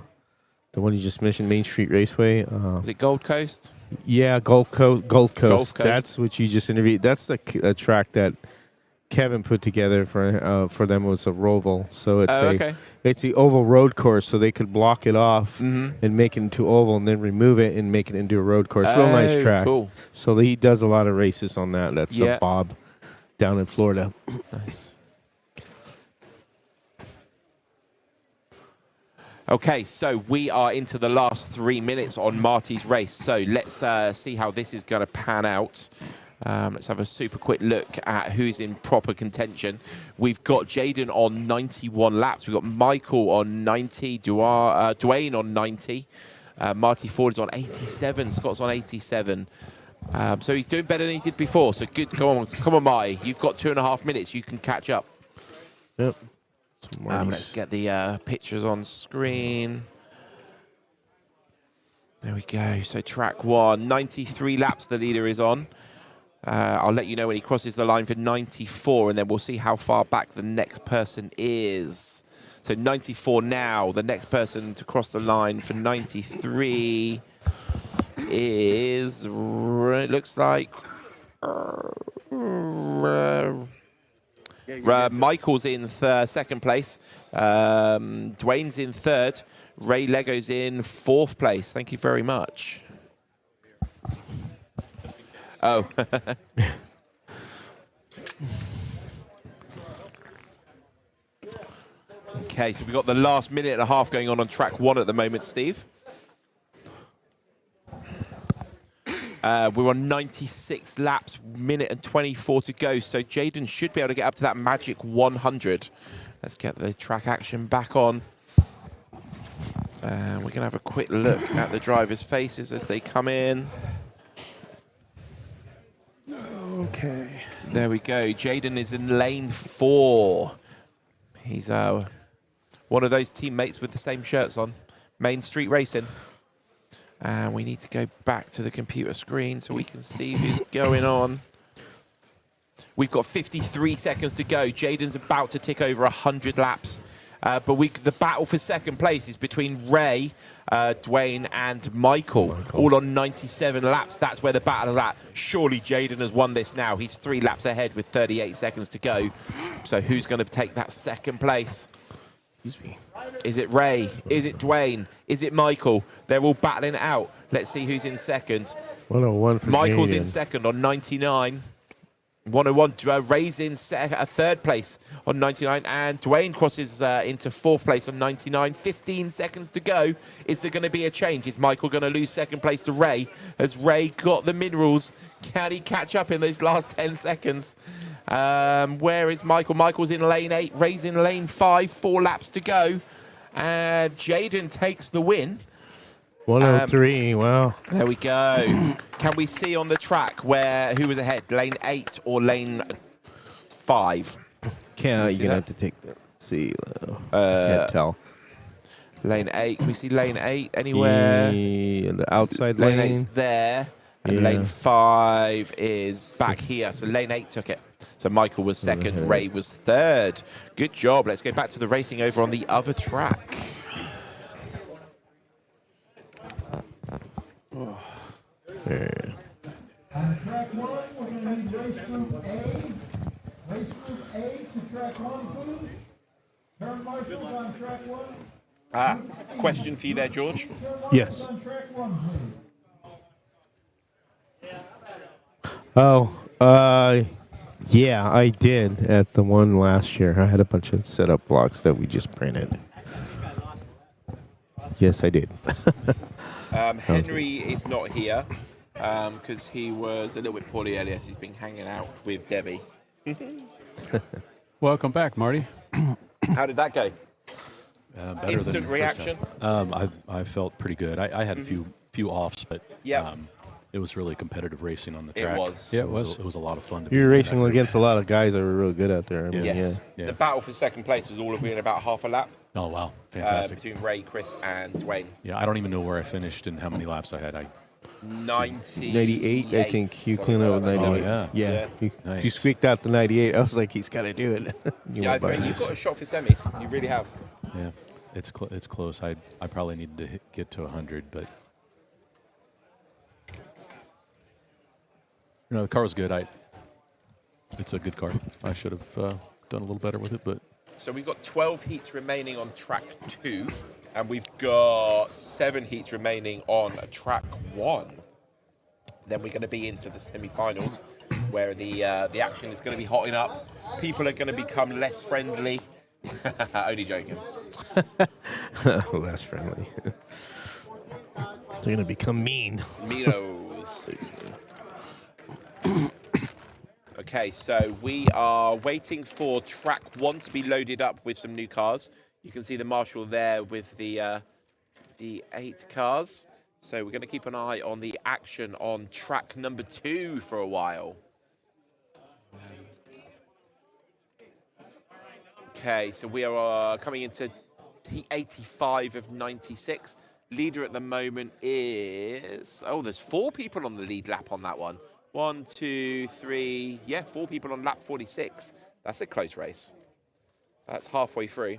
one you just mentioned, Main Street Raceway. Is it Gold Coast? Yeah, Gulf Coast. That's what you just interviewed. That's the track that Kevin put together for them. Was a Roval, so it's the oval road course, so they could block it off and make it into oval, and then remove it and make it into a road course. Real nice track. Cool. So he does a lot of races on that. That's Bob down in Florida. Nice. Okay, so we are into the last 3 minutes on Marty's race. So let's see how this is going to pan out. Let's have a super quick look at who's in proper contention. We've got Jaden on 91 laps. We've got Michael on 90, Dwayne on 90. Marty Ford is on 87. Scott's on 87. So he's doing better than he did before. So good. Come on, Mai. You've got 2.5 minutes. You can catch up. Yep. Let's get the pictures on screen. There we go. So track 1, 93 laps the leader is on. I'll let you know when he crosses the line for 94, and then we'll see how far back the next person is. So 94 now. The next person to cross the line for 93 is, it looks like, Michael's in second place. Dwayne's in third. Ray Lego's in fourth place. Thank you very much. Oh. Okay, so we've got the last minute and a half going on track 1 at the moment, Steve. We're on 96 laps, minute and 24 to go. So Jaden should be able to get up to that magic 100. Let's get the track action back on. We're going to have a quick look at the drivers' faces as they come in. Okay. There we go. Jaden is in lane 4. He's one of those teammates with the same shirts on. Main Street Racing. And we need to go back to the computer screen so we can see who's going on. We've got 53 seconds to go. Jaden's about to tick over 100 laps. But the battle for second place is between Ray, Dwayne, and Michael, all on 97 laps. That's where the battle is at. Surely Jaden has won this now. He's 3 laps ahead with 38 seconds to go. So who's going to take that second place? Excuse me. Is it Ray? Is it Dwayne? Is it Michael? They're all battling it out. Let's see who's in second. 101 for Michael's Jaden. in second on 99. 101. Ray's in third place on 99. And Dwayne crosses into fourth place on 99. 15 seconds to go. Is there going to be a change? Is Michael going to lose second place to Ray? Has Ray got the minerals? Can he catch up in those last 10 seconds? Where is Michael? Michael's in lane 8. Ray's in lane 5. 4 laps to go. And Jaden takes the win. 103, wow. There we go. Can we see on the track who was ahead? Lane 8 or lane 5? You're going to have to take that. Let's see. Can't tell. Lane 8. Can we see lane 8 anywhere? The outside lane. lane. 8's there. And lane 5 is back here. So lane 8 took it. So Michael was second. Ray was third. Good job. Let's go back to the racing over on the other track. There. On track 1, we're going to need race group A. Race group A to track 1, please. Turn marshals on track 1. Question for you there, George. Yes. On track 1, please. Oh, yeah, I did at the one last year. I had a bunch of setup blocks that we just printed. Yes, I did. Henry is not here because he was a little bit poorly earlier. So he's been hanging out with Debbie. Welcome back, Marty. How did that go? Better Instant than the reaction? first time. I felt pretty good. I had a few offs, but it was really competitive racing on the track. It was. Yeah, it was. It was a lot of fun. You're racing against a lot of guys that were real good out there. I mean, Yes. yeah. The battle for second place was all of in about half a lap. Oh, wow. Fantastic. Between Ray, Chris, and Dwayne. Yeah, I don't even know where I finished and how many laps I had. 98, I think. You cleaned up with 98. Oh, yeah. You squeaked out the 98. I was like, he's got to do it. You've got a shot for semis. You really have. Yeah, it's close. I probably needed to get to 100, but the car was good. It's a good car. I should have done a little better with it, but. So we've got 12 heats remaining on track 2, and we've got 7 heats remaining on track 1. Then we're going to be into the semi-finals, where the action is going to be hotting up. People are going to become less friendly. Only joking. Less friendly. They're going to become mean. Minos. Okay, so we are waiting for track 1 to be loaded up with some new cars. You can see the marshal there with the 8 cars. So we're going to keep an eye on the action on track number 2 for a while. Okay, so we are coming into heat 85 of 96. Leader at the moment is... Oh, there's 4 people on the lead lap on that one. 1, 2, 3... Yeah, 4 people on lap 46. That's a close race. That's halfway through.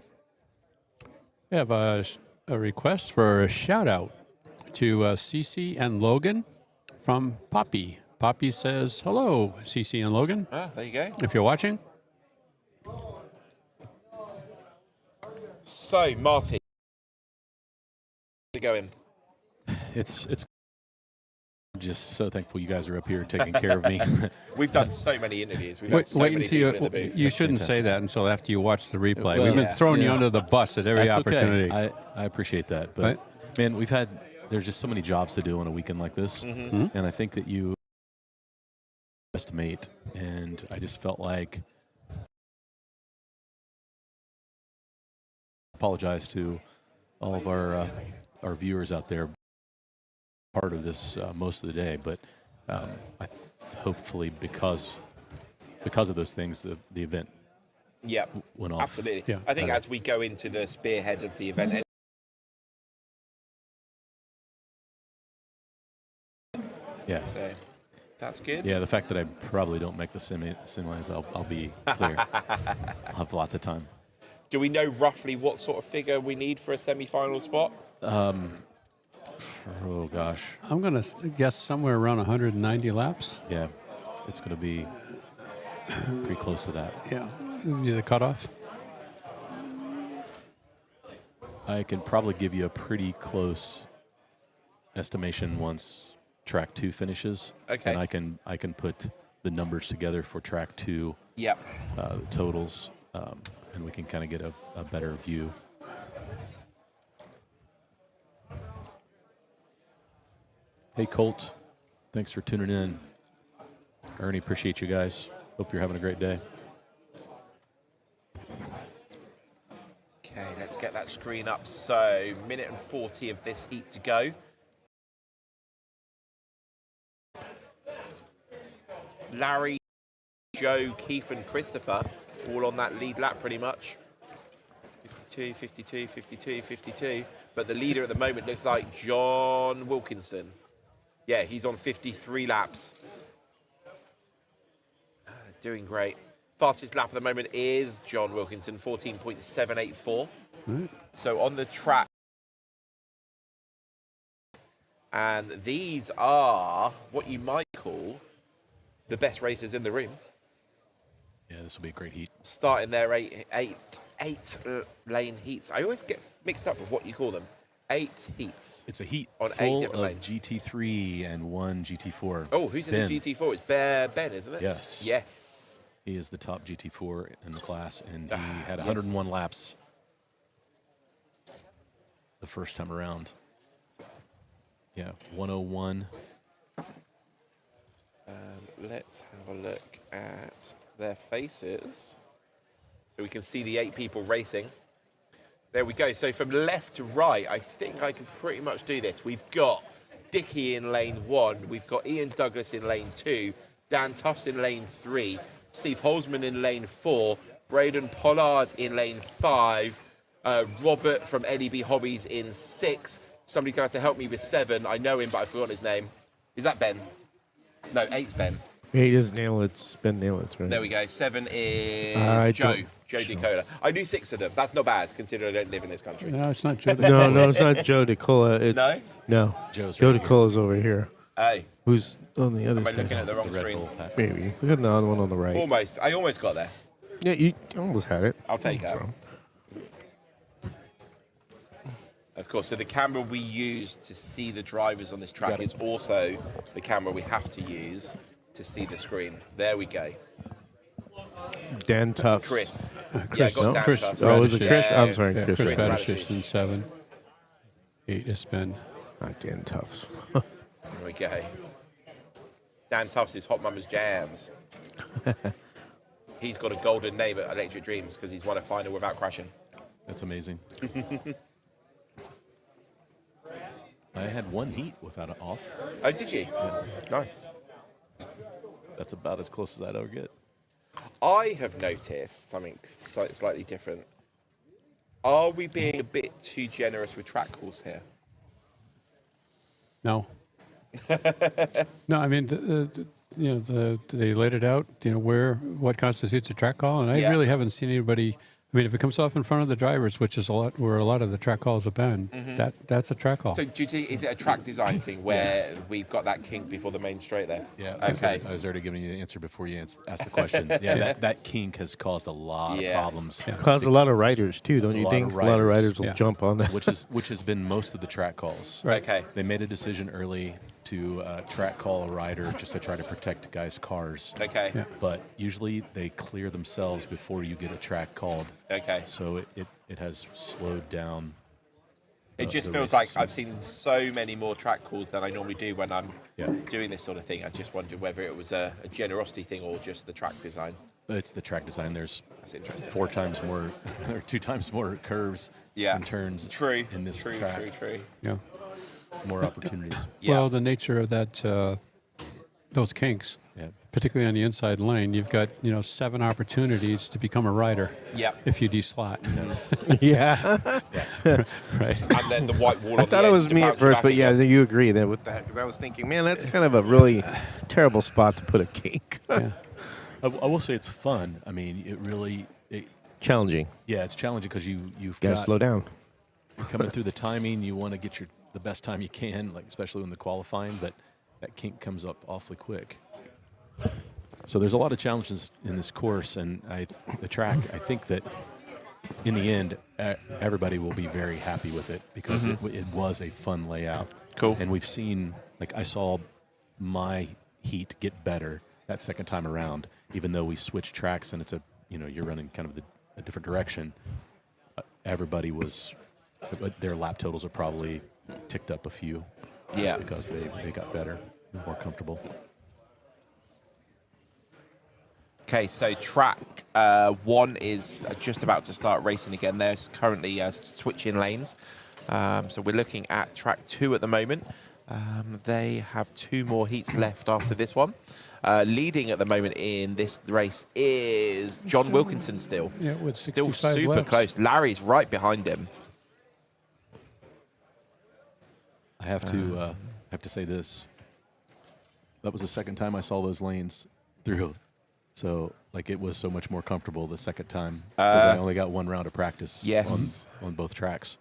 We have a request for a shout-out to Cece and Logan from Poppy. Poppy says, hello, Cece and Logan. Ah, there you go. If you're watching. So, Marty, going. It's just so thankful you guys are up here taking care of me. We've done so many interviews. We've had so Wait many until people in the booth. you shouldn't say that until after you watch the replay. Well, We've been throwing you under the bus at every That's opportunity. Okay. I appreciate that. But, man, there's just so many jobs to do on a weekend like this. Mhm. And I think that you estimate. And I just felt like apologize to all of our viewers out there part of this most of the day. But hopefully because of those things, the event went off. Absolutely. Yeah, I think better. as we go into the spearhead of the event, Yeah. so that's good. Yeah, the fact that I probably don't make the semis, I'll be clear. I'll have lots of time. Do we know roughly what sort of figure we need for a semi-final spot? Oh gosh. I'm going to guess somewhere around 190 laps. Yeah, it's going to be pretty close to that. Yeah, the cutoff. I can probably give you a pretty close estimation once track 2 finishes. Okay. And I can put the numbers together for track 2. Yep. The totals, and we can kind of get a better view. Hey Colt, thanks for tuning in. Ernie, appreciate you guys. Hope you're having a great day. Okay, let's get that screen up. So, minute and 40 of this heat to go. Larry, Joe, Keith, and Christopher all on that lead lap pretty much. 52, 52, 52, 52. But the leader at the moment looks like John Wilkinson. Yeah, he's on 53 laps. Doing great. Fastest lap at the moment is John Wilkinson, 14.784. Right. So on the track. And these are what you might call the best racers in the room. Yeah, this will be a great heat. Starting their eight lane heats. I always get mixed up with what you call them. 8 heats. It's a heat on 8 full different of lanes. GT3 and 1 GT4. Oh, who's in the GT4? It's Ben, isn't it? Yes. Yes. He is the top GT4 in the class, and he had yes. 101 laps the first time around. Yeah, 101. Let's have a look at their faces so we can see the 8 people racing. There we go. So from left to right, I think I can pretty much do this. We've got Dickie in lane 1. We've got Ian Douglas in lane 2. Dan Tufts in lane 3. Steve Holzman in lane 4. Braden Pollard in lane 5. Robert from LEB Hobbies in 6. Somebody's going to have to help me with 7. I know him, but I forgot his name. Is that Ben? No, 8's Ben. 8 is Nailitz, Ben Nailitz, right? There we go. 7 is Joe DeCola. I knew 6 of them. That's not bad, considering I don't live in this country. No, it's not Joe. No, it's not Joe DeCola. It's No? Joe's Joe right here. DeCola's over here. Hey. Who's on the other Am I side? looking at the wrong screen? Maybe. Look at the other one on the right. Almost. I almost got there. Yeah, you almost had it. I'll take that. Of course, so the camera we use to see the drivers on this track is also the camera we have to use to see the screen. There we go. Dan Tufts. Chris. Chris, I got Dan Chris Tufts. Oh, was it Chris? Yeah. I'm sorry, Yeah, Chris. Chris Radisich. Radisich in 7. 8 is Ben. Not Dan Tufts. There we go. Dan Tufts is Hot Mama's Jams. He's got a golden name at Electric Dreams because he's won a final without crashing. That's amazing. I had one heat without an off. Oh, did you? Yeah. Nice. That's about as close as I'd ever get. I have noticed something slightly different. Are we being a bit too generous with track calls here? No. No, I mean, they laid it out, what constitutes a track call, and I really haven't seen anybody. I mean, if it comes off in front of the drivers, which is where a lot of the track calls have been, that's a track call. So, is it a track design thing where we've got that kink before the main straight there? Yeah. Okay. I was already giving you the answer before you asked the question. Yeah, that kink has caused a lot of problems. Yeah. Caused a lot of riders too, don't you think? A lot of riders will jump on that. Which has been most of the track calls. Right. Okay. They made a decision early to track call a rider just to try to protect guys' cars. Okay. Yeah. But usually they clear themselves before you get a track called. Okay. So it has slowed down. It just feels like I've seen so many more track calls than I normally do when I'm doing this sort of thing. I just wondered whether it was a generosity thing or just the track design. It's the track design. There's That's interesting. 4 times more, or 2 times more curves and turns in this track. True. Yeah. More opportunities. Well, the nature of that, those kinks, particularly on the inside lane, you've got 7 opportunities to become a rider. Yeah. If you deslot. Yeah. Right. And then the white wall. I thought it was me at first, but yeah, you agree then with that because I was thinking, man, that's kind of a really terrible spot to put a kink. Yeah. I will say it's fun. I mean, it really challenging. Yeah, it's challenging because you've got to slow down. You're coming through the timing, you want to get the best time you can, like especially in the qualifying, but that kink comes up awfully quick. So there's a lot of challenges in this course, and the track. I think that in the end, everybody will be very happy with it because it was a fun layout. Cool. And we've seen, like I saw my heat get better that second time around, even though we switched tracks and it's you're running kind of a different direction. Everybody was, their lap totals are probably ticked up a few. Just because they got better, more comfortable. Okay, so track 1 is just about to start racing again. They're currently switching lanes. So we're looking at track 2 at the moment. They have 2 more heats left after this one. Leading at the moment in this race is John Wilkinson still. Yeah, with still 65 super laps. close. Larry's right behind him. I have to say this. That was the second time I saw those lanes through. So, it was so much more comfortable the second time because I only got 1 round of practice on both tracks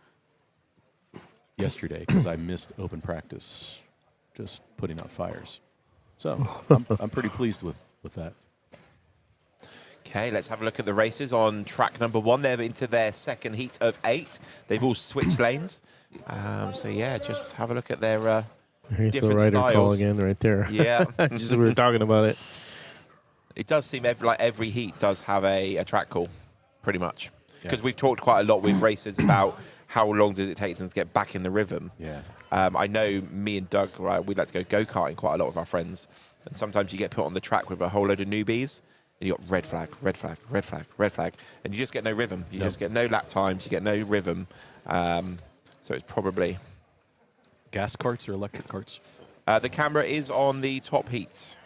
yesterday because I missed open practice just putting out fires. So, I'm pretty pleased with that. Okay, let's have a look at the races on track number 1. They're into their second heat of 8. They've all switched lanes. Just have a look at their Here's different the rider styles. call again right there. Yeah. Just we were talking about it. It does seem every heat does have a track call, pretty much. Because we've talked quite a lot with racers about how long does it take them to get back in the rhythm. Yeah. I know me and Doug, we like to go go-karting quite a lot with our friends. And sometimes you get put on the track with a whole load of newbies. And you got red flag, red flag, red flag, red flag. And you just get no rhythm. You just get no lap times. You get no rhythm. So it's probably... Gas carts or electric carts? The camera is on the top heats.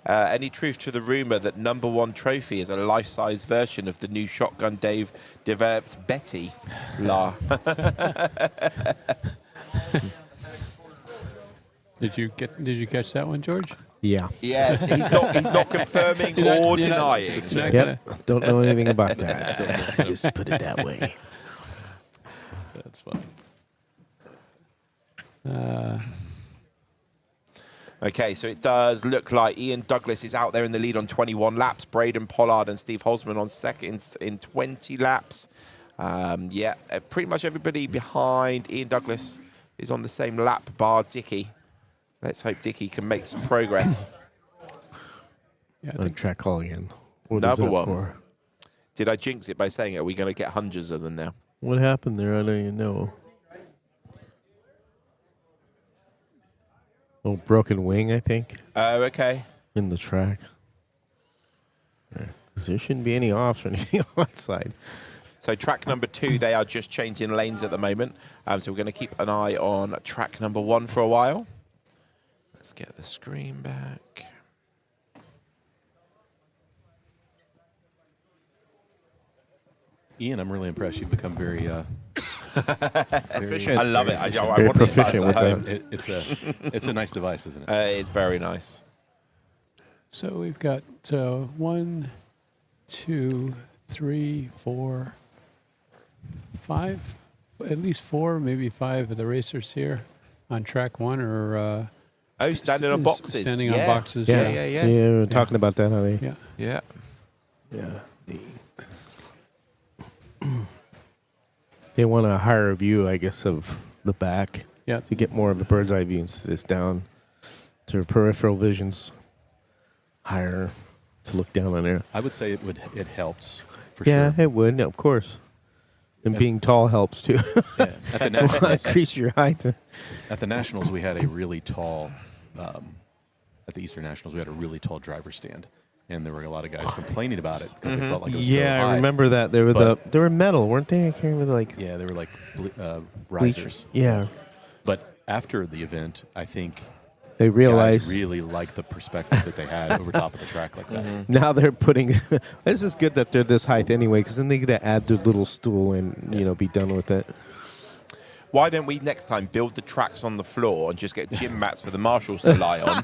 Any truth to the rumor that number 1 trophy is a life-size version of the new Shotgun Dave developed Betty? La. Did you catch that one, George? Yeah. Yeah, he's not confirming or denying. Don't know anything about that. So just put it that way. That's fun. Okay, so it does look like Ian Douglas is out there in the lead on 21 laps. Braden Pollard and Steve Holzman on second in 20 laps. Pretty much everybody behind Ian Douglas is on the same lap, bar Dicky. Let's hope Dicky can make some progress. Track call again. Another one. For? Did I jinx it by saying it? Are we going to get hundreds of them now? What happened there? I don't even know. Oh, broken wing, I think. Oh, okay. In the track. Because there shouldn't be any offs or anything on that side. So track number 2, they are just changing lanes at the moment. So we're going to keep an eye on track number 1 for a while. Let's get the screen back. Ian, I'm really impressed. You've become very efficient. I love it. I Very want these proficient buds at with home. it's a nice device, isn't it? It's very nice. So we've got 1, 2, 3, 4, 5, at least 4, maybe 5 of the racers here on track 1 or standing on boxes. Standing on boxes. Yeah, See, we were talking about that, how they. Yeah. They want a higher view, I guess, of the back. Yeah. To get more of a bird's eye view instead of down to peripheral visions higher to look down on there. I would say it helps for Yeah, sure. it would, of course. And being tall helps too. Yeah. At the Nationals, increase your height. At the Nationals, we had a really tall. At the Eastern Nationals, we had a really tall driver's stand, and there were a lot of guys complaining about it because they felt like it was so high. I remember that. They were they were metal, weren't they? I can't remember they were like risers. Yeah. But after the event, I think they realized guys really liked the perspective that they had over top of the track like that. Now they're putting. This is good that they're this height anyway, because then they get to add their little stool and be done with it. Why don't we next time build the tracks on the floor and just get gym mats for the marshals to lie on?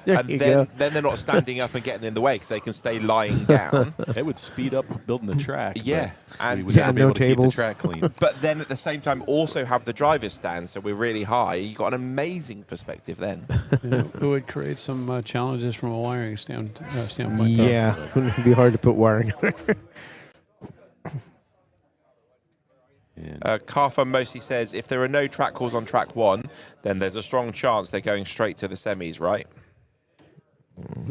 And then they're not standing up and getting in the way because they can stay lying down. It would speed up building the track. Yeah. And we would never be able to keep the track clean. But then at the same time also have the driver's stand, so we're really high. You've got an amazing perspective then. It would create some challenges from a wiring standpoint. Yeah, wouldn't it be hard to put wiring? Carfa Mosi says, if there are no track calls on track 1, then there's a strong chance they're going straight to the semis, right?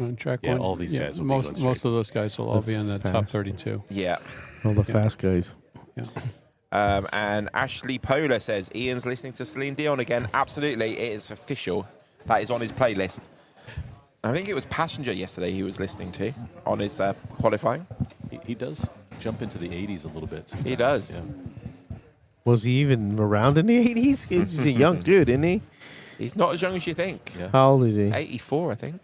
On track Yeah, 1, all these guys will be most going most of those guys will all be in the top 32. Yeah. All the fast guys. Yeah. And Ashley Polar says, Ian's listening to Celine Dion again. Absolutely, it is official. That is on his playlist. I think it was Passenger yesterday he was listening to on his qualifying. He does jump into the 80s a little bit sometimes. He does. Yeah. Was he even around in the 80s? He's a young dude, isn't he? He's not as young as you think. Yeah. How old is he? 84, I think.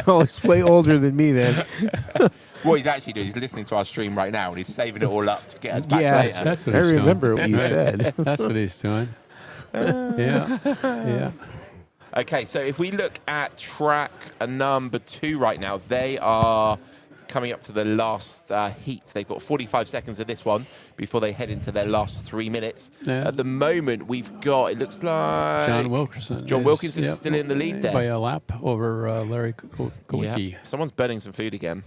No, he's way older than me then. What he's actually doing, he's listening to our stream right now and he's saving it all up to get us back later. That's what I he's doing. remember what you said. That's what he's doing. Yeah. Okay, so if we look at track number 2 right now, they are coming up to the last heat. They've got 45 seconds of this one before they head into their last 3 minutes. Yeah. At the moment, we've got, it looks like... John Wilkinson. John Wilkinson is still in the lead there. By a lap over Larry Kowicki. Yeah. Someone's burning some food again.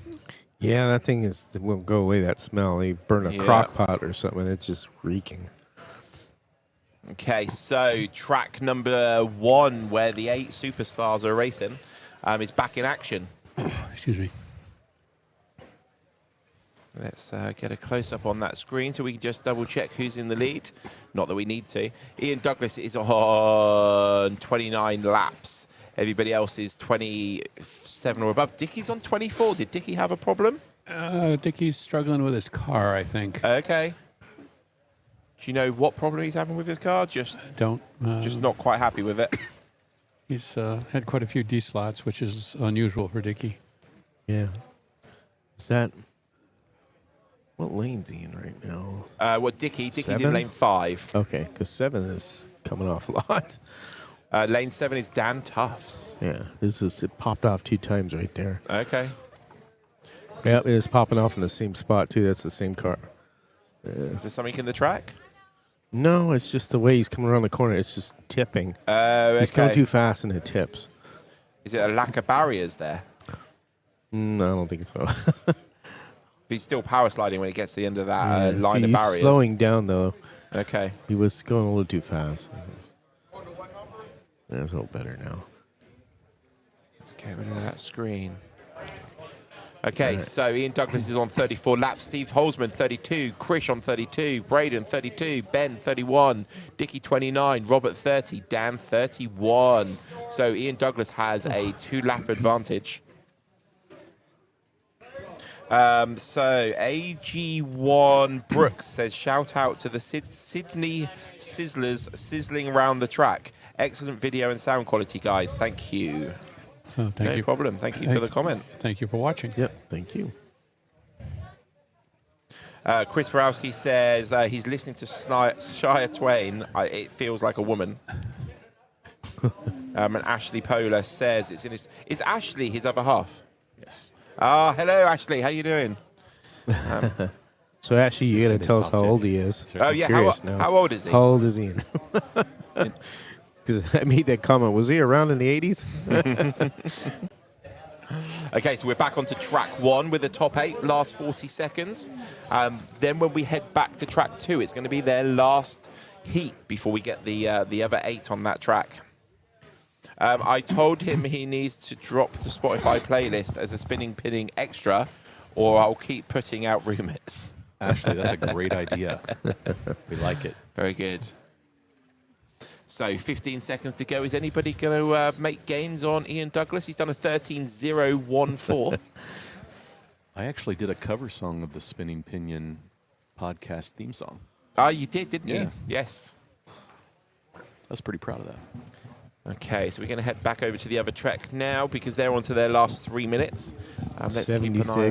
Yeah, that thing won't go away, that smell. They burn a crock pot or something. It's just reeking. Okay, so track number 1, where the 8 superstars are racing, is back in action. Excuse me. Let's get a close-up on that screen so we can just double-check who's in the lead. Not that we need to. Ian Douglas is on 29 laps. Everybody else is 27 or above. Dickie's on 24. Did Dickie have a problem? Dickie's struggling with his car, I think. Okay. Do you know what problem he's having with his car? Just not quite happy with it. He's had quite a few D slots, which is unusual for Dickie. Yeah. Is that... What lane's he in right now? Dickie's 7? in lane 5. Okay, because 7 is coming off a lot. Lane 7 is Dan Tufts. Yeah, it popped off 2 times right there. Okay. Yep, it is popping off in the same spot, too. That's the same car. Is there something in the track? No, it's just the way he's coming around the corner. It's just tipping. He's going too fast and it tips. Is it a lack of barriers there? No, I don't think so. He's still power sliding when he gets to the end of that line of barriers. He's slowing down, though. Okay. He was going a little too fast. That's a little better now. Let's get rid of that screen. Okay, so Ian Douglas is on 34 laps. Steve Holzman, 32. Krish on 32. Braden, 32. Ben, 31. Dickie, 29. Robert, 30. Dan, 31. So Ian Douglas has a 2-lap advantage. So AG1 Brooks says, shout out to the Sydney Sizzlers sizzling around the track. Excellent video and sound quality, guys. Thank you. Oh, thank no you. problem. Thank you for the comment. Thank you for watching. Yep, thank you. Chris Borowski says he's listening to Shia Twain. It feels like a woman. And Ashley Polar says it's Ashley, his other half. Yes. Ah, hello, Ashley. How you doing? So actually, you got to tell us how old he is. Oh, yeah. How old is he? How old is he? Because I made that comment. Was he around in the 80s? Okay, so we're back onto track 1 with the top 8, last 40 seconds. Then when we head back to track 2, it's going to be their last heat before we get the other 8 on that track. I told him he needs to drop the Spotify playlist as a spinning pinning extra, or I'll keep putting out remix. Ashley, that's a great idea. We like it. Very good. So 15 seconds to go. Is anybody going to make gains on Ian Douglas? He's done a 13.014. I actually did a cover song of the Spinning Pinion podcast theme song. Oh, you did, didn't you? Yeah. Yes. I was pretty proud of that. Okay, so we're going to head back over to the other track now because they're on to their last 3 minutes. Let's 76. keep an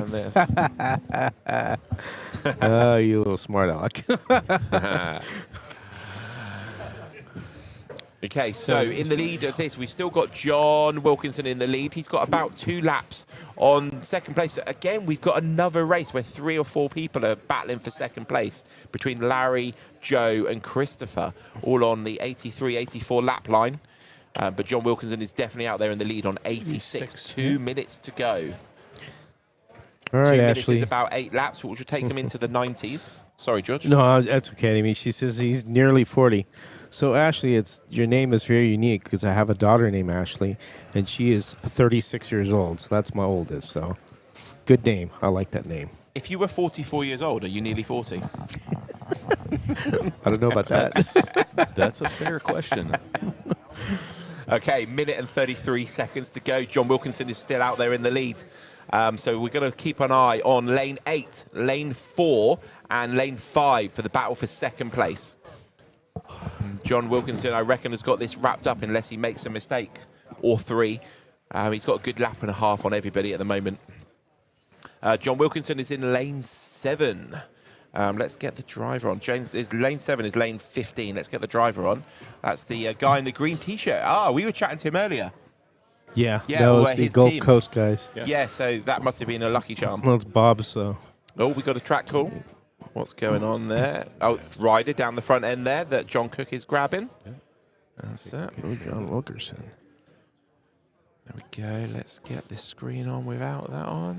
eye on this. Oh, you little smart aleck. Okay, so in the lead of this, we've still got John Wilkinson in the lead. He's got about 2 laps on second place. Again, we've got another race where 3 or 4 people are battling for second place between Larry, Joe, and Christopher, all on the 83, 84 lap line. But John Wilkinson is definitely out there in the lead on 86. 2 minutes to go. All right, 2 minutes Ashley. is about 8 laps, which will take him into the 90s. Sorry, George. No, that's okay. I mean, she says he's nearly 40. So, Ashley, your name is very unique because I have a daughter named Ashley, and she is 36 years old. So that's my oldest. So, good name. I like that name. If you were 44 years old, are you nearly 40? I don't know about that. That's a fair question. Okay, minute and 33 seconds to go. John Wilkinson is still out there in the lead. So we're going to keep an eye on lane 8, lane 4, and lane 5 for the battle for second place. John Wilkinson, I reckon, has got this wrapped up unless he makes a mistake or 3. He's got a good lap and a half on everybody at the moment. John Wilkinson is in lane 7. Let's get the driver on. Lane 7 is lane 15. Let's get the driver on. That's the guy in the green T-shirt. Ah, we were chatting to him earlier. Yeah, that was the Gulf team. Coast guys. Yeah, so that must have been a lucky charm. Well, it's Bob's, so. Oh, we got a track call. What's going on there? Oh, rider down the front end there that John Cook is grabbing. That's it. Oh, John Wilkerson. There we go. Let's get this screen on without that on.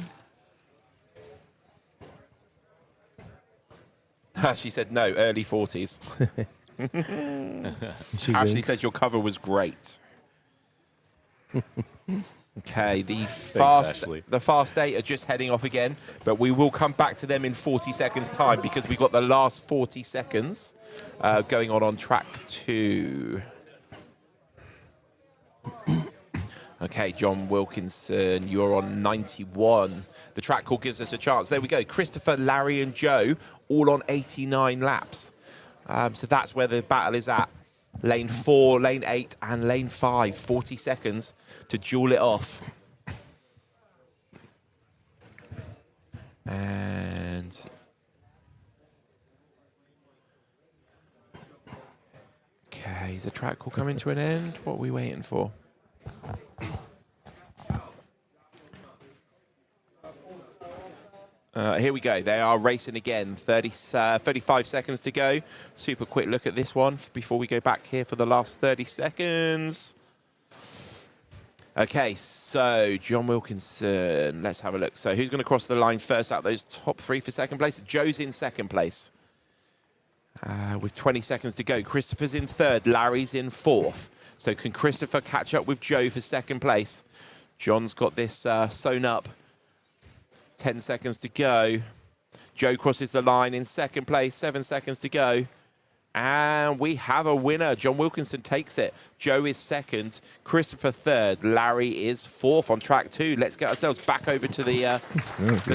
She said no, early 40s. Ashley said your cover was great. Okay, the fast 8 are just heading off again, but we will come back to them in 40 seconds' time because we've got the last 40 seconds going on track 2. Okay, John Wilkinson, you're on 91. The track call gives us a chance. There we go. Christopher, Larry, and Joe all on 89 laps. So that's where the battle is at. Lane 4, lane 8, and lane 5. 40 seconds to duel it off. And okay, is the track call coming to an end? What are we waiting for? Here we go. They are racing again. 35 seconds to go. Super quick look at this one before we go back here for the last 30 seconds. Okay, so John Wilkinson. Let's have a look. So who's going to cross the line first out those top 3 for second place? Joe's in second place with 20 seconds to go. Christopher's in 3rd. Larry's in 4th. So can Christopher catch up with Joe for second place? John's got this sewn up. 10 seconds to go. Joe crosses the line in second place. 7 seconds to go. And we have a winner. John Wilkinson takes it. Joe is second. Christopher third. Larry is fourth on track 2. Let's get ourselves back over to the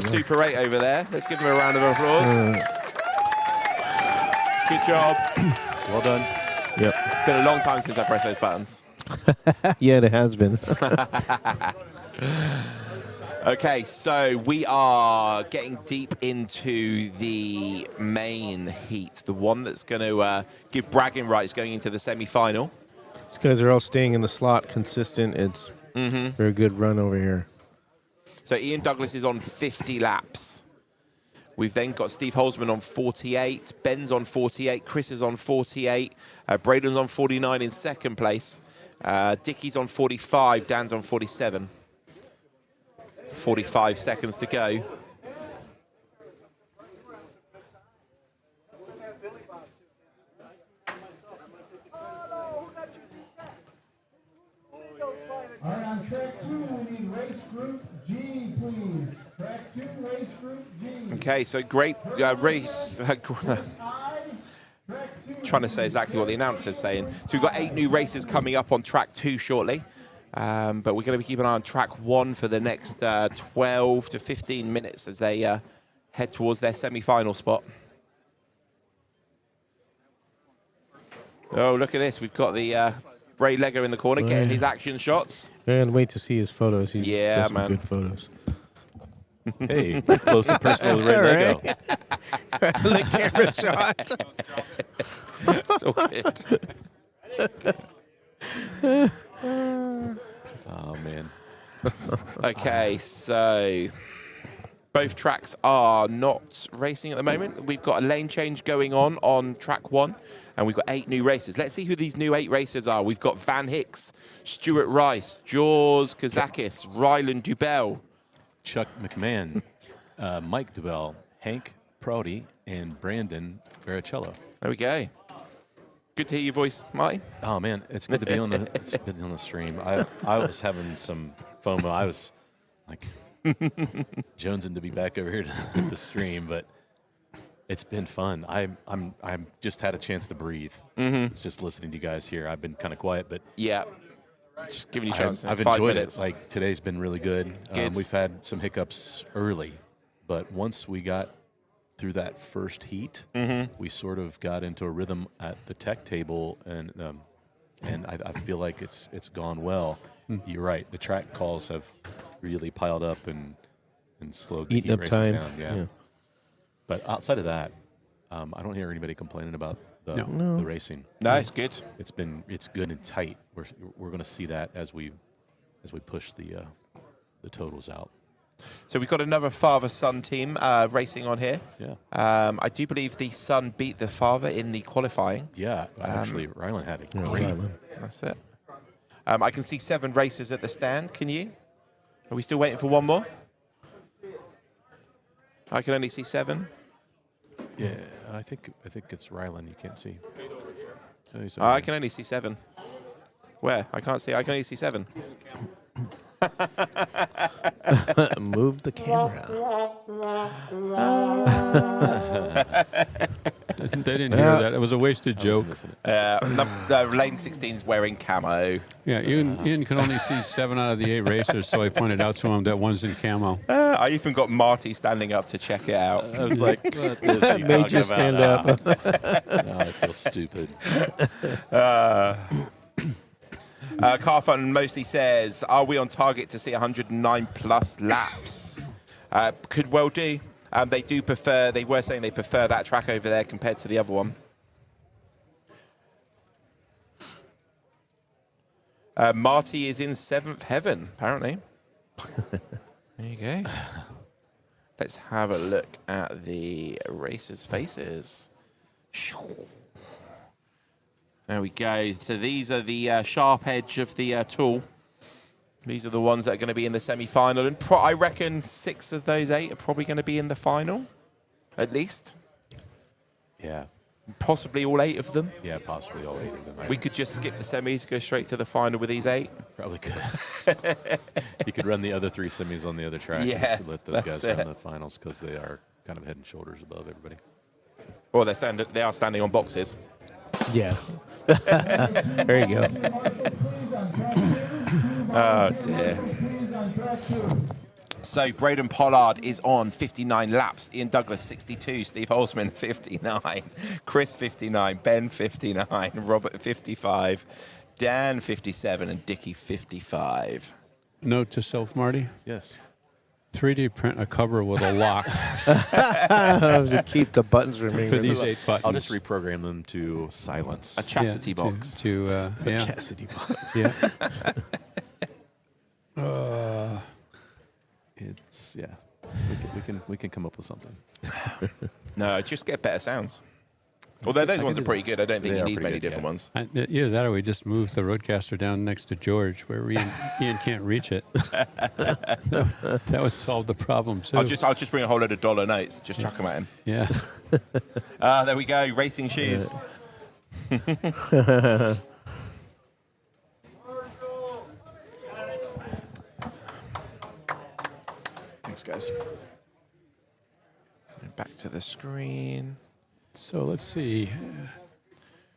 Super 8 over there. Let's give him a round of applause. Good job. Well done. Yep. It's been a long time since I pressed those buttons. Yeah, it has been. Okay, so we are getting deep into the main heat, the one that's going to give bragging rights going into the semi-final. These guys are all staying in the slot consistent. It's a very good run over here. So Ian Douglas is on 50 laps. We've then got Steve Holzman on 48, Ben's on 48, Chris is on 48, Braden's on 49 in second place, Dickie's on 45, Dan's on 47. 45 seconds to go. All right, on track 2, we need race group G, please. Track 2, race group G. Okay, so great race. Trying to say exactly what the announcer's saying. So we've got 8 new races coming up on track 2 shortly. But we're going to be keeping an eye on track 1 for the next 12 to 15 minutes as they head towards their semi-final spot. Oh, look at this. We've got the Ray Lego in the corner getting his action shots. And wait to see his photos. He's got some man. good photos. Hey, close and personal with Ray Lego. The camera shot. It's all good. Oh, man. Okay, so both tracks are not racing at the moment. We've got a lane change going on track 1, and we've got 8 new races. Let's see who these new 8 racers are. We've got Van Hicks, Stuart Rice, Jaws Kazakis, Ryland Dubell, Chuck McMahon, Mike Dubell, Hank Prouty, and Brandon Baricello. There we go. Good to hear your voice, Marty. Oh man, it's good to be on the stream. I was having some FOMO. I was like jonesing to be back over here to the stream, but it's been fun. I'm just had a chance to breathe. It's just listening to you guys here. I've been kind of quiet, but yeah, just giving you a chance. I've 5 enjoyed minutes. it. Like today's been really good. We've had some hiccups early, but once we got through that first heat, we sort of got into a rhythm at the tech table, and I feel like it's gone well. You're right. The track calls have really piled up and slowed the Eating heat up races time. down. Yeah. But outside of that, I don't hear anybody complaining about the racing. No, it's good. It's good and tight. We're going to see that as we push the totals out. So we've got another father-son team racing on here. Yeah. I do believe the son beat the father in the qualifying. Yeah, actually, Ryland had a great. That's it. I can see 7 racers at the stand. Can you? Are we still waiting for one more? I can only see 7. Yeah, I think it's Ryland. You can't see. I can only see 7. Where? I can't see. I can only see 7. Move the camera. They didn't hear that. It was a wasted joke. Lane 16's wearing camo. Yeah, Ian can only see 7 out of the 8 racers, so I pointed out to him that one's in camo. I even got Marty standing up to check it out. I was like, what is he Made talking you stand about? up. No, I feel stupid. Car Fun mostly says, are we on target to see 109 plus laps? Could well do. They were saying they prefer that track over there compared to the other one. Marty is in 7th heaven, apparently. There you go. Let's have a look at the racers' faces. There we go. So these are the sharp edge of the tool. These are the ones that are going to be in the semi-final. And I reckon 6 of those 8 are probably going to be in the final, at least. Yeah. Possibly all 8 of them. Yeah, possibly all 8 of them. We could just skip the semis, go straight to the final with these 8. Probably could. You could run the other 3 semis on the other track. Yeah, and let those guys that's run it. the finals because they are kind of head and shoulders above everybody. Or they are standing on boxes. Yeah. There you go. Oh dear. So Braden Pollard is on 59 laps. Ian Douglas 62. Steve Holzman 59. Chris 59. Ben 59. Robert 55. Dan 57 and Dickie 55. Note to self, Marty. Yes. 3D print a cover with a lock. To keep the buttons remaining. For these 8 buttons. I'll just reprogram them to silence. A chastity box. Yeah. Chastity box. Yeah. It's we can come up with something. No, just get better sounds. Although those ones are pretty good. I don't think you need many different ones. Either that or we just move the Roadcaster down next to George where Ian can't reach it. That would solve the problem too. I'll just bring a whole load of dollar notes. Just chuck them at him. Yeah. There we go. Racing shoes. Thanks, guys. Back to the screen. So let's see.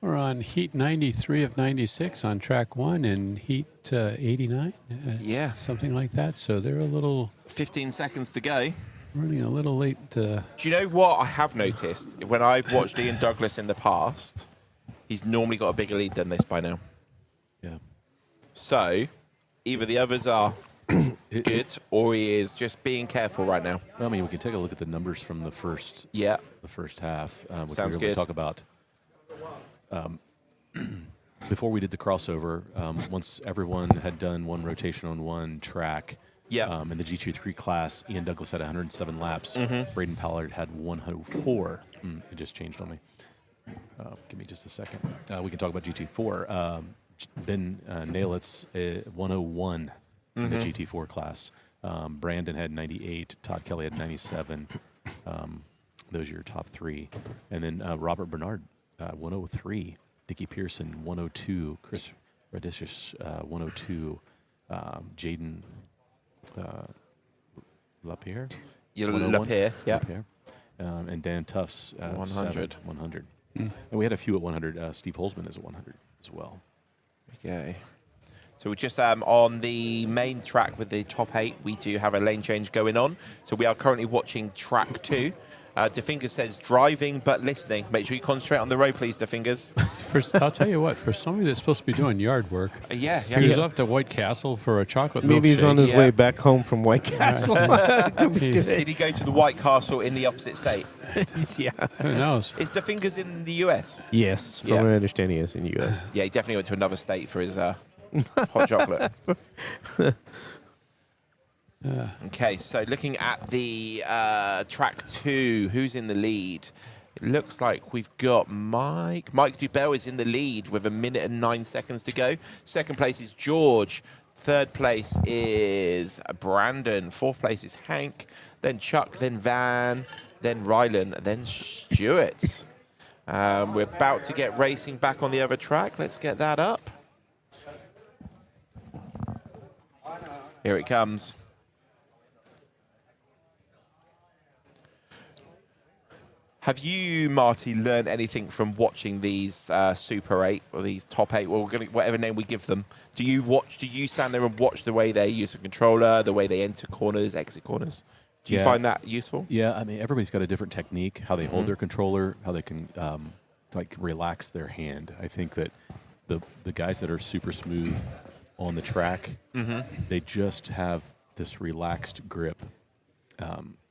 We're on heat 93 of 96 on track 1 and heat 89. Yeah. Something like that. So they're a little... 15 seconds to go. Running a little late. Do you know what I have noticed? When I've watched Ian Douglas in the past, he's normally got a bigger lead than this by now. Yeah. So, either the others are good, or he is just being careful right now. Well, I mean, we can take a look at the numbers from the first. Yeah. The first half. Which Sounds we were able good. to talk about. Before we did the crossover, once everyone had done one rotation on one track, in the GT3 class, Ian Douglas had 107 laps. Braden Pollard had 104. It just changed on me. Give me just a second. We can talk about GT4. Ben Nailitz 101 in the GT4 class. Brandon had 98. Todd Kelly had 97. Those are your top 3. And then Robert Bernard, 103. Dickie Pearson, 102. Chris Radicius, 102. Jaden LaPierre? Yeah, LaPierre, yeah. LaPierre. And Dan Tufts, 100. 100. And we had a few at 100. Steve Holzman is at 100 as well. Okay. So we're just on the main track with the top 8. We do have a lane change going on. So we are currently watching track 2. DeFingers says driving but listening. Make sure you concentrate on the road, please, DeFingers. I'll tell you what, for somebody that's supposed to be doing yard work, he was up to White Castle for a chocolate milkshake. Maybe he's on his way back home from White Castle. Did he go to the White Castle in the opposite state? Yeah. Who knows? Is DeFingers in the US? Yes, from my understanding, yes, in the US. Yeah, he definitely went to another state for his hot chocolate. Okay, so looking at the track 2, who's in the lead? It looks like we've got Mike. Mike Dubell is in the lead with 1 minute and 9 seconds to go. Second place is George. Third place is Brandon. Fourth place is Hank. Then Chuck, then Van, then Rylan, then Stuart. We're about to get racing back on the other track. Let's get that up. Here it comes. Have you, Marty, learned anything from watching these Super 8 or these top 8, or whatever name we give them? Do you stand there and watch the way they use the controller, the way they enter corners, exit corners? Do you find that useful? Yeah, I mean, everybody's got a different technique, how they hold their controller, how they can relax their hand. I think that the guys that are super smooth on the track, they just have this relaxed grip,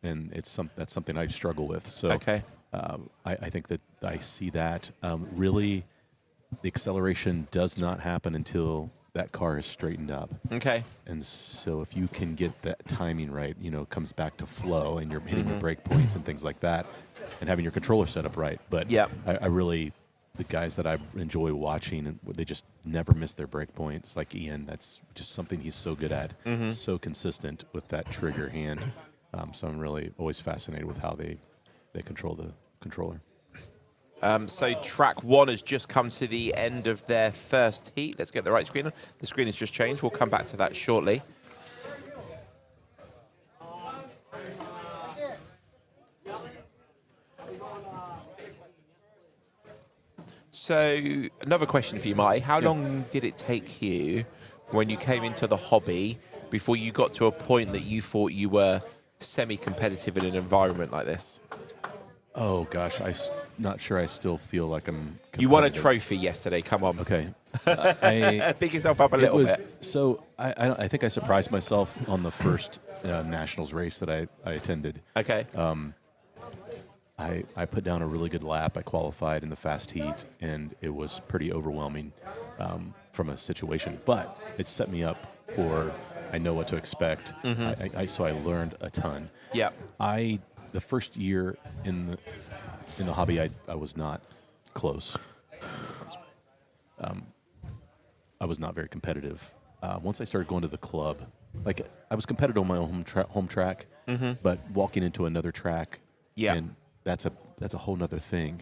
and that's something I struggle with. So I think that I see that. Really, the acceleration does not happen until that car is straightened up. Okay. And so if you can get that timing right, it comes back to flow and you're hitting the brake points and things like that and having your controller set up right. But I really, the guys that I enjoy watching, and they just never miss their brake points. Like Ian, that's just something he's so good at. So consistent with that trigger hand. So I'm really always fascinated with how they control the controller. So track 1 has just come to the end of their first heat. Let's get the right screen on. The screen has just changed. We'll come back to that shortly. So another question for you, Marty. How long did it take you when you came into the hobby before you got to a point that you thought you were semi-competitive in an environment like this? Oh gosh, I'm not sure. I still feel like I'm. You won a trophy yesterday. Come on. Okay. Pick yourself up a little bit. So I think I surprised myself on the first nationals race that I attended. Okay. I put down a really good lap. I qualified in the fast heat, and it was pretty overwhelming from a situation. But it set me up for I know what to expect. So I learned a ton. Yeah. The first year in the hobby, I was not close. I was not very competitive. Once I started going to the club, like I was competitive on my own home track, but walking into another track, and that's a whole nother thing.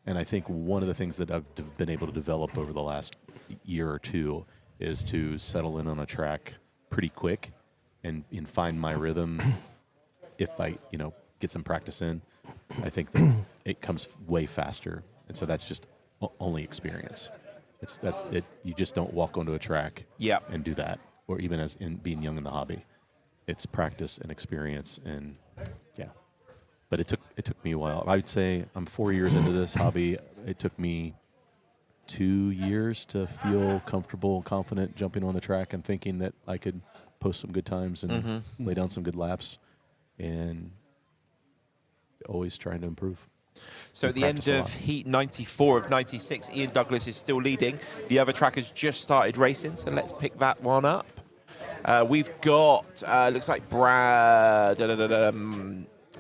And I think one of the things that I've been able to develop over the last year or two is to settle in on a track pretty quick and find my rhythm. If I get some practice in, I think that it comes way faster. And so that's just only experience. That's it. You just don't walk onto a track and do that, or even as in being young in the hobby. It's practice and experience, and But it took me a while. I would say I'm 4 years into this hobby. It took me 2 years to feel comfortable, confident jumping on the track and thinking that I could post some good times and lay down some good laps, and always trying to improve. So at the end of heat 94 of 96, Ian Douglas is still leading. The other track has just started racing, so let's pick that one up. We've got, looks like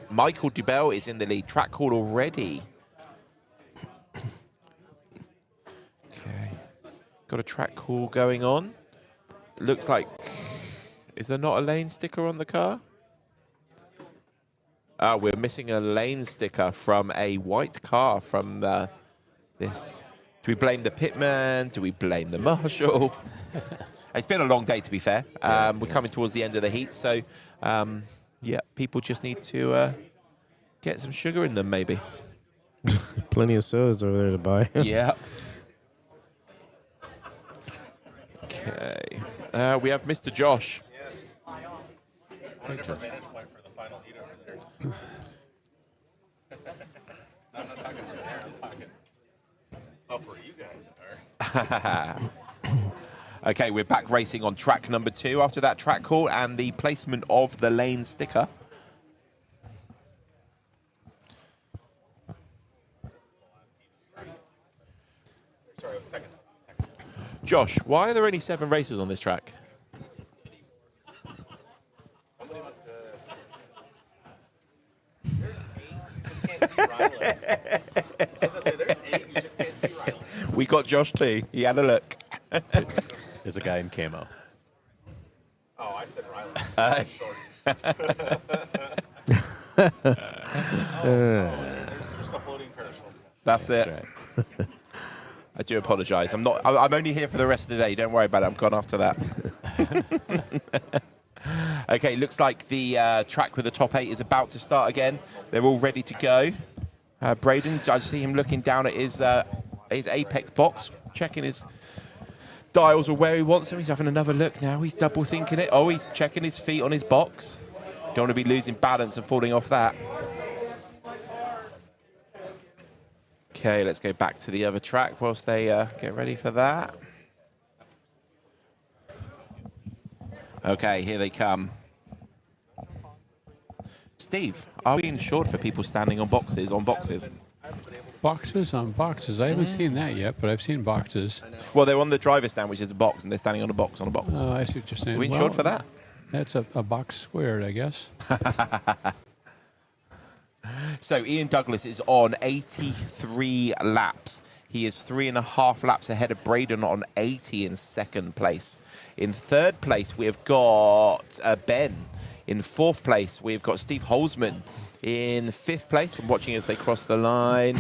Michael Dubell is in the lead. Track call already. Okay. Got a track call going on. Looks like, is there not a lane sticker on the car? We're missing a lane sticker from a white car from this. Do we blame the pitman? Do we blame the marshal? It's been a long day, to be fair. We're coming towards the end of the heat, so people just need to get some sugar in them, maybe. Plenty of sodas over there to buy. Yeah. Okay. We have Mr. Josh. Yes. Hey, Josh. I'm not talking about that. I'm talking for you guys are. Okay, we're back racing on track number 2 after that track call and the placement of the lane sticker. Sorry, second. Josh, why are there only 7 races on this track? Somebody must There's 8. You just can't see Rylan. As I say, there's 8. You just can't see Rylan. We got Josh too. He had a look. There's a guy in camo. Oh, I said Rylan. There's just a floating parachute. That's it. Right. I do apologise. I'm only here for the rest of the day. Don't worry about it. I'm gone after that. Okay, looks like the track with the top 8 is about to start again. They're all ready to go. Braden, I see him looking down at his apex box, checking his dials or where he wants them. He's having another look now. He's double thinking it. Oh, he's checking his feet on his box. Don't want to be losing balance and falling off that. Okay, let's go back to the other track whilst they get ready for that. Okay, here they come. Steve, are we insured for people standing on boxes Boxes on boxes. I haven't seen that yet, but I've seen boxes. Well, they're on the driver's stand, which is a box, and they're standing on a box on a box. Oh, I see what you're saying. Are we insured for that? That's a box squared, I guess. So Ian Douglas is on 83 laps. He is 3.5 laps ahead of Braden on 80 in second place. In third place, we've got Ben. In fourth place, we've got Steve Holzman. In fifth place, I'm watching as they cross the line.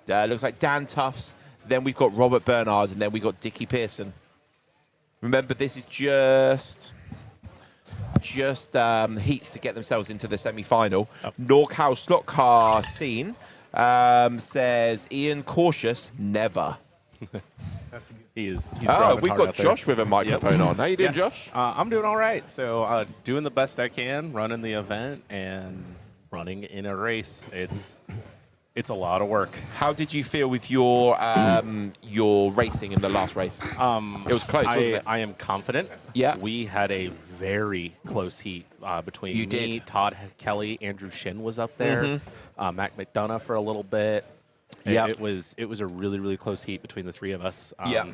Looks like Dan Tufts. Then we've got Robert Bernard, and then we've got Dickie Pearson. Remember, this is just heats to get themselves into the semi-final. Norcar slot car scene. Says Ian, cautious, never. He's oh, driving we've hard got out there. Josh with a microphone on. How you doing, Yeah. Josh? I'm doing all right. So doing the best I can, running the event and running in a race. It's a lot of work. How did you feel with your racing in the last race? It was close, wasn't it? I am confident. Yeah. We had a very close heat between You me, did. Todd Kelly, Andrew Shin was up there, Mac McDonough for a little bit. Yep. It was a really, really close heat between the three of us. Yeah.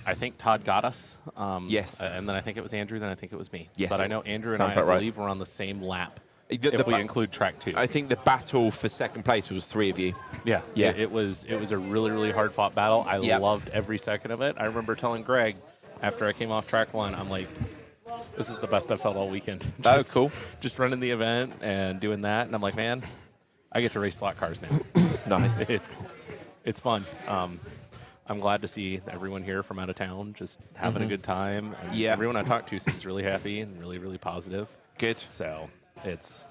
I think Todd got us. Yes. And then I think it was Andrew, then I think it was me. Yes. But I know Andrew and Sounds I about right. believe were on the same lap. The if we ba- include track 2. I think the battle for second place was 3 of you. Yeah, Yeah. It was a really, really hard fought battle. I Yeah. loved every second of it. I remember telling Greg after I came off track 1, I'm like, this is the best I've felt all weekend. Oh, cool. Just running the event and doing that, and I'm like, man, I get to race slot cars now. Nice. It's fun. I'm glad to see everyone here from out of town just having a good time. And Yeah. everyone I talk to seems really happy and really, really positive. Good. So it's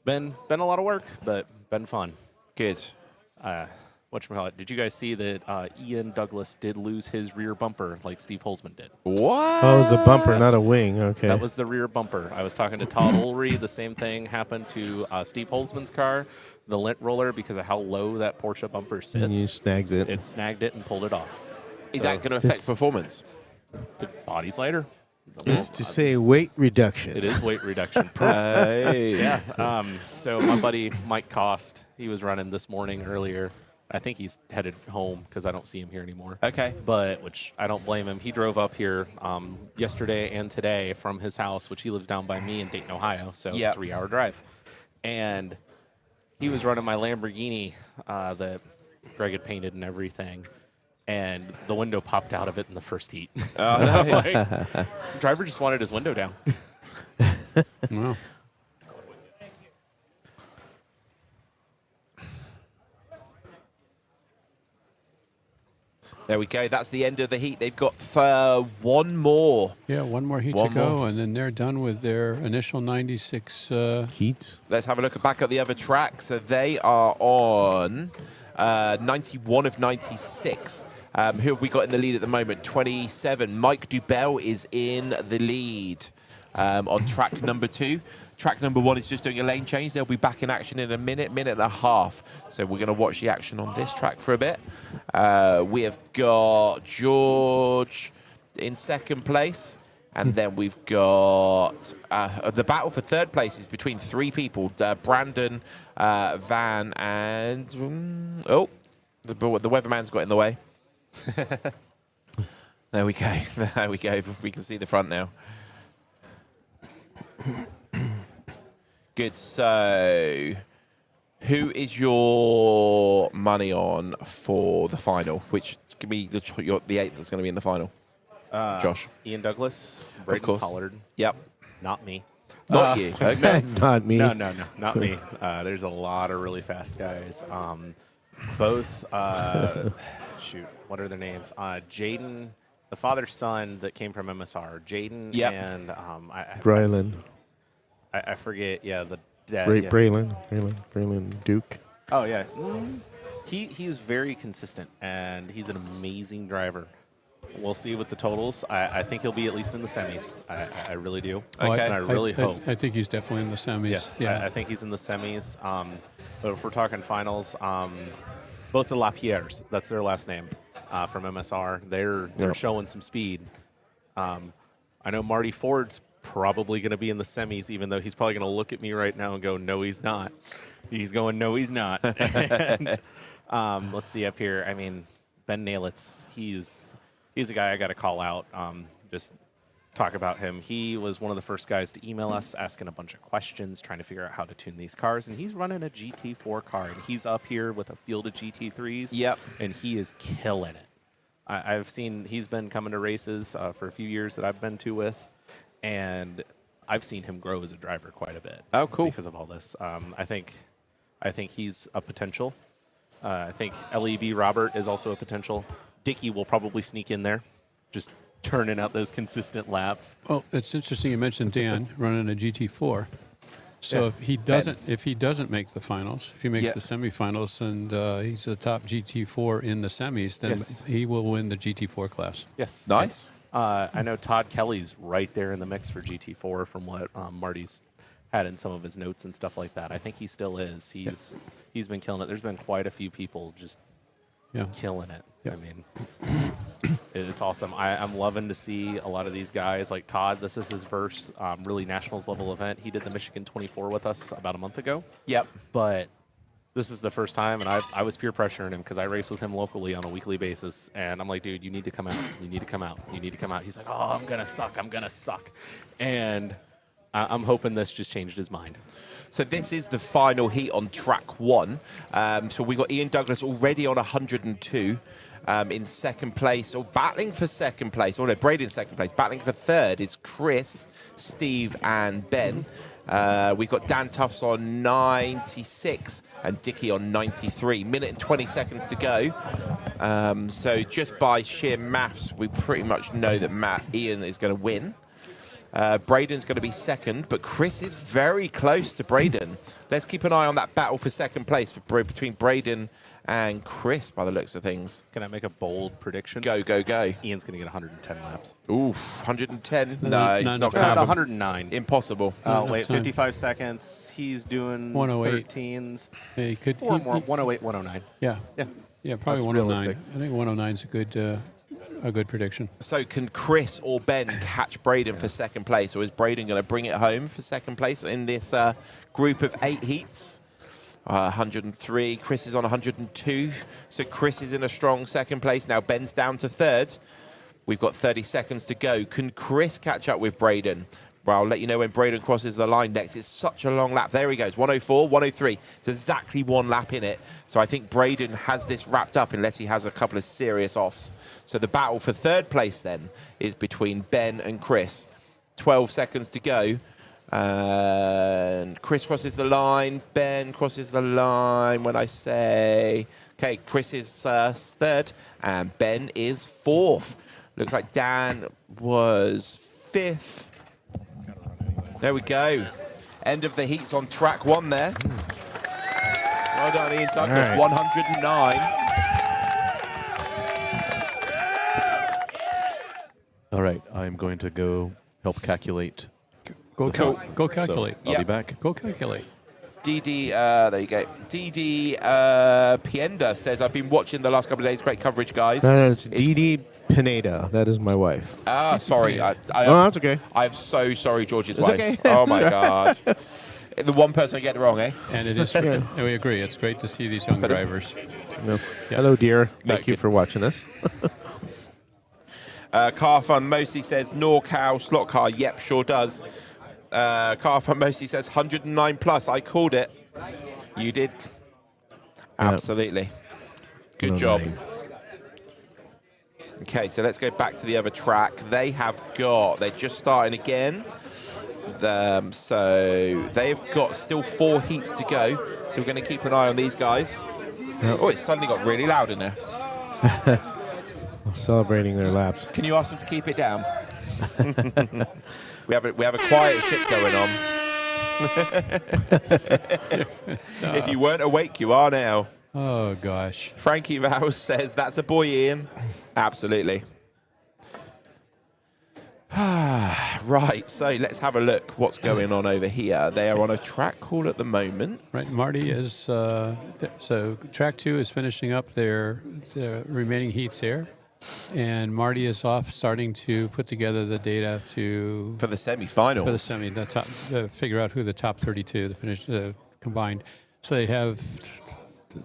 been a lot of work, but been fun. Good. Whatchamacallit, did you guys see that Ian Douglas did lose his rear bumper like Steve Holzman did? What? Oh, it was a bumper, not a wing. Okay. That was the rear bumper. I was talking to Todd Ulrey. The same thing happened to Steve Holzman's car, the lint roller, because of how low that Porsche bumper sits. And you snags it. It snagged it and pulled it off. Is So that going to affect it's- performance? the body's lighter. It's to say weight reduction. It is weight reduction. Hey. Yeah. So my buddy Mike Cost, he was running this morning earlier. I think he's headed home because I don't see him here anymore. Okay. But which I don't blame him. He drove up here yesterday and today from his house, which he lives down by me in Dayton, Ohio. So Yep. 3-hour drive. And he was running my Lamborghini that Greg had painted and everything. And the window popped out of it in the first heat. Oh, no. The driver just wanted his window down. Wow. There we go. That's the end of the heat. They've got one more. Yeah, one more heat One to go, more. and then they're done with their initial 96 heats. Let's have a look back at the other track. So they are on 91 of 96. Who have we got in the lead at the moment? 27. Mike Dubell is in the lead on track number 2. Track number 1 is just doing a lane change. They'll be back in action in a minute and a half. So we're going to watch the action on this track for a bit. We have got George in second place. And then we've got the battle for third place is between 3 people. Brandon, Van, and... the weatherman's got in the way. There we go. There we go. We can see the front now. Good. So, who is your money on for the final? Which give me the 8 that's going to be in the final. Josh. Ian Douglas, Braden course. Pollard. Yep. Not me. Not you. Okay. Not me. No, not me. There's a lot of really fast guys. Both, shoot, what are their names? Jaden, the father-son that came from MSR. Jaden Yep. and Brylan. I forget. Yeah, the dad. yeah. Braylon Duke. Oh yeah, he's very consistent and he's an amazing driver. We'll see with the totals. I think he'll be at least in the semis. I really do. Oh, And I really hope. I think he's definitely in the semis. Yes, Yeah. I think he's in the semis. But if we're talking finals, both the Lapierres, that's their last name, from MSR, they're showing some speed. I know Marty Ford's probably going to be in the semis, even though he's probably going to look at me right now and go, no, he's not. He's going, no, he's not. And, let's see up here. I mean, Ben Nailitz, he's a guy I got to call out. Just talk about him. He was one of the first guys to email us asking a bunch of questions, trying to figure out how to tune these cars. And he's running a GT4 car, and he's up here with a field of GT3s. Yep. And he is killing it. I've seen he's been coming to races for a few years that I've been to with, and I've seen him grow as a driver quite a bit. Oh, cool. Because of all this. I think he's a potential. I think LEB Robert is also a potential. Dickey will probably sneak in there, just turning out those consistent laps. Oh, it's interesting you mentioned Dan running a GT4. So if he doesn't make the finals, if he makes Yeah. the semifinals, and he's the top GT4 in the semis, then he will win the GT4 class. Yes. Nice. I know Todd Kelly's right there in the mix for GT4 from what Marty's had in some of his notes and stuff like that. I think he still is. He's been killing it. There's been quite a few people just killing it. I mean, it's awesome. I'm loving to see a lot of these guys. Like Todd, this is his first really nationals level event. He did the Michigan 24 with us about a month ago. Yep. But this is the first time, and I was peer pressuring him because I race with him locally on a weekly basis. And I'm like, dude, you need to come out. You need to come out. You need to come out. He's like, oh, I'm going to suck. I'm going to suck. And I'm hoping this just changed his mind. So this is the final heat on track 1. So we got Ian Douglas already on 102 in second place, or battling for second place. Oh no, Braden's second place. Battling for third is Chris, Steve, and Ben. We've got Dan Tufts on 96 and Dickie on 93. Minute and 20 seconds to go. So just by sheer maths, we pretty much know that Ian is going to win. Braden's going to be second, but Chris is very close to Braden. Let's keep an eye on that battle for second place between Braden and Chris, by the looks of things. Can I make a bold prediction? Go, go, go. Ian's going to get 110 laps. Oof, 110? No, Not he's not enough. going to. 109. Impossible. Oh, wait, 55 seconds. He's doing 108. 13s. Yeah, he could. Or more, 108, 109. Yeah. Yeah. Yeah, probably That's 109. realistic. I think 109 is a good prediction. So can Chris or Ben catch Braden for second place, or is Braden going to bring it home for second place in this group of 8 heats? 103. Chris is on 102. So Chris is in a strong second place. Now Ben's down to third. We've got 30 seconds to go. Can Chris catch up with Braden? Well, I'll let you know when Braden crosses the line next. It's such a long lap. There he goes. 104, 103. It's exactly 1 lap in it. So I think Braden has this wrapped up unless he has a couple of serious offs. So the battle for third place then is between Ben and Chris. 12 seconds to go. And Chris crosses the line. Ben crosses the line when I say... Okay, Chris is third and Ben is fourth. Looks like Dan was fifth. There we go. End of the heats on track 1 there. Well done, Ian Douglas. All right. 109. All right, I'm going to go help calculate. Go calculate. So I'll be back. Go calculate. DD, there you go. DD Pienda says, I've been watching the last couple of days. Great coverage, guys. It's Dee Pineda. That is my wife. Sorry. No, that's okay. I'm so sorry, George's It's wife. okay. Oh, my God. The one person I get it wrong, eh? And it is. We agree. It's great to see these young drivers. Yes. Hello, dear. Thank you for watching us. Car Fun Mostly says, Norcal slot car. Yep, sure does. Car Fun Mostly says 109 plus. I called it. You did. Absolutely. Good job. Okay, so let's go back to the other track. They're just starting again. So they've got still 4 heats to go. So we're going to keep an eye on these guys. Yep. Oh, it suddenly got really loud in there. Celebrating their laps. Can you ask them to keep it down? we have a quiet ship going on. If you weren't awake, you are now. Oh, gosh. Frankie Vows says, that's a boy, Ian. Absolutely. Right, so let's have a look what's going on over here. They are on a track call at the moment. Right, Marty is, so track 2 is finishing up their remaining heats here. And Marty is off starting to put together the data for the semi-final. For the semi, figure out who the top 32, the finish combined. So they have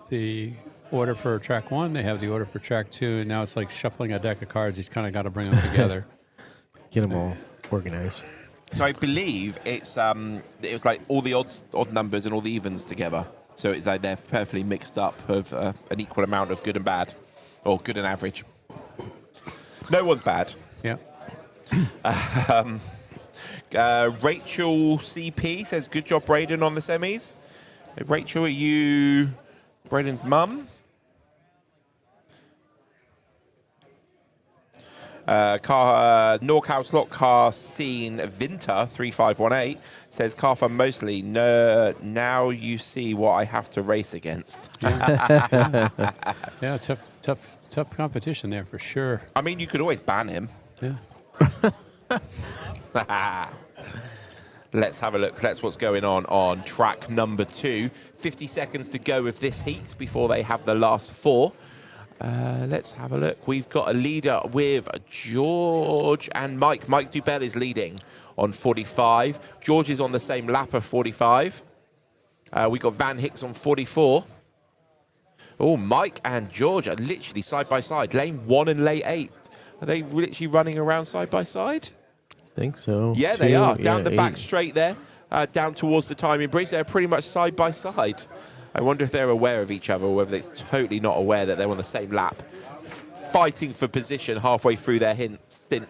the order for track 1, they have the order for track 2, and now it's like shuffling a deck of cards. He's kind of got to bring them together. Get them all organized. So I believe it was like all the odd numbers and all the evens together. So it's like they're perfectly mixed up of an equal amount of good and bad, or good and average. No one's bad. Yeah. Rachel CP says, good job, Braden, on the semis. Hey, Rachel, are you Braden's mum? Norcal Slot Car Scene Vinter 3518 says car fun mostly. No, now you see what I have to race against. Yeah, tough competition there for sure. I mean, you could always ban him. Yeah. Let's have a look. That's what's going on track number 2. 50 seconds to go with this heat before they have the last 4. Let's have a look. We've got a leader with George and Mike. Mike Dubell is leading on 45. George is on the same lap of 45. We've got Van Hicks on 44. Oh, Mike and George are literally side by side. Lane 1 and lane 8. Are they literally running around side by side? I think so. Yeah, they are. Down Yeah, the back 8. straight there, down towards the timing bridge. They're pretty much side by side. I wonder if they're aware of each other or whether they're totally not aware that they're on the same lap, fighting for position halfway through their stint.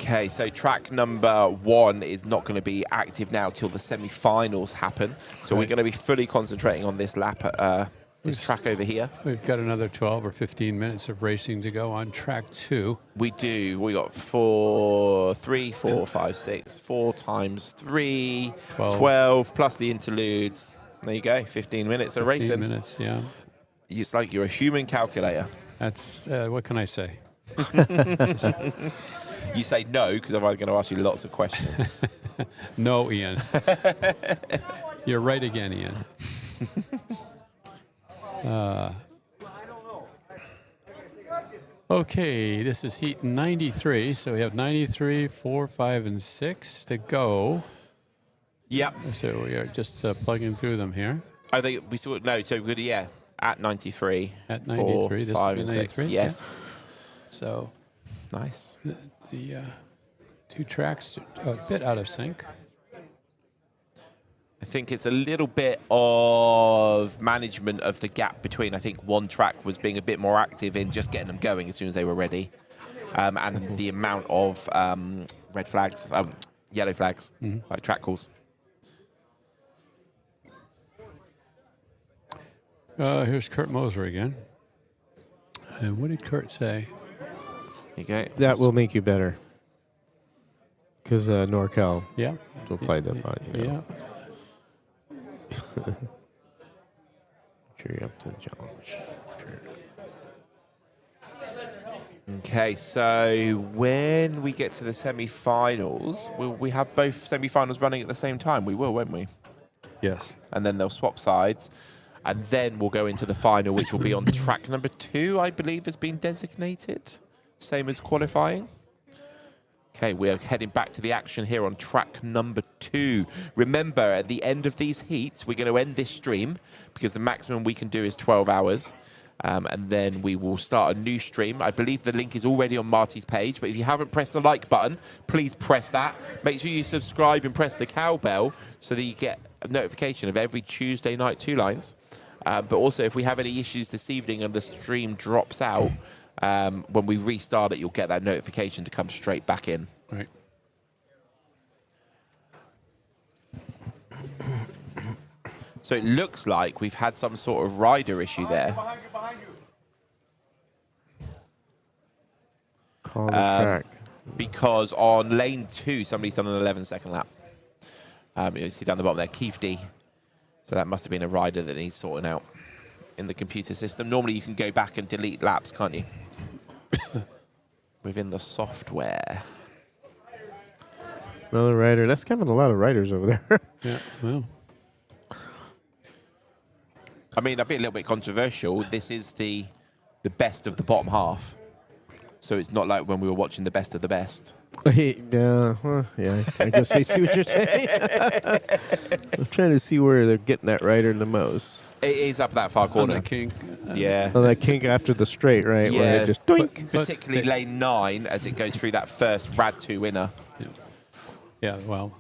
Okay, so track number 1 is not going to be active now till the semi-finals happen. So we're going to be fully concentrating on this lap at this track over here. We've got another 12 or 15 minutes of racing to go on track 2. We do. We got 4 times 3, 12 plus the interludes. There you go, 15 minutes of 15 racing. minutes, yeah. It's like you're a human calculator. That's, what can I say? You say no, because I'm going to ask you lots of questions. No, Ian. You're right again, Ian. Okay, this is heat 93, so we have 93, 4, 5, and 6 to go. Yep. So we are just plugging through them here. I think we saw no. So good, yeah. At 93. At 93, 4, this 5, is and 6. 93. Yes. Yeah. So nice. The two tracks are a bit out of sync. I think it's a little bit of management of the gap between. I think one track was being a bit more active in just getting them going as soon as they were ready, and the amount of red flags, yellow flags, like track calls. Here's Kurt Moser again. And what did Kurt say? Here you go. That will make you better. Because NorCal applied that on you. Yeah. Sure, you're up to the challenge. Okay, so when we get to the semi-finals, will we have both semi-finals running at the same time? We will, won't we? Yes. And then they'll swap sides. And then we'll go into the final, which will be on track number 2, I believe, has been designated. Same as qualifying. Okay, we're heading back to the action here on track number 2. Remember, at the end of these heats, we're going to end this stream because the maximum we can do is 12 hours. And then we will start a new stream. I believe the link is already on Marty's page, but if you haven't pressed the like button, please press that. Make sure you subscribe and press the cowbell so that you get a notification of every Tuesday night 2 lines. But also, if we have any issues this evening and the stream drops out, when we restart it, you'll get that notification to come straight back in. Right. So it looks like we've had some sort of rider issue there. Call the track. Because on lane 2, somebody's done an 11-second lap. You see down the bottom there, Keith D. So that must have been a rider that he's sorting out in the computer system. Normally you can go back and delete laps, can't you? Within the software. Another rider. That's kind of a lot of riders over there. Yeah, well. I mean, I'd be a little bit controversial. This is the best of the bottom half. So it's not like when we were watching the best of the best. Yeah, well, yeah, I guess I see what you're saying. I'm trying to see where they're getting that rider the most. It is up that far corner. On that kink. Yeah. Oh, that kink after the straight, right? Yeah. Where it just doink. Particularly lane 9 as it goes through that first Rad 2 winner. Yeah, well,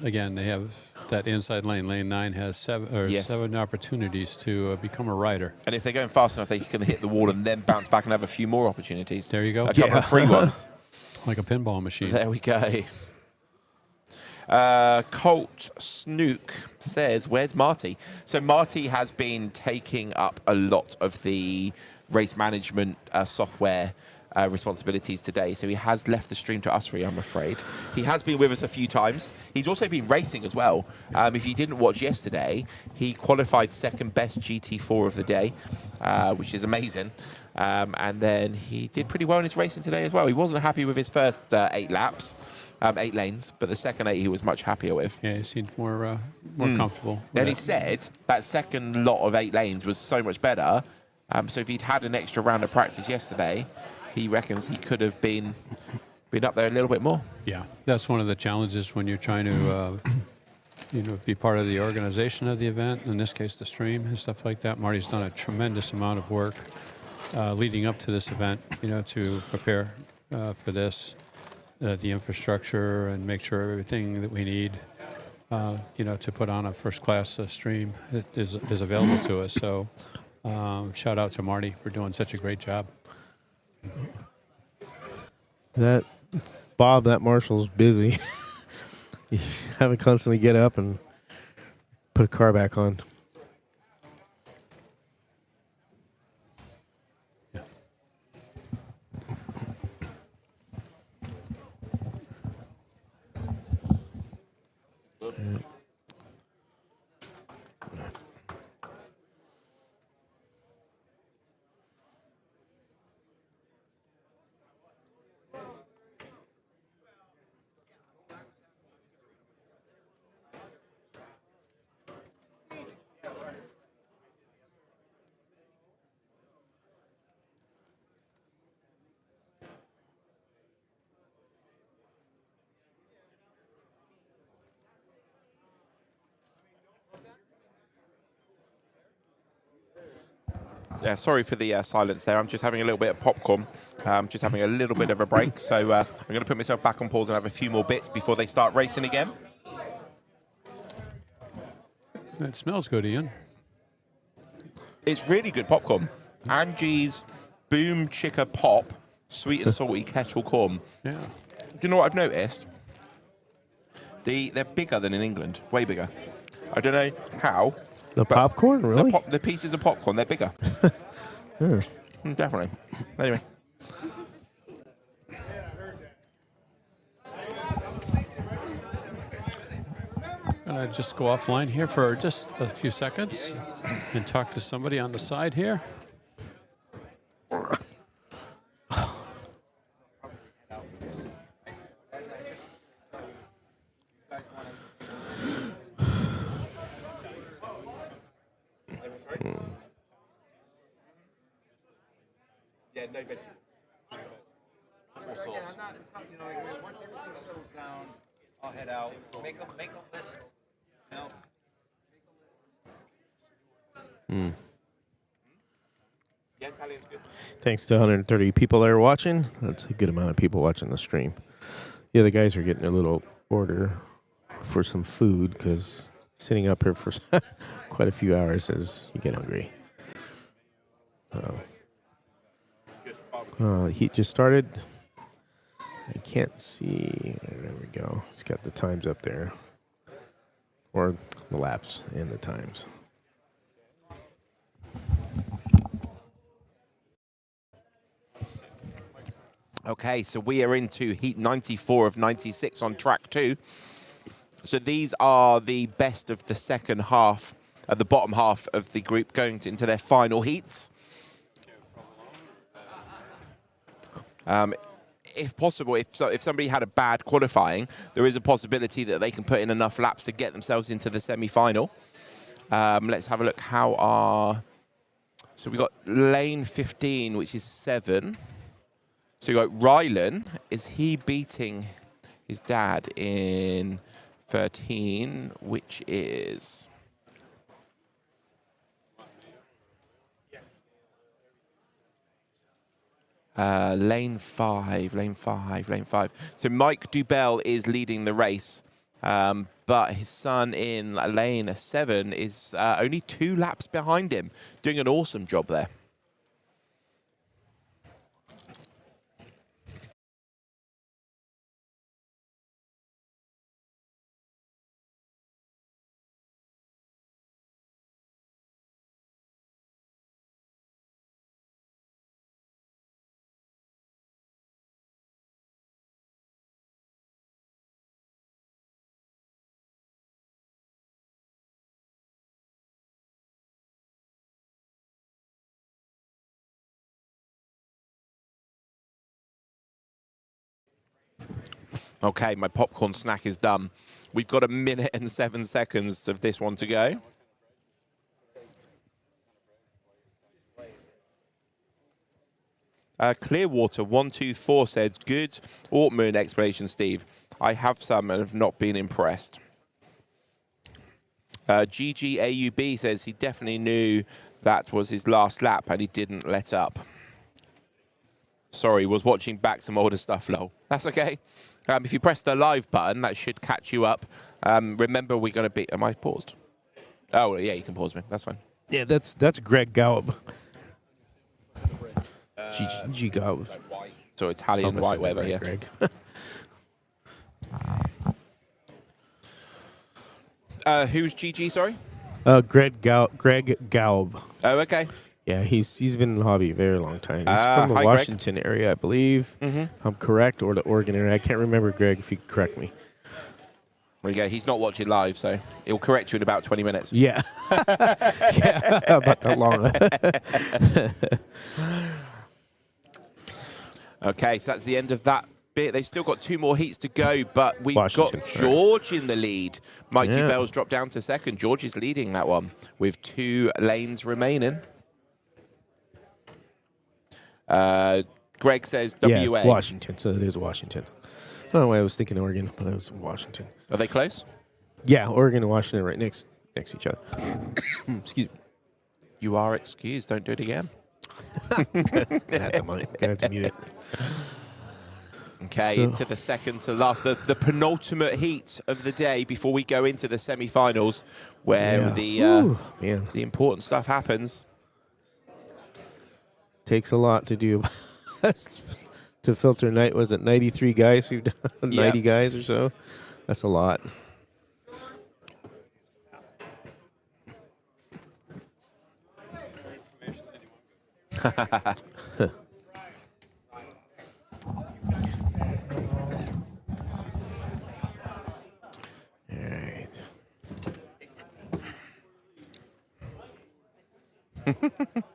again, they have that inside lane. Lane 9 has 7 opportunities to become a rider. And if they're going fast enough, they can hit the wall and then bounce back and have a few more opportunities. There you go. A couple of free ones. Like a pinball machine. There we go. Colt Snook says, where's Marty? So Marty has been taking up a lot of the race management software responsibilities today, so he has left the stream to us three, I'm afraid. He has been with us a few times. He's also been racing as well. If you didn't watch yesterday, he qualified second best GT4 of the day, which is amazing. And then he did pretty well in his racing today as well. He wasn't happy with his first 8 laps, 8 lanes, but the second 8 he was much happier with. Yeah, he seemed more comfortable. Then he said that second lot of 8 lanes was so much better. So if he'd had an extra round of practice yesterday, he reckons he could have been up there a little bit more. Yeah, that's one of the challenges when you're trying to be part of the organization of the event, in this case the stream and stuff like that. Marty's done a tremendous amount of work leading up to this event, to prepare for this, the infrastructure, and make sure everything that we need, to put on a first-class stream is available to us. So shout out to Marty for doing such a great job. That Marshall's busy. You have to constantly get up and put a car back on. Yeah, sorry for the silence there. I'm just having a little bit of popcorn. Just having a little bit of a break. So I'm going to put myself back on pause and have a few more bits before they start racing again. It smells good, Ian. It's really good popcorn. Angie's Boom Chicka Pop sweet and salty kettle corn. Yeah. Do you know what I've noticed? They're bigger than in England. Way bigger. I don't know how. The popcorn, really? The pieces of popcorn, they're bigger. Yeah. Definitely. Anyway. I'm going to just go offline here for just a few seconds and talk to somebody on the side here. Yeah, no vegetables. Once everything settles down, I'll head out. Make a list. Yeah, Italian's good. Thanks to 130 people that are watching. That's a good amount of people watching the stream. The other guys are getting a little order for some food because sitting up here for quite a few hours as you get hungry. Heat just started. I can't see. There we go. It's got the times up there. Or the laps and the times. Okay, so we are into heat 94 of 96 on track 2. So these are the best of the second half, the bottom half of the group going into their final heats. If possible, if somebody had a bad qualifying, there is a possibility that they can put in enough laps to get themselves into the semi-final. Let's have a look how our... So we got lane 15, which is 7. So we got Rylan. Is he beating his dad in 13, which is... lane 5. So Mike Dubell is leading the race, but his son in lane 7 is only 2 laps behind him, doing an awesome job there. Okay, my popcorn snack is done. We've got 1 minute and 7 seconds of this one to go. Clearwater 124 says, good Ortman explanation, Steve. I have some and have not been impressed. GGAUB says he definitely knew that was his last lap and he didn't let up. Sorry, was watching back some older stuff, lol. That's okay. If you press the live button, that should catch you up. Remember, we're going to be... Am I paused? Oh, yeah, you can pause me. That's fine. Yeah, that's Greg Gaub. G Gaub. So Italian white weather, yeah. Greg. Who's GG, sorry? Greg Gaub. Oh, okay. Yeah, he's been in the hobby a very long time. He's from the hi, Washington area, I believe. Mhm. I'm correct, or the Oregon area. I can't remember, Greg, if you could correct me. There you go. He's not watching live, so he'll correct you in about 20 minutes. Yeah. Yeah, about that long. Okay, so that's the end of that bit. They've still got 2 more heats to go, but we've Washington, got George in the lead. Mikey Yeah. Bell's dropped down to second. George is leading that one with 2 lanes remaining. Greg says WA. Yeah, it's Washington, so it is Washington. I don't know why I was thinking Oregon, but it was Washington. Are they close? Yeah, Oregon and Washington right next to each other. Excuse me. You are excused. Don't do it again. Gonna have to mute it. Okay, So- into the second to last, the penultimate heat of the day before we go into the semi-finals, where Yeah. the important stuff happens. Takes a lot to do to filter night. Was it 93 guys? We've done 90 guys or so. That's a lot. Alright.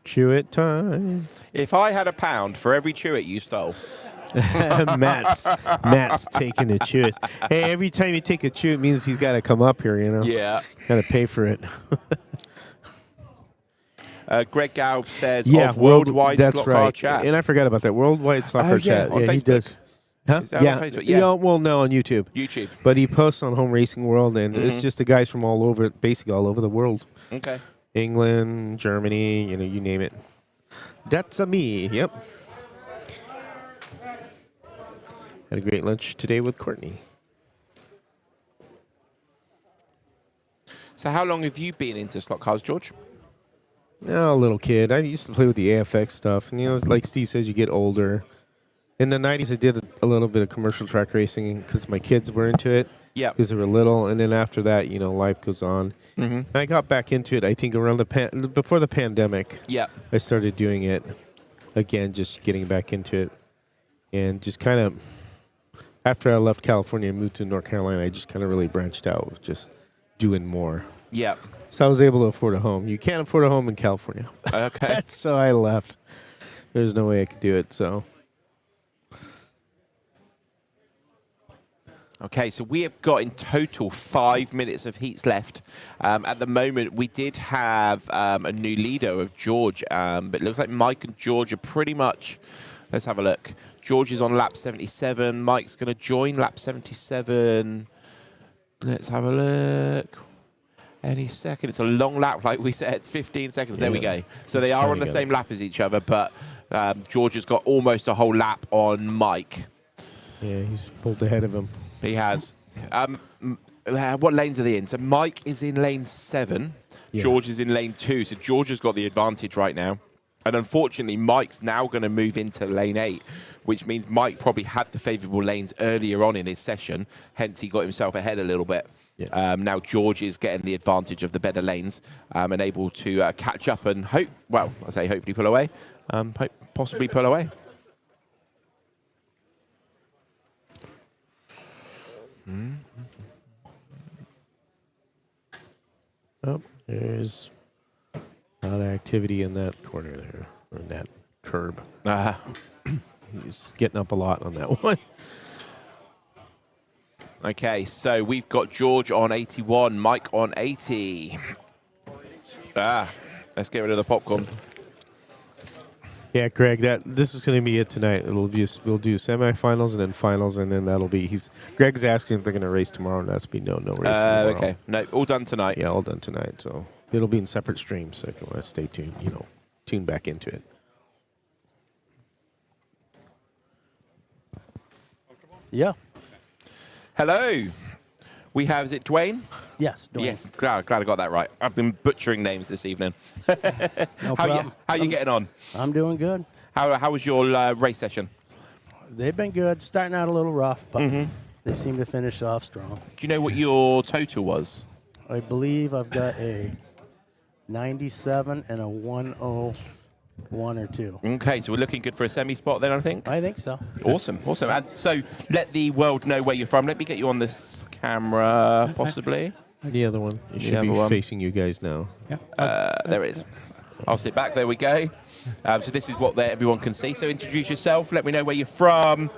Chewit time. If I had £1 for every chewit you stole. Matt's taking a chew. Hey, every time you take a chew, it means he's got to come up here, you know? Yeah. Got to pay for it. Greg Gaub says, Yeah, worldwide that's slot right. car chat. And I forgot about that. Worldwide slot car chat. on Yeah, he Facebook. does. Huh? Is that Yeah. on Facebook? Yeah. Well, no, on YouTube. YouTube. But he posts on Home Racing World, and it's Mhm. just the guys from all over, basically all over the world. Okay. England, Germany, you know, you name it. That's a me. Yep. Had a great lunch today with Courtney. So how long have you been into slot cars, George? Oh, a little kid. I used to play with the AFX stuff. And, you know, like Steve says, you get older. In the 90s, I did a little bit of commercial track racing because my kids were into it. Yeah. Because they were little. And then after that, you know, life goes on. Mhm. And I got back into it, I think, around before the pandemic. Yeah. I started doing it again, just getting back into it. And just kind of, after I left California and moved to North Carolina, I just kind of really branched out with just doing more. Yeah. So I was able to afford a home. You can't afford a home in California. Okay. So I left. There's no way I could do it. So Okay, so we have got in total 5 minutes of heats left. At the moment, we did have a new leader of George, but it looks like Mike and George are pretty much... Let's have a look. George is on lap 77. Mike's going to join lap 77. Let's have a look. Any second. It's a long lap, like we said. 15 seconds. There we Yeah. go. So they are on the same lap as each other, but George has got almost a whole lap on Mike. yeah, he's pulled ahead of him. He has. What lanes are they in? So Mike is in lane 7. Yeah. George is in lane 2. So George has got the advantage right now. And unfortunately, Mike's now going to move into lane 8, which means Mike probably had the favourable lanes earlier on in his session. Hence, he got himself ahead a little bit. Yeah. Now George is getting the advantage of the better lanes and able to catch up and hopefully pull away. Possibly pull away. Oh, there's a lot of activity in that corner there, or in that curb. He's getting up a lot on that one. Okay, so we've got George on 81, Mike on 80. Let's get rid of the popcorn. Yeah, Greg, this is going to be it tonight. We'll do semifinals and then finals, and then that'll be. Greg's asking if they're going to race tomorrow, and that's be no racing tomorrow. Okay, no, all done tonight. Yeah, all done tonight. So it'll be in separate streams. So if you want to stay tuned, tune back into it. Yeah. Hello. We have, is it Dwayne? Yes, Dwayne. Yes, glad I got that right. I've been butchering names this evening. No problem. How you getting on? I'm doing good. How was your race session? They've been good. Starting out a little rough, but they seem to finish off strong. Do you know what your total was? I believe I've got a 97 and a 101 or 2. Okay, so we're looking good for a semi spot then, I think? I think so. Awesome. And so let the world know where you're from. Let me get you on this camera, possibly. The other one. It should be facing you guys now. There it is. I'll sit back. There we go. So this is what everyone can see. So introduce yourself. Let me know where you're from.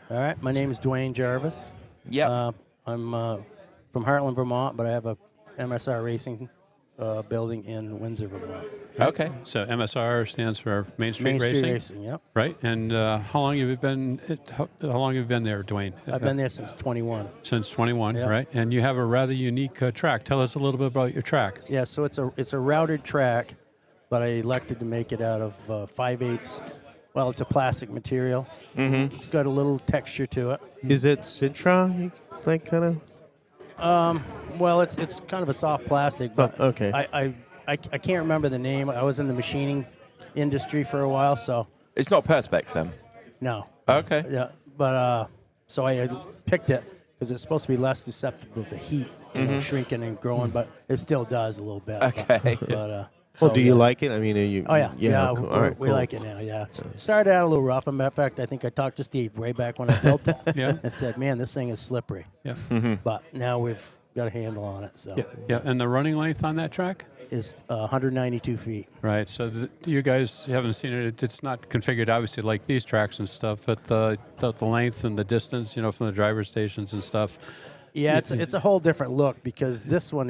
All right. My name is Dwayne Jarvis. Yeah. I'm from Heartland, Vermont, but I have a MSR Racing building in Windsor, Vermont. Okay. So MSR stands for Main Street Racing. Yep. Right. And how long have you been? How long have you been there, Dwayne? I've been there since 21. Since 21, Yep. right? And you have a rather unique track. Tell us a little bit about your track. Yeah. So it's a routed track, but I elected to make it out of 5/8. Well, it's a plastic material. Mm-hmm. It's got a little texture to it. Is it Sintra? Like kind of? Well, it's kind of a soft plastic, but okay. I can't remember the name. I was in the machining industry for a while, so. It's not Perspex then? No. Okay. Yeah, but so I picked it because it's supposed to be less susceptible to heat, shrinking and growing, but it still does a little bit. Okay. But, do you like it? I mean, are you? Oh yeah, cool. we, All right, we cool. like it now. Yeah, started out a little rough. As a matter of fact, I think I talked to Steve way back when I built it. And said, "Man, this thing is slippery." Yeah. But now we've got a handle on it. So. Yeah. And the running length on that track? Is 192 feet. Right. So you guys haven't seen it. It's not configured, obviously, like these tracks and stuff, but the length and the distance, from the driver stations and stuff. Yeah, it's a whole different look because this one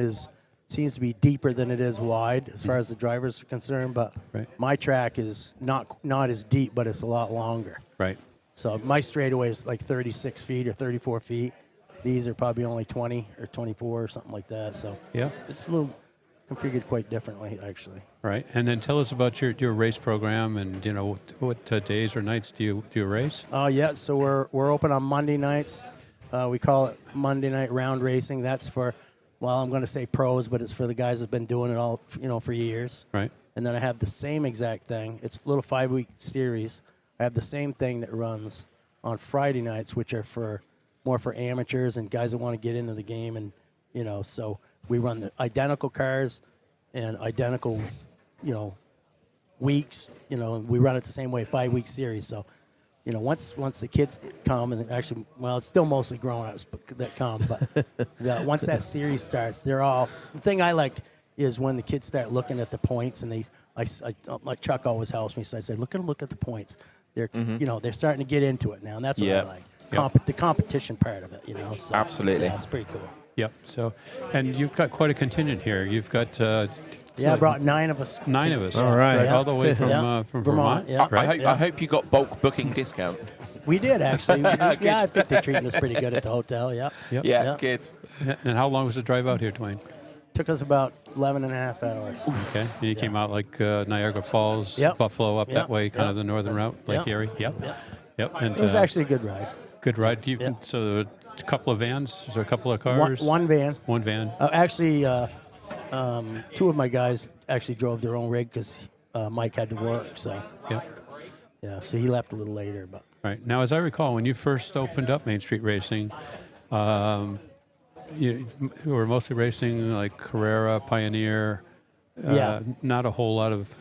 seems to be deeper than it is wide as far as the drivers are concerned. But my track is not as deep, but it's a lot longer. Right. So my straightaway is like 36 feet or 34 feet. These are probably only 20 or 24 or something like that. So it's a little configured quite differently, actually. Right. And then tell us about your race program and, what days or nights do you race? Yeah, so we're open on Monday nights. We call it Monday Night Round Racing. That's for, well, I'm going to say pros, but it's for the guys that've been doing it all, for years. Right. And then I have the same exact thing. It's a little 5-week series. I have the same thing that runs on Friday nights, which are more for amateurs and guys that want to get into the game. And, so we run the identical cars and identical, weeks. We run it the same way, 5-week series. So, once the kids come, and actually, well, it's still mostly grown-ups that come, but once that series starts, they're all. The thing I like is when the kids start looking at the points, and like Chuck always helps me, so I say, look at the points. They're they're starting to get into it now, and that's what I like. The competition part of it, So, absolutely, yeah, it's pretty cool. Yep. So, and you've got quite a contingent here. You've got. I brought 9 of us. 9 of us. All right. All the way from Vermont. Yeah. I hope you got bulk booking discount. We did, actually. I think they're treating us pretty good at the hotel. Yeah. Yep. Yeah, kids. And how long was the drive out here, Dwayne? Took us about 11 and a half hours. Okay. And you came out like Niagara Falls, Buffalo, up that way, kind of the northern route, Lake Erie. Yep. And it was actually a good ride. Good ride. So a couple of vans? Is there a couple of cars? One van. One van. Actually, 2 of my guys actually drove their own rig because Mike had to work. So so he left a little later. But right now, as I recall, when you first opened up Main Street Racing, you were mostly racing like Carrera, Pioneer. Not a whole lot of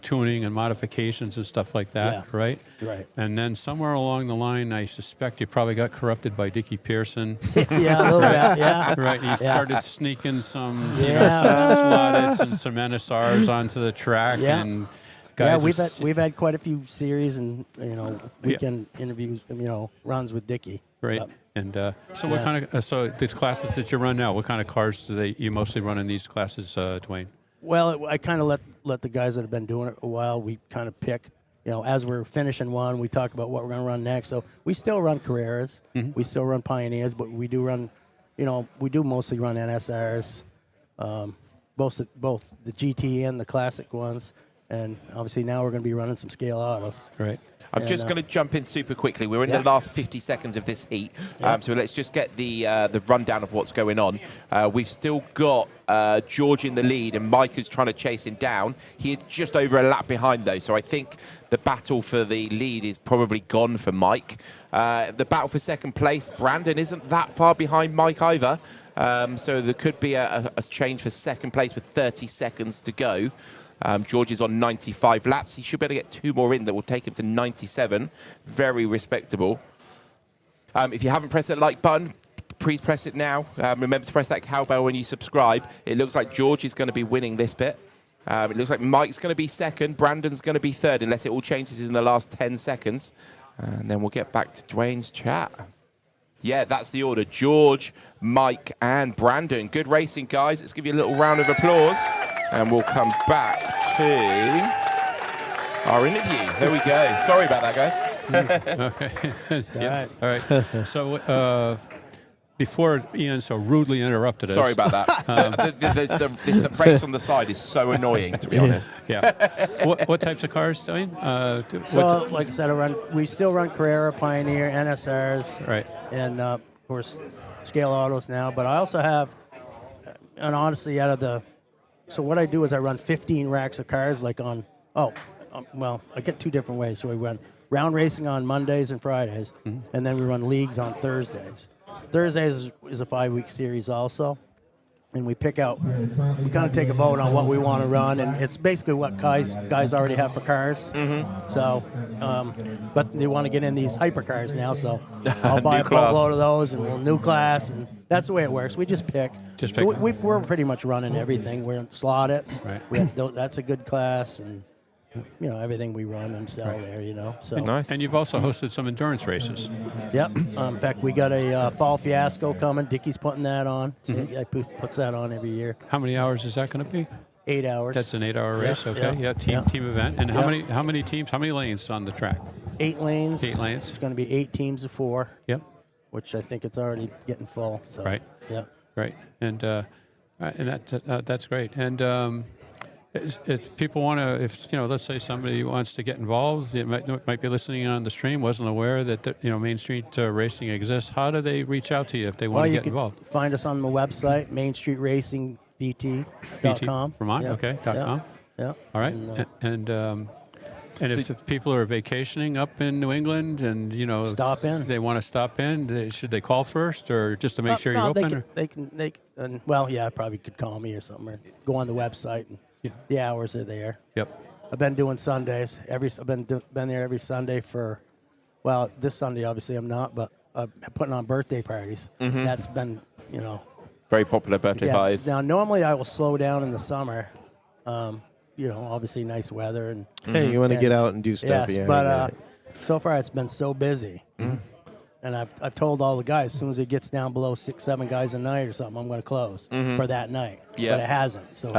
tuning and modifications and stuff like that, right? Right. And then somewhere along the line, I suspect you probably got corrupted by Dickie Pearson. A little bit, yeah. Right. You started sneaking some, some Slottits and some NSRs onto the track, and guys. We've had quite a few series and weekend interviews, runs with Dickie. Right. And so what kind of so the classes that you run now? What kind of cars do you mostly run in these classes, Dwayne? Well, I kind of let the guys that have been doing it a while. We kind of pick. As we're finishing one, we talk about what we're going to run next. So we still run Carreras, we still run Pioneers, but we do run, we do mostly run NSRs, both the GT and the classic ones, and obviously now we're going to be running some Scaleautos. Right. I'm just going to jump in super quickly. We're in the last 50 seconds of this heat, so let's just get the rundown of what's going on. We've still got George in the lead, and Mike is trying to chase him down. He is just over a lap behind, though, so I think the battle for the lead is probably gone for Mike. The battle for second place, Brandon isn't that far behind Mike either, so there could be a change for second place with 30 seconds to go. George is on 95 laps. He should be able to get 2 more in that will take him to 97. Very respectable. If you haven't pressed that like button, please press it now. Remember to press that cowbell when you subscribe. It looks like George is going to be winning this bit. It looks like Mike's going to be second. Brandon's going to be third, unless it all changes in the last 10 seconds. And then we'll get back to Dwayne's chat. Yeah, that's the order. George, Mike, and Brandon. Good racing, guys. Let's give you a little round of applause. And we'll come back to our interview. There we go. Sorry about that, guys. Okay. Yeah. All right. So before Ian so rudely interrupted us. Sorry about that. The brakes on the side is so annoying, to be honest. Yeah. What types of cars, Dwayne? Like I said, we still run Carrera, Pioneer, NSRs, right, and of course Scaleautos now. But I also have, and honestly, so what I do is I run 15 racks of cars, like well, I get 2 different ways. So we run round racing on Mondays and Fridays, and then we run leagues on Thursdays. Thursdays is a 5-week series also, and we pick out, we kind of take a vote on what we want to run, and it's basically what guys already have for cars. So, but they want to get in these hypercars now, so I'll buy a boatload of those, and we'll new class, and that's the way it works. We just pick. So we're pretty much running everything. We're in Slaudits. Right. We have, that's a good class, and everything we run and sell there. So nice. And you've also hosted some endurance races. Yep. In fact, we got a fall fiasco coming. Dickie's putting that on. He puts that on every year. How many hours is that going to be? 8 hours. That's an 8-hour race. Okay. Yeah. Team event. And how many teams? How many lanes on the track? 8 lanes. 8 lanes. It's going to be 8 teams of 4. Yep. Which I think it's already getting full. So. Right. Yeah. Right. And that's great. And if people want to, let's say somebody wants to get involved, they might be listening on the stream, wasn't aware that Main Street Racing exists. How do they reach out to you if they want to get involved? Find us on the website, mainstreetracingbt.com. Vermont, yeah. okay, .com. Yeah. All right. And if people are vacationing up in New England and stop in, they want to stop in, should they call first or just to make sure you're open? They can. Well, yeah, I probably could call me or something, or go on the website and the hours are there. Yep. I've been doing Sundays. I've been there every Sunday for, well, this Sunday obviously I'm not, but I'm putting on birthday parties. That's been, very popular birthday parties. Now normally I will slow down in the summer. Obviously nice weather and hey, you want to get out and do stuff. Yes, but so far it's been so busy, and I've told all the guys as soon as it gets down below 6-7 guys a night or something, I'm going to close for that night. Yeah, but it hasn't. So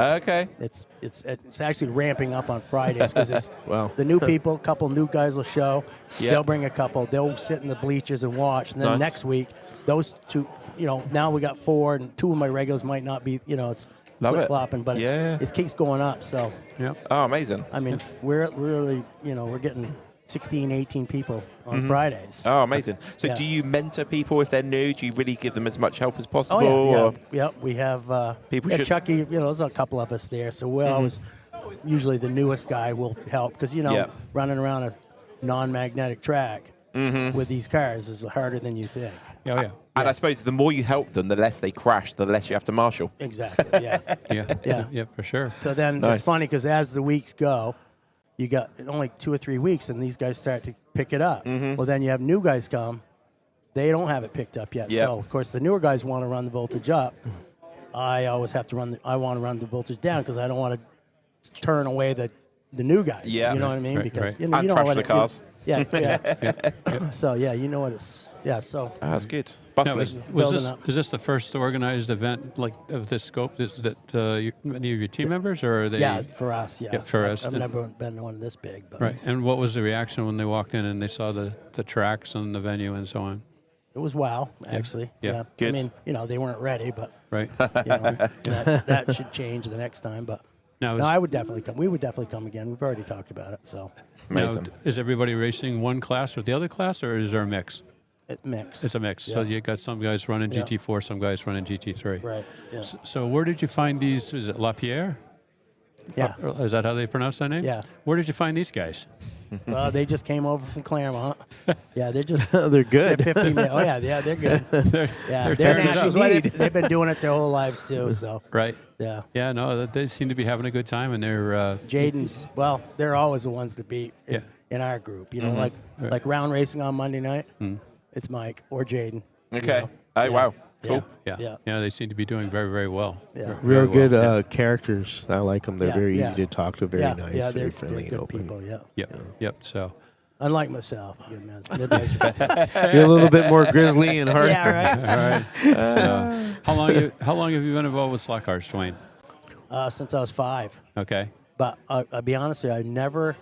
it's actually ramping up on Fridays because it's the new people. A couple new guys will show. Yep. They'll bring a couple. They'll sit in the bleachers and watch, and then next week those 2. Now we got 4, and 2 of my regulars might not be. It's flip-flopping, but it keeps going up. So oh, amazing. I mean, we're really, we're getting 16, 18 people on Fridays. Oh, amazing. So do you mentor people if they're new? Do you really give them as much help as possible? Oh, yeah. We have Chucky, there's a couple of us there. So we're always, usually the newest guy will help because, running around a non-magnetic track with these cars is harder than you think. Oh, yeah. And I suppose the more you help them, the less they crash, the less you have to marshal. Exactly, yeah, for sure. So then it's funny because as the weeks go, you got only 2 or 3 weeks, and these guys start to pick it up. Well, then you have new guys come. They don't have it picked up yet. So, of course, the newer guys want to run the voltage up. I always have to I want to run the voltage down because I don't want to turn away the new guys. Yeah. You know what I mean? Because you don't trash the cars. Yeah, yeah. So yeah, you know what it's. Yeah, so. That's good. Now, Bustling. is this the first organized event like of this scope that any of your team members, or are they? Yeah, for us. Yeah, for us. I've never been one this big. But Right. And what was the reaction when they walked in and they saw the tracks and the venue and so on? It was wow, actually. Yeah. I mean, they weren't ready, but right. That should change the next time. But Now, I would definitely come. We would definitely come again. We've already talked about it. So. Now, is everybody racing one class or the other class, or is there a mix? Mix. It's a mix. Yeah. So you got some guys running Yeah. GT4, some guys running GT3. Right. Yeah. So where did you find these? Is it Lapierre? Yeah. Is that how they pronounce that name? Yeah. Where did you find these guys? Well, they just came over from Claremont. Yeah, they're just. They're good. They're 15 minutes. Oh yeah, they're good. they're tearing it up. They've been doing it their whole lives too. So. Right. Yeah. Yeah. No, they seem to be having a good time, and they're. Jaden's. Well, they're always the ones to beat. In our group, Mm-hmm. like round racing on Monday night. It's Mike or Jaden. Okay. Oh wow. Cool. Yeah. They seem to be doing very, very well. Yeah. Real Very good well. characters. I like them. They're very Yeah. easy to talk to. Very nice. Yeah, very they're friendly good and open. people. Yeah. Yep. So. Unlike myself, good man. They're nice. You're a little bit more grizzly and hard. Yeah, right. All right. So, how long have you been involved with slot cars, Dwayne? Since I was 5. Okay. But I'll be honest with you, I never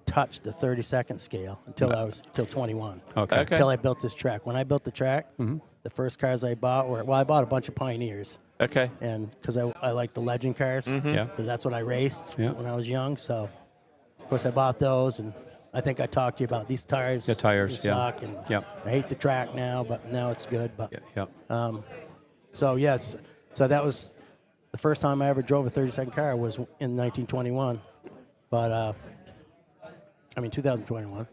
touched the 30-second scale until 21. Okay. Until I built this track. When I built the track, Mm-hmm. the first cars I bought I bought a bunch of Pioneers. Okay. And because I like the legend cars. Yeah. Because that's what I raced Yeah. when I was young. So, of course, I bought those, and I think I talked to you about these tires. The tires, they yeah. suck, and Yeah. I hate the track now, but now it's good. But Yeah. so yes, so that was the first time I ever drove a 30-second car was in 1921, but 2021.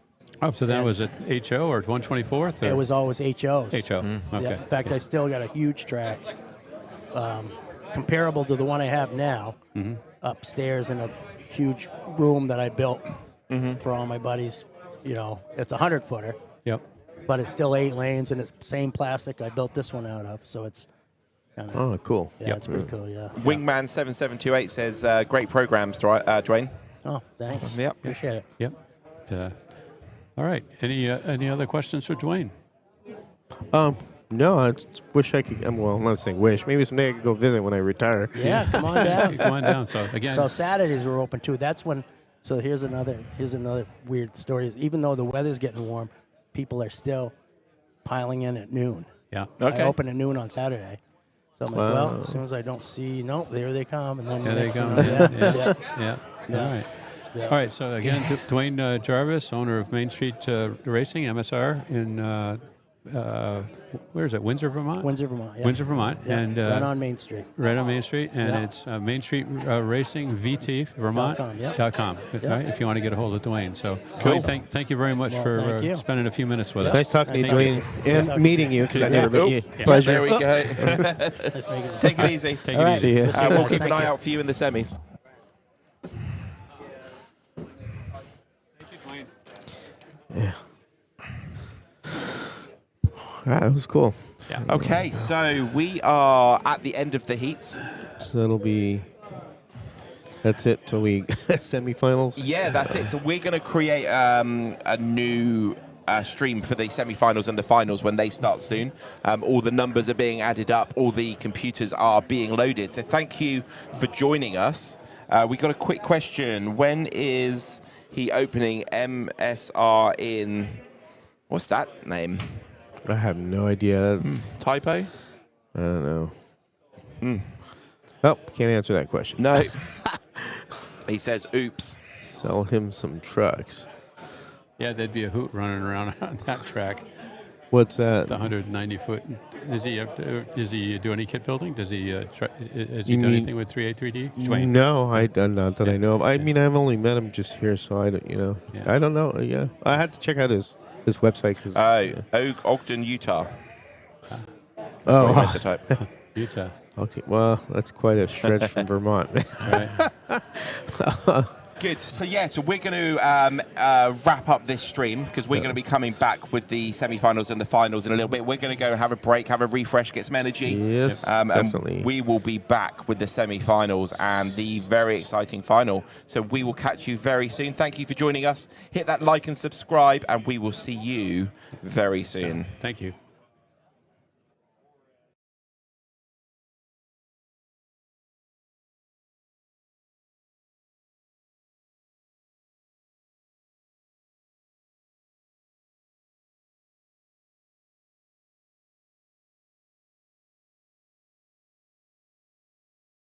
Oh, so that was at HO or 124th? Or? It was always HOs. HO. Okay. Yeah. In fact, I still got a huge track, comparable to the one I have now, upstairs in a huge room that I built for all my buddies. It's a 100-footer. Yep. But it's still 8 lanes, and it's the same plastic I built this one out of. So it's kind of. Oh, cool. Yeah, it's pretty cool. Yeah. Wingman 7728 says great programs, Dwayne. Oh, thanks. Yep. Appreciate it. Yep. All right. Any other questions for Dwayne? No, I just wish I could. Well, I'm not saying wish. Maybe someday I could go visit when I retire. Yeah, come on down. Come on down. So again. So Saturdays are open too. That's when. So here's another weird story. Even though the weather's getting warm, people are still piling in at noon. Yeah. I open at noon on Saturday. So I'm like, well, as soon as I don't see, there they come, and then There they next go. thing you know, Yeah. Yeah. All right. Yeah. All right. So again, Dwayne Jarvis, owner of Main Street Racing, MSR in where is it? Windsor, Vermont. Windsor, Vermont. Yeah. Windsor, Vermont, Yeah, and right on Main Street. Right on Main Street, and Yeah. it's Main Street Racing VT Vermont.com. If you want to get a hold of Dwayne. So, Cool. Dwayne, thank you very much for spending a few minutes with us. Nice talking to you, Thank Dwayne, and meeting you because I never met you. Pleasure. There we go. Take it easy. Take it easy. See ya. We'll keep an eye out for you in the semis. Yeah. That was cool. Yeah. Okay, so we are at the end of the heats. So that's it till we semifinals. Yeah, that's it. So we're going to create a new stream for the semi-finals and the finals when they start soon. All the numbers are being added up. All the computers are being loaded. So thank you for joining us. We got a quick question. When is he opening MSR in? What's that name? I have no idea. Typo? I don't know. Oh, can't answer that question. No. He says, oops. Sell him some trucks. Yeah, there'd be a hoot running around on that track. What's that? The 190-foot. Does he do any kit building? Has he You done mean- anything with 3A3D? Dwayne? No, not that I know of. I mean, I've only met him just here, so I don't, I don't know. Yeah, I had to check out his website because. Ogden, Utah. Oh, That's the type. Utah. Okay, well, that's quite a stretch from Vermont. Right. Good. So we're going to wrap up this stream because we're going to be coming back with the semi-finals and the finals in a little bit. We're going to go and have a break, have a refresh, get some energy. Yes, definitely. And we will be back with the semi-finals and the very exciting final. So we will catch you very soon. Thank you for joining us. Hit that like and subscribe, and we will see you very soon. Thank you.